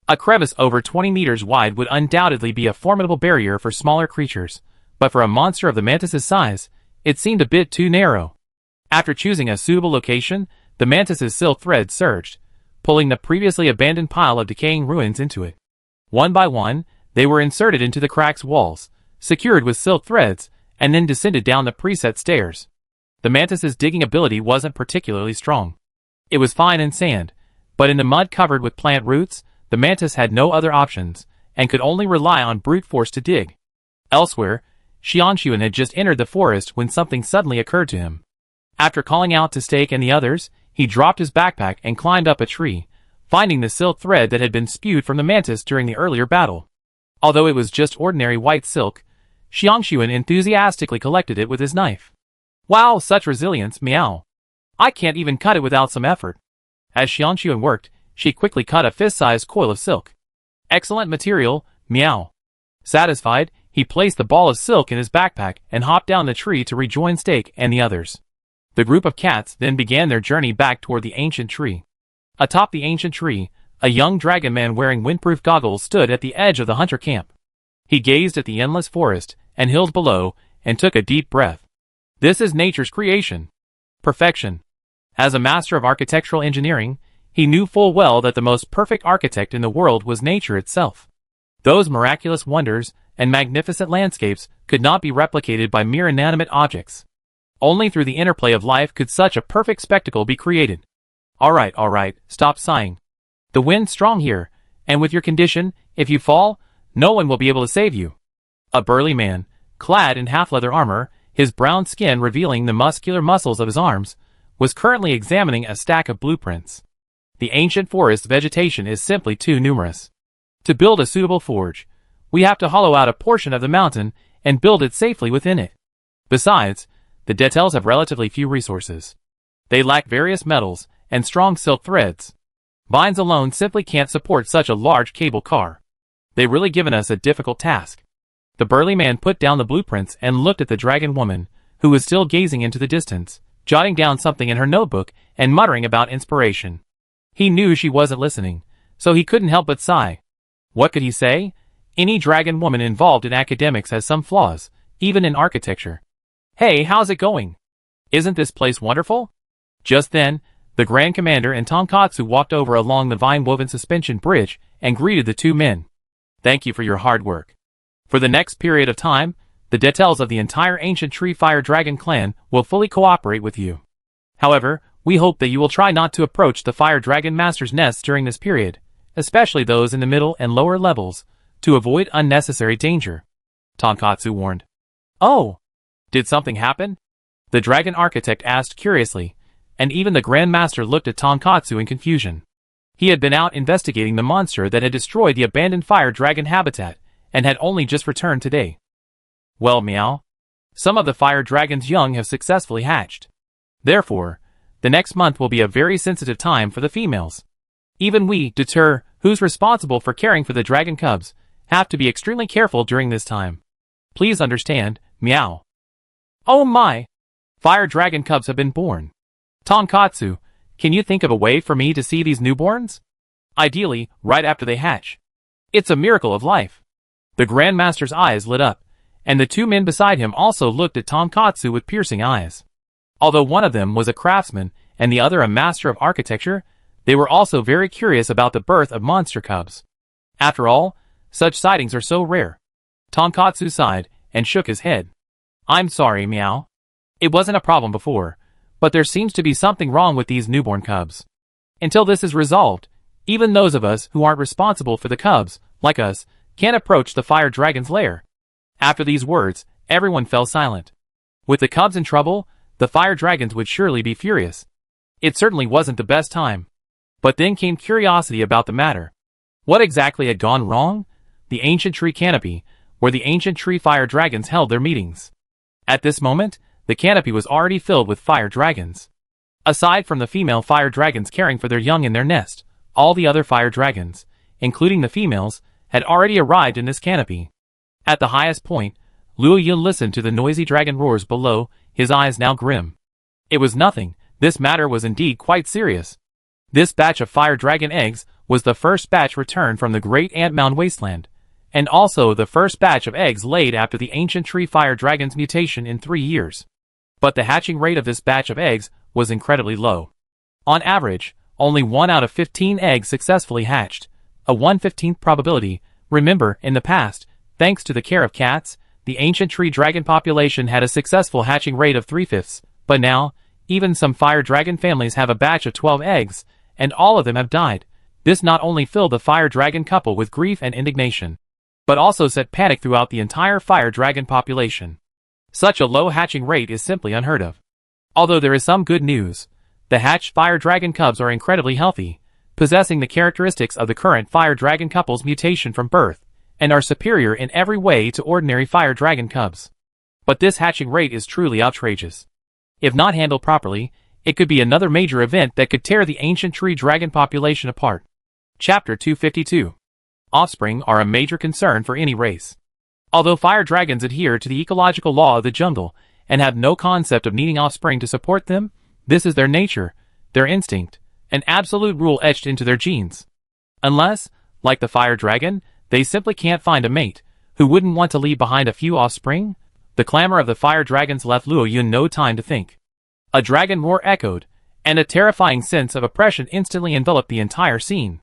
A crevice over 20 meters wide would undoubtedly be a formidable barrier for smaller creatures, but for a monster of the mantis's size, it seemed a bit too narrow. After choosing a suitable location, the mantis's silk thread surged, pulling the previously abandoned pile of decaying ruins into it. One by one, they were inserted into the crack's walls, secured with silk threads, and then descended down the preset stairs. The mantis's digging ability wasn't particularly strong. It was fine in sand, but in the mud covered with plant roots, the mantis had no other options, and could only rely on brute force to dig. Elsewhere, Xiangxuan had just entered the forest when something suddenly occurred to him. After calling out to Steak and the others, he dropped his backpack and climbed up a tree, finding the silk thread that had been spewed from the mantis during the earlier battle. Although it was just ordinary white silk, Xiangxuan enthusiastically collected it with his knife. Wow, such resilience, meow. I can't even cut it without some effort. As Xiangxuan worked, she quickly cut a fist-sized coil of silk. Excellent material, meow. Satisfied, he placed the ball of silk in his backpack and hopped down the tree to rejoin Steak and the others. The group of cats then began their journey back toward the ancient tree. Atop the ancient tree, a young dragon man wearing windproof goggles stood at the edge of the hunter camp. He gazed at the endless forest and hills below and took a deep breath. This is nature's creation. Perfection. As a master of architectural engineering, he knew full well that the most perfect architect in the world was nature itself. Those miraculous wonders and magnificent landscapes could not be replicated by mere inanimate objects. Only through the interplay of life could such a perfect spectacle be created. All right, stop sighing. The wind's strong here, and with your condition, if you fall, no one will be able to save you. A burly man, clad in half-leather armor, his brown skin revealing the muscular muscles of his arms, was currently examining a stack of blueprints. The ancient forest vegetation is simply too numerous. To build a suitable forge, we have to hollow out a portion of the mountain and build it safely within it. Besides, the Rathalos have relatively few resources. They lack various metals and strong silk threads. Vines alone simply can't support such a large cable car. They've really given us a difficult task. The burly man put down the blueprints and looked at the dragon woman, who was still gazing into the distance, jotting down something in her notebook and muttering about inspiration. He knew she wasn't listening, so he couldn't help but sigh. What could he say? Any dragon woman involved in academics has some flaws, even in architecture. Hey, how's it going? Isn't this place wonderful? Just then, the Grand Commander and Tonkatsu walked over along the vine-woven suspension bridge and greeted the two men. Thank you for your hard work. For the next period of time, the details of the entire ancient Tree Fire Dragon clan will fully cooperate with you. However, we hope that you will try not to approach the Fire Dragon Master's nests during this period, especially those in the middle and lower levels, to avoid unnecessary danger. Tonkatsu warned. Oh! Did something happen? The Dragon Architect asked curiously, and even the Grand Master looked at Tonkatsu in confusion. He had been out investigating the monster that had destroyed the abandoned Fire Dragon habitat, and had only just returned today. Well, meow. Some of the Fire Dragon's young have successfully hatched. Therefore, the next month will be a very sensitive time for the females. Even we, Deter, who's responsible for caring for the dragon cubs, have to be extremely careful during this time. Please understand, meow. Oh my! Fire dragon cubs have been born. Tonkatsu, can you think of a way for me to see these newborns? Ideally, right after they hatch. It's a miracle of life. The Grandmaster's eyes lit up, and the two men beside him also looked at Tonkatsu with piercing eyes. Although one of them was a craftsman and the other a master of architecture, they were also very curious about the birth of monster cubs. After all, such sightings are so rare. Tonkatsu sighed and shook his head. I'm sorry, meow. It wasn't a problem before, but there seems to be something wrong with these newborn cubs. Until this is resolved, even those of us who aren't responsible for the cubs, like us, can't approach the fire dragon's lair. After these words, everyone fell silent. With the cubs in trouble, the fire dragons would surely be furious. It certainly wasn't the best time. But then came curiosity about the matter. What exactly had gone wrong? The ancient tree canopy, where the ancient tree fire dragons held their meetings. At this moment, the canopy was already filled with fire dragons. Aside from the female fire dragons caring for their young in their nest, all the other fire dragons, including the females, had already arrived in this canopy. At the highest point, Luo Yun listened to the noisy dragon roars below, his eyes now grim. It was nothing, this matter was indeed quite serious. This batch of fire dragon eggs was the first batch returned from the Great Ant Mound Wasteland, and also the first batch of eggs laid after the ancient tree fire dragon's mutation in 3 years. But the hatching rate of this batch of eggs was incredibly low. On average, only 1 out of 15 eggs successfully hatched, a 1/15th probability. Remember, in the past, thanks to the care of cats, the ancient tree dragon population had a successful hatching rate of 3/5, but now, even some fire dragon families have a batch of 12 eggs, and all of them have died. This not only filled the fire dragon couple with grief and indignation, but also set panic throughout the entire fire dragon population. Such a low hatching rate is simply unheard of. Although there is some good news, the hatched fire dragon cubs are incredibly healthy, possessing the characteristics of the current fire dragon couple's mutation from birth, and are superior in every way to ordinary fire dragon cubs. But this hatching rate is truly outrageous. If not handled properly, it could be another major event that could tear the ancient tree dragon population apart. Chapter 252. Offspring are a major concern for any race. Although fire dragons adhere to the ecological law of the jungle and have no concept of needing offspring to support them, this is their nature, their instinct, an absolute rule etched into their genes. Unless, like the fire dragon, they simply can't find a mate, who wouldn't want to leave behind a few offspring? The clamor of the fire dragons left Luo Yun no time to think. A dragon roar echoed, and a terrifying sense of oppression instantly enveloped the entire scene.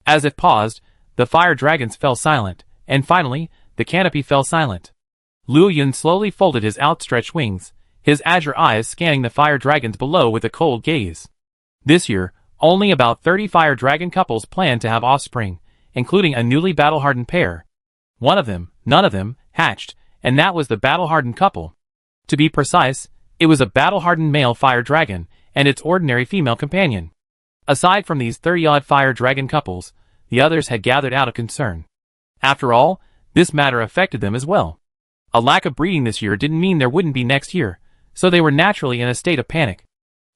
As if paused, the fire dragons fell silent, and finally, the canopy fell silent. Luo Yun slowly folded his outstretched wings, his azure eyes scanning the fire dragons below with a cold gaze. This year, only about 30 fire dragon couples planned to have offspring, including a newly battle-hardened pair. None of them, hatched, and that was the battle-hardened couple. To be precise, it was a battle-hardened male fire dragon, and its ordinary female companion. Aside from these 30-odd fire dragon couples, the others had gathered out of concern. After all, this matter affected them as well. A lack of breeding this year didn't mean there wouldn't be next year, so they were naturally in a state of panic.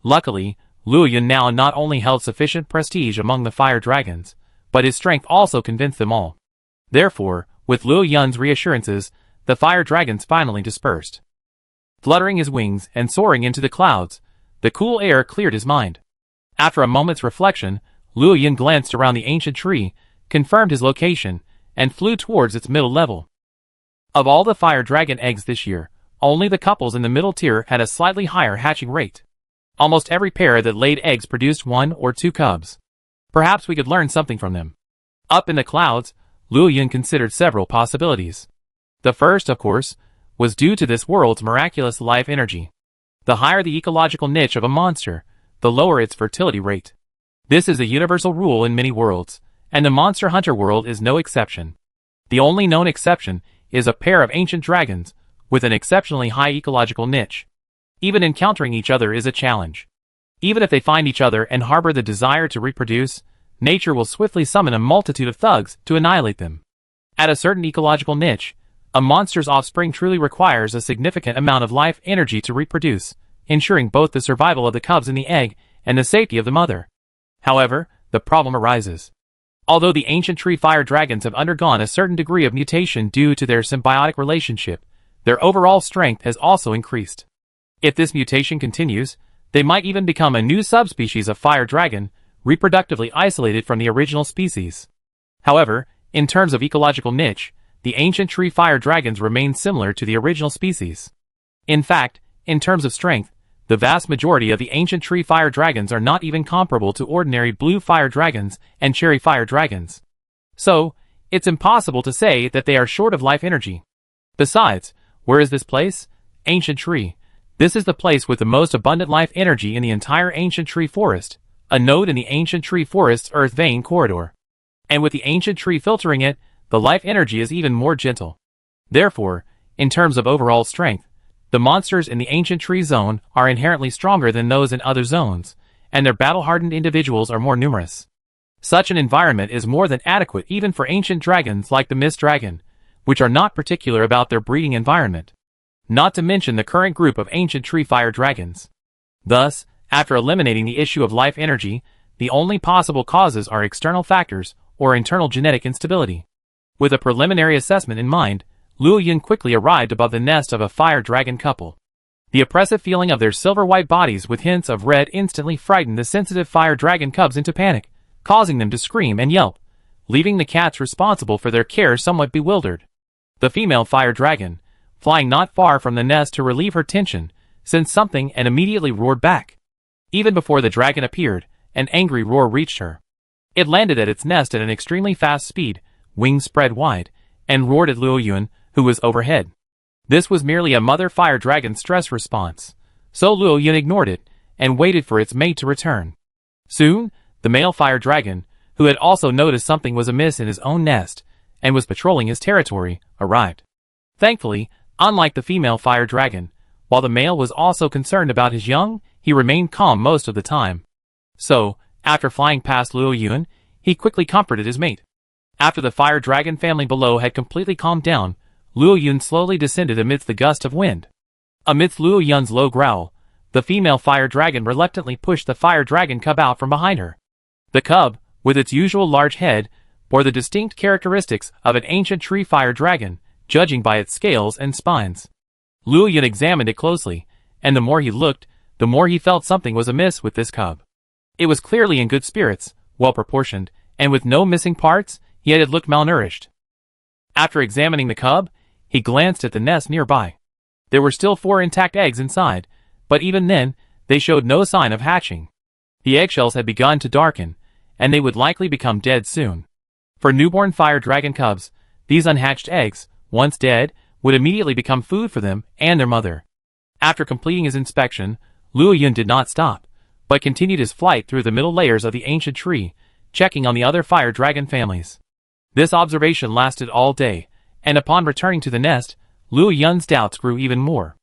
Luckily, Luo Yun now not only held sufficient prestige among the fire dragons, but his strength also convinced them all. Therefore, with Luo Yun's reassurances, the fire dragons finally dispersed. Fluttering his wings and soaring into the clouds, the cool air cleared his mind. After a moment's reflection, Luo Yun glanced around the ancient tree, confirmed his location, and flew towards its middle level. Of all the fire dragon eggs this year, only the couples in the middle tier had a slightly higher hatching rate. Almost every pair that laid eggs produced 1 or 2 cubs. Perhaps we could learn something from them. Up in the clouds, Luo Yun considered several possibilities. The first, of course, was due to this world's miraculous life energy. The higher the ecological niche of a monster, the lower its fertility rate. This is a universal rule in many worlds, and the Monster Hunter world is no exception. The only known exception is a pair of ancient dragons, with an exceptionally high ecological niche. Even encountering each other is a challenge. Even if they find each other and harbor the desire to reproduce, nature will swiftly summon a multitude of thugs to annihilate them. At a certain ecological niche, a monster's offspring truly requires a significant amount of life energy to reproduce, ensuring both the survival of the cubs in the egg and the safety of the mother. However, the problem arises. Although the ancient tree fire dragons have undergone a certain degree of mutation due to their symbiotic relationship, their overall strength has also increased. If this mutation continues, they might even become a new subspecies of fire dragon, reproductively isolated from the original species. However, in terms of ecological niche, the ancient tree fire dragons remain similar to the original species. In fact, in terms of strength, the vast majority of the ancient tree fire dragons are not even comparable to ordinary blue fire dragons and cherry fire dragons. So, it's impossible to say that they are short of life energy. Besides, where is this place? Ancient tree. This is the place with the most abundant life energy in the entire ancient tree forest, a node in the ancient tree forest's earth vein corridor. And with the ancient tree filtering it, the life energy is even more gentle. Therefore, in terms of overall strength, the monsters in the ancient tree zone are inherently stronger than those in other zones, and their battle-hardened individuals are more numerous. Such an environment is more than adequate even for ancient dragons like the Mist Dragon, which are not particular about their breeding environment. Not to mention the current group of ancient tree fire dragons. Thus, after eliminating the issue of life energy, the only possible causes are external factors or internal genetic instability. With a preliminary assessment in mind, Luo Yun quickly arrived above the nest of a fire dragon couple. The oppressive feeling of their silver-white bodies with hints of red instantly frightened the sensitive fire dragon cubs into panic, causing them to scream and yelp, leaving the cats responsible for their care somewhat bewildered. The female fire dragon, flying not far from the nest to relieve her tension, sensed something and immediately roared back. Even before the dragon appeared, an angry roar reached her. It landed at its nest at an extremely fast speed, wings spread wide, and roared at Luo Yun, who was overhead. This was merely a mother fire dragon's stress response, so Luo Yun ignored it and waited for its mate to return. Soon, the male fire dragon, who had also noticed something was amiss in his own nest and was patrolling his territory, arrived. Thankfully, unlike the female fire dragon, while the male was also concerned about his young, he remained calm most of the time. So, after flying past Luo Yun, he quickly comforted his mate. After the fire dragon family below had completely calmed down, Luo Yun slowly descended amidst the gust of wind. Amidst Luo Yun's low growl, the female fire dragon reluctantly pushed the fire dragon cub out from behind her. The cub, with its usual large head, bore the distinct characteristics of an ancient tree fire dragon, judging by its scales and spines. Luo Yun examined it closely, and the more he looked, the more he felt something was amiss with this cub. It was clearly in good spirits, well-proportioned, and with no missing parts, yet it looked malnourished. After examining the cub, he glanced at the nest nearby. There were still 4 intact eggs inside, but even then, they showed no sign of hatching. The eggshells had begun to darken, and they would likely become dead soon. For newborn fire dragon cubs, these unhatched eggs, once dead, would immediately become food for them and their mother. After completing his inspection, Luo Yun did not stop, but continued his flight through the middle layers of the ancient tree, checking on the other fire dragon families. This observation lasted all day, and upon returning to the nest, Luo Yun's doubts grew even more.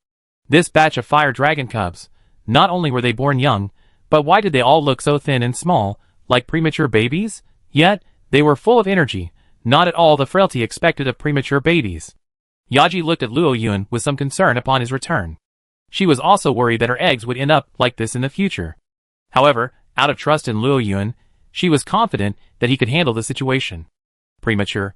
This batch of fire dragon cubs, not only were they born young, but why did they all look so thin and small, like premature babies? Yet, they were full of energy, not at all the frailty expected of premature babies. Yaji looked at Luo Yun with some concern upon his return. She was also worried that her eggs would end up like this in the future. However, out of trust in Luo Yun, she was confident that he could handle the situation. Premature.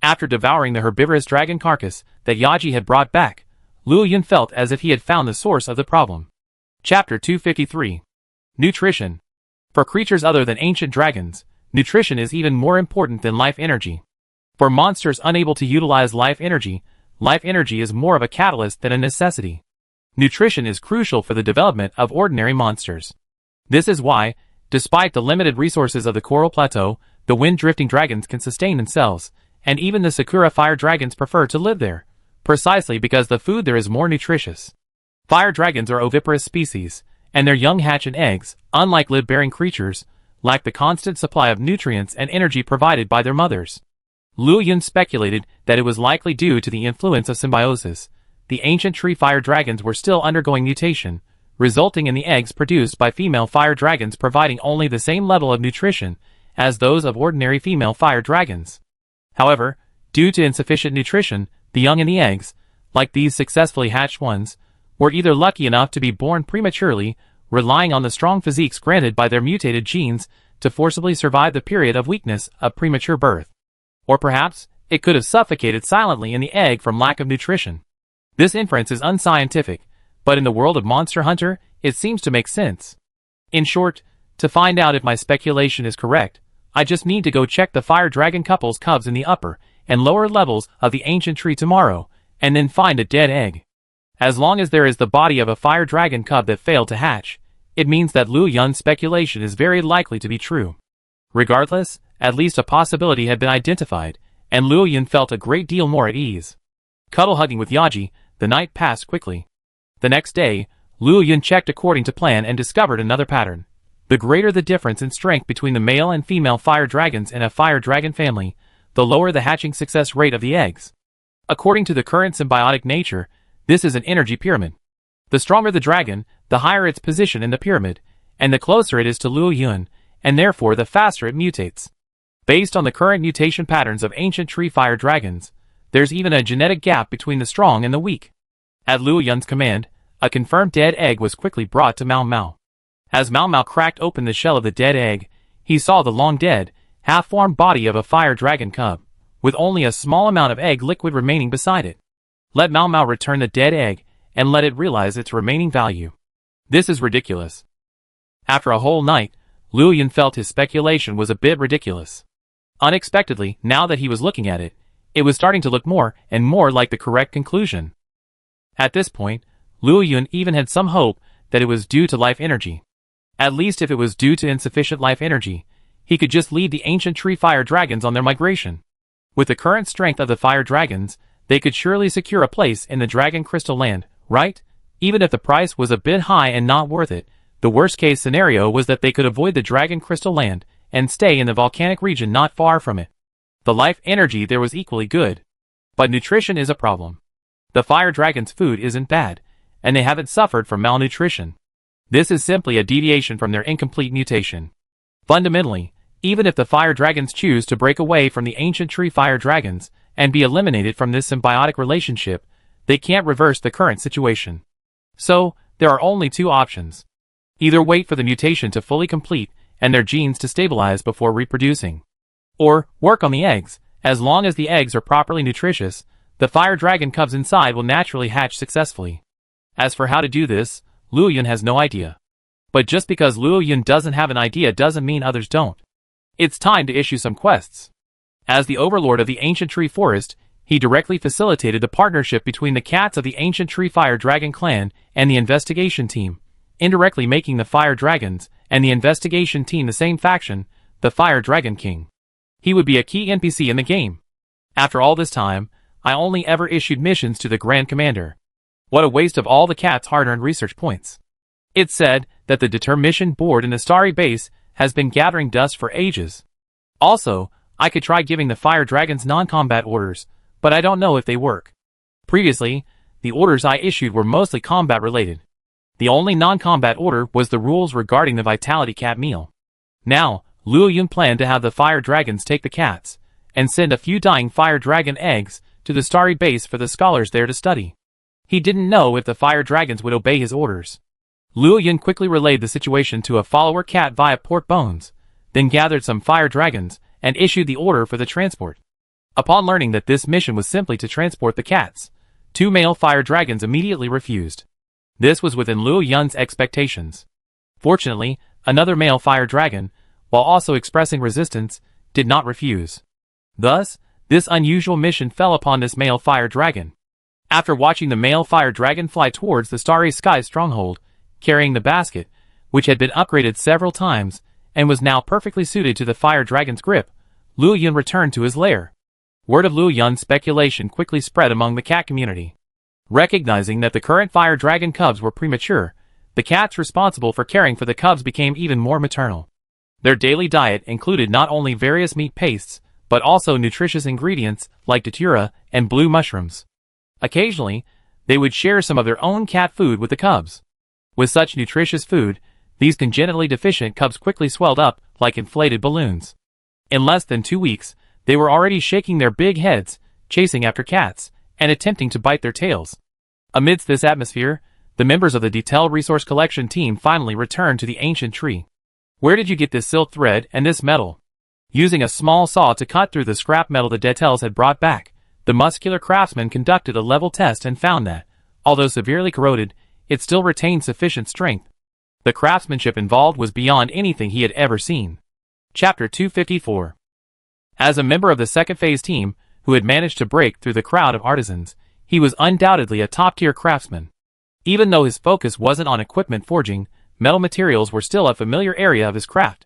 After devouring the herbivorous dragon carcass that Yaji had brought back, Luo Yun felt as if he had found the source of the problem. Chapter 253. Nutrition. For creatures other than ancient dragons, nutrition is even more important than life energy. For monsters unable to utilize life energy is more of a catalyst than a necessity. Nutrition is crucial for the development of ordinary monsters. This is why, despite the limited resources of the Coral Plateau, the wind-drifting dragons can sustain themselves, and even the Sakura fire dragons prefer to live there, precisely because the food there is more nutritious. Fire dragons are oviparous species, and their young hatch in eggs, unlike lid-bearing creatures, lack the constant supply of nutrients and energy provided by their mothers. Luo Yun speculated that it was likely due to the influence of symbiosis. The ancient tree fire dragons were still undergoing mutation, resulting in the eggs produced by female fire dragons providing only the same level of nutrition as those of ordinary female fire dragons. However, due to insufficient nutrition, the young in the eggs, like these successfully hatched ones, were either lucky enough to be born prematurely, relying on the strong physiques granted by their mutated genes to forcibly survive the period of weakness of premature birth. Or perhaps, it could have suffocated silently in the egg from lack of nutrition. This inference is unscientific, but in the world of Monster Hunter, it seems to make sense. In short, to find out if my speculation is correct, I just need to go check the fire dragon couple's cubs in the upper and lower levels of the ancient tree tomorrow, and then find a dead egg. As long as there is the body of a fire dragon cub that failed to hatch, it means that Lu Yun's speculation is very likely to be true. Regardless, at least a possibility had been identified, and Lu Yun felt a great deal more at ease. Cuddle-hugging with Yaji, the night passed quickly. The next day, Lu Yun checked according to plan and discovered another pattern. The greater the difference in strength between the male and female fire dragons in a fire dragon family, the lower the hatching success rate of the eggs. According to the current symbiotic nature, this is an energy pyramid. The stronger the dragon, the higher its position in the pyramid, and the closer it is to Lu Yun, and therefore the faster it mutates. Based on the current mutation patterns of ancient tree fire dragons, there's even a genetic gap between the strong and the weak. At Lu Yun's command, a confirmed dead egg was quickly brought to Mao Mao. As Mao Mao cracked open the shell of the dead egg, he saw the long-dead, half-formed body of a fire dragon cub, with only a small amount of egg liquid remaining beside it. Let Mao Mao return the dead egg, and let it realize its remaining value. This is ridiculous. After a whole night, Lu Yun felt his speculation was a bit ridiculous. Unexpectedly, now that he was looking at it, it was starting to look more and more like the correct conclusion. At this point, Lu Yun even had some hope that it was due to life energy. At least if it was due to insufficient life energy, he could just lead the ancient tree fire dragons on their migration. With the current strength of the fire dragons, they could surely secure a place in the Dragon Crystal Land, right? Even if the price was a bit high and not worth it, the worst-case scenario was that they could avoid the Dragon Crystal Land and stay in the volcanic region not far from it. The life energy there was equally good. But nutrition is a problem. The fire dragon's food isn't bad, and they haven't suffered from malnutrition. This is simply a deviation from their incomplete mutation. Fundamentally, even if the fire dragons choose to break away from the ancient tree fire dragons and be eliminated from this symbiotic relationship, they can't reverse the current situation. So, there are only two options. Either wait for the mutation to fully complete and their genes to stabilize before reproducing. Or, work on the eggs. As long as the eggs are properly nutritious, the fire dragon cubs inside will naturally hatch successfully. As for how to do this, Lu Yun has no idea. But just because Lu Yun doesn't have an idea doesn't mean others don't. It's time to issue some quests. As the overlord of the ancient tree forest, he directly facilitated the partnership between the cats of the ancient tree fire dragon clan and the investigation team, indirectly making the fire dragons and the investigation team the same faction, the fire dragon king. He would be a key NPC in the game. After all this time, I only ever issued missions to the Grand Commander. What a waste of all the cat's hard-earned research points. It's said that the determination board in the Starry Base has been gathering dust for ages. Also, I could try giving the fire dragons non-combat orders, but I don't know if they work. Previously, the orders I issued were mostly combat-related. The only non-combat order was the rules regarding the Vitality Cat meal. Now, Lu Yun planned to have the fire dragons take the cats, and send a few dying fire dragon eggs to the Starry Base for the scholars there to study. He didn't know if the fire dragons would obey his orders. Lu Yun quickly relayed the situation to a follower cat via Port Bones, then gathered some fire dragons, and issued the order for the transport. Upon learning that this mission was simply to transport the cats, 2 male fire dragons immediately refused. This was within Lu Yun's expectations. Fortunately, another male fire dragon, while also expressing resistance, did not refuse. Thus, this unusual mission fell upon this male fire dragon. After watching the male fire dragon fly towards the Starry Sky stronghold, carrying the basket, which had been upgraded several times, and was now perfectly suited to the fire dragon's grip, Lu Yun returned to his lair. Word of Lu Yun's speculation quickly spread among the cat community. Recognizing that the current fire dragon cubs were premature, the cats responsible for caring for the cubs became even more maternal. Their daily diet included not only various meat pastes, but also nutritious ingredients like datura and blue mushrooms. Occasionally, they would share some of their own cat food with the cubs. With such nutritious food, these congenitally deficient cubs quickly swelled up like inflated balloons. In less than 2 weeks, they were already shaking their big heads, chasing after cats, and attempting to bite their tails. Amidst this atmosphere, the members of the Detail Resource Collection team finally returned to the ancient tree. Where did you get this silk thread and this metal? Using a small saw to cut through the scrap metal the Rathalos had brought back, the muscular craftsman conducted a level test and found that, although severely corroded, it still retained sufficient strength. The craftsmanship involved was beyond anything he had ever seen. Chapter 254. As a member of the second phase team, who had managed to break through the crowd of artisans, he was undoubtedly a top-tier craftsman. Even though his focus wasn't on equipment forging, metal materials were still a familiar area of his craft.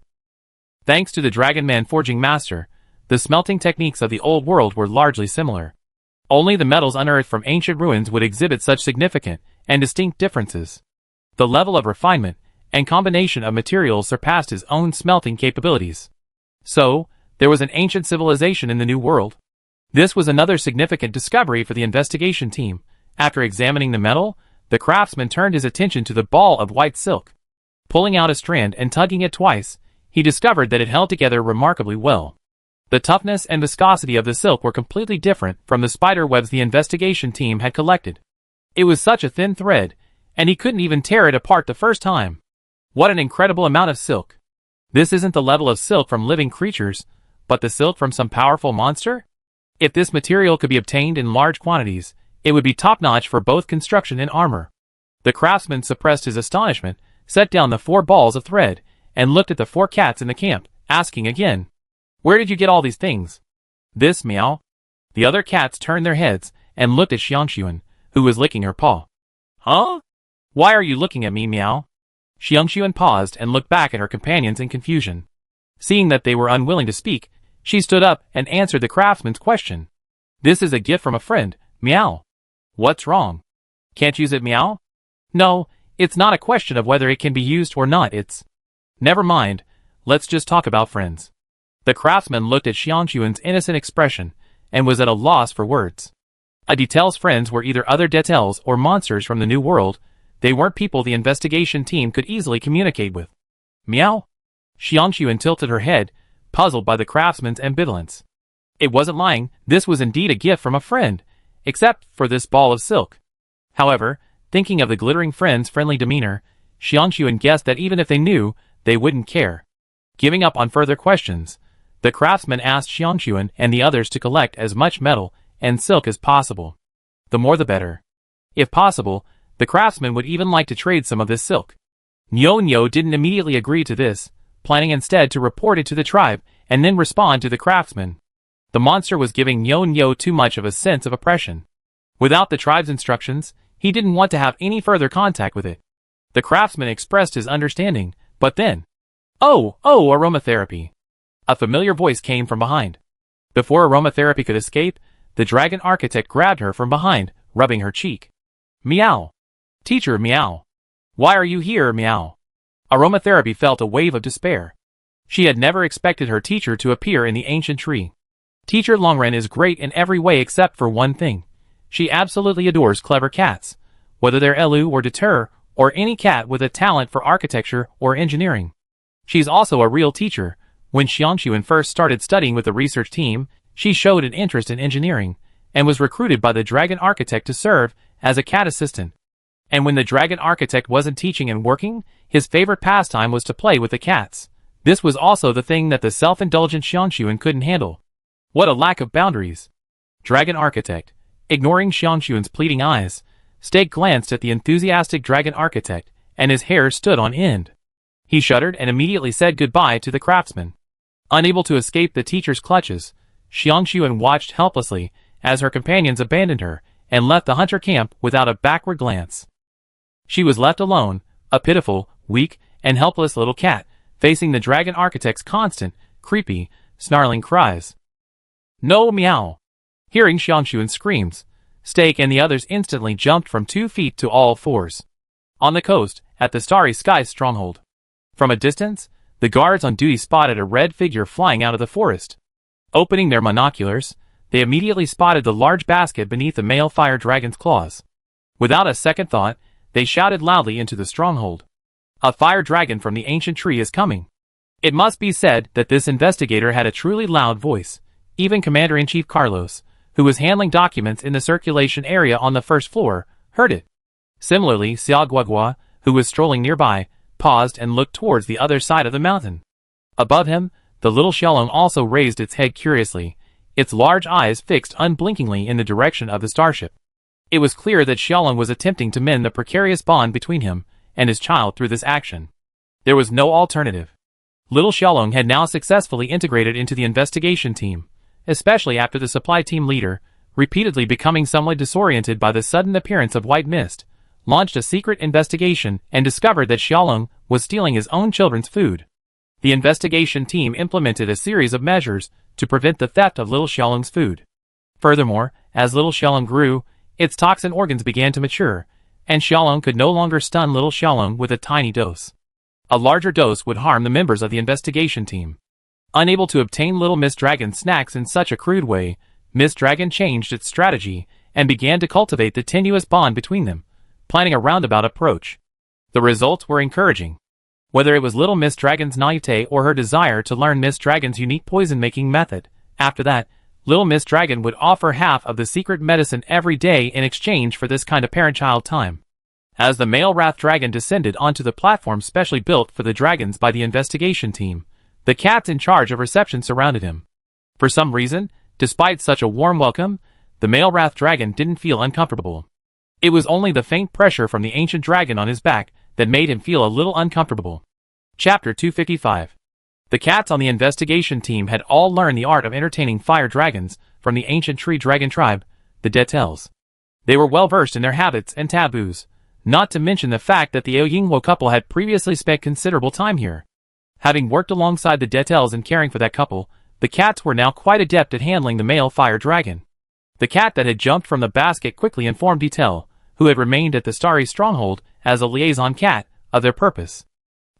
Thanks to the Dragon Man forging master, the smelting techniques of the old world were largely similar. Only the metals unearthed from ancient ruins would exhibit such significant and distinct differences. The level of refinement and combination of materials surpassed his own smelting capabilities. So, there was an ancient civilization in the New World. This was another significant discovery for the investigation team. After examining the metal, the craftsman turned his attention to the ball of white silk. Pulling out a strand and tugging it twice, he discovered that it held together remarkably well. The toughness and viscosity of the silk were completely different from the spider webs the investigation team had collected. It was such a thin thread, and he couldn't even tear it apart the first time. What an incredible amount of silk! This isn't the level of silk from living creatures, but the silk from some powerful monster? If this material could be obtained in large quantities, it would be top-notch for both construction and armor. The craftsman suppressed his astonishment, set down the 4 balls of thread, and looked at the 4 cats in the camp, asking again, "Where did you get all these things?" "This, meow." The other cats turned their heads and looked at Xiangxuan, who was licking her paw. "Huh? Why are you looking at me, meow?" Xiangxuan paused and looked back at her companions in confusion. Seeing that they were unwilling to speak, she stood up and answered the craftsman's question. "This is a gift from a friend, meow." "What's wrong? Can't use it, meow?" "No, it's not a question of whether it can be used or not, it's—" "Never mind, let's just talk about friends." The craftsman looked at Xiangxuan's innocent expression and was at a loss for words. Aditel's friends were either other Rathalos or monsters from the New World. They weren't people the investigation team could easily communicate with. "Meow?" Xiangxuan tilted her head, puzzled by the craftsman's ambivalence. It wasn't lying, this was indeed a gift from a friend, except for this ball of silk. However, thinking of the glittering friend's friendly demeanor, Xiangxuan guessed that even if they knew, they wouldn't care. Giving up on further questions, the craftsman asked Xiangxuan and the others to collect as much metal and silk as possible. The more the better. If possible, the craftsman would even like to trade some of this silk. Nyo didn't immediately agree to this, planning instead to report it to the tribe and then respond to the craftsman. The monster was giving Nyo too much of a sense of oppression. Without the tribe's instructions, he didn't want to have any further contact with it. The craftsman expressed his understanding, but then, Oh, aromatherapy. A familiar voice came from behind. Before aromatherapy could escape, the dragon architect grabbed her from behind, rubbing her cheek. "Meow. Teacher, meow. Why are you here, meow?" Aromatherapy felt a wave of despair. She had never expected her teacher to appear in the ancient tree. Teacher Longren is great in every way except for one thing. She absolutely adores clever cats, whether they're Elu or Deter, or any cat with a talent for architecture or engineering. She's also a real teacher. When Xiangxuan first started studying with the research team, she showed an interest in engineering, and was recruited by the dragon architect to serve as a cat assistant. And when the dragon architect wasn't teaching and working, his favorite pastime was to play with the cats. This was also the thing that the self-indulgent Xiangxuan couldn't handle. What a lack of boundaries. Dragon architect, ignoring Xiangxuan's pleading eyes, Stake glanced at the enthusiastic dragon architect, and his hair stood on end. He shuddered and immediately said goodbye to the craftsman. Unable to escape the teacher's clutches, Xiangxuan watched helplessly as her companions abandoned her and left the hunter camp without a backward glance. She was left alone, a pitiful, weak, and helpless little cat, facing the dragon architect's constant, creepy, snarling cries. "No, meow!" Hearing Xiangxuan's screams, Stake and the others instantly jumped from 2 feet to all 4s. On the coast, at the Starry Sky stronghold. From a distance, the guards on duty spotted a red figure flying out of the forest. Opening their monoculars, they immediately spotted the large basket beneath the male fire dragon's claws. Without a second thought, they shouted loudly into the stronghold. "A fire dragon from the ancient tree is coming." It must be said that this investigator had a truly loud voice. Even Commander-in-Chief Carlos, who was handling documents in the circulation area on the first floor, heard it. Similarly, Xiao Guagua, who was strolling nearby, paused and looked towards the other side of the mountain. Above him, the little Xiaolong also raised its head curiously, its large eyes fixed unblinkingly in the direction of the starship. It was clear that Xiaolong was attempting to mend the precarious bond between him and his child through this action. There was no alternative. Little Xiaolong had now successfully integrated into the investigation team, especially after the supply team leader, repeatedly becoming somewhat disoriented by the sudden appearance of white mist, launched a secret investigation and discovered that Xiaolong was stealing his own children's food. The investigation team implemented a series of measures to prevent the theft of little Xiaolong's food. Furthermore, as little Xiaolong grew, its toxin organs began to mature, and Xiaolong could no longer stun little Xiaolong with a tiny dose. A larger dose would harm the members of the investigation team. Unable to obtain Little Miss Dragon's snacks in such a crude way, Miss Dragon changed its strategy and began to cultivate the tenuous bond between them, planning a roundabout approach. The results were encouraging. Whether it was Little Miss Dragon's naivete or her desire to learn Miss Dragon's unique poison-making method, after that, Little Miss Dragon would offer half of the secret medicine every day in exchange for this kind of parent-child time. As the male Wrath Dragon descended onto the platform specially built for the dragons by the investigation team, the cats in charge of reception surrounded him. For some reason, despite such a warm welcome, the male Wrath Dragon didn't feel uncomfortable. It was only the faint pressure from the ancient dragon on his back that made him feel a little uncomfortable. Chapter 255. The cats on the investigation team had all learned the art of entertaining fire dragons from the ancient tree dragon tribe, the Rathalos. They were well versed in their habits and taboos, not to mention the fact that the Yinghuo couple had previously spent considerable time here. Having worked alongside the Rathalos in caring for that couple, the cats were now quite adept at handling the male fire dragon. The cat that had jumped from the basket quickly informed Detail, who had remained at the starry stronghold as a liaison cat, of their purpose.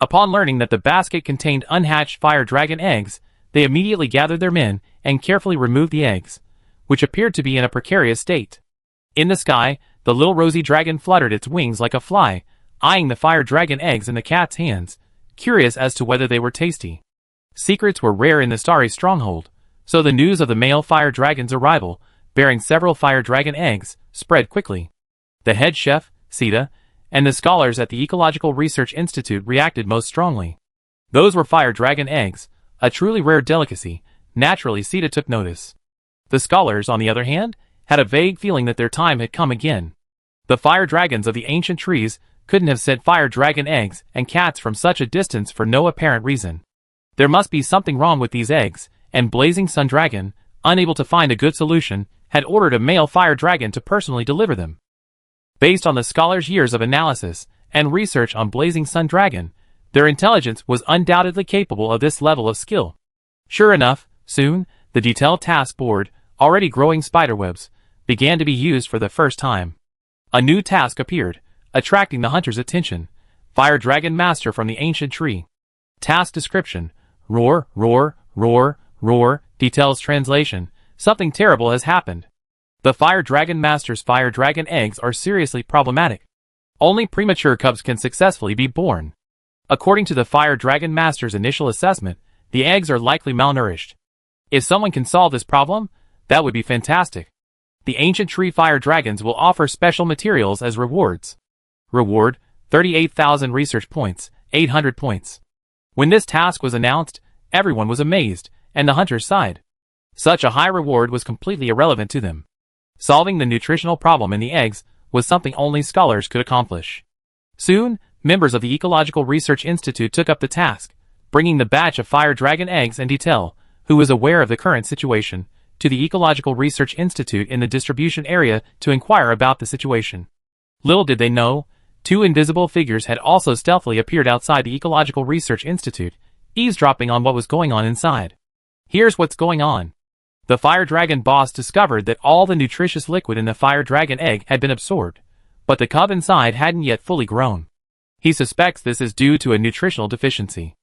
Upon learning that the basket contained unhatched fire dragon eggs, they immediately gathered their men and carefully removed the eggs, which appeared to be in a precarious state. In the sky, the little rosy dragon fluttered its wings like a fly, eyeing the fire dragon eggs in the cat's hands, curious as to whether they were tasty. Secrets were rare in the starry stronghold, so the news of the male fire dragon's arrival, bearing several fire dragon eggs, spread quickly. The head chef, Sita, and the scholars at the Ecological Research Institute reacted most strongly. Those were fire dragon eggs, a truly rare delicacy. Naturally, Sita took notice. The scholars, on the other hand, had a vague feeling that their time had come again. The fire dragons of the ancient trees couldn't have sent fire dragon eggs and cats from such a distance for no apparent reason. There must be something wrong with these eggs, and Blazing Sun Dragon, unable to find a good solution, had ordered a male fire dragon to personally deliver them. Based on the scholars' years of analysis and research on Blazing Sun Dragon, their intelligence was undoubtedly capable of this level of skill. Sure enough, soon, the detailed task board, already growing spiderwebs, began to be used for the first time. A new task appeared, attracting the hunter's attention. Fire Dragon Master from the Ancient Tree. Task description: roar, roar, roar, roar. Details translation: something terrible has happened. The Fire Dragon Master's fire dragon eggs are seriously problematic. Only premature cubs can successfully be born. According to the Fire Dragon Master's initial assessment, the eggs are likely malnourished. If someone can solve this problem, that would be fantastic. The Ancient Tree Fire Dragons will offer special materials as rewards. Reward: 38,000 research points, 800 points. When this task was announced, everyone was amazed, and the hunters sighed. Such a high reward was completely irrelevant to them. Solving the nutritional problem in the eggs was something only scholars could accomplish. Soon, members of the Ecological Research Institute took up the task, bringing the batch of fire dragon eggs and Detail, who was aware of the current situation, to the Ecological Research Institute in the distribution area to inquire about the situation. Little did they know, two invisible figures had also stealthily appeared outside the Ecological Research Institute, eavesdropping on what was going on inside. Here's what's going on. The Fire Dragon boss discovered that all the nutritious liquid in the Fire Dragon egg had been absorbed, but the cub inside hadn't yet fully grown. He suspects this is due to a nutritional deficiency.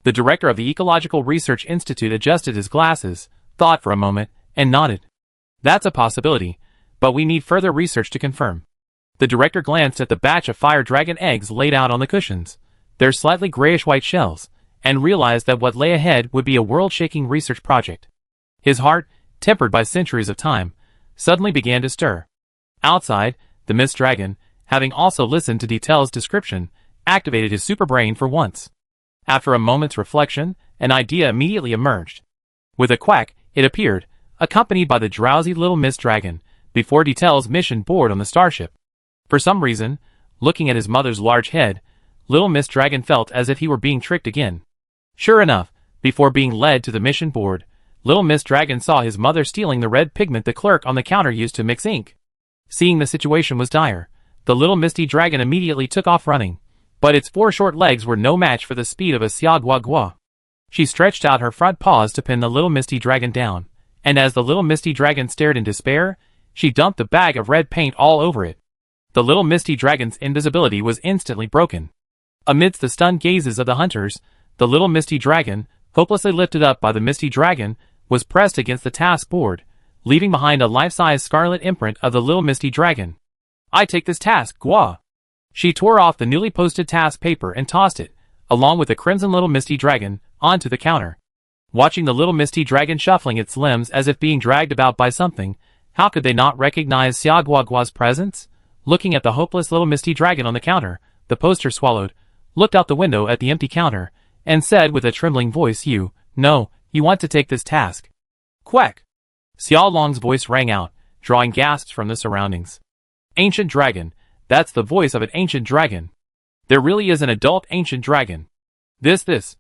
The director of the Ecological Research Institute adjusted his glasses, thought for a moment, and nodded. That's a possibility, but we need further research to confirm. The director glanced at the batch of Fire Dragon eggs laid out on the cushions, their slightly grayish-white shells, and realized that what lay ahead would be a world-shaking research project. His heart, tempered by centuries of time, suddenly began to stir. Outside, the Mist Dragon, having also listened to Detail's description, activated his superbrain for once. After a moment's reflection, an idea immediately emerged. With a quack, it appeared, accompanied by the drowsy little Miss Dragon, before Detail's mission board on the starship. For some reason, looking at his mother's large head, little Miss Dragon felt as if he were being tricked again. Sure enough, before being led to the mission board, little Miss Dragon saw his mother stealing the red pigment the clerk on the counter used to mix ink. Seeing the situation was dire, the little misty dragon immediately took off running, but its 4 short legs were no match for the speed of a xiaoguagua. She stretched out her front paws to pin the little misty dragon down, and as the little misty dragon stared in despair, she dumped a bag of red paint all over it. The little misty dragon's invisibility was instantly broken. Amidst the stunned gazes of the hunters, the little misty dragon, hopelessly lifted up by the misty dragon, was pressed against the task board, leaving behind a life-size scarlet imprint of the little misty dragon. I take this task, Gua. She tore off the newly posted task paper and tossed it, along with the crimson little misty dragon, onto the counter. Watching the little misty dragon shuffling its limbs as if being dragged about by something, how could they not recognize Xiaoguagua's presence? Looking at the hopeless little misty dragon on the counter, the poster swallowed, looked out the window at the empty counter, and said with a trembling voice, you want to take this task. Quack! Xiao Long's voice rang out, drawing gasps from the surroundings. Ancient dragon, that's the voice of an ancient dragon. There really is an adult ancient dragon. This.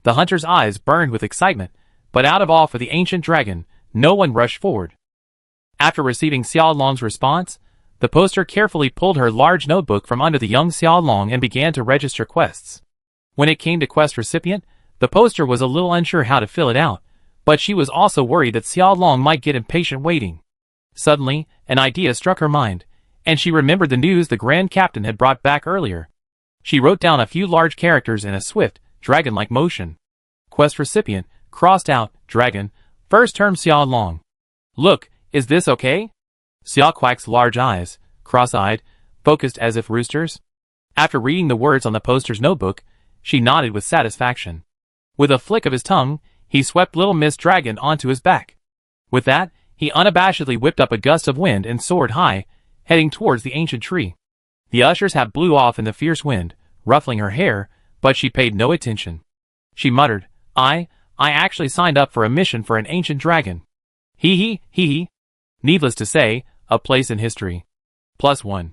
The hunter's eyes burned with excitement, but out of awe for the ancient dragon, no one rushed forward. After receiving Xiao Long's response, the poster carefully pulled her large notebook from under the young Xiao Long and began to register quests. When it came to quest recipient, the poster was a little unsure how to fill it out, but she was also worried that Xiao Long might get impatient waiting. Suddenly, an idea struck her mind, and she remembered the news the Grand Captain had brought back earlier. She wrote down a few large characters in a swift, dragon-like motion. Quest recipient, crossed out, dragon, first term Xiao Long. Look, is this okay? Xiao Quack's large eyes, cross-eyed, focused as if roosters. After reading the words on the poster's notebook, she nodded with satisfaction. With a flick of his tongue, he swept little Miss Dragon onto his back. With that, he unabashedly whipped up a gust of wind and soared high, heading towards the ancient tree. The usher's hat blew off in the fierce wind, ruffling her hair, but she paid no attention. She muttered, I actually signed up for a mission for an ancient dragon. Hee. Needless to say, a place in history. +1.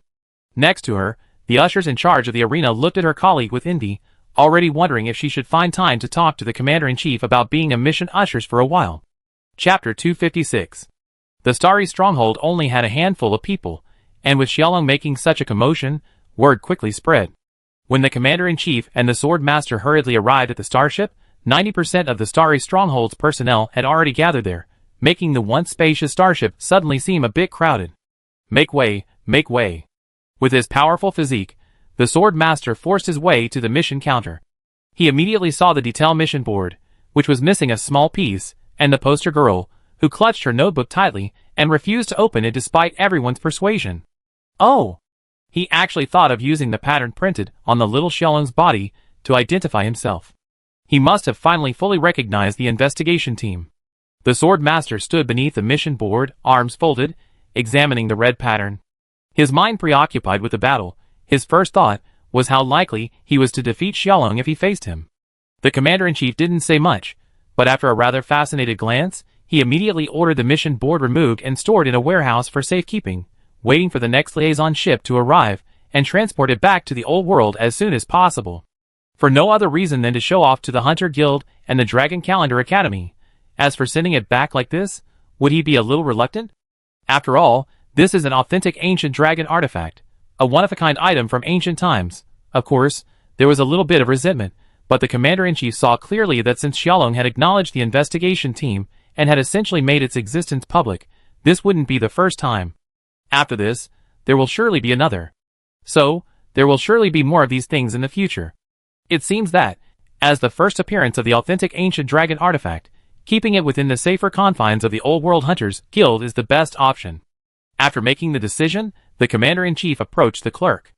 Next to her, the ushers in charge of the arena looked at her colleague with envy, already wondering if she should find time to talk to the commander-in-chief about being a mission ushers for a while. Chapter 256. The Starry Stronghold only had a handful of people, and with Xiaolong making such a commotion, word quickly spread. When the commander-in-chief and the sword master hurriedly arrived at the starship, 90% of the Starry Stronghold's personnel had already gathered there, making the once spacious starship suddenly seem a bit crowded. Make way, make way. With his powerful physique, the sword master forced his way to the mission counter. He immediately saw the detail mission board, which was missing a small piece, and the poster girl, who clutched her notebook tightly and refused to open it despite everyone's persuasion. Oh! He actually thought of using the pattern printed on the little Xiaolong's body to identify himself. He must have finally fully recognized the investigation team. The sword master stood beneath the mission board, arms folded, examining the red pattern. His mind preoccupied with the battle, his first thought was how likely he was to defeat Xiaolong if he faced him. The commander-in-chief didn't say much, but after a rather fascinated glance, he immediately ordered the mission board removed and stored in a warehouse for safekeeping, waiting for the next liaison ship to arrive and transport it back to the old world as soon as possible. For no other reason than to show off to the Hunter Guild and the Dragon Calendar Academy. As for sending it back like this, would he be a little reluctant? After all, this is an authentic ancient dragon artifact, a one-of-a-kind item from ancient times. Of course, there was a little bit of resentment, but the commander-in-chief saw clearly that since Xiaolong had acknowledged the investigation team and had essentially made its existence public, this wouldn't be the first time. After this, there will surely be another. So, there will surely be more of these things in the future. It seems that, as the first appearance of the authentic ancient dragon artifact, keeping it within the safer confines of the Old World Hunters Guild is the best option. After making the decision, the commander-in-chief approached the clerk.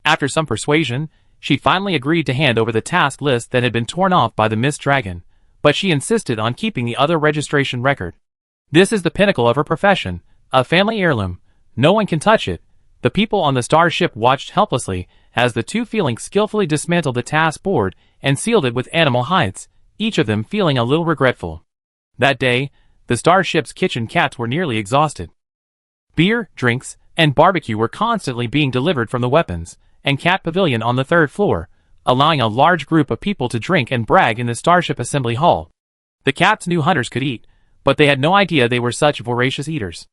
After some persuasion, she finally agreed to hand over the task list that had been torn off by the Miss Dragon, but she insisted on keeping the other registration record. This is the pinnacle of her profession, a family heirloom. No one can touch it. The people on the starship watched helplessly as the two feelings skillfully dismantled the task board and sealed it with animal hides, each of them feeling a little regretful. That day, the starship's kitchen cats were nearly exhausted. Beer, drinks, and barbecue were constantly being delivered from the weapons and cat pavilion on the third floor, allowing a large group of people to drink and brag in the starship assembly hall. The cats knew hunters could eat, but they had no idea they were such voracious eaters.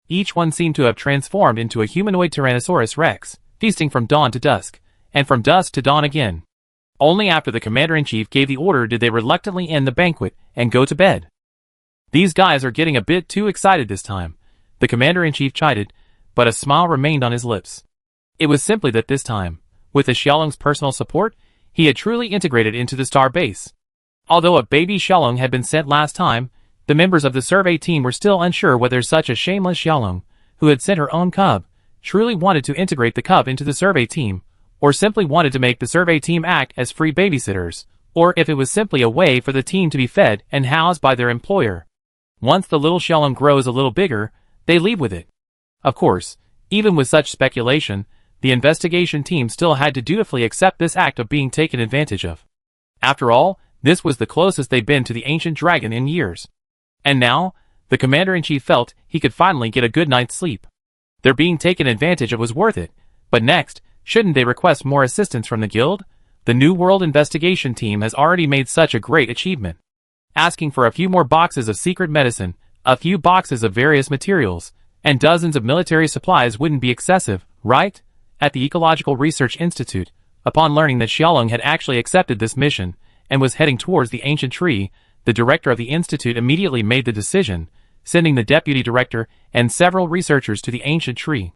Each one seemed to have transformed into a humanoid Tyrannosaurus Rex, feasting from dawn to dusk, and from dusk to dawn again. Only after the commander-in-chief gave the order did they reluctantly end the banquet and go to bed. "These guys are getting a bit too excited this time," the commander-in-chief chided, but a smile remained on his lips. It was simply that this time, with the Xiaolong's personal support, he had truly integrated into the star base. Although a baby Xiaolong had been sent last time, the members of the survey team were still unsure whether such a shameless Xiaolong, who had sent her own cub, truly wanted to integrate the cub into the survey team, or simply wanted to make the survey team act as free babysitters, or if it was simply a way for the team to be fed and housed by their employer. Once the little Xiaolong grows a little bigger, they leave with it. Of course, even with such speculation, the investigation team still had to dutifully accept this act of being taken advantage of. After all, this was the closest they'd been to the ancient dragon in years. And now, the commander-in-chief felt he could finally get a good night's sleep. Their being taken advantage of was worth it, but next, shouldn't they request more assistance from the guild? The New World investigation team has already made such a great achievement. Asking for a few more boxes of secret medicine, a few boxes of various materials, and dozens of military supplies wouldn't be excessive, right? At the Ecological Research Institute, upon learning that Xiaolong had actually accepted this mission and was heading towards the ancient tree, the director of the institute immediately made the decision, sending the deputy director and several researchers to the ancient tree.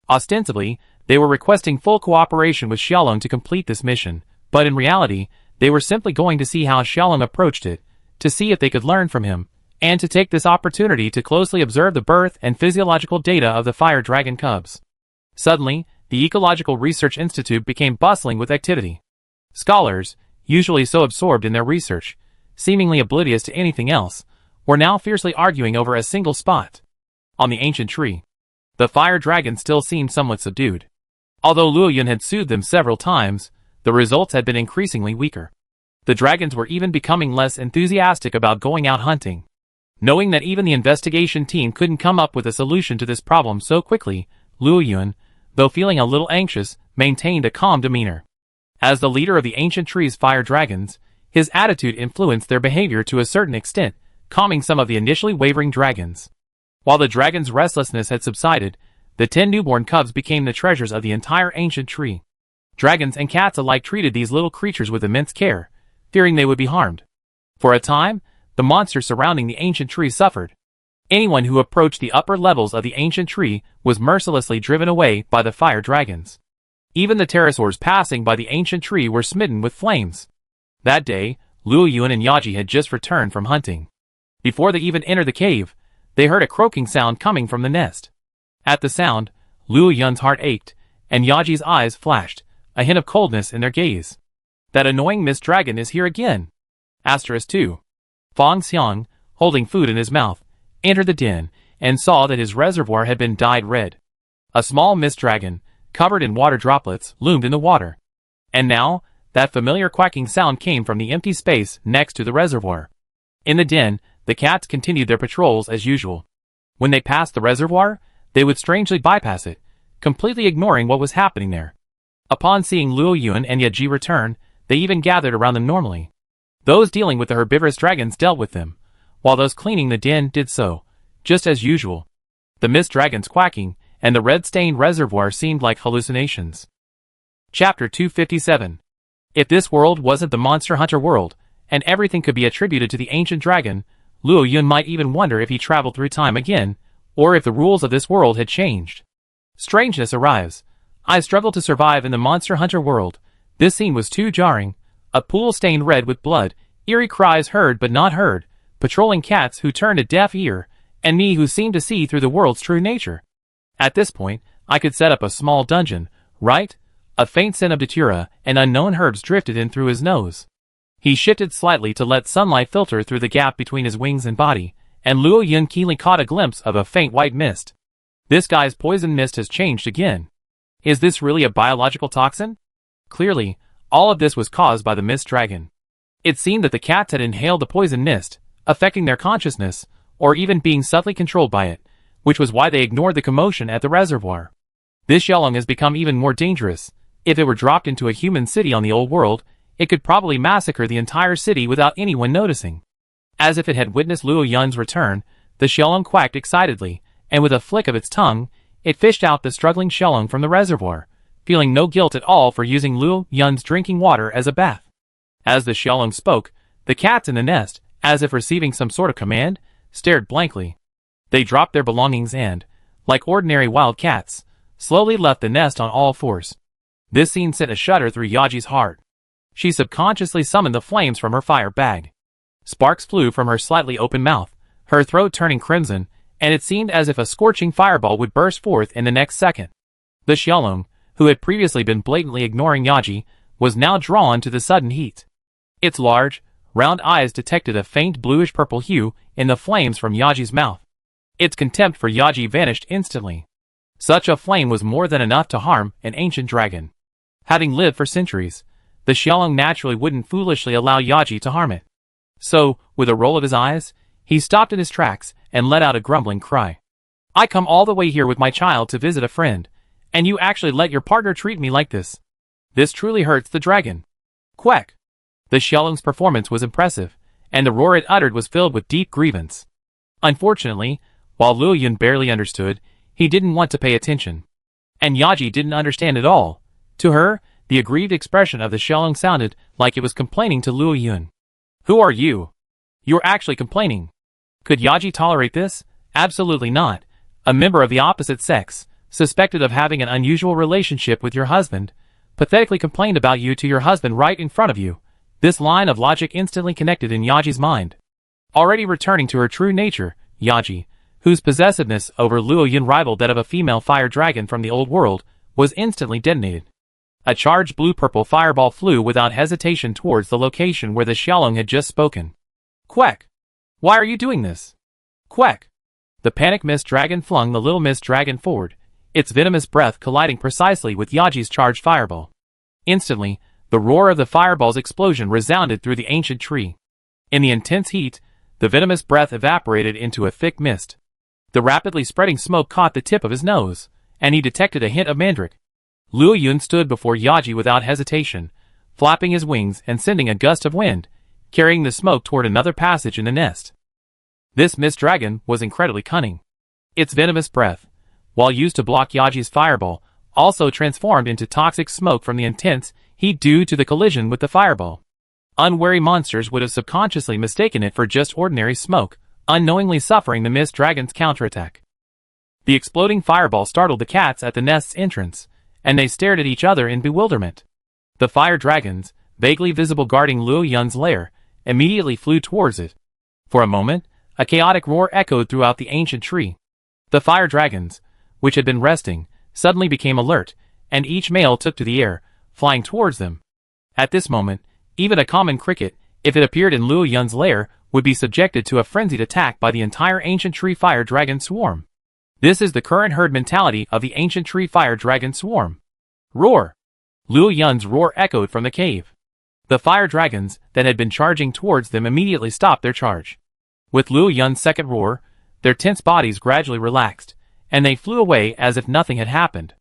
Ostensibly, they were requesting full cooperation with Xiaolong to complete this mission, but in reality, they were simply going to see how Xiaolong approached it, to see if they could learn from him, and to take this opportunity to closely observe the birth and physiological data of the fire dragon cubs. Suddenly, the Ecological Research Institute became bustling with activity. Scholars, usually so absorbed in their research, seemingly oblivious to anything else, were now fiercely arguing over a single spot. On the ancient tree, the fire dragon still seemed somewhat subdued. Although Luo Yun had soothed them several times, the results had been increasingly weaker. The dragons were even becoming less enthusiastic about going out hunting. Knowing that even the investigation team couldn't come up with a solution to this problem so quickly, Luo Yun, though feeling a little anxious, maintained a calm demeanor. As the leader of the ancient tree's fire dragons, his attitude influenced their behavior to a certain extent, calming some of the initially wavering dragons. While the dragons' restlessness had subsided, the 10 newborn cubs became the treasures of the entire ancient tree. Dragons and cats alike treated these little creatures with immense care, fearing they would be harmed. For a time, the monsters surrounding the ancient tree suffered. Anyone who approached the upper levels of the ancient tree was mercilessly driven away by the fire dragons. Even the pterosaurs passing by the ancient tree were smitten with flames. That day, Luo Yun and Yaji had just returned from hunting. Before they even entered the cave, they heard a croaking sound coming from the nest. At the sound, Luo Yun's heart ached, and Yaji's eyes flashed, a hint of coldness in their gaze. That annoying mist dragon is here again. *2. Fang Xiang, holding food in his mouth, entered the den, and saw that his reservoir had been dyed red. A small mist dragon, covered in water droplets, loomed in the water. And now, that familiar quacking sound came from the empty space next to the reservoir. In the den, the cats continued their patrols as usual. When they passed the reservoir, they would strangely bypass it, completely ignoring what was happening there. Upon seeing Luo Yun and Yaji return, they even gathered around them normally. Those dealing with the herbivorous dragons dealt with them, while those cleaning the den did so, just as usual. The mist dragons quacking, and the red-stained reservoir seemed like hallucinations. Chapter 257. If this world wasn't the Monster Hunter world, and everything could be attributed to the ancient dragon, Luo Yun might even wonder if he traveled through time again, or if the rules of this world had changed. Strangeness arrives. I struggled to survive in the Monster Hunter world. This scene was too jarring. A pool stained red with blood, eerie cries heard but not heard, patrolling cats who turned a deaf ear, and me who seemed to see through the world's true nature. At this point, I could set up a small dungeon, right? A faint scent of datura and unknown herbs drifted in through his nose. He shifted slightly to let sunlight filter through the gap between his wings and body, and Luo Yun keenly caught a glimpse of a faint white mist. This guy's poison mist has changed again. Is this really a biological toxin? Clearly, all of this was caused by the mist dragon. It seemed that the cats had inhaled the poison mist, affecting their consciousness, or even being subtly controlled by it, which was why they ignored the commotion at the reservoir. This Xiaolong has become even more dangerous. If it were dropped into a human city on the old world, it could probably massacre the entire city without anyone noticing. As if it had witnessed Luo Yun's return, the Xiaolong quacked excitedly, and with a flick of its tongue, it fished out the struggling Xiaolong from the reservoir, feeling no guilt at all for using Luo Yun's drinking water as a bath. As the Xiaolong spoke, the cats in the nest, as if receiving some sort of command, stared blankly. They dropped their belongings and, like ordinary wild cats, slowly left the nest on all fours. This scene sent a shudder through Yaji's heart. She subconsciously summoned the flames from her fire bag. Sparks flew from her slightly open mouth, her throat turning crimson, and it seemed as if a scorching fireball would burst forth in the next second. The Xiaolong, who had previously been blatantly ignoring Yaji, was now drawn to the sudden heat. Its large, round eyes detected a faint bluish-purple hue in the flames from Yaji's mouth. Its contempt for Yaji vanished instantly. Such a flame was more than enough to harm an ancient dragon. Having lived for centuries, the Xiaolong naturally wouldn't foolishly allow Yaji to harm it. So, with a roll of his eyes, he stopped in his tracks and let out a grumbling cry. I come all the way here with my child to visit a friend, and you actually let your partner treat me like this. This truly hurts the dragon. Quack! The Xiaolong's performance was impressive, and the roar it uttered was filled with deep grievance. Unfortunately, while Luo Yun barely understood, he didn't want to pay attention. And Yaji didn't understand at all. To her, the aggrieved expression of the Xiaolong sounded like it was complaining to Luo Yun. Who are you? You're actually complaining. Could Yaji tolerate this? Absolutely not. A member of the opposite sex, suspected of having an unusual relationship with your husband, pathetically complained about you to your husband right in front of you. This line of logic instantly connected in Yaji's mind. Already returning to her true nature, Yaji, whose possessiveness over Luo Yun rivaled that of a female fire dragon from the old world, was instantly detonated. A charged blue-purple fireball flew without hesitation towards the location where the Xiaolong had just spoken. Quack! Why are you doing this? Quack! The panic mist dragon flung the little mist dragon forward, its venomous breath colliding precisely with Yaji's charged fireball. Instantly, the roar of the fireball's explosion resounded through the ancient tree. In the intense heat, the venomous breath evaporated into a thick mist. The rapidly spreading smoke caught the tip of his nose, and he detected a hint of mandrake. Luo Yun stood before Yaji without hesitation, flapping his wings and sending a gust of wind, carrying the smoke toward another passage in the nest. This mist dragon was incredibly cunning. Its venomous breath, while used to block Yaji's fireball, also transformed into toxic smoke from the intense heat due to the collision with the fireball. Unwary monsters would have subconsciously mistaken it for just ordinary smoke, unknowingly suffering the mist dragon's counterattack. The exploding fireball startled the cats at the nest's entrance, and they stared at each other in bewilderment. The fire dragons, vaguely visible guarding Luo Yun's lair, immediately flew towards it. For a moment, a chaotic roar echoed throughout the ancient tree. The fire dragons, which had been resting, suddenly became alert, and each male took to the air, flying towards them. At this moment, even a common cricket, if it appeared in Luo Yun's lair, would be subjected to a frenzied attack by the entire ancient tree fire dragon swarm. This is the current herd mentality of the ancient tree fire dragon swarm. Roar! Luo Yun's roar echoed from the cave. The fire dragons that had been charging towards them immediately stopped their charge. With Luo Yun's second roar, their tense bodies gradually relaxed, and they flew away as if nothing had happened.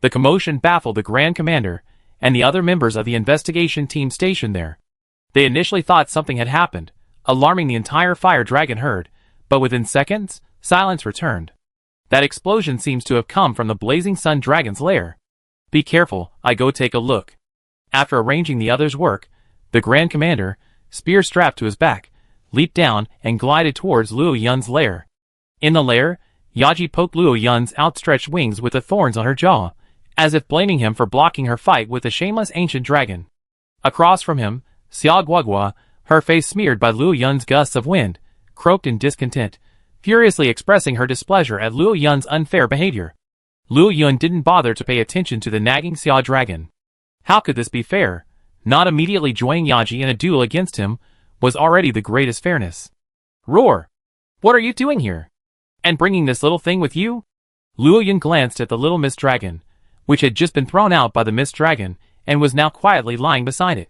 The commotion baffled the Grand Commander and the other members of the investigation team stationed there. They initially thought something had happened, alarming the entire fire dragon herd, but within seconds, silence returned. That explosion seems to have come from the blazing sun dragon's lair. Be careful, I go take a look. After arranging the others' work, the Grand Commander, spear strapped to his back, leaped down and glided towards Luo Yun's lair. In the lair, Yaji poked Luo Yun's outstretched wings with the thorns on her jaw, as if blaming him for blocking her fight with the shameless ancient dragon. Across from him, Xia Guagua, her face smeared by Luo Yun's gusts of wind, croaked in discontent, furiously expressing her displeasure at Luo Yun's unfair behavior. Luo Yun didn't bother to pay attention to the nagging Xia dragon. How could this be fair? Not immediately joining Yaji in a duel against him was already the greatest fairness. Roar! What are you doing here? And bringing this little thing with you? Luo Yun glanced at the little mist dragon, which had just been thrown out by the mist dragon, and was now quietly lying beside it.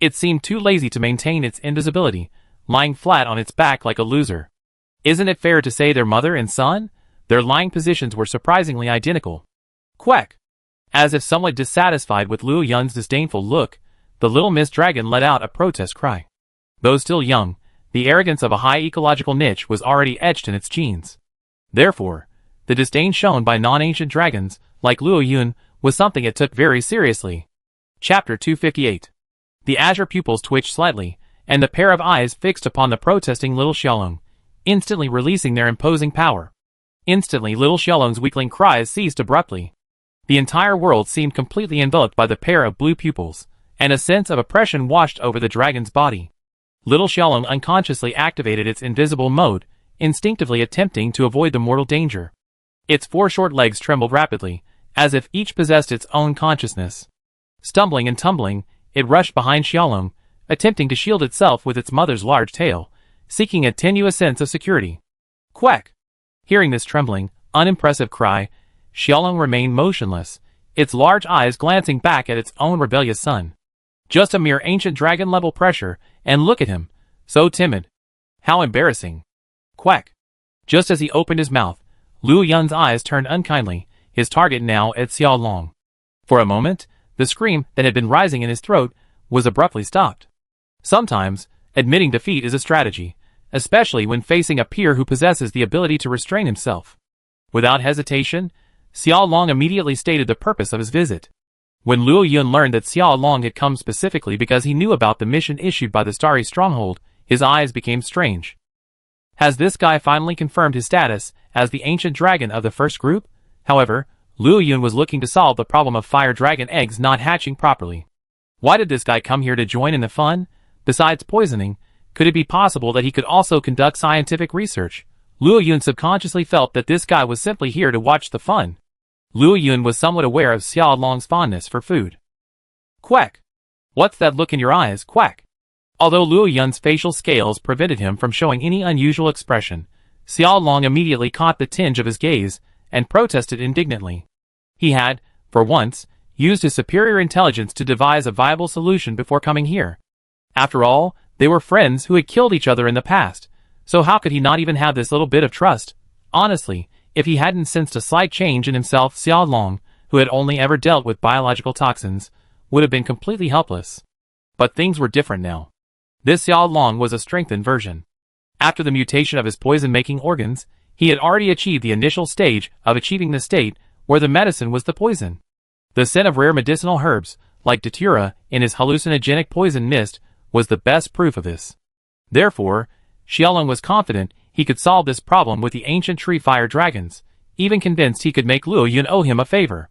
It seemed too lazy to maintain its invisibility, lying flat on its back like a loser. Isn't it fair to say their mother and son? Their lying positions were surprisingly identical. Quack! As if somewhat dissatisfied with Luo Yun's disdainful look, the little Miss Dragon let out a protest cry. Though still young, the arrogance of a high ecological niche was already etched in its genes. Therefore, the disdain shown by non-ancient dragons, like Luo Yun, was something it took very seriously. Chapter 258. The azure pupils twitched slightly, and the pair of eyes fixed upon the protesting little Xiaolong, instantly releasing their imposing power. Instantly little Xiaolong's weakling cries ceased abruptly. The entire world seemed completely enveloped by the pair of blue pupils, and a sense of oppression washed over the dragon's body. Little Xiaolong unconsciously activated its invisible mode, instinctively attempting to avoid the mortal danger. Its four short legs trembled rapidly, as if each possessed its own consciousness. Stumbling and tumbling, it rushed behind Xiaolong, attempting to shield itself with its mother's large tail, seeking a tenuous sense of security. Quack! Hearing this trembling, unimpressive cry, Xiaolong remained motionless, its large eyes glancing back at its own rebellious son. Just a mere ancient dragon-level pressure, and look at him, so timid. How embarrassing. Quack! Just as he opened his mouth, Luo Yun's eyes turned unkindly, his target now at Xiaolong. For a moment, the scream that had been rising in his throat was abruptly stopped. Sometimes, admitting defeat is a strategy, especially when facing a peer who possesses the ability to restrain himself. Without hesitation, Xiaolong immediately stated the purpose of his visit. When Luo Yun learned that Xiaolong had come specifically because he knew about the mission issued by the Starry Stronghold, his eyes became strange. Has this guy finally confirmed his status as the ancient dragon of the first group? However, Luo Yun was looking to solve the problem of fire dragon eggs not hatching properly. Why did this guy come here to join in the fun? Besides poisoning, could it be possible that he could also conduct scientific research? Luo Yun subconsciously felt that this guy was simply here to watch the fun. Luo Yun was somewhat aware of Xiaolong's fondness for food. Quack! What's that look in your eyes, Quack? Although Luo Yun's facial scales prevented him from showing any unusual expression, Xiaolong immediately caught the tinge of his gaze and protested indignantly. He had, for once, used his superior intelligence to devise a viable solution before coming here. After all, they were friends who had killed each other in the past, so how could he not even have this little bit of trust? Honestly, if he hadn't sensed a slight change in himself, Xiaolong, who had only ever dealt with biological toxins, would have been completely helpless. But things were different now. This Xiaolong was a strengthened version. After the mutation of his poison-making organs, he had already achieved the initial stage of achieving the state where the medicine was the poison. The scent of rare medicinal herbs, like datura, in his hallucinogenic poison mist, was the best proof of this. Therefore, Xiaolong was confident he could solve this problem with the ancient tree fire dragons, even convinced he could make Luo Yun owe him a favor.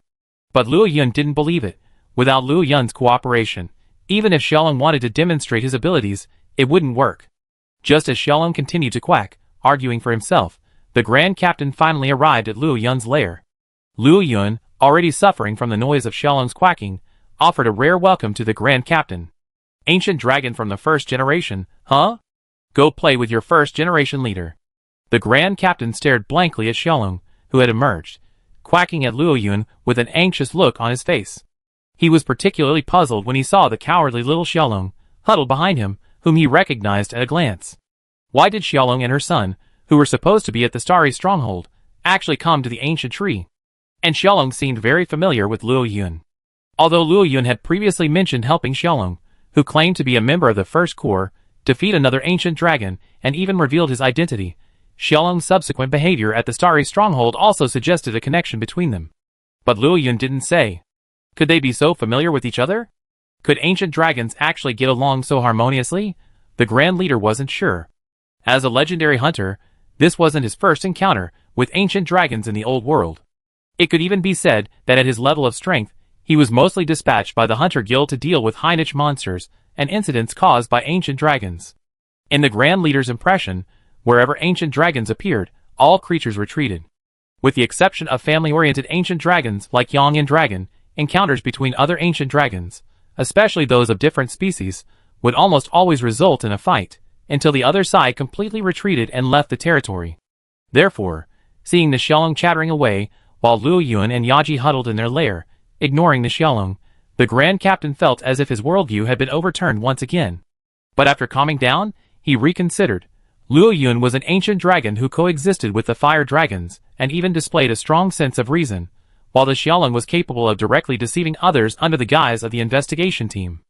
But Luo Yun didn't believe it. Without Luo Yun's cooperation, even if Xiaolong wanted to demonstrate his abilities, it wouldn't work. Just as Xiaolong continued to quack, arguing for himself, the Grand Captain finally arrived at Luo Yun's lair. Luo Yun, already suffering from the noise of Xiaolong's quacking, offered a rare welcome to the Grand Captain. Ancient dragon from the first generation, huh? Go play with your first-generation leader. The Grand Captain stared blankly at Xiaolong, who had emerged, quacking at Luo Yun with an anxious look on his face. He was particularly puzzled when he saw the cowardly little Xiaolong, huddled behind him, whom he recognized at a glance. Why did Xiaolong and her son, who were supposed to be at the Starry Stronghold, actually come to the ancient tree? And Xiaolong seemed very familiar with Luo Yun. Although Luo Yun had previously mentioned helping Xiaolong, who claimed to be a member of the First Corps, defeat another ancient dragon, and even revealed his identity, Xiaolong's subsequent behavior at the Starry Stronghold also suggested a connection between them. But Luo Yun didn't say. Could they be so familiar with each other? Could ancient dragons actually get along so harmoniously? The Grand Leader wasn't sure. As a legendary hunter, this wasn't his first encounter with ancient dragons in the old world. It could even be said that at his level of strength, he was mostly dispatched by the Hunter Guild to deal with high-niche monsters and incidents caused by ancient dragons. In the Grand Leader's impression, wherever ancient dragons appeared, all creatures retreated. With the exception of family-oriented ancient dragons like Yangyan Dragon, encounters between other ancient dragons, especially those of different species, would almost always result in a fight, until the other side completely retreated and left the territory. Therefore, seeing the Xiaolong chattering away, while Luo Yun and Yaji huddled in their lair, ignoring the Xiaolong, The Grand Captain felt as if his worldview had been overturned once again. But after calming down, he reconsidered. Luo Yun was an ancient dragon who coexisted with the fire dragons, and even displayed a strong sense of reason, while the Xiaolong was capable of directly deceiving others under the guise of the investigation team.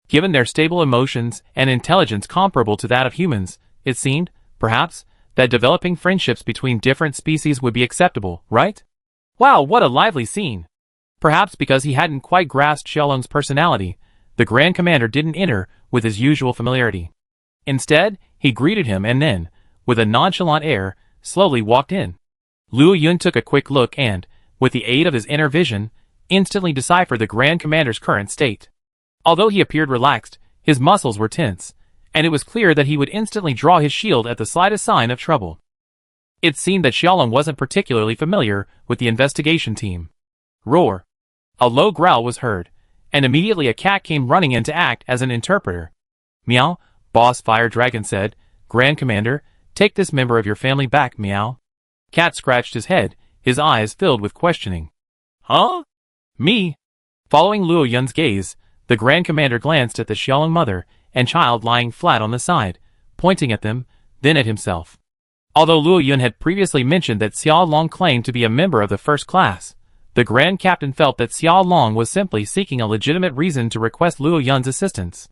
Given their stable emotions and intelligence comparable to that of humans, it seemed, perhaps, that developing friendships between different species would be acceptable, right? Wow, what a lively scene! Perhaps because he hadn't quite grasped Xiaolong's personality, the Grand Commander didn't enter with his usual familiarity. Instead, he greeted him and then, with a nonchalant air, slowly walked in. Luo Yun took a quick look and, with the aid of his inner vision, instantly deciphered the Grand Commander's current state. Although he appeared relaxed, his muscles were tense, and it was clear that he would instantly draw his shield at the slightest sign of trouble. It seemed that Xiaolong wasn't particularly familiar with the investigation team. Roar! A low growl was heard, and immediately a cat came running in to act as an interpreter. Meow, Boss Fire Dragon said, Grand Commander, take this member of your family back, meow. Cat scratched his head, his eyes filled with questioning. Huh? Me? Following Luo Yun's gaze, the Grand Commander glanced at the Xiaolong mother and child lying flat on the side, pointing at them, then at himself. Although Luo Yun had previously mentioned that Xiaolong claimed to be a member of the first class, the Grand Captain felt that Xiaolong was simply seeking a legitimate reason to request Luo Yun's assistance.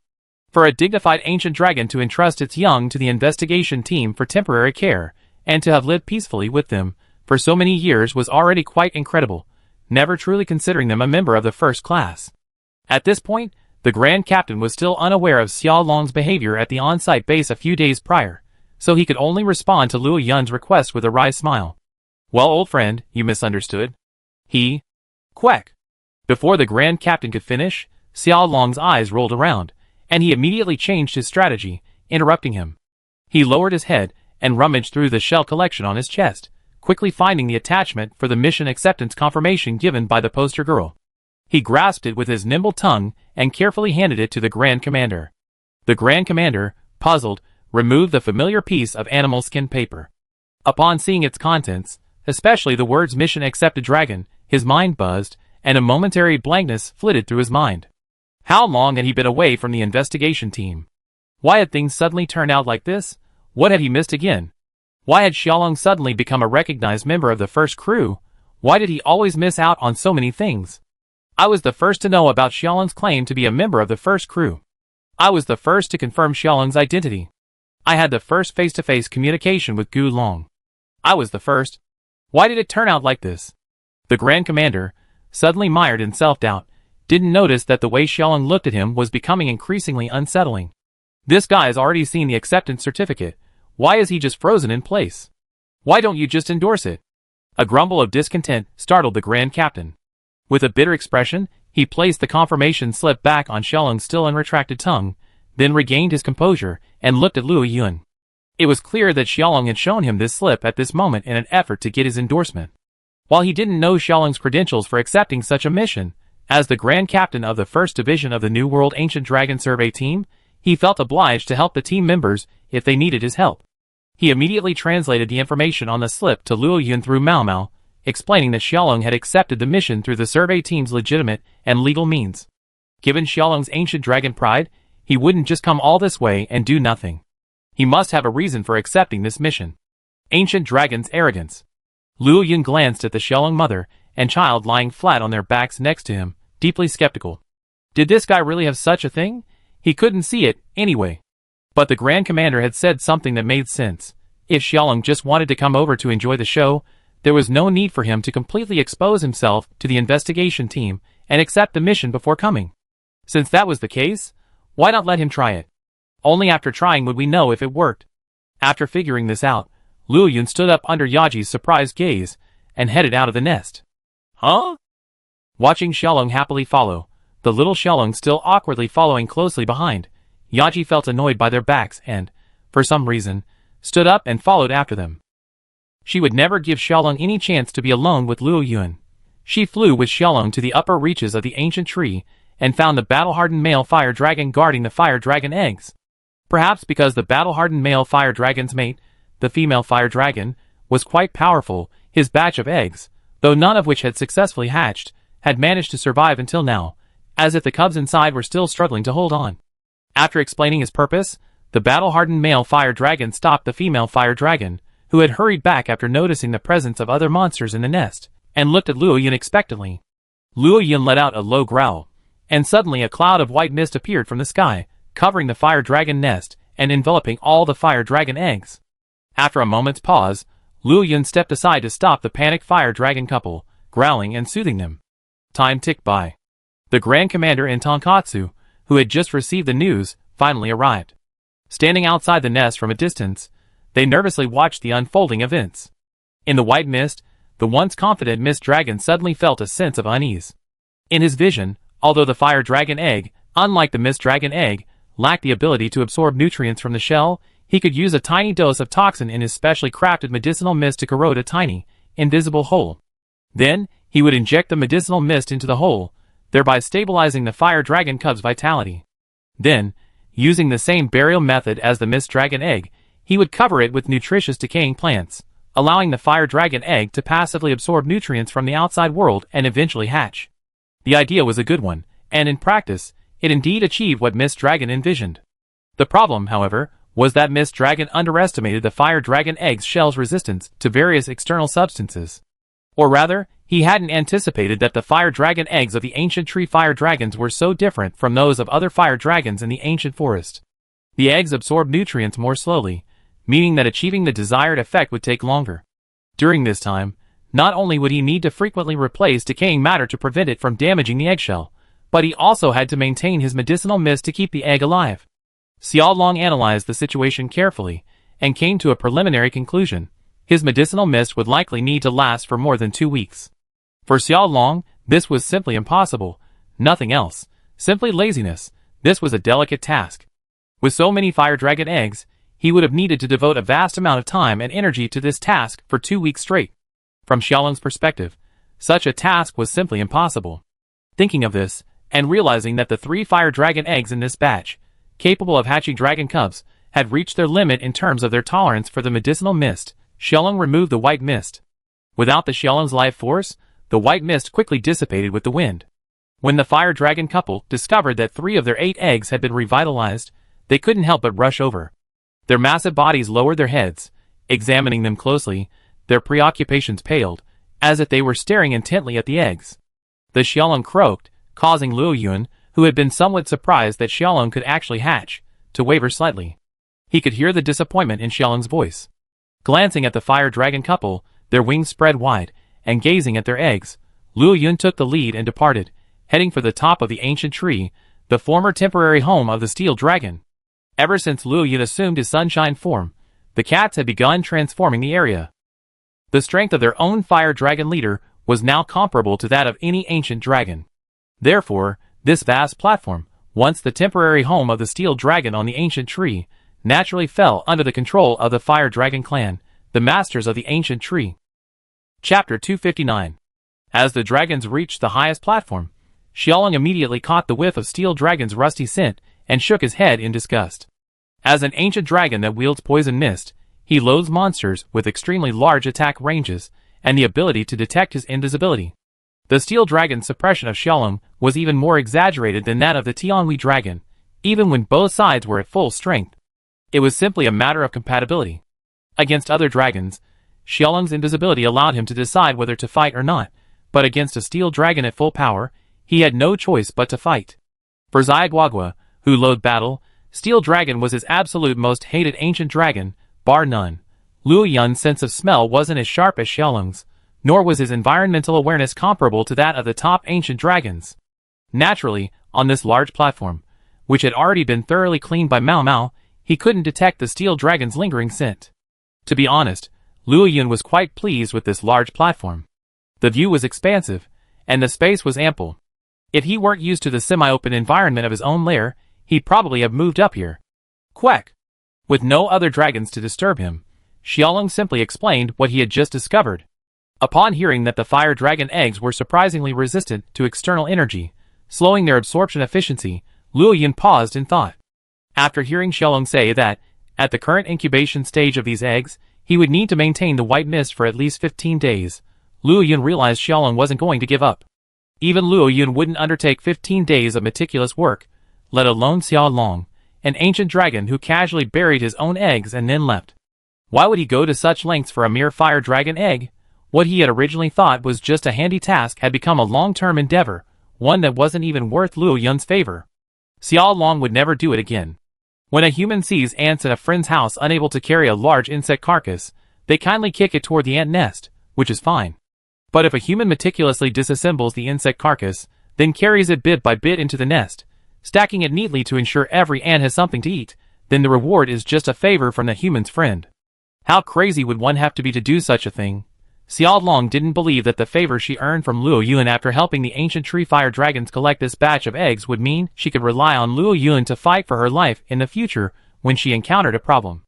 For a dignified ancient dragon to entrust its young to the investigation team for temporary care, and to have lived peacefully with them for so many years was already quite incredible, never truly considering them a member of the first class. At this point, the Grand Captain was still unaware of Xiaolong's behavior at the on-site base a few days prior, so he could only respond to Luo Yun's request with a wry smile. Well, old friend, you misunderstood. Quack! Before the Grand Captain could finish, Xiaolong's eyes rolled around, and he immediately changed his strategy, interrupting him. He lowered his head and rummaged through the shell collection on his chest, quickly finding the attachment for the mission acceptance confirmation given by the poster girl. He grasped it with his nimble tongue and carefully handed it to the Grand Commander. The Grand Commander, puzzled, removed the familiar piece of animal skin paper. Upon seeing its contents, especially the words Mission Accepted Dragon, his mind buzzed, and a momentary blankness flitted through his mind. How long had he been away from the investigation team? Why had things suddenly turned out like this? What had he missed again? Why had Xiaolong suddenly become a recognized member of the first crew? Why did he always miss out on so many things? I was the first to know about Xiaolong's claim to be a member of the first crew. I was the first to confirm Xiaolong's identity. I had the first face-to-face communication with Gu Long. I was the first. Why did it turn out like this? The Grand Commander, suddenly mired in self-doubt, didn't notice that the way Xiaolong looked at him was becoming increasingly unsettling. This guy's already seen the acceptance certificate. Why is he just frozen in place? Why don't you just endorse it? A grumble of discontent startled the Grand Captain. With a bitter expression, he placed the confirmation slip back on Xiaolong's still unretracted tongue, then regained his composure and looked at Luo Yun. It was clear that Xiaolong had shown him this slip at this moment in an effort to get his endorsement. While he didn't know Xiaolong's credentials for accepting such a mission, as the Grand Captain of the First Division of the New World Ancient Dragon Survey Team, he felt obliged to help the team members if they needed his help. He immediately translated the information on the slip to Luo Yun through Mao Mao, explaining that Xiaolong had accepted the mission through the survey team's legitimate and legal means. Given Xiaolong's ancient dragon pride, he wouldn't just come all this way and do nothing. He must have a reason for accepting this mission. Ancient dragon's arrogance. Luo Yun glanced at the Xiaolong mother and child lying flat on their backs next to him, deeply skeptical. Did this guy really have such a thing? He couldn't see it, anyway. But the Grand Commander had said something that made sense. If Xiaolong just wanted to come over to enjoy the show, there was no need for him to completely expose himself to the investigation team and accept the mission before coming. Since that was the case, why not let him try it? Only after trying would we know if it worked. After figuring this out, Luo Yun stood up under Yaji's surprised gaze and headed out of the nest. Huh? Watching Xiaolong happily follow, the little Xiaolong still awkwardly following closely behind, Yaji felt annoyed by their backs and, for some reason, stood up and followed after them. She would never give Xiaolong any chance to be alone with Luo Yun. She flew with Xiaolong to the upper reaches of the ancient tree and found the battle-hardened male fire dragon guarding the fire dragon eggs. Perhaps because the battle-hardened male fire dragon's mate, the female fire dragon, was quite powerful, his batch of eggs, though none of which had successfully hatched, had managed to survive until now, as if the cubs inside were still struggling to hold on. After explaining his purpose, the battle-hardened male fire dragon stopped the female fire dragon, who had hurried back after noticing the presence of other monsters in the nest, and looked at Luo Yun expectantly. Luo Yun let out a low growl, and suddenly a cloud of white mist appeared from the sky, covering the fire dragon nest and enveloping all the fire dragon eggs. After a moment's pause, Luo Yun stepped aside to stop the panicked fire dragon couple, growling and soothing them. Time ticked by. The Grand Commander and Tonkatsu, who had just received the news, finally arrived. Standing outside the nest from a distance, they nervously watched the unfolding events. In the white mist, the once confident mist dragon suddenly felt a sense of unease. In his vision, although the fire dragon egg, unlike the mist dragon egg, lacked the ability to absorb nutrients from the shell, he could use a tiny dose of toxin in his specially crafted medicinal mist to corrode a tiny, invisible hole. Then, he would inject the medicinal mist into the hole, thereby stabilizing the fire dragon cub's vitality. Then, using the same burial method as the mist dragon egg, he would cover it with nutritious decaying plants, allowing the fire dragon egg to passively absorb nutrients from the outside world and eventually hatch. The idea was a good one, and in practice, it indeed achieved what Mist Dragon envisioned. The problem, however, was that Mist Dragon underestimated the fire dragon egg's shell's resistance to various external substances. Or rather, he hadn't anticipated that the fire dragon eggs of the ancient tree fire dragons were so different from those of other fire dragons in the ancient forest. The eggs absorbed nutrients more slowly, meaning that achieving the desired effect would take longer. During this time, not only would he need to frequently replace decaying matter to prevent it from damaging the eggshell, but he also had to maintain his medicinal mist to keep the egg alive. Xiao Long analyzed the situation carefully, and came to a preliminary conclusion. His medicinal mist would likely need to last for more than 2 weeks. For Xiao Long, this was simply impossible. Nothing else. Simply laziness. This was a delicate task. With so many fire dragon eggs, he would have needed to devote a vast amount of time and energy to this task for 2 weeks straight. From Xiaolong's perspective, such a task was simply impossible. Thinking of this, and realizing that the 3 fire dragon eggs in this batch, capable of hatching dragon cubs, had reached their limit in terms of their tolerance for the medicinal mist, Xiaolong removed the white mist. Without the Xiaolong's life force, the white mist quickly dissipated with the wind. When the fire dragon couple discovered that 3 of their 8 eggs had been revitalized, they couldn't help but rush over. Their massive bodies lowered their heads, examining them closely. Their preoccupations paled, as if they were staring intently at the eggs. The Xiaolong croaked, causing Luo Yun, who had been somewhat surprised that Xiaolong could actually hatch, to waver slightly. He could hear the disappointment in Xiaolong's voice. Glancing at the fire dragon couple, their wings spread wide, and gazing at their eggs, Luo Yun took the lead and departed, heading for the top of the ancient tree, the former temporary home of the steel dragon. Ever since Luo Yun assumed his sunshine form, the cats had begun transforming the area. The strength of their own fire dragon leader was now comparable to that of any ancient dragon. Therefore, this vast platform, once the temporary home of the steel dragon on the ancient tree, naturally fell under the control of the fire dragon clan, the masters of the ancient tree. Chapter 259. As the dragons reached the highest platform, Xiaolong immediately caught the whiff of steel dragon's rusty scent and shook his head in disgust. As an ancient dragon that wields poison mist, he loathes monsters with extremely large attack ranges and the ability to detect his invisibility. The steel dragon's suppression of Xiaolong was even more exaggerated than that of the Tianhui dragon, even when both sides were at full strength. It was simply a matter of compatibility. Against other dragons, Xiaolong's invisibility allowed him to decide whether to fight or not, but against a steel dragon at full power, he had no choice but to fight. For Xiaoguagua, who loathed battle, Steel Dragon was his absolute most hated ancient dragon, bar none. Luo Yun's sense of smell wasn't as sharp as Xiaolong's, nor was his environmental awareness comparable to that of the top ancient dragons. Naturally, on this large platform, which had already been thoroughly cleaned by Mao Mao, he couldn't detect the steel dragon's lingering scent. To be honest, Luo Yun was quite pleased with this large platform. The view was expansive, and the space was ample. If he weren't used to the semi-open environment of his own lair, he'd probably have moved up here. Quack! With no other dragons to disturb him, Xiaolong simply explained what he had just discovered. Upon hearing that the fire dragon eggs were surprisingly resistant to external energy, slowing their absorption efficiency, Luo Yun paused in thought. After hearing Xiaolong say that, at the current incubation stage of these eggs, he would need to maintain the white mist for at least 15 days, Luo Yun realized Xiaolong wasn't going to give up. Even Luo Yun wouldn't undertake 15 days of meticulous work, let alone Xiao Long, an ancient dragon who casually buried his own eggs and then left. Why would he go to such lengths for a mere fire dragon egg? What he had originally thought was just a handy task had become a long-term endeavor, one that wasn't even worth Luo Yun's favor. Xiao Long would never do it again. When a human sees ants in a friend's house unable to carry a large insect carcass, they kindly kick it toward the ant nest, which is fine. But if a human meticulously disassembles the insect carcass, then carries it bit by bit into the nest, stacking it neatly to ensure every ant has something to eat, then the reward is just a favor from the human's friend. How crazy would one have to be to do such a thing? Xiao Long didn't believe that the favor she earned from Luo Yun after helping the ancient tree fire dragons collect this batch of eggs would mean she could rely on Luo Yun to fight for her life in the future when she encountered a problem.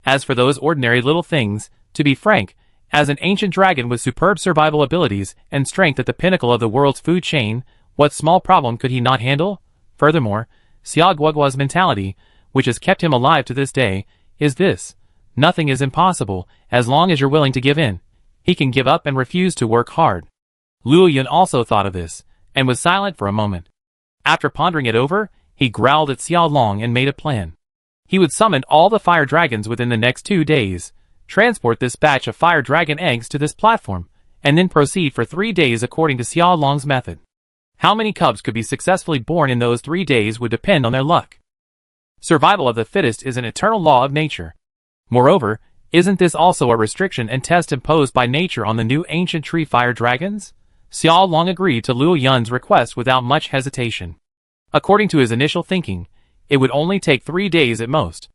As for those ordinary little things, to be frank, as an ancient dragon with superb survival abilities and strength at the pinnacle of the world's food chain, what small problem could he not handle? Furthermore, Xiao Guoguo's mentality, which has kept him alive to this day, is this: nothing is impossible as long as you're willing to give in. He can give up and refuse to work hard. Luo Yun also thought of this, and was silent for a moment. After pondering it over, he growled at Xiao Long and made a plan. He would summon all the fire dragons within the next 2 days, transport this batch of fire dragon eggs to this platform, and then proceed for 3 days according to Xiao Long's method. How many cubs could be successfully born in those 3 days would depend on their luck. Survival of the fittest is an eternal law of nature. Moreover, isn't this also a restriction and test imposed by nature on the new ancient tree fire dragons? Xiao Long agreed to Luo Yun's request without much hesitation. According to his initial thinking, it would only take 3 days at most.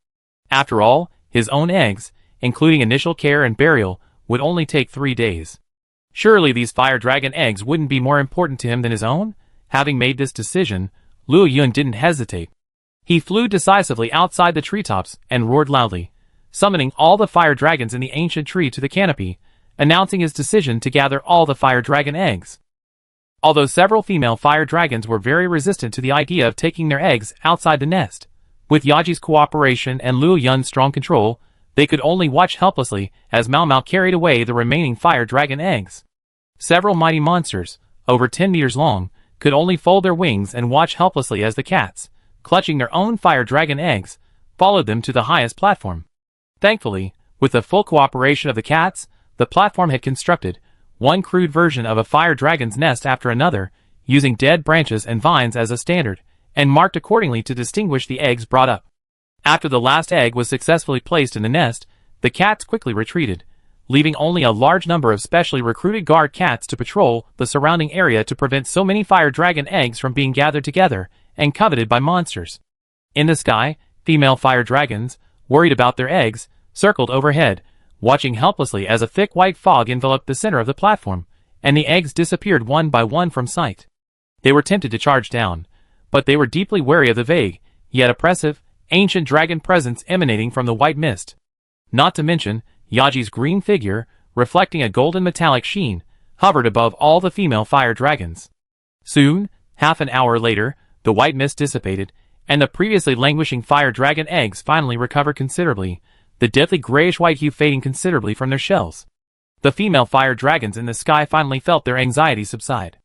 After all, his own eggs, including initial care and burial, would only take 3 days. Surely these fire dragon eggs wouldn't be more important to him than his own? Having made this decision, Luo Yun didn't hesitate. He flew decisively outside the treetops and roared loudly, summoning all the fire dragons in the ancient tree to the canopy, announcing his decision to gather all the fire dragon eggs. Although several female fire dragons were very resistant to the idea of taking their eggs outside the nest, with Yaji's cooperation and Luo Yun's strong control, they could only watch helplessly as Mao Mao carried away the remaining fire dragon eggs. Several mighty monsters, over 10 meters long, could only fold their wings and watch helplessly as the cats, clutching their own fire dragon eggs, followed them to the highest platform. Thankfully, with the full cooperation of the cats, the platform had constructed one crude version of a fire dragon's nest after another, using dead branches and vines as a standard, and marked accordingly to distinguish the eggs brought up. After the last egg was successfully placed in the nest, the cats quickly retreated, leaving only a large number of specially recruited guard cats to patrol the surrounding area to prevent so many fire dragon eggs from being gathered together and coveted by monsters. In the sky, female fire dragons, worried about their eggs, circled overhead, watching helplessly as a thick white fog enveloped the center of the platform, and the eggs disappeared one by one from sight. They were tempted to charge down, but they were deeply wary of the vague, yet oppressive, ancient dragon presence emanating from the white mist. Not to mention, Yaji's green figure, reflecting a golden metallic sheen, hovered above all the female fire dragons. Soon, half an hour later, the white mist dissipated, and the previously languishing fire dragon eggs finally recovered considerably, the deadly grayish-white hue fading considerably from their shells. The female fire dragons in the sky finally felt their anxiety subside.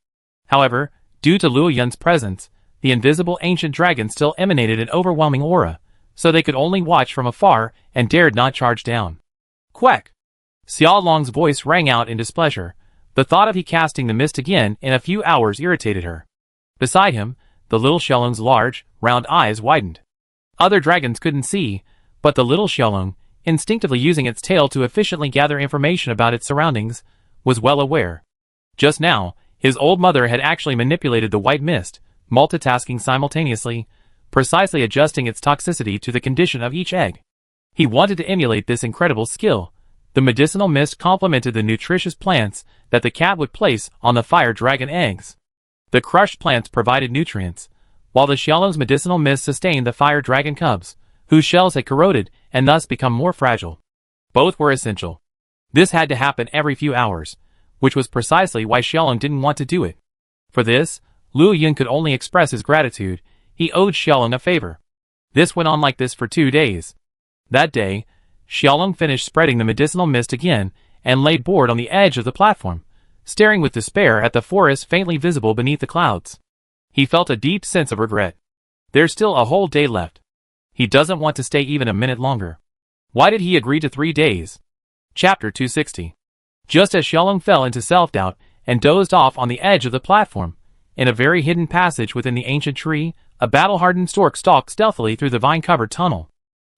However, due to Luo Yun's presence, the invisible ancient dragon still emanated an overwhelming aura, so they could only watch from afar and dared not charge down. Quack! Xiao Long's voice rang out in displeasure. The thought of he casting the mist again in a few hours irritated her. Beside him, the little Xiaolong's large, round eyes widened. Other dragons couldn't see, but the little Xiaolong, instinctively using its tail to efficiently gather information about its surroundings, was well aware. Just now, his old mother had actually manipulated the white mist, multitasking simultaneously, precisely adjusting its toxicity to the condition of each egg. He wanted to emulate this incredible skill. The medicinal mist complemented the nutritious plants that the cat would place on the fire dragon eggs. The crushed plants provided nutrients, while the Xiaolong's medicinal mist sustained the fire dragon cubs, whose shells had corroded and thus become more fragile. Both were essential. This had to happen every few hours, which was precisely why Xiaolong didn't want to do it. For this, Luo Yun could only express his gratitude. He owed Xiaolong a favor. This went on like this for 2 days. That day, Xiaolong finished spreading the medicinal mist again and lay bored on the edge of the platform, staring with despair at the forest faintly visible beneath the clouds. He felt a deep sense of regret. There's still a whole day left. He doesn't want to stay even a minute longer. Why did he agree to 3 days? Chapter 260. Just as Xiaolong fell into self-doubt and dozed off on the edge of the platform, in a very hidden passage within the ancient tree, a battle-hardened stork stalked stealthily through the vine-covered tunnel.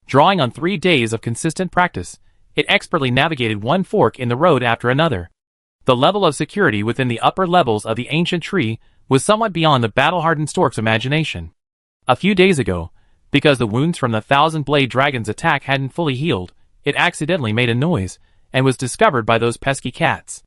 Drawing on 3 days of consistent practice, it expertly navigated one fork in the road after another. The level of security within the upper levels of the ancient tree was somewhat beyond the battle-hardened stork's imagination. A few days ago, because the wounds from the thousand-blade dragon's attack hadn't fully healed, it accidentally made a noise, and was discovered by those pesky cats.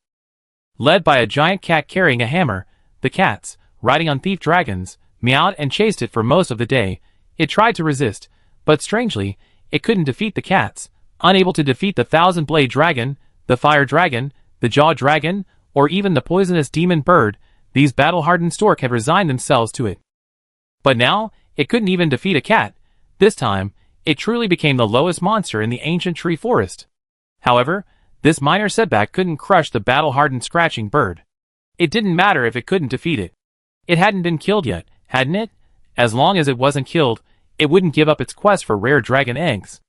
Led by a giant cat carrying a hammer, the cats, riding on thief dragons, meowed and chased it for most of the day. It tried to resist, but strangely, it couldn't defeat the cats, unable to defeat the thousand-blade dragon, the fire dragon, the jaw dragon, or even the poisonous demon bird. These battle-hardened stork had resigned themselves to it. But now, it couldn't even defeat a cat. This time, it truly became the lowest monster in the ancient tree forest. However, this minor setback couldn't crush the battle-hardened scratching bird. It didn't matter if it couldn't defeat it. It hadn't been killed yet, hadn't it? As long as it wasn't killed, it wouldn't give up its quest for rare dragon eggs.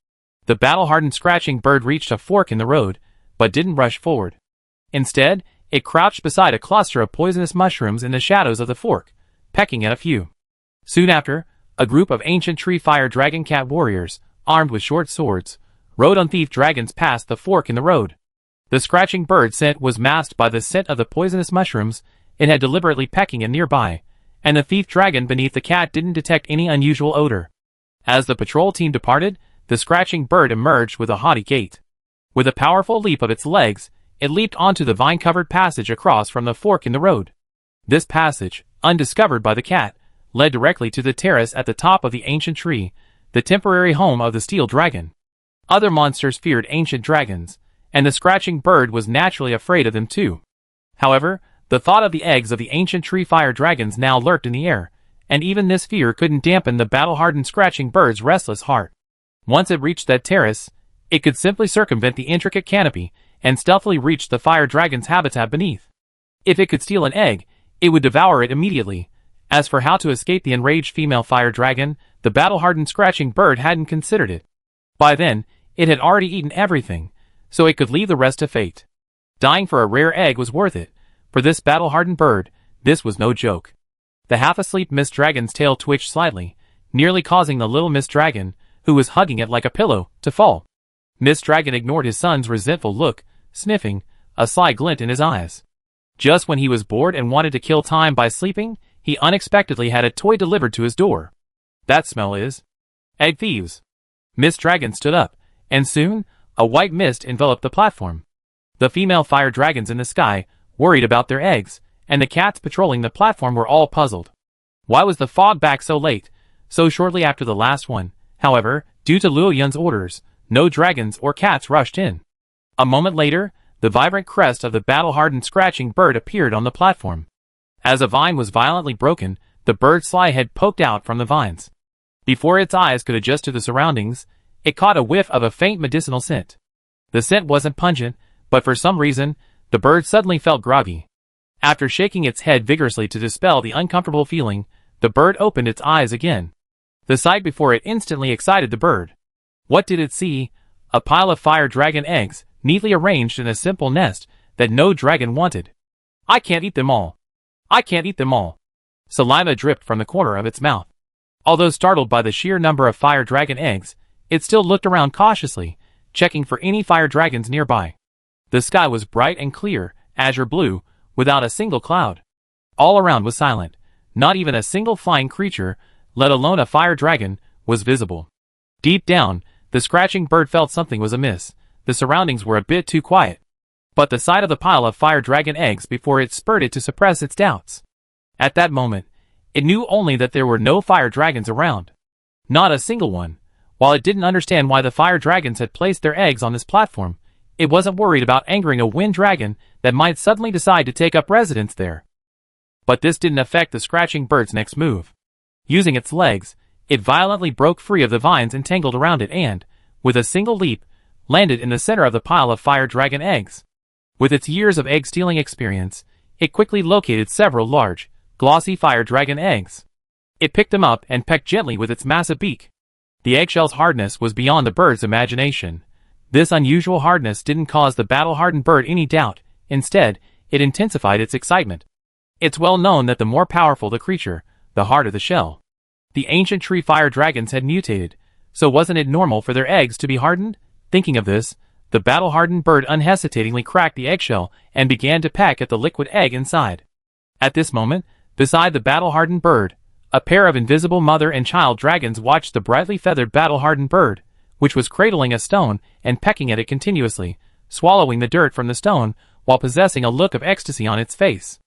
The battle-hardened scratching bird reached a fork in the road, but didn't rush forward. Instead, it crouched beside a cluster of poisonous mushrooms in the shadows of the fork, pecking at a few. Soon after, a group of ancient tree fire dragon cat warriors, armed with short swords, rode on thief dragons past the fork in the road. The scratching bird scent was masked by the scent of the poisonous mushrooms it had deliberately pecking at nearby, and the thief dragon beneath the cat didn't detect any unusual odor. As the patrol team departed, the scratching bird emerged with a haughty gait. With a powerful leap of its legs, it leaped onto the vine-covered passage across from the fork in the road. This passage, undiscovered by the cat, led directly to the terrace at the top of the ancient tree, the temporary home of the steel dragon. Other monsters feared ancient dragons, and the scratching bird was naturally afraid of them too. However, the thought of the eggs of the ancient tree fire dragons now lurked in the air, and even this fear couldn't dampen the battle-hardened scratching bird's restless heart. Once it reached that terrace, it could simply circumvent the intricate canopy and stealthily reach the fire dragon's habitat beneath. If it could steal an egg, it would devour it immediately. As for how to escape the enraged female fire dragon, the battle-hardened scratching bird hadn't considered it. By then, it had already eaten everything, so it could leave the rest to fate. Dying for a rare egg was worth it. For this battle-hardened bird, this was no joke. The half-asleep Miss Dragon's tail twitched slightly, nearly causing the little Miss Dragon, who was hugging it like a pillow, to fall. Miss Dragon ignored his son's resentful look, sniffing, a sly glint in his eyes. Just when he was bored and wanted to kill time by sleeping, he unexpectedly had a toy delivered to his door. That smell is egg thieves. Miss Dragon stood up, and soon, a white mist enveloped the platform. The female fire dragons in the sky worried about their eggs, and the cats patrolling the platform were all puzzled. Why was the fog back so late, so shortly after the last one? However, due to Luo Yun's orders, no dragons or cats rushed in. A moment later, the vibrant crest of the battle-hardened scratching bird appeared on the platform. As a vine was violently broken, the bird's sly head poked out from the vines. Before its eyes could adjust to the surroundings, it caught a whiff of a faint medicinal scent. The scent wasn't pungent, but for some reason, the bird suddenly felt groggy. After shaking its head vigorously to dispel the uncomfortable feeling, the bird opened its eyes again. The sight before it instantly excited the bird. What did it see? A pile of fire dragon eggs, neatly arranged in a simple nest that no dragon wanted. I can't eat them all. I can't eat them all. Saliva dripped from the corner of its mouth. Although startled by the sheer number of fire dragon eggs, it still looked around cautiously, checking for any fire dragons nearby. The sky was bright and clear, azure blue, without a single cloud. All around was silent. Not even a single flying creature, let alone a fire dragon, was visible. Deep down, the scratching bird felt something was amiss. The surroundings were a bit too quiet. But the sight of the pile of fire dragon eggs before it spurred it to suppress its doubts. At that moment, it knew only that there were no fire dragons around. Not a single one. While it didn't understand why the fire dragons had placed their eggs on this platform, it wasn't worried about angering a wind dragon that might suddenly decide to take up residence there. But this didn't affect the scratching bird's next move. Using its legs, it violently broke free of the vines entangled around it and, with a single leap, landed in the center of the pile of fire dragon eggs. With its years of egg-stealing experience, it quickly located several large, glossy fire dragon eggs. It picked them up and pecked gently with its massive beak. The eggshell's hardness was beyond the bird's imagination. This unusual hardness didn't cause the battle-hardened bird any doubt. Instead, it intensified its excitement. It's well known that the more powerful the creature, the harder the shell. The ancient tree fire dragons had mutated, so wasn't it normal for their eggs to be hardened? Thinking of this, the battle-hardened bird unhesitatingly cracked the eggshell and began to peck at the liquid egg inside. At this moment, beside the battle-hardened bird, a pair of invisible mother and child dragons watched the brightly feathered battle-hardened bird, which was cradling a stone and pecking at it continuously, swallowing the dirt from the stone while possessing a look of ecstasy on its face.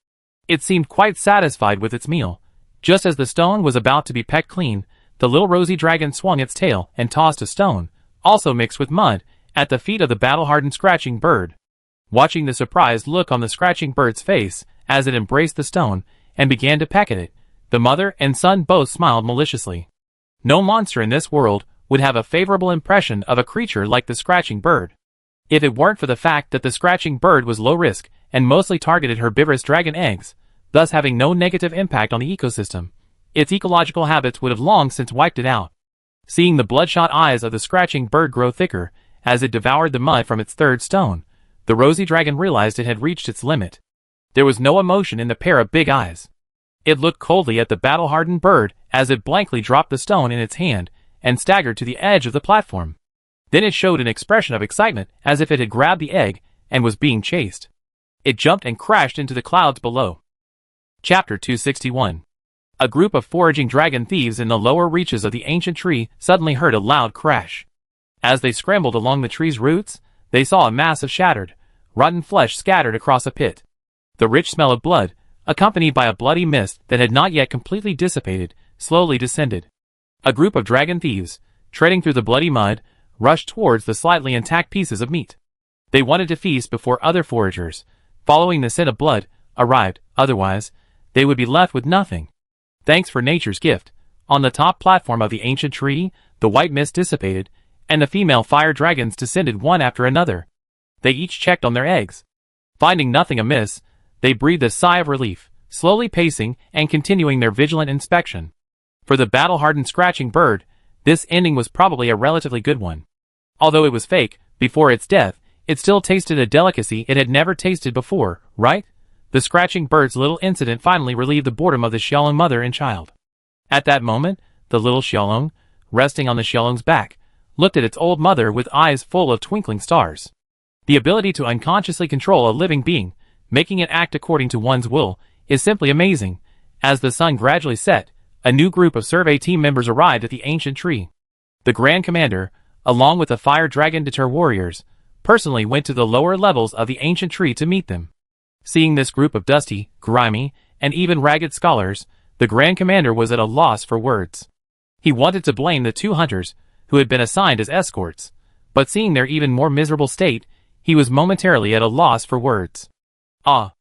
It seemed quite satisfied with its meal. Just as the stone was about to be pecked clean, the little rosy dragon swung its tail and tossed a stone, also mixed with mud, at the feet of the battle-hardened scratching bird. Watching the surprised look on the scratching bird's face as it embraced the stone and began to peck at it, the mother and son both smiled maliciously. No monster in this world would have a favorable impression of a creature like the scratching bird. If it weren't for the fact that the scratching bird was low risk and mostly targeted herbivorous dragon eggs, thus having no negative impact on the ecosystem, its ecological habits would have long since wiped it out. Seeing the bloodshot eyes of the scratching bird grow thicker as it devoured the mud from its third stone, the rosy dragon realized it had reached its limit. There was no emotion in the pair of big eyes. It looked coldly at the battle-hardened bird as it blankly dropped the stone in its hand and staggered to the edge of the platform. Then it showed an expression of excitement as if it had grabbed the egg and was being chased. It jumped and crashed into the clouds below. Chapter 261. A group of foraging dragon thieves in the lower reaches of the ancient tree suddenly heard a loud crash. As they scrambled along the tree's roots, they saw a mass of shattered, rotten flesh scattered across a pit. The rich smell of blood, accompanied by a bloody mist that had not yet completely dissipated, slowly descended. A group of dragon thieves, treading through the bloody mud, rushed towards the slightly intact pieces of meat. They wanted to feast before other foragers, following the scent of blood, arrived. Otherwise, they would be left with nothing. Thanks for nature's gift. On the top platform of the ancient tree, the white mist dissipated, and the female fire dragons descended one after another. They each checked on their eggs. Finding nothing amiss, they breathed a sigh of relief, slowly pacing and continuing their vigilant inspection. For the battle-hardened scratching bird, this ending was probably a relatively good one. Although it was fake, before its death, it still tasted a delicacy it had never tasted before, right? The scratching bird's little incident finally relieved the boredom of the Xiaolong mother and child. At that moment, the little Xiaolong, resting on the Xiaolong's back, looked at its old mother with eyes full of twinkling stars. The ability to unconsciously control a living being, making it act according to one's will, is simply amazing. As the sun gradually set, a new group of survey team members arrived at the ancient tree. The Grand Commander, along with the Fire Dragon Deter warriors, personally went to the lower levels of the ancient tree to meet them. Seeing this group of dusty, grimy, and even ragged scholars, the Grand Commander was at a loss for words. He wanted to blame the two hunters, who had been assigned as escorts, but seeing their even more miserable state, he was momentarily at a loss for words. Ah!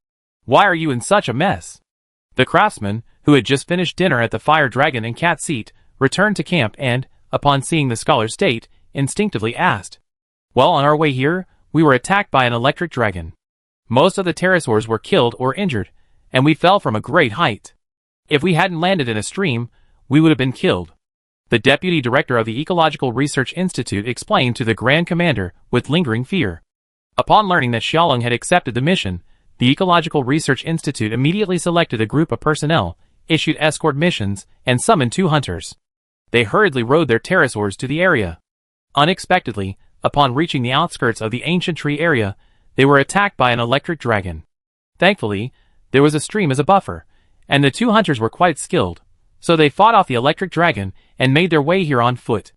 Why are you in such a mess? The craftsman, who had just finished dinner at the Fire Dragon and Cat seat, returned to camp and, upon seeing the scholar's state, instinctively asked. Well, on our way here, we were attacked by an electric dragon. Most of the pterosaurs were killed or injured, and we fell from a great height. If we hadn't landed in a stream, we would have been killed. The deputy director of the Ecological Research Institute explained to the Grand Commander with lingering fear. Upon learning that Xiaolong had accepted the mission, the Ecological Research Institute immediately selected a group of personnel, issued escort missions, and summoned two hunters. They hurriedly rode their pterosaurs to the area. Unexpectedly, upon reaching the outskirts of the ancient tree area, they were attacked by an electric dragon. Thankfully, there was a stream as a buffer, and the two hunters were quite skilled, so they fought off the electric dragon and made their way here on foot.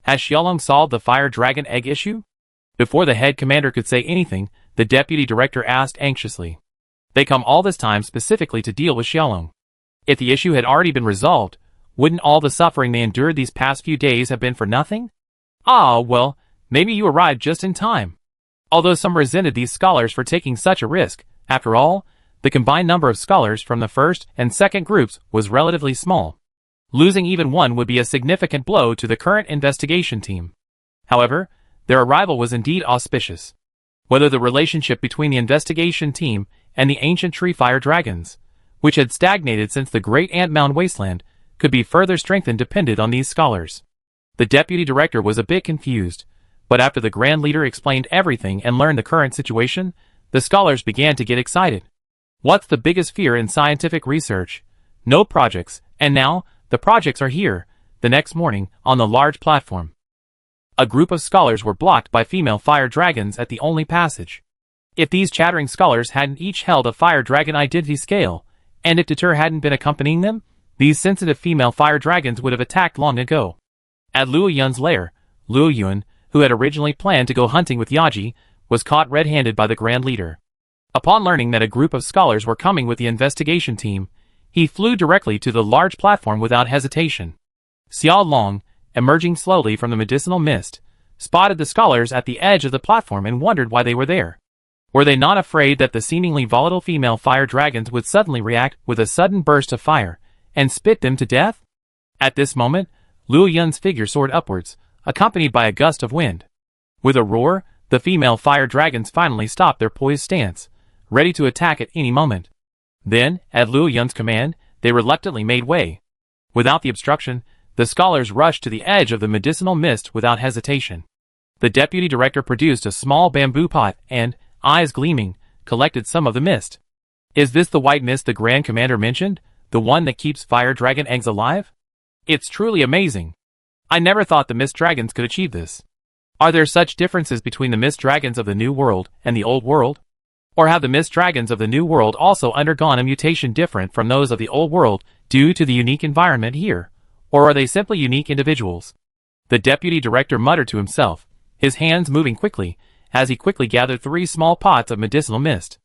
Has Xiaolong solved the fire dragon egg issue? Before the head commander could say anything, the deputy director asked anxiously. They come all this time specifically to deal with Xiaolong. If the issue had already been resolved, wouldn't all the suffering they endured these past few days have been for nothing? Ah, well, maybe you arrived just in time. Although some resented these scholars for taking such a risk, after all, the combined number of scholars from the first and second groups was relatively small. Losing even one would be a significant blow to the current investigation team. However, their arrival was indeed auspicious. whether the relationship between the investigation team and the ancient tree fire dragons, which had stagnated since the Great Ant Mound wasteland, could be further strengthened depended on these scholars. The deputy director was a bit confused, but after the grand leader explained everything and learned the current situation, the scholars began to get excited. What's the biggest fear in scientific research? No projects, and now, the projects are here. The next morning, on the large platform, a group of scholars were blocked by female fire dragons at the only passage. If these chattering scholars hadn't each held a fire dragon identity scale, and if Deter hadn't been accompanying them, these sensitive female fire dragons would have attacked long ago. At Luo Yun's lair, Luo Yun, who had originally planned to go hunting with Yaji, was caught red-handed by the grand leader. Upon learning that a group of scholars were coming with the investigation team, he flew directly to the large platform without hesitation. Xiao Long, emerging slowly from the medicinal mist, spotted the scholars at the edge of the platform and wondered why they were there. Were they not afraid that the seemingly volatile female fire dragons would suddenly react with a sudden burst of fire and spit them to death? At this moment, Luo Yun's figure soared upwards, accompanied by a gust of wind. With a roar, the female fire dragons finally stopped their poised stance, ready to attack at any moment. Then, at Luo Yun's command, they reluctantly made way. Without the obstruction, the scholars rushed to the edge of the medicinal mist without hesitation. The deputy director produced a small bamboo pot and, eyes gleaming, collected some of the mist. Is this the white mist the Grand Commander mentioned, the one that keeps fire dragon eggs alive? It's truly amazing. I never thought the mist dragons could achieve this. Are there such differences between the mist dragons of the New World and the Old World? Or have the mist dragons of the New World also undergone a mutation different from those of the Old World due to the unique environment here? Or are they simply unique individuals? The deputy director muttered to himself, his hands moving quickly, as he quickly gathered 3 small pots of medicinal mist.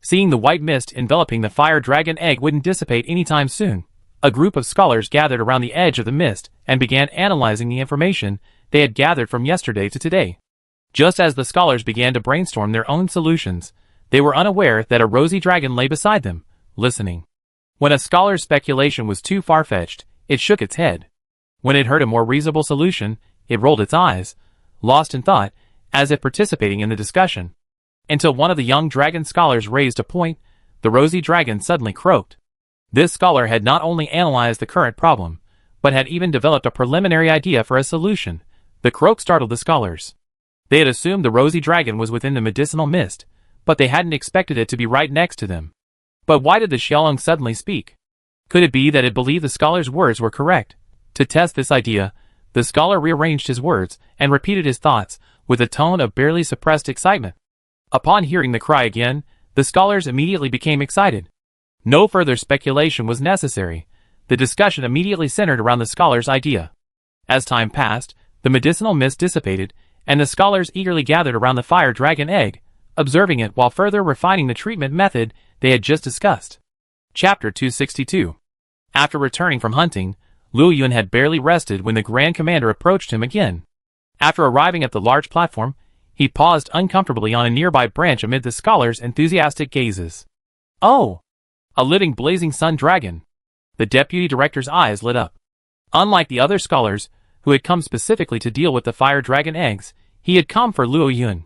Seeing the white mist enveloping the fire dragon egg wouldn't dissipate anytime soon, a group of scholars gathered around the edge of the mist and began analyzing the information they had gathered from yesterday to today. Just as the scholars began to brainstorm their own solutions, they were unaware that a rosy dragon lay beside them, listening. When a scholar's speculation was too far-fetched, it shook its head. When it heard a more reasonable solution, it rolled its eyes, lost in thought, as if participating in the discussion. Until one of the young dragon scholars raised a point, the rosy dragon suddenly croaked. This scholar had not only analyzed the current problem, but had even developed a preliminary idea for a solution. The croak startled the scholars. They had assumed the rosy dragon was within the medicinal mist, but they hadn't expected it to be right next to them. But why did the Xiaolong suddenly speak? Could it be that it believed the scholar's words were correct? To test this idea, the scholar rearranged his words and repeated his thoughts with a tone of barely suppressed excitement. Upon hearing the cry again, the scholars immediately became excited. No further speculation was necessary. The discussion immediately centered around the scholar's idea. As time passed, the medicinal mist dissipated, and the scholars eagerly gathered around the fire dragon egg, observing it while further refining the treatment method they had just discussed. Chapter 262. After returning from hunting, Luo Yun had barely rested when the Grand Commander approached him again. After arriving at the large platform, he paused uncomfortably on a nearby branch amid the scholars' enthusiastic gazes. Oh! A living blazing sun dragon! The deputy director's eyes lit up. Unlike the other scholars, who had come specifically to deal with the fire dragon eggs, he had come for Luo Yun.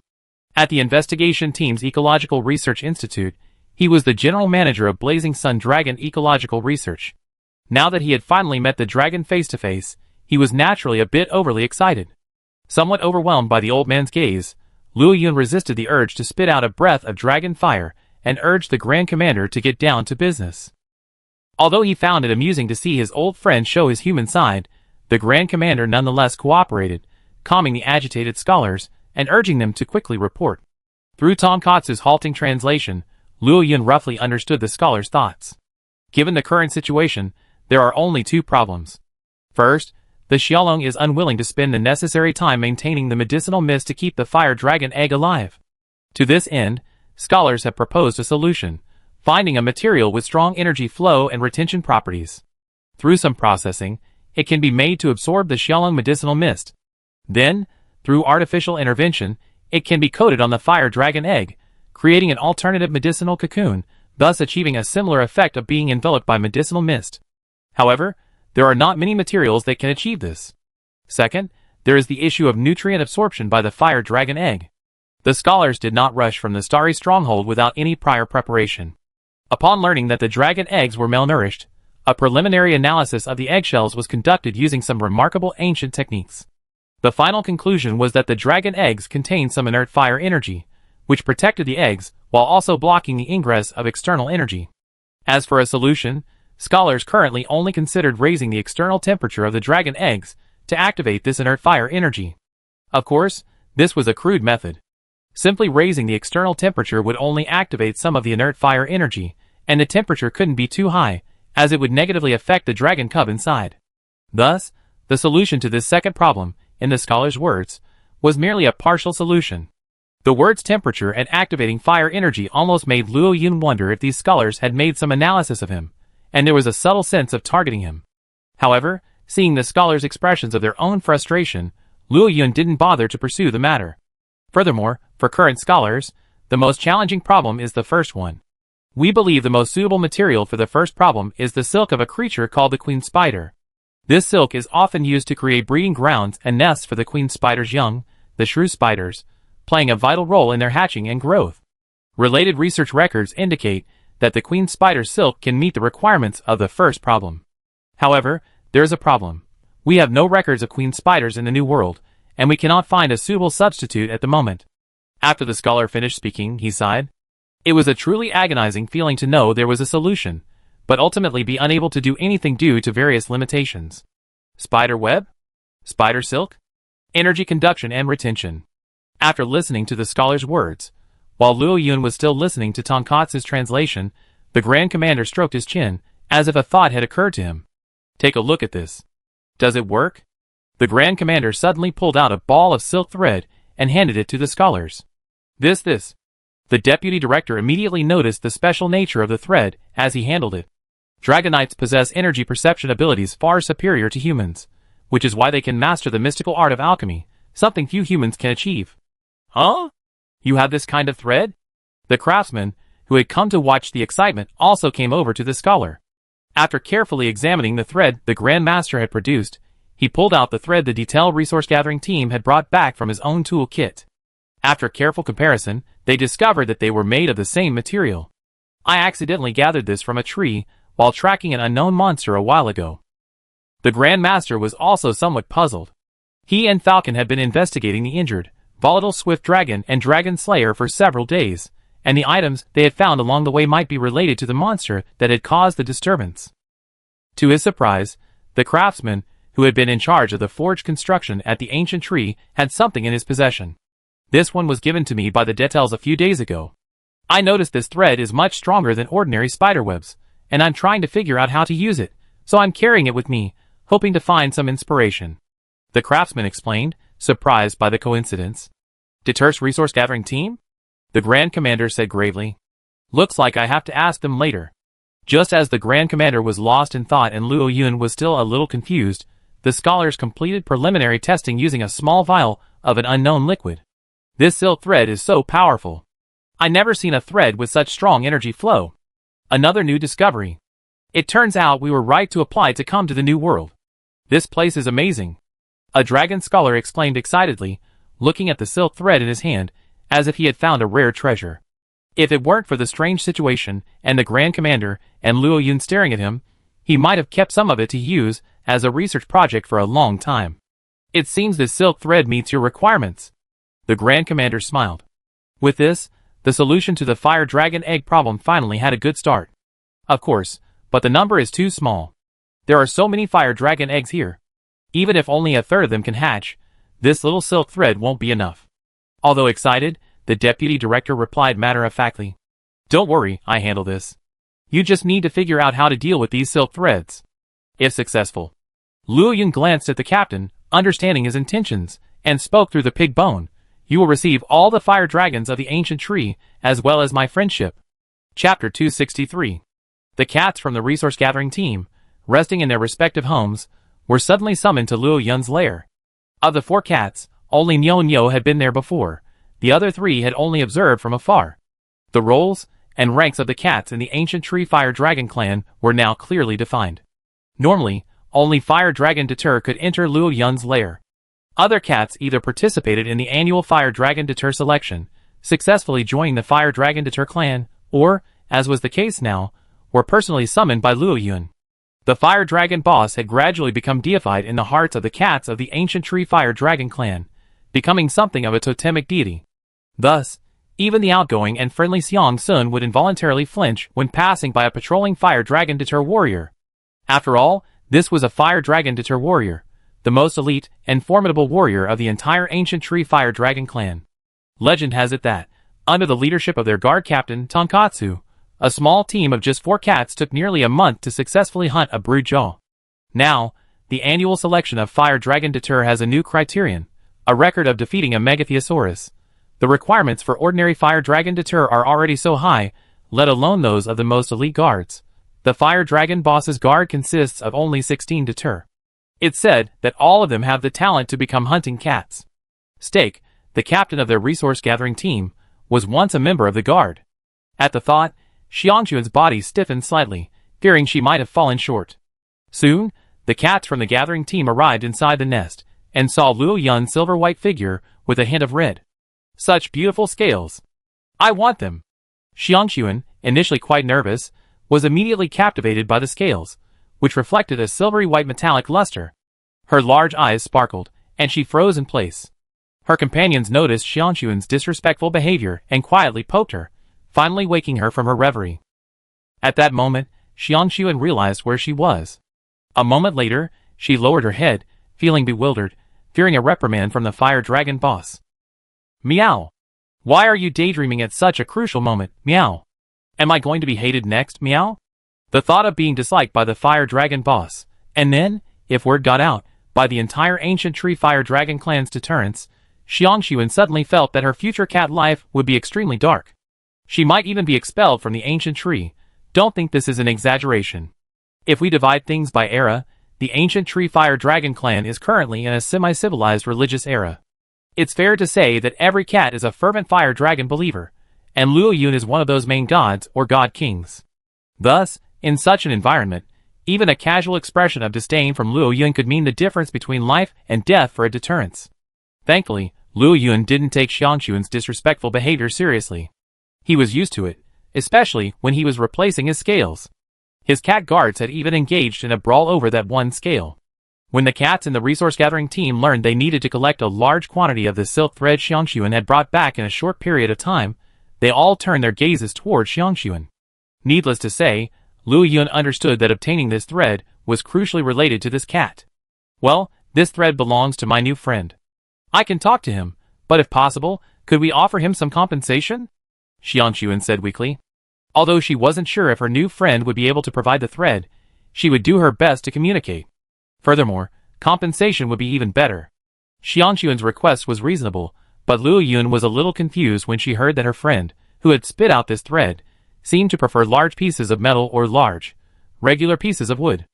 At the investigation team's Ecological Research Institute, he was the general manager of Blazing Sun Dragon Ecological Research. Now that he had finally met the dragon face-to-face, he was naturally a bit overly excited. Somewhat overwhelmed by the old man's gaze, Luo Yun resisted the urge to spit out a breath of dragon fire and urged the Grand Commander to get down to business. Although he found it amusing to see his old friend show his human side, the Grand Commander nonetheless cooperated, calming the agitated scholars and urging them to quickly report. Through Tonkatsu's halting translation, Luo Yun roughly understood the scholar's thoughts. Given the current situation, there are only 2 problems. First, the Xiaolong is unwilling to spend the necessary time maintaining the medicinal mist to keep the fire dragon egg alive. To this end, scholars have proposed a solution, finding a material with strong energy flow and retention properties. Through some processing, it can be made to absorb the Xiaolong medicinal mist. Then, through artificial intervention, it can be coated on the fire dragon egg, creating an alternative medicinal cocoon, thus achieving a similar effect of being enveloped by medicinal mist. However, there are not many materials that can achieve this. Second, there is the issue of nutrient absorption by the fire dragon egg. The scholars did not rush from the starry stronghold without any prior preparation. Upon learning that the dragon eggs were malnourished, a preliminary analysis of the eggshells was conducted using some remarkable ancient techniques. The final conclusion was that the dragon eggs contained some inert fire energy, which protected the eggs while also blocking the ingress of external energy. As for a solution, scholars currently only considered raising the external temperature of the dragon eggs to activate this inert fire energy. Of course, this was a crude method. Simply raising the external temperature would only activate some of the inert fire energy, and the temperature couldn't be too high, as it would negatively affect the dragon cub inside. Thus, the solution to this second problem, in the scholar's words, was merely a partial solution. The words temperature and activating fire energy almost made Luo Yun wonder if these scholars had made some analysis of him, and there was a subtle sense of targeting him. However, seeing the scholars' expressions of their own frustration, Luo Yun didn't bother to pursue the matter. Furthermore, for current scholars, the most challenging problem is the first one. We believe the most suitable material for the first problem is the silk of a creature called the queen spider. This silk is often used to create breeding grounds and nests for the queen spider's young, the shrew spiders, playing a vital role in their hatching and growth. Related research records indicate that the queen spider's silk can meet the requirements of the first problem. However, there is a problem. We have no records of queen spiders in the New World, and we cannot find a suitable substitute at the moment. After the scholar finished speaking, he sighed. It was a truly agonizing feeling to know there was a solution, but ultimately be unable to do anything due to various limitations. Spider web? Spider silk? Energy conduction and retention. After listening to the scholar's words, while Luo Yun was still listening to Tonkatsu's translation, the Grand Commander stroked his chin, as if a thought had occurred to him. Take a look at this. Does it work? The Grand Commander suddenly pulled out a ball of silk thread and handed it to the scholars. This. The Deputy Director immediately noticed the special nature of the thread as he handled it. Dragonites possess energy perception abilities far superior to humans, which is why they can master the mystical art of alchemy, something few humans can achieve. Huh? You have this kind of thread? The craftsman, who had come to watch the excitement, also came over to the scholar. After carefully examining the thread the Grand Master had produced, he pulled out the thread the detailed resource-gathering team had brought back from his own tool kit. After careful comparison, they discovered that they were made of the same material. I accidentally gathered this from a tree while tracking an unknown monster a while ago. The Grand Master was also somewhat puzzled. He and Falcon had been investigating the injured, volatile swift dragon and dragon slayer for several days, and the items they had found along the way might be related to the monster that had caused the disturbance. To his surprise, the craftsman, who had been in charge of the forge construction at the ancient tree, had something in his possession. This one was given to me by the Detels a few days ago. I noticed this thread is much stronger than ordinary spiderwebs, and I'm trying to figure out how to use it, so I'm carrying it with me, hoping to find some inspiration. The craftsman explained, surprised by the coincidence. Deter's resource-gathering team? The Grand Commander said gravely. Looks like I have to ask them later. Just as the Grand Commander was lost in thought and Luo Yun was still a little confused, the scholars completed preliminary testing using a small vial of an unknown liquid. This silk thread is so powerful. I never seen a thread with such strong energy flow. Another new discovery. It turns out we were right to apply to come to the New World. This place is amazing. A dragon scholar exclaimed excitedly, looking at the silk thread in his hand, as if he had found a rare treasure. If it weren't for the strange situation and the Grand Commander and Luo Yun staring at him, he might have kept some of it to use as a research project for a long time. It seems this silk thread meets your requirements. The Grand Commander smiled. With this, the solution to the fire dragon egg problem finally had a good start. Of course, but the number is too small. There are so many fire dragon eggs here. Even if only a third of them can hatch, this little silk thread won't be enough. Although excited, the Deputy Director replied matter-of-factly. Don't worry, I handle this. You just need to figure out how to deal with these silk threads. If successful. Luo Yun glanced at the captain, understanding his intentions, and spoke through the pig bone. You will receive all the fire dragons of the ancient tree, as well as my friendship. Chapter 263. The cats from the resource-gathering team, resting in their respective homes, were suddenly summoned to Luo Yun's lair. Of the 4 cats, only Nyo Nyo had been there before. The other 3 had only observed from afar. The roles and ranks of the cats in the ancient tree fire dragon clan were now clearly defined. Normally, only fire dragon Deter could enter Luo Yun's lair. Other cats either participated in the annual Fire Dragon Deter selection, successfully joining the Fire Dragon Deter clan, or, as was the case now, were personally summoned by Luo Yun. The Fire Dragon boss had gradually become deified in the hearts of the cats of the ancient Tree Fire Dragon clan, becoming something of a totemic deity. Thus, even the outgoing and friendly Xiang Sun would involuntarily flinch when passing by a patrolling Fire Dragon Deter warrior. After all, this was a Fire Dragon Deter warrior, the most elite and formidable warrior of the entire ancient Tree Fire Dragon clan. Legend has it that, under the leadership of their guard captain Tonkatsu, a small team of just 4 cats took nearly a month to successfully hunt a brood jaw. Now, the annual selection of Fire Dragon Deter has a new criterion, a record of defeating a Megatheosaurus. The requirements for ordinary Fire Dragon Deter are already so high, let alone those of the most elite guards. The Fire Dragon boss's guard consists of only 16 Deter. It's said that all of them have the talent to become hunting cats. Stake, the captain of their resource-gathering team, was once a member of the guard. At the thought, Xiangxuan's body stiffened slightly, fearing she might have fallen short. Soon, the cats from the gathering team arrived inside the nest, and saw Luo Yun's silver-white figure with a hint of red. Such beautiful scales! I want them! Xiangxuan, initially quite nervous, was immediately captivated by the scales, which reflected a silvery white metallic luster. Her large eyes sparkled, and she froze in place. Her companions noticed Xiangxuan's disrespectful behavior and quietly poked her, finally waking her from her reverie. At that moment, Xiangxuan realized where she was. A moment later, she lowered her head, feeling bewildered, fearing a reprimand from the Fire Dragon boss. Meow! Why are you daydreaming at such a crucial moment, meow? Am I going to be hated next, meow? The thought of being disliked by the Fire Dragon boss, and then, if word got out, by the entire ancient Tree Fire Dragon clan's deterrents, Xiangxuan suddenly felt that her future cat life would be extremely dark. She might even be expelled from the ancient tree. Don't think this is an exaggeration. If we divide things by era, the ancient Tree Fire Dragon clan is currently in a semi-civilized religious era. It's fair to say that every cat is a fervent Fire Dragon believer, and Luo Yun is one of those main gods or god kings. Thus, in such an environment, even a casual expression of disdain from Luo Yun could mean the difference between life and death for a deterrence. Thankfully, Luo Yun didn't take Xiangxuan's disrespectful behavior seriously. He was used to it, especially when he was replacing his scales. His cat guards had even engaged in a brawl over that one scale. When the cats in the resource-gathering team learned they needed to collect a large quantity of the silk thread Xiangxuan had brought back in a short period of time, they all turned their gazes toward Xiangxuan. Needless to say, Luo Yun understood that obtaining this thread was crucially related to this cat. Well, this thread belongs to my new friend. I can talk to him, but if possible, could we offer him some compensation? Xiangxuan said weakly. Although she wasn't sure if her new friend would be able to provide the thread, she would do her best to communicate. Furthermore, compensation would be even better. Xiangxuan's request was reasonable, but Luo Yun was a little confused when she heard that her friend, who had spit out this thread, seemed to prefer large pieces of metal or large, regular pieces of wood.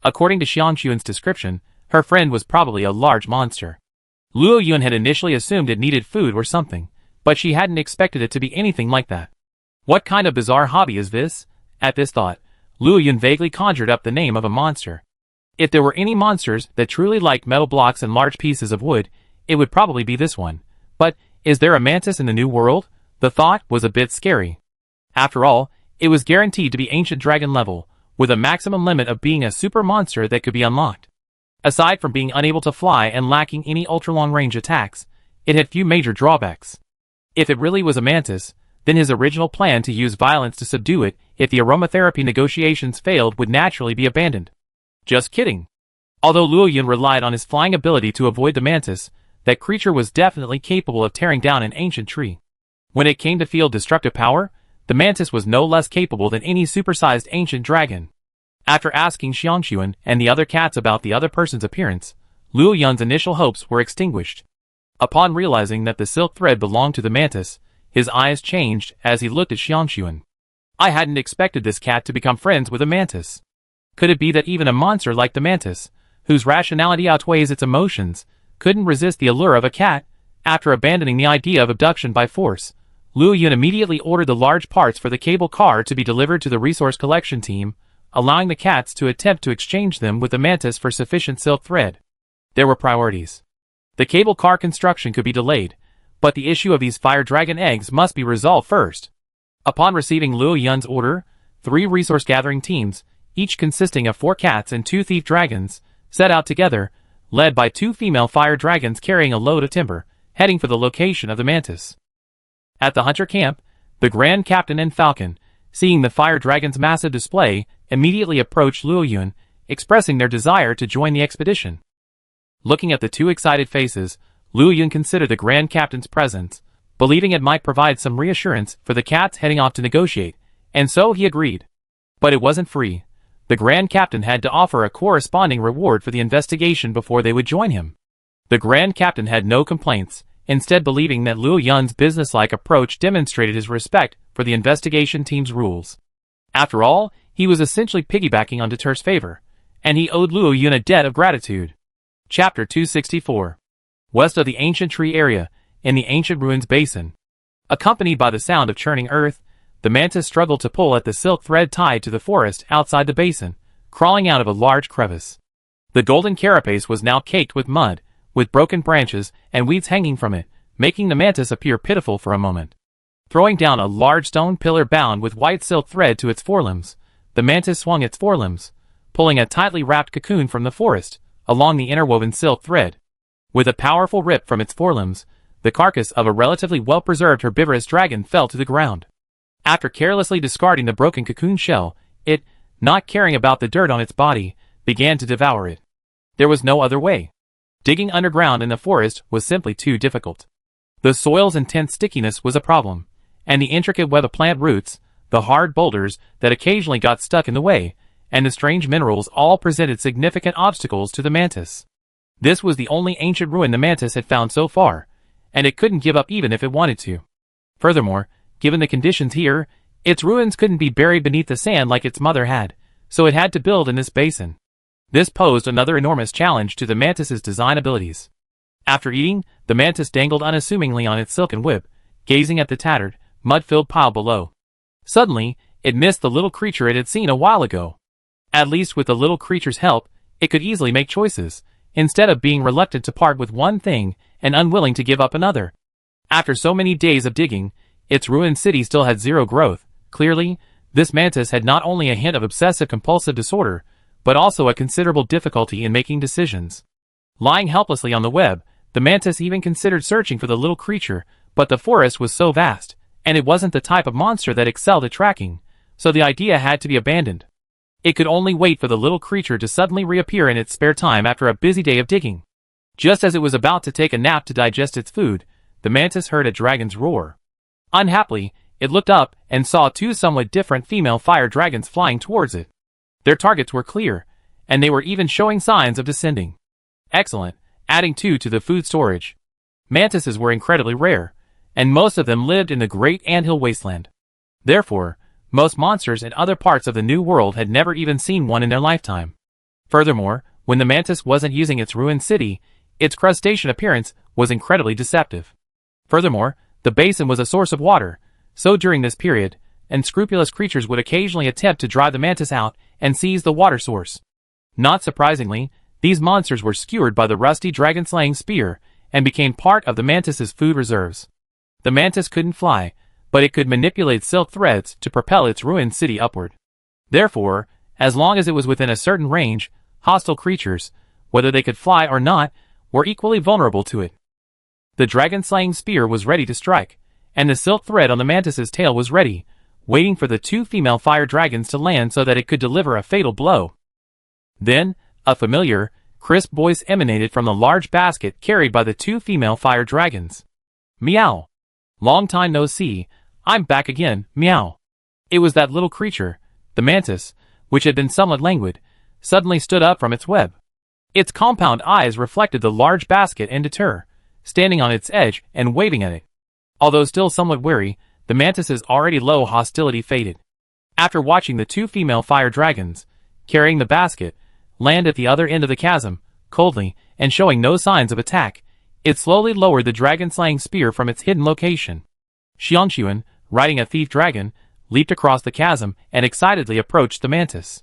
According to Xiangxuan's description, her friend was probably a large monster. Luo Yun had initially assumed it needed food or something, but she hadn't expected it to be anything like that. What kind of bizarre hobby is this? At this thought, Luo Yun vaguely conjured up the name of a monster. If there were any monsters that truly liked metal blocks and large pieces of wood, it would probably be this one. But, is there a mantis in the new world? The thought was a bit scary. After all, it was guaranteed to be ancient dragon level, with a maximum limit of being a super monster that could be unlocked. Aside from being unable to fly and lacking any ultra-long range attacks, it had few major drawbacks. If it really was a mantis, then his original plan to use violence to subdue it if the aromatherapy negotiations failed would naturally be abandoned. Just kidding. Although Luo Yun relied on his flying ability to avoid the mantis, that creature was definitely capable of tearing down an ancient tree. When it came to field destructive power, the mantis was no less capable than any supersized ancient dragon. After asking Xiangxuan and the other cats about the other person's appearance, Luo Yun's initial hopes were extinguished. Upon realizing that the silk thread belonged to the mantis, his eyes changed as he looked at Xiangxuan. I hadn't expected this cat to become friends with a mantis. Could it be that even a monster like the mantis, whose rationality outweighs its emotions, couldn't resist the allure of a cat? After abandoning the idea of abduction by force, Luo Yun immediately ordered the large parts for the cable car to be delivered to the resource collection team, allowing the cats to attempt to exchange them with the mantis for sufficient silk thread. There were priorities. The cable car construction could be delayed, but the issue of these fire dragon eggs must be resolved first. Upon receiving Luo Yun's order, 3 resource-gathering teams, each consisting of 4 cats and 2 thief dragons, set out together, led by 2 female fire dragons carrying a load of timber, heading for the location of the mantis. At the hunter camp, the Grand Captain and Falcon, seeing the fire dragon's massive display, immediately approached Luo Yun, expressing their desire to join the expedition. Looking at the 2 excited faces, Luo Yun considered the Grand Captain's presence, believing it might provide some reassurance for the cats heading off to negotiate, and so he agreed. But it wasn't free. The Grand Captain had to offer a corresponding reward for the investigation before they would join him. The Grand Captain had no complaints, instead believing that Luo Yun's businesslike approach demonstrated his respect for the investigation team's rules. After all, he was essentially piggybacking on Deter's favor, and he owed Luo Yun a debt of gratitude. Chapter 264. West of the Ancient Tree Area, in the Ancient Ruins Basin. Accompanied by the sound of churning earth, the mantis struggled to pull at the silk thread tied to the forest outside the basin, crawling out of a large crevice. The golden carapace was now caked with mud, with broken branches and weeds hanging from it, making the mantis appear pitiful for a moment. Throwing down a large stone pillar bound with white silk thread to its forelimbs, the mantis swung its forelimbs, pulling a tightly wrapped cocoon from the forest, along the interwoven silk thread. With a powerful rip from its forelimbs, the carcass of a relatively well-preserved herbivorous dragon fell to the ground. After carelessly discarding the broken cocoon shell, it, not caring about the dirt on its body, began to devour it. There was no other way. Digging underground in the forest was simply too difficult. The soil's intense stickiness was a problem, and the intricate web of plant roots, the hard boulders that occasionally got stuck in the way, and the strange minerals all presented significant obstacles to the mantis. This was the only ancient ruin the mantis had found so far, and it couldn't give up even if it wanted to. Furthermore, given the conditions here, its ruins couldn't be buried beneath the sand like its mother had, so it had to build in this basin. This posed another enormous challenge to the mantis's design abilities. After eating, the mantis dangled unassumingly on its silken whip, gazing at the tattered, mud-filled pile below. Suddenly, it missed the little creature it had seen a while ago. At least with the little creature's help, it could easily make choices, instead of being reluctant to part with one thing and unwilling to give up another. After so many days of digging, its ruined city still had zero growth. Clearly, this mantis had not only a hint of obsessive-compulsive disorder, but also a considerable difficulty in making decisions. Lying helplessly on the web, the mantis even considered searching for the little creature, but the forest was so vast, and it wasn't the type of monster that excelled at tracking, so the idea had to be abandoned. It could only wait for the little creature to suddenly reappear in its spare time after a busy day of digging. Just as it was about to take a nap to digest its food, the mantis heard a dragon's roar. Unhappily, it looked up and saw 2 somewhat different female fire dragons flying towards it. Their targets were clear, and they were even showing signs of descending. Excellent, adding 2 to the food storage. Mantises were incredibly rare, and most of them lived in the great anthill wasteland. Therefore, most monsters in other parts of the New World had never even seen one in their lifetime. Furthermore, when the mantis wasn't using its ruined city, its crustacean appearance was incredibly deceptive. Furthermore, the basin was a source of water, so during this period, unscrupulous creatures would occasionally attempt to drive the mantis out and seize the water source. Not surprisingly, these monsters were skewered by the rusty dragon-slaying spear and became part of the mantis's food reserves. The mantis couldn't fly, but it could manipulate silk threads to propel its ruined city upward. Therefore, as long as it was within a certain range, hostile creatures, whether they could fly or not, were equally vulnerable to it. The dragon-slaying spear was ready to strike, and the silk thread on the mantis's tail was ready, waiting for the 2 female fire dragons to land so that it could deliver a fatal blow. Then, a familiar, crisp voice emanated from the large basket carried by the 2 female fire dragons. Meow. Long time no see, I'm back again, meow. It was that little creature, the mantis, which had been somewhat languid, suddenly stood up from its web. Its compound eyes reflected the large basket and Deter, standing on its edge and waving at it. Although still somewhat wary, the mantis's already low hostility faded. After watching the 2 female fire dragons, carrying the basket, land at the other end of the chasm, coldly, and showing no signs of attack, it slowly lowered the dragon-slaying spear from its hidden location. Xiangxuan, riding a thief dragon, leaped across the chasm and excitedly approached the mantis.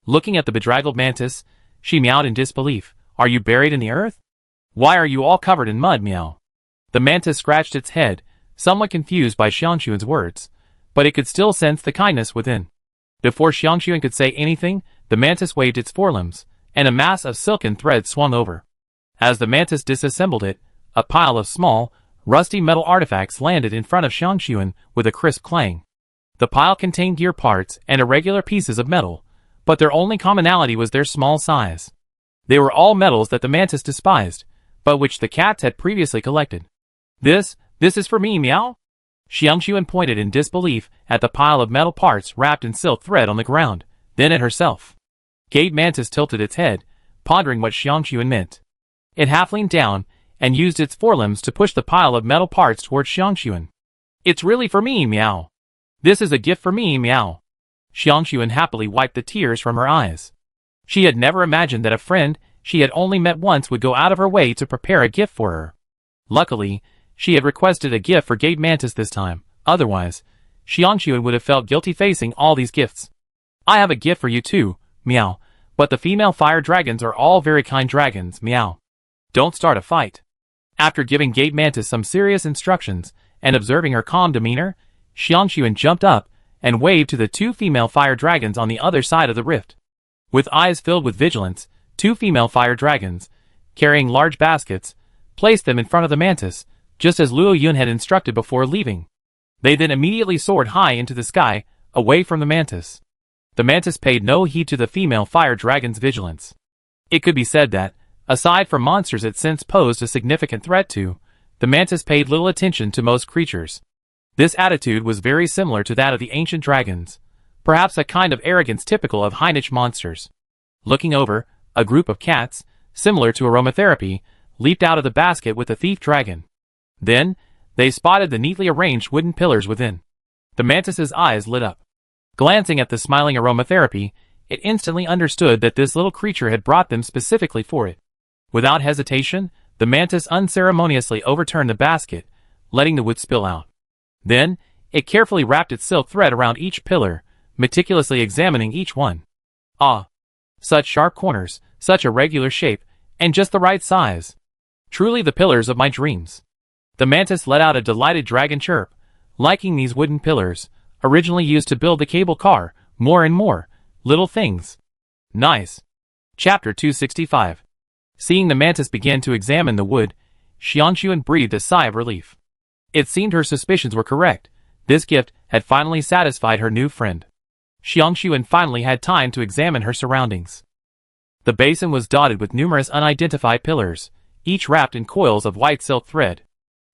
Looking at the bedraggled mantis, she meowed in disbelief. Are you buried in the earth? Why are you all covered in mud, meow? The mantis scratched its head, somewhat confused by Xiangxuan's words, but it could still sense the kindness within. Before Xiangxuan could say anything, the mantis waved its forelimbs, and a mass of silken thread swung over. As the mantis disassembled it, a pile of small, rusty metal artifacts landed in front of Xiangxuan with a crisp clang. The pile contained gear parts and irregular pieces of metal, but their only commonality was their small size. They were all metals that the mantis despised, but which the cats had previously collected. This is for me, meow? Xiangxuan pointed in disbelief at the pile of metal parts wrapped in silk thread on the ground, then at herself. Gabe Mantis tilted its head, pondering what Xiangxuan meant. It half leaned down, and used its forelimbs to push the pile of metal parts towards Xiangxuan. It's really for me, meow. This is a gift for me, meow. Xiangxuan happily wiped the tears from her eyes. She had never imagined that a friend she had only met once would go out of her way to prepare a gift for her. Luckily, she had requested a gift for Gabe Mantis this time. Otherwise, Xiangxuan would have felt guilty facing all these gifts. I have a gift for you too, meow, but the female fire dragons are all very kind dragons, meow. Don't start a fight. After giving Gabe Mantis some serious instructions, and observing her calm demeanor, Xiangxuan jumped up, and waved to the two female fire dragons on the other side of the rift. With eyes filled with vigilance, two female fire dragons, carrying large baskets, placed them in front of the mantis, just as Luo Yun had instructed before leaving. They then immediately soared high into the sky, away from the mantis. The mantis paid no heed to the female fire dragon's vigilance. It could be said that, aside from monsters it since posed a significant threat to, the mantis paid little attention to most creatures. This attitude was very similar to that of the ancient dragons, perhaps a kind of arrogance typical of High-Niche monsters. Looking over, a group of cats, similar to aromatherapy, leaped out of the basket with the thief dragon. Then, they spotted the neatly arranged wooden pillars within. The mantis's eyes lit up. Glancing at the smiling aromatherapy, it instantly understood that this little creature had brought them specifically for it. Without hesitation, the mantis unceremoniously overturned the basket, letting the wood spill out. Then, it carefully wrapped its silk thread around each pillar, meticulously examining each one. Ah! Such sharp corners, such a regular shape, and just the right size. Truly the pillars of my dreams. The mantis let out a delighted dragon chirp, liking these wooden pillars, originally used to build the cable car, more and more, little things. Nice. Chapter 265. Seeing the mantis begin to examine the wood, Xiangxuan breathed a sigh of relief. It seemed her suspicions were correct. This gift had finally satisfied her new friend. Xiangxuan finally had time to examine her surroundings. The basin was dotted with numerous unidentified pillars, each wrapped in coils of white silk thread.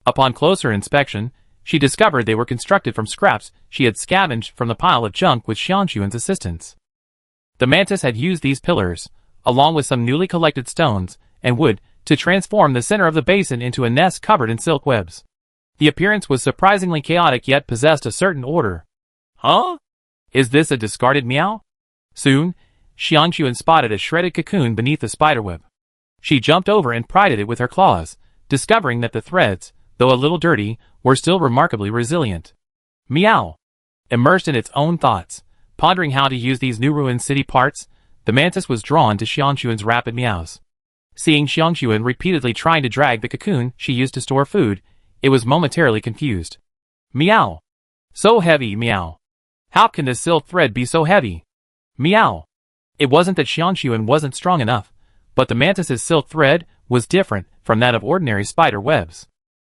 Upon closer inspection, she discovered they were constructed from scraps she had scavenged from the pile of junk with Xiangxuan's assistance. The mantis had used these pillars, along with some newly collected stones and wood, to transform the center of the basin into a nest covered in silk webs. The appearance was surprisingly chaotic yet possessed a certain order. Huh? Is this a discarded meow? Soon, Xiangxuan spotted a shredded cocoon beneath the spiderweb. She jumped over and pried at it with her claws, discovering that the threads, though a little dirty, were still remarkably resilient. Meow! Immersed in its own thoughts, pondering how to use these new ruined city parts, the mantis was drawn to Xiangxuan's rapid meows. Seeing Xiangxuan repeatedly trying to drag the cocoon she used to store food, it was momentarily confused. Meow! So heavy, meow! How can this silk thread be so heavy? Meow! It wasn't that Xiangxuan wasn't strong enough, but the mantis's silk thread was different from that of ordinary spider webs.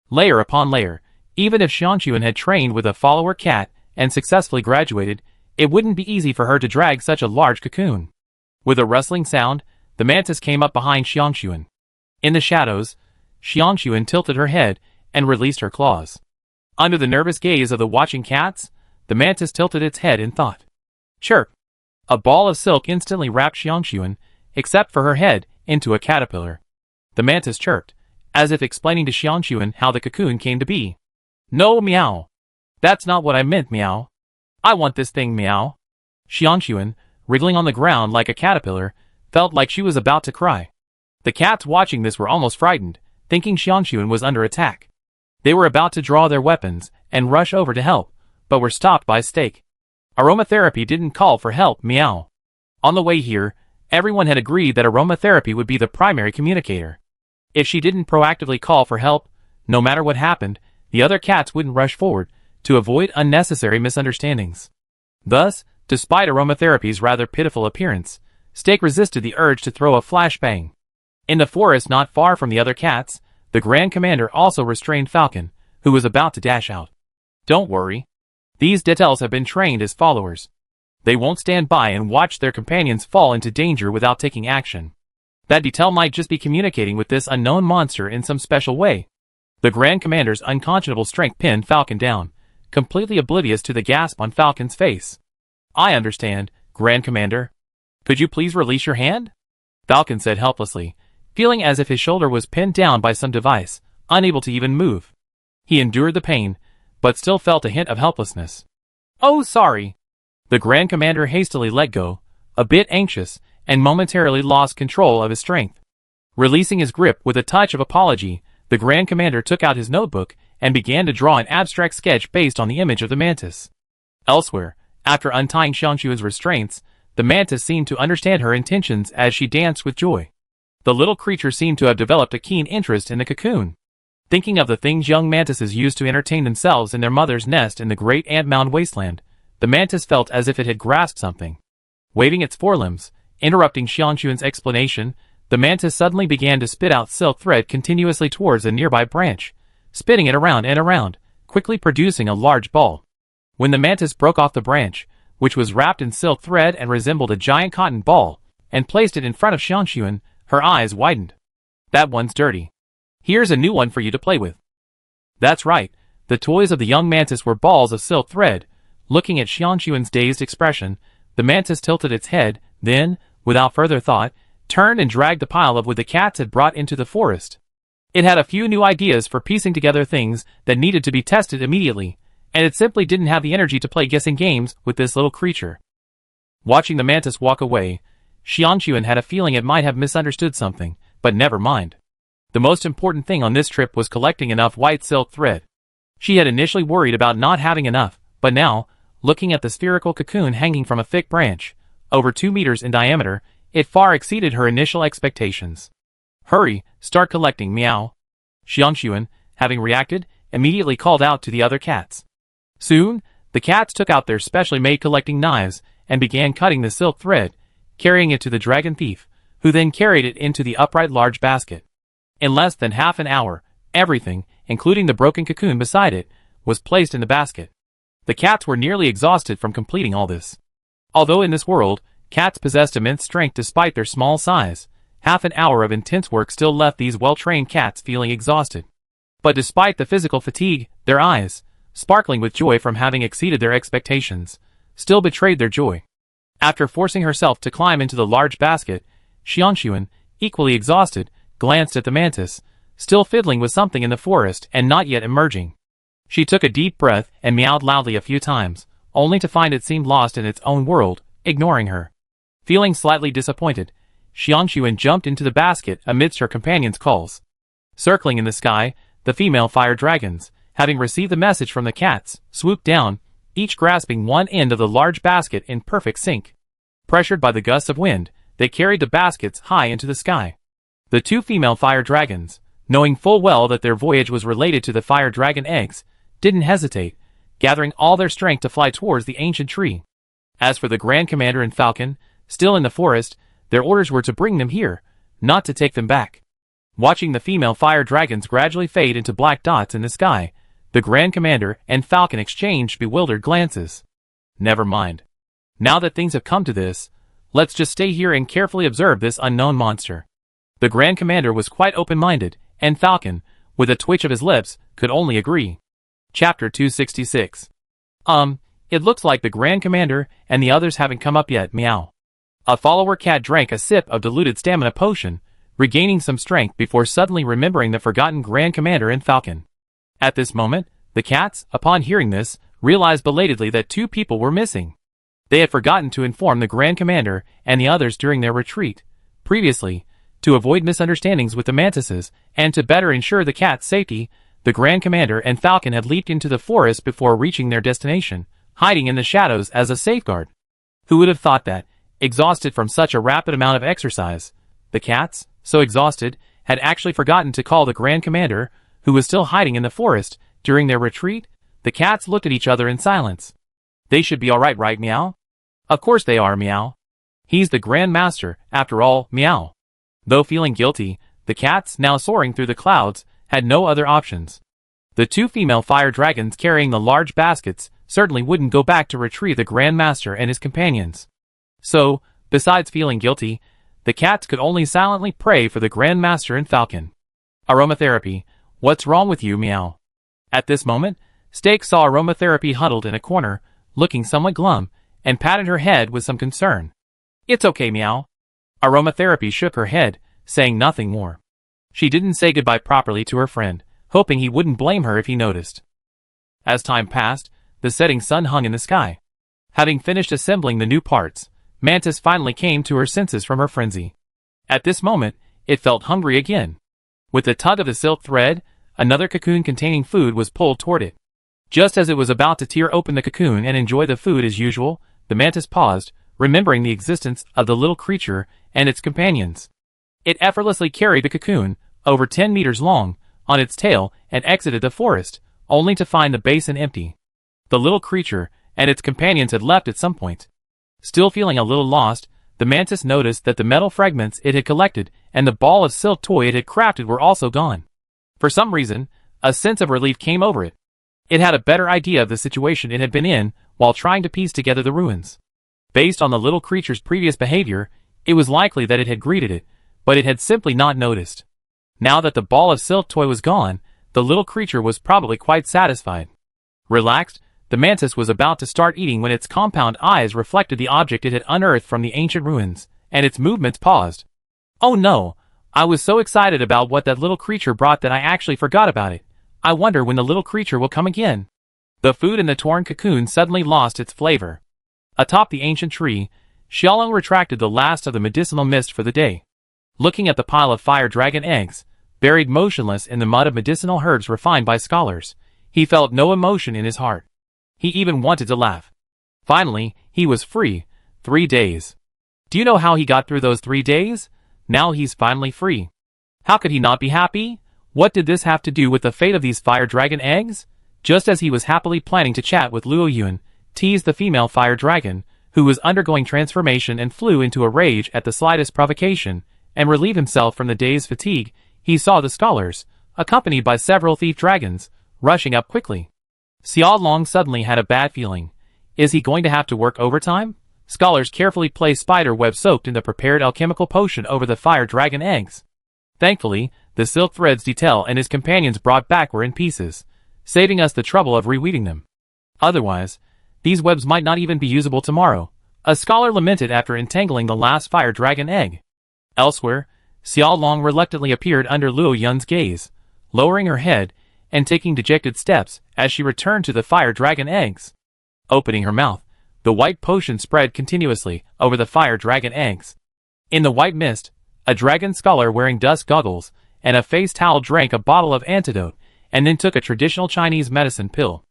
Layer upon layer, even if Xiangxuan had trained with a follower cat and successfully graduated, it wouldn't be easy for her to drag such a large cocoon. With a rustling sound, the mantis came up behind Xiangxuan. In the shadows, Xiangxuan tilted her head and released her claws. Under the nervous gaze of the watching cats, the mantis tilted its head in thought. Chirp! A ball of silk instantly wrapped Xiangxuan, except for her head, into a caterpillar. The mantis chirped, as if explaining to Xiangxuan how the cocoon came to be. No, meow! That's not what I meant, meow! I want this thing, meow! Xiangxuan, wriggling on the ground like a caterpillar, felt like she was about to cry. The cats watching this were almost frightened, thinking Xiangxuan was under attack. They were about to draw their weapons and rush over to help, but were stopped by Steak. Aromatherapy didn't call for help, meow. On the way here, everyone had agreed that aromatherapy would be the primary communicator. If she didn't proactively call for help, no matter what happened, the other cats wouldn't rush forward to avoid unnecessary misunderstandings. Thus, despite aromatherapy's rather pitiful appearance, Steak resisted the urge to throw a flashbang. In the forest not far from the other cats, the Grand Commander also restrained Falcon, who was about to dash out. Don't worry. These details have been trained as followers. They won't stand by and watch their companions fall into danger without taking action. That detail might just be communicating with this unknown monster in some special way. The Grand Commander's unconscionable strength pinned Falcon down, completely oblivious to the gasp on Falcon's face. I understand, Grand Commander. Could you please release your hand? Falcon said helplessly, feeling as if his shoulder was pinned down by some device, unable to even move. He endured the pain, but still felt a hint of helplessness. Oh, sorry. The Grand Commander hastily let go, a bit anxious, and momentarily lost control of his strength. Releasing his grip with a touch of apology, the Grand Commander took out his notebook and began to draw an abstract sketch based on the image of the mantis. Elsewhere, after untying Xiangxuan's restraints, the mantis seemed to understand her intentions as she danced with joy. The little creature seemed to have developed a keen interest in the cocoon. Thinking of the things young mantises used to entertain themselves in their mother's nest in the great ant-mound wasteland, the mantis felt as if it had grasped something. Waving its forelimbs, interrupting Xiangxuan's explanation, the mantis suddenly began to spit out silk thread continuously towards a nearby branch, spitting it around and around, quickly producing a large ball. When the mantis broke off the branch, which was wrapped in silk thread and resembled a giant cotton ball, and placed it in front of Xiangxuan, her eyes widened. That one's dirty. Here's a new one for you to play with. That's right, the toys of the young mantis were balls of silk thread. Looking at Xiangxuan's dazed expression, the mantis tilted its head, then, without further thought, turned and dragged the pile of wood the cats had brought into the forest. It had a few new ideas for piecing together things that needed to be tested immediately, and it simply didn't have the energy to play guessing games with this little creature. Watching the mantis walk away, Xiangxuan had a feeling it might have misunderstood something, but never mind. The most important thing on this trip was collecting enough white silk thread. She had initially worried about not having enough, but now, looking at the spherical cocoon hanging from a thick branch, over 2 meters in diameter, it far exceeded her initial expectations. Hurry, start collecting, meow. Xiangxuan, having reacted, immediately called out to the other cats. Soon, the cats took out their specially made collecting knives and began cutting the silk thread, carrying it to the dragon thief, who then carried it into the upright large basket. In less than half an hour, everything, including the broken cocoon beside it, was placed in the basket. The cats were nearly exhausted from completing all this. Although in this world, cats possessed immense strength despite their small size, half an hour of intense work still left these well-trained cats feeling exhausted. But despite the physical fatigue, their eyes, sparkling with joy from having exceeded their expectations, still betrayed their joy. After forcing herself to climb into the large basket, Xiangxuan, equally exhausted, glanced at the mantis, still fiddling with something in the forest and not yet emerging. She took a deep breath and meowed loudly a few times, only to find it seemed lost in its own world, ignoring her. Feeling slightly disappointed, Xiangxuan jumped into the basket amidst her companions' calls. Circling in the sky, the female fire dragons, having received the message from the cats, swooped down, each grasping one end of the large basket in perfect sync. Pressured by the gusts of wind, they carried the baskets high into the sky. The 2 female fire dragons, knowing full well that their voyage was related to the fire dragon eggs, didn't hesitate, gathering all their strength to fly towards the ancient tree. As for the Grand Commander and Falcon, still in the forest, their orders were to bring them here, not to take them back. Watching the female fire dragons gradually fade into black dots in the sky, the Grand Commander and Falcon exchanged bewildered glances. Never mind. Now that things have come to this, let's just stay here and carefully observe this unknown monster. The Grand Commander was quite open-minded, and Falcon, with a twitch of his lips, could only agree. Chapter 266. It looks like the Grand Commander and the others haven't come up yet, meow. A follower cat drank a sip of diluted stamina potion, regaining some strength before suddenly remembering the forgotten Grand Commander and Falcon. At this moment, the cats, upon hearing this, realized belatedly that 2 people were missing. They had forgotten to inform the Grand Commander and the others during their retreat. Previously, to avoid misunderstandings with the mantises, and to better ensure the cat's safety, the Grand Commander and Falcon had leaped into the forest before reaching their destination, hiding in the shadows as a safeguard. Who would have thought that, exhausted from such a rapid amount of exercise, the cats, so exhausted, had actually forgotten to call the Grand Commander, who was still hiding in the forest. During their retreat, the cats looked at each other in silence. They should be alright, right, Meow? Of course they are, Meow. He's the Grand Master, after all, Meow. Though feeling guilty, the cats, now soaring through the clouds, had no other options. The two female fire dragons carrying the large baskets certainly wouldn't go back to retrieve the Grand Master and his companions. So, besides feeling guilty, the cats could only silently pray for the Grand Master and Falcon. Aromatherapy, what's wrong with you, Meow? At this moment, Steak saw Aromatherapy huddled in a corner, looking somewhat glum, and patted her head with some concern. It's okay, Meow. Aromatherapy shook her head, saying nothing more. She didn't say goodbye properly to her friend, hoping he wouldn't blame her if he noticed. As time passed, the setting sun hung in the sky. Having finished assembling the new parts, Mantis finally came to her senses from her frenzy. At this moment, it felt hungry again. With a tug of the silk thread, another cocoon containing food was pulled toward it. Just as it was about to tear open the cocoon and enjoy the food as usual, the mantis paused, remembering the existence of the little creature and its companions. It effortlessly carried the cocoon, over 10 meters long, on its tail and exited the forest, only to find the basin empty. The little creature and its companions had left at some point. Still feeling a little lost, the mantis noticed that the metal fragments it had collected and the ball of silk toy it had crafted were also gone. For some reason, a sense of relief came over it. It had a better idea of the situation it had been in while trying to piece together the ruins. Based on the little creature's previous behavior, it was likely that it had greeted it, but it had simply not noticed. Now that the ball of silk toy was gone, the little creature was probably quite satisfied. Relaxed, the mantis was about to start eating when its compound eyes reflected the object it had unearthed from the ancient ruins, and its movements paused. Oh no! I was so excited about what that little creature brought that I actually forgot about it. I wonder when the little creature will come again. The food in the torn cocoon suddenly lost its flavor. Atop the ancient tree, Xiaolong retracted the last of the medicinal mist for the day. Looking at the pile of fire dragon eggs, buried motionless in the mud of medicinal herbs refined by scholars, he felt no emotion in his heart. He even wanted to laugh. Finally, he was free. 3 days. Do you know how he got through those 3 days? Now he's finally free. How could he not be happy? What did this have to do with the fate of these fire dragon eggs? Just as he was happily planning to chat with Luo Yun, teased the female fire dragon, who was undergoing transformation and flew into a rage at the slightest provocation, and relieve himself from the day's fatigue, he saw the scholars, accompanied by several thief dragons, rushing up quickly. Xiaolong suddenly had a bad feeling. Is he going to have to work overtime? Scholars carefully placed spider web soaked in the prepared alchemical potion over the fire dragon eggs. Thankfully, the silk threads Detail and his companions brought back were in pieces, saving us the trouble of reweaving them. Otherwise, these webs might not even be usable tomorrow, a scholar lamented after entangling the last fire dragon egg. Elsewhere, Xiaolong reluctantly appeared under Luo Yun's gaze, lowering her head and taking dejected steps as she returned to the fire dragon eggs. Opening her mouth, the white potion spread continuously over the fire dragon eggs. In the white mist, a dragon scholar wearing dust goggles and a face towel drank a bottle of antidote and then took a traditional Chinese medicine pill.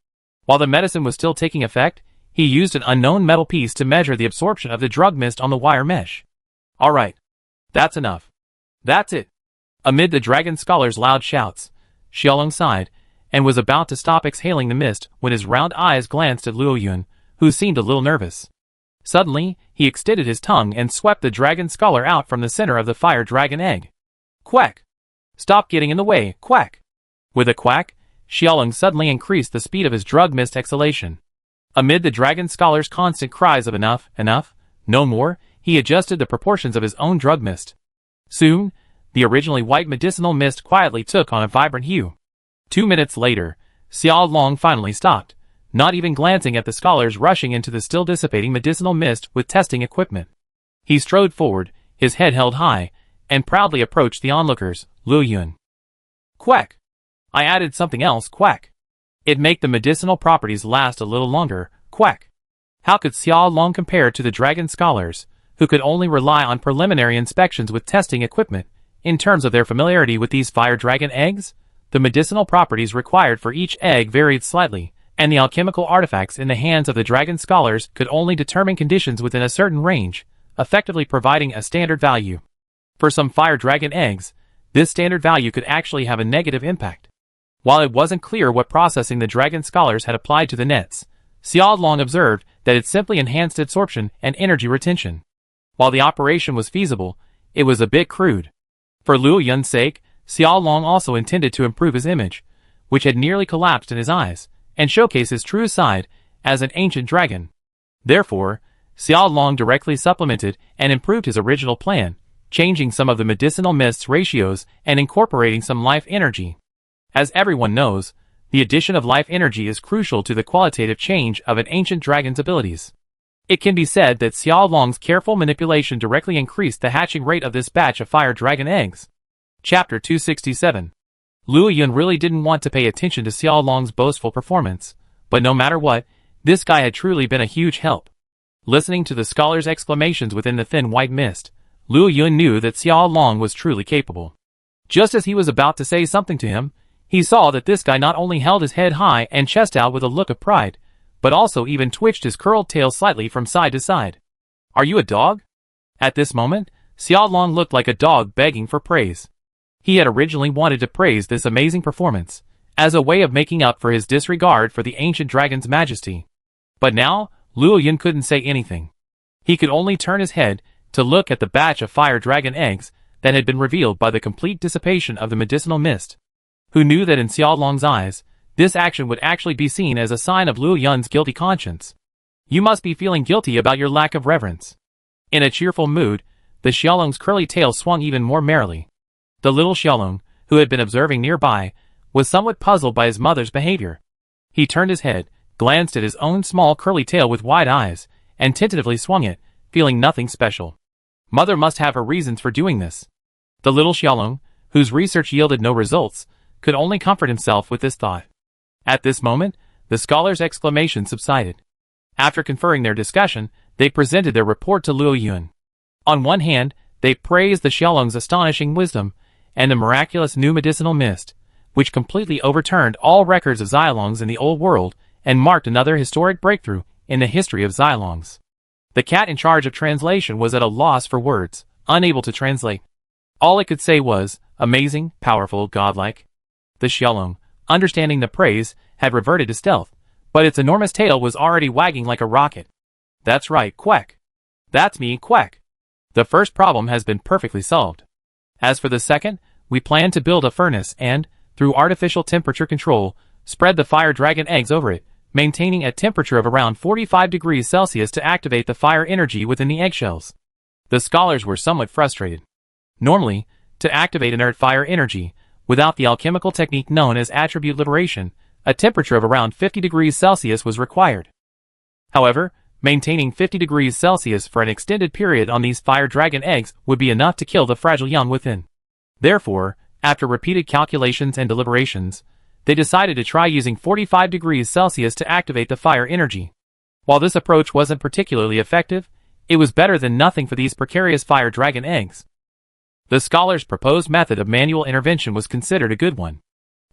While the medicine was still taking effect, he used an unknown metal piece to measure the absorption of the drug mist on the wire mesh. Alright. That's enough. That's it. Amid the dragon scholar's loud shouts, Xiaolong sighed, and was about to stop exhaling the mist when his round eyes glanced at Luo Yun, who seemed a little nervous. Suddenly, he extended his tongue and swept the dragon scholar out from the center of the fire dragon egg. Quack! Stop getting in the way, quack! With a quack, Xiaolong suddenly increased the speed of his drug mist exhalation. Amid the dragon scholar's constant cries of enough, enough, no more, he adjusted the proportions of his own drug mist. Soon, the originally white medicinal mist quietly took on a vibrant hue. 2 minutes later, Xiaolong finally stopped, not even glancing at the scholars rushing into the still dissipating medicinal mist with testing equipment. He strode forward, his head held high, and proudly approached the onlookers, Luo Yun. Quack! I added something else, quack! It make the medicinal properties last a little longer, quack! How could Xiaolong compare to the dragon scholars, who could only rely on preliminary inspections with testing equipment, in terms of their familiarity with these fire dragon eggs? The medicinal properties required for each egg varied slightly, and the alchemical artifacts in the hands of the dragon scholars could only determine conditions within a certain range, effectively providing a standard value. For some fire dragon eggs, this standard value could actually have a negative impact. While it wasn't clear what processing the dragon scholars had applied to the nets, Xiaolong observed that it simply enhanced absorption and energy retention. While the operation was feasible, it was a bit crude. For Luo Yun's sake, Xiaolong also intended to improve his image, which had nearly collapsed in his eyes, and showcase his true side as an ancient dragon. Therefore, Xiaolong directly supplemented and improved his original plan, changing some of the medicinal mist's ratios and incorporating some life energy. As everyone knows, the addition of life energy is crucial to the qualitative change of an ancient dragon's abilities. It can be said that Xiaolong's careful manipulation directly increased the hatching rate of this batch of fire dragon eggs. Chapter 267. Luo Yun really didn't want to pay attention to Xiaolong's boastful performance, but no matter what, this guy had truly been a huge help. Listening to the scholar's exclamations within the thin white mist, Luo Yun knew that Xiaolong was truly capable. Just as he was about to say something to him, he saw that this guy not only held his head high and chest out with a look of pride, but also even twitched his curled tail slightly from side to side. "Are you a dog?" At this moment, Xiaolong looked like a dog begging for praise. He had originally wanted to praise this amazing performance, as a way of making up for his disregard for the ancient dragon's majesty. But now, Luo Yun couldn't say anything. He could only turn his head to look at the batch of fire dragon eggs that had been revealed by the complete dissipation of the medicinal mist. Who knew that in Xiaolong's eyes, this action would actually be seen as a sign of Luo Yun's guilty conscience. "You must be feeling guilty about your lack of reverence." In a cheerful mood, the Xiaolong's curly tail swung even more merrily. The little Xiaolong, who had been observing nearby, was somewhat puzzled by his mother's behavior. He turned his head, glanced at his own small curly tail with wide eyes, and tentatively swung it, feeling nothing special. Mother must have her reasons for doing this. The little Xiaolong, whose research yielded no results, could only comfort himself with this thought. At this moment, the scholar's exclamation subsided. After conferring their discussion, they presented their report to Luo Yun. On one hand, they praised the Xiaolong's astonishing wisdom and the miraculous new medicinal mist, which completely overturned all records of Xylongs in the old world and marked another historic breakthrough in the history of Xylongs. The cat in charge of translation was at a loss for words, unable to translate. All it could say was, "Amazing, powerful, godlike." The Xiaolong, understanding the praise, had reverted to stealth, but its enormous tail was already wagging like a rocket. "That's right, quack. That's me, quack. The first problem has been perfectly solved. As for the second, we plan to build a furnace and, through artificial temperature control, spread the fire dragon eggs over it, maintaining a temperature of around 45 degrees Celsius to activate the fire energy within the eggshells." The scholars were somewhat frustrated. Normally, to activate inert fire energy, without the alchemical technique known as attribute liberation, a temperature of around 50 degrees Celsius was required. However, maintaining 50 degrees Celsius for an extended period on these fire dragon eggs would be enough to kill the fragile young within. Therefore, after repeated calculations and deliberations, they decided to try using 45 degrees Celsius to activate the fire energy. While this approach wasn't particularly effective, it was better than nothing for these precarious fire dragon eggs. The scholar's proposed method of manual intervention was considered a good one.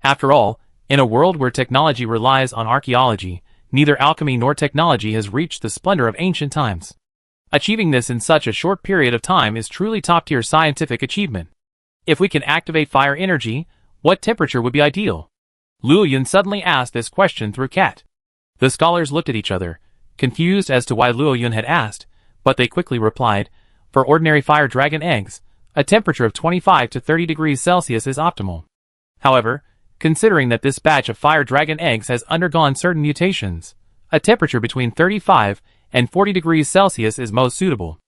After all, in a world where technology relies on archaeology, neither alchemy nor technology has reached the splendor of ancient times. Achieving this in such a short period of time is truly top-tier scientific achievement. If we can activate fire energy, what temperature would be ideal? Luo Yun suddenly asked this question through Cat. The scholars looked at each other, confused as to why Luo Yun had asked, but they quickly replied, "For ordinary fire dragon eggs, a temperature of 25 to 30 degrees Celsius is optimal. However, considering that this batch of fire dragon eggs has undergone certain mutations, a temperature between 35 and 40 degrees Celsius is most suitable.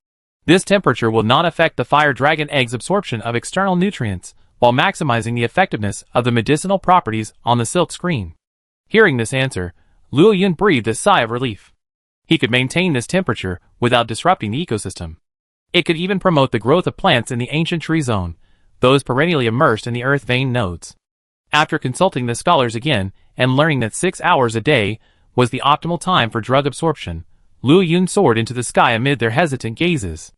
This temperature will not affect the fire dragon egg's absorption of external nutrients, while maximizing the effectiveness of the medicinal properties on the silk screen." Hearing this answer, Luo Yun breathed a sigh of relief. He could maintain this temperature without disrupting the ecosystem. It could even promote the growth of plants in the ancient tree zone, those perennially immersed in the earth vein nodes. After consulting the scholars again, and learning that 6 hours a day was the optimal time for drug absorption, Luo Yun soared into the sky amid their hesitant gazes.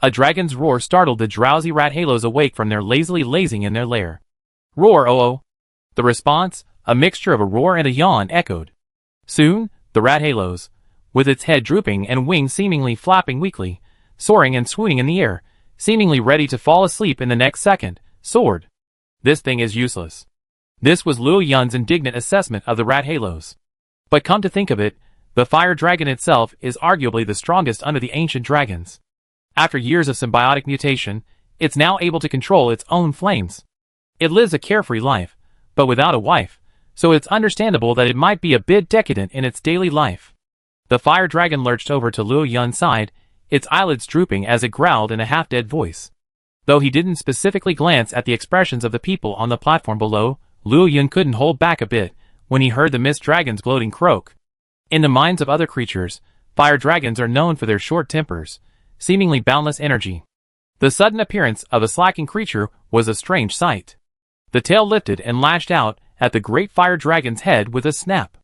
A dragon's roar startled the drowsy Rathalos awake from their lazily lazing in their lair. "Roar, oh!" The response, a mixture of a roar and a yawn, echoed. Soon, the Rathalos, with its head drooping and wings seemingly flapping weakly, soaring and swooning in the air, seemingly ready to fall asleep in the next second, soared. This thing is useless. This was Luo Yun's indignant assessment of the Rathalos. But come to think of it, the fire dragon itself is arguably the strongest under the ancient dragons. After years of symbiotic mutation, it's now able to control its own flames. It lives a carefree life, but without a wife, so it's understandable that it might be a bit decadent in its daily life. The fire dragon lurched over to Luo Yun's side, its eyelids drooping as it growled in a half-dead voice. Though he didn't specifically glance at the expressions of the people on the platform below, Luo Yun couldn't hold back a bit when he heard the mist dragon's gloating croak. In the minds of other creatures, fire dragons are known for their short tempers, seemingly boundless energy. The sudden appearance of a slacking creature was a strange sight. The tail lifted and lashed out at the great fire dragon's head with a snap.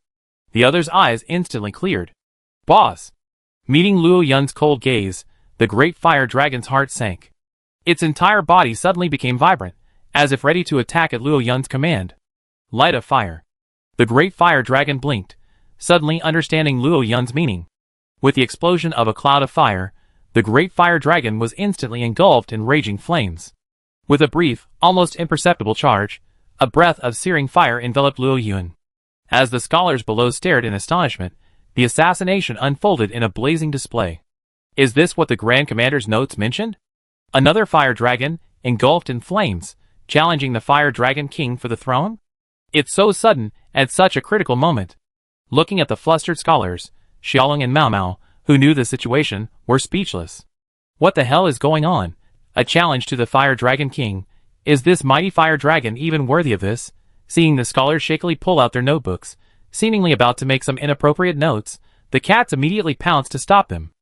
The other's eyes instantly cleared. Boss! Meeting Luo Yun's cold gaze, the great fire dragon's heart sank. Its entire body suddenly became vibrant, as if ready to attack at Luo Yun's command. Light of fire. The great fire dragon blinked, suddenly understanding Luo Yun's meaning. With the explosion of a cloud of fire, the great fire dragon was instantly engulfed in raging flames. With a brief, almost imperceptible charge, a breath of searing fire enveloped Luo Yun. As the scholars below stared in astonishment, the assassination unfolded in a blazing display. Is this what the Grand Commander's notes mentioned? Another fire dragon, engulfed in flames, challenging the fire dragon king for the throne? It's so sudden, at such a critical moment. Looking at the flustered scholars, Xiaolong and Mao Mao, who knew the situation, were speechless. What the hell is going on? A challenge to the fire dragon king. Is this mighty fire dragon even worthy of this? Seeing the scholars shakily pull out their notebooks, seemingly about to make some inappropriate notes, the cats immediately pounced to stop them.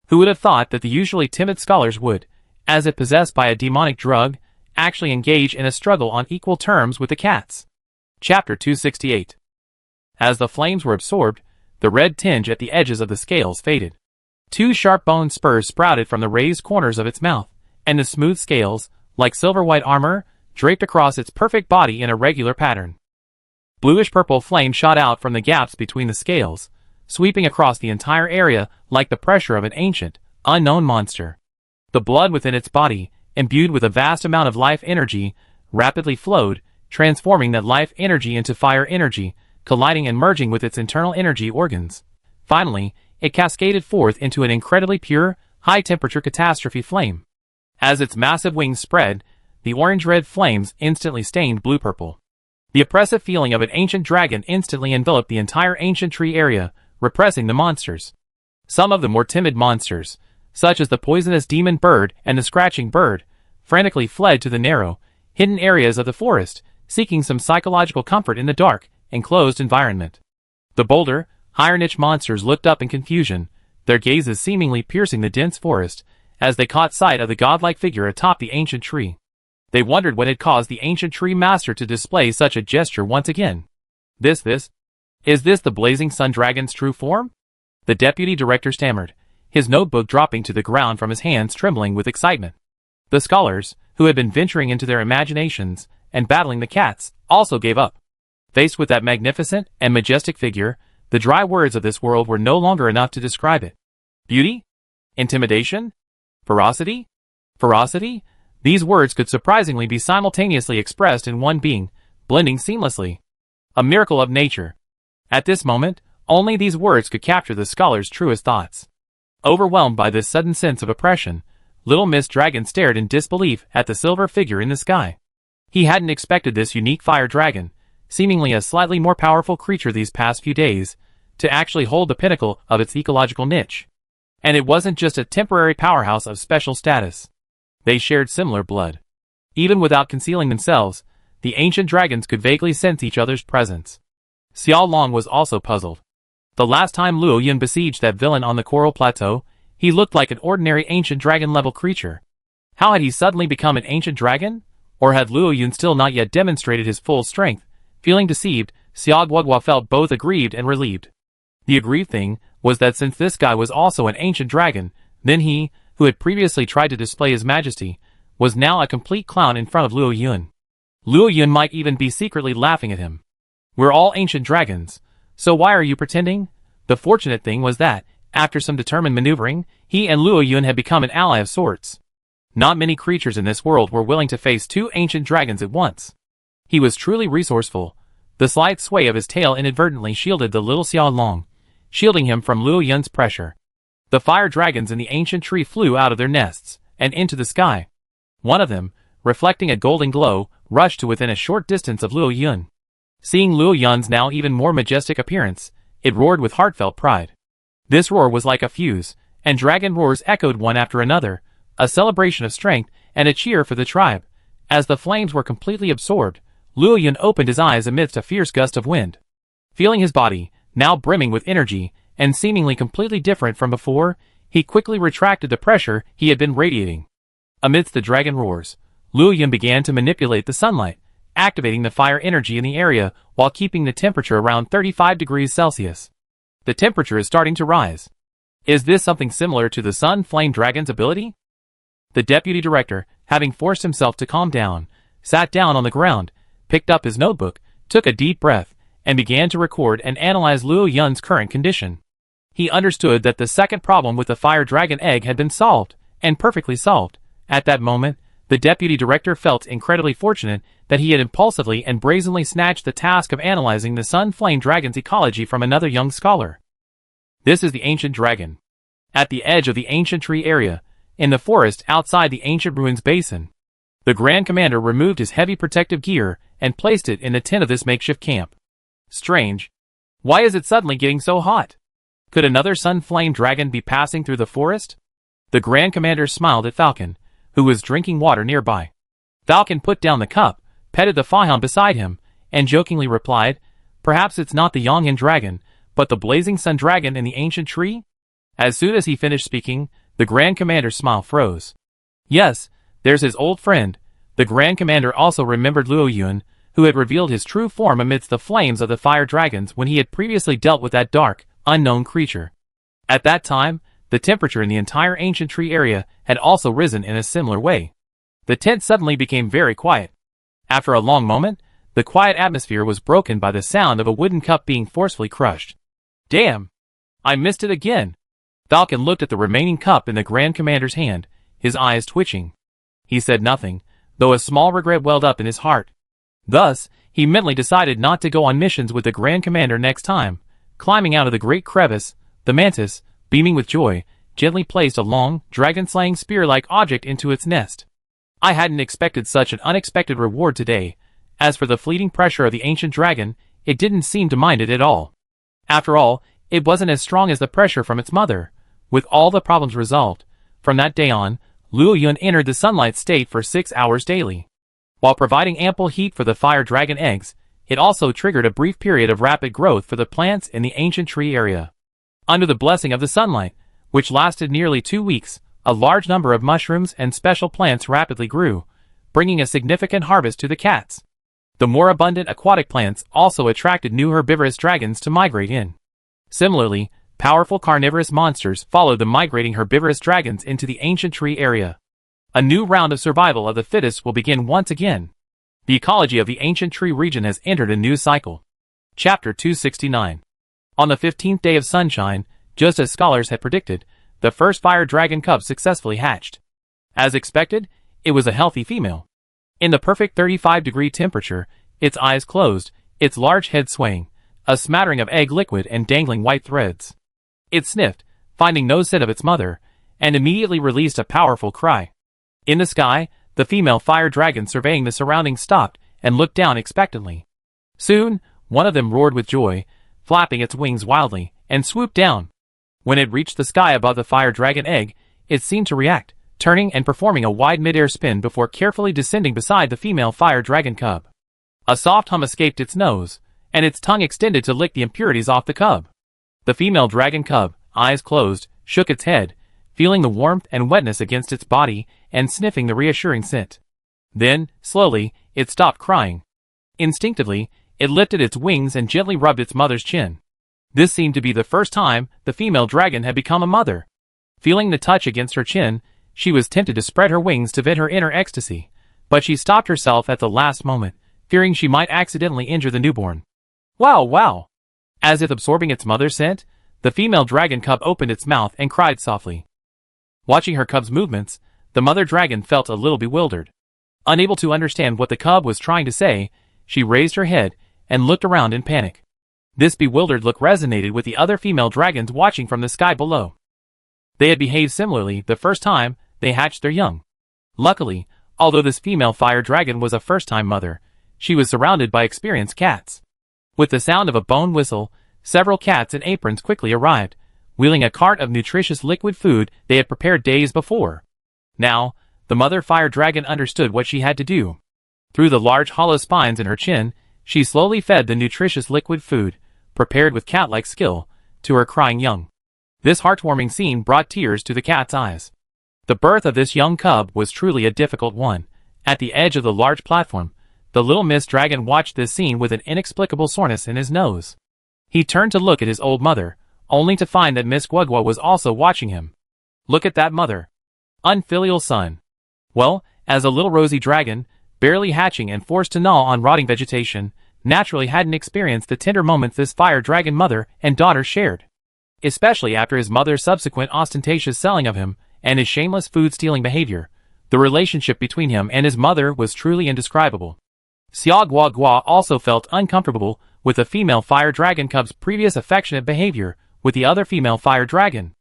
Who would have thought that the usually timid scholars would, as if possessed by a demonic drug, actually engage in a struggle on equal terms with the cats? Chapter 268. As the flames were absorbed, the red tinge at the edges of the scales faded. Two sharp bone spurs sprouted from the raised corners of its mouth, and the smooth scales, like silver-white armor, draped across its perfect body in a regular pattern. Bluish-purple flame shot out from the gaps between the scales, sweeping across the entire area like the pressure of an ancient, unknown monster. The blood within its body, imbued with a vast amount of life energy, rapidly flowed, transforming that life energy into fire energy, colliding and merging with its internal energy organs. Finally, it cascaded forth into an incredibly pure, high-temperature catastrophe flame. As its massive wings spread, the orange-red flames instantly stained blue-purple. The oppressive feeling of an ancient dragon instantly enveloped the entire ancient tree area, repressing the monsters. Some of the more timid monsters, such as the poisonous demon bird and the scratching bird, frantically fled to the narrow, hidden areas of the forest, seeking some psychological comfort in the dark, enclosed environment. The bolder, higher-niche monsters looked up in confusion, their gazes seemingly piercing the dense forest, as they caught sight of the godlike figure atop the ancient tree. They wondered what had caused the ancient tree master to display such a gesture once again. Is this the blazing sun dragon's true form? The deputy director stammered, his notebook dropping to the ground from his hands trembling with excitement. The scholars, who had been venturing into their imaginations and battling the cats, also gave up. Faced with that magnificent and majestic figure, the dry words of this world were no longer enough to describe it. Beauty? Intimidation? Ferocity? Ferocity? These words could surprisingly be simultaneously expressed in one being, blending seamlessly. A miracle of nature. At this moment, only these words could capture the scholar's truest thoughts. Overwhelmed by this sudden sense of oppression, Little Miss Dragon stared in disbelief at the silver figure in the sky. He hadn't expected this unique fire dragon, seemingly a slightly more powerful creature these past few days, to actually hold the pinnacle of its ecological niche. And it wasn't just a temporary powerhouse of special status. They shared similar blood. Even without concealing themselves, the ancient dragons could vaguely sense each other's presence. Xiaolong was also puzzled. The last time Luo Yun besieged that villain on the Coral Plateau, he looked like an ordinary ancient dragon-level creature. How had he suddenly become an ancient dragon? Or had Luo Yun still not yet demonstrated his full strength? Feeling deceived, Xiao Guodua felt both aggrieved and relieved. The aggrieved thing was that since this guy was also an ancient dragon, then he, who had previously tried to display his majesty, was now a complete clown in front of Luo Yun. Luo Yun might even be secretly laughing at him. We're all ancient dragons, so why are you pretending? The fortunate thing was that, after some determined maneuvering, he and Luo Yun had become an ally of sorts. Not many creatures in this world were willing to face two ancient dragons at once. He was truly resourceful. The slight sway of his tail inadvertently shielded the little Xiao Long, shielding him from Luo Yun's pressure. The fire dragons in the ancient tree flew out of their nests and into the sky. One of them, reflecting a golden glow, rushed to within a short distance of Luo Yun. Seeing Luo Yun's now even more majestic appearance, it roared with heartfelt pride. This roar was like a fuse, and dragon roars echoed one after another, a celebration of strength and a cheer for the tribe. As the flames were completely absorbed, Luo Yun opened his eyes amidst a fierce gust of wind. Feeling his body, now brimming with energy, and seemingly completely different from before, he quickly retracted the pressure he had been radiating. Amidst the dragon roars, Luo Yun began to manipulate the sunlight, activating the fire energy in the area while keeping the temperature around 35 degrees Celsius. The temperature is starting to rise. Is this something similar to the Sun Flame Dragon's ability? The deputy director, having forced himself to calm down, sat down on the ground, picked up his notebook, took a deep breath, and began to record and analyze Luo Yun's current condition. He understood that the second problem with the fire dragon egg had been solved, and perfectly solved. At that moment, the deputy director felt incredibly fortunate that he had impulsively and brazenly snatched the task of analyzing the Sun Flame Dragon's ecology from another young scholar. This is the ancient dragon. At the edge of the ancient tree area, in the forest outside the ancient ruins basin, the Grand Commander removed his heavy protective gear and placed it in the tent of this makeshift camp. Strange. Why is it suddenly getting so hot? Could another Sun Flame Dragon be passing through the forest? The Grand Commander smiled at Falcon, who was drinking water nearby. Falcon put down the cup, petted the Fahan beside him, and jokingly replied, "Perhaps it's not the Yongyan dragon, but the blazing sun dragon in the ancient tree?" As soon as he finished speaking, the Grand Commander's smile froze. Yes, there's his old friend. The Grand Commander also remembered Luo Yun, who had revealed his true form amidst the flames of the fire dragons when he had previously dealt with that dark, unknown creature. At that time, the temperature in the entire ancient tree area had also risen in a similar way. The tent suddenly became very quiet. After a long moment, the quiet atmosphere was broken by the sound of a wooden cup being forcefully crushed. Damn! I missed it again! Falcon looked at the remaining cup in the Grand Commander's hand, his eyes twitching. He said nothing, though a small regret welled up in his heart. Thus, he mentally decided not to go on missions with the Grand Commander next time. Climbing out of the great crevice, the mantis, beaming with joy, gently placed a long, dragon-slaying spear-like object into its nest. I hadn't expected such an unexpected reward today. As for the fleeting pressure of the ancient dragon, it didn't seem to mind it at all. After all, it wasn't as strong as the pressure from its mother. With all the problems resolved, from that day on, Luo Yun entered the sunlight state for 6 hours daily. While providing ample heat for the fire dragon eggs, it also triggered a brief period of rapid growth for the plants in the ancient tree area. Under the blessing of the sunlight, which lasted nearly 2 weeks, a large number of mushrooms and special plants rapidly grew, bringing a significant harvest to the cats. The more abundant aquatic plants also attracted new herbivorous dragons to migrate in. Similarly, powerful carnivorous monsters followed the migrating herbivorous dragons into the ancient tree area. A new round of survival of the fittest will begin once again. The ecology of the ancient tree region has entered a new cycle. Chapter 269. On the 15th day of sunshine, just as scholars had predicted, the first fire dragon cub successfully hatched. As expected, it was a healthy female. In the perfect 35-degree temperature, its eyes closed, its large head swaying, a smattering of egg liquid and dangling white threads. It sniffed, finding no scent of its mother, and immediately released a powerful cry. In the sky, the female fire dragon surveying the surroundings stopped and looked down expectantly. Soon, one of them roared with joy, flapping its wings wildly, and swooped down. When it reached the sky above the fire dragon egg, it seemed to react, turning and performing a wide mid-air spin before carefully descending beside the female fire dragon cub. A soft hum escaped its nose, and its tongue extended to lick the impurities off the cub. The female dragon cub, eyes closed, shook its head, feeling the warmth and wetness against its body and sniffing the reassuring scent. Then, slowly, it stopped crying. Instinctively, it lifted its wings and gently rubbed its mother's chin. This seemed to be the first time the female dragon had become a mother. Feeling the touch against her chin, she was tempted to spread her wings to vent her inner ecstasy, but she stopped herself at the last moment, fearing she might accidentally injure the newborn. Wow, wow! As if absorbing its mother's scent, the female dragon cub opened its mouth and cried softly. Watching her cub's movements, the mother dragon felt a little bewildered. Unable to understand what the cub was trying to say, she raised her head and looked around in panic. This bewildered look resonated with the other female dragons watching from the sky below. They had behaved similarly the first time they hatched their young. Luckily, although this female fire dragon was a first-time mother, she was surrounded by experienced cats. With the sound of a bone whistle, several cats in aprons quickly arrived, wheeling a cart of nutritious liquid food they had prepared days before. Now, the mother fire dragon understood what she had to do. Through the large hollow spines in her chin, she slowly fed the nutritious liquid food, prepared with cat-like skill, to her crying young. This heartwarming scene brought tears to the cat's eyes. The birth of this young cub was truly a difficult one. At the edge of the large platform, the little Miss Dragon watched this scene with an inexplicable soreness in his nose. He turned to look at his old mother, only to find that Miss Guagua was also watching him. Look at that mother. Unfilial son. Well, as a little rosy dragon, barely hatching and forced to gnaw on rotting vegetation, naturally hadn't experienced the tender moments this fire dragon mother and daughter shared. Especially after his mother's subsequent ostentatious selling of him and his shameless food-stealing behavior, the relationship between him and his mother was truly indescribable. Xiao Guagua also felt uncomfortable with the female fire dragon cub's previous affectionate behavior with the other female fire dragon.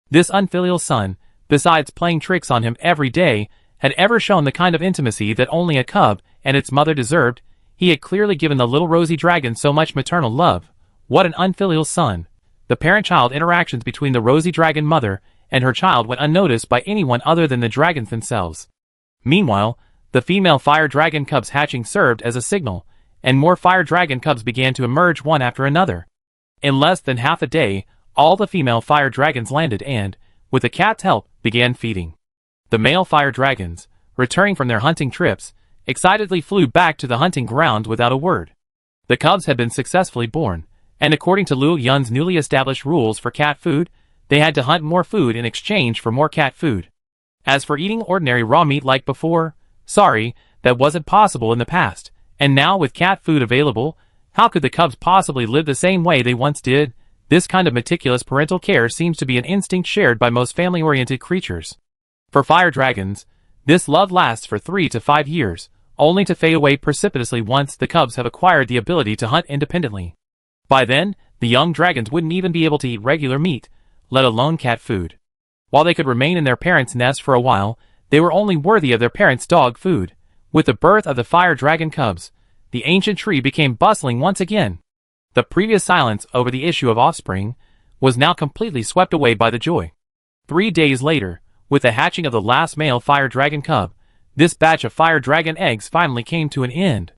This unfilial son, besides playing tricks on him every day, had ever shown the kind of intimacy that only a cub and its mother deserved. He had clearly given the little rosy dragon so much maternal love. What an unfilial son. The parent-child interactions between the rosy dragon mother and her child went unnoticed by anyone other than the dragons themselves. Meanwhile, the female fire dragon cubs hatching served as a signal, and more fire dragon cubs began to emerge one after another. In less than half a day, all the female fire dragons landed and, with the cat's help, began feeding. The male fire dragons, returning from their hunting trips, excitedly flew back to the hunting ground without a word. The cubs had been successfully born, and according to Luo Yun's newly established rules for cat food, they had to hunt more food in exchange for more cat food. As for eating ordinary raw meat like before, sorry, that wasn't possible in the past, and now with cat food available, how could the cubs possibly live the same way they once did? This kind of meticulous parental care seems to be an instinct shared by most family-oriented creatures. For fire dragons, this love lasts for 3 to 5 years, only to fade away precipitously once the cubs have acquired the ability to hunt independently. By then, the young dragons wouldn't even be able to eat regular meat, let alone cat food. While they could remain in their parents' nest for a while, they were only worthy of their parents' dog food. With the birth of the fire dragon cubs, the ancient tree became bustling once again. The previous silence over the issue of offspring was now completely swept away by the joy. 3 days later, with the hatching of the last male fire dragon cub, this batch of fire dragon eggs finally came to an end.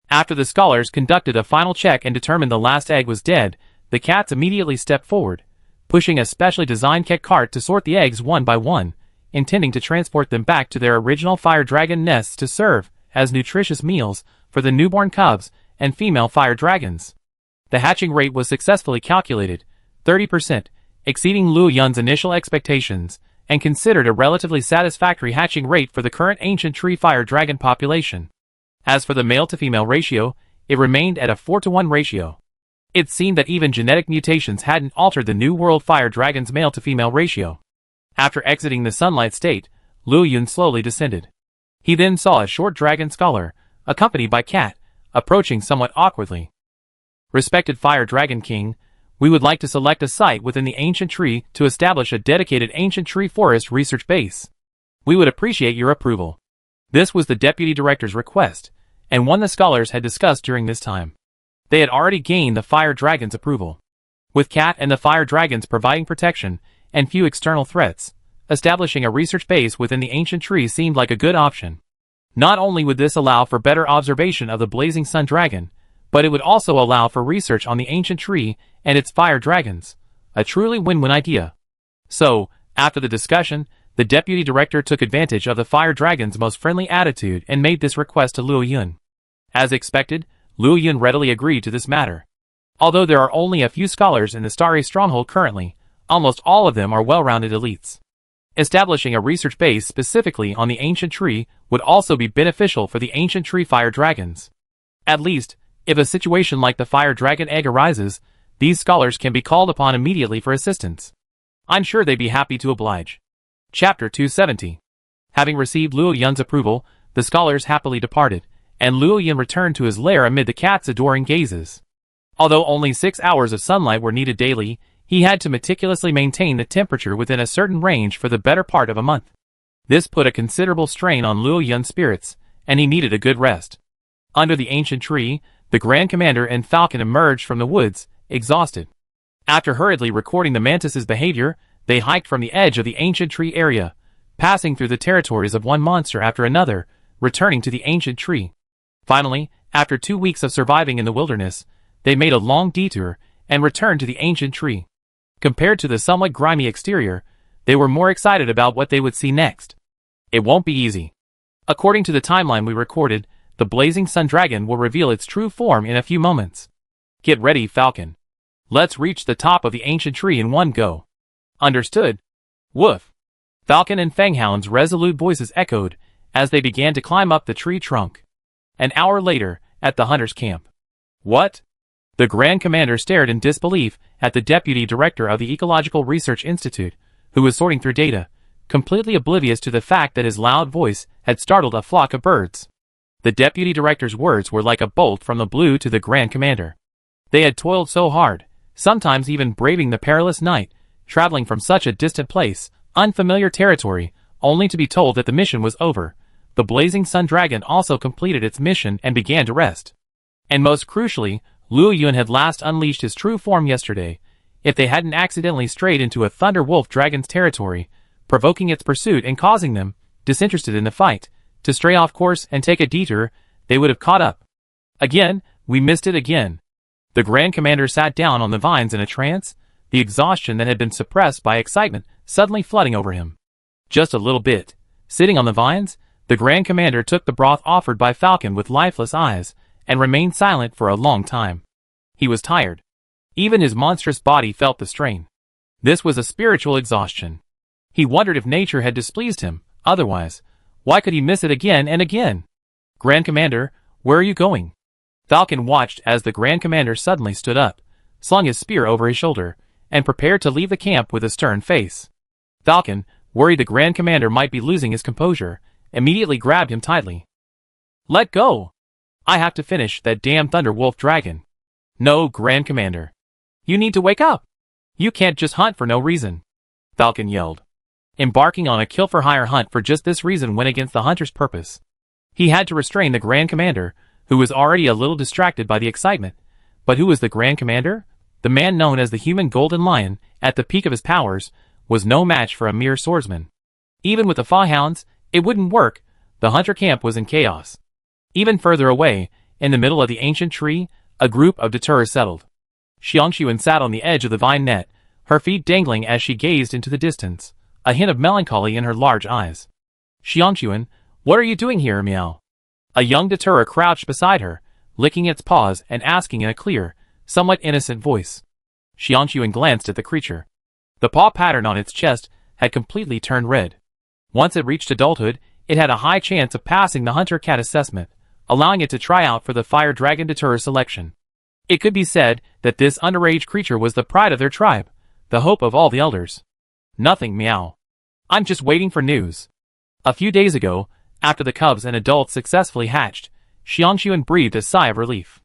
After the scholars conducted a final check and determined the last egg was dead, the cats immediately stepped forward, pushing a specially designed cat cart to sort the eggs one by one, intending to transport them back to their original fire dragon nests to serve as nutritious meals for the newborn cubs and female fire dragons. The hatching rate was successfully calculated, 30%, exceeding Luo Yun's initial expectations, and considered a relatively satisfactory hatching rate for the current ancient tree fire dragon population. As for the male-to-female ratio, it remained at a 4-to-1 ratio. It seemed that even genetic mutations hadn't altered the New World fire dragon's male-to-female ratio. After exiting the sunlight state, Luo Yun slowly descended. He then saw a short dragon scholar, accompanied by Cat, approaching somewhat awkwardly. Respected Fire Dragon King, we would like to select a site within the ancient tree to establish a dedicated ancient tree forest research base. We would appreciate your approval. This was the deputy director's request, and one the scholars had discussed during this time. They had already gained the fire dragon's approval. With Cat and the fire dragons providing protection and few external threats, establishing a research base within the ancient tree seemed like a good option. Not only would this allow for better observation of the blazing sun dragon, but it would also allow for research on the ancient tree and its fire dragons. A truly win-win idea. So, after the discussion, the deputy director took advantage of the fire dragon's most friendly attitude and made this request to Luo Yun. As expected, Luo Yun readily agreed to this matter. Although there are only a few scholars in the Starry Stronghold currently, almost all of them are well-rounded elites. Establishing a research base specifically on the ancient tree would also be beneficial for the ancient tree fire dragons. At least, if a situation like the fire dragon egg arises, these scholars can be called upon immediately for assistance. I'm sure they'd be happy to oblige. Chapter 270. Having received Luo Yun's approval, the scholars happily departed, and Luo Yan returned to his lair amid the cat's adoring gazes. Although only 6 hours of sunlight were needed daily, he had to meticulously maintain the temperature within a certain range for the better part of a month. This put a considerable strain on Luo Yan's spirits, and he needed a good rest. Under the ancient tree, the Grand Commander and Falcon emerged from the woods, exhausted. After hurriedly recording the mantis's behavior, they hiked from the edge of the ancient tree area, passing through the territories of one monster after another, returning to the ancient tree. Finally, after 2 weeks of surviving in the wilderness, they made a long detour and returned to the ancient tree. Compared to the somewhat grimy exterior, they were more excited about what they would see next. It won't be easy. According to the timeline we recorded, the blazing sun dragon will reveal its true form in a few moments. Get ready, Falcon. Let's reach the top of the ancient tree in one go. Understood? Woof. Falcon and Fanghound's resolute voices echoed as they began to climb up the tree trunk. An hour later, at the hunter's camp. What? The Grand Commander stared in disbelief at the Deputy Director of the Ecological Research Institute, who was sorting through data, completely oblivious to the fact that his loud voice had startled a flock of birds. The Deputy Director's words were like a bolt from the blue to the Grand Commander. They had toiled so hard, sometimes even braving the perilous night, traveling from such a distant place, unfamiliar territory, only to be told that the mission was over. The blazing sun dragon also completed its mission and began to rest. And most crucially, Luo Yan had last unleashed his true form yesterday. If they hadn't accidentally strayed into a Thunder Wolf dragon's territory, provoking its pursuit and causing them, disinterested in the fight, to stray off course and take a detour, they would have caught up. Again, we missed it again. The Grand Commander sat down on the vines in a trance, the exhaustion that had been suppressed by excitement suddenly flooding over him. Just a little bit. Sitting on the vines, the Grand Commander took the broth offered by Falcon with lifeless eyes, and remained silent for a long time. He was tired. Even his monstrous body felt the strain. This was a spiritual exhaustion. He wondered if nature had displeased him, otherwise, why could he miss it again and again? Grand Commander, where are you going? Falcon watched as the Grand Commander suddenly stood up, slung his spear over his shoulder, and prepared to leave the camp with a stern face. Falcon, worried the Grand Commander might be losing his composure, immediately grabbed him tightly. Let go! I have to finish that damn Thunder Wolf dragon. No, Grand Commander. You need to wake up. You can't just hunt for no reason. Falcon yelled. Embarking on a kill-for-hire hunt for just this reason went against the hunter's purpose. He had to restrain the Grand Commander, who was already a little distracted by the excitement. But who was the Grand Commander? The man known as the human Golden Lion, at the peak of his powers, was no match for a mere swordsman. Even with the Fanghounds, it wouldn't work. The hunter camp was in chaos. Even further away, in the middle of the ancient tree, a group of deterrers settled. Xiangxuan sat on the edge of the vine net, her feet dangling as she gazed into the distance, a hint of melancholy in her large eyes. Xiangxuan, what are you doing here, meow? A young deterrer crouched beside her, licking its paws and asking in a clear, somewhat innocent voice. Xiangxuan glanced at the creature. The paw pattern on its chest had completely turned red. Once it reached adulthood, it had a high chance of passing the hunter-cat assessment, allowing it to try out for the Fire Dragon Deterrer selection. It could be said that this underage creature was the pride of their tribe, the hope of all the elders. Nothing, meow. I'm just waiting for news. A few days ago, after the cubs and adults successfully hatched, Xiangxuan breathed a sigh of relief.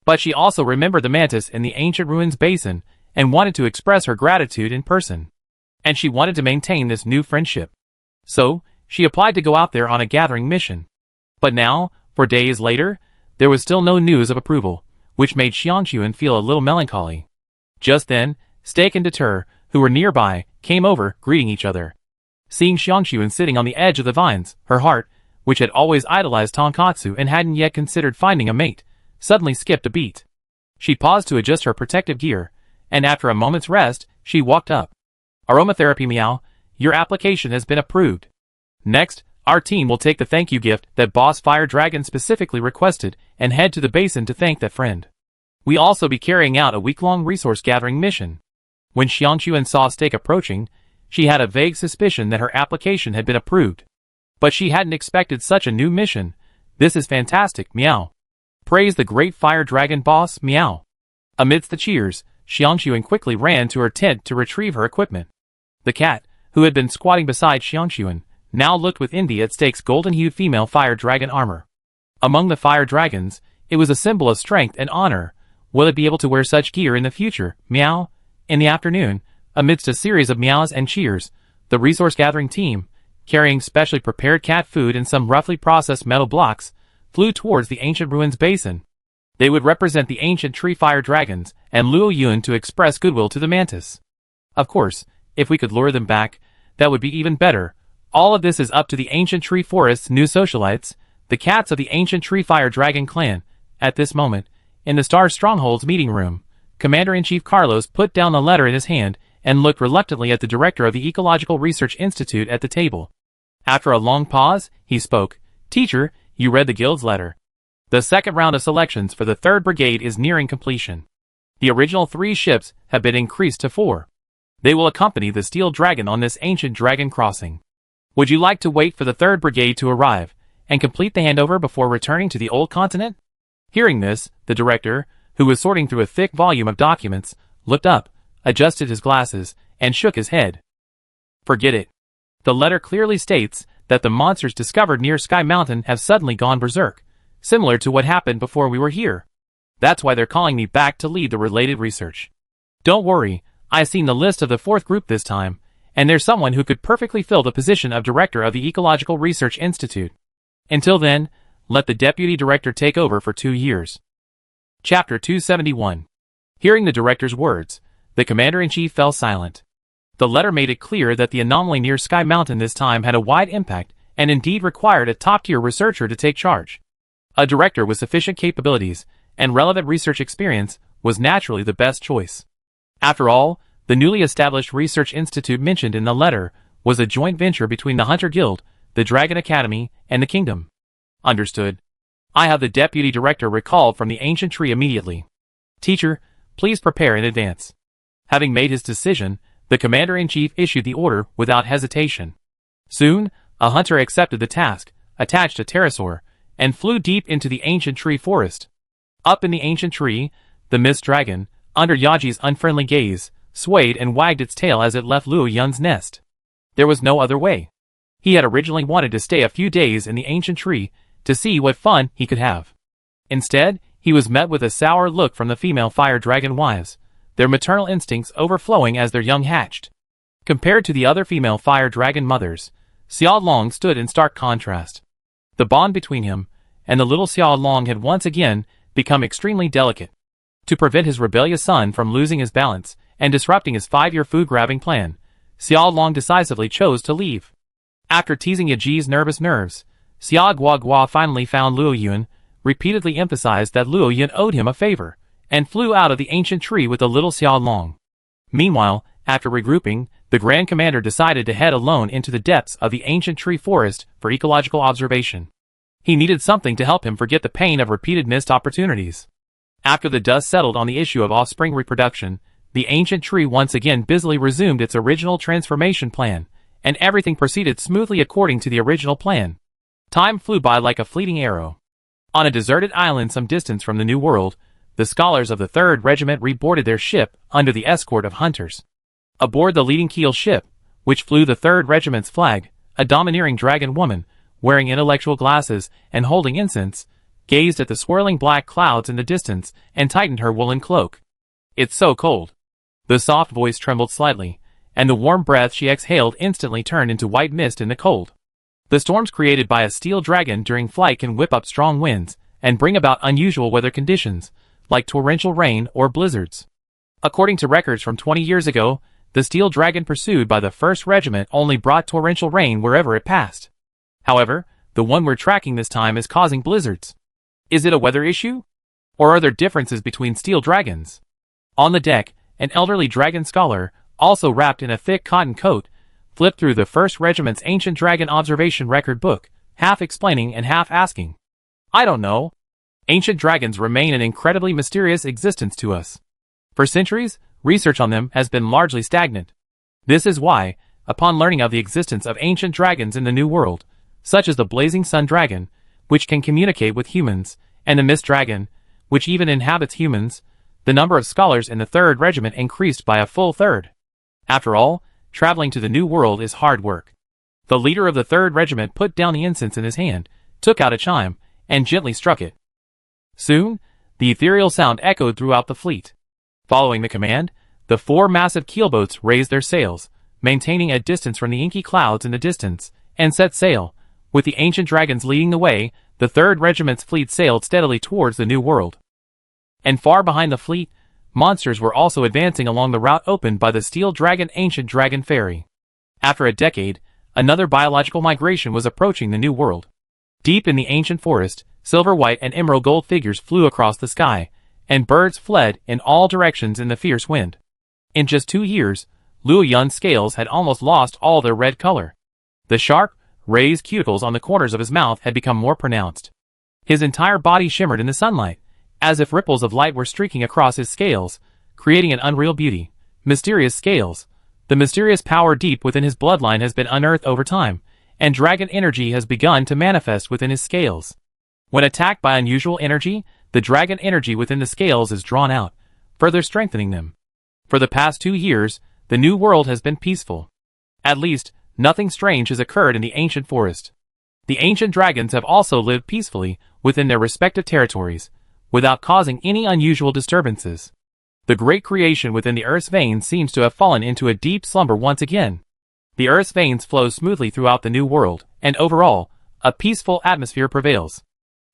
But she also remembered the mantis in the ancient ruins basin and wanted to express her gratitude in person. And she wanted to maintain this new friendship. So, she applied to go out there on a gathering mission. But now, 4 days later, there was still no news of approval, which made Xiangxuan feel a little melancholy. Just then, Steak and Deter, who were nearby, came over, greeting each other. Seeing Xiangxuan sitting on the edge of the vines, her heart, which had always idolized Tonkatsu and hadn't yet considered finding a mate, suddenly skipped a beat. She paused to adjust her protective gear, and after a moment's rest, she walked up. Aromatherapy meow, your application has been approved. Next, our team will take the thank you gift that Boss Fire Dragon specifically requested and head to the basin to thank that friend. We also be carrying out a week-long resource gathering mission. When Xiangxuan saw Steak approaching, she had a vague suspicion that her application had been approved. But she hadn't expected such a new mission. This is fantastic, meow. Praise the great Fire Dragon boss, meow. Amidst the cheers, Xiangxuan quickly ran to her tent to retrieve her equipment. The cat, who had been squatting beside Xiangxuan, now looked with envy at Steak's golden-hued female Fire Dragon armor. Among the fire dragons, it was a symbol of strength and honor. Will it be able to wear such gear in the future? Meow. In the afternoon, amidst a series of meows and cheers, the resource-gathering team, carrying specially prepared cat food and some roughly processed metal blocks, flew towards the ancient ruins basin. They would represent the ancient tree fire dragons and Luo Yun to express goodwill to the mantis. Of course, if we could lure them back, that would be even better. All of this is up to the ancient tree forest's new socialites, the cats of the ancient tree fire dragon clan. At this moment, in the Star Stronghold's meeting room, Commander-in-Chief Carlos put down the letter in his hand and looked reluctantly at the director of the Ecological Research Institute at the table. After a long pause, he spoke. Teacher, you read the guild's letter. The second round of selections for the 3rd Brigade is nearing completion. The original 3 ships have been increased to 4. They will accompany the Steel Dragon on this ancient dragon crossing. Would you like to wait for the 3rd Brigade to arrive and complete the handover before returning to the old continent? Hearing this, the director, who was sorting through a thick volume of documents, looked up, adjusted his glasses, and shook his head. Forget it. The letter clearly states that the monsters discovered near Sky Mountain have suddenly gone berserk, similar to what happened before we were here. That's why they're calling me back to lead the related research. Don't worry, I've seen the list of the 4th group this time, and there's someone who could perfectly fill the position of director of the Ecological Research Institute. Until then, let the deputy director take over for 2 years. Chapter 271. Hearing the director's words, the commander-in-chief fell silent. The letter made it clear that the anomaly near Sky Mountain this time had a wide impact and indeed required a top-tier researcher to take charge. A director with sufficient capabilities and relevant research experience was naturally the best choice. After all, the newly established research institute mentioned in the letter was a joint venture between the Hunter Guild, the Dragon Academy, and the Kingdom. Understood. I have the deputy director recalled from the ancient tree immediately. Teacher, please prepare in advance. Having made his decision, the commander-in-chief issued the order without hesitation. Soon, a hunter accepted the task, attached a pterosaur, and flew deep into the ancient tree forest. Up in the ancient tree, the mist dragon, under Yaji's unfriendly gaze, swayed and wagged its tail as it left Luo Yun's nest. There was no other way. He had originally wanted to stay a few days in the ancient tree to see what fun he could have. Instead, he was met with a sour look from the female fire dragon wives, their maternal instincts overflowing as their young hatched. Compared to the other female fire dragon mothers, Xiao Long stood in stark contrast. The bond between him and the little Xiao Long had once again become extremely delicate. To prevent his rebellious son from losing his balance and disrupting his 5-year food-grabbing plan, Xiao Long decisively chose to leave. After teasing Yaji's nervous nerves, Xia Guagua finally found Luo Yun, repeatedly emphasized that Luo Yun owed him a favor, and flew out of the ancient tree with the little Xiao Long. Meanwhile, after regrouping, the Grand Commander decided to head alone into the depths of the ancient tree forest for ecological observation. He needed something to help him forget the pain of repeated missed opportunities. After the dust settled on the issue of offspring reproduction, the ancient tree once again busily resumed its original transformation plan, and everything proceeded smoothly according to the original plan. Time flew by like a fleeting arrow. On a deserted island some distance from the New World, the scholars of the 3rd Regiment reboarded their ship under the escort of hunters. Aboard the leading keel ship, which flew the 3rd Regiment's flag, a domineering dragon woman, wearing intellectual glasses and holding incense, gazed at the swirling black clouds in the distance and tightened her woolen cloak. It's so cold. The soft voice trembled slightly, and the warm breath she exhaled instantly turned into white mist in the cold. The storms created by a steel dragon during flight can whip up strong winds and bring about unusual weather conditions, like torrential rain or blizzards. According to records from 20 years ago, the steel dragon pursued by the 1st Regiment only brought torrential rain wherever it passed. However, the one we're tracking this time is causing blizzards. Is it a weather issue? Or are there differences between steel dragons? On the deck, an elderly dragon scholar, also wrapped in a thick cotton coat, flipped through the 1st Regiment's ancient dragon observation record book, half explaining and half asking. I don't know. Ancient dragons remain an incredibly mysterious existence to us. For centuries, research on them has been largely stagnant. This is why, upon learning of the existence of ancient dragons in the New World, such as the Blazing Sun Dragon, which can communicate with humans, and the Mist Dragon, which even inhabits humans, the number of scholars in the 3rd Regiment increased by a full third. After all, traveling to the New World is hard work. The leader of the 3rd Regiment put down the incense in his hand, took out a chime, and gently struck it. Soon, the ethereal sound echoed throughout the fleet. Following the command, the 4 massive keelboats raised their sails, maintaining a distance from the inky clouds in the distance, and set sail. With the ancient dragons leading the way, the 3rd Regiment's fleet sailed steadily towards the New World. And far behind the fleet, monsters were also advancing along the route opened by the Steel Dragon Ancient Dragon Ferry. After a decade, another biological migration was approaching the New World. Deep in the ancient forest, silver white and emerald gold figures flew across the sky, and birds fled in all directions in the fierce wind. In just 2 years, Luo Yun's scales had almost lost all their red color. The sharp, raised cuticles on the corners of his mouth had become more pronounced. His entire body shimmered in the sunlight, as if ripples of light were streaking across his scales, creating an unreal beauty. Mysterious scales. The mysterious power deep within his bloodline has been unearthed over time, and dragon energy has begun to manifest within his scales. When attacked by unusual energy, the dragon energy within the scales is drawn out, further strengthening them. For the past 2 years, the New World has been peaceful. At least, nothing strange has occurred in the ancient forest. The ancient dragons have also lived peacefully within their respective territories, without causing any unusual disturbances. The great creation within the Earth's veins seems to have fallen into a deep slumber once again. The Earth's veins flow smoothly throughout the New World, and overall, a peaceful atmosphere prevails.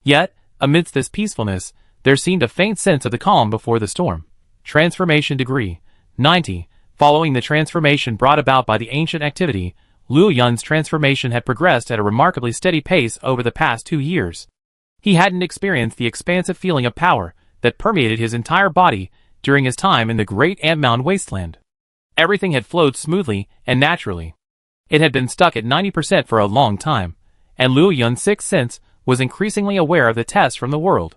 Yet, amidst this peacefulness, there seemed a faint sense of the calm before the storm. Transformation degree 90. Following the transformation brought about by the ancient activity, Luo Yun's transformation had progressed at a remarkably steady pace over the past 2 years. He hadn't experienced the expansive feeling of power that permeated his entire body during his time in the Great Ant Mound Wasteland. Everything had flowed smoothly and naturally. It had been stuck at 90% for a long time, and Luo Yun's sixth sense was increasingly aware of the tests from the world.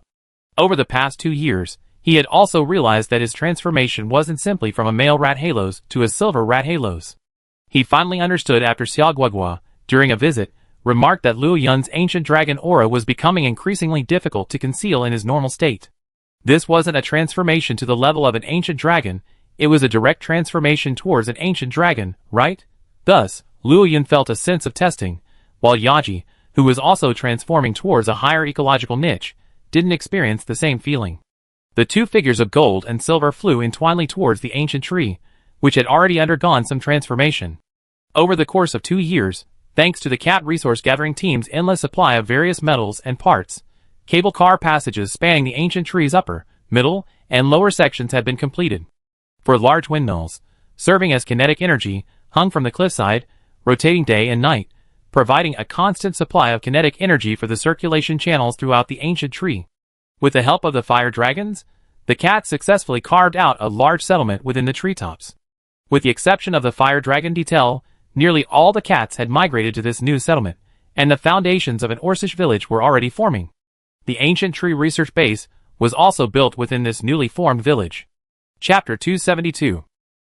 Over the past 2 years, he had also realized that his transformation wasn't simply from a male Rathalos to a silver Rathalos. He finally understood after Xiao Guogua, during a visit, remarked that Luo Yun's ancient dragon aura was becoming increasingly difficult to conceal in his normal state. This wasn't a transformation to the level of an ancient dragon, it was a direct transformation towards an ancient dragon, right? Thus, Luo Yun felt a sense of testing, while Yaji, who was also transforming towards a higher ecological niche, didn't experience the same feeling. The 2 figures of gold and silver flew entwinedly towards the ancient tree, which had already undergone some transformation. Over the course of 2 years, thanks to the Cat Resource Gathering Team's endless supply of various metals and parts, cable car passages spanning the ancient tree's upper, middle, and lower sections had been completed. For large windmills, serving as kinetic energy, hung from the cliffside, rotating day and night, providing a constant supply of kinetic energy for the circulation channels throughout the ancient tree. With the help of the fire dragons, the cats successfully carved out a large settlement within the treetops. With the exception of the fire dragon detail, nearly all the cats had migrated to this new settlement, and the foundations of an Orcish village were already forming. The ancient tree research base was also built within this newly formed village. Chapter 272.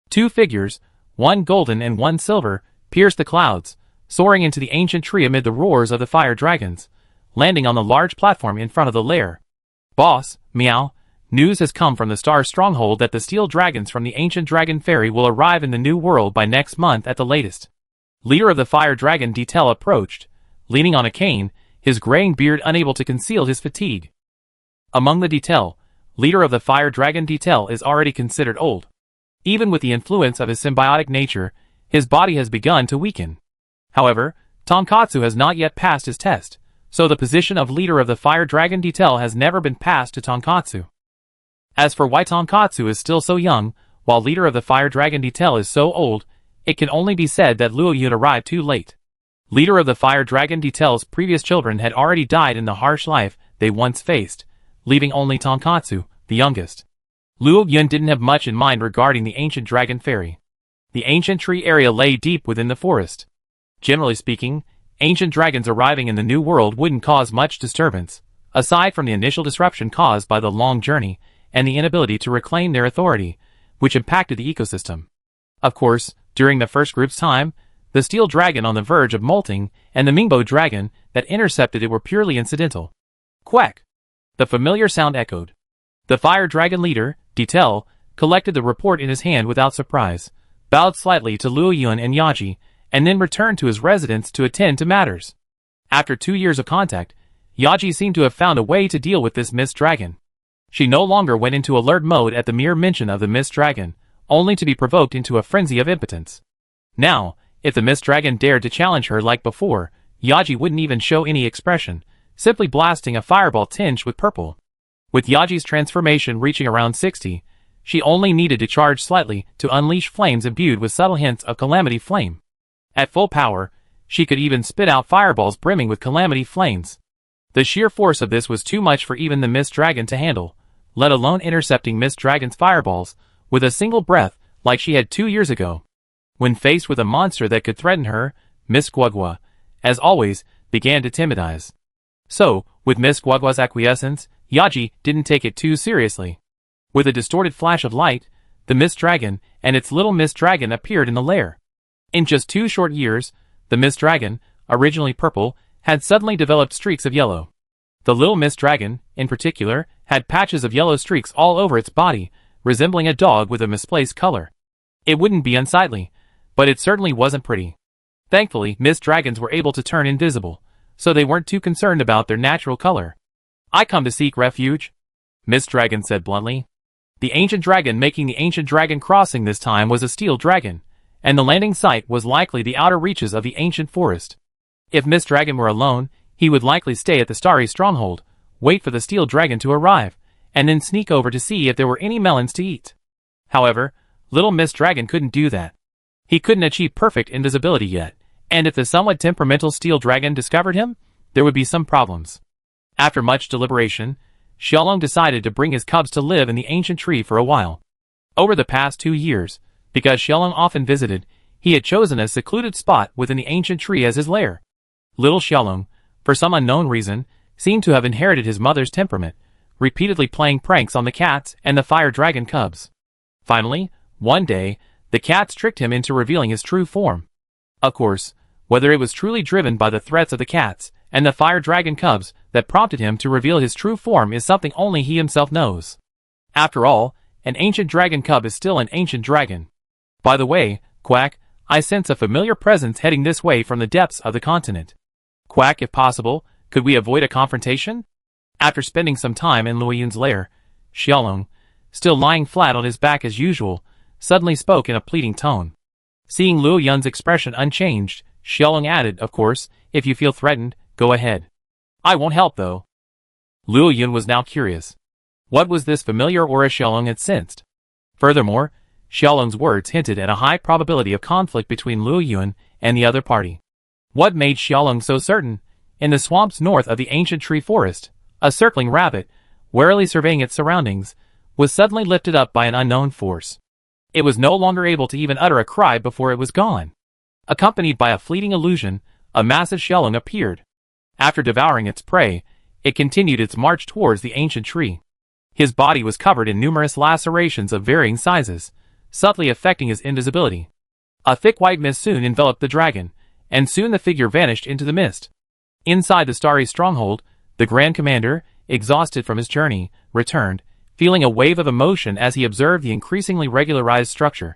2 figures, 1 golden and 1 silver, pierced the clouds, soaring into the ancient tree amid the roars of the fire dragons, landing on the large platform in front of the lair. Boss, meow, news has come from the Star Stronghold that the steel dragons from the ancient dragon ferry will arrive in the New World by next month at the latest. Leader of the fire dragon detail approached, leaning on a cane, his graying beard unable to conceal his fatigue. Among the detail, leader of the fire dragon detail is already considered old. Even with the influence of his symbiotic nature, his body has begun to weaken. However, Tonkatsu has not yet passed his test, so the position of leader of the fire dragon detail has never been passed to Tonkatsu. As for why Tonkatsu is still so young, while leader of the fire dragon detail is so old, it can only be said that Luo Yun arrived too late. Leader of the fire dragon detail's previous children had already died in the harsh life they once faced, leaving only Tonkatsu, the youngest. Luo Yun didn't have much in mind regarding the ancient dragon ferry. The ancient tree area lay deep within the forest. Generally speaking, ancient dragons arriving in the New World wouldn't cause much disturbance, aside from the initial disruption caused by the long journey and the inability to reclaim their authority, which impacted the ecosystem. Of course, during the first group's time, the steel dragon on the verge of molting and the Mingbo dragon that intercepted it were purely incidental. Quack! The familiar sound echoed. The fire dragon leader, Detail, collected the report in his hand without surprise, bowed slightly to Luo Yun and Yaji, and then returned to his residence to attend to matters. After 2 years of contact, Yaji seemed to have found a way to deal with this Mist Dragon. She no longer went into alert mode at the mere mention of the Mist Dragon, only to be provoked into a frenzy of impotence. Now, if the Mist Dragon dared to challenge her like before, Yaji wouldn't even show any expression, simply blasting a fireball tinged with purple. With Yaji's transformation reaching around 60, she only needed to charge slightly to unleash flames imbued with subtle hints of Calamity Flame. At full power, she could even spit out fireballs brimming with Calamity Flames. The sheer force of this was too much for even the Mist Dragon to handle, let alone intercepting Mist Dragon's fireballs with a single breath like she had 2 years ago. When faced with a monster that could threaten her, Miss Guagua, as always, began to timidize. So, with Miss Guagua's acquiescence, Yaji didn't take it too seriously. With a distorted flash of light, the Mist Dragon and its little Mist Dragon appeared in the lair. In just 2 short years, the Mist Dragon, originally purple, had suddenly developed streaks of yellow. The little Mist Dragon, in particular, had patches of yellow streaks all over its body, resembling a dog with a misplaced color. It wouldn't be unsightly, but it certainly wasn't pretty. Thankfully, Mist Dragons were able to turn invisible, so they weren't too concerned about their natural color. "I come to seek refuge," Mist Dragon said bluntly. The ancient dragon making the ancient dragon crossing this time was a steel dragon, and the landing site was likely the outer reaches of the ancient forest. If Mist Dragon were alone, he would likely stay at the starry stronghold, wait for the steel dragon to arrive, and then sneak over to see if there were any melons to eat. However, little Mist Dragon couldn't do that. He couldn't achieve perfect invisibility yet, and if the somewhat temperamental steel dragon discovered him, there would be some problems. After much deliberation, Xiaolong decided to bring his cubs to live in the ancient tree for a while. Over the past 2 years, because Xiaolong often visited, he had chosen a secluded spot within the ancient tree as his lair. Little Xiaolong, for some unknown reason, seemed to have inherited his mother's temperament, repeatedly playing pranks on the cats and the fire dragon cubs. Finally, one day, the cats tricked him into revealing his true form. Of course, whether it was truly driven by the threats of the cats and the fire dragon cubs that prompted him to reveal his true form is something only he himself knows. After all, an ancient dragon cub is still an ancient dragon. By the way, Quack, I sense a familiar presence heading this way from the depths of the continent. Quack, if possible, could we avoid a confrontation? After spending some time in Luo Yun's lair, Xiaolong, still lying flat on his back as usual, suddenly spoke in a pleading tone. Seeing Luo Yun's expression unchanged, Xiaolong added, "Of course, if you feel threatened, go ahead. I won't help though." Luo Yun was now curious. What was this familiar aura Xiaolong had sensed? Furthermore, Xiaolong's words hinted at a high probability of conflict between Luo Yun and the other party. What made Xiaolong so certain? In the swamps north of the ancient tree forest, a circling rabbit, warily surveying its surroundings, was suddenly lifted up by an unknown force. It was no longer able to even utter a cry before it was gone. Accompanied by a fleeting illusion, a massive Xiaolong appeared. After devouring its prey, it continued its march towards the ancient tree. His body was covered in numerous lacerations of varying sizes, subtly affecting his invisibility. A thick white mist soon enveloped the dragon, and soon the figure vanished into the mist. Inside the starry stronghold, the Grand Commander, exhausted from his journey, returned, feeling a wave of emotion as he observed the increasingly regularized structure.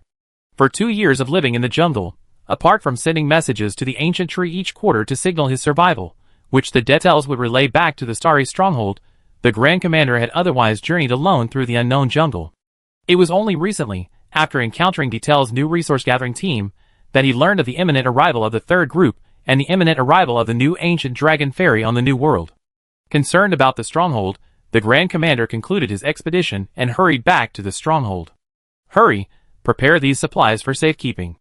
For 2 years of living in the jungle, apart from sending messages to the ancient tree each quarter to signal his survival, which the details would relay back to the starry stronghold, the Grand Commander had otherwise journeyed alone through the unknown jungle. It was only recently, after encountering Detail's new resource-gathering team, that he learned of the imminent arrival of the third group and the imminent arrival of the new ancient dragon ferry on the new world. Concerned about the stronghold, the Grand Commander concluded his expedition and hurried back to the stronghold. "Hurry, prepare these supplies for safekeeping.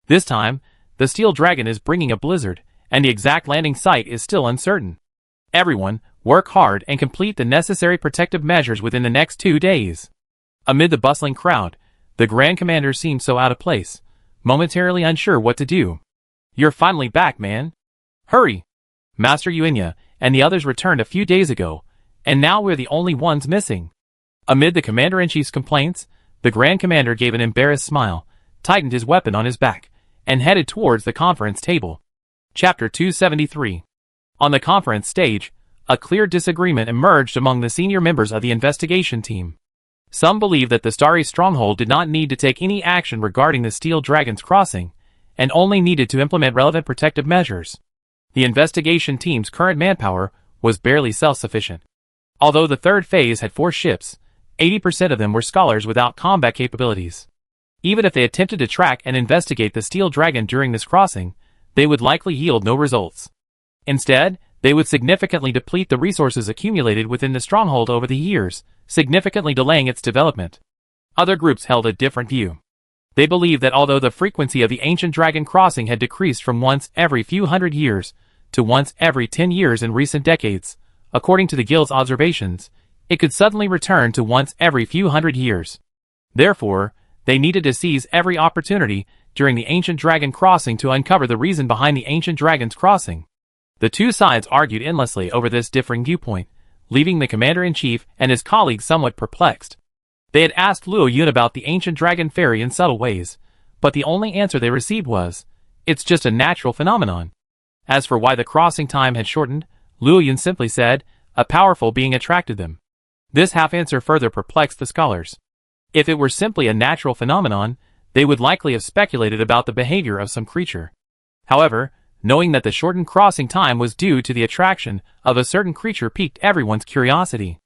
This time, the steel dragon is bringing a blizzard, and the exact landing site is still uncertain. Everyone, work hard and complete the necessary protective measures within the next 2 days." Amid the bustling crowd, the Grand Commander seemed so out of place, momentarily unsure what to do. "You're finally back, man. Hurry! Master Yuenya and the others returned a few days ago, and now we're the only ones missing." Amid the Commander-in-Chief's complaints, the Grand Commander gave an embarrassed smile, tightened his weapon on his back, and headed towards the conference table. Chapter 273. On the conference stage, a clear disagreement emerged among the senior members of the investigation team. Some believed that the Starry Stronghold did not need to take any action regarding the Steel Dragon's crossing, and only needed to implement relevant protective measures. The investigation team's current manpower was barely self-sufficient. Although the third phase had 4 ships, 80% of them were scholars without combat capabilities. Even if they attempted to track and investigate the Steel Dragon during this crossing, they would likely yield no results. Instead, they would significantly deplete the resources accumulated within the stronghold over the years, significantly delaying its development. Other groups held a different view. They believed that although the frequency of the ancient dragon crossing had decreased from once every few hundred years to once every 10 years in recent decades, according to the guild's observations, it could suddenly return to once every few hundred years. Therefore, they needed to seize every opportunity during the ancient dragon crossing to uncover the reason behind the ancient dragon's crossing. The two sides argued endlessly over this differing viewpoint, leaving the commander-in-chief and his colleagues somewhat perplexed. They had asked Luo Yun about the ancient dragon fairy in subtle ways, but the only answer they received was, "It's just a natural phenomenon." As for why the crossing time had shortened, Luo Yun simply said, "A powerful being attracted them." This half-answer further perplexed the scholars. If it were simply a natural phenomenon, they would likely have speculated about the behavior of some creature. However, knowing that the shortened crossing time was due to the attraction of a certain creature piqued everyone's curiosity.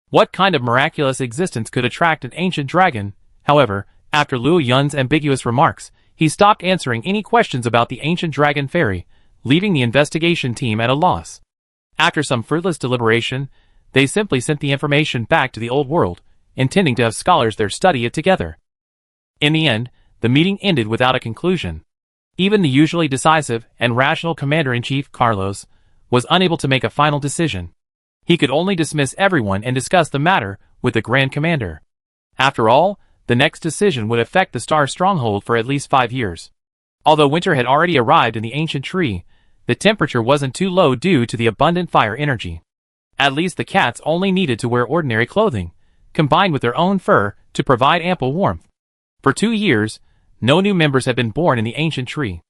What kind of miraculous existence could attract an ancient dragon? However, after Luo Yun's ambiguous remarks, he stopped answering any questions about the ancient dragon fairy, leaving the investigation team at a loss. After some fruitless deliberation, they simply sent the information back to the old world, intending to have scholars there study it together. In the end, the meeting ended without a conclusion. Even the usually decisive and rational commander-in-chief, Carlos, was unable to make a final decision. He could only dismiss everyone and discuss the matter with the Grand Commander. After all, the next decision would affect the Star Stronghold for at least 5 years. Although winter had already arrived in the ancient tree, the temperature wasn't too low due to the abundant fire energy. At least the cats only needed to wear ordinary clothing, combined with their own fur, to provide ample warmth. For 2 years, no new members had been born in the ancient tree.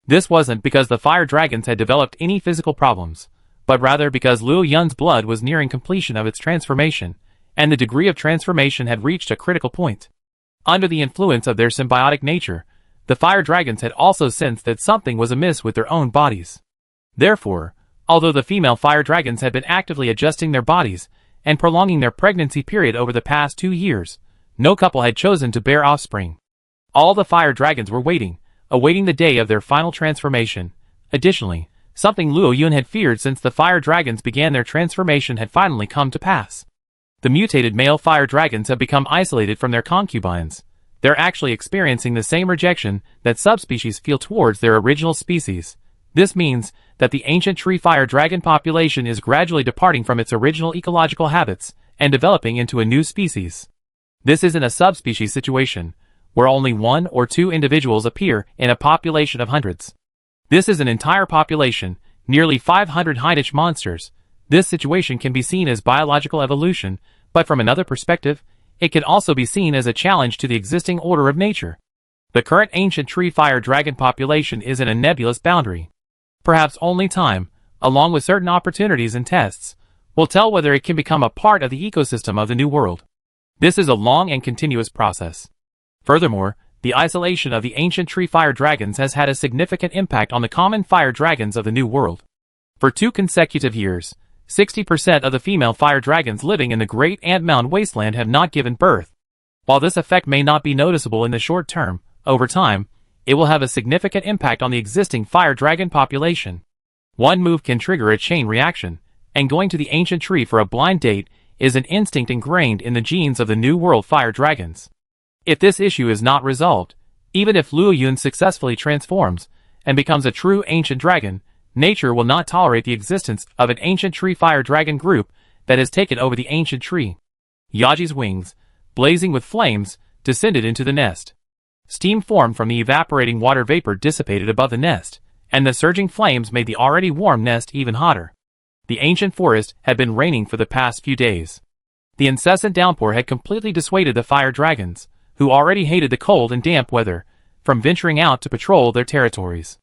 This wasn't because the fire dragons had developed any physical problems, but rather because Luo Yun's blood was nearing completion of its transformation, and the degree of transformation had reached a critical point. Under the influence of their symbiotic nature, the fire dragons had also sensed that something was amiss with their own bodies. Therefore, although the female fire dragons had been actively adjusting their bodies and prolonging their pregnancy period over the past 2 years, no couple had chosen to bear offspring. All the fire dragons were awaiting the day of their final transformation. Additionally, something Luo Yun had feared since the fire dragons began their transformation had finally come to pass. The mutated male fire dragons have become isolated from their concubines. They're actually experiencing the same rejection that subspecies feel towards their original species. This means that the ancient tree fire dragon population is gradually departing from its original ecological habits and developing into a new species. This isn't a subspecies situation, where only 1 or 2 individuals appear in a population of hundreds. This is an entire population, nearly 500 Heinisch monsters. This situation can be seen as biological evolution, but from another perspective, it can also be seen as a challenge to the existing order of nature. The current ancient tree fire dragon population is in a nebulous boundary. Perhaps only time, along with certain opportunities and tests, will tell whether it can become a part of the ecosystem of the new world. This is a long and continuous process. Furthermore, the isolation of the ancient tree fire dragons has had a significant impact on the common fire dragons of the new world. For 2 consecutive years, 60% of the female fire dragons living in the Great Ant Mound Wasteland have not given birth. While this effect may not be noticeable in the short term, over time, it will have a significant impact on the existing fire dragon population. One move can trigger a chain reaction, and going to the ancient tree for a blind date is an instinct ingrained in the genes of the New World fire dragons. If this issue is not resolved, even if Luo Yun successfully transforms and becomes a true ancient dragon, nature will not tolerate the existence of an ancient tree fire dragon group that has taken over the ancient tree. Yaji's wings, blazing with flames, descended into the nest. Steam formed from the evaporating water vapor dissipated above the nest, and the surging flames made the already warm nest even hotter. The ancient forest had been raining for the past few days. The incessant downpour had completely dissuaded the fire dragons, who already hated the cold and damp weather, from venturing out to patrol their territories.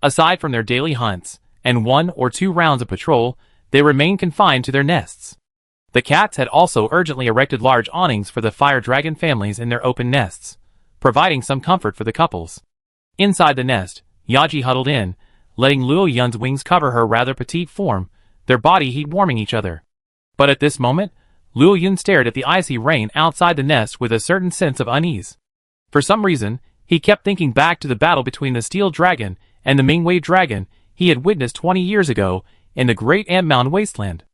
Aside from their daily hunts, and 1 or 2 rounds of patrol, they remained confined to their nests. The cats had also urgently erected large awnings for the fire dragon families in their open nests, providing some comfort for the couples. Inside the nest, Yaji huddled in, letting Luo Yun's wings cover her rather petite form, their body heat warming each other. But at this moment, Luo Yun stared at the icy rain outside the nest with a certain sense of unease. For some reason, he kept thinking back to the battle between the steel dragon and the Mingwei dragon he had witnessed 20 years ago in the great Ant Mountain wasteland.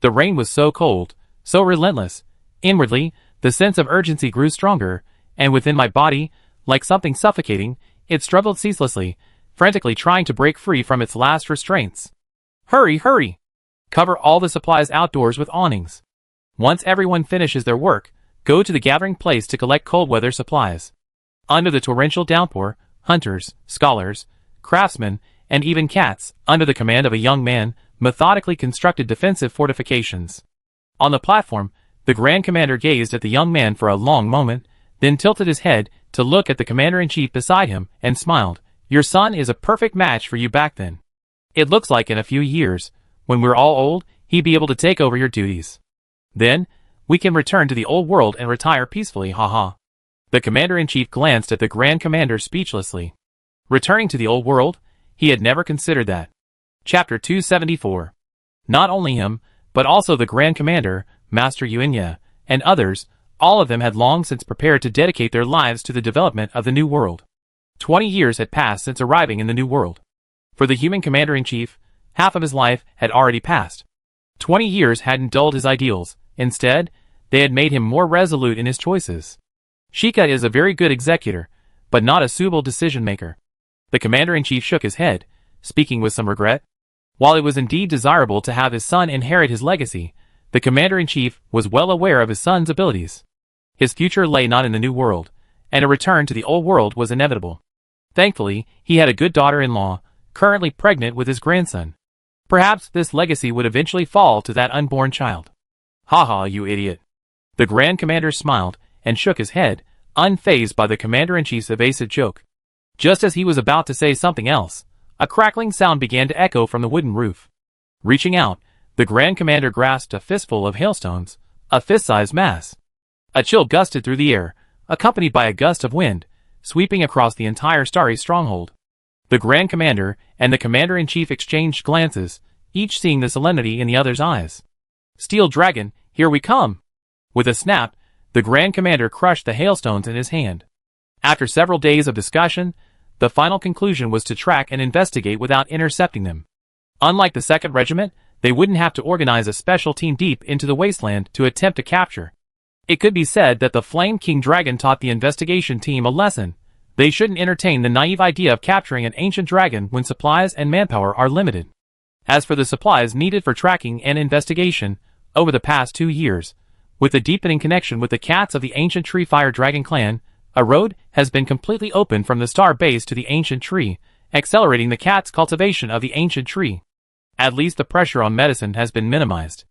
The rain was so cold, so relentless. Inwardly, the sense of urgency grew stronger, and within my body, like something suffocating, it struggled ceaselessly, frantically trying to break free from its last restraints. Hurry, hurry! Cover all the supplies outdoors with awnings. Once everyone finishes their work, go to the gathering place to collect cold weather supplies. Under the torrential downpour, hunters, scholars, craftsmen, and even cats, under the command of a young man, methodically constructed defensive fortifications. On the platform, the Grand Commander gazed at the young man for a long moment, then tilted his head to look at the Commander-in-Chief beside him and smiled. Your son is a perfect match for you back then. It looks like in a few years, when we're all old, he'd be able to take over your duties. Then, we can return to the old world and retire peacefully, haha. The Commander-in-Chief glanced at the Grand Commander speechlessly. Returning to the old world? He had never considered that. Chapter 274. Not only him, but also the Grand Commander, Master Yuanya, and others, all of them had long since prepared to dedicate their lives to the development of the new world. 20 years had passed since arriving in the new world. For the human Commander-in-Chief, half of his life had already passed. 20 years hadn't dulled his ideals. Instead, they had made him more resolute in his choices. Sheikah is a very good executor, but not a suitable decision-maker. The Commander-in-Chief shook his head, speaking with some regret. While it was indeed desirable to have his son inherit his legacy, the Commander-in-Chief was well aware of his son's abilities. His future lay not in the new world, and a return to the old world was inevitable. Thankfully, he had a good daughter-in-law, currently pregnant with his grandson. Perhaps this legacy would eventually fall to that unborn child. Haha, you idiot. The Grand Commander smiled and shook his head, unfazed by the Commander-in-Chief's evasive joke. Just as he was about to say something else, a crackling sound began to echo from the wooden roof. Reaching out, the Grand Commander grasped a fistful of hailstones, a fist-sized mass. A chill gusted through the air, accompanied by a gust of wind, sweeping across the entire starry stronghold. The Grand Commander and the Commander-in-Chief exchanged glances, each seeing the solemnity in the other's eyes. Steel Dragon, here we come! With a snap, the Grand Commander crushed the hailstones in his hand. After several days of discussion, the final conclusion was to track and investigate without intercepting them. Unlike the 2nd Regiment, they wouldn't have to organize a special team deep into the wasteland to attempt a capture. It could be said that the Flame King Dragon taught the investigation team a lesson. They shouldn't entertain the naive idea of capturing an ancient dragon when supplies and manpower are limited. As for the supplies needed for tracking and investigation, over the past 2 years, with the deepening connection with the cats of the ancient Tree Fire Dragon clan, a road has been completely opened from the star base to the ancient tree, accelerating the cat's cultivation of the ancient tree. At least the pressure on medicine has been minimized.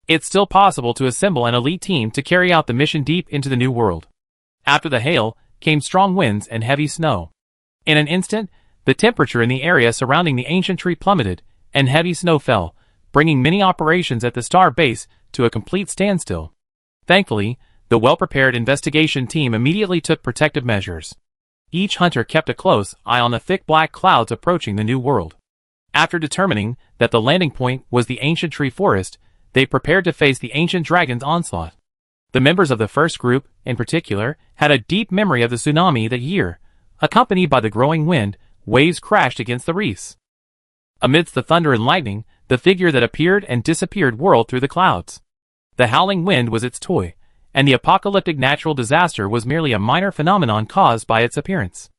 It's still possible to assemble an elite team to carry out the mission deep into the new world. After the hail, came strong winds and heavy snow. In an instant, the temperature in the area surrounding the ancient tree plummeted, and heavy snow fell, bringing many operations at the star base to a complete standstill. Thankfully, the well-prepared investigation team immediately took protective measures. Each hunter kept a close eye on the thick black clouds approaching the new world. After determining that the landing point was the ancient tree forest, they prepared to face the ancient dragon's onslaught. The members of the first group, in particular, had a deep memory of the tsunami that year. Accompanied by the growing wind, waves crashed against the reefs. Amidst the thunder and lightning, the figure that appeared and disappeared whirled through the clouds. The howling wind was its toy, and the apocalyptic natural disaster was merely a minor phenomenon caused by its appearance.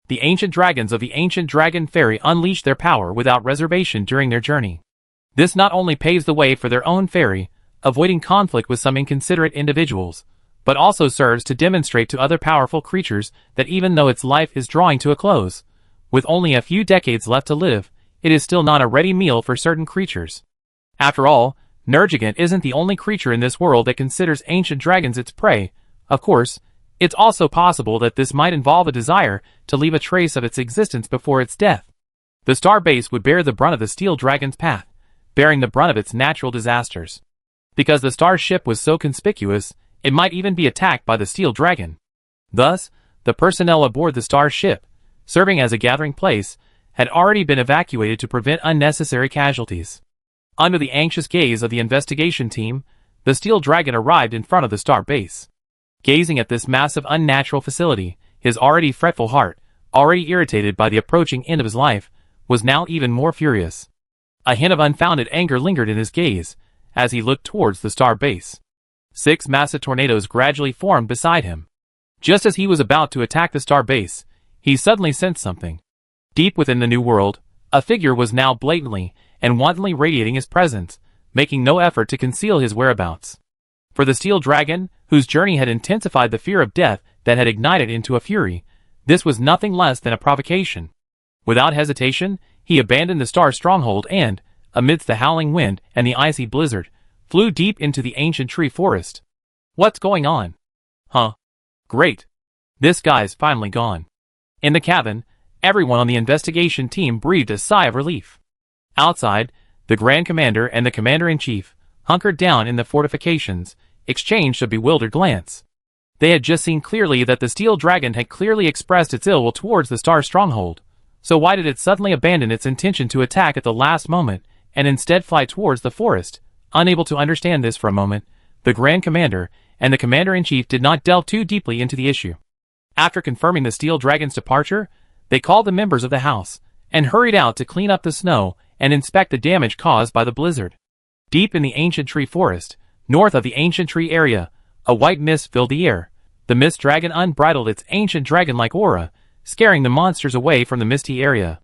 The ancient dragons of the ancient dragon fairy unleashed their power without reservation during their journey. This not only paves the way for their own fairy, avoiding conflict with some inconsiderate individuals, but also serves to demonstrate to other powerful creatures that even though its life is drawing to a close, with only a few decades left to live, it is still not a ready meal for certain creatures. After all, Nergigant isn't the only creature in this world that considers ancient dragons its prey. Of course, it's also possible that this might involve a desire to leave a trace of its existence before its death. The star base would bear the brunt of the steel dragon's path, bearing the brunt of its natural disasters. Because the star ship was so conspicuous, it might even be attacked by the steel dragon. Thus, the personnel aboard the star ship, serving as a gathering place, had already been evacuated to prevent unnecessary casualties. Under the anxious gaze of the investigation team, the steel dragon arrived in front of the star base. Gazing at this massive unnatural facility, his already fretful heart, already irritated by the approaching end of his life, was now even more furious. A hint of unfounded anger lingered in his gaze as he looked towards the star base. 6 massive tornadoes gradually formed beside him. Just as he was about to attack the star base, he suddenly sensed something. Deep within the new world, a figure was now blatantly and wantonly radiating his presence, making no effort to conceal his whereabouts. For the steel dragon, whose journey had intensified the fear of death that had ignited into a fury, this was nothing less than a provocation. Without hesitation, he abandoned the star stronghold and, amidst the howling wind and the icy blizzard, flew deep into the ancient tree forest. What's going on? Huh? Great. This guy's finally gone. In the cabin, everyone on the investigation team breathed a sigh of relief. Outside, the Grand Commander and the Commander-in-Chief, hunkered down in the fortifications, exchanged a bewildered glance. They had just seen clearly that the steel dragon had clearly expressed its ill will towards the star stronghold, so why did it suddenly abandon its intention to attack at the last moment and instead fly towards the forest? Unable to understand this for a moment, the Grand Commander and the Commander-in-Chief did not delve too deeply into the issue. After confirming the steel dragon's departure, they called the members of the house and hurried out to clean up the snow and inspect the damage caused by the blizzard. Deep in the ancient tree forest, north of the ancient tree area, a white mist filled the air. The mist dragon unbridled its ancient dragon-like aura, scaring the monsters away from the misty area.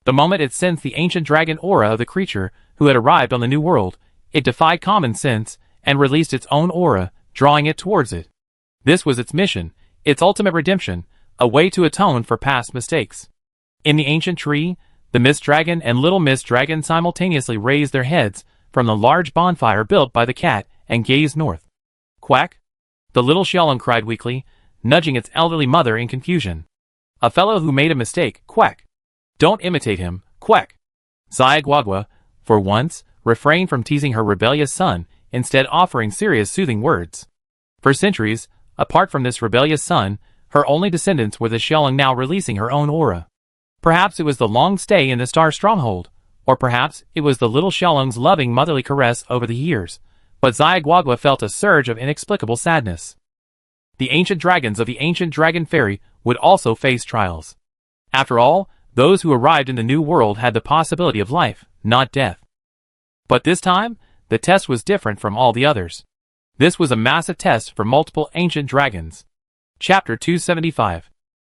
The moment it sensed the ancient dragon aura of the creature who had arrived on the new world, it defied common sense and released its own aura, drawing it towards it. This was its mission, its ultimate redemption, a way to atone for past mistakes. In the ancient tree, the mist dragon and little mist dragon simultaneously raised their heads from the large bonfire built by the cat and gazed north. Quack! The little Xiaolong cried weakly, nudging its elderly mother in confusion. A fellow who made a mistake, quack! Don't imitate him, quack! Xiaoguagua, for once, refrained from teasing her rebellious son, instead offering serious soothing words. For centuries, apart from this rebellious son, her only descendants were the Xiaolong now releasing her own aura. Perhaps it was the long stay in the star stronghold, or perhaps it was the little Xiaolong's loving motherly caress over the years, but Xiaoguagua felt a surge of inexplicable sadness. The ancient dragons of the ancient dragon fairy would also face trials. After all, those who arrived in the new world had the possibility of life, not death. But this time, the test was different from all the others. This was a massive test for multiple ancient dragons. Chapter 275.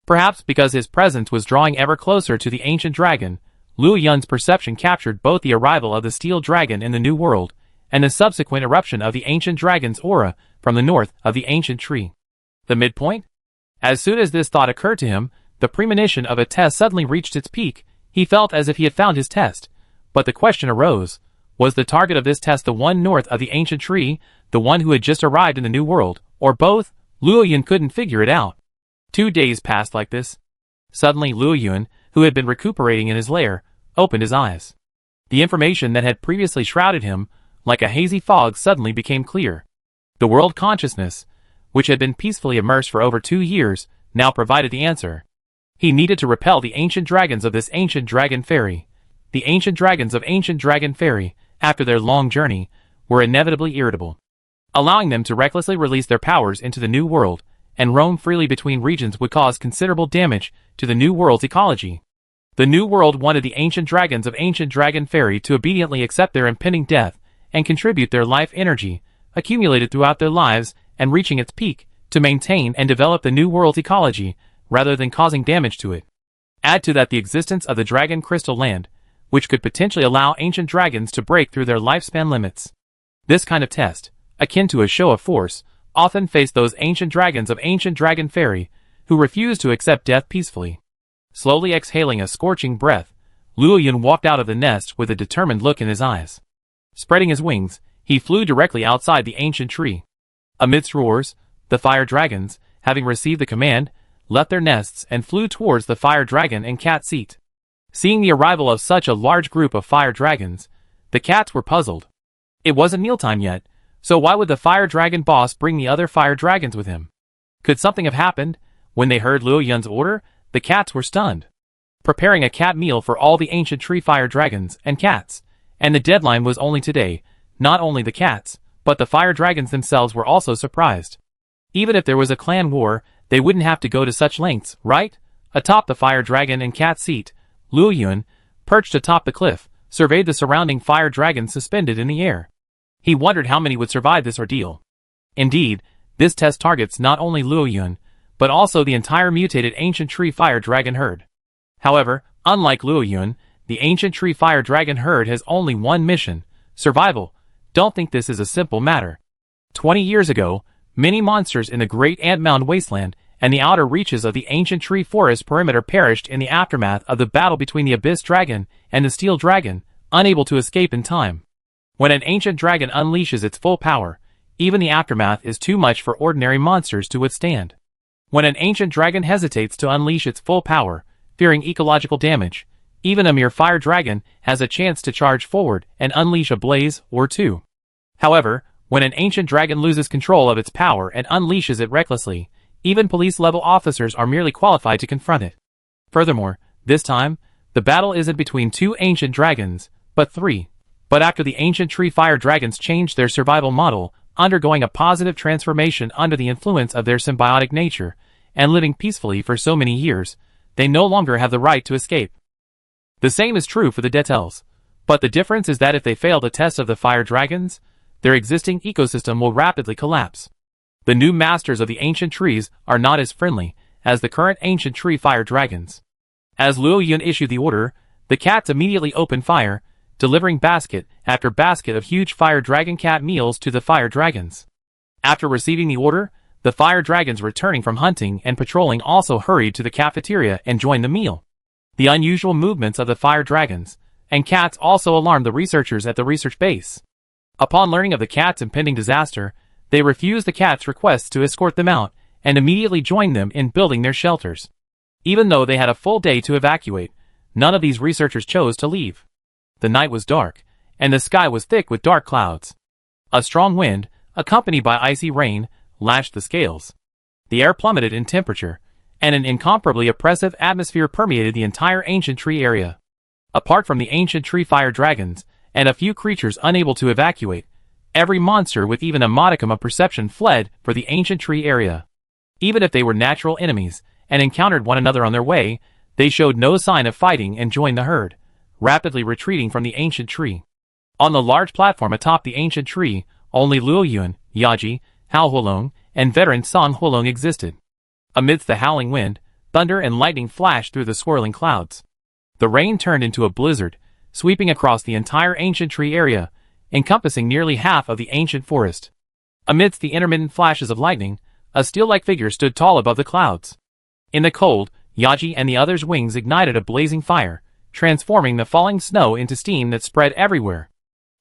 Perhaps because his presence was drawing ever closer to the ancient dragon, Luo Yun's perception captured both the arrival of the steel dragon in the new world and the subsequent eruption of the ancient dragon's aura from the north of the ancient tree. The midpoint? As soon as this thought occurred to him, the premonition of a test suddenly reached its peak. He felt as if he had found his test. But the question arose, was the target of this test the one north of the ancient tree, the one who had just arrived in the new world, or both? Luo Yun couldn't figure it out. 2 days passed like this. Suddenly Luo Yun, who had been recuperating in his lair, opened his eyes. The information that had previously shrouded him, like a hazy fog, suddenly became clear. The world consciousness, which had been peacefully immersed for over 2 years, now provided the answer. He needed to repel the ancient dragons of this ancient dragon fairy. The ancient dragons of ancient dragon fairy, after their long journey, were inevitably irritable. Allowing them to recklessly release their powers into the new world and roam freely between regions would cause considerable damage to the new world's ecology. The new world wanted the ancient dragons of ancient dragon fairy to obediently accept their impending death and contribute their life energy, accumulated throughout their lives and reaching its peak, to maintain and develop the new world's ecology, rather than causing damage to it. Add to that the existence of the Dragon Crystal Land, which could potentially allow ancient dragons to break through their lifespan limits. This kind of test, akin to a show of force, often faced those ancient dragons of ancient dragon fairy, who refused to accept death peacefully. Slowly exhaling a scorching breath, Luo Yun walked out of the nest with a determined look in his eyes. Spreading his wings, he flew directly outside the ancient tree. Amidst roars, the fire dragons, having received the command, left their nests and flew towards the fire dragon and cat seat. Seeing the arrival of such a large group of fire dragons, the cats were puzzled. It wasn't mealtime yet, so why would the fire dragon boss bring the other fire dragons with him? Could something have happened? When they heard Luo Yun's order, the cats were stunned. Preparing a cat meal for all the ancient tree fire dragons and cats, And the deadline was only today. Not only the cats, but the fire dragons themselves were also surprised. Even if there was a clan war, they wouldn't have to go to such lengths, right? Atop the fire dragon and cat seat, Luo Yun, perched atop the cliff, surveyed the surrounding fire dragons suspended in the air. He wondered how many would survive this ordeal. Indeed, this test targets not only Luo Yun, but also the entire mutated ancient tree fire dragon herd. However, unlike Luo Yun, the ancient tree fire dragon herd has only one mission: survival. Don't think this is a simple matter. 20 years ago, many monsters in the Great Ant Mound wasteland and the outer reaches of the ancient tree forest perimeter perished in the aftermath of the battle between the Abyss Dragon and the Steel Dragon, unable to escape in time. When an ancient dragon unleashes its full power, even the aftermath is too much for ordinary monsters to withstand. When an ancient dragon hesitates to unleash its full power, fearing ecological damage, even a mere fire dragon has a chance to charge forward and unleash a blaze or two. However, when an ancient dragon loses control of its power and unleashes it recklessly, even police-level officers are merely qualified to confront it. Furthermore, this time, the battle isn't between two ancient dragons, but three. But after the ancient tree fire dragons changed their survival model, undergoing a positive transformation under the influence of their symbiotic nature, and living peacefully for so many years, they no longer have the right to escape. The same is true for the Rathalos, but the difference is that if they fail the test of the fire dragons, their existing ecosystem will rapidly collapse. The new masters of the ancient trees are not as friendly as the current ancient tree fire dragons. As Luo Yun issued the order, the cats immediately opened fire, delivering basket after basket of huge fire dragon cat meals to the fire dragons. After receiving the order, the fire dragons returning from hunting and patrolling also hurried to the cafeteria and joined the meal. The unusual movements of the fire dragons and cats also alarmed the researchers at the research base. Upon learning of the cats' impending disaster, they refused the cats' requests to escort them out and immediately joined them in building their shelters. Even though they had a full day to evacuate, none of these researchers chose to leave. The night was dark, and the sky was thick with dark clouds. A strong wind, accompanied by icy rain, lashed the scales. The air plummeted in temperature, and an incomparably oppressive atmosphere permeated the entire ancient tree area. Apart from the ancient tree fire dragons, and a few creatures unable to evacuate, every monster with even a modicum of perception fled for the ancient tree area. Even if they were natural enemies, and encountered one another on their way, they showed no sign of fighting and joined the herd, rapidly retreating from the ancient tree. On the large platform atop the ancient tree, only Luo Yun, Yaji, Hao Huolong, and veteran Song Huolong existed. Amidst the howling wind, thunder and lightning flashed through the swirling clouds. The rain turned into a blizzard, sweeping across the entire ancient tree area, encompassing nearly half of the ancient forest. Amidst the intermittent flashes of lightning, a steel-like figure stood tall above the clouds. In the cold, Yaji and the others' wings ignited a blazing fire, transforming the falling snow into steam that spread everywhere.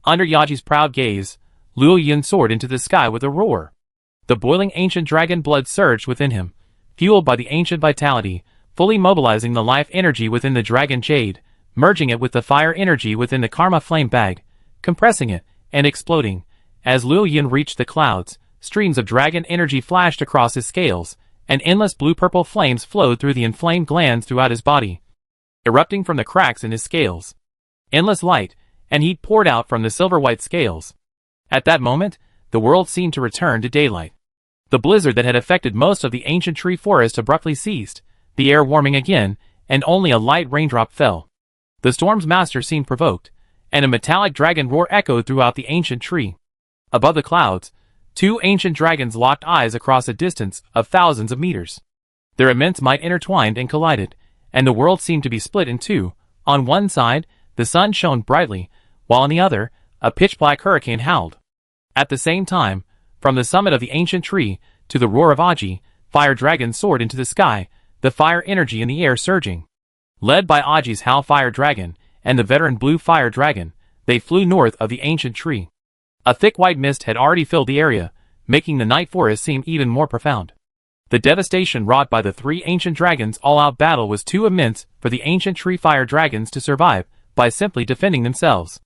Under Yaji's proud gaze, Luo Yun soared into the sky with a roar. The boiling ancient dragon blood surged within him, fueled by the ancient vitality, fully mobilizing the life energy within the dragon jade, merging it with the fire energy within the karma flame bag, compressing it, and exploding. As Luo Yun reached the clouds, streams of dragon energy flashed across his scales, and endless blue-purple flames flowed through the inflamed glands throughout his body, erupting from the cracks in his scales. Endless light and heat poured out from the silver-white scales. At that moment, the world seemed to return to daylight. The blizzard that had affected most of the ancient tree forest abruptly ceased, the air warming again, and only a light raindrop fell. The storm's master seemed provoked, and a metallic dragon roar echoed throughout the ancient tree. Above the clouds, two ancient dragons locked eyes across a distance of thousands of meters. Their immense might intertwined and collided, and the world seemed to be split in two. On one side, the sun shone brightly, while on the other, a pitch-black hurricane howled. At the same time, from the summit of the ancient tree to the roar of Aji, fire dragons soared into the sky, the fire energy in the air surging. Led by Aji's Hao Fire Dragon and the veteran Blue Fire Dragon, they flew north of the ancient tree. A thick white mist had already filled the area, making the night forest seem even more profound. The devastation wrought by the three ancient dragons' all-out battle was too immense for the ancient tree fire dragons to survive by simply defending themselves.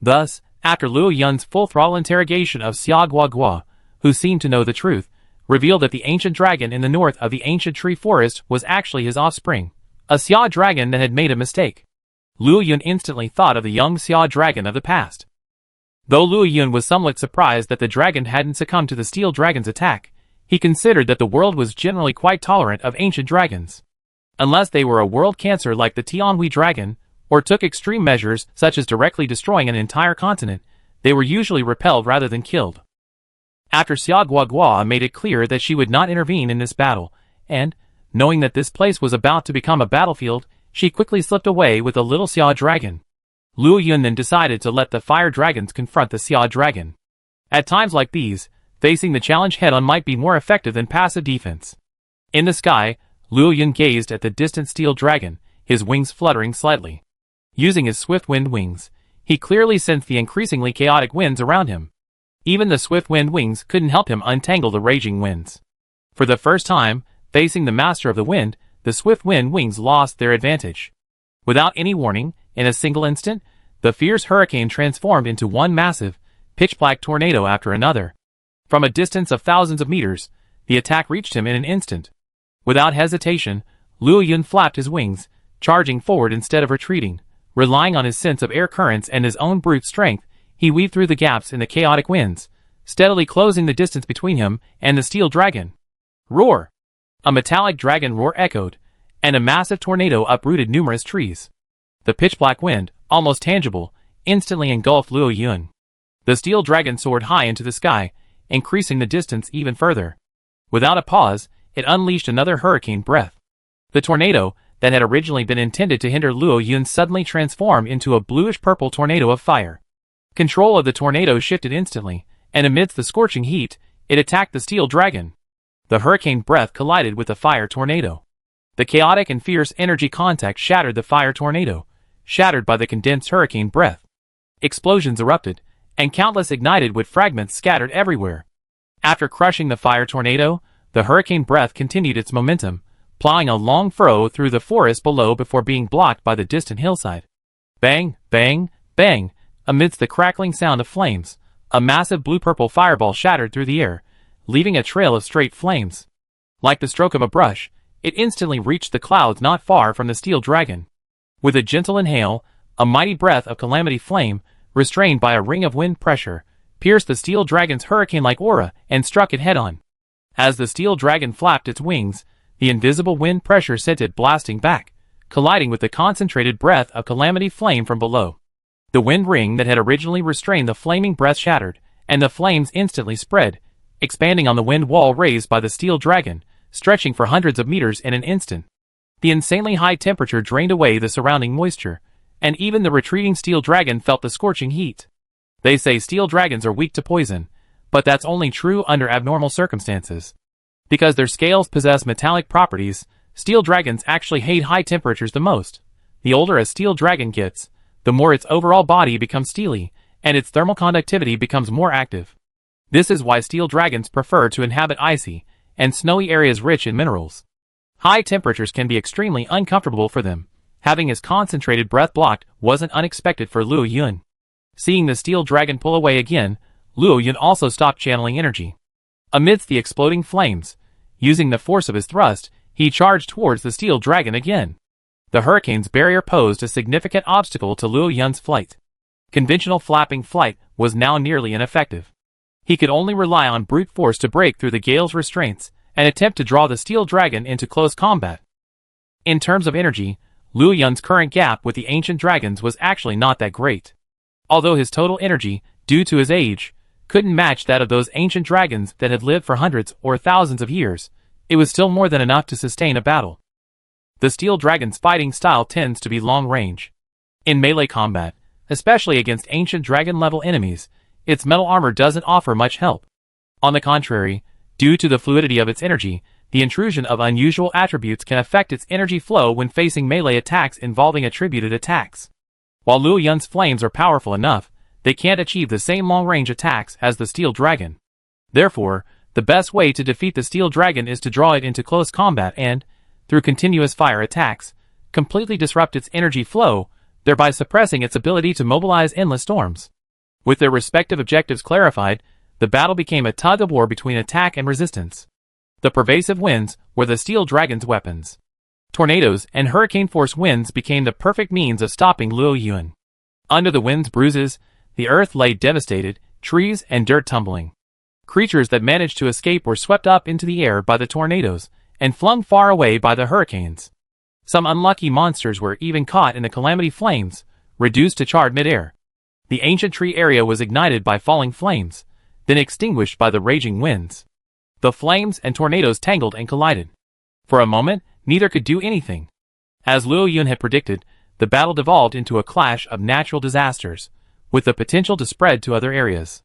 Thus, after Luo Yun's full-throttle interrogation of Xia Guagua, who seemed to know the truth, revealed that the ancient dragon in the north of the ancient tree forest was actually his offspring, a Xia dragon that had made a mistake. Luo Yun instantly thought of the young Xia dragon of the past. Though Luo Yun was somewhat surprised that the dragon hadn't succumbed to the steel dragon's attack, he considered that the world was generally quite tolerant of ancient dragons. Unless they were a world cancer like the Tianhui dragon, or took extreme measures such as directly destroying an entire continent, they were usually repelled rather than killed. After Xia Guoguo made it clear that she would not intervene in this battle, and, knowing that this place was about to become a battlefield, she quickly slipped away with the little Xia dragon. Luo Yun then decided to let the fire dragons confront the Xia dragon. At times like these, facing the challenge head-on might be more effective than passive defense. In the sky, Luo Yun gazed at the distant steel dragon, his wings fluttering slightly. Using his swift wind wings, he clearly sensed the increasingly chaotic winds around him. Even the swift wind wings couldn't help him untangle the raging winds. For the first time, facing the master of the wind, the swift wind wings lost their advantage. Without any warning, in a single instant, the fierce hurricane transformed into one massive, pitch-black tornado after another. From a distance of thousands of meters, the attack reached him in an instant. Without hesitation, Luo Yun flapped his wings, charging forward instead of retreating. Relying on his sense of air currents and his own brute strength, he weaved through the gaps in the chaotic winds, steadily closing the distance between him and the steel dragon. Roar! A metallic dragon roar echoed, and a massive tornado uprooted numerous trees. The pitch-black wind, almost tangible, instantly engulfed Luo Yun. The steel dragon soared high into the sky, increasing the distance even further. Without a pause, it unleashed another hurricane breath. The tornado, that had originally been intended to hinder Luo Yun, suddenly transformed into a bluish-purple tornado of fire. Control of the tornado shifted instantly, and amidst the scorching heat, it attacked the steel dragon. The hurricane breath collided with the fire tornado. The chaotic and fierce energy contact shattered the fire tornado, shattered by the condensed hurricane breath. Explosions erupted, and countless ignited wood fragments scattered everywhere. After crushing the fire tornado, the hurricane breath continued its momentum, plowing a long furrow through the forest below before being blocked by the distant hillside. Bang, bang, bang! Amidst the crackling sound of flames, a massive blue-purple fireball shattered through the air, leaving a trail of straight flames. Like the stroke of a brush, it instantly reached the clouds not far from the steel dragon. With a gentle inhale, a mighty breath of calamity flame, restrained by a ring of wind pressure, pierced the steel dragon's hurricane-like aura and struck it head-on. As the steel dragon flapped its wings, the invisible wind pressure sent it blasting back, colliding with the concentrated breath of calamity flame from below. The wind ring that had originally restrained the flaming breath shattered, and the flames instantly spread, expanding on the wind wall raised by the steel dragon, stretching for hundreds of meters in an instant. The insanely high temperature drained away the surrounding moisture, and even the retreating steel dragon felt the scorching heat. They say steel dragons are weak to poison, but that's only true under abnormal circumstances. Because their scales possess metallic properties, steel dragons actually hate high temperatures the most. The older a steel dragon gets, the more its overall body becomes steely, and its thermal conductivity becomes more active. This is why steel dragons prefer to inhabit icy and snowy areas rich in minerals. High temperatures can be extremely uncomfortable for them. Having his concentrated breath blocked wasn't unexpected for Luo Yun. Seeing the steel dragon pull away again, Luo Yun also stopped channeling energy. Amidst the exploding flames, using the force of his thrust, he charged towards the steel dragon again. The hurricane's barrier posed a significant obstacle to Luo Yun's flight. Conventional flapping flight was now nearly ineffective. He could only rely on brute force to break through the gale's restraints and attempt to draw the steel dragon into close combat. In terms of energy, Luo Yun's current gap with the ancient dragons was actually not that great. Although his total energy, due to his age, couldn't match that of those ancient dragons that had lived for hundreds or thousands of years, it was still more than enough to sustain a battle. The steel dragon's fighting style tends to be long-range. In melee combat, especially against ancient dragon-level enemies, its metal armor doesn't offer much help. On the contrary, due to the fluidity of its energy, the intrusion of unusual attributes can affect its energy flow when facing melee attacks involving attributed attacks. While Luo Yun's flames are powerful enough, they can't achieve the same long-range attacks as the steel dragon. Therefore, the best way to defeat the steel dragon is to draw it into close combat and, through continuous fire attacks, completely disrupt its energy flow, thereby suppressing its ability to mobilize endless storms. With their respective objectives clarified, the battle became a tug-of-war between attack and resistance. The pervasive winds were the steel dragon's weapons. Tornadoes and hurricane-force winds became the perfect means of stopping Luo Yuan. Under the wind's bruises, the earth lay devastated, trees and dirt tumbling. Creatures that managed to escape were swept up into the air by the tornadoes and flung far away by the hurricanes. Some unlucky monsters were even caught in the calamity flames, reduced to charred midair. The ancient tree area was ignited by falling flames, then extinguished by the raging winds. The flames and tornadoes tangled and collided. For a moment, neither could do anything. As Luo Yuan had predicted, the battle devolved into a clash of natural disasters, with the potential to spread to other areas.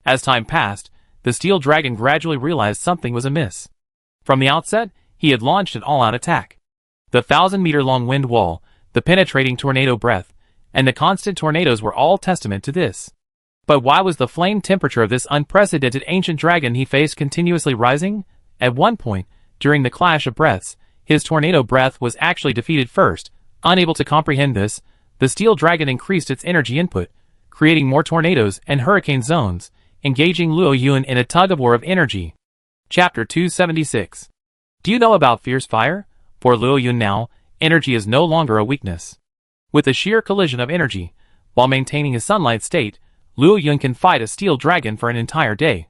As time passed, the steel dragon gradually realized something was amiss. From the outset, he had launched an all-out attack. The 1,000-meter-long wind wall, the penetrating tornado breath, and the constant tornadoes were all testament to this. But why was the flame temperature of this unprecedented ancient dragon he faced continuously rising? At one point, during the clash of breaths, his tornado breath was actually defeated first. Unable to comprehend this, the steel dragon increased its energy input, creating more tornadoes and hurricane zones, engaging Luo Yuan in a tug-of-war of energy. Chapter 276. Do you know about fierce fire? For Luo Yuan now, energy is no longer a weakness. With the sheer collision of energy, while maintaining a sunlight state, Luo Yuan can fight a steel dragon for an entire day.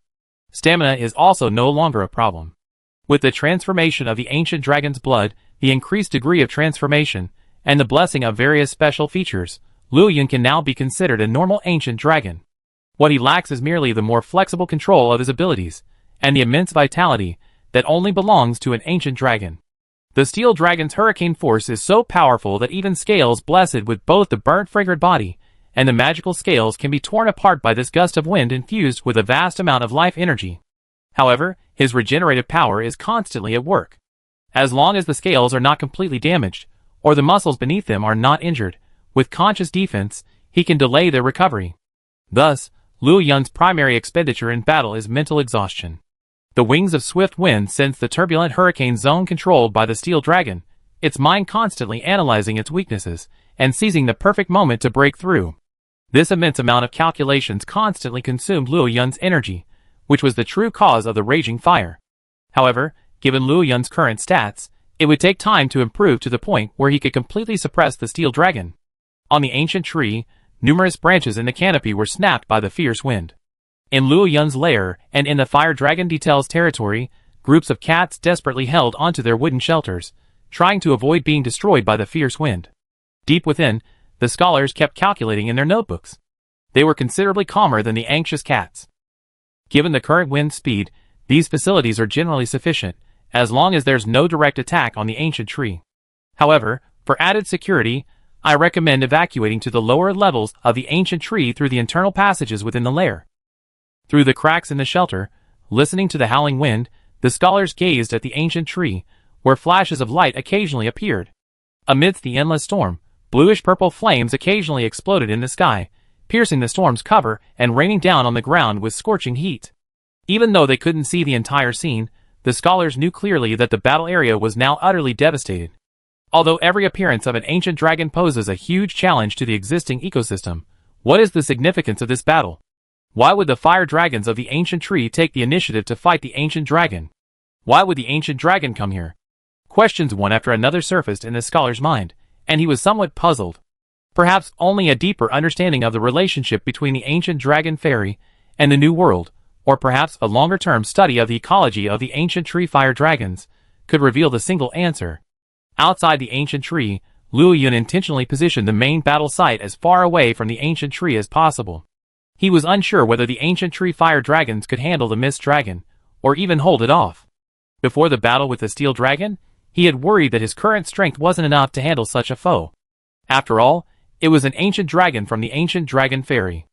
Stamina is also no longer a problem. With the transformation of the ancient dragon's blood, the increased degree of transformation, and the blessing of various special features, Luo Yuan can now be considered a normal ancient dragon. What he lacks is merely the more flexible control of his abilities, and the immense vitality that only belongs to an ancient dragon. The steel dragon's hurricane force is so powerful that even scales blessed with both the burnt fragrant body and the magical scales can be torn apart by this gust of wind infused with a vast amount of life energy. However, his regenerative power is constantly at work. As long as the scales are not completely damaged, or the muscles beneath them are not injured, with conscious defense, he can delay their recovery. Thus, Luo Yuan's primary expenditure in battle is mental exhaustion. The wings of swift wind sense the turbulent hurricane zone controlled by the steel dragon, its mind constantly analyzing its weaknesses, and seizing the perfect moment to break through. This immense amount of calculations constantly consumed Luo Yuan's energy, which was the true cause of the raging fire. However, given Luo Yuan's current stats, it would take time to improve to the point where he could completely suppress the steel dragon. On the ancient tree, numerous branches in the canopy were snapped by the fierce wind. In Luo Yuan's lair and in the fire dragon detail's territory, groups of cats desperately held onto their wooden shelters, trying to avoid being destroyed by the fierce wind. Deep within, the scholars kept calculating in their notebooks. They were considerably calmer than the anxious cats. Given the current wind speed, these facilities are generally sufficient, as long as there's no direct attack on the ancient tree. However, for added security, I recommend evacuating to the lower levels of the ancient tree through the internal passages within the lair. Through the cracks in the shelter, listening to the howling wind, the scholars gazed at the ancient tree, where flashes of light occasionally appeared. Amidst the endless storm, bluish-purple flames occasionally exploded in the sky, piercing the storm's cover and raining down on the ground with scorching heat. Even though they couldn't see the entire scene, the scholars knew clearly that the battle area was now utterly devastated. Although every appearance of an ancient dragon poses a huge challenge to the existing ecosystem, what is the significance of this battle? Why would the fire dragons of the ancient tree take the initiative to fight the ancient dragon? Why would the ancient dragon come here? Questions one after another surfaced in the scholar's mind, and he was somewhat puzzled. Perhaps only a deeper understanding of the relationship between the ancient dragon fairy and the new world, or perhaps a longer-term study of the ecology of the ancient tree fire dragons, could reveal the single answer. Outside the ancient tree, Luo Yuan intentionally positioned the main battle site as far away from the ancient tree as possible. He was unsure whether the ancient tree fire dragons could handle the mist dragon, or even hold it off. Before the battle with the steel dragon, he had worried that his current strength wasn't enough to handle such a foe. After all, it was an ancient dragon from the ancient dragon fairy.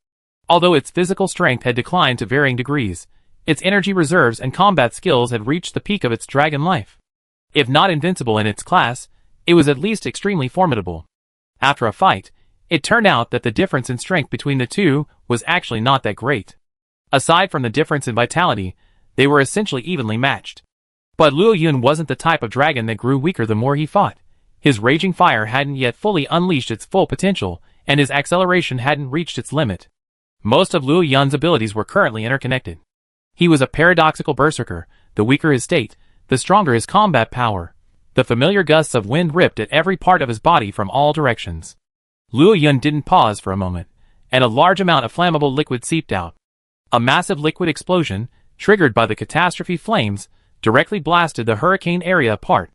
Although its physical strength had declined to varying degrees, its energy reserves and combat skills had reached the peak of its dragon life. If not invincible in its class, it was at least extremely formidable. After a fight, it turned out that the difference in strength between the two was actually not that great. Aside from the difference in vitality, they were essentially evenly matched. But Luo Yuan wasn't the type of dragon that grew weaker the more he fought. His raging fire hadn't yet fully unleashed its full potential, and his acceleration hadn't reached its limit. Most of Luo Yuan's abilities were currently interconnected. He was a paradoxical berserker. The weaker his state, the stronger his combat power. The familiar gusts of wind ripped at every part of his body from all directions. Luo Yun didn't pause for a moment, and a large amount of flammable liquid seeped out. A massive liquid explosion, triggered by the catastrophe flames, directly blasted the hurricane area apart.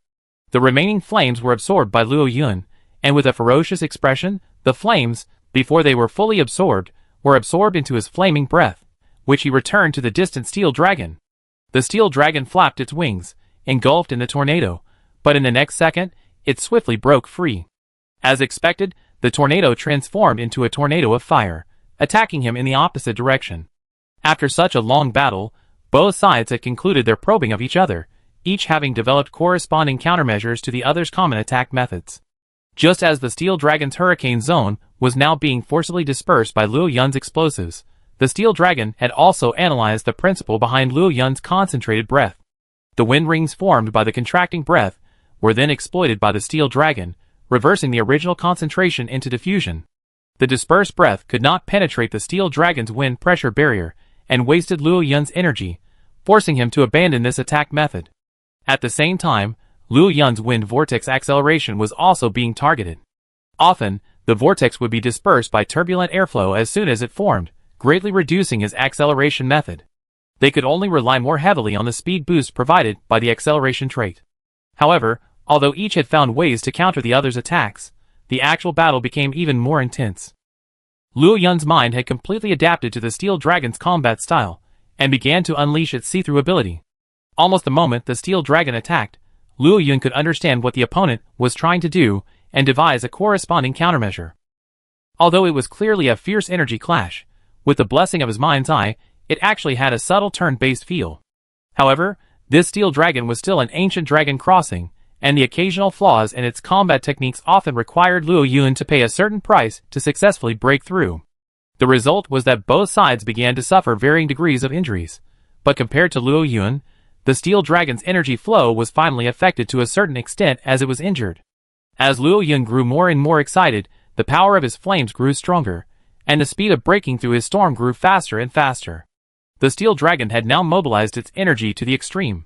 The remaining flames were absorbed by Luo Yun, and with a ferocious expression, the flames, before they were fully absorbed, were absorbed into his flaming breath, which he returned to the distant steel dragon. The steel dragon flapped its wings, engulfed in the tornado, but in the next second, it swiftly broke free. As expected, the tornado transformed into a tornado of fire, attacking him in the opposite direction. After such a long battle, both sides had concluded their probing of each other, each having developed corresponding countermeasures to the other's common attack methods. Just as the steel dragon's hurricane zone was now being forcibly dispersed by Luo Yun's explosives, the steel dragon had also analyzed the principle behind Luo Yun's concentrated breath. The wind rings formed by the contracting breath were then exploited by the steel dragon, reversing the original concentration into diffusion. The dispersed breath could not penetrate the steel dragon's wind pressure barrier and wasted Luo Yun's energy, forcing him to abandon this attack method. At the same time, Luo Yun's wind vortex acceleration was also being targeted. Often, the vortex would be dispersed by turbulent airflow as soon as it formed, greatly reducing his acceleration method. They could only rely more heavily on the speed boost provided by the acceleration trait. However, although each had found ways to counter the other's attacks, the actual battle became even more intense. Luo Yun's mind had completely adapted to the steel dragon's combat style, and began to unleash its see-through ability. Almost the moment the steel dragon attacked, Luo Yun could understand what the opponent was trying to do and devise a corresponding countermeasure. Although it was clearly a fierce energy clash, with the blessing of his mind's eye, it actually had a subtle turn-based feel. However, this steel dragon was still an ancient dragon crossing, and the occasional flaws in its combat techniques often required Luo Yun to pay a certain price to successfully break through. The result was that both sides began to suffer varying degrees of injuries, but compared to Luo Yun, the steel dragon's energy flow was finally affected to a certain extent as it was injured. As Luo Yun grew more and more excited, the power of his flames grew stronger, and the speed of breaking through his storm grew faster and faster. The steel dragon had now mobilized its energy to the extreme.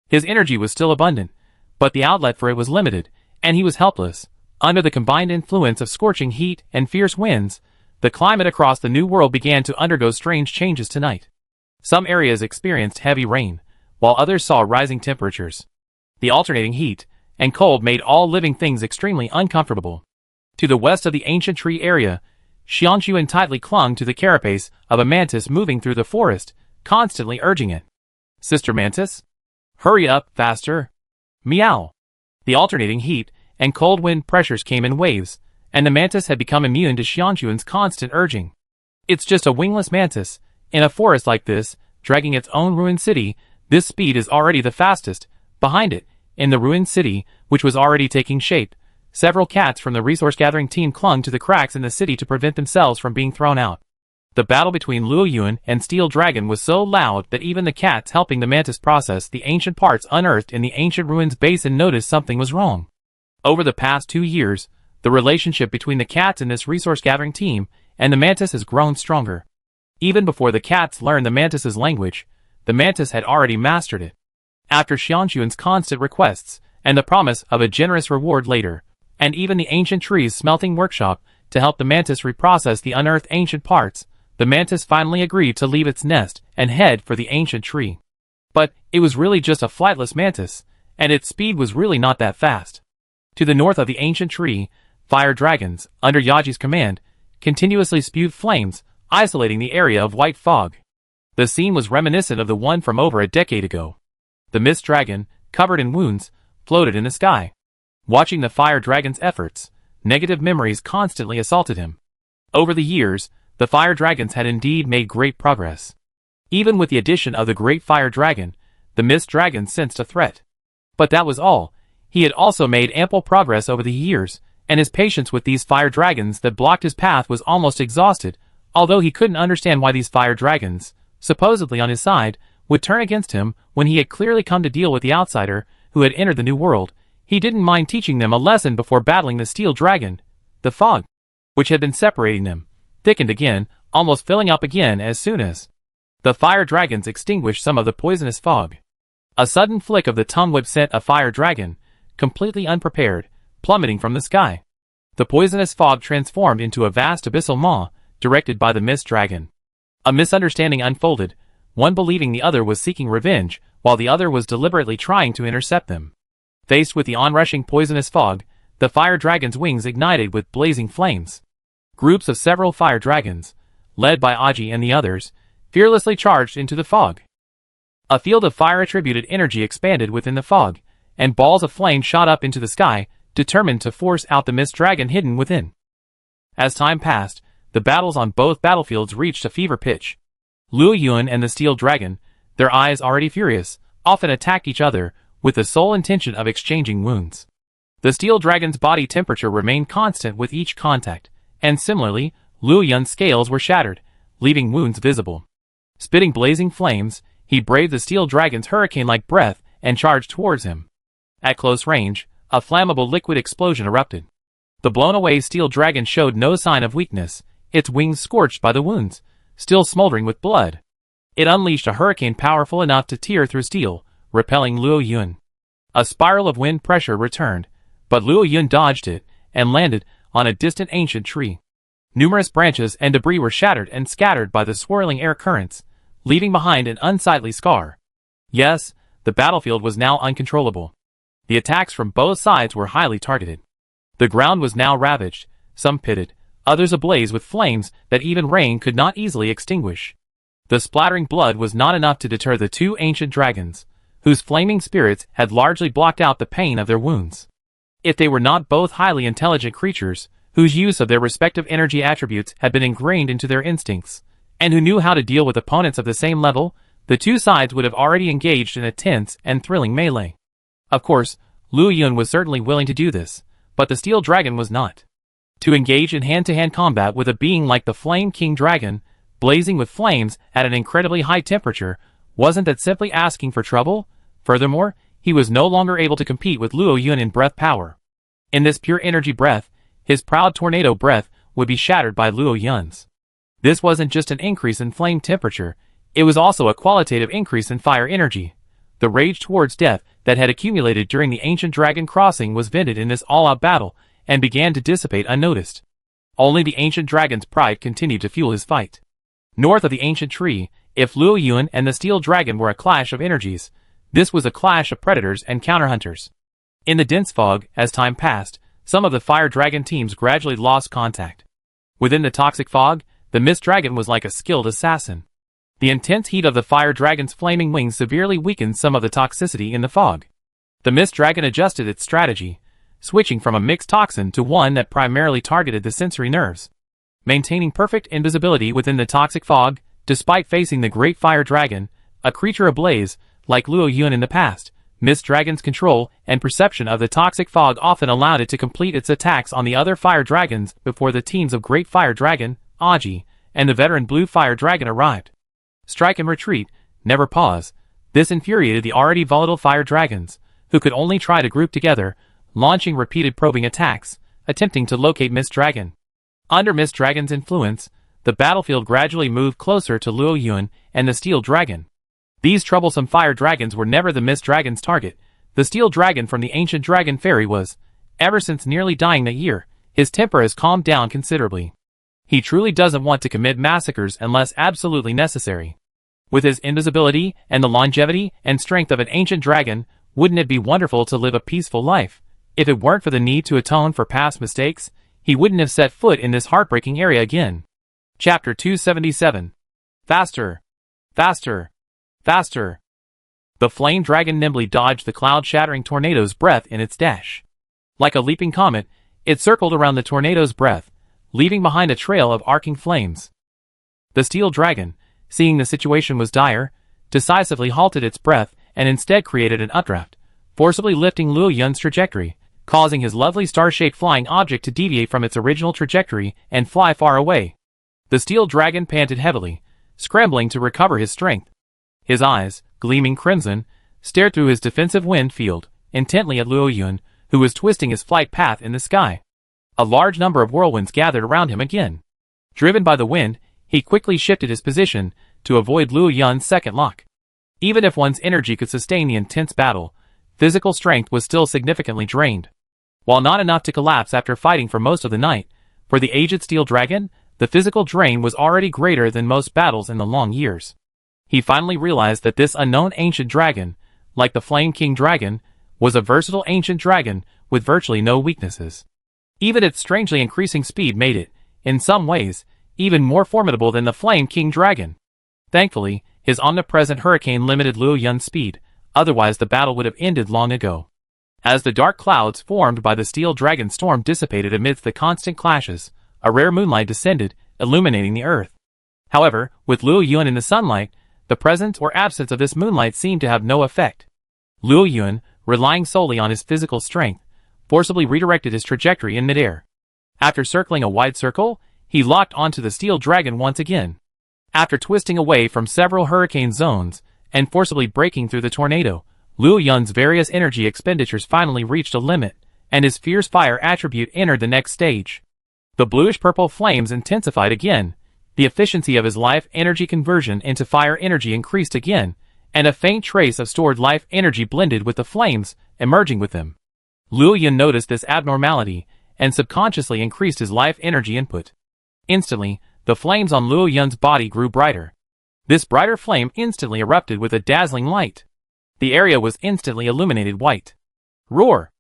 His energy was still abundant, but the outlet for it was limited, and he was helpless. Under the combined influence of scorching heat and fierce winds, the climate across the new world began to undergo strange changes tonight. Some areas experienced heavy rain, while others saw rising temperatures. The alternating heat and cold made all living things extremely uncomfortable. To the west of the ancient tree area, Xianxuan tightly clung to the carapace of a mantis moving through the forest, constantly urging it. "Sister Mantis? Hurry up, faster! Meow!" The alternating heat and cold wind pressures came in waves, and the mantis had become immune to Xianxuan's constant urging. It's just a wingless mantis. In a forest like this, dragging its own ruined city, this speed is already the fastest. Behind it, in the ruined city, which was already taking shape, several cats from the resource-gathering team clung to the cracks in the city to prevent themselves from being thrown out. The battle between Luo Yun and Steel Dragon was so loud that even the cats helping the mantis process the ancient parts unearthed in the ancient ruins basin noticed something was wrong. Over the past 2 years, the relationship between the cats in this resource-gathering team and the mantis has grown stronger. Even before the cats learned the mantis's language, the mantis had already mastered it. After Xianxuan's constant requests, and the promise of a generous reward later, and even the ancient tree's smelting workshop to help the mantis reprocess the unearthed ancient parts, the mantis finally agreed to leave its nest and head for the ancient tree. But it was really just a flightless mantis, and its speed was really not that fast. To the north of the ancient tree, fire dragons, under Yaji's command, continuously spewed flames, isolating the area of white fog. The scene was reminiscent of the one from over a decade ago. The mist dragon, covered in wounds, floated in the sky. Watching the fire dragon's efforts, negative memories constantly assaulted him. Over the years, the fire dragons had indeed made great progress. Even with the addition of the great fire dragon, the mist dragon sensed a threat. But that was all. He had also made ample progress over the years, and his patience with these fire dragons that blocked his path was almost exhausted, although he couldn't understand why these fire dragons, supposedly on his side, would turn against him when he had clearly come to deal with the outsider who had entered the new world. He didn't mind teaching them a lesson before battling the steel dragon. The fog, which had been separating them, thickened again, almost filling up again as soon as the fire dragons extinguished some of the poisonous fog. A sudden flick of the tongue whip sent a fire dragon, completely unprepared, plummeting from the sky. The poisonous fog transformed into a vast abyssal maw, directed by the Mist Dragon. A misunderstanding unfolded, one believing the other was seeking revenge, while the other was deliberately trying to intercept them. Faced with the onrushing poisonous fog, the fire dragon's wings ignited with blazing flames. Groups of several fire dragons, led by Aji and the others, fearlessly charged into the fog. A field of fire-attributed energy expanded within the fog, and balls of flame shot up into the sky, determined to force out the Mist Dragon hidden within. As time passed, the battles on both battlefields reached a fever pitch. Luo Yuan and the Steel Dragon, their eyes already furious, often attacked each other, with the sole intention of exchanging wounds. The Steel Dragon's body temperature remained constant with each contact, and similarly, Luo Yuan's scales were shattered, leaving wounds visible. Spitting blazing flames, he braved the Steel Dragon's hurricane-like breath and charged towards him. At close range, a flammable liquid explosion erupted. The blown-away Steel Dragon showed no sign of weakness, its wings scorched by the wounds, still smoldering with blood. It unleashed a hurricane powerful enough to tear through steel, repelling Luo Yuan. A spiral of wind pressure returned, but Luo Yuan dodged it and landed on a distant ancient tree. Numerous branches and debris were shattered and scattered by the swirling air currents, leaving behind an unsightly scar. Yes, the battlefield was now uncontrollable. The attacks from both sides were highly targeted. The ground was now ravaged, some pitted, others ablaze with flames that even rain could not easily extinguish. The splattering blood was not enough to deter the two ancient dragons, whose flaming spirits had largely blocked out the pain of their wounds. If they were not both highly intelligent creatures, whose use of their respective energy attributes had been ingrained into their instincts, and who knew how to deal with opponents of the same level, the two sides would have already engaged in a tense and thrilling melee. Of course, Luo Yuan was certainly willing to do this, but the Steel Dragon was not. To engage in hand-to-hand combat with a being like the Flame King Dragon, blazing with flames at an incredibly high temperature, wasn't that simply asking for trouble? Furthermore, he was no longer able to compete with Luo Yuan in breath power. In this pure energy breath, his proud tornado breath would be shattered by Luo Yuan's. This wasn't just an increase in flame temperature, it was also a qualitative increase in fire energy. The rage towards death that had accumulated during the ancient dragon crossing was vented in this all-out battle, and began to dissipate unnoticed. Only the ancient dragon's pride continued to fuel his fight. North of the ancient tree, if Luo Yuan and the Steel Dragon were a clash of energies, this was a clash of predators and counterhunters. In the dense fog, as time passed, some of the Fire Dragon teams gradually lost contact. Within the toxic fog, the Mist Dragon was like a skilled assassin. The intense heat of the Fire Dragon's flaming wings severely weakened some of the toxicity in the fog. The Mist Dragon adjusted its strategy, switching from a mixed toxin to one that primarily targeted the sensory nerves. Maintaining perfect invisibility within the toxic fog, despite facing the Great Fire Dragon, a creature ablaze, like Luo Yuan in the past, Mist Dragon's control and perception of the toxic fog often allowed it to complete its attacks on the other Fire Dragons before the teams of Great Fire Dragon, Aji, and the veteran Blue Fire Dragon arrived. Strike and retreat, never pause. This infuriated the already volatile Fire Dragons, who could only try to group together, launching repeated probing attacks, attempting to locate Mist Dragon. Under Mist Dragon's influence, the battlefield gradually moved closer to Luo Yuan and the Steel Dragon. These troublesome Fire Dragons were never the Mist Dragon's target. The Steel Dragon from the ancient Dragon Fairy was, ever since nearly dying that year, his temper has calmed down considerably. He truly doesn't want to commit massacres unless absolutely necessary. With his invisibility and the longevity and strength of an ancient dragon, wouldn't it be wonderful to live a peaceful life? If it weren't for the need to atone for past mistakes, he wouldn't have set foot in this heartbreaking area again. Chapter 277. Faster! Faster! Faster! The flame dragon nimbly dodged the cloud-shattering tornado's breath in its dash. Like a leaping comet, it circled around the tornado's breath, leaving behind a trail of arcing flames. The Steel Dragon, seeing the situation was dire, decisively halted its breath and instead created an updraft, forcibly lifting Luo Yuan's trajectory, causing his lovely star-shaped flying object to deviate from its original trajectory and fly far away. The Steel Dragon panted heavily, scrambling to recover his strength. His eyes, gleaming crimson, stared through his defensive wind field, intently at Luo Yuan, who was twisting his flight path in the sky. A large number of whirlwinds gathered around him again. Driven by the wind, he quickly shifted his position to avoid Luo Yuan's second lock. Even if one's energy could sustain the intense battle, physical strength was still significantly drained. While not enough to collapse after fighting for most of the night, for the aged steel dragon, the physical drain was already greater than most battles in the long years. He finally realized that this unknown ancient dragon, like the Flame King dragon, was a versatile ancient dragon with virtually no weaknesses. Even its strangely increasing speed made it, in some ways, even more formidable than the Flame King dragon. Thankfully, his omnipresent hurricane limited Luo Yun's speed, otherwise the battle would have ended long ago. As the dark clouds formed by the steel dragon storm dissipated amidst the constant clashes, a rare moonlight descended, illuminating the earth. However, with Luo Yun in the sunlight, the presence or absence of this moonlight seemed to have no effect. Luo Yun, relying solely on his physical strength, forcibly redirected his trajectory in midair. After circling a wide circle, he locked onto the steel dragon once again. After twisting away from several hurricane zones, and forcibly breaking through the tornado, Luo Yun's various energy expenditures finally reached a limit, and his fierce fire attribute entered the next stage. The bluish-purple flames intensified again, the efficiency of his life energy conversion into fire energy increased again, and a faint trace of stored life energy blended with the flames, emerging with them. Luo Yun noticed this abnormality, and subconsciously increased his life energy input. Instantly, the flames on Luo Yun's body grew brighter. This brighter flame instantly erupted with a dazzling light. The area was instantly illuminated white. Roar!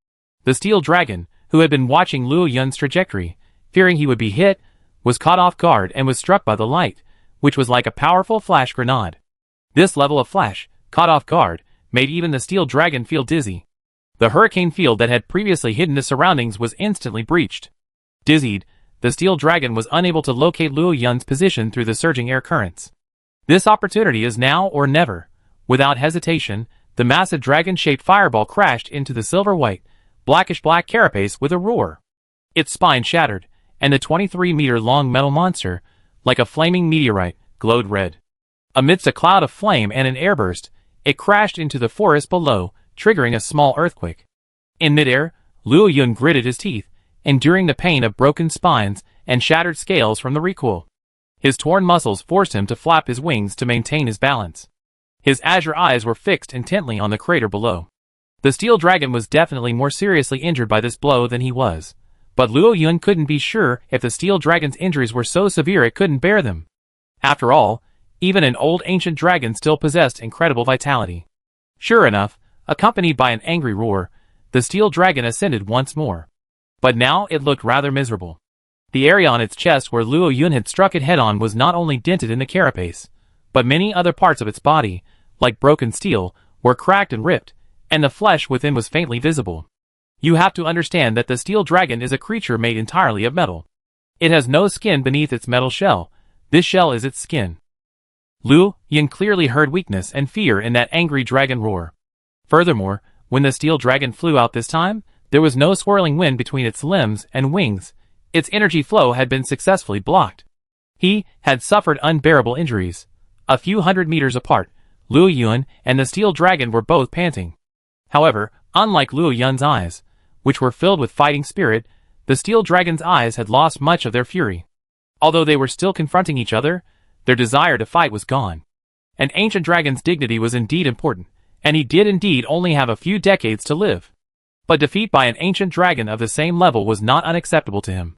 The steel dragon, who had been watching Luo Yun's trajectory, fearing he would be hit, was caught off guard and was struck by the light, which was like a powerful flash grenade. This level of flash, caught off guard, made even the steel dragon feel dizzy. The hurricane field that had previously hidden the surroundings was instantly breached. Dizzied, the steel dragon was unable to locate Luo Yun's position through the surging air currents. This opportunity is now or never. Without hesitation, the massive dragon-shaped fireball crashed into the silver-white, blackish-black carapace with a roar. Its spine shattered, and the 23-meter-long metal monster, like a flaming meteorite, glowed red. Amidst a cloud of flame and an airburst, it crashed into the forest below, triggering a small earthquake. In midair, Luo Yun gritted his teeth, enduring the pain of broken spines and shattered scales from the recoil. His torn muscles forced him to flap his wings to maintain his balance. His azure eyes were fixed intently on the crater below. The steel dragon was definitely more seriously injured by this blow than he was, but Luo Yun couldn't be sure if the steel dragon's injuries were so severe it couldn't bear them. After all, even an old ancient dragon still possessed incredible vitality. Sure enough, accompanied by an angry roar, the steel dragon ascended once more. But now it looked rather miserable. The area on its chest where Luo Yun had struck it head-on was not only dented in the carapace, but many other parts of its body, like broken steel, were cracked and ripped, and the flesh within was faintly visible. You have to understand that the steel dragon is a creature made entirely of metal. It has no skin beneath its metal shell. This shell is its skin. Luo Yun clearly heard weakness and fear in that angry dragon roar. Furthermore, when the steel dragon flew out this time, there was no swirling wind between its limbs and wings. Its energy flow had been successfully blocked. He had suffered unbearable injuries. A few hundred meters apart, Luo Yun and the steel dragon were both panting. However, unlike Luo Yun's eyes, which were filled with fighting spirit, the steel dragon's eyes had lost much of their fury. Although they were still confronting each other, their desire to fight was gone. An ancient dragon's dignity was indeed important, and he did indeed only have a few decades to live. But defeat by an ancient dragon of the same level was not unacceptable to him.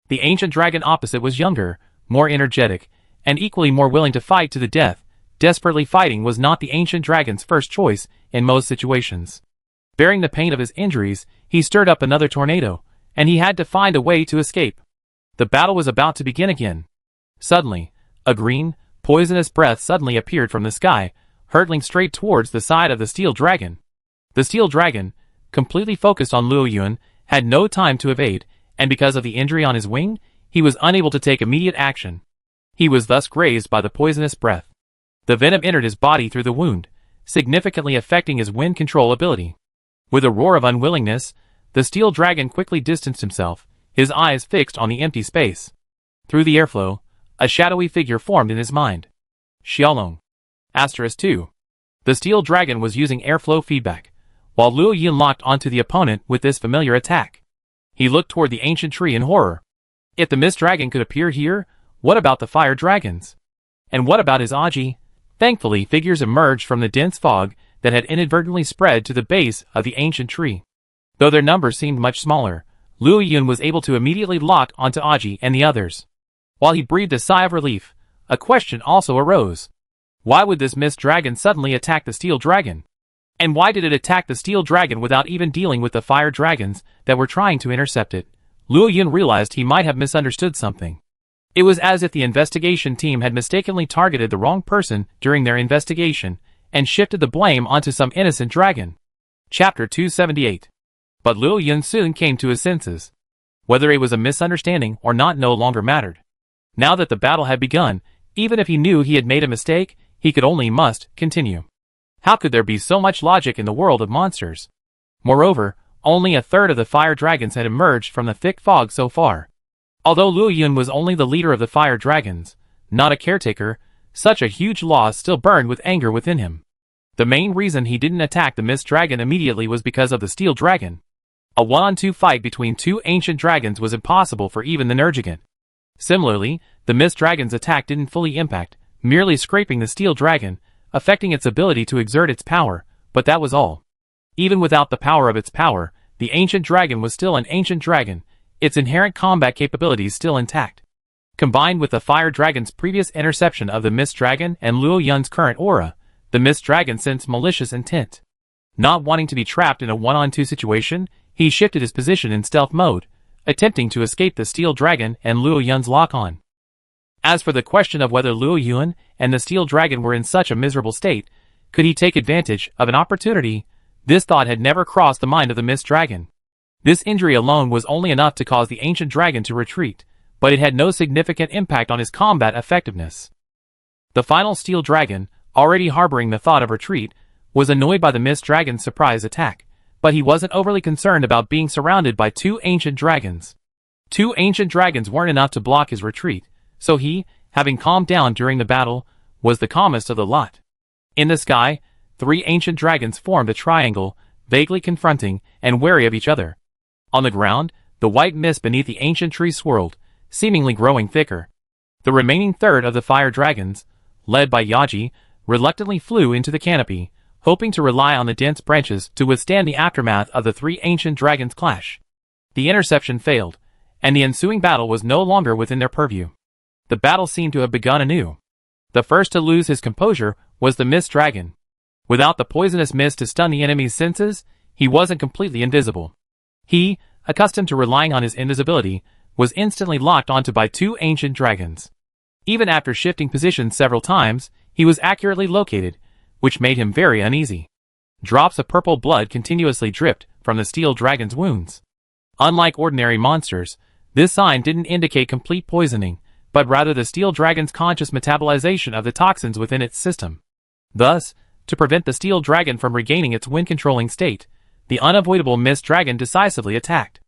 The ancient dragon opposite was younger, more energetic, and equally more willing to fight to the death. Desperately fighting was not the ancient dragon's first choice in most situations. Bearing the pain of his injuries, he stirred up another tornado, and he had to find a way to escape. The battle was about to begin again. Suddenly, a green, poisonous breath suddenly appeared from the sky, hurtling straight towards the side of the steel dragon. The steel dragon, completely focused on Luo Yun, had no time to evade, and because of the injury on his wing, he was unable to take immediate action. He was thus grazed by the poisonous breath. The venom entered his body through the wound, significantly affecting his wind control ability. With a roar of unwillingness, the steel dragon quickly distanced himself, his eyes fixed on the empty space. Through the airflow, a shadowy figure formed in his mind. Xiaolong. *2. The steel dragon was using airflow feedback, while Luo Yun locked onto the opponent with this familiar attack. He looked toward the ancient tree in horror. If the mist dragon could appear here, what about the fire dragons? And what about his Aji? Thankfully, figures emerged from the dense fog, that had inadvertently spread to the base of the ancient tree. Though their numbers seemed much smaller, Luo Yun was able to immediately lock onto Aji and the others. While he breathed a sigh of relief, a question also arose. Why would this mist dragon suddenly attack the steel dragon? And why did it attack the steel dragon without even dealing with the fire dragons that were trying to intercept it? Luo Yun realized he might have misunderstood something. It was as if the investigation team had mistakenly targeted the wrong person during their investigation and shifted the blame onto some innocent dragon. Chapter 278. But Luo Yun soon came to his senses. Whether it was a misunderstanding or not no longer mattered. Now that the battle had begun, even if he knew he had made a mistake, he could only must continue. How could there be so much logic in the world of monsters? Moreover, only a third of the fire dragons had emerged from the thick fog so far. Although Luo Yun was only the leader of the fire dragons, not a caretaker, such a huge loss still burned with anger within him. The main reason he didn't attack the mist dragon immediately was because of the steel dragon. A 1-on-2 fight between two ancient dragons was impossible for even the Nergigant. Similarly, the mist dragon's attack didn't fully impact, merely scraping the steel dragon, affecting its ability to exert its power, but that was all. Even without the power of its power, the ancient dragon was still an ancient dragon, its inherent combat capabilities still intact. Combined with the fire dragon's previous interception of the mist dragon and Luo Yun's current aura, the mist dragon sensed malicious intent. Not wanting to be trapped in a 1-on-2 situation, he shifted his position in stealth mode, attempting to escape the steel dragon and Luo Yun's lock-on. As for the question of whether Luo Yun and the steel dragon were in such a miserable state, could he take advantage of an opportunity, this thought had never crossed the mind of the mist dragon. This injury alone was only enough to cause the ancient dragon to retreat, but it had no significant impact on his combat effectiveness. The final steel dragon, already harboring the thought of retreat, was annoyed by the mist dragon's surprise attack, but he wasn't overly concerned about being surrounded by two ancient dragons. Two ancient dragons weren't enough to block his retreat, so he, having calmed down during the battle, was the calmest of the lot. In the sky, three ancient dragons formed a triangle, vaguely confronting and wary of each other. On the ground, the white mist beneath the ancient tree swirled, seemingly growing thicker. The remaining third of the fire dragons, led by Yaji, reluctantly flew into the canopy, hoping to rely on the dense branches to withstand the aftermath of the three ancient dragons' clash. The interception failed, and the ensuing battle was no longer within their purview. The battle seemed to have begun anew. The first to lose his composure was the mist dragon. Without the poisonous mist to stun the enemy's senses, he wasn't completely invisible. He, accustomed to relying on his invisibility, was instantly locked onto by two ancient dragons. Even after shifting positions several times, he was accurately located, which made him very uneasy. Drops of purple blood continuously dripped from the steel dragon's wounds. Unlike ordinary monsters, this sign didn't indicate complete poisoning, but rather the steel dragon's conscious metabolization of the toxins within its system. Thus, to prevent the steel dragon from regaining its wind-controlling state, the unavoidable mist dragon decisively attacked.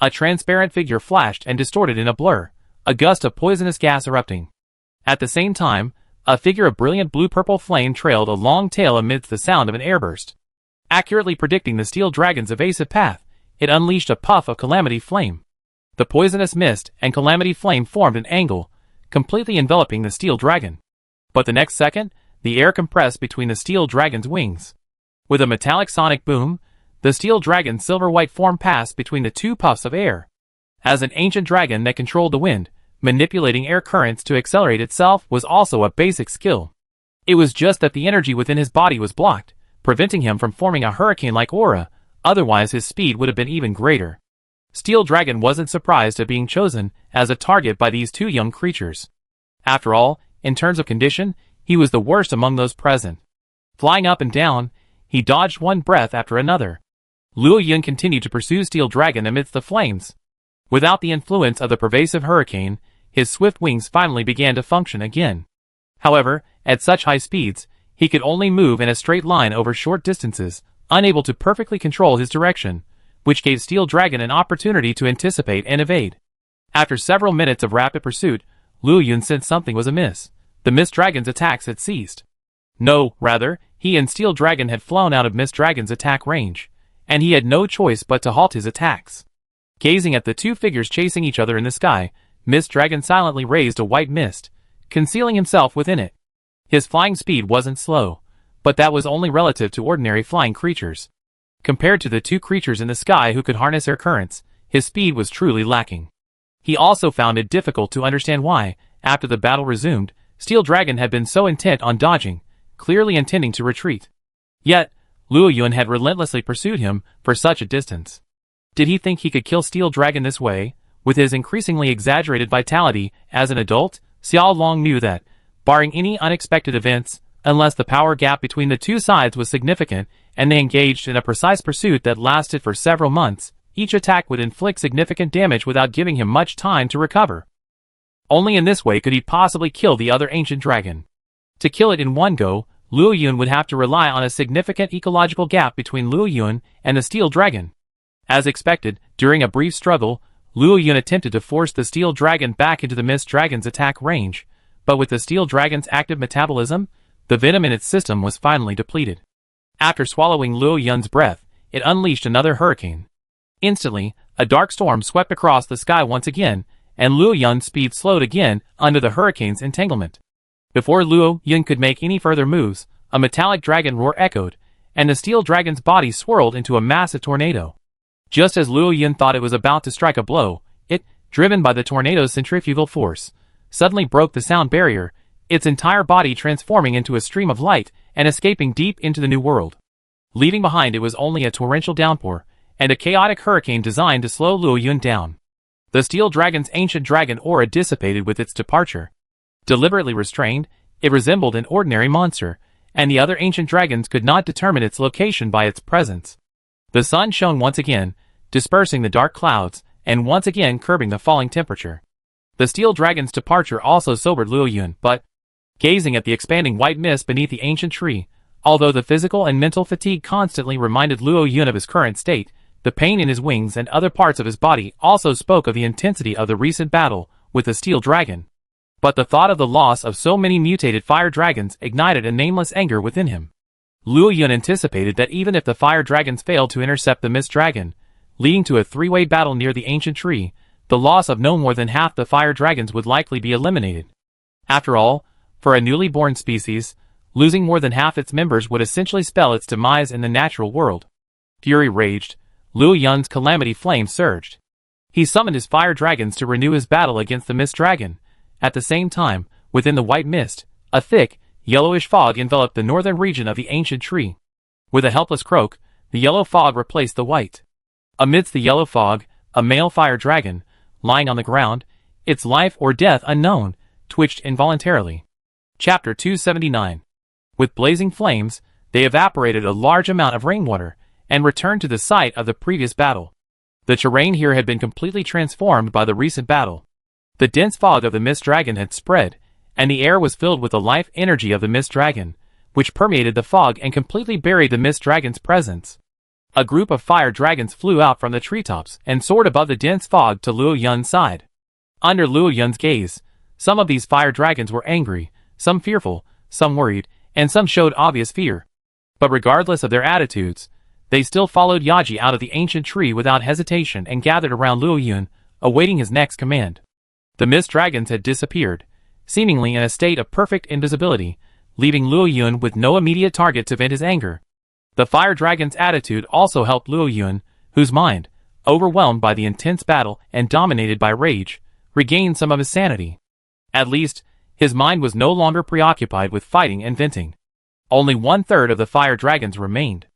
A transparent figure flashed and distorted in a blur, a gust of poisonous gas erupting. At the same time, a figure of brilliant blue-purple flame trailed a long tail amidst the sound of an airburst. Accurately predicting the steel dragon's evasive path, it unleashed a puff of calamity flame. The poisonous mist and calamity flame formed an angle, completely enveloping the steel dragon. But the next second, the air compressed between the steel dragon's wings. With a metallic sonic boom, the steel dragon's silver-white form passed between the two puffs of air. As an ancient dragon that controlled the wind, manipulating air currents to accelerate itself was also a basic skill. It was just that the energy within his body was blocked, preventing him from forming a hurricane-like aura, otherwise his speed would have been even greater. Steel Dragon wasn't surprised at being chosen as a target by these two young creatures. After all, in terms of condition, he was the worst among those present. Flying up and down, he dodged one breath after another. Luo Yun continued to pursue Steel Dragon amidst the flames. Without the influence of the pervasive hurricane, his swift wings finally began to function again. However, at such high speeds, he could only move in a straight line over short distances, unable to perfectly control his direction, which gave Steel Dragon an opportunity to anticipate and evade. After several minutes of rapid pursuit, Luo Yun sensed something was amiss. The Mist Dragon's attacks had ceased. No, rather, he and Steel Dragon had flown out of Mist Dragon's attack range, and he had no choice but to halt his attacks. Gazing at the two figures chasing each other in the sky, Mist Dragon silently raised a white mist, concealing himself within it. His flying speed wasn't slow, But that was only relative to ordinary flying creatures. Compared to the two creatures in the sky who could harness air currents, his speed was truly lacking. He also found it difficult to understand why, after the battle resumed, Steel Dragon had been so intent on dodging, clearly intending to retreat. Yet, Luo Yun had relentlessly pursued him for such a distance. Did he think he could kill Steel Dragon this way? With his increasingly exaggerated vitality as an adult, Xiao Long knew that, barring any unexpected events, unless the power gap between the two sides was significant and they engaged in a precise pursuit that lasted for several months, each attack would inflict significant damage without giving him much time to recover. Only in this way could he possibly kill the other ancient dragon. To kill it in one go, Luo Yun would have to rely on a significant ecological gap between Luo Yun and the Steel Dragon. As expected, during a brief struggle, Luo Yun attempted to force the Steel Dragon back into the Mist Dragon's attack range, but with the Steel Dragon's active metabolism, the venom in its system was finally depleted. After swallowing Luo Yun's breath, it unleashed another hurricane. Instantly, a dark storm swept across the sky once again, and Luo Yun's speed slowed again under the hurricane's entanglement. Before Luo Yun could make any further moves, a metallic dragon roar echoed, and the Steel Dragon's body swirled into a massive tornado. Just as Luo Yun thought it was about to strike a blow, it, driven by the tornado's centrifugal force, suddenly broke the sound barrier, its entire body transforming into a stream of light and escaping deep into the new world. Leaving behind it was only a torrential downpour, and a chaotic hurricane designed to slow Luo Yun down. The Steel Dragon's ancient dragon aura dissipated with its departure. Deliberately restrained, it resembled an ordinary monster, and the other ancient dragons could not determine its location by its presence. The sun shone once again, dispersing the dark clouds, and once again curbing the falling temperature. The Steel Dragon's departure also sobered Luo Yun, but, gazing at the expanding white mist beneath the ancient tree, although the physical and mental fatigue constantly reminded Luo Yun of his current state, the pain in his wings and other parts of his body also spoke of the intensity of the recent battle with the Steel Dragon. But the thought of the loss of so many mutated fire dragons ignited a nameless anger within him. Luo Yun anticipated that even if the fire dragons failed to intercept the Mist Dragon, leading to a three-way battle near the ancient tree, the loss of no more than half the fire dragons would likely be eliminated. After all, for a newly born species, losing more than half its members would essentially spell its demise in the natural world. Fury raged. Luo Yun's calamity flame surged. He summoned his fire dragons to renew his battle against the Mist Dragon. At the same time, within the white mist, a thick, yellowish fog enveloped the northern region of the ancient tree. With a helpless croak, the yellow fog replaced the white. Amidst the yellow fog, a male fire dragon, lying on the ground, its life or death unknown, twitched involuntarily. Chapter 279. With blazing flames, they evaporated a large amount of rainwater, and returned to the site of the previous battle. The terrain here had been completely transformed by the recent battle. The dense fog of the Mist Dragon had spread, and the air was filled with the life energy of the Mist Dragon, which permeated the fog and completely buried the Mist Dragon's presence. A group of fire dragons flew out from the treetops and soared above the dense fog to Luo Yun's side. Under Luo Yun's gaze, some of these fire dragons were angry, some fearful, some worried, and some showed obvious fear. But regardless of their attitudes, they still followed Yaji out of the ancient tree without hesitation and gathered around Luo Yun, awaiting his next command. The Mist Dragons had disappeared, seemingly in a state of perfect invisibility, leaving Luo Yun with no immediate target to vent his anger. The Fire Dragon's attitude also helped Luo Yun, whose mind, overwhelmed by the intense battle and dominated by rage, regained some of his sanity. At least, his mind was no longer preoccupied with fighting and venting. Only 1/3 of the Fire Dragons remained.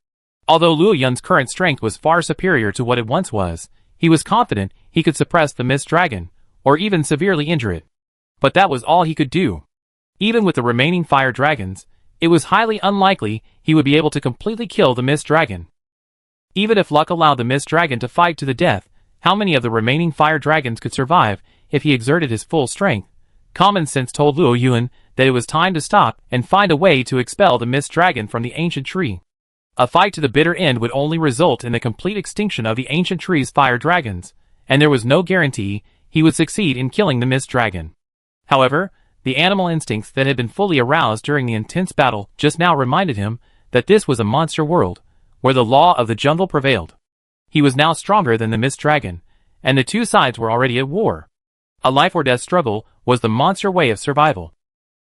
Although Luo Yun's current strength was far superior to what it once was, he was confident he could suppress the Mist Dragon, or even severely injure it. But that was all he could do. Even with the remaining fire dragons, it was highly unlikely he would be able to completely kill the Mist Dragon. Even if luck allowed the Mist Dragon to fight to the death, how many of the remaining fire dragons could survive if he exerted his full strength? Common sense told Luo Yun that it was time to stop and find a way to expel the Mist Dragon from the ancient tree. A fight to the bitter end would only result in the complete extinction of the ancient tree's fire dragons, and there was no guarantee he would succeed in killing the Mist Dragon. However, the animal instincts that had been fully aroused during the intense battle just now reminded him that this was a monster world, where the law of the jungle prevailed. He was now stronger than the Mist Dragon, and the two sides were already at war. A life-or-death struggle was the monster way of survival.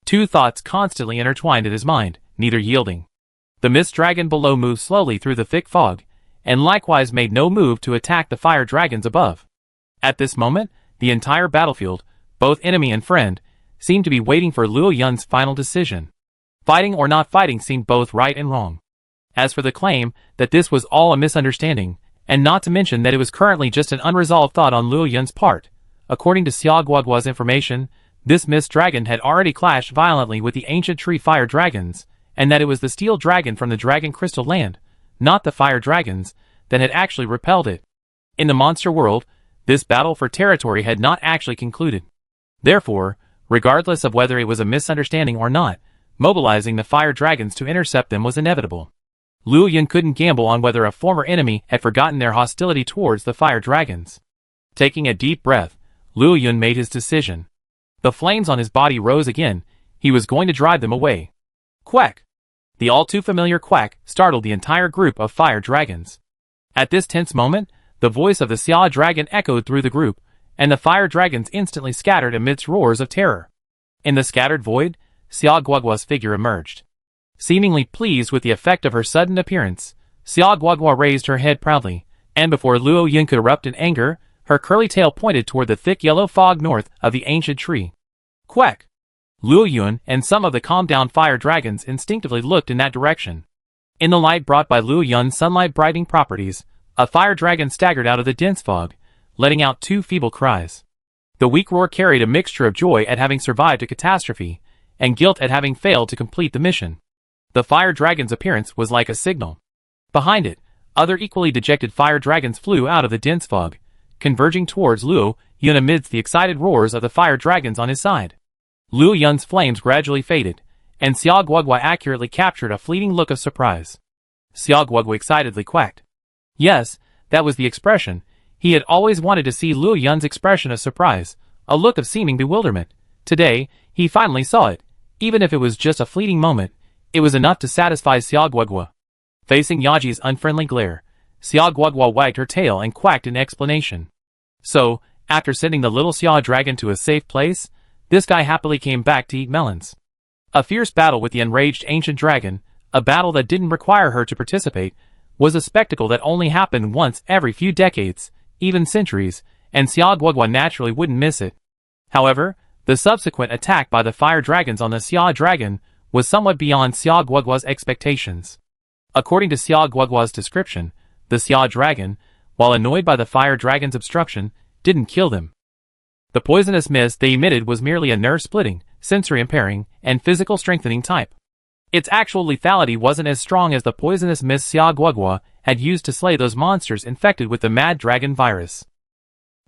Two thoughts constantly intertwined in his mind, neither yielding. The mist dragon below moved slowly through the thick fog, and likewise made no move to attack the fire dragons above. At this moment, the entire battlefield, both enemy and friend, seemed to be waiting for Luo Yun's final decision. Fighting or not fighting seemed both right and wrong. As for the claim that this was all a misunderstanding, and not to mention that it was currently just an unresolved thought on Luo Yun's part, according to Xia Guoguo's information, this mist dragon had already clashed violently with the ancient tree fire dragons, and that it was the steel dragon from the Dragon Crystal Land, not the fire dragons, that had actually repelled it. In the monster world, this battle for territory had not actually concluded. Therefore, regardless of whether it was a misunderstanding or not, mobilizing the fire dragons to intercept them was inevitable. Luo Yun couldn't gamble on whether a former enemy had forgotten their hostility towards the fire dragons. Taking a deep breath, Luo Yun made his decision. The flames on his body rose again. He was going to drive them away. Quack! The all-too-familiar quack startled the entire group of fire dragons. At this tense moment, the voice of the Xia dragon echoed through the group, and the fire dragons instantly scattered amidst roars of terror. In the scattered void, Xia Guoguo's figure emerged. Seemingly pleased with the effect of her sudden appearance, Xia Guoguo raised her head proudly, and before Luo Yun could erupt in anger, her curly tail pointed toward the thick yellow fog north of the ancient tree. Quack! Luo Yun and some of the calmed-down fire dragons instinctively looked in that direction. In the light brought by Luo Yun's sunlight-brightening properties, a fire dragon staggered out of the dense fog, letting out two feeble cries. The weak roar carried a mixture of joy at having survived a catastrophe, and guilt at having failed to complete the mission. The fire dragon's appearance was like a signal. Behind it, other equally dejected fire dragons flew out of the dense fog, converging towards Luo Yun amidst the excited roars of the fire dragons on his side. Luo Yun's flames gradually faded, and Xia Guoguo accurately captured a fleeting look of surprise. Xia Guoguo excitedly quacked. Yes, that was the expression. He had always wanted to see Luo Yun's expression of surprise, a look of seeming bewilderment. Today, he finally saw it. Even if it was just a fleeting moment, it was enough to satisfy Xia Guoguo. Facing Yaji's unfriendly glare, Xia Guoguo wagged her tail and quacked in explanation. So, after sending the little Xia dragon to a safe place, this guy happily came back to eat melons. A fierce battle with the enraged ancient dragon, a battle that didn't require her to participate, was a spectacle that only happened once every few decades, even centuries, and Xia Guoguo naturally wouldn't miss it. However, the subsequent attack by the fire dragons on the Xia dragon was somewhat beyond Xia Guoguo's expectations. According to Xia Guoguo's description, the Xia dragon, while annoyed by the fire dragon's obstruction, didn't kill them. The poisonous mist they emitted was merely a nerve-splitting, sensory-impairing, and physical-strengthening type. Its actual lethality wasn't as strong as the poisonous mist Xia Guoguo had used to slay those monsters infected with the mad dragon virus.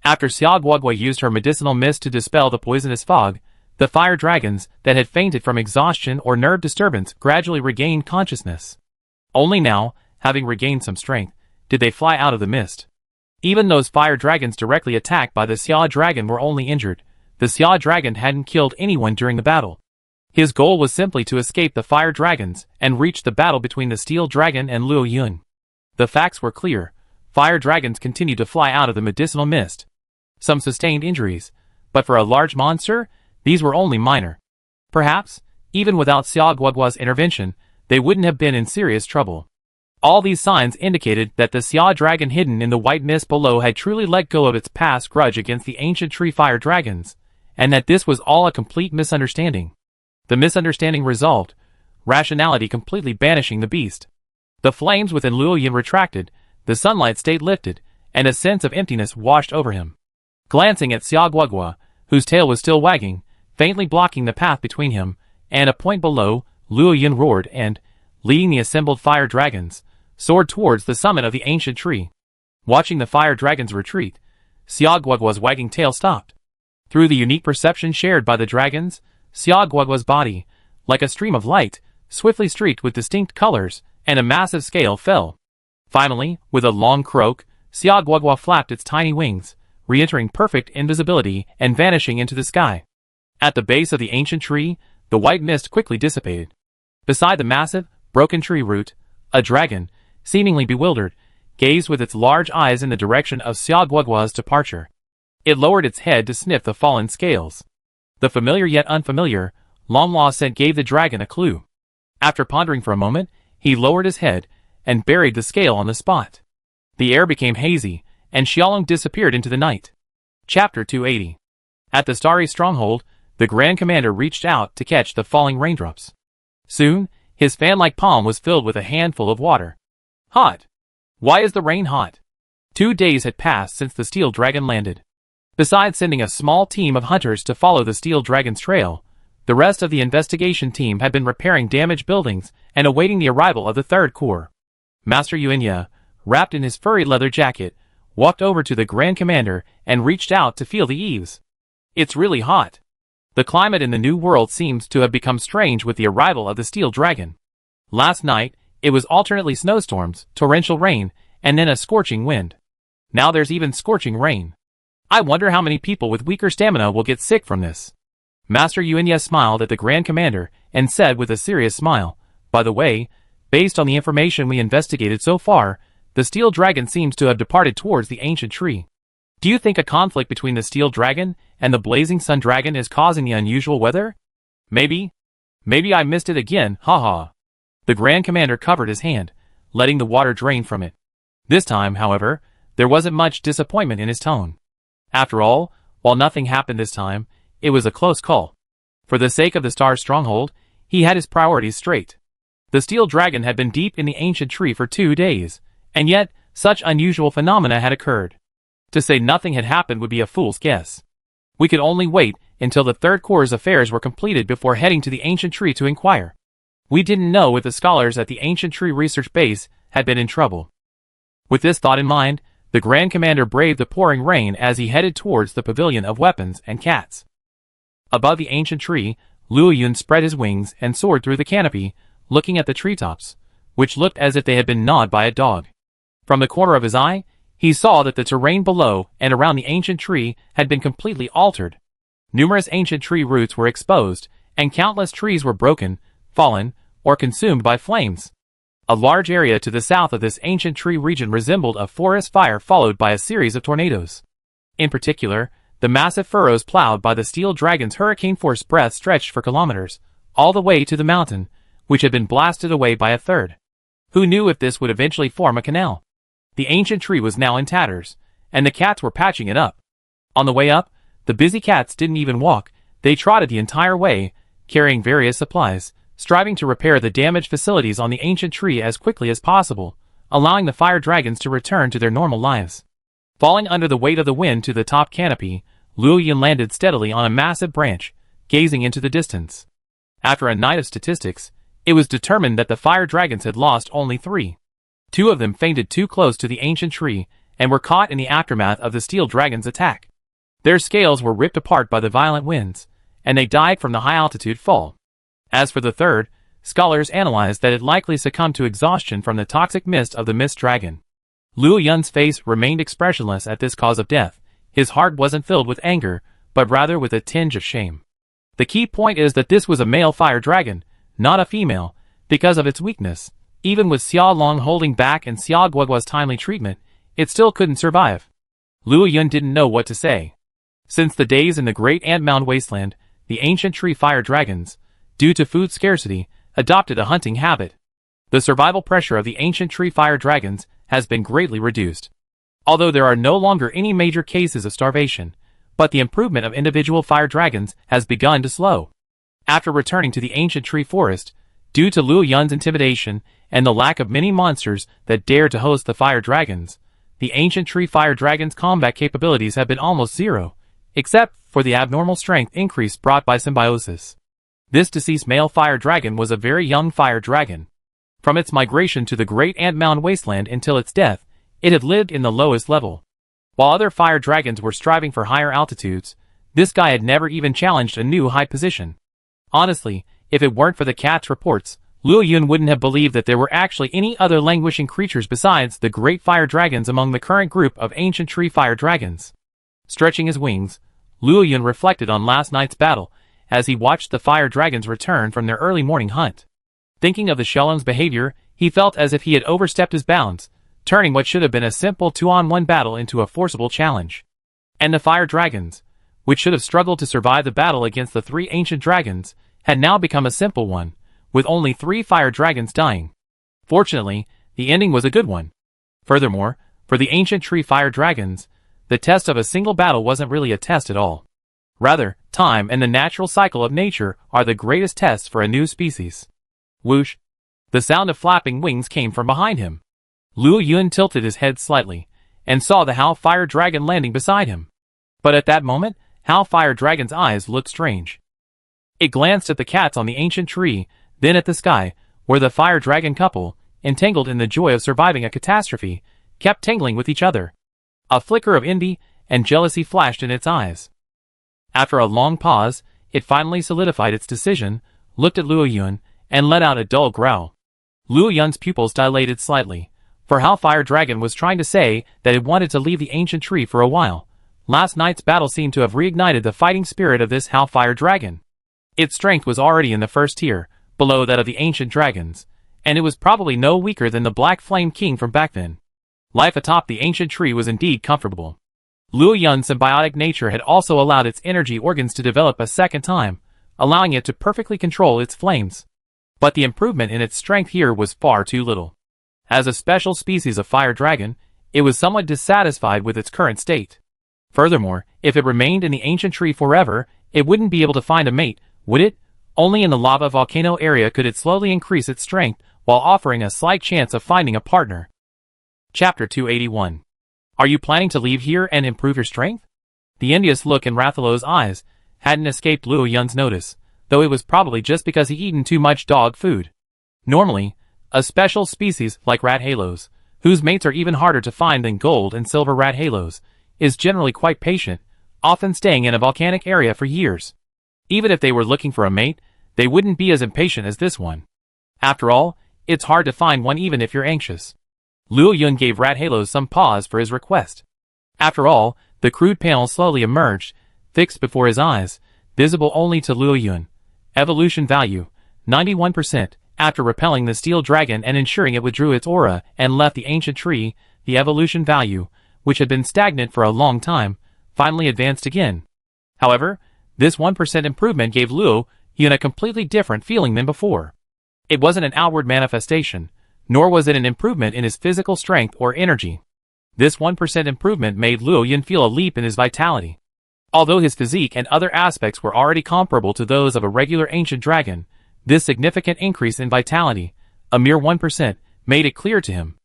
After Xia Guoguo used her medicinal mist to dispel the poisonous fog, the fire dragons that had fainted from exhaustion or nerve disturbance gradually regained consciousness. Only now, having regained some strength, did they fly out of the mist. Even those fire dragons directly attacked by the Xia dragon were only injured. The Xia dragon hadn't killed anyone during the battle. His goal was simply to escape the fire dragons and reach the battle between the steel dragon and Luo Yun. The facts were clear. Fire dragons continued to fly out of the medicinal mist. Some sustained injuries, but for a large monster, these were only minor. Perhaps, even without Xia Guoguo's intervention, they wouldn't have been in serious trouble. All these signs indicated that the Xia dragon hidden in the white mist below had truly let go of its past grudge against the ancient tree fire dragons, and that this was all a complete misunderstanding. The misunderstanding resolved, rationality completely banishing the beast. The flames within Luo Yun retracted, the sunlight stayed lifted, and a sense of emptiness washed over him. Glancing at Xia Guoguo, whose tail was still wagging, faintly blocking the path between him and a point below, Luo Yun roared and, leading the assembled fire dragons, soared towards the summit of the ancient tree. Watching the fire dragons retreat, Xia Guoguo's wagging tail stopped. Through the unique perception shared by the dragons, Xia Guoguo's body, like a stream of light, swiftly streaked with distinct colors, and a massive scale fell. Finally, with a long croak, Xia Guoguo flapped its tiny wings, re-entering perfect invisibility and vanishing into the sky. At the base of the ancient tree, the white mist quickly dissipated. Beside the massive, broken tree root, a dragon, seemingly bewildered, gazed with its large eyes in the direction of Xia Guoguo's departure. It lowered its head to sniff the fallen scales. The familiar yet unfamiliar, Lanhua scent gave the dragon a clue. After pondering for a moment, He lowered his head and buried the scale on the spot. The air became hazy, and Xiaolong disappeared into the night. Chapter 280. At the starry stronghold, the Grand Commander reached out to catch the falling raindrops. Soon, his fan-like palm was filled with a handful of water. Hot. Why is the rain hot? 2 days had passed since the Steel Dragon landed. Besides sending a small team of hunters to follow the Steel Dragon's trail, the rest of the investigation team had been repairing damaged buildings and awaiting the arrival of the Third Corps. Master Yuanya, wrapped in his furry leather jacket, walked over to the Grand Commander and reached out to feel the eaves. It's really hot. The climate in the New World seems to have become strange with the arrival of the Steel Dragon. Last night, it was alternately snowstorms, torrential rain, and then a scorching wind. Now there's even scorching rain. I wonder how many people with weaker stamina will get sick from this. Master Yuanya smiled at the Grand Commander and said with a serious smile, by the way, based on the information we investigated so far, the Steel Dragon seems to have departed towards the ancient tree. Do you think a conflict between the Steel Dragon and the Blazing Sun Dragon is causing the unusual weather? Maybe. Maybe I missed it again, haha. The Grand Commander covered his hand, letting the water drain from it. This time, however, there wasn't much disappointment in his tone. After all, while nothing happened this time, it was a close call. For the sake of the Star Stronghold, he had his priorities straight. The Steel Dragon had been deep in the ancient tree for 2 days, and yet, such unusual phenomena had occurred. To say nothing had happened would be a fool's guess. We could only wait until the Third Corps' affairs were completed before heading to the ancient tree to inquire. We didn't know if the scholars at the ancient tree research base had been in trouble. With this thought in mind, the Grand Commander braved the pouring rain as he headed towards the pavilion of weapons and cats. Above the ancient tree, Luo Yun spread his wings and soared through the canopy, looking at the treetops, which looked as if they had been gnawed by a dog. From the corner of his eye, he saw that the terrain below and around the ancient tree had been completely altered. Numerous ancient tree roots were exposed, and countless trees were broken, fallen, or consumed by flames. A large area to the south of this ancient tree region resembled a forest fire followed by a series of tornadoes. In particular, the massive furrows plowed by the Steel Dragon's hurricane-force breath stretched for kilometers, all the way to the mountain, which had been blasted away by a third. Who knew if this would eventually form a canal? The ancient tree was now in tatters, and the cats were patching it up. On the way up, the busy cats didn't even walk, they trotted the entire way, carrying various supplies, striving to repair the damaged facilities on the ancient tree as quickly as possible, allowing the fire dragons to return to their normal lives. Falling under the weight of the wind to the top canopy, Luo Yun landed steadily on a massive branch, gazing into the distance. After a night of statistics, it was determined that the fire dragons had lost only 3. 2 of them fainted too close to the ancient tree and were caught in the aftermath of the Steel Dragon's attack. Their scales were ripped apart by the violent winds, and they died from the high-altitude fall. As for the third, scholars analyzed that it likely succumbed to exhaustion from the toxic mist of the Mist Dragon. Luo Yun's face remained expressionless at this cause of death. His heart wasn't filled with anger, but rather with a tinge of shame. The key point is that this was a male fire dragon, not a female, because of its weakness. Even with Xia Long holding back and Xia Guoguo's timely treatment, it still couldn't survive. Luo Yun didn't know what to say. Since the days in the Great Ant Mound Wasteland, the ancient tree fire dragons, due to food scarcity, adopted a hunting habit. The survival pressure of the ancient tree fire dragons has been greatly reduced. Although there are no longer any major cases of starvation, but the improvement of individual fire dragons has begun to slow. After returning to the ancient tree forest, due to Luo Yun's intimidation and the lack of many monsters that dare to host the fire dragons, the ancient tree fire dragon's combat capabilities have been almost zero, except for the abnormal strength increase brought by symbiosis. This deceased male fire dragon was a very young fire dragon. From its migration to the Great Ant Mound Wasteland until its death, it had lived in the lowest level. While other fire dragons were striving for higher altitudes, this guy had never even challenged a new high position. Honestly, if it weren't for the cat's reports, Luo Yun wouldn't have believed that there were actually any other languishing creatures besides the great fire dragons among the current group of ancient tree fire dragons. Stretching his wings, Luo Yun reflected on last night's battle as he watched the fire dragons return from their early morning hunt. Thinking of the Xiaolong's behavior, he felt as if he had overstepped his bounds, turning what should have been a simple 2-on-1 battle into a forcible challenge. And the fire dragons, which should have struggled to survive the battle against the 3 ancient dragons, had now become a simple one, with only 3 fire dragons dying. Fortunately, the ending was a good one. Furthermore, for the ancient tree fire dragons, the test of a single battle wasn't really a test at all. Rather, time and the natural cycle of nature are the greatest tests for a new species. Whoosh! The sound of flapping wings came from behind him. Luo Yun tilted his head slightly, and saw the Hal Fire Dragon landing beside him. But at that moment, Hal Fire Dragon's eyes looked strange. It glanced at the cats on the ancient tree, then at the sky, where the Fire Dragon couple, entangled in the joy of surviving a catastrophe, kept tangling with each other. A flicker of envy and jealousy flashed in its eyes. After a long pause, it finally solidified its decision, looked at Luo Yun, and let out a dull growl. Luo Yun's pupils dilated slightly, for Hal Fire Dragon was trying to say that it wanted to leave the ancient tree for a while. Last night's battle seemed to have reignited the fighting spirit of this Hal Fire Dragon. Its strength was already in the first tier, below that of the ancient dragons, and it was probably no weaker than the Black Flame King from back then. Life atop the ancient tree was indeed comfortable. Luo Yun's symbiotic nature had also allowed its energy organs to develop a second time, allowing it to perfectly control its flames. But the improvement in its strength here was far too little. As a special species of fire dragon, it was somewhat dissatisfied with its current state. Furthermore, if it remained in the ancient tree forever, it wouldn't be able to find a mate, would it? Only in the lava volcano area could it slowly increase its strength, while offering a slight chance of finding a partner. Chapter 281. Are you planning to leave here and improve your strength? The envious look in Rathalos' eyes hadn't escaped Luo Yun's notice, though it was probably just because he'd eaten too much dog food. Normally, a special species like Rathalos, whose mates are even harder to find than gold and silver Rathalos, is generally quite patient, often staying in a volcanic area for years. Even if they were looking for a mate, they wouldn't be as impatient as this one. After all, it's hard to find one even if you're anxious. Luo Yun gave Rathalos some pause for his request. After all, the crude panel slowly emerged, fixed before his eyes, visible only to Luo Yun. Evolution value, 91%. After repelling the steel dragon and ensuring it withdrew its aura and left the ancient tree, the evolution value, which had been stagnant for a long time, finally advanced again. However, this 1% improvement gave Luo Yun a completely different feeling than before. It wasn't an outward manifestation, nor was it an improvement in his physical strength or energy. This 1% improvement made Luo Yun feel a leap in his vitality. Although his physique and other aspects were already comparable to those of a regular ancient dragon, this significant increase in vitality, a mere 1%, made it clear to him.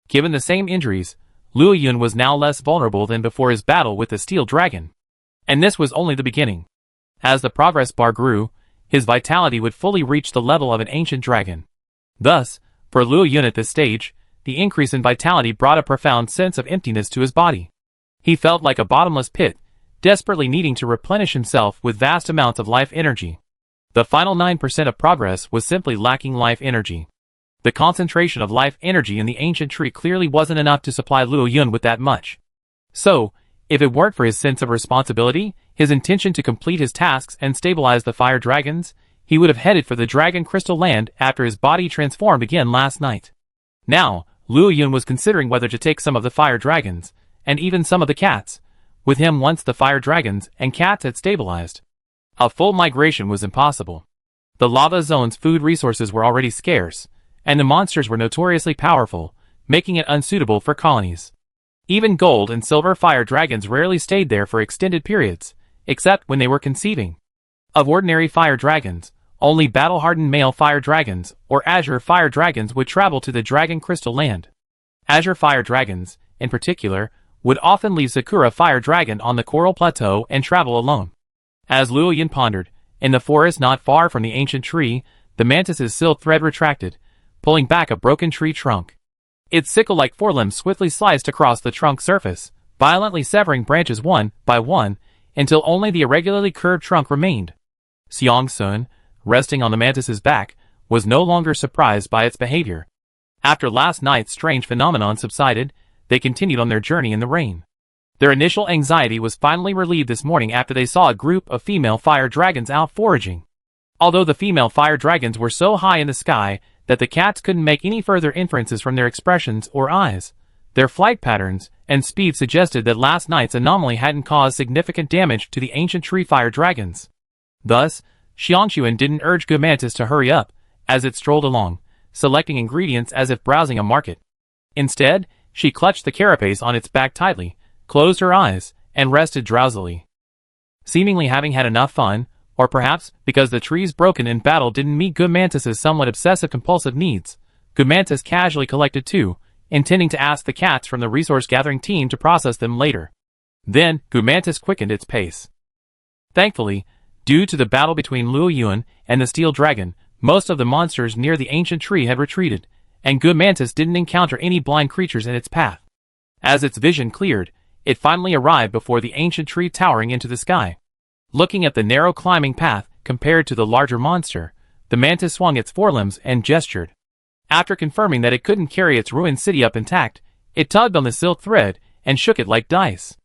Given the same injuries, Luo Yun was now less vulnerable than before his battle with the steel dragon. And this was only the beginning. As the progress bar grew, his vitality would fully reach the level of an ancient dragon. Thus, for Luo Yun at this stage, the increase in vitality brought a profound sense of emptiness to his body. He felt like a bottomless pit, desperately needing to replenish himself with vast amounts of life energy. The final 9% of progress was simply lacking life energy. The concentration of life energy in the ancient tree clearly wasn't enough to supply Luo Yun with that much. So, if it weren't for his sense of responsibility, his intention to complete his tasks and stabilize the fire dragons, he would have headed for the Dragon Crystal Land after his body transformed again last night. Now, Luo Yun was considering whether to take some of the fire dragons, and even some of the cats, with him once the fire dragons and cats had stabilized. A full migration was impossible. The lava zone's food resources were already scarce, and the monsters were notoriously powerful, making it unsuitable for colonies. Even gold and silver fire dragons rarely stayed there for extended periods, except when they were conceiving. Of ordinary fire dragons, only battle-hardened male fire dragons or azure fire dragons would travel to the Dragon Crystal Land. Azure fire dragons, in particular, would often leave Sakura Fire Dragon on the Coral Plateau and travel alone. As Luo Yun pondered, in the forest not far from the ancient tree, the mantis's silk thread retracted, pulling back a broken tree trunk. Its sickle-like forelimbs swiftly sliced across the trunk surface, violently severing branches one by one, until only the irregularly curved trunk remained. Xiong Sun, resting on the mantis's back, was no longer surprised by its behavior. After last night's strange phenomenon subsided, they continued on their journey in the rain. Their initial anxiety was finally relieved this morning after they saw a group of female fire dragons out foraging. Although the female fire dragons were so high in the sky that the cats couldn't make any further inferences from their expressions or eyes, their flight patterns and speed suggested that last night's anomaly hadn't caused significant damage to the ancient tree fire dragons. Thus, Xiangquan didn't urge Mantis to hurry up, as it strolled along, selecting ingredients as if browsing a market. Instead, she clutched the carapace on its back tightly, closed her eyes, and rested drowsily. Seemingly having had enough fun, or perhaps because the trees broken in battle didn't meet Good Mantis's somewhat obsessive-compulsive needs, Good Mantis casually collected 2, intending to ask the cats from the resource-gathering team to process them later. Then, Good Mantis quickened its pace. Thankfully, due to the battle between Luo Yuan and the Steel Dragon, most of the monsters near the ancient tree had retreated, and Good Mantis didn't encounter any blind creatures in its path. As its vision cleared, it finally arrived before the ancient tree towering into the sky. Looking at the narrow climbing path compared to the larger monster, the mantis swung its forelimbs and gestured. After confirming that it couldn't carry its ruined city up intact, it tugged on the silk thread and shook it like dice.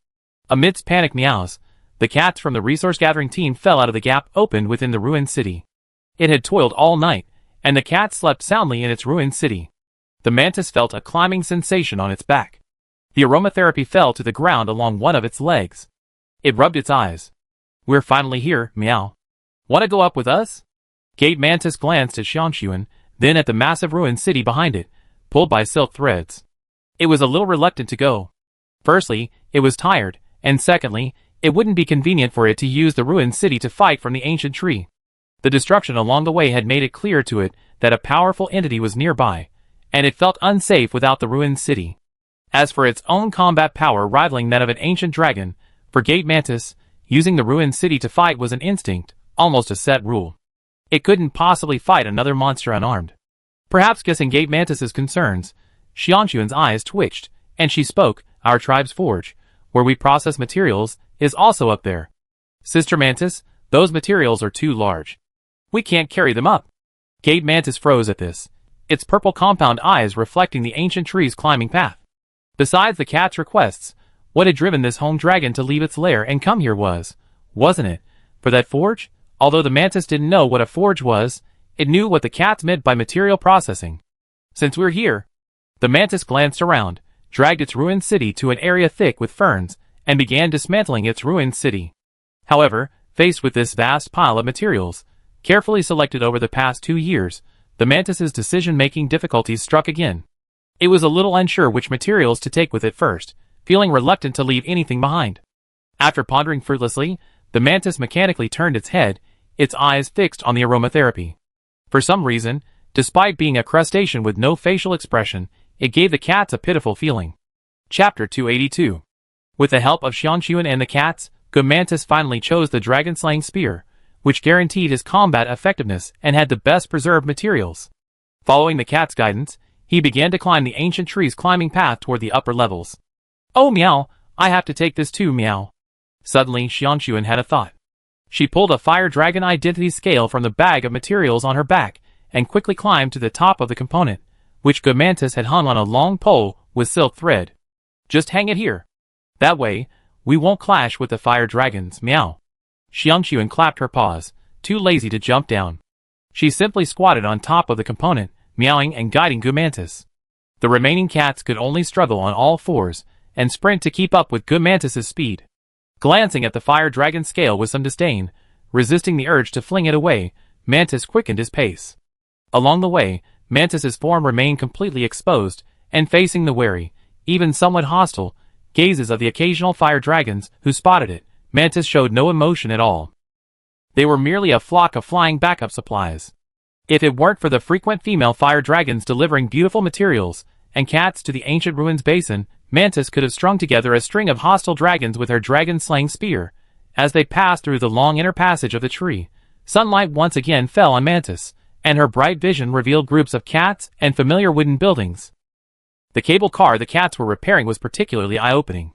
Amidst panic meows, the cats from the resource-gathering team fell out of the gap opened within the ruined city. It had toiled all night, and the cat slept soundly in its ruined city. The mantis felt a climbing sensation on its back. The aromatherapy fell to the ground along one of its legs. It rubbed its eyes. "We're finally here, meow. Wanna go up with us?" Gate Mantis glanced at Xiangshuan, then at the massive ruined city behind it, pulled by silk threads. It was a little reluctant to go. Firstly, it was tired, and secondly, it wouldn't be convenient for it to use the ruined city to fight from the ancient tree. The destruction along the way had made it clear to it that a powerful entity was nearby, and it felt unsafe without the ruined city. As for its own combat power rivaling that of an ancient dragon, for Gate Mantis, using the ruined city to fight was an instinct, almost a set rule. It couldn't possibly fight another monster unarmed. Perhaps guessing Gate Mantis's concerns, Xiangshuan's eyes twitched, and she spoke. "Our tribe's forge, where we process materials, is also up there. Sister Mantis, those materials are too large. We can't carry them up." Gate Mantis froze at this, its purple compound eyes reflecting the ancient tree's climbing path. Besides the cat's requests, what had driven this home dragon to leave its lair and come here wasn't it, for that forge? Although the mantis didn't know what a forge was, it knew what the cats meant by material processing. "Since we're here..." The mantis glanced around, dragged its ruined city to an area thick with ferns, and began dismantling its ruined city. However, faced with this vast pile of materials, carefully selected over the past 2 years, the mantis's decision-making difficulties struck again. It was a little unsure which materials to take with it first, feeling reluctant to leave anything behind. After pondering fruitlessly, the mantis mechanically turned its head, its eyes fixed on the aromatherapy. For some reason, despite being a crustacean with no facial expression, it gave the cats a pitiful feeling. Chapter 282. With the help of Xiangshuan and the cats, Good Mantis finally chose the dragon-slaying spear, which guaranteed his combat effectiveness and had the best preserved materials. Following the cat's guidance, he began to climb the ancient tree's climbing path toward the upper levels. "Oh meow, I have to take this too meow." Suddenly Xiangshuan had a thought. She pulled a fire dragon identity scale from the bag of materials on her back and quickly climbed to the top of the component, which Good Mantis had hung on a long pole with silk thread. "Just hang it here. That way, we won't clash with the fire dragons, meow." Xiangshuan clapped her paws, too lazy to jump down. She simply squatted on top of the component, meowing and guiding Good Mantis. The remaining cats could only struggle on all fours and sprint to keep up with Good Mantis's speed. Glancing at the fire dragon scale with some disdain, resisting the urge to fling it away, Mantis quickened his pace. Along the way, Mantis's form remained completely exposed, and facing the wary, even somewhat hostile, gazes of the occasional fire dragons who spotted it, Mantis showed no emotion at all. They were merely a flock of flying backup supplies. If it weren't for the frequent female fire dragons delivering beautiful materials and cats to the ancient ruins basin, Mantis could have strung together a string of hostile dragons with her dragon-slaying spear. As they passed through the long inner passage of the tree, sunlight once again fell on Mantis, and her bright vision revealed groups of cats and familiar wooden buildings. The cable car the cats were repairing was particularly eye-opening.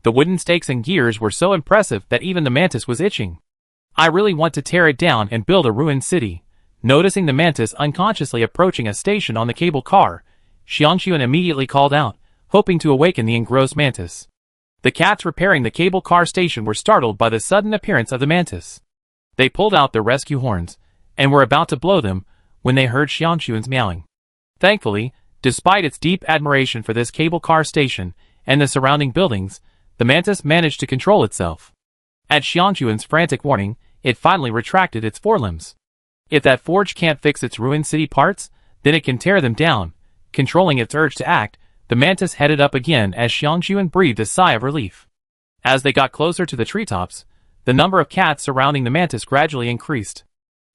The wooden stakes and gears were so impressive that even the Mantis was itching. "I really want to tear it down and build a ruined city." Noticing the Mantis unconsciously approaching a station on the cable car, Xiangshuan immediately called out, hoping to awaken the engrossed Mantis. The cats repairing the cable car station were startled by the sudden appearance of the Mantis. They pulled out their rescue horns, and were about to blow them, when they heard Xiangshuan's meowing. Thankfully, despite its deep admiration for this cable car station and the surrounding buildings, the Mantis managed to control itself. At Xiangshuan's frantic warning, it finally retracted its forelimbs. If that forge can't fix its ruined city parts, then it can tear them down. Controlling its urge to act, the mantis headed up again as Xiangxuan breathed a sigh of relief. As they got closer to the treetops, the number of cats surrounding the mantis gradually increased.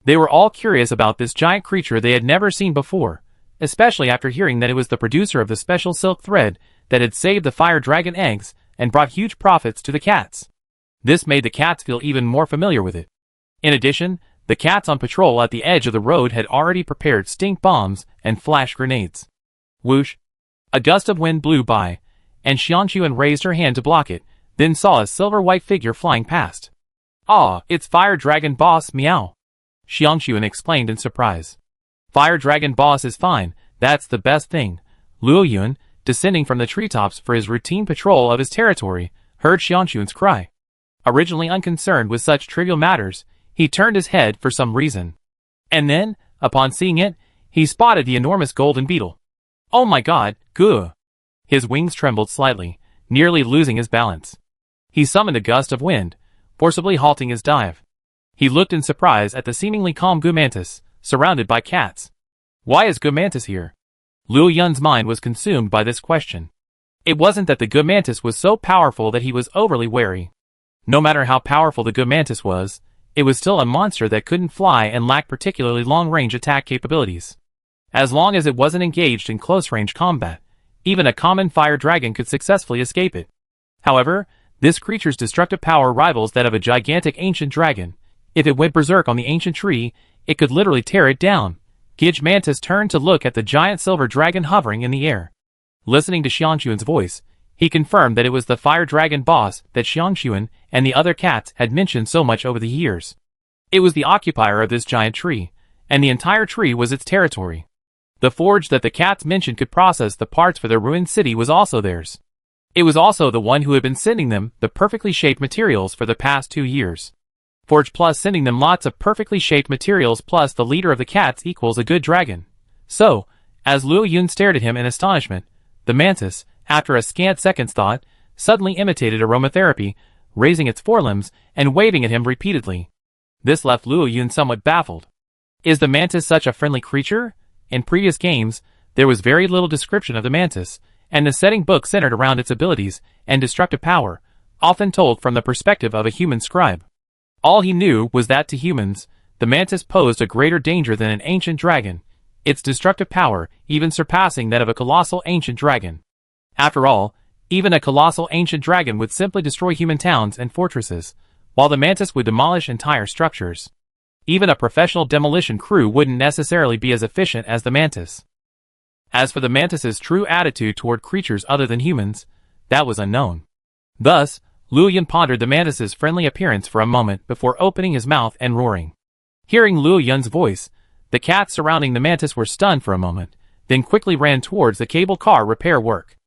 They were all curious about this giant creature they had never seen before, especially after hearing that it was the producer of the special silk thread that had saved the fire dragon eggs and brought huge profits to the cats. This made the cats feel even more familiar with it. In addition, the cats on patrol at the edge of the road had already prepared stink bombs and flash grenades. Whoosh! A gust of wind blew by, and Xiangxuan raised her hand to block it, then saw a silver-white figure flying past. "Ah, it's Fire Dragon Boss, meow," Xiangxuan explained in surprise. "Fire Dragon Boss is fine, that's the best thing." Luo Yun, descending from the treetops for his routine patrol of his territory, heard Xiangxuan's cry. Originally unconcerned with such trivial matters, he turned his head for some reason. And then, upon seeing it, he spotted the enormous golden beetle. "Oh my god, gah!" His wings trembled slightly, nearly losing his balance. He summoned a gust of wind, forcibly halting his dive. He looked in surprise at the seemingly calm Gu Mantis, surrounded by cats. Why is Gu Mantis here? Luo Yun's mind was consumed by this question. It wasn't that the Gu Mantis was so powerful that he was overly wary. No matter how powerful the Gu Mantis was, it was still a monster that couldn't fly and lacked particularly long-range attack capabilities. As long as it wasn't engaged in close-range combat, even a common fire dragon could successfully escape it. However, this creature's destructive power rivals that of a gigantic ancient dragon. If it went berserk on the ancient tree, it could literally tear it down. Gidge Mantis turned to look at the giant silver dragon hovering in the air. Listening to Xiangxuan's voice, he confirmed that it was the fire dragon boss that Xiangxuan and the other cats had mentioned so much over the years. It was the occupier of this giant tree, and the entire tree was its territory. The forge that the cats mentioned could process the parts for their ruined city was also theirs. It was also the one who had been sending them the perfectly shaped materials for the past 2 years. Forge plus sending them lots of perfectly shaped materials plus the leader of the cats equals a good dragon. So, as Luo Yun stared at him in astonishment, the mantis, after a scant second's thought, suddenly imitated aromatherapy, raising its forelimbs and waving at him repeatedly. This left Luo Yun somewhat baffled. Is the mantis such a friendly creature? In previous games, there was very little description of the mantis, and the setting book centered around its abilities and destructive power, often told from the perspective of a human scribe. All he knew was that to humans, the mantis posed a greater danger than an ancient dragon, its destructive power even surpassing that of a colossal ancient dragon. After all, even a colossal ancient dragon would simply destroy human towns and fortresses, while the mantis would demolish entire structures. Even a professional demolition crew wouldn't necessarily be as efficient as the mantis. As for the mantis's true attitude toward creatures other than humans, that was unknown. Thus, Luo Yun pondered the mantis's friendly appearance for a moment before opening his mouth and roaring. Hearing Luo Yun's voice, the cats surrounding the mantis were stunned for a moment, then quickly ran towards the cable car repair work.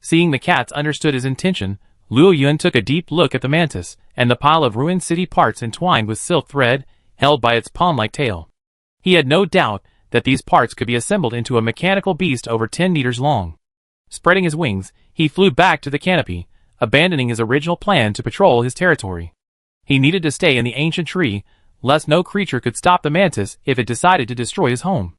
Seeing the cats understood his intention, Luo Yun took a deep look at the mantis and the pile of ruined city parts entwined with silk thread, held by its palm-like tail. He had no doubt that these parts could be assembled into a mechanical beast over 10 meters long. Spreading his wings, he flew back to the canopy, abandoning his original plan to patrol his territory. He needed to stay in the ancient tree, lest no creature could stop the mantis if it decided to destroy his home.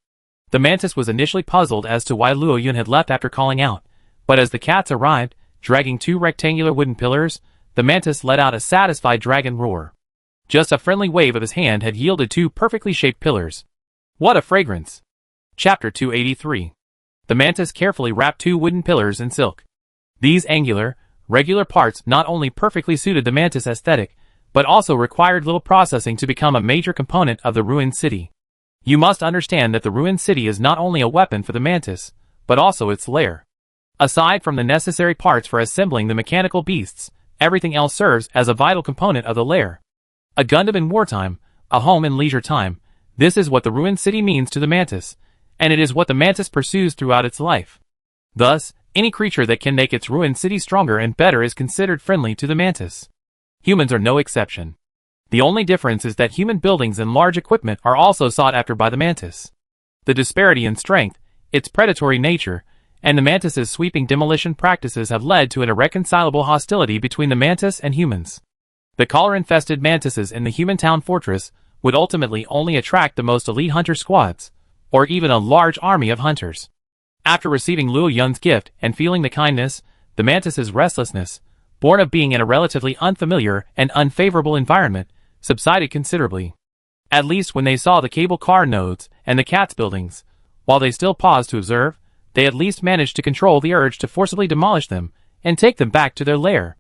The mantis was initially puzzled as to why Luo Yun had left after calling out, but as the cats arrived, dragging 2 rectangular wooden pillars, the mantis let out a satisfied dragon roar. Just a friendly wave of his hand had yielded 2 perfectly shaped pillars. What a fragrance! Chapter 283. The mantis carefully wrapped 2 wooden pillars in silk. These angular, regular parts not only perfectly suited the mantis aesthetic, but also required little processing to become a major component of the ruined city. You must understand that the ruined city is not only a weapon for the mantis, but also its lair. Aside from the necessary parts for assembling the mechanical beasts, everything else serves as a vital component of the lair. A Gundam in wartime, a home in leisure time, this is what the ruined city means to the mantis, and it is what the mantis pursues throughout its life. Thus, any creature that can make its ruined city stronger and better is considered friendly to the mantis. Humans are no exception. The only difference is that human buildings and large equipment are also sought after by the mantis. The disparity in strength, its predatory nature, and the mantis's sweeping demolition practices have led to an irreconcilable hostility between the mantis and humans. The collar-infested mantises in the human town fortress would ultimately only attract the most elite hunter squads, or even a large army of hunters. After receiving Luo Yun's gift and feeling the kindness, the mantis's restlessness, born of being in a relatively unfamiliar and unfavorable environment, subsided considerably. At least when they saw the cable car nodes and the cat's buildings, while they still paused to observe, they at least managed to control the urge to forcibly demolish them and take them back to their lair.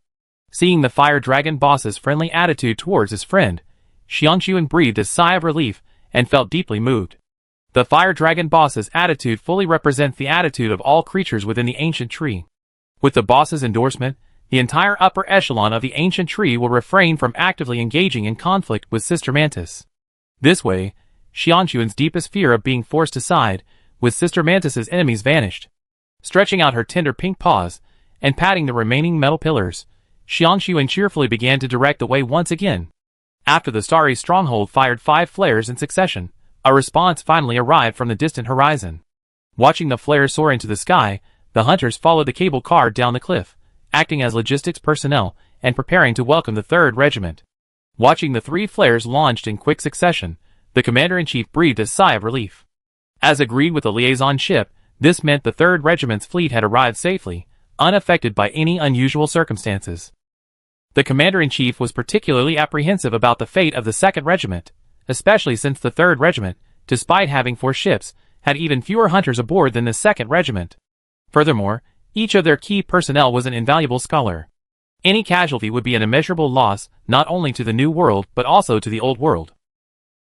Seeing the fire dragon boss's friendly attitude towards his friend, Xiangxuan breathed a sigh of relief and felt deeply moved. The fire dragon boss's attitude fully represents the attitude of all creatures within the ancient tree. With the boss's endorsement, the entire upper echelon of the ancient tree will refrain from actively engaging in conflict with Sister Mantis. This way, Xiangxuan's deepest fear of being forced aside with Sister Mantis's enemies vanished. Stretching out her tender pink paws and patting the remaining metal pillars, Xiangxuan cheerfully began to direct the way once again. After the starry stronghold fired 5 flares in succession, a response finally arrived from the distant horizon. Watching the flares soar into the sky, the hunters followed the cable car down the cliff, acting as logistics personnel and preparing to welcome the 3rd Regiment. Watching the 3 flares launched in quick succession, the Commander-in-Chief breathed a sigh of relief. As agreed with the liaison ship, this meant the 3rd Regiment's fleet had arrived safely, unaffected by any unusual circumstances. The Commander-in-Chief was particularly apprehensive about the fate of the 2nd Regiment, especially since the 3rd Regiment, despite having 4 ships, had even fewer hunters aboard than the 2nd Regiment. Furthermore, each of their key personnel was an invaluable scholar. Any casualty would be an immeasurable loss not only to the New World but also to the Old World.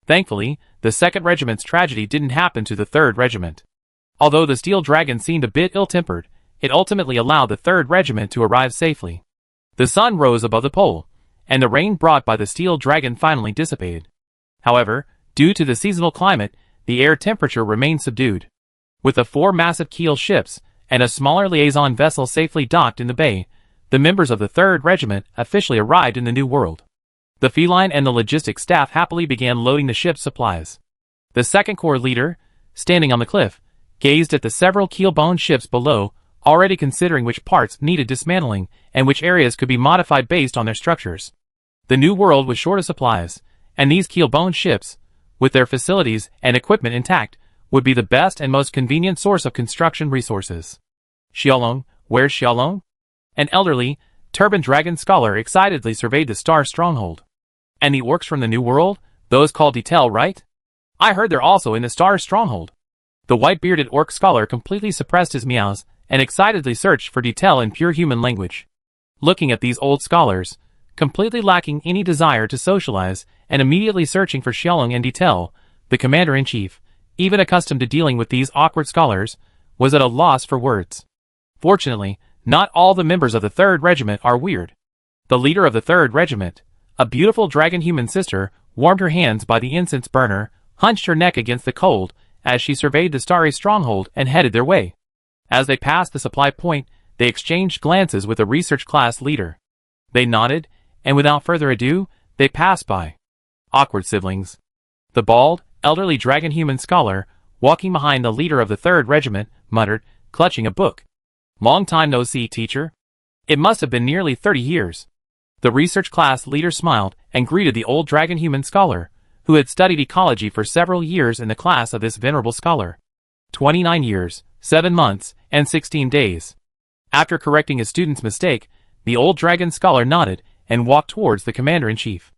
Thankfully, the 2nd Regiment's tragedy didn't happen to the 3rd Regiment. Although the Steel Dragon seemed a bit ill-tempered, it ultimately allowed the 3rd Regiment to arrive safely. The sun rose above the pole, and the rain brought by the Steel Dragon finally dissipated. However, due to the seasonal climate, the air temperature remained subdued. With the 4 massive keel ships and a smaller liaison vessel safely docked in the bay, the members of the 3rd Regiment officially arrived in the New World. The feline and the logistics staff happily began loading the ship's supplies. The 2nd Corps leader, standing on the cliff, gazed at the several keel-boned ships below, already considering which parts needed dismantling and which areas could be modified based on their structures. The New World was short of supplies, and these keel-boned ships, with their facilities and equipment intact, would be the best and most convenient source of construction resources. Xiaolong, where's Xiaolong? An elderly, turbaned dragon scholar excitedly surveyed the star stronghold. And the orcs from the New World? Those called detail, right? I heard they're also in the star stronghold. The white-bearded orc scholar completely suppressed his meows and excitedly searched for detail in pure human language. Looking at these old scholars, completely lacking any desire to socialize and immediately searching for Xiaolong and detail, the Commander-in-Chief, even accustomed to dealing with these awkward scholars, was at a loss for words. Fortunately, not all the members of the 3rd Regiment are weird. The leader of the 3rd Regiment, a beautiful dragon-human sister, warmed her hands by the incense burner, hunched her neck against the cold as she surveyed the starry stronghold and headed their way. As they passed the supply point, they exchanged glances with the research class leader. They nodded, and without further ado, they passed by. Awkward siblings. The bald, elderly dragon-human scholar, walking behind the leader of the 3rd Regiment, muttered, clutching a book. Long time no see, teacher. It must have been nearly 30 years. The research class leader smiled and greeted the old dragon-human scholar, who had studied ecology for several years in the class of this venerable scholar. 29 years, 7 months, and 16 days. After correcting his student's mistake, the old dragon scholar nodded and walked towards the Commander-in-Chief.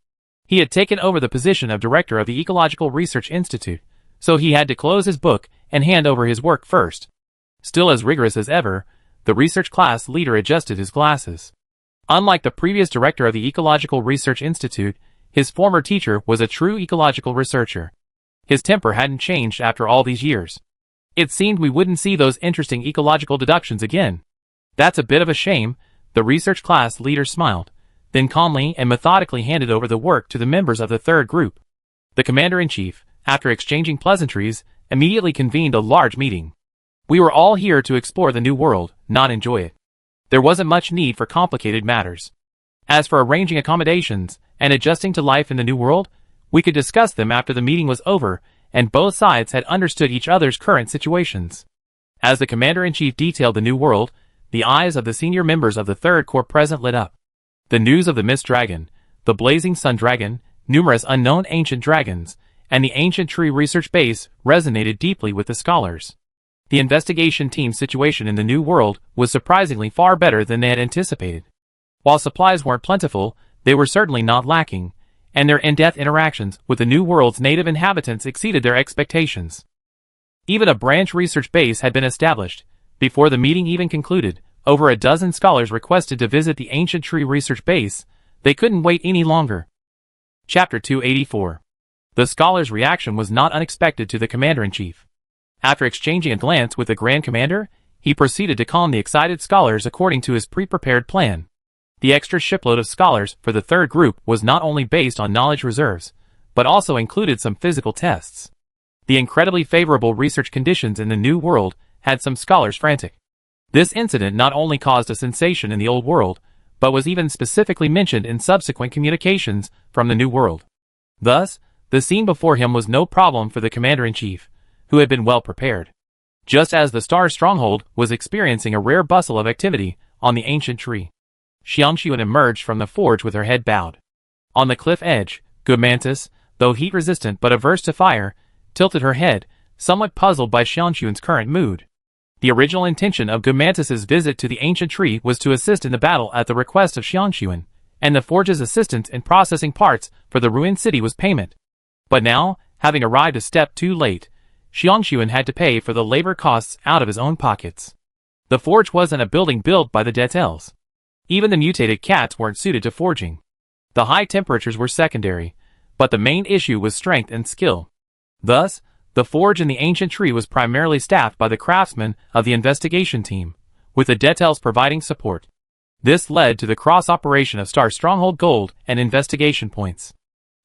He had taken over the position of director of the Ecological Research Institute, so he had to close his book and hand over his work first. Still as rigorous as ever, the research class leader adjusted his glasses. Unlike the previous director of the Ecological Research Institute, his former teacher was a true ecological researcher. His temper hadn't changed after all these years. It seemed we wouldn't see those interesting ecological deductions again. That's a bit of a shame, the research class leader smiled, then calmly and methodically handed over the work to the members of the 3rd group. The Commander-in-Chief, after exchanging pleasantries, immediately convened a large meeting. We were all here to explore the New World, not enjoy it. There wasn't much need for complicated matters. As for arranging accommodations and adjusting to life in the New World, we could discuss them after the meeting was over and both sides had understood each other's current situations. As the Commander-in-Chief detailed the New World, the eyes of the senior members of the 3rd Corps present lit up. The news of the Mist Dragon, the Blazing Sun Dragon, numerous unknown ancient dragons, and the ancient tree research base resonated deeply with the scholars. The investigation team's situation in the New World was surprisingly far better than they had anticipated. While supplies weren't plentiful, they were certainly not lacking, and their in-depth interactions with the New World's native inhabitants exceeded their expectations. Even a branch research base had been established. Before the meeting even concluded, over a dozen scholars requested to visit the ancient tree research base. They couldn't wait any longer. Chapter 284. The scholars' reaction was not unexpected to the commander-in-chief. After exchanging a glance with the Grand Commander, he proceeded to calm the excited scholars according to his pre-prepared plan. The extra shipload of scholars for the third group was not only based on knowledge reserves, but also included some physical tests. The incredibly favorable research conditions in the New World had some scholars frantic. This incident not only caused a sensation in the Old World, but was even specifically mentioned in subsequent communications from the New World. Thus, the scene before him was no problem for the commander-in-chief, who had been well prepared. Just as the Star Stronghold was experiencing a rare bustle of activity on the ancient tree, Xiangxuan emerged from the forge with her head bowed. On the cliff edge, Good Mantis, though heat-resistant but averse to fire, tilted her head, somewhat puzzled by Xiangxuan's current mood. The original intention of Good Mantis's visit to the ancient tree was to assist in the battle at the request of Xiangxuan, and the forge's assistance in processing parts for the ruined city was payment. But now, having arrived a step too late, Xiangxuan had to pay for the labor costs out of his own pockets. The forge wasn't a building built by the Rathalos. Even the mutated cats weren't suited to forging. The high temperatures were secondary, but the main issue was strength and skill. Thus, the forge in the ancient tree was primarily staffed by the craftsmen of the investigation team, with the Rathalos providing support. This led to the cross-operation of Star Stronghold gold and investigation points.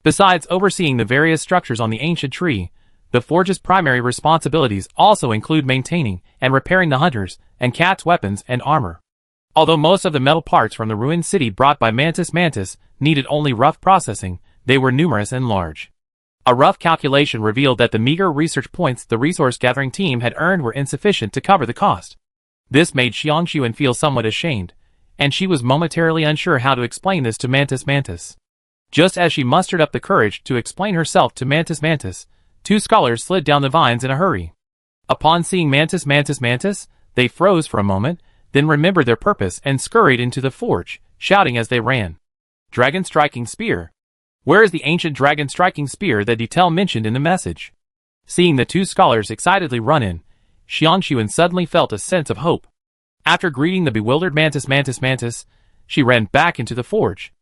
Besides overseeing the various structures on the ancient tree, the forge's primary responsibilities also include maintaining and repairing the hunters' and cats' weapons and armor. Although most of the metal parts from the ruined city brought by Mantis needed only rough processing, they were numerous and large. A rough calculation revealed that the meager research points the resource-gathering team had earned were insufficient to cover the cost. This made Xiangxuan feel somewhat ashamed, and she was momentarily unsure how to explain this to Mantis. Just as she mustered up the courage to explain herself to Mantis, two scholars slid down the vines in a hurry. Upon seeing Mantis, they froze for a moment, then remembered their purpose and scurried into the forge, shouting as they ran. Dragon Striking Spear. Where is the ancient dragon striking spear that Detail mentioned in the message? Seeing the two scholars excitedly run in, Xiangxuan suddenly felt a sense of hope. After greeting the bewildered Mantis, she ran back into the forge.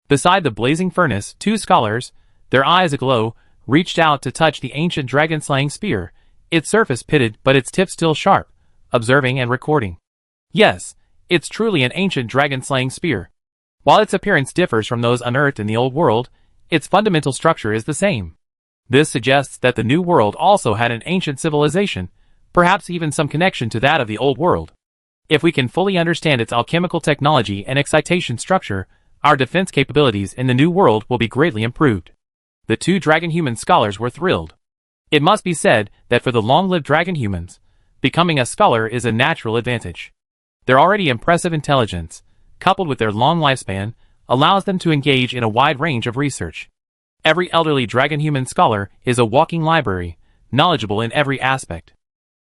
Beside the blazing furnace, two scholars, their eyes aglow, reached out to touch the ancient dragon-slaying spear, its surface pitted but its tip still sharp, observing and recording. Yes, it's truly an ancient dragon-slaying spear. While its appearance differs from those unearthed in the Old World, its fundamental structure is the same. This suggests that the New World also had an ancient civilization, perhaps even some connection to that of the Old World. If we can fully understand its alchemical technology and excitation structure, our defense capabilities in the New World will be greatly improved. The two dragon-human scholars were thrilled. It must be said that for the long-lived dragon-humans, becoming a scholar is a natural advantage. Their already impressive intelligence, coupled with their long lifespan, allows them to engage in a wide range of research. Every elderly dragon-human scholar is a walking library, knowledgeable in every aspect.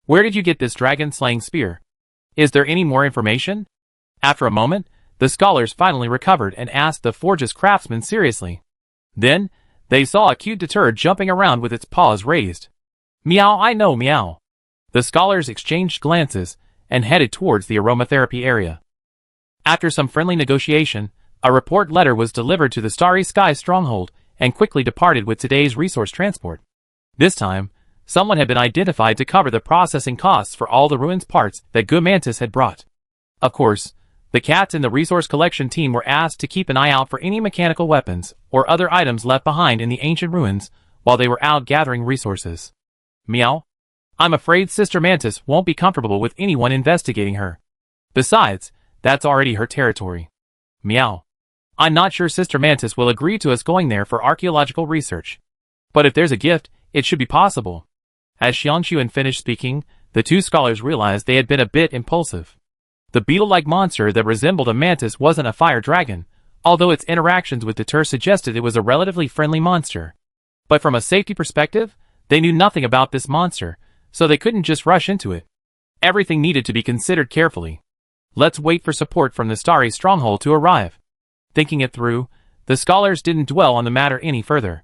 Where did you get this dragon-slaying spear? Is there any more information? After a moment, the scholars finally recovered and asked the forge's craftsman seriously. Then, they saw a cute deter jumping around with its paws raised. Meow, I know, meow. The scholars exchanged glances and headed towards the aromatherapy area. After some friendly negotiation, a report letter was delivered to the Starry Sky Stronghold and quickly departed with today's resource transport. This time, someone had been identified to cover the processing costs for all the ruins parts that Good Mantis had brought. Of course, the cats in the resource collection team were asked to keep an eye out for any mechanical weapons or other items left behind in the ancient ruins while they were out gathering resources. Meow. I'm afraid Sister Mantis won't be comfortable with anyone investigating her. Besides, that's already her territory. Meow. I'm not sure Sister Mantis will agree to us going there for archaeological research. But if there's a gift, it should be possible. As Xiangxuan finished speaking, the two scholars realized they had been a bit impulsive. The beetle-like monster that resembled a mantis wasn't a fire dragon, although its interactions with Deter suggested it was a relatively friendly monster. But from a safety perspective, they knew nothing about this monster, so they couldn't just rush into it. Everything needed to be considered carefully. Let's wait for support from the starry stronghold to arrive. Thinking it through, the scholars didn't dwell on the matter any further.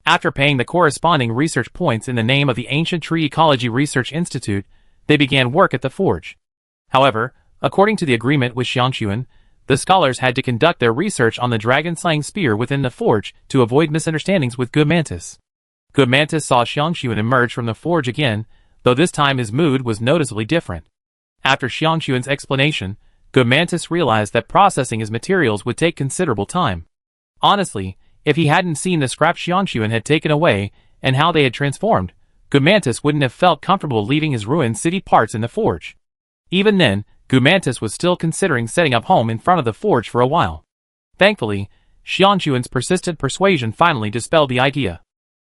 After paying the corresponding research points in the name of the Ancient Tree Ecology Research Institute, they began work at the forge. However, according to the agreement with Xiangxuan, the scholars had to conduct their research on the dragon-slaying spear within the forge to avoid misunderstandings with Good Mantis. Good Mantis saw Xiangxuan emerge from the forge again, though this time his mood was noticeably different. After Xiangxuan's explanation, Good Mantis realized that processing his materials would take considerable time. Honestly, if he hadn't seen the scrap Xiangxuan had taken away and how they had transformed, Good Mantis wouldn't have felt comfortable leaving his ruined city parts in the forge. Even then, Good Mantis was still considering setting up home in front of the forge for a while. Thankfully, Xiangxuan's persistent persuasion finally dispelled the idea.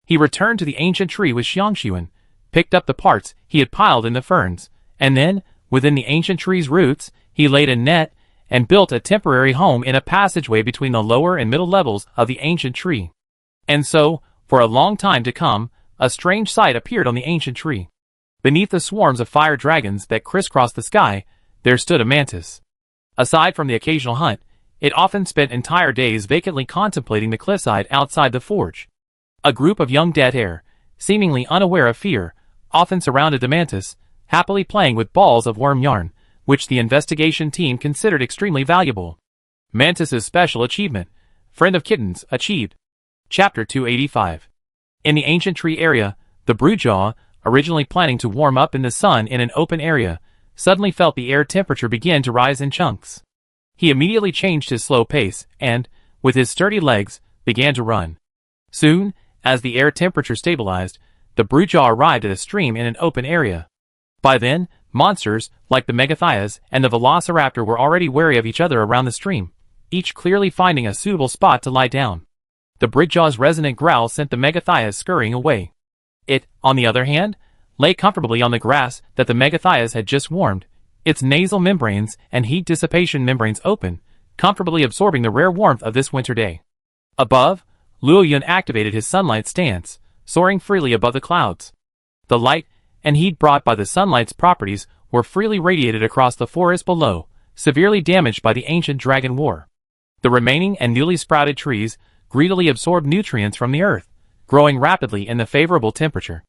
He returned to the ancient tree with Xiangxuan, picked up the parts he had piled in the ferns, and then, within the ancient tree's roots, he laid a net and built a temporary home in a passageway between the lower and middle levels of the ancient tree. And so, for a long time to come, a strange sight appeared on the ancient tree. Beneath the swarms of fire dragons that crisscrossed the sky, there stood a mantis. Aside from the occasional hunt, it often spent entire days vacantly contemplating the cliffside outside the forge. A group of young dead hare, seemingly unaware of fear, often surrounded the mantis, happily playing with balls of worm yarn, which the investigation team considered extremely valuable. Mantis's special achievement, Friend of Kittens, achieved. Chapter 285. In the ancient tree area, the Brewjaw, originally planning to warm up in the sun in an open area, suddenly felt the air temperature begin to rise in chunks. He immediately changed his slow pace and, with his sturdy legs, began to run. Soon, as the air temperature stabilized, the Brewjaw arrived at a stream in an open area. By then, monsters, like the Megathias and the Velociraptor, were already wary of each other around the stream, each clearly finding a suitable spot to lie down. The Brewjaw's resonant growl sent the Megathias scurrying away. It, on the other hand, lay comfortably on the grass that the Megathias had just warmed, its nasal membranes and heat dissipation membranes open, comfortably absorbing the rare warmth of this winter day. Above, Luoyun activated his sunlight stance, soaring freely above the clouds. The light and heat brought by the sunlight's properties were freely radiated across the forest below, severely damaged by the ancient dragon war. The remaining and newly sprouted trees greedily absorbed nutrients from the earth, growing rapidly in the favorable temperature.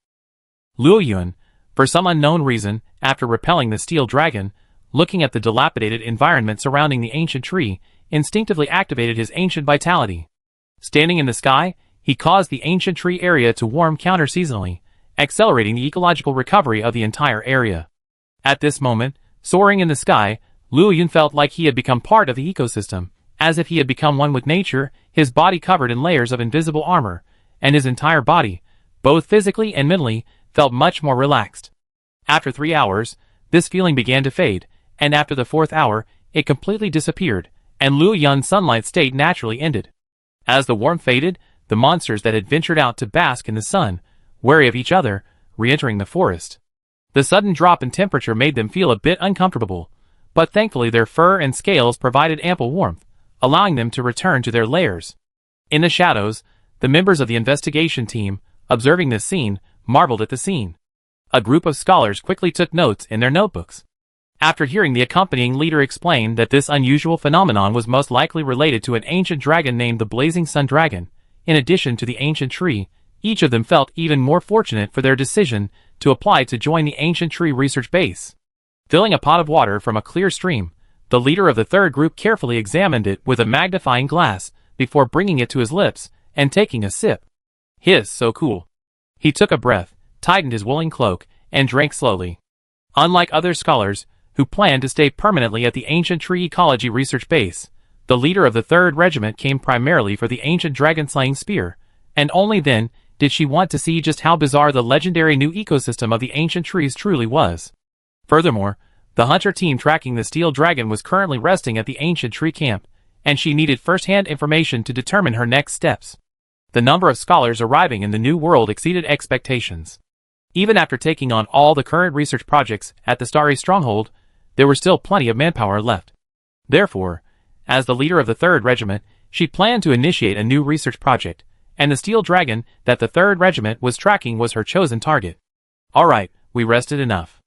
Luoyun, for some unknown reason, after repelling the steel dragon, looking at the dilapidated environment surrounding the ancient tree, instinctively activated his ancient vitality. Standing in the sky, he caused the ancient tree area to warm counter-seasonally, accelerating the ecological recovery of the entire area. At this moment, soaring in the sky, Luoyun felt like he had become part of the ecosystem, as if he had become one with nature, his body covered in layers of invisible armor, and his entire body, both physically and mentally, felt much more relaxed. After 3 hours, this feeling began to fade, and after the 4th hour, it completely disappeared, and Luoyun's sunlight state naturally ended. As the warmth faded, the monsters that had ventured out to bask in the sun, wary of each other, re-entering the forest. The sudden drop in temperature made them feel a bit uncomfortable, but thankfully their fur and scales provided ample warmth, allowing them to return to their lairs. In the shadows, the members of the investigation team, observing this scene, marveled at the scene. A group of scholars quickly took notes in their notebooks. After hearing the accompanying leader explain that this unusual phenomenon was most likely related to an ancient dragon named the Blazing Sun Dragon, in addition to the ancient tree, each of them felt even more fortunate for their decision to apply to join the ancient tree research base. Filling a pot of water from a clear stream, the leader of the third group carefully examined it with a magnifying glass before bringing it to his lips and taking a sip. Hiss, so cool. He took a breath, tightened his woolen cloak, and drank slowly. Unlike other scholars, who planned to stay permanently at the Ancient Tree Ecology Research Base, the leader of the 3rd Regiment came primarily for the ancient dragon-slaying spear, and only then did she want to see just how bizarre the legendary new ecosystem of the ancient trees truly was. Furthermore, the hunter team tracking the steel dragon was currently resting at the ancient tree camp, and she needed first-hand information to determine her next steps. The number of scholars arriving in the new world exceeded expectations. Even after taking on all the current research projects at the Starry Stronghold, there were still plenty of manpower left. Therefore, as the leader of the 3rd Regiment, she planned to initiate a new research project, and the steel dragon that the 3rd Regiment was tracking was her chosen target. Alright, we rested enough.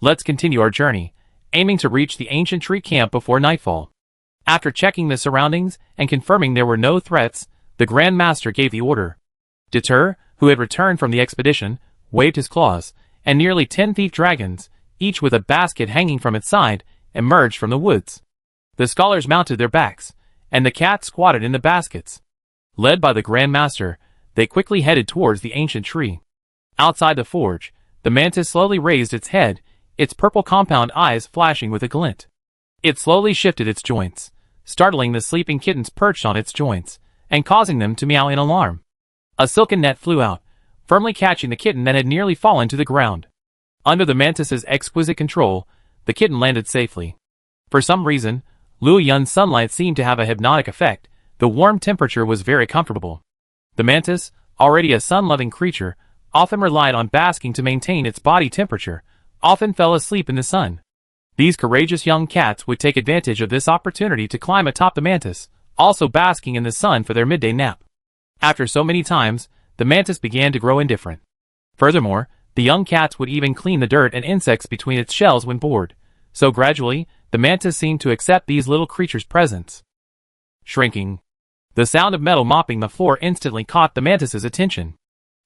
Let's continue our journey, aiming to reach the ancient tree camp before nightfall. After checking the surroundings and confirming there were no threats, the Grand Master gave the order. Deter, who had returned from the expedition, waved his claws, and nearly 10 thief dragons, each with a basket hanging from its side, emerged from the woods. The scholars mounted their backs, and the cats squatted in the baskets. Led by the Grand Master, they quickly headed towards the ancient tree. Outside the forge, the mantis slowly raised its head, its purple compound eyes flashing with a glint. It slowly shifted its joints, startling the sleeping kittens perched on its joints, and causing them to meow in alarm. A silken net flew out, firmly catching the kitten that had nearly fallen to the ground. Under the mantis's exquisite control, the kitten landed safely. For some reason, Luo Yun's sunlight seemed to have a hypnotic effect. The warm temperature was very comfortable. The mantis, already a sun-loving creature, often relied on basking to maintain its body temperature, often fell asleep in the sun. These courageous young cats would take advantage of this opportunity to climb atop the mantis, also basking in the sun for their midday nap. After so many times, the mantis began to grow indifferent. Furthermore, the young cats would even clean the dirt and insects between its shells when bored. So gradually, the mantis seemed to accept these little creatures' presence. Shrinking. The sound of metal mopping the floor instantly caught the mantis's attention.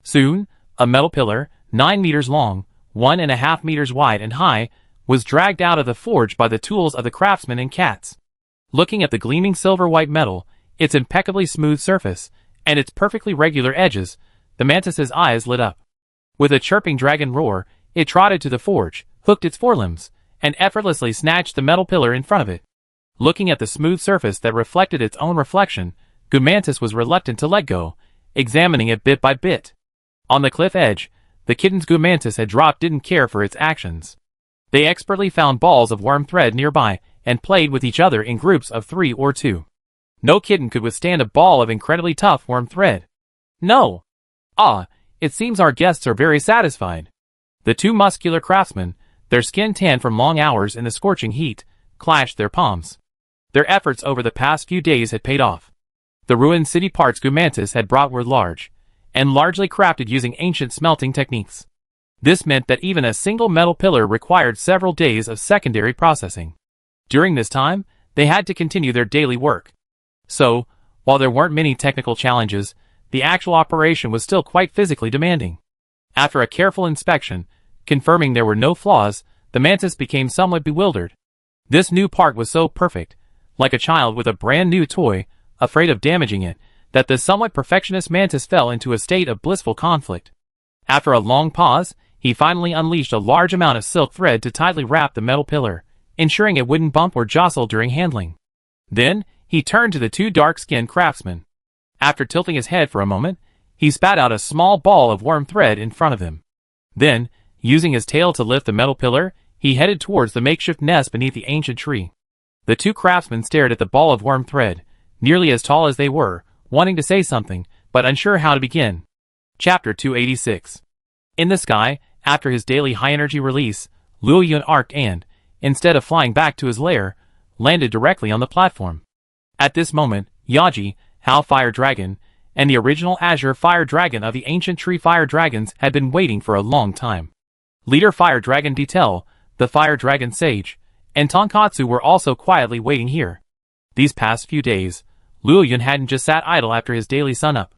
Soon, a metal pillar, 9 meters long, 1.5 meters wide and high, was dragged out of the forge by the tools of the craftsmen and cats. Looking at the gleaming silver-white metal, its impeccably smooth surface, and its perfectly regular edges, the mantis's eyes lit up. With a chirping dragon roar, it trotted to the forge, hooked its forelimbs, and effortlessly snatched the metal pillar in front of it. Looking at the smooth surface that reflected its own reflection, Gumantis was reluctant to let go, examining it bit by bit. On the cliff edge, the kittens Gumantis had dropped didn't care for its actions. They expertly found balls of worm thread nearby, and played with each other in groups of 3 or 2. No kitten could withstand a ball of incredibly tough worm thread. No! Ah, it seems our guests are very satisfied. The 2 muscular craftsmen, their skin tanned from long hours in the scorching heat, clashed their palms. Their efforts over the past few days had paid off. The ruined city parts Gumantis had brought were large, and largely crafted using ancient smelting techniques. This meant that even a single metal pillar required several days of secondary processing. During this time, they had to continue their daily work. So, while there weren't many technical challenges, the actual operation was still quite physically demanding. After a careful inspection, confirming there were no flaws, the mantis became somewhat bewildered. This new part was so perfect, like a child with a brand new toy, afraid of damaging it, that the somewhat perfectionist mantis fell into a state of blissful conflict. After a long pause, he finally unleashed a large amount of silk thread to tightly wrap the metal pillar, ensuring it wouldn't bump or jostle during handling. Then, he turned to the 2 dark-skinned craftsmen. After tilting his head for a moment, he spat out a small ball of worm thread in front of him. Then, using his tail to lift the metal pillar, he headed towards the makeshift nest beneath the ancient tree. The 2 craftsmen stared at the ball of worm thread, nearly as tall as they were, wanting to say something, but unsure how to begin. Chapter 286. In the sky, after his daily high-energy release, Luo Yun arced and, instead of flying back to his lair, landed directly on the platform. At this moment, Yaji, Hao Fire Dragon, and the original Azure Fire Dragon of the ancient tree Fire Dragons had been waiting for a long time. Leader Fire Dragon Detail, the Fire Dragon Sage, and Tonkatsu were also quietly waiting here. These past few days, Luo Yun hadn't just sat idle after his daily sun-up.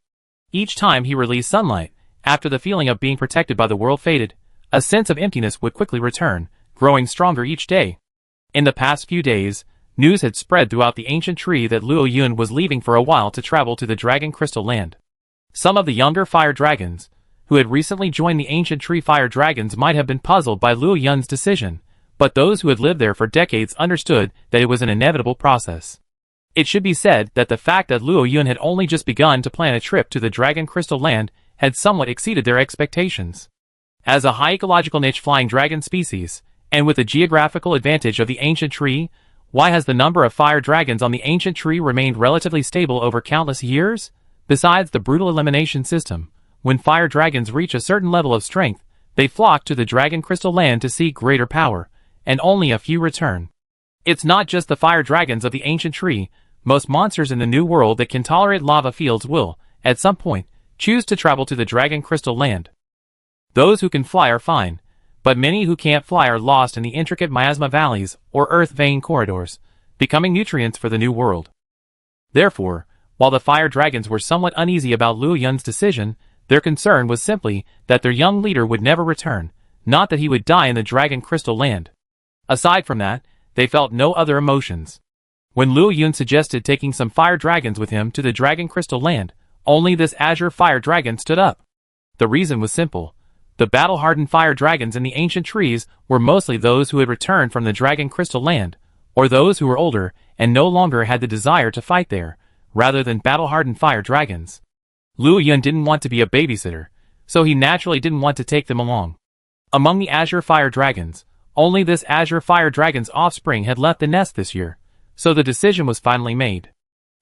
Each time he released sunlight, after the feeling of being protected by the world faded, a sense of emptiness would quickly return, growing stronger each day. In the past few days, news had spread throughout the ancient tree that Luo Yun was leaving for a while to travel to the Dragon Crystal Land. Some of the younger fire dragons, who had recently joined the ancient tree fire dragons, might have been puzzled by Luo Yun's decision, but those who had lived there for decades understood that it was an inevitable process. It should be said that the fact that Luo Yun had only just begun to plan a trip to the Dragon Crystal Land had somewhat exceeded their expectations. As a high ecological niche flying dragon species, and with the geographical advantage of the ancient tree, why has the number of fire dragons on the ancient tree remained relatively stable over countless years? Besides the brutal elimination system, when fire dragons reach a certain level of strength, they flock to the Dragon Crystal Land to seek greater power, and only a few return. It's not just the fire dragons of the ancient tree. Most monsters in the New World that can tolerate lava fields will, at some point, choose to travel to the Dragon Crystal Land. Those who can fly are fine, but many who can't fly are lost in the intricate miasma valleys or earth vein corridors, becoming nutrients for the new world. Therefore, while the fire dragons were somewhat uneasy about Luo Yun's decision, their concern was simply that their young leader would never return, not that he would die in the Dragon Crystal Land. Aside from that, they felt no other emotions. When Luo Yun suggested taking some fire dragons with him to the Dragon Crystal Land, only this azure fire dragon stood up. The reason was simple. The battle-hardened fire dragons in the ancient trees were mostly those who had returned from the Dragon Crystal Land, or those who were older and no longer had the desire to fight there, rather than battle-hardened fire dragons. Luo Yun didn't want to be a babysitter, so he naturally didn't want to take them along. Among the azure fire dragons, only this azure fire dragon's offspring had left the nest this year, so the decision was finally made.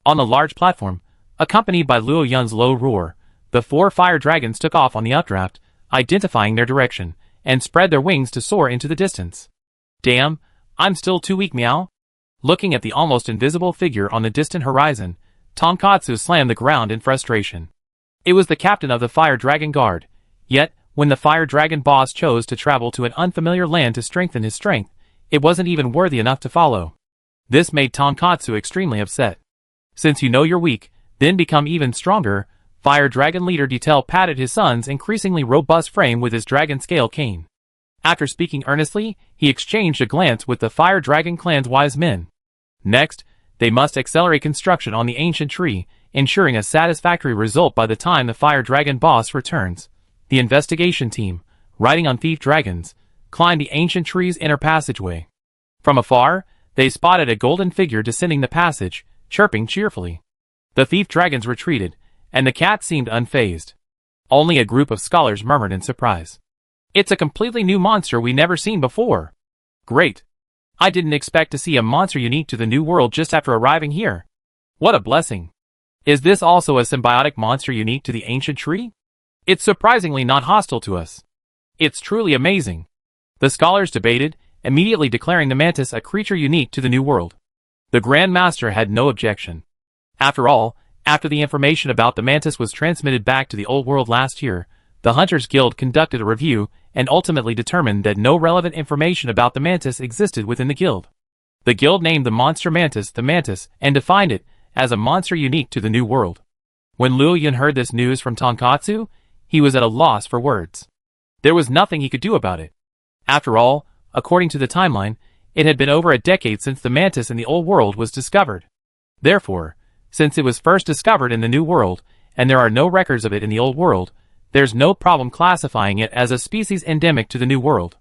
On a large platform, accompanied by Luo Yun's low roar, the 4 fire dragons took off on the updraft, identifying their direction, and spread their wings to soar into the distance. Damn, I'm still too weak, meow. Looking at the almost invisible figure on the distant horizon, Tonkatsu slammed the ground in frustration. It was the captain of the Fire Dragon Guard, yet, when the Fire Dragon boss chose to travel to an unfamiliar land to strengthen his strength, it wasn't even worthy enough to follow. This made Tonkatsu extremely upset. Since you know you're weak, then become even stronger, Fire Dragon leader Detail patted his son's increasingly robust frame with his dragon scale cane. After speaking earnestly, he exchanged a glance with the Fire Dragon clan's wise men. Next, they must accelerate construction on the ancient tree, ensuring a satisfactory result by the time the Fire Dragon boss returns. The investigation team, riding on thief dragons, climbed the ancient tree's inner passageway. From afar, they spotted a golden figure descending the passage, chirping cheerfully. The thief dragons retreated, and the cat seemed unfazed. Only a group of scholars murmured in surprise. It's a completely new monster we never seen before. Great. I didn't expect to see a monster unique to the new world just after arriving here. What a blessing. Is this also a symbiotic monster unique to the ancient tree? It's surprisingly not hostile to us. It's truly amazing. The scholars debated, immediately declaring the mantis a creature unique to the new world. The Grand Master had no objection. After all, after the information about the mantis was transmitted back to the old world last year, the Hunters Guild conducted a review and ultimately determined that no relevant information about the mantis existed within the guild. The guild named the monster mantis the mantis and defined it as a monster unique to the new world. When Luo Yun heard this news from Tonkatsu, he was at a loss for words. There was nothing he could do about it. After all, according to the timeline, it had been over a decade since the mantis in the old world was discovered. Therefore, since it was first discovered in the new world, and there are no records of it in the old world, there's no problem classifying it as a species endemic to the new world.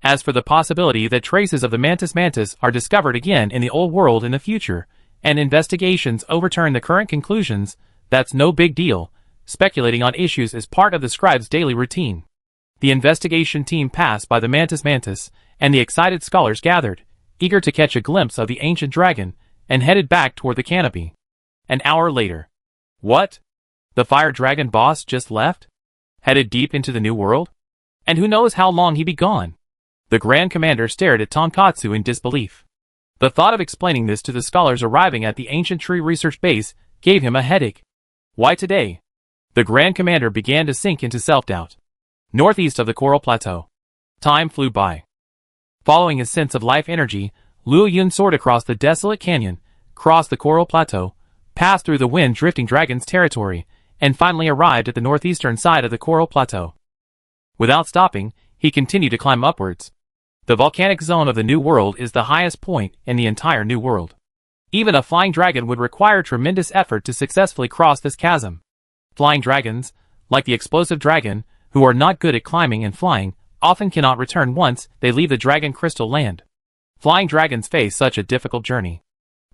As for the possibility that traces of the mantis are discovered again in the old world in the future, and investigations overturn the current conclusions, that's no big deal. Speculating on issues is part of the scribe's daily routine. The investigation team passed by the mantis, and the excited scholars gathered, eager to catch a glimpse of the ancient dragon, and headed back toward the canopy. An hour later. What? The Fire Dragon boss just left? Headed deep into the new world? And who knows how long he'd be gone? The Grand Commander stared at Tonkatsu in disbelief. The thought of explaining this to the scholars arriving at the ancient tree research base gave him a headache. Why today? The Grand Commander began to sink into self-doubt. Northeast of the Coral Plateau. Time flew by. Following his sense of life energy, Luo Yun soared across the desolate canyon, crossed the Coral Plateau, passed through the wind-drifting dragon's territory, and finally arrived at the northeastern side of the Coral Plateau. Without stopping, he continued to climb upwards. The volcanic zone of the New World is the highest point in the entire New World. Even a flying dragon would require tremendous effort to successfully cross this chasm. Flying dragons, like the explosive dragon, who are not good at climbing and flying, often cannot return once they leave the Dragon Crystal Land. Flying dragons face such a difficult journey.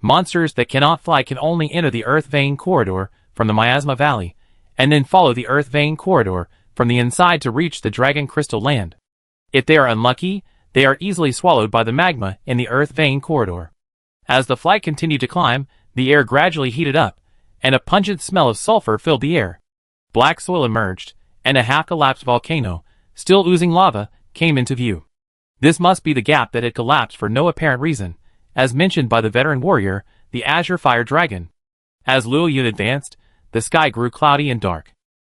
Monsters that cannot fly can only enter the Earth Vein Corridor from the Miasma Valley, and then follow the Earth Vein Corridor from the inside to reach the Dragon Crystal Land. If they are unlucky, they are easily swallowed by the magma in the Earth Vein Corridor. As the flight continued to climb, the air gradually heated up, and a pungent smell of sulfur filled the air. Black soil emerged, and a half-collapsed volcano, still oozing lava, came into view. This must be the gap that had collapsed for no apparent reason, as mentioned by the veteran warrior, the Azure Fire Dragon. As Luo Yun advanced, the sky grew cloudy and dark.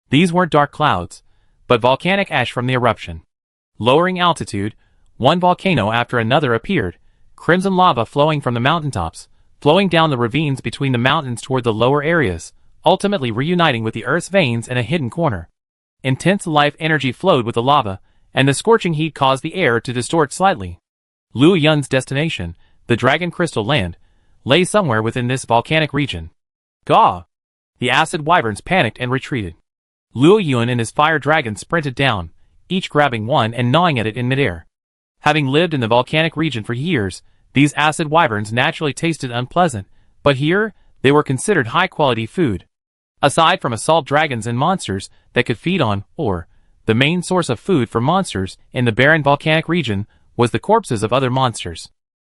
These weren't dark clouds, but volcanic ash from the eruption. Lowering altitude, one volcano after another appeared, crimson lava flowing from the mountaintops, flowing down the ravines between the mountains toward the lower areas, ultimately reuniting with the Earth's veins in a hidden corner. Intense life energy flowed with the lava, and the scorching heat caused the air to distort slightly. Luo Yun's destination, the Dragon Crystal Land, lay somewhere within this volcanic region. Gaw! The acid wyverns panicked and retreated. Luo Yun and his fire dragon sprinted down, each grabbing one and gnawing at it in midair. Having lived in the volcanic region for years, these acid wyverns naturally tasted unpleasant, but here, they were considered high-quality food. Aside from assault dragons and monsters that could feed on, or, the main source of food for monsters in the barren volcanic region was the corpses of other monsters.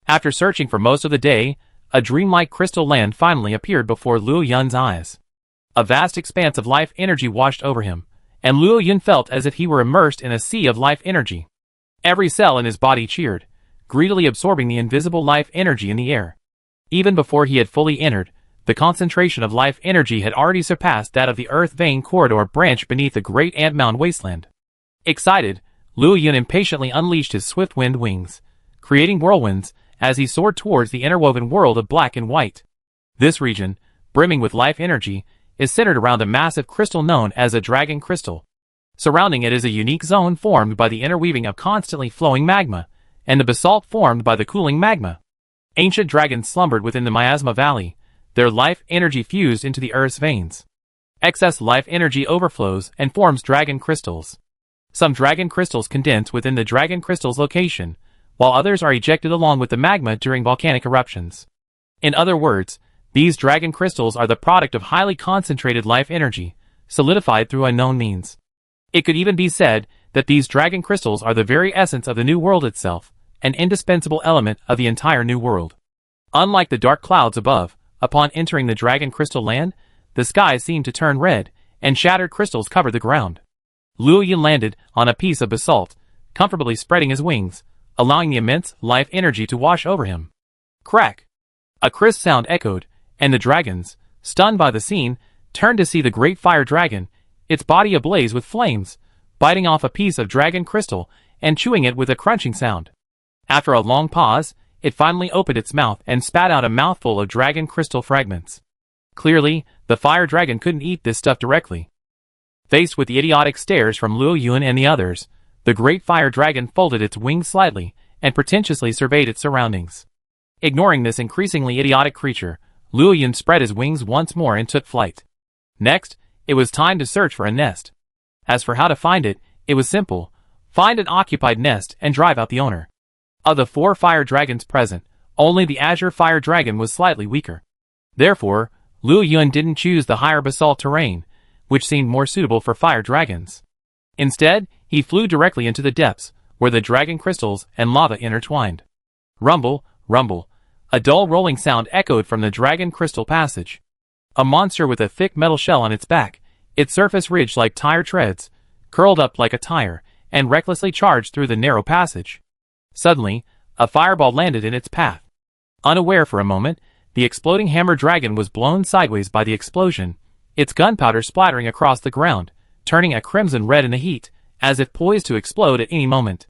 After searching for most of the day, a dreamlike crystal land finally appeared before Luo Yun's eyes. A vast expanse of life energy washed over him, and Luo Yun felt as if he were immersed in a sea of life energy. Every cell in his body cheered, greedily absorbing the invisible life energy in the air. Even before he had fully entered, the concentration of life energy had already surpassed that of the Earth vein corridor branch beneath the great ant mound wasteland. Excited, Luo Yun impatiently unleashed his swift wind wings, creating whirlwinds as he soared towards the interwoven world of black and white. This region, brimming with life energy, is centered around a massive crystal known as a dragon crystal. Surrounding it is a unique zone formed by the interweaving of constantly flowing magma, and the basalt formed by the cooling magma. Ancient dragons slumbered within the Miasma Valley, their life energy fused into the Earth's veins. Excess life energy overflows and forms dragon crystals. Some dragon crystals condense within the dragon crystal's location, while others are ejected along with the magma during volcanic eruptions. In other words, these dragon crystals are the product of highly concentrated life energy, solidified through unknown means. It could even be said that these dragon crystals are the very essence of the New World itself, an indispensable element of the entire New World. Unlike the dark clouds above, upon entering the Dragon Crystal Land, the sky seemed to turn red, and shattered crystals covered the ground. Luo Yun landed on a piece of basalt, comfortably spreading his wings, allowing the immense life energy to wash over him. Crack! A crisp sound echoed, and the dragons, stunned by the scene, turned to see the great fire dragon, its body ablaze with flames, biting off a piece of dragon crystal and chewing it with a crunching sound. After a long pause, it finally opened its mouth and spat out a mouthful of dragon crystal fragments. Clearly, the fire dragon couldn't eat this stuff directly. Faced with the idiotic stares from Luo Yun and the others, the great fire dragon folded its wings slightly and pretentiously surveyed its surroundings. Ignoring this increasingly idiotic creature, Luo Yun spread his wings once more and took flight. Next, it was time to search for a nest. As for how to find it, it was simple: find an occupied nest and drive out the owner. Of the 4 fire dragons present, only the azure fire dragon was slightly weaker. Therefore, Luo Yun didn't choose the higher basalt terrain, which seemed more suitable for fire dragons. Instead, he flew directly into the depths, where the dragon crystals and lava intertwined. Rumble, rumble. A dull rolling sound echoed from the dragon crystal passage. A monster with a thick metal shell on its back, its surface ridged like tire treads, curled up like a tire, and recklessly charged through the narrow passage. Suddenly, a fireball landed in its path. Unaware for a moment, the exploding hammer dragon was blown sideways by the explosion, its gunpowder splattering across the ground, turning a crimson red in the heat, as if poised to explode at any moment.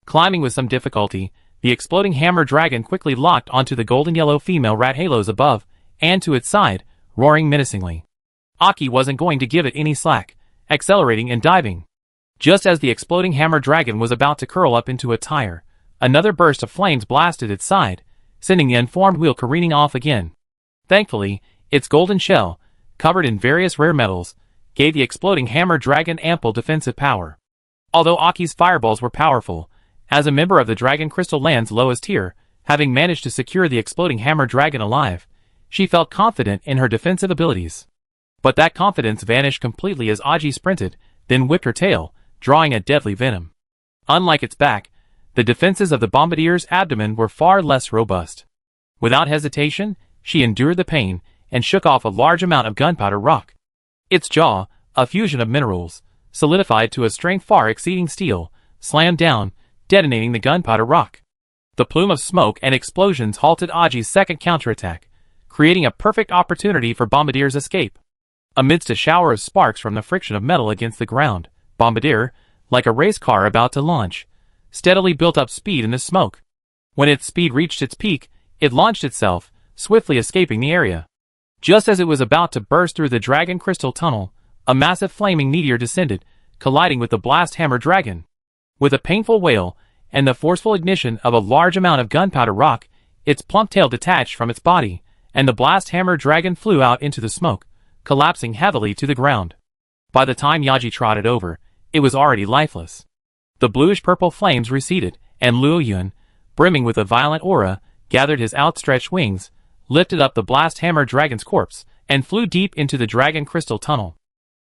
Climbing with some difficulty, the exploding hammer dragon quickly locked onto the golden-yellow female Rathalos above, and to its side, roaring menacingly. Aki wasn't going to give it any slack, accelerating and diving. Just as the exploding hammer dragon was about to curl up into a tire, another burst of flames blasted its side, sending the unformed wheel careening off again. Thankfully, its golden shell, covered in various rare metals, gave the exploding hammer dragon ample defensive power. Although Aki's fireballs were powerful, as a member of the Dragon Crystal Land's lowest tier, having managed to secure the exploding hammer dragon alive, she felt confident in her defensive abilities. But that confidence vanished completely as Aji sprinted, then whipped her tail, drawing a deadly venom. Unlike its back, the defenses of the bombardier's abdomen were far less robust. Without hesitation, she endured the pain and shook off a large amount of gunpowder rock. Its jaw, a fusion of minerals, solidified to a strength far exceeding steel, slammed down, detonating the gunpowder rock. The plume of smoke and explosions halted Aji's second counterattack, creating a perfect opportunity for Bombardier's escape. Amidst a shower of sparks from the friction of metal against the ground, Bombardier, like a race car about to launch, steadily built up speed in the smoke. When its speed reached its peak, it launched itself, swiftly escaping the area. Just as it was about to burst through the Dragon Crystal Tunnel, a massive flaming meteor descended, colliding with the Blast Hammer Dragon. With a painful wail, and the forceful ignition of a large amount of gunpowder rock, its plump tail detached from its body, and the Blast Hammer Dragon flew out into the smoke, collapsing heavily to the ground. By the time Yaji trotted over, it was already lifeless. The bluish-purple flames receded, and Luo Yun, brimming with a violent aura, gathered his outstretched wings, lifted up the Blast Hammer Dragon's corpse, and flew deep into the Dragon Crystal Tunnel.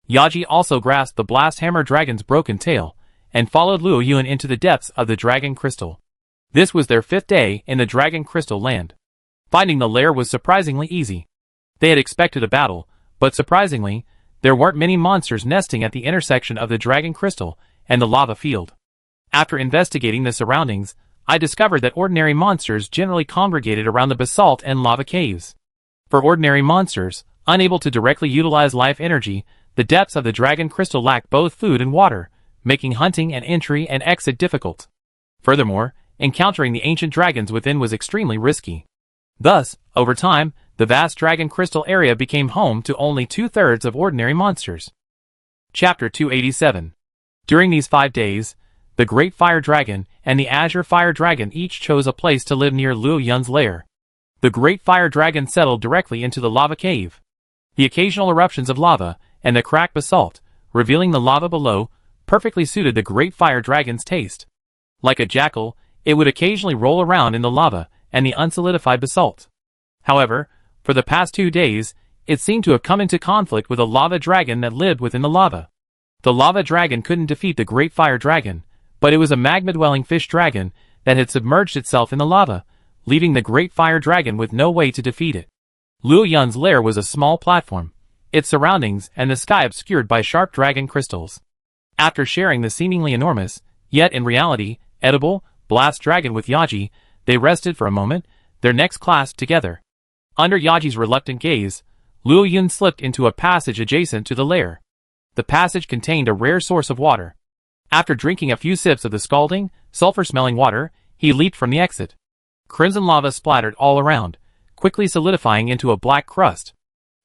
Yaji also grasped the Blast Hammer Dragon's broken tail, and followed Luo Yun into the depths of the Dragon Crystal. This was their 5th day in the Dragon Crystal land. Finding the lair was surprisingly easy. They had expected a battle, but surprisingly, there weren't many monsters nesting at the intersection of the Dragon Crystal and the lava field. After investigating the surroundings, I discovered that ordinary monsters generally congregated around the basalt and lava caves. For ordinary monsters, unable to directly utilize life energy, the depths of the Dragon Crystal lacked both food and water, making hunting and entry and exit difficult. Furthermore, encountering the ancient dragons within was extremely risky. Thus, over time, the vast Dragon Crystal area became home to only 2/3 of ordinary monsters. Chapter 287. During these 5 days, the Great Fire Dragon and the Azure Fire Dragon each chose a place to live near Luo Yun's lair. The Great Fire Dragon settled directly into the lava cave. The occasional eruptions of lava and the cracked basalt, revealing the lava below, perfectly suited the Great Fire Dragon's taste. Like a jackal, it would occasionally roll around in the lava and the unsolidified basalt. However, for the past 2 days, it seemed to have come into conflict with a lava dragon that lived within the lava. The lava dragon couldn't defeat the Great Fire Dragon, but it was a magma-dwelling fish dragon that had submerged itself in the lava, leaving the Great Fire Dragon with no way to defeat it. Luo Yun's lair was a small platform, its surroundings and the sky obscured by sharp dragon crystals. After sharing the seemingly enormous, yet in reality, edible, blast dragon with Yaji, they rested for a moment, their necks clasped together. Under Yaji's reluctant gaze, Luo Yun slipped into a passage adjacent to the lair. The passage contained a rare source of water. After drinking a few sips of the scalding, sulfur-smelling water, he leaped from the exit. Crimson lava splattered all around, quickly solidifying into a black crust.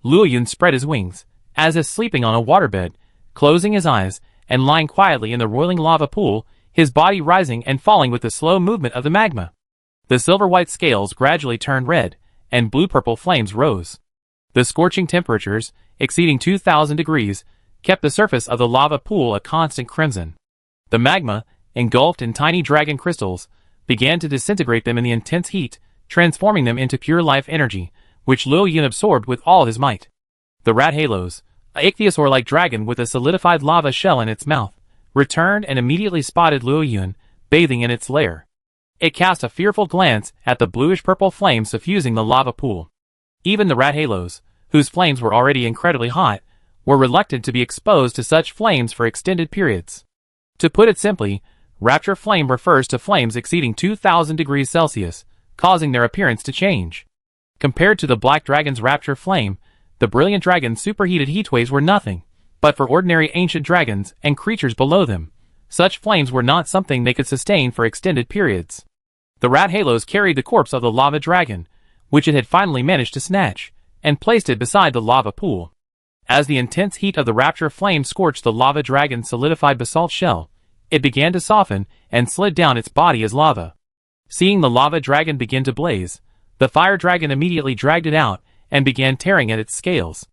Luo Yun spread his wings, as if sleeping on a waterbed, closing his eyes, and lying quietly in the roiling lava pool, his body rising and falling with the slow movement of the magma. The silver-white scales gradually turned red, and blue-purple flames rose. The scorching temperatures, exceeding 2,000 degrees, kept the surface of the lava pool a constant crimson. The magma, engulfed in tiny dragon crystals, began to disintegrate them in the intense heat, transforming them into pure life energy, which Luo Yun absorbed with all his might. The Rathalos, a ichthyosaur-like dragon with a solidified lava shell in its mouth, returned and immediately spotted Luo Yun, bathing in its lair. It cast a fearful glance at the bluish-purple flames suffusing the lava pool. Even the Rathalos, whose flames were already incredibly hot, were reluctant to be exposed to such flames for extended periods. To put it simply, Rapture Flame refers to flames exceeding 2,000 degrees Celsius, causing their appearance to change. Compared to the Black Dragon's Rapture Flame, the Brilliant Dragon's superheated heatwaves were nothing, but for ordinary ancient dragons and creatures below them, such flames were not something they could sustain for extended periods. The Rathalos carried the corpse of the lava dragon, which it had finally managed to snatch, and placed it beside the lava pool. As the intense heat of the Rapture Flame scorched the lava dragon's solidified basalt shell, it began to soften and slid down its body as lava. Seeing the lava dragon begin to blaze, the fire dragon immediately dragged it out and began tearing at its scales.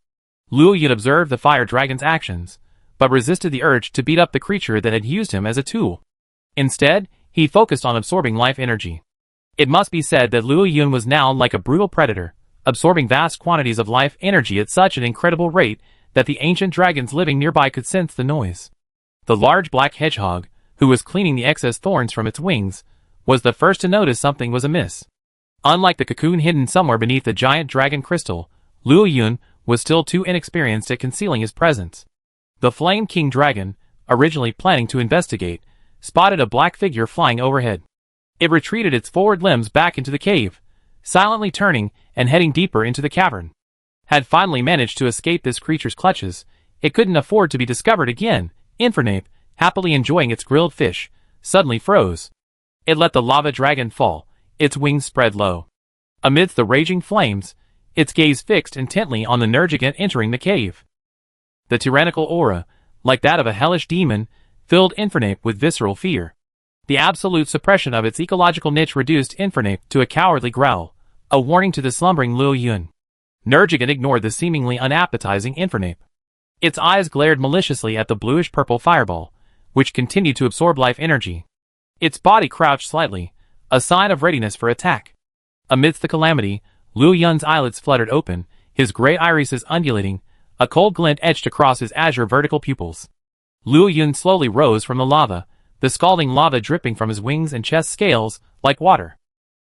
Luo Yun observed the fire dragon's actions, but resisted the urge to beat up the creature that had used him as a tool. Instead, he focused on absorbing life energy. It must be said that Luo Yun was now like a brutal predator, absorbing vast quantities of life energy at such an incredible rate that the ancient dragons living nearby could sense the noise. The large black hedgehog, who was cleaning the excess thorns from its wings, was the first to notice something was amiss. Unlike the cocoon hidden somewhere beneath the giant dragon crystal, Luo Yun was still too inexperienced at concealing his presence. The Flame King Dragon, originally planning to investigate, spotted a black figure flying overhead. It retreated its forward limbs back into the cave, silently turning and heading deeper into the cavern. had finally managed to escape this creature's clutches, it couldn't afford to be discovered again. Infernape, happily enjoying its grilled fish, suddenly froze. It let the lava dragon fall, its wings spread low. Amidst the raging flames, its gaze fixed intently on the Nergigant entering the cave. The tyrannical aura, like that of a hellish demon, filled Infernape with visceral fear. The absolute suppression of its ecological niche reduced Infernape to a cowardly growl, a warning to the slumbering Luo Yun. Nergigant ignored the seemingly unappetizing Infernape. Its eyes glared maliciously at the bluish-purple fireball, which continued to absorb life energy. Its body crouched slightly, a sign of readiness for attack. Amidst the calamity, Luo Yun's eyelids fluttered open, his gray irises undulating, a cold glint etched across his azure vertical pupils. Luo Yun slowly rose from the lava, the scalding lava dripping from his wings and chest scales like water.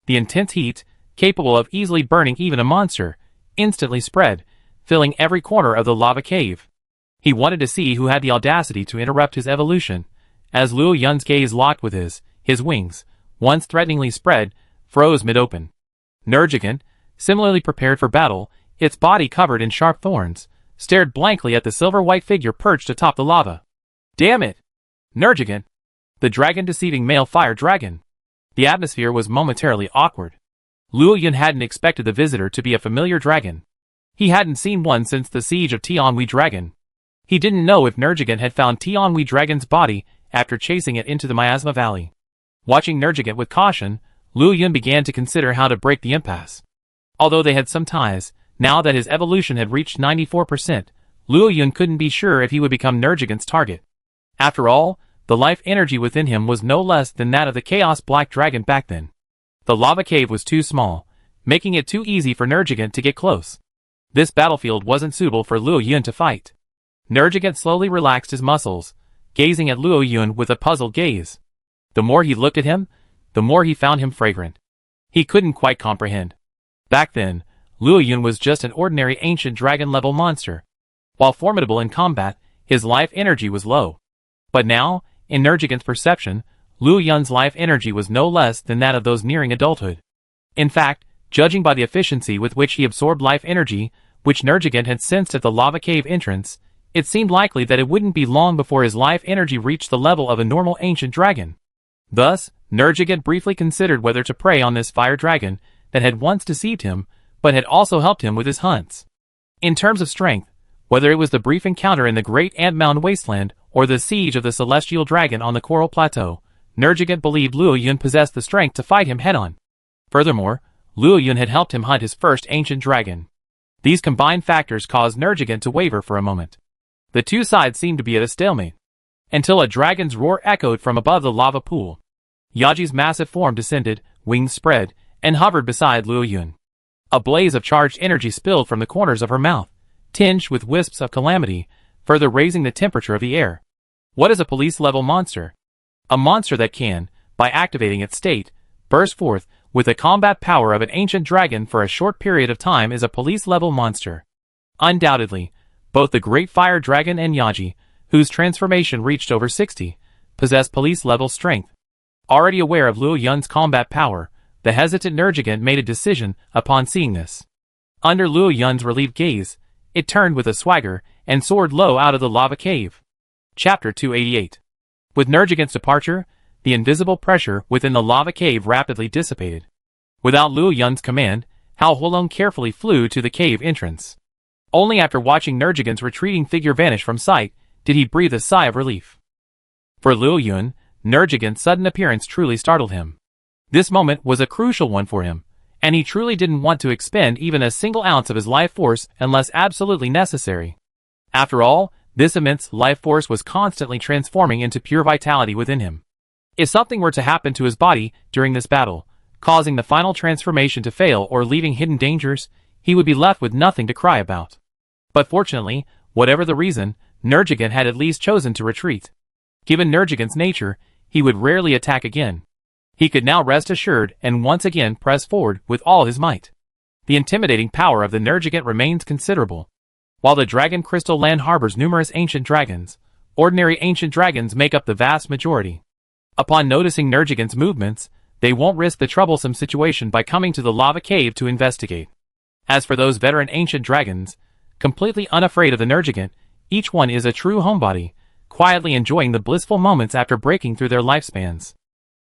The intense heat, capable of easily burning even a monster, instantly spread, filling every corner of the lava cave. He wanted to see who had the audacity to interrupt his evolution. As Luo Yun's gaze locked with his wings, once threateningly spread, froze mid-open. Nergigant, similarly prepared for battle, its body covered in sharp thorns, stared blankly at the silver-white figure perched atop the lava. Damn it! Nergigant! The dragon-deceiving male fire dragon! The atmosphere was momentarily awkward. Luo Yun hadn't expected the visitor to be a familiar dragon. He hadn't seen one since the siege of Tianhui Dragon. He didn't know if Nergigant had found Tianhui Dragon's body after chasing it into the Miasma Valley. Watching Nergigant with caution, Luo Yun began to consider how to break the impasse. Although they had some ties, now that his evolution had reached 94%, Luo Yun couldn't be sure if he would become Nergigant's target. After all, the life energy within him was no less than that of the Chaos Black Dragon back then. The lava cave was too small, making it too easy for Nergigant to get close. This battlefield wasn't suitable for Luo Yun to fight. Nergigant slowly relaxed his muscles, gazing at Luo Yun with a puzzled gaze. The more he looked at him, the more he found him fragrant. He couldn't quite comprehend. Back then, Luo Yun was just an ordinary ancient dragon-level monster. While formidable in combat, his life energy was low. But now, in Nergigant's perception, Luo Yun's life energy was no less than that of those nearing adulthood. In fact, judging by the efficiency with which he absorbed life energy, which Nergigant had sensed at the lava cave entrance, it seemed likely that it wouldn't be long before his life energy reached the level of a normal ancient dragon. Thus, Nergigant briefly considered whether to prey on this fire dragon that had once deceived him, but had also helped him with his hunts. In terms of strength, whether it was the brief encounter in the Great Ant Mound Wasteland or the siege of the Celestial Dragon on the Coral Plateau, Nergigant believed Luo Yun possessed the strength to fight him head-on. Furthermore, Luo Yun had helped him hunt his first ancient dragon. These combined factors caused Nergigant to waver for a moment. The two sides seemed to be at a stalemate. Until a dragon's roar echoed from above the lava pool. Yaji's massive form descended, wings spread, and hovered beside Luo Yun. A blaze of charged energy spilled from the corners of her mouth, tinged with wisps of calamity, further raising the temperature of the air. What is a police-level monster? A monster that can, by activating its state, burst forth with the combat power of an ancient dragon for a short period of time is a police-level monster. Undoubtedly, both the Great Fire Dragon and Yaji, whose transformation reached over 60, possess police-level strength. Already aware of Luo Yun's combat power, the hesitant Nergigant made a decision upon seeing this. Under Luo Yun's relieved gaze, it turned with a swagger and soared low out of the lava cave. Chapter 288. With Nergigant's departure, the invisible pressure within the lava cave rapidly dissipated. Without Luo Yun's command, Hao Huolong carefully flew to the cave entrance. Only after watching Nergigant's retreating figure vanish from sight did he breathe a sigh of relief. For Luo Yun, Nergigant's sudden appearance truly startled him. This moment was a crucial one for him, and he truly didn't want to expend even a single ounce of his life force unless absolutely necessary. After all, this immense life force was constantly transforming into pure vitality within him. If something were to happen to his body during this battle, causing the final transformation to fail or leaving hidden dangers, he would be left with nothing to cry about. But fortunately, whatever the reason, Nergigant had at least chosen to retreat. Given Nergigant's nature, he would rarely attack again. He could now rest assured and once again press forward with all his might. The intimidating power of the Nergigant remains considerable. While the Dragon Crystal Land harbors numerous ancient dragons, ordinary ancient dragons make up the vast majority. Upon noticing Nergigant's movements, they won't risk the troublesome situation by coming to the lava cave to investigate. As for those veteran ancient dragons, completely unafraid of the Nergigant, each one is a true homebody, quietly enjoying the blissful moments after breaking through their lifespans.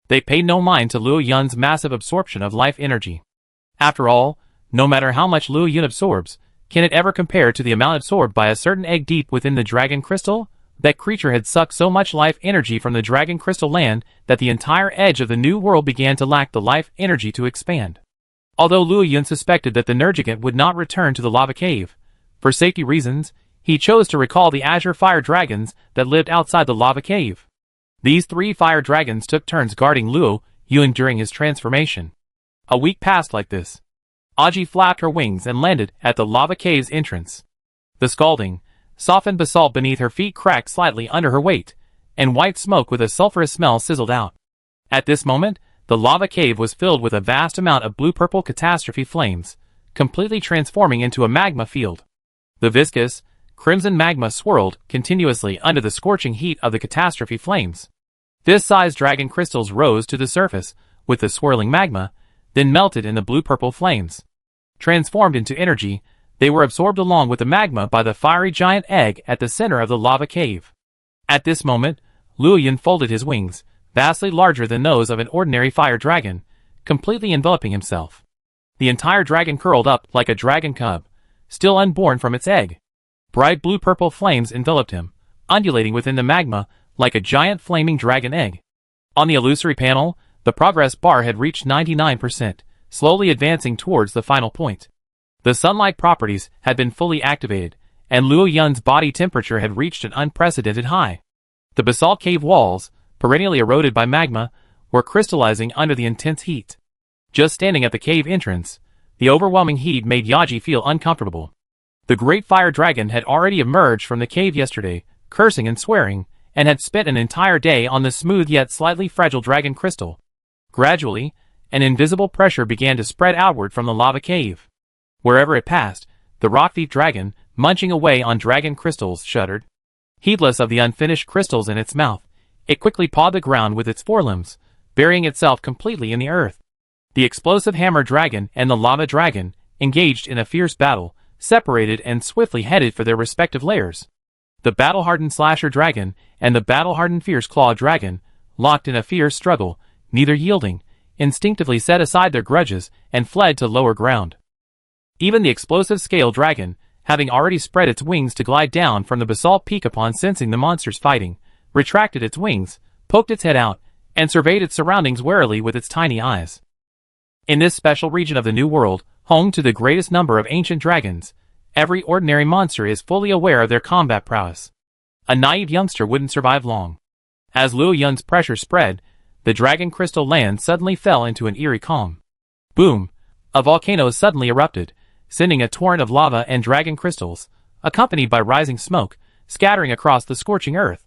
They paid no mind to Luo Yun's massive absorption of life energy. After all, no matter how much Luo Yun absorbs, can it ever compare to the amount absorbed by a certain egg deep within the dragon crystal? That creature had sucked so much life energy from the dragon crystal land that the entire edge of the new world began to lack the life energy to expand. Although Luo Yun suspected that the Nergigant would not return to the lava cave, for safety reasons, he chose to recall the azure fire dragons that lived outside the lava cave. These 3 fire dragons took turns guarding Luo Yun during his transformation. A week passed like this. Aji flapped her wings and landed at the lava cave's entrance. The scalding, softened basalt beneath her feet cracked slightly under her weight, and white smoke with a sulphurous smell sizzled out. At this moment, the lava cave was filled with a vast amount of blue-purple catastrophe flames, completely transforming into a magma field. The viscous, crimson magma swirled continuously under the scorching heat of the catastrophe flames. Fist-sized dragon crystals rose to the surface with the swirling magma, then melted in the blue-purple flames. Transformed into energy, they were absorbed along with the magma by the fiery giant egg at the center of the lava cave. At this moment, Luo Yun folded his wings, vastly larger than those of an ordinary fire dragon, completely enveloping himself. The entire dragon curled up like a dragon cub, still unborn from its egg. Bright blue-purple flames enveloped him, undulating within the magma like a giant flaming dragon egg. On the illusory panel, the progress bar had reached 99%, slowly advancing towards the final point. The sunlight properties had been fully activated, and Luo Yun's body temperature had reached an unprecedented high. The basalt cave walls, perennially eroded by magma, were crystallizing under the intense heat. Just standing at the cave entrance, the overwhelming heat made Yaji feel uncomfortable. The great fire dragon had already emerged from the cave yesterday, cursing and swearing, and had spent an entire day on the smooth yet slightly fragile dragon crystal. Gradually, an invisible pressure began to spread outward from the lava cave. Wherever it passed, the rock-thief dragon, munching away on dragon crystals, shuddered. Heedless of the unfinished crystals in its mouth, it quickly pawed the ground with its forelimbs, burying itself completely in the earth. The explosive hammer dragon and the lava dragon, engaged in a fierce battle, separated and swiftly headed for their respective lairs. The battle-hardened slasher dragon and the battle-hardened fierce claw dragon, locked in a fierce struggle, neither yielding, instinctively set aside their grudges and fled to lower ground. Even the explosive scale dragon, having already spread its wings to glide down from the basalt peak upon sensing the monsters fighting, retracted its wings, poked its head out, and surveyed its surroundings warily with its tiny eyes. In this special region of the New World, home to the greatest number of ancient dragons, every ordinary monster is fully aware of their combat prowess. A naive youngster wouldn't survive long. As Luo Yun's pressure spread, the dragon crystal land suddenly fell into an eerie calm. Boom! A volcano suddenly erupted, sending a torrent of lava and dragon crystals, accompanied by rising smoke, scattering across the scorching earth.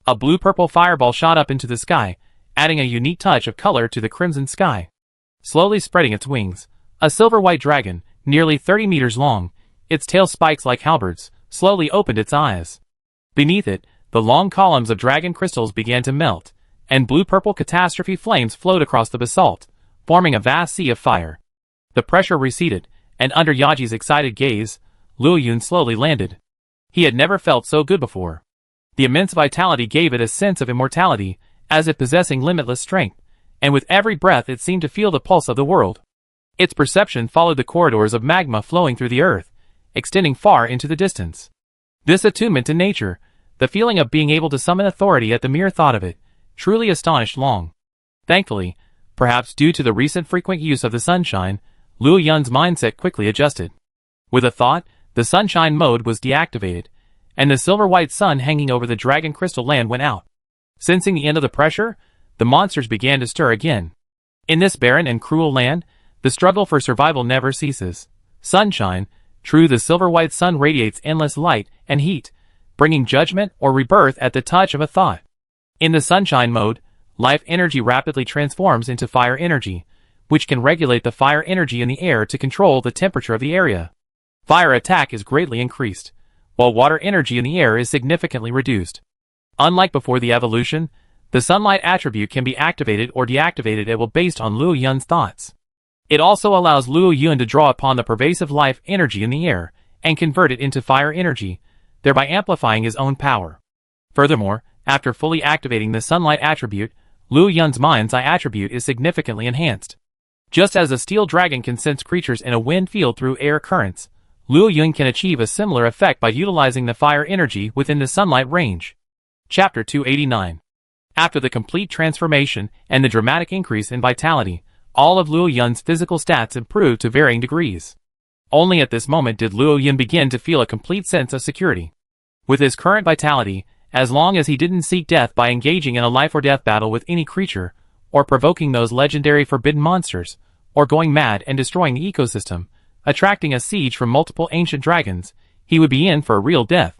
A blue-purple fireball shot up into the sky, adding a unique touch of color to the crimson sky. Slowly spreading its wings, a silver-white dragon, nearly 30 meters long, its tail spikes like halberds, slowly opened its eyes. Beneath it, the long columns of dragon crystals began to melt, and blue-purple catastrophe flames flowed across the basalt, forming a vast sea of fire. The pressure receded, and under Yaji's excited gaze, Luo Yun slowly landed. He had never felt so good before. The immense vitality gave it a sense of immortality, as if possessing limitless strength, and with every breath it seemed to feel the pulse of the world. Its perception followed the corridors of magma flowing through the earth, extending far into the distance. This attunement to nature, the feeling of being able to summon authority at the mere thought of it, truly astonished Long. Thankfully, perhaps due to the recent frequent use of the sunshine, Luo Yun's mindset quickly adjusted. With a thought, the sunshine mode was deactivated, and the silver-white sun hanging over the dragon crystal land went out. Sensing the end of the pressure, the monsters began to stir again. In this barren and cruel land, the struggle for survival never ceases. Sunshine, true, the silver-white sun radiates endless light and heat, bringing judgment or rebirth at the touch of a thought. In the sunshine mode, life energy rapidly transforms into fire energy, which can regulate the fire energy in the air to control the temperature of the area. Fire attack is greatly increased, while water energy in the air is significantly reduced. Unlike before the evolution, the sunlight attribute can be activated or deactivated based on Luo Yun's thoughts. It also allows Luo Yun to draw upon the pervasive life energy in the air and convert it into fire energy, thereby amplifying his own power. Furthermore, after fully activating the sunlight attribute, Luo Yun's mind's eye attribute is significantly enhanced. Just as a steel dragon can sense creatures in a wind field through air currents, Luo Yun can achieve a similar effect by utilizing the fire energy within the sunlight range. Chapter 289. After the complete transformation and the dramatic increase in vitality, all of Luo Yun's physical stats improved to varying degrees. Only at this moment did Luo Yun begin to feel a complete sense of security. With his current vitality, as long as he didn't seek death by engaging in a life-or-death battle with any creature, or provoking those legendary forbidden monsters, or going mad and destroying the ecosystem, attracting a siege from multiple ancient dragons, he would be in for a real death.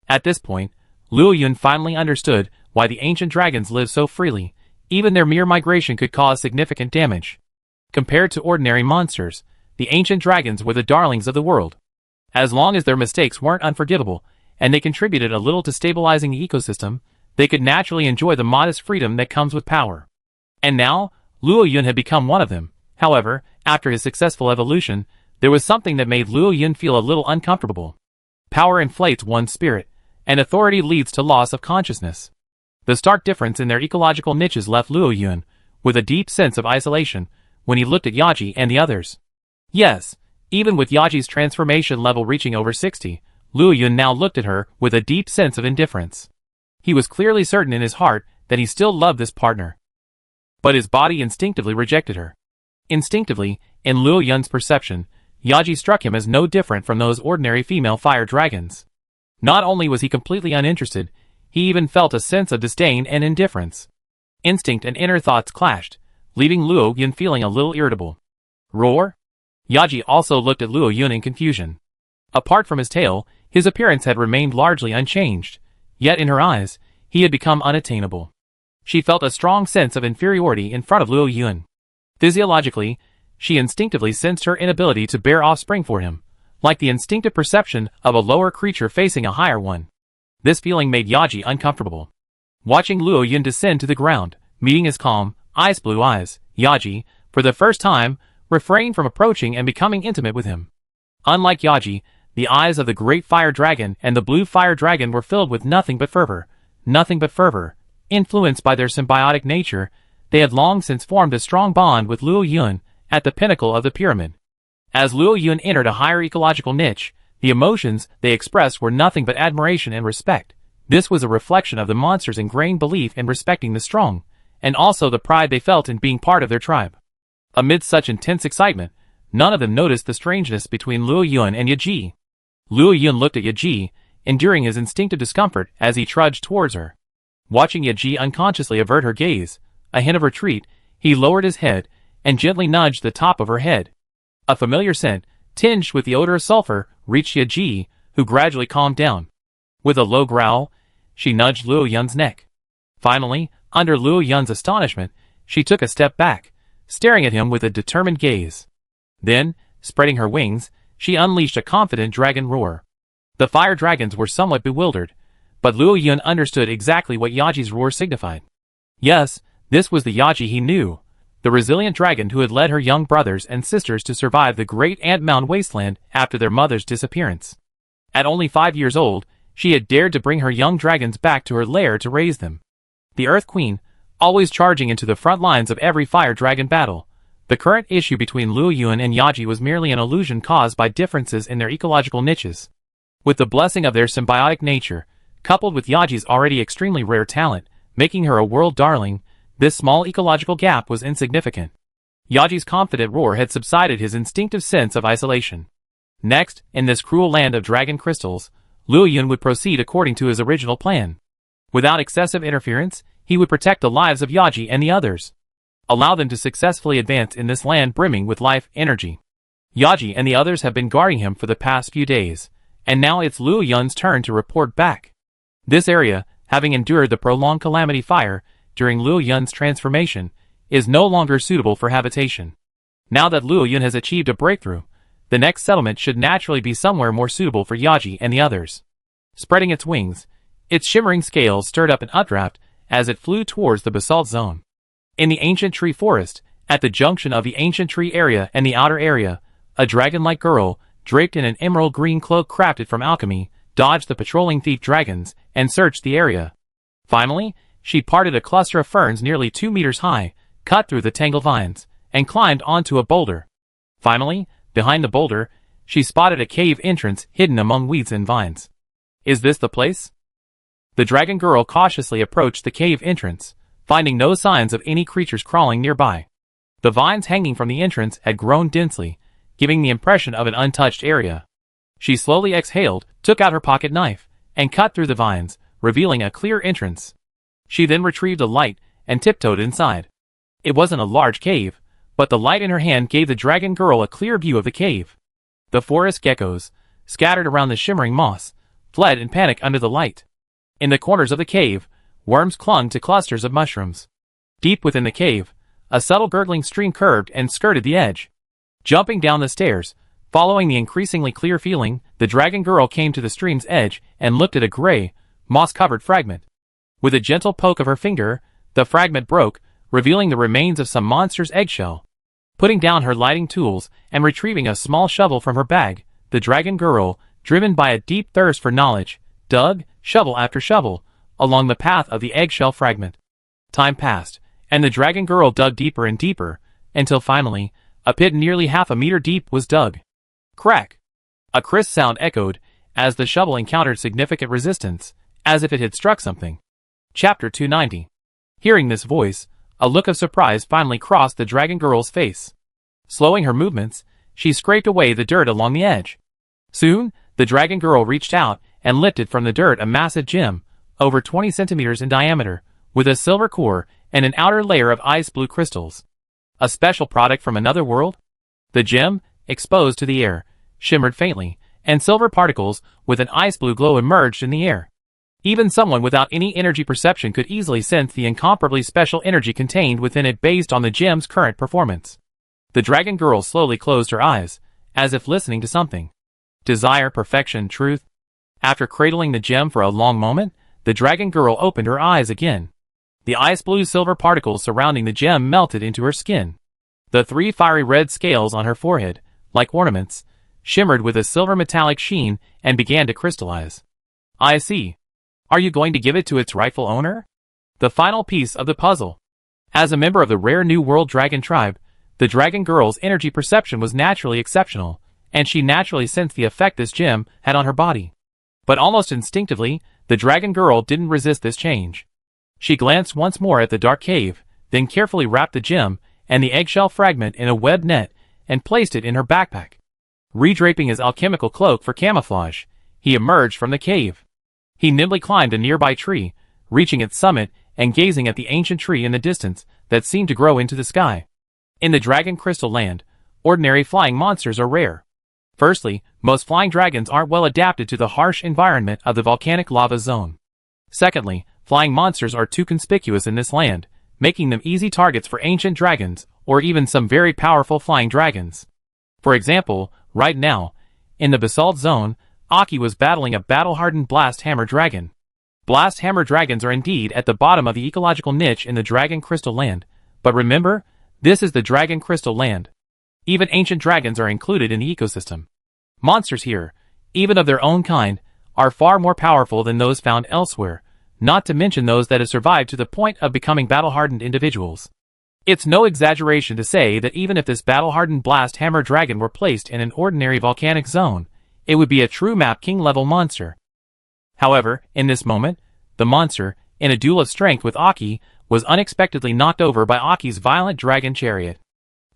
At this point, Luo Yun finally understood why the ancient dragons live so freely. Even their mere migration could cause significant damage. Compared to ordinary monsters, the ancient dragons were the darlings of the world. As long as their mistakes weren't unforgivable, and they contributed a little to stabilizing the ecosystem, they could naturally enjoy the modest freedom that comes with power. And now, Luo Yun had become one of them. However, after his successful evolution, there was something that made Luo Yun feel a little uncomfortable. Power inflates one's spirit, and authority leads to loss of consciousness. The stark difference in their ecological niches left Luo Yun with a deep sense of isolation when he looked at Yaji and the others. Yes, even with Yaji's transformation level reaching over 60, Luo Yun now looked at her with a deep sense of indifference. He was clearly certain in his heart that he still loved this partner. But his body instinctively rejected her. Instinctively, in Luo Yun's perception, Yaji struck him as no different from those ordinary female fire dragons. Not only was he completely uninterested, he even felt a sense of disdain and indifference. Instinct and inner thoughts clashed, leaving Luo Yun feeling a little irritable. Roar? Yaji also looked at Luo Yun in confusion. Apart from his tail, his appearance had remained largely unchanged, yet in her eyes, he had become unattainable. She felt a strong sense of inferiority in front of Luo Yun. Physiologically, she instinctively sensed her inability to bear offspring for him, like the instinctive perception of a lower creature facing a higher one. This feeling made Yaji uncomfortable. Watching Luo Yun descend to the ground, meeting his calm, ice-blue eyes, Yaji, for the first time, refrained from approaching and becoming intimate with him. Unlike Yaji, the eyes of the great fire dragon and the blue fire dragon were filled with nothing but fervor. Influenced by their symbiotic nature, they had long since formed a strong bond with Luo Yun at the pinnacle of the pyramid. As Luo Yun entered a higher ecological niche, the emotions they expressed were nothing but admiration and respect. This was a reflection of the monster's ingrained belief in respecting the strong, and also the pride they felt in being part of their tribe. Amid such intense excitement, none of them noticed the strangeness between Luo Yun and Yaji. Luo Yun looked at Yaji, enduring his instinctive discomfort as he trudged towards her. Watching Yaji unconsciously avert her gaze, a hint of retreat, he lowered his head and gently nudged the top of her head. A familiar scent, tinged with the odor of sulfur, reached Yaji, who gradually calmed down. With a low growl, she nudged Luo Yun's neck. Finally, under Luo Yun's astonishment, she took a step back, staring at him with a determined gaze. Then, spreading her wings, she unleashed a confident dragon roar. The fire dragons were somewhat bewildered, but Luo Yun understood exactly what Yaji's roar signified. Yes, this was the Yaji he knew, the resilient dragon who had led her young brothers and sisters to survive the great Ant Mound wasteland after their mother's disappearance. At only 5 years old, she had dared to bring her young dragons back to her lair to raise them. The Earth Queen, always charging into the front lines of every fire dragon battle. The current issue between Luo Yun and Yaji was merely an illusion caused by differences in their ecological niches. With the blessing of their symbiotic nature, coupled with Yaji's already extremely rare talent, making her a world darling, this small ecological gap was insignificant. Yaji's confident roar had subsided his instinctive sense of isolation. Next, in this cruel land of dragon crystals, Luo Yun would proceed according to his original plan. Without excessive interference, he would protect the lives of Yaji and the others. Allow them to successfully advance in this land brimming with life energy. Yaji and the others have been guarding him for the past few days, and now it's Luo Yun's turn to report back. This area, having endured the prolonged calamity fire during Luo Yun's transformation, is no longer suitable for habitation. Now that Luo Yun has achieved a breakthrough, the next settlement should naturally be somewhere more suitable for Yaji and the others. Spreading its wings, its shimmering scales stirred up an updraft as it flew towards the basalt zone. In the ancient tree forest, At the junction of the ancient tree area and the outer area, a dragon-like girl, draped in an emerald green cloak crafted from alchemy, dodged the patrolling thief dragons and searched the area. Finally, she parted a cluster of ferns nearly 2 meters high, cut through the tangled vines, and climbed onto a boulder. Finally, behind the boulder, she spotted a cave entrance hidden among weeds and vines. Is this the place? The dragon girl cautiously approached the cave entrance, finding no signs of any creatures crawling nearby. The vines hanging from the entrance had grown densely, giving the impression of an untouched area. She slowly exhaled, took out her pocket knife, and cut through the vines, revealing a clear entrance. She then retrieved a light and tiptoed inside. It wasn't a large cave, but the light in her hand gave the dragon girl a clear view of the cave. The forest geckos, scattered around the shimmering moss, fled in panic under the light. In the corners of the cave, worms clung to clusters of mushrooms. Deep within the cave, a subtle gurgling stream curved and skirted the edge. Jumping down the stairs, following the increasingly clear feeling, the dragon girl came to the stream's edge and looked at a gray, moss-covered fragment. With a gentle poke of her finger, the fragment broke, revealing the remains of some monster's eggshell. Putting down her lighting tools and retrieving a small shovel from her bag, the dragon girl, driven by a deep thirst for knowledge, dug, shovel after shovel, along the path of the eggshell fragment. Time passed, and the dragon girl dug deeper and deeper, until finally, a pit nearly half a meter deep was dug. Crack! A crisp sound echoed, as the shovel encountered significant resistance, as if it had struck something. Chapter 290. Hearing this voice, a look of surprise finally crossed the dragon girl's face. Slowing her movements, she scraped away the dirt along the edge. Soon, the dragon girl reached out and lifted from the dirt a massive gem, over 20 centimeters in diameter, with a silver core and an outer layer of ice blue crystals. A special product from another world? The gem, exposed to the air, shimmered faintly, and silver particles with an ice blue glow emerged in the air. Even someone without any energy perception could easily sense the incomparably special energy contained within it based on the gem's current performance. The dragon girl slowly closed her eyes, as if listening to something. Desire, perfection, truth. After cradling the gem for a long moment, the dragon girl opened her eyes again. The ice blue silver particles surrounding the gem melted into her skin. The 3 fiery red scales on her forehead, like ornaments, shimmered with a silver metallic sheen and began to crystallize. I see. Are you going to give it to its rightful owner? The final piece of the puzzle. As a member of the rare New World Dragon tribe, the dragon girl's energy perception was naturally exceptional, and she naturally sensed the effect this gem had on her body. But almost instinctively, the dragon girl didn't resist this change. She glanced once more at the dark cave, then carefully wrapped the gem and the eggshell fragment in a webbed net and placed it in her backpack. Redraping his alchemical cloak for camouflage, he emerged from the cave. He nimbly climbed a nearby tree, reaching its summit and gazing at the ancient tree in the distance that seemed to grow into the sky. In the Dragon Crystal Land, ordinary flying monsters are rare. Firstly, most flying dragons aren't well adapted to the harsh environment of the volcanic lava zone. Secondly, flying monsters are too conspicuous in this land, making them easy targets for ancient dragons or even some very powerful flying dragons. For example, right now, in the Basalt Zone, Aki was battling a battle-hardened Blast Hammer Dragon. Blast Hammer Dragons are indeed at the bottom of the ecological niche in the Dragon Crystal Land, but remember, this is the Dragon Crystal Land. Even ancient dragons are included in the ecosystem. Monsters here, even of their own kind, are far more powerful than those found elsewhere, not to mention those that have survived to the point of becoming battle-hardened individuals. It's no exaggeration to say that even if this battle-hardened Blast Hammer Dragon were placed in an ordinary volcanic zone, it would be a true Map King-level monster. However, in this moment, the monster, in a duel of strength with Aki, was unexpectedly knocked over by Aki's violent dragon chariot.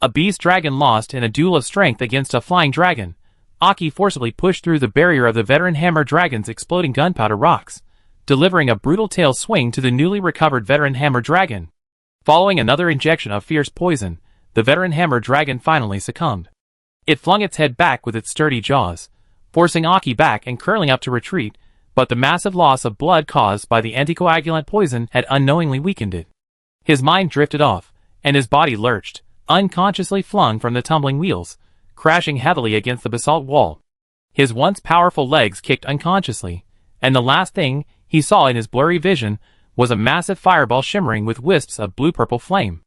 A beast dragon lost in a duel of strength against a flying dragon. Aki forcibly pushed through the barrier of the veteran hammer dragon's exploding gunpowder rocks, delivering a brutal tail swing to the newly recovered veteran hammer dragon. Following another injection of fierce poison, the veteran hammer dragon finally succumbed. It flung its head back with its sturdy jaws, forcing Aki back and curling up to retreat, but the massive loss of blood caused by the anticoagulant poison had unknowingly weakened it. His mind drifted off, and his body lurched, unconsciously flung from the tumbling wheels, crashing heavily against the basalt wall. His once powerful legs kicked unconsciously, and the last thing he saw in his blurry vision was a massive fireball shimmering with wisps of blue-purple flame.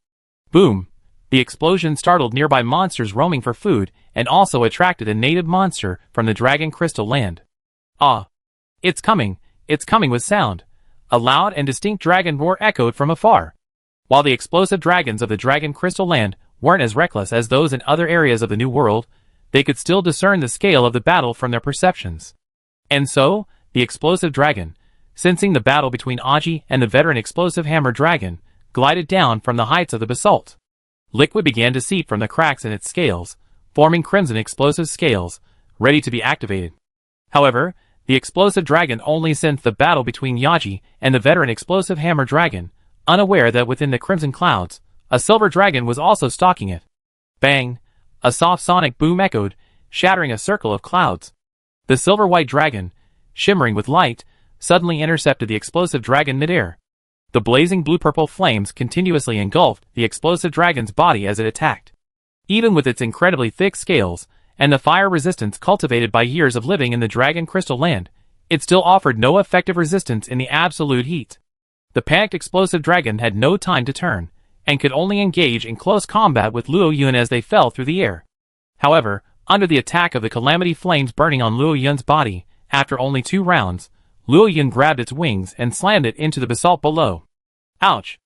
Boom! The explosion startled nearby monsters roaming for food and also attracted a native monster from the Dragon Crystal Land. Ah! It's coming with sound. A loud and distinct dragon roar echoed from afar. While the explosive dragons of the Dragon Crystal Land weren't as reckless as those in other areas of the New World, they could still discern the scale of the battle from their perceptions. And so, the explosive dragon, sensing the battle between Aji and the veteran explosive hammer dragon, glided down from the heights of the basalt. Liquid began to seep from the cracks in its scales, forming crimson explosive scales, ready to be activated. However, the explosive dragon only sensed the battle between Yaji and the veteran explosive hammer dragon, unaware that within the crimson clouds, a silver dragon was also stalking it. Bang! A soft sonic boom echoed, shattering a circle of clouds. The silver-white dragon, shimmering with light, suddenly intercepted the explosive dragon midair. The blazing blue-purple flames continuously engulfed the explosive dragon's body as it attacked. Even with its incredibly thick scales, and the fire resistance cultivated by years of living in the Dragon Crystal Land, it still offered no effective resistance in the absolute heat. The panicked explosive dragon had no time to turn, and could only engage in close combat with Luo Yun as they fell through the air. However, under the attack of the calamity flames burning on Luo Yun's body, after only 2 rounds, Luo Yun grabbed its wings and slammed it into the basalt below. Ouch!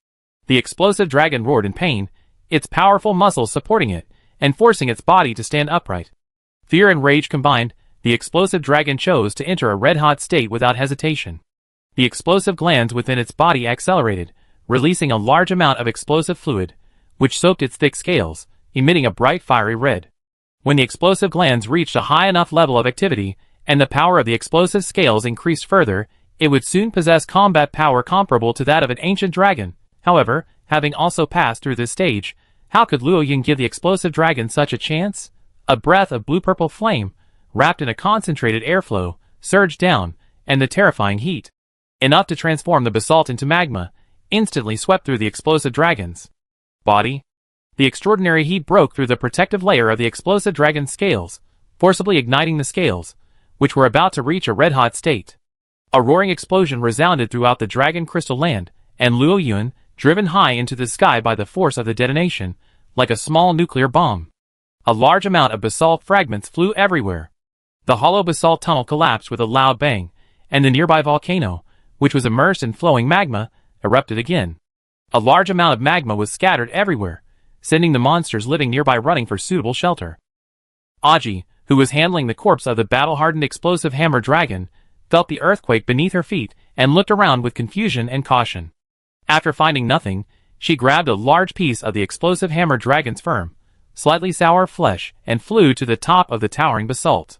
The explosive dragon roared in pain, its powerful muscles supporting it, and forcing its body to stand upright. Fear and rage combined, the explosive dragon chose to enter a red-hot state without hesitation. The explosive glands within its body accelerated, releasing a large amount of explosive fluid, which soaked its thick scales, emitting a bright fiery red. When the explosive glands reached a high enough level of activity, and the power of the explosive scales increased further, it would soon possess combat power comparable to that of an ancient dragon. However, having also passed through this stage, how could Luo Yun give the explosive dragon such a chance? A breath of blue-purple flame, wrapped in a concentrated airflow, surged down, and the terrifying heat, enough to transform the basalt into magma, instantly swept through the explosive dragon's body. The extraordinary heat broke through the protective layer of the explosive dragon's scales, forcibly igniting the scales, which were about to reach a red-hot state. A roaring explosion resounded throughout the Dragon Crystal Land, and Luo Yun, driven high into the sky by the force of the detonation, like a small nuclear bomb. A large amount of basalt fragments flew everywhere. The hollow basalt tunnel collapsed with a loud bang, and the nearby volcano, which was immersed in flowing magma, erupted again. A large amount of magma was scattered everywhere, sending the monsters living nearby running for suitable shelter. Aji, who was handling the corpse of the battle-hardened explosive hammer dragon, felt the earthquake beneath her feet and looked around with confusion and caution. After finding nothing, she grabbed a large piece of the explosive hammer dragon's firm, slightly sour flesh and flew to the top of the towering basalt.